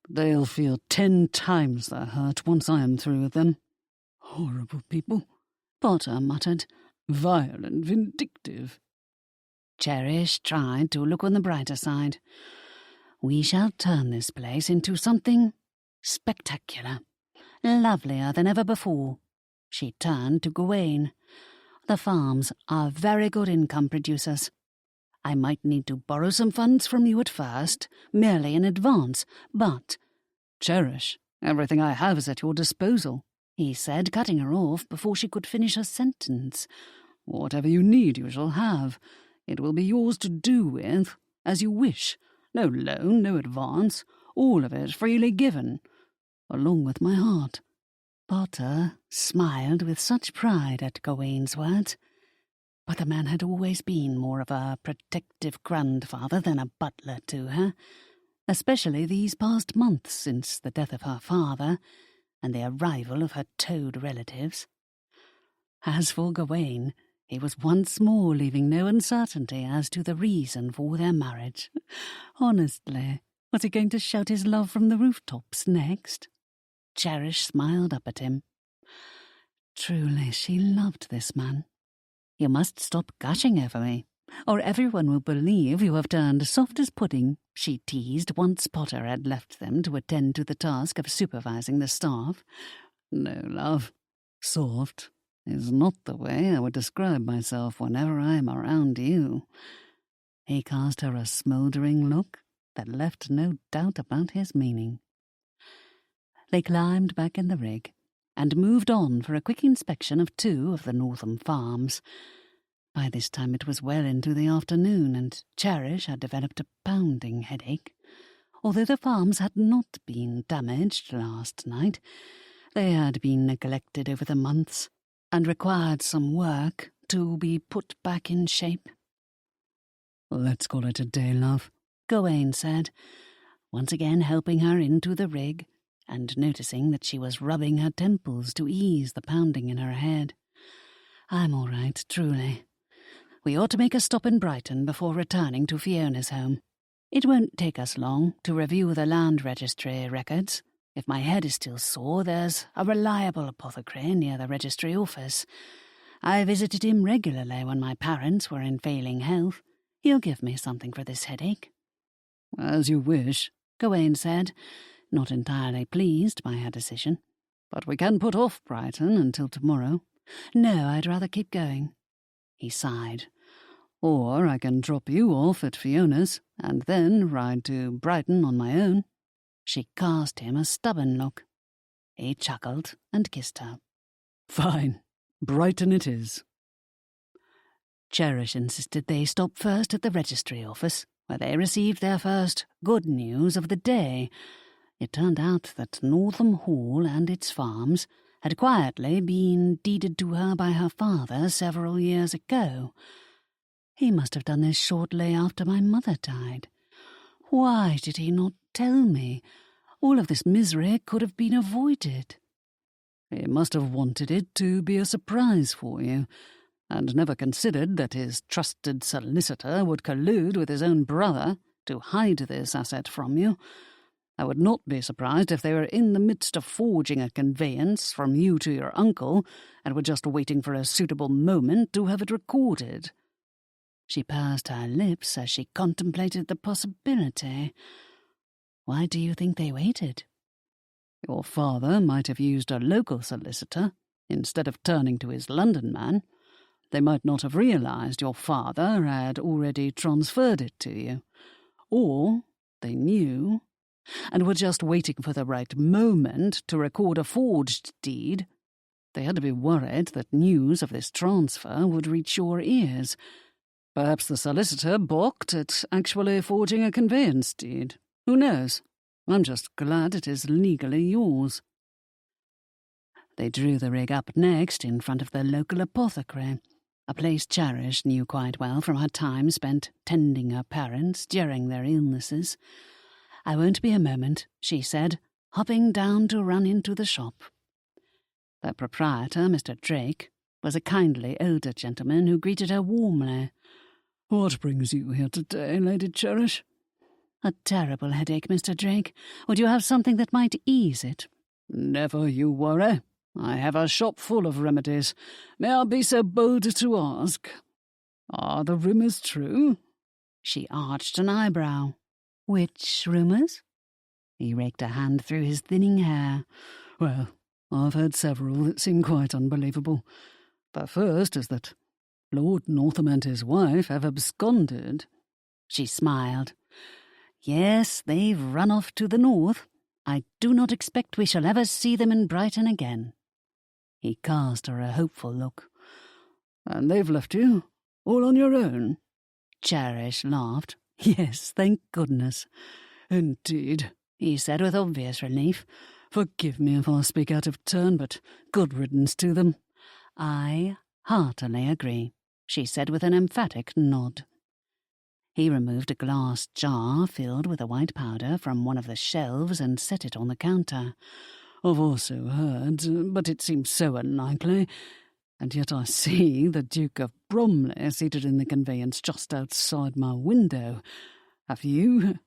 "They'll feel 10 times their hurt once I am through with them. Horrible people," Potter muttered. "Vile and vindictive." Cherish tried to look on the brighter side. "We shall turn this place into something spectacular, lovelier than ever before." She turned to Gawain. "The farms are very good income producers. I might need to borrow some funds from you at first, merely in advance, but—" "Cherish, everything I have is at your disposal," he said, cutting her off before she could finish her sentence. "Whatever you need you shall have. It will be yours to do with as you wish. No loan, no advance, all of it freely given, along with my heart." Potter smiled with such pride at Gawain's words, but the man had always been more of a protective grandfather than a butler to her, especially these past months since the death of her father and the arrival of her toad relatives. As for Gawain, he was once more leaving no uncertainty as to the reason for their marriage. Honestly, Was he going to shout his love from the rooftops next? Cherish smiled up at him. Truly, she loved this man. You must stop gushing over me, or everyone will believe you have turned soft as pudding, she teased once Potter had left them to attend to the task of supervising the staff. No, love. Soft is not the way I would describe myself whenever I am around you. He cast her a smouldering look that left no doubt about his meaning. They climbed back in the rig and moved on for a quick inspection of 2 of the Northam farms. By this time it was well into the afternoon, and Cherish had developed a pounding headache. Although the farms had not been damaged last night, they had been neglected over the months and required some work to be put back in shape. Let's call it a day, love, Gawain said, once again helping her into the rig and noticing that she was rubbing her temples to ease the pounding in her head. I'm all right, truly. We ought to make a stop in Brighton before returning to Fiona's home. It won't take us long to review the land registry records. If my head is still sore, there's a reliable apothecary near the registry office. I visited him regularly when my parents were in failing health. He'll give me something for this headache. As you wish, Gawain said, not entirely pleased by her decision. But we can put off Brighton until tomorrow. No, I'd rather keep going. He sighed. Or I can drop you off at Fiona's and then ride to Brighton on my own. She cast him a stubborn look. He chuckled and kissed her. Fine. Brighton it is. Cherish insisted they stop first at the registry office, where they received their first good news of the day. It turned out that Northam Hall and its farms had quietly been deeded to her by her father several years ago. He must have done this shortly after my mother died. Why did he not tell me? All of this misery could have been avoided. He must have wanted it to be a surprise for you, and never considered that his trusted solicitor would collude with his own brother to hide this asset from you. I would not be surprised if they were in the midst of forging a conveyance from you to your uncle and were just waiting for a suitable moment to have it recorded. She pursed her lips as she contemplated the possibility. Why do you think they waited? Your father might have used a local solicitor instead of turning to his London man. They might not have realized your father had already transferred it to you. Or they knew and were just waiting for the right moment to record a forged deed. They had to be worried that news of this transfer would reach your ears. Perhaps the solicitor balked at actually forging a conveyance deed. Who knows? I'm just glad it is legally yours. They drew the rig up next in front of the local apothecary, a place Cherish knew quite well from her time spent tending her parents during their illnesses. I won't be a moment, she said, hopping down to run into the shop. The proprietor, Mr. Drake, was a kindly older gentleman who greeted her warmly. What brings you here today, Lady Cherish? A terrible headache, Mr. Drake. Would you have something that might ease it? Never you worry. I have a shop full of remedies. May I be so bold to ask? Are the rumours true? She arched an eyebrow. Which rumours? He raked a hand through his thinning hair. Well, I've heard several that seem quite unbelievable. The first is that Lord Northam and his wife have absconded. She smiled. Yes, they've run off to the north. I do not expect we shall ever see them in Brighton again. He cast her a hopeful look. And they've left you, all on your own? Cherish laughed. Yes, thank goodness. Indeed, he said with obvious relief. Forgive me if I speak out of turn, but good riddance to them. I heartily agree, she said with an emphatic nod. He removed a glass jar filled with a white powder from one of the shelves and set it on the counter. I've also heard, but it seems so unlikely, and yet I see the Duke of Bromley seated in the conveyance just outside my window. Have you?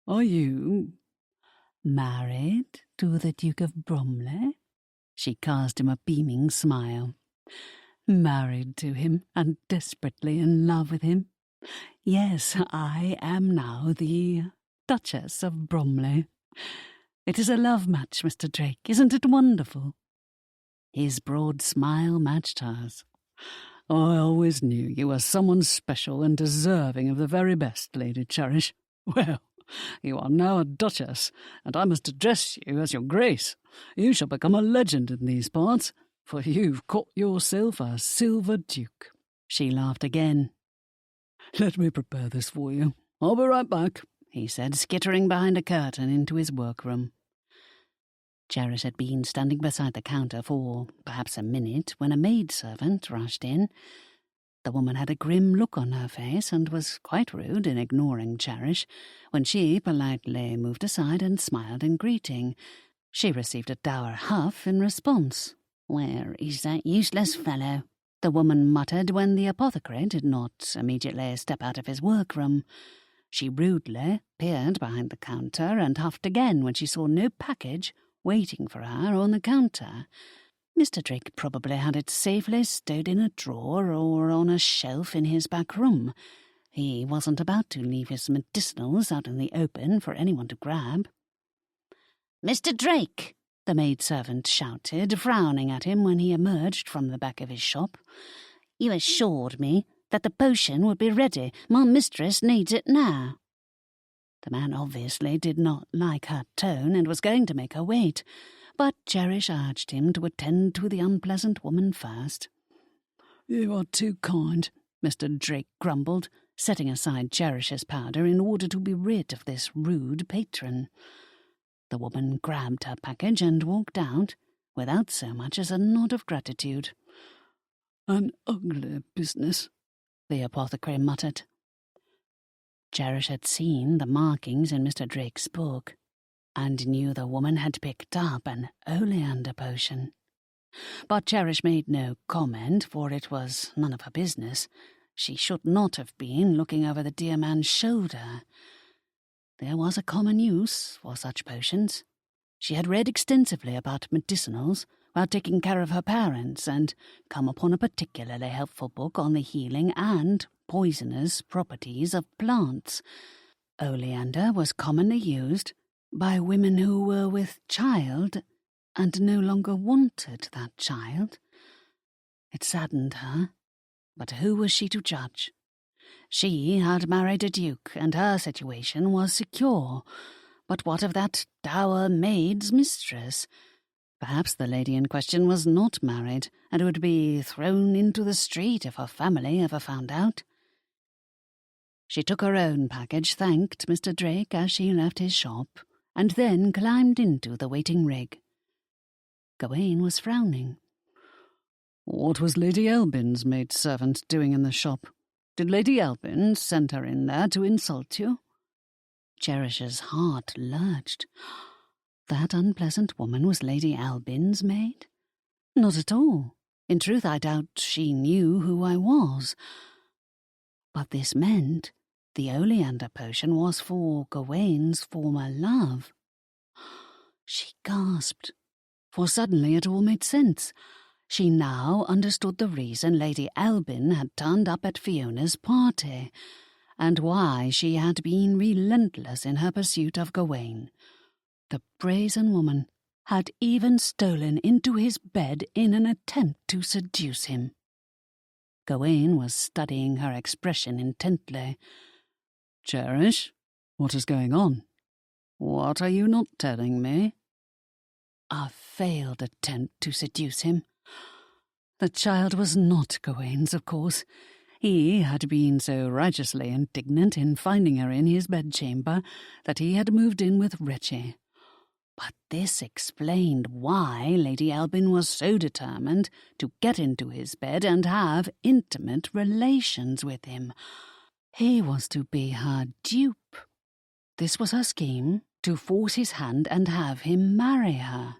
Are you Married to the Duke of Bromley? She cast him a beaming smile. Married to him and desperately in love with him? Yes, I am now the Duchess of Bromley. It is a love match, Mr. Drake, isn't it wonderful? His broad smile matched hers. I always knew you were someone special and deserving of the very best, Lady Cherish. Well, you are now a duchess, and I must address you as your grace. You shall become a legend in these parts, for you've caught yourself a silver duke. She laughed again. Let me prepare this for you. I'll be right back, he said, skittering behind a curtain into his workroom. Cherish had been standing beside the counter for perhaps a minute when a maidservant rushed in. The woman had a grim look on her face and was quite rude in ignoring Cherish when she politely moved aside and smiled in greeting. She received a dour huff in response. "Where is that useless fellow?" the woman muttered when the apothecary did not immediately step out of his workroom. She rudely peered behind the counter and huffed again when she saw no package waiting for her on the counter. Mr. Drake probably had it safely stowed in a drawer or on a shelf in his back room. He wasn't about to leave his medicinals out in the open for anyone to grab. "Mr. Drake!" the maidservant shouted, frowning at him when he emerged from the back of his shop. "You assured me that the potion would be ready. My mistress needs it now." The man obviously did not like her tone and was going to make her wait, but Cherish urged him to attend to the unpleasant woman first. You are too kind, Mr. Drake grumbled, setting aside Cherish's powder in order to be rid of this rude patron. The woman grabbed her package and walked out, without so much as a nod of gratitude. An ugly business, the apothecary muttered. Cherish had seen the markings in Mr. Drake's book, and knew the woman had picked up an oleander potion. But Cherish made no comment, for it was none of her business. She should not have been looking over the dear man's shoulder. There was a common use for such potions. She had read extensively about medicinals while taking care of her parents, and come upon a particularly helpful book on the healing and poisonous properties of plants. Oleander was commonly used by women who were with child and no longer wanted that child. It saddened her, but who was she to judge? She had married a duke, and her situation was secure. But what of that dour maid's mistress? Perhaps the lady in question was not married, and would be thrown into the street if her family ever found out. She took her own package, thanked Mr. Drake as she left his shop, and then climbed into the waiting rig. Gawain was frowning. What was Lady Albin's maidservant doing in the shop? Did Lady Albin send her in there to insult you? Cherish's heart lurched. That unpleasant woman was Lady Albin's maid? Not at all. In truth, I doubt she knew who I was. But this meant the oleander potion was for Gawain's former love. She gasped, for suddenly it all made sense. She now understood the reason Lady Albin had turned up at Fiona's party, and why she had been relentless in her pursuit of Gawain. The brazen woman had even stolen into his bed in an attempt to seduce him. Gawain was studying her expression intently. Cherish, what is going on? What are you not telling me? A failed attempt to seduce him. The child was not Gawain's, of course. He had been so righteously indignant in finding her in his bedchamber that he had moved in with Reggie. But this explained why Lady Albin was so determined to get into his bed and have intimate relations with him. He was to be her dupe. This was her scheme, to force his hand and have him marry her.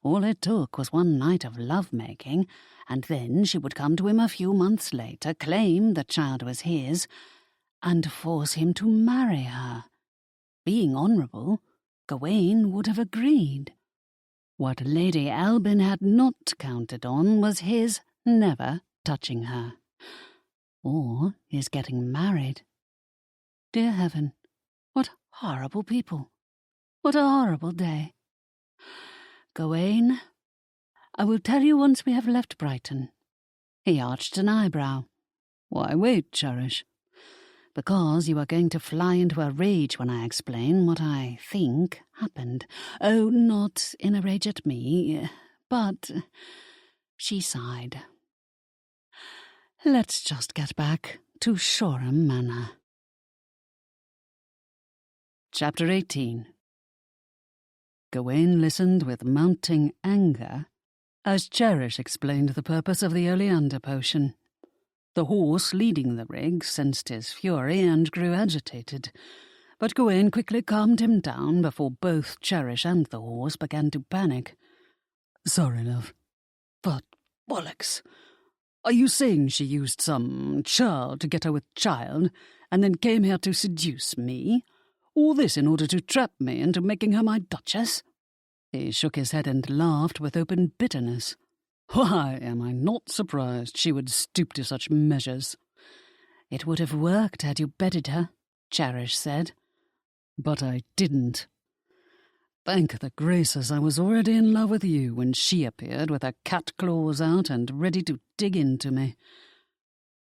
All it took was one night of love-making, and then she would come to him a few months later, claim the child was his, and force him to marry her. being honourable, Gawain would have agreed. What Lady Albin had not counted on was his never touching her, or his getting married. Dear heaven, what horrible people! What a horrible day! Gawain, I will tell you once we have left Brighton. He arched an eyebrow. Why wait, Cherish? Because you are going to fly into a rage when I explain what I think happened. Oh, not in a rage at me, but... She sighed. Let's just get back to Shoreham Manor. Chapter 18. Gawain listened with mounting anger as Cherish explained the purpose of the oleander potion. The horse leading the rig sensed his fury and grew agitated, but Gawain quickly calmed him down before both Cherish and the horse began to panic. Sorry, love, but bollocks! Are you saying she used some churl to get her with child, and then came here to seduce me? All this in order to trap me into making her my duchess? He shook his head and laughed with open bitterness. Why am I not surprised she would stoop to such measures? It would have worked had you bedded her, Cherish said. But I didn't. Thank the graces I was already in love with you when she appeared with her cat claws out and ready to dig into me.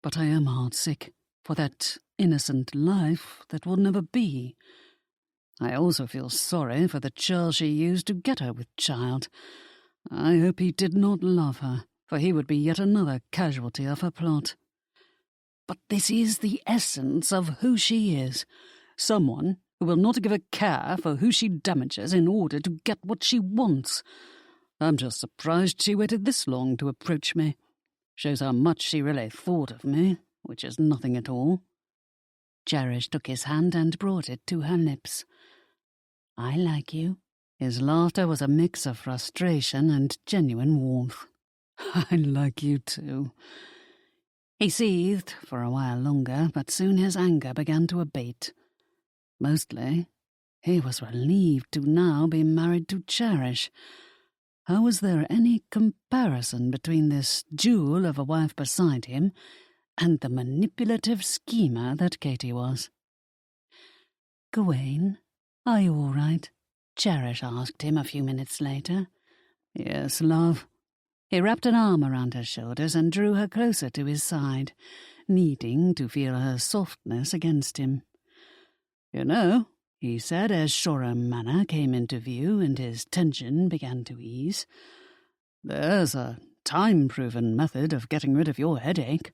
But I am heartsick for that innocent life that will never be. I also feel sorry for the churl she used to get her with child. I hope he did not love her, for he would be yet another casualty of her plot. But this is the essence of who she is. Someone who will not give a care for who she damages in order to get what she wants. I'm just surprised she waited this long to approach me. Shows how much she really thought of me, which is nothing at all. Cherish took his hand and brought it to her lips. I like you. His laughter was a mix of frustration and genuine warmth. I like you too. He seethed for a while longer, but soon his anger began to abate. Mostly, he was relieved to now be married to Cherish. How was there any comparison between this jewel of a wife beside him and the manipulative schemer that Katie was? Gawain, are you all right? Cherish asked him a few minutes later. Yes, love. He wrapped an arm around her shoulders and drew her closer to his side, needing to feel her softness against him. You know, he said as Shoreham Manor came into view and his tension began to ease, there's a time-proven method of getting rid of your headache.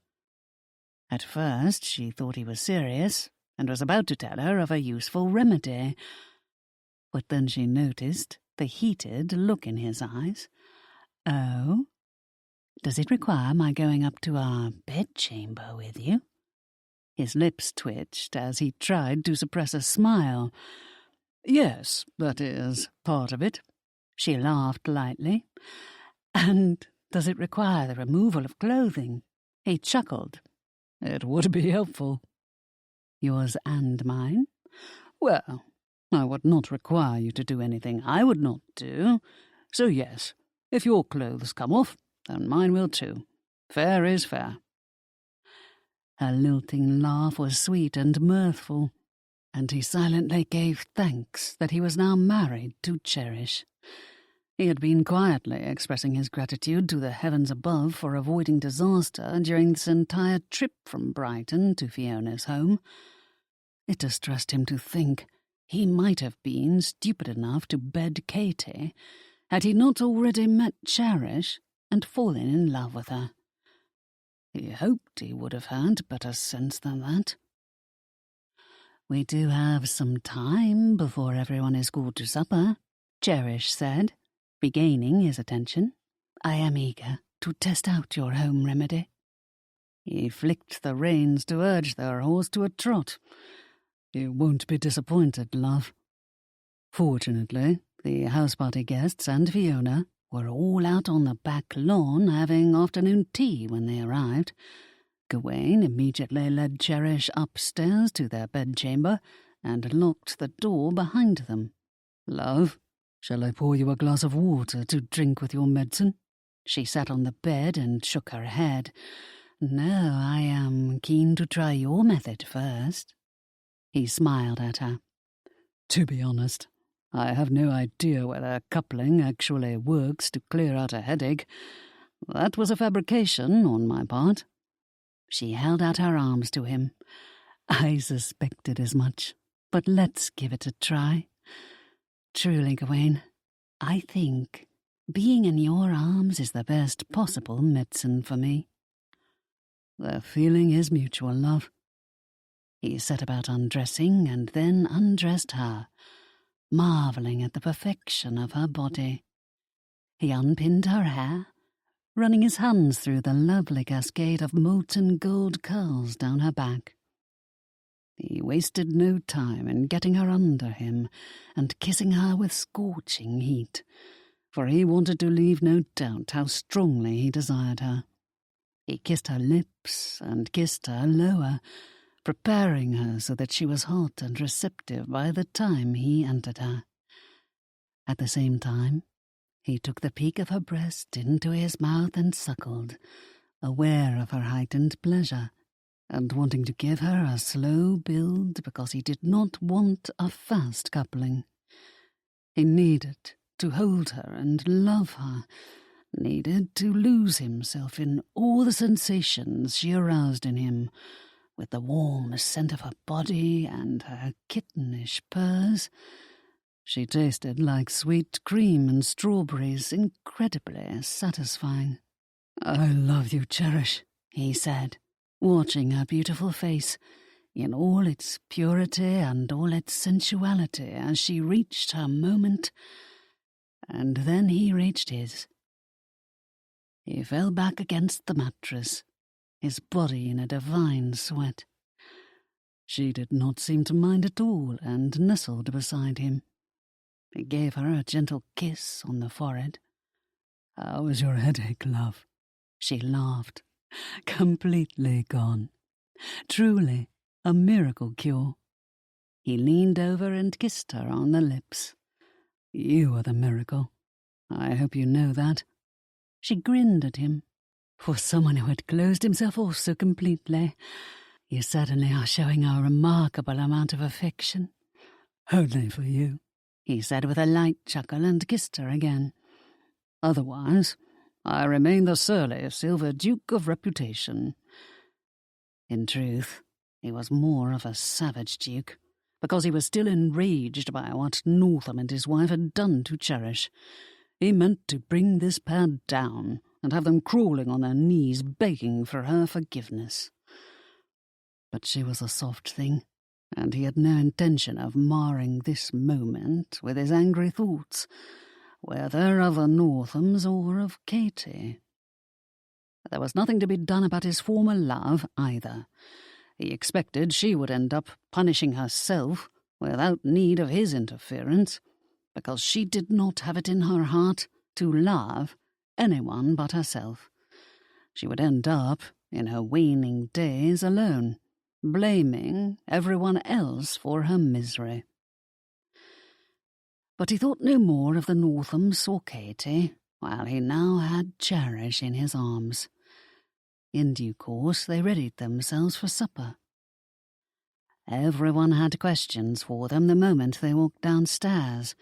At first she thought he was serious and was about to tell her of a useful remedy. But then she noticed the heated look in his eyes. Oh? Does it require my going up to our bedchamber with you? His lips twitched as he tried to suppress a smile. Yes, that is part of it. She laughed lightly. And does it require the removal of clothing? He chuckled. It would be helpful. Yours and mine? Well, I would not require you to do anything I would not do. So yes, if your clothes come off, then mine will too. Fair is fair. Her lilting laugh was sweet and mirthful, and he silently gave thanks that he was now married to Cherish. He had been quietly expressing his gratitude to the heavens above for avoiding disaster during this entire trip from Brighton to Fiona's home. It distressed him to think he might have been stupid enough to bed Katie had he not already met Cherish and fallen in love with her. He hoped he would have had better sense than that. We do have some time before everyone is called to supper, Cherish said, regaining his attention. I am eager to test out your home remedy. He flicked the reins to urge their horse to a trot. You won't be disappointed, love. Fortunately, the house-party guests and Fiona were all out on the back lawn having afternoon tea when they arrived. Gawain immediately led Cherish upstairs to their bedchamber and locked the door behind them. "Love, shall I pour you a glass of water to drink with your medicine?" She sat on the bed and shook her head. "No, I am keen to try your method first." He smiled at her. "To be honest, I have no idea whether coupling actually works to clear out a headache. That was a fabrication on my part." She held out her arms to him. "I suspected as much, but let's give it a try. Truly, Gawain, I think being in your arms is the best possible medicine for me." "The feeling is mutual, love." He set about undressing and then undressed her, marvelling at the perfection of her body. He unpinned her hair, running his hands through the lovely cascade of molten gold curls down her back. He wasted no time in getting her under him and kissing her with scorching heat, for he wanted to leave no doubt how strongly he desired her. He kissed her lips and kissed her lower, preparing her so that she was hot and receptive by the time he entered her. At the same time, he took the peak of her breast into his mouth and suckled, aware of her heightened pleasure, and wanting to give her a slow build because he did not want a fast coupling. He needed to hold her and love her, needed to lose himself in all the sensations she aroused in him, with the warm scent of her body and her kittenish purrs. She tasted like sweet cream and strawberries, incredibly satisfying. "I love you, Cherish," he said, watching her beautiful face, in all its purity and all its sensuality as she reached her moment, and then he reached his. He fell back against the mattress, his body in a divine sweat. She did not seem to mind at all and nestled beside him. He gave her a gentle kiss on the forehead. "How is your headache, love?" She laughed. "Completely gone. Truly a miracle cure." He leaned over and kissed her on the lips. "You are the miracle. I hope you know that." She grinned at him. "For someone who had closed himself off so completely, you certainly are showing a remarkable amount of affection." "Only for you," he said with a light chuckle and kissed her again. "Otherwise, I remain the surly Silver Duke of reputation." In truth, he was more of a savage duke, because he was still enraged by what Northam and his wife had done to Cherish. He meant to bring this pair down and have them crawling on their knees begging for her forgiveness. But she was a soft thing, and he had no intention of marring this moment with his angry thoughts, whether of the Northams or of Katie. There was nothing to be done about his former love, either. He expected she would end up punishing herself without need of his interference, because she did not have it in her heart to love anyone but herself. She would end up, in her waning days, alone, blaming everyone else for her misery. But he thought no more of the Northams or Katie, while he now had Cherish in his arms. In due course they readied themselves for supper. Everyone had questions for them the moment they walked downstairs.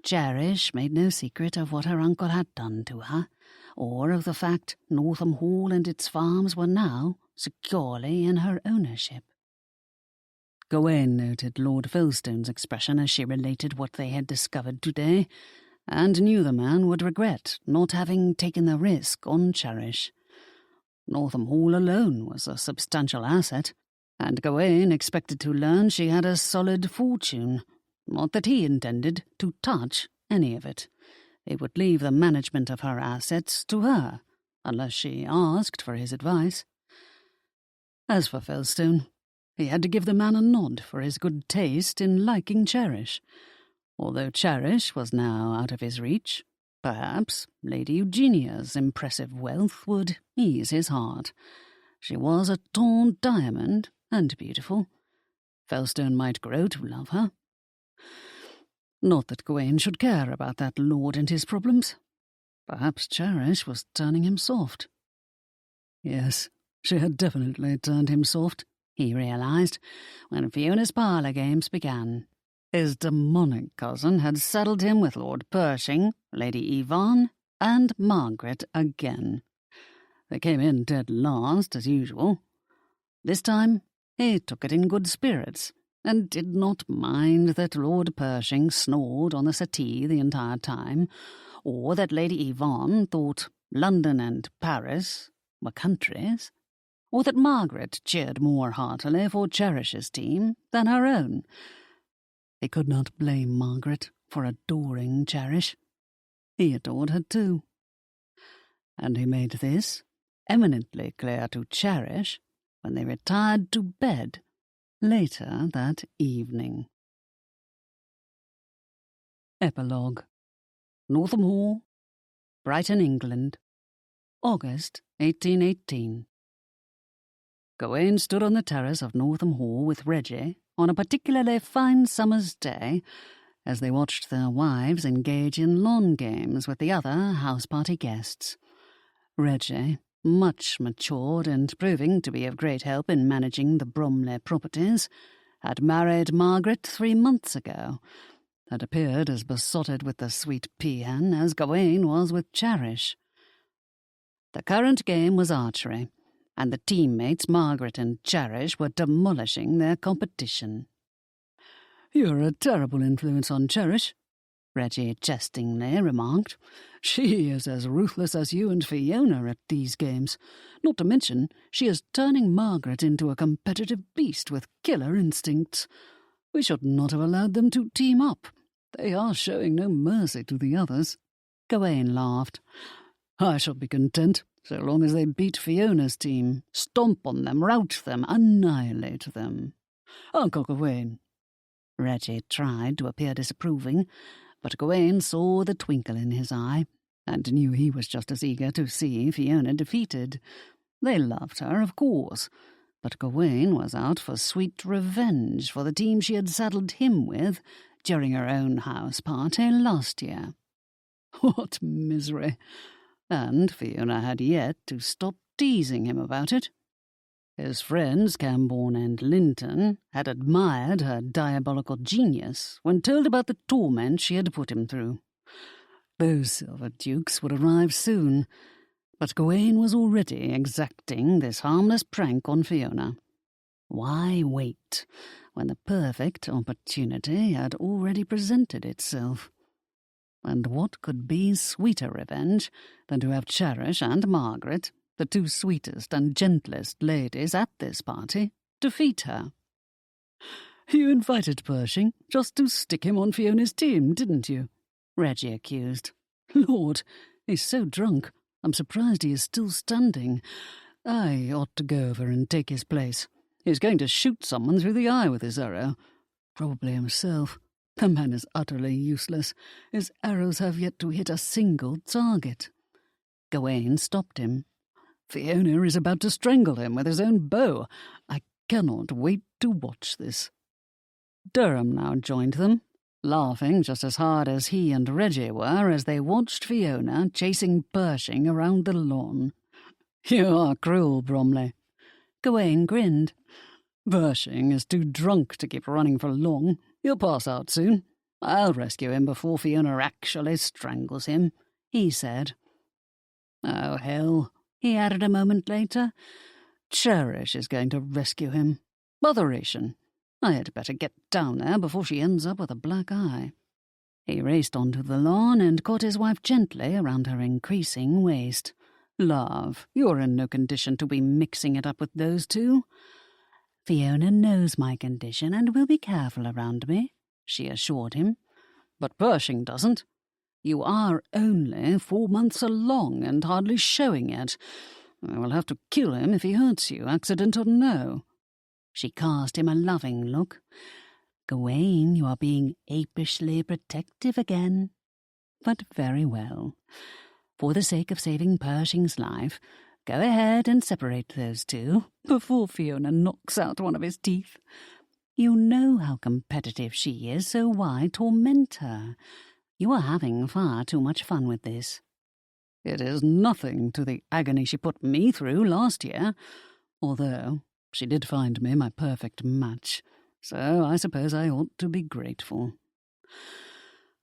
Cherish made no secret of what her uncle had done to her, or of the fact Northam Hall and its farms were now securely in her ownership. Gawain noted Lord Felstone's expression as she related what they had discovered today, and knew the man would regret not having taken the risk on Cherish. Northam Hall alone was a substantial asset, and Gawain expected to learn she had a solid fortune, not that he intended to touch any of it. He would leave the management of her assets to her, unless she asked for his advice. As for Felstone, he had to give the man a nod for his good taste in liking Cherish. Although Cherish was now out of his reach, perhaps Lady Eugenia's impressive wealth would ease his heart. She was a tall diamond and beautiful. Felstone might grow to love her. Not that Gawain should care about that lord and his problems. Perhaps Cherish was turning him soft. Yes, she had definitely turned him soft, he realised, when Fiona's parlour games began. His demonic cousin had saddled him with Lord Pershing, Lady Yvonne, and Margaret again. They came in dead last, as usual. This time he took it in good spirits, and did not mind that Lord Pershing snored on the settee the entire time, or that Lady Yvonne thought London and Paris were countries, or that Margaret cheered more heartily for Cherish's team than her own. He could not blame Margaret for adoring Cherish. He adored her too. And he made this eminently clear to Cherish when they retired to bed later that evening. Epilogue. Northam Hall, Brighton, England, August 1818. Gawain stood on the terrace of Northam Hall with Reggie on a particularly fine summer's day as they watched their wives engage in lawn games with the other house-party guests. Reggie, much matured and proving to be of great help in managing the Bromley properties, had married Margaret 3 months ago, had appeared as besotted with the sweet peahen as Gawain was with Cherish. The current game was archery, and the teammates Margaret and Cherish were demolishing their competition. "You're a terrible influence on Cherish," Reggie jestingly remarked. "She is as ruthless as you and Fiona at these games. Not to mention, she is turning Margaret into a competitive beast with killer instincts. We should not have allowed them to team up. They are showing no mercy to the others." Gawain laughed. "I shall be content, so long as they beat Fiona's team, stomp on them, rout them, annihilate them. Uncle Gawain." Reggie tried to appear disapproving, but Gawain saw the twinkle in his eye, and knew he was just as eager to see Fiona defeated. They loved her, of course, but Gawain was out for sweet revenge for the team she had saddled him with during her own house party last year. What misery! And Fiona had yet to stop teasing him about it. His friends Camborne and Linton had admired her diabolical genius when told about the torment she had put him through. Those silver dukes would arrive soon, but Gawain was already exacting this harmless prank on Fiona. Why wait when the perfect opportunity had already presented itself? And what could be sweeter revenge than to have Cherish and Margaret, the two sweetest and gentlest ladies at this party, defeat her? "You invited Pershing just to stick him on Fiona's team, didn't you?" Reggie accused. "Lord, he's so drunk, I'm surprised he is still standing. I ought to go over and take his place. He's going to shoot someone through the eye with his arrow. Probably himself. The man is utterly useless. His arrows have yet to hit a single target." Gawain stopped him. "Fiona is about to strangle him with his own bow. I cannot wait to watch this." Durham now joined them, laughing just as hard as he and Reggie were as they watched Fiona chasing Pershing around the lawn. "You are cruel, Bromley." Gawain grinned. "Pershing is too drunk to keep running for long. He'll pass out soon. I'll rescue him before Fiona actually strangles him," he said. "Oh, hell," he added a moment later. "Cherish is going to rescue him. Botheration. I had better get down there before she ends up with a black eye." He raced onto the lawn and caught his wife gently around her increasing waist. "Love, you're in no condition to be mixing it up with those two." "Fiona knows my condition and will be careful around me," she assured him. "But Pershing doesn't. You are only 4 months along and hardly showing yet. I will have to kill him if he hurts you, accident or no." She cast him a loving look. "Gawain, you are being apishly protective again. But very well. For the sake of saving Pershing's life, go ahead and separate those two before Fiona knocks out one of his teeth. You know how competitive she is, so why torment her? You are having far too much fun with this. It is nothing to the agony she put me through last year, although she did find me my perfect match, so I suppose I ought to be grateful.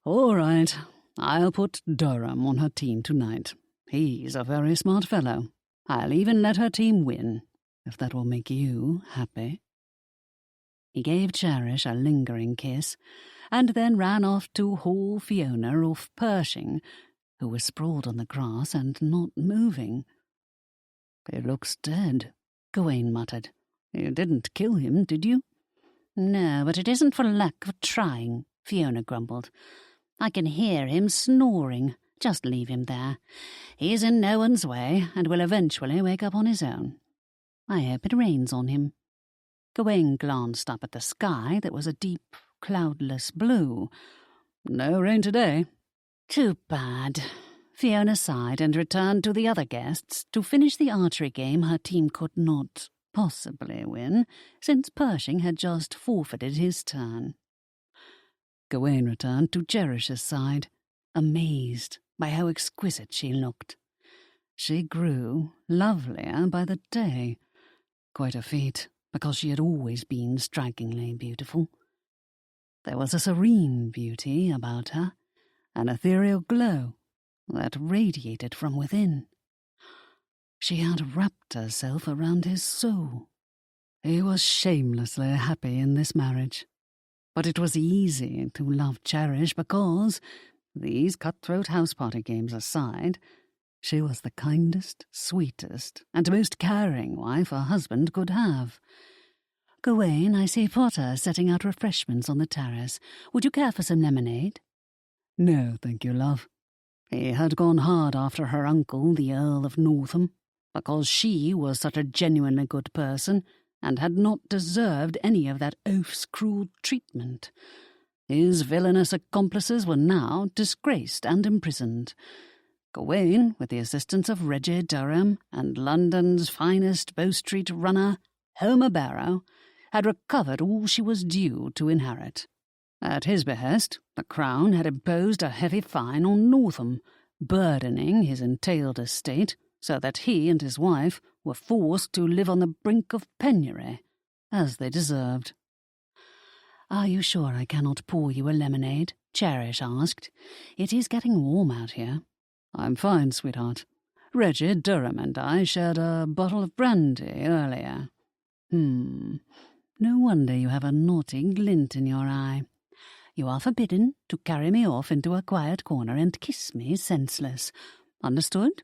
All right, I'll put Durham on her team tonight. He's a very smart fellow. I'll even let her team win, if that will make you happy." He gave Cherish a lingering kiss, and then ran off to haul Fiona off Pershing, who was sprawled on the grass and not moving. "He looks dead," Gawain muttered. "You didn't kill him, did you?" "No, but it isn't for lack of trying," Fiona grumbled. "I can hear him snoring. Just leave him there. He's in no one's way and will eventually wake up on his own. I hope it rains on him." Gawain glanced up at the sky that was a deep, cloudless blue. "No rain today." "Too bad." Fiona sighed and returned to the other guests to finish the archery game her team could not possibly win, since Pershing had just forfeited his turn. Gawain returned to Cherish's side, amazed by how exquisite she looked. She grew lovelier by the day. Quite a feat, because she had always been strikingly beautiful. There was a serene beauty about her, an ethereal glow that radiated from within. She had wrapped herself around his soul. He was shamelessly happy in this marriage. But it was easy to love Cherish because, these cutthroat house-party games aside, she was the kindest, sweetest, and most caring wife a husband could have. "Gawain, I see Potter setting out refreshments on the terrace. Would you care for some lemonade?" "No, thank you, love." He had gone hard after her uncle, the Earl of Northam, because she was such a genuinely good person and had not deserved any of that oaf's cruel treatment. His villainous accomplices were now disgraced and imprisoned. Gawain, with the assistance of Reggie Durham and London's finest Bow Street runner, Homer Barrow, had recovered all she was due to inherit. At his behest, the Crown had imposed a heavy fine on Northam, burdening his entailed estate so that he and his wife were forced to live on the brink of penury, as they deserved. "Are you sure I cannot pour you a lemonade?" Cherish asked. "It is getting warm out here." "I'm fine, sweetheart. Reggie Durham and I shared a bottle of brandy earlier." No wonder you have a naughty glint in your eye. You are forbidden to carry me off into a quiet corner and kiss me senseless. Understood?"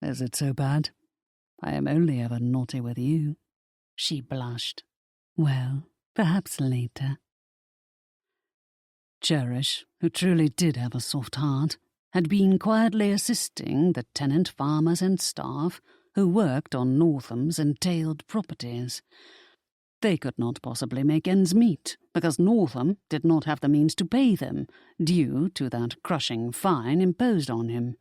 "Is it so bad? I am only ever naughty with you." She blushed. "Well, perhaps later." Cherish, who truly did have a soft heart, had been quietly assisting the tenant farmers and staff who worked on Northam's entailed properties. They could not possibly make ends meet, because Northam did not have the means to pay them, due to that crushing fine imposed on him.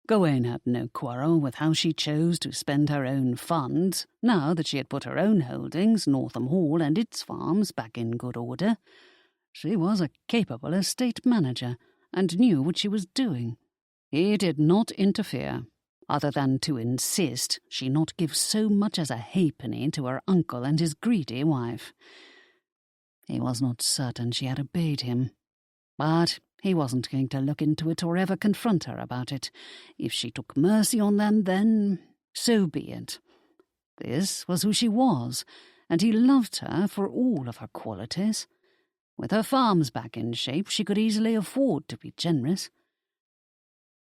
Gawain had no quarrel with how she chose to spend her own funds, now that she had put her own holdings, Northam Hall and its farms, back in good order. She was a capable estate manager, and knew what she was doing. He did not interfere, other than to insist she not give so much as a halfpenny to her uncle and his greedy wife. He was not certain she had obeyed him, but he wasn't going to look into it or ever confront her about it. If she took mercy on them, then so be it. This was who she was, and he loved her for all of her qualities. With her farms back in shape, she could easily afford to be generous.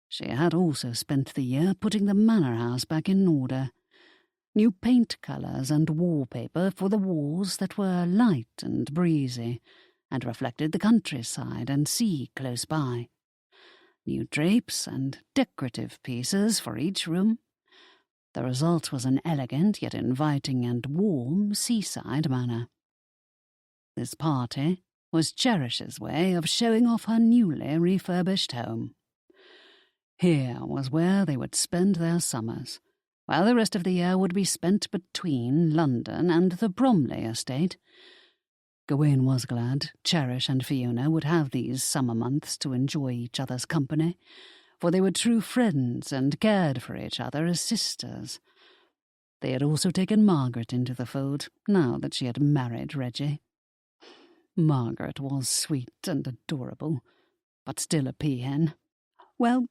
She had also spent the year putting the manor house back in order. New paint colours and wallpaper for the walls that were light and breezy, and reflected the countryside and sea close by. New drapes and decorative pieces for each room. The result was an elegant yet inviting and warm seaside manor. This party was Cherish's way of showing off her newly refurbished home. Here was where they would spend their summers, while the rest of the year would be spent between London and the Bromley estate. Gawain was glad Cherish and Fiona would have these summer months to enjoy each other's company, for they were true friends and cared for each other as sisters. They had also taken Margaret into the fold, now that she had married Reggie. Margaret was sweet and adorable, but still a peahen. Well,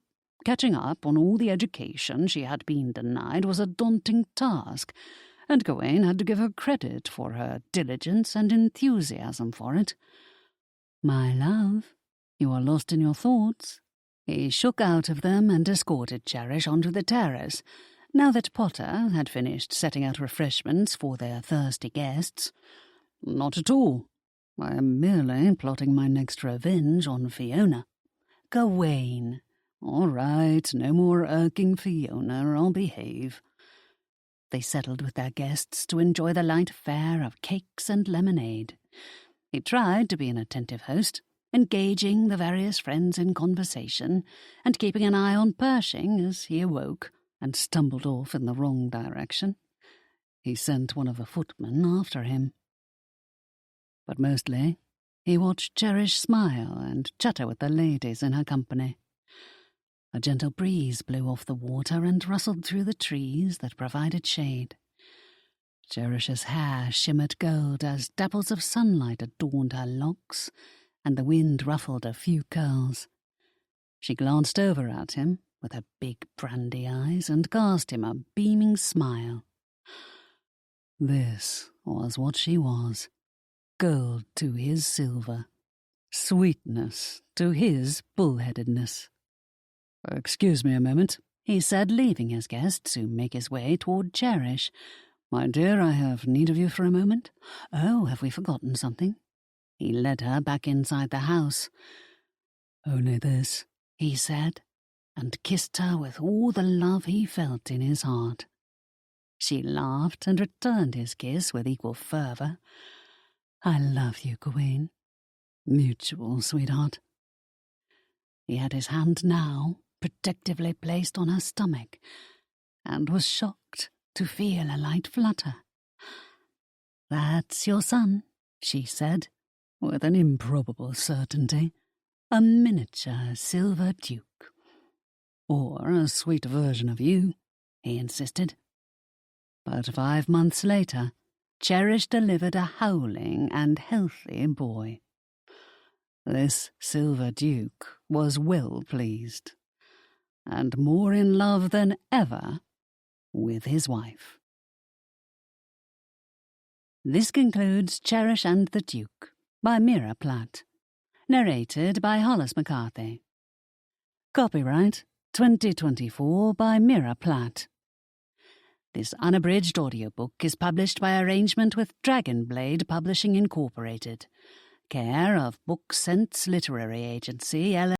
catching up on all the education she had been denied was a daunting task, and Gawain had to give her credit for her diligence and enthusiasm for it. "My love, you are lost in your thoughts." He shook out of them and escorted Cherish onto the terrace, now that Potter had finished setting out refreshments for their thirsty guests. "Not at all. I am merely plotting my next revenge on Fiona." "Gawain." "All right, no more irking Fiona, I'll behave." They settled with their guests to enjoy the light fare of cakes and lemonade. He tried to be an attentive host, engaging the various friends in conversation and keeping an eye on Pershing as he awoke and stumbled off in the wrong direction. He sent one of the footmen after him. But mostly, he watched Cherish smile and chatter with the ladies in her company. A gentle breeze blew off the water and rustled through the trees that provided shade. Cherish's hair shimmered gold as dapples of sunlight adorned her locks, and the wind ruffled a few curls. She glanced over at him with her big brandy eyes and cast him a beaming smile. This was what she was. Gold to his silver. Sweetness to his bullheadedness. "Excuse me a moment," he said, leaving his guest to make his way toward Cherish. "My dear, I have need of you for a moment." "Oh, have we forgotten something?" He led her back inside the house. "Only this," he said, and kissed her with all the love he felt in his heart. She laughed and returned his kiss with equal fervour. "I love you, Gawain." "Mutual, sweetheart." He had his hand now protectively placed on her stomach, and was shocked to feel a light flutter. "That's your son," she said, with an improbable certainty. "A miniature silver duke." "Or a sweet version of you," he insisted. But 5 months later, Cherish delivered a howling and healthy boy. This silver duke was well pleased, and more in love than ever with his wife. This concludes Cherish and the Duke by Meara Platt, narrated by Hollis McCarthy. Copyright 2024 by Meara Platt. This unabridged audiobook is published by arrangement with Dragonblade Publishing Incorporated, care of Book Sense Literary Agency, LLC.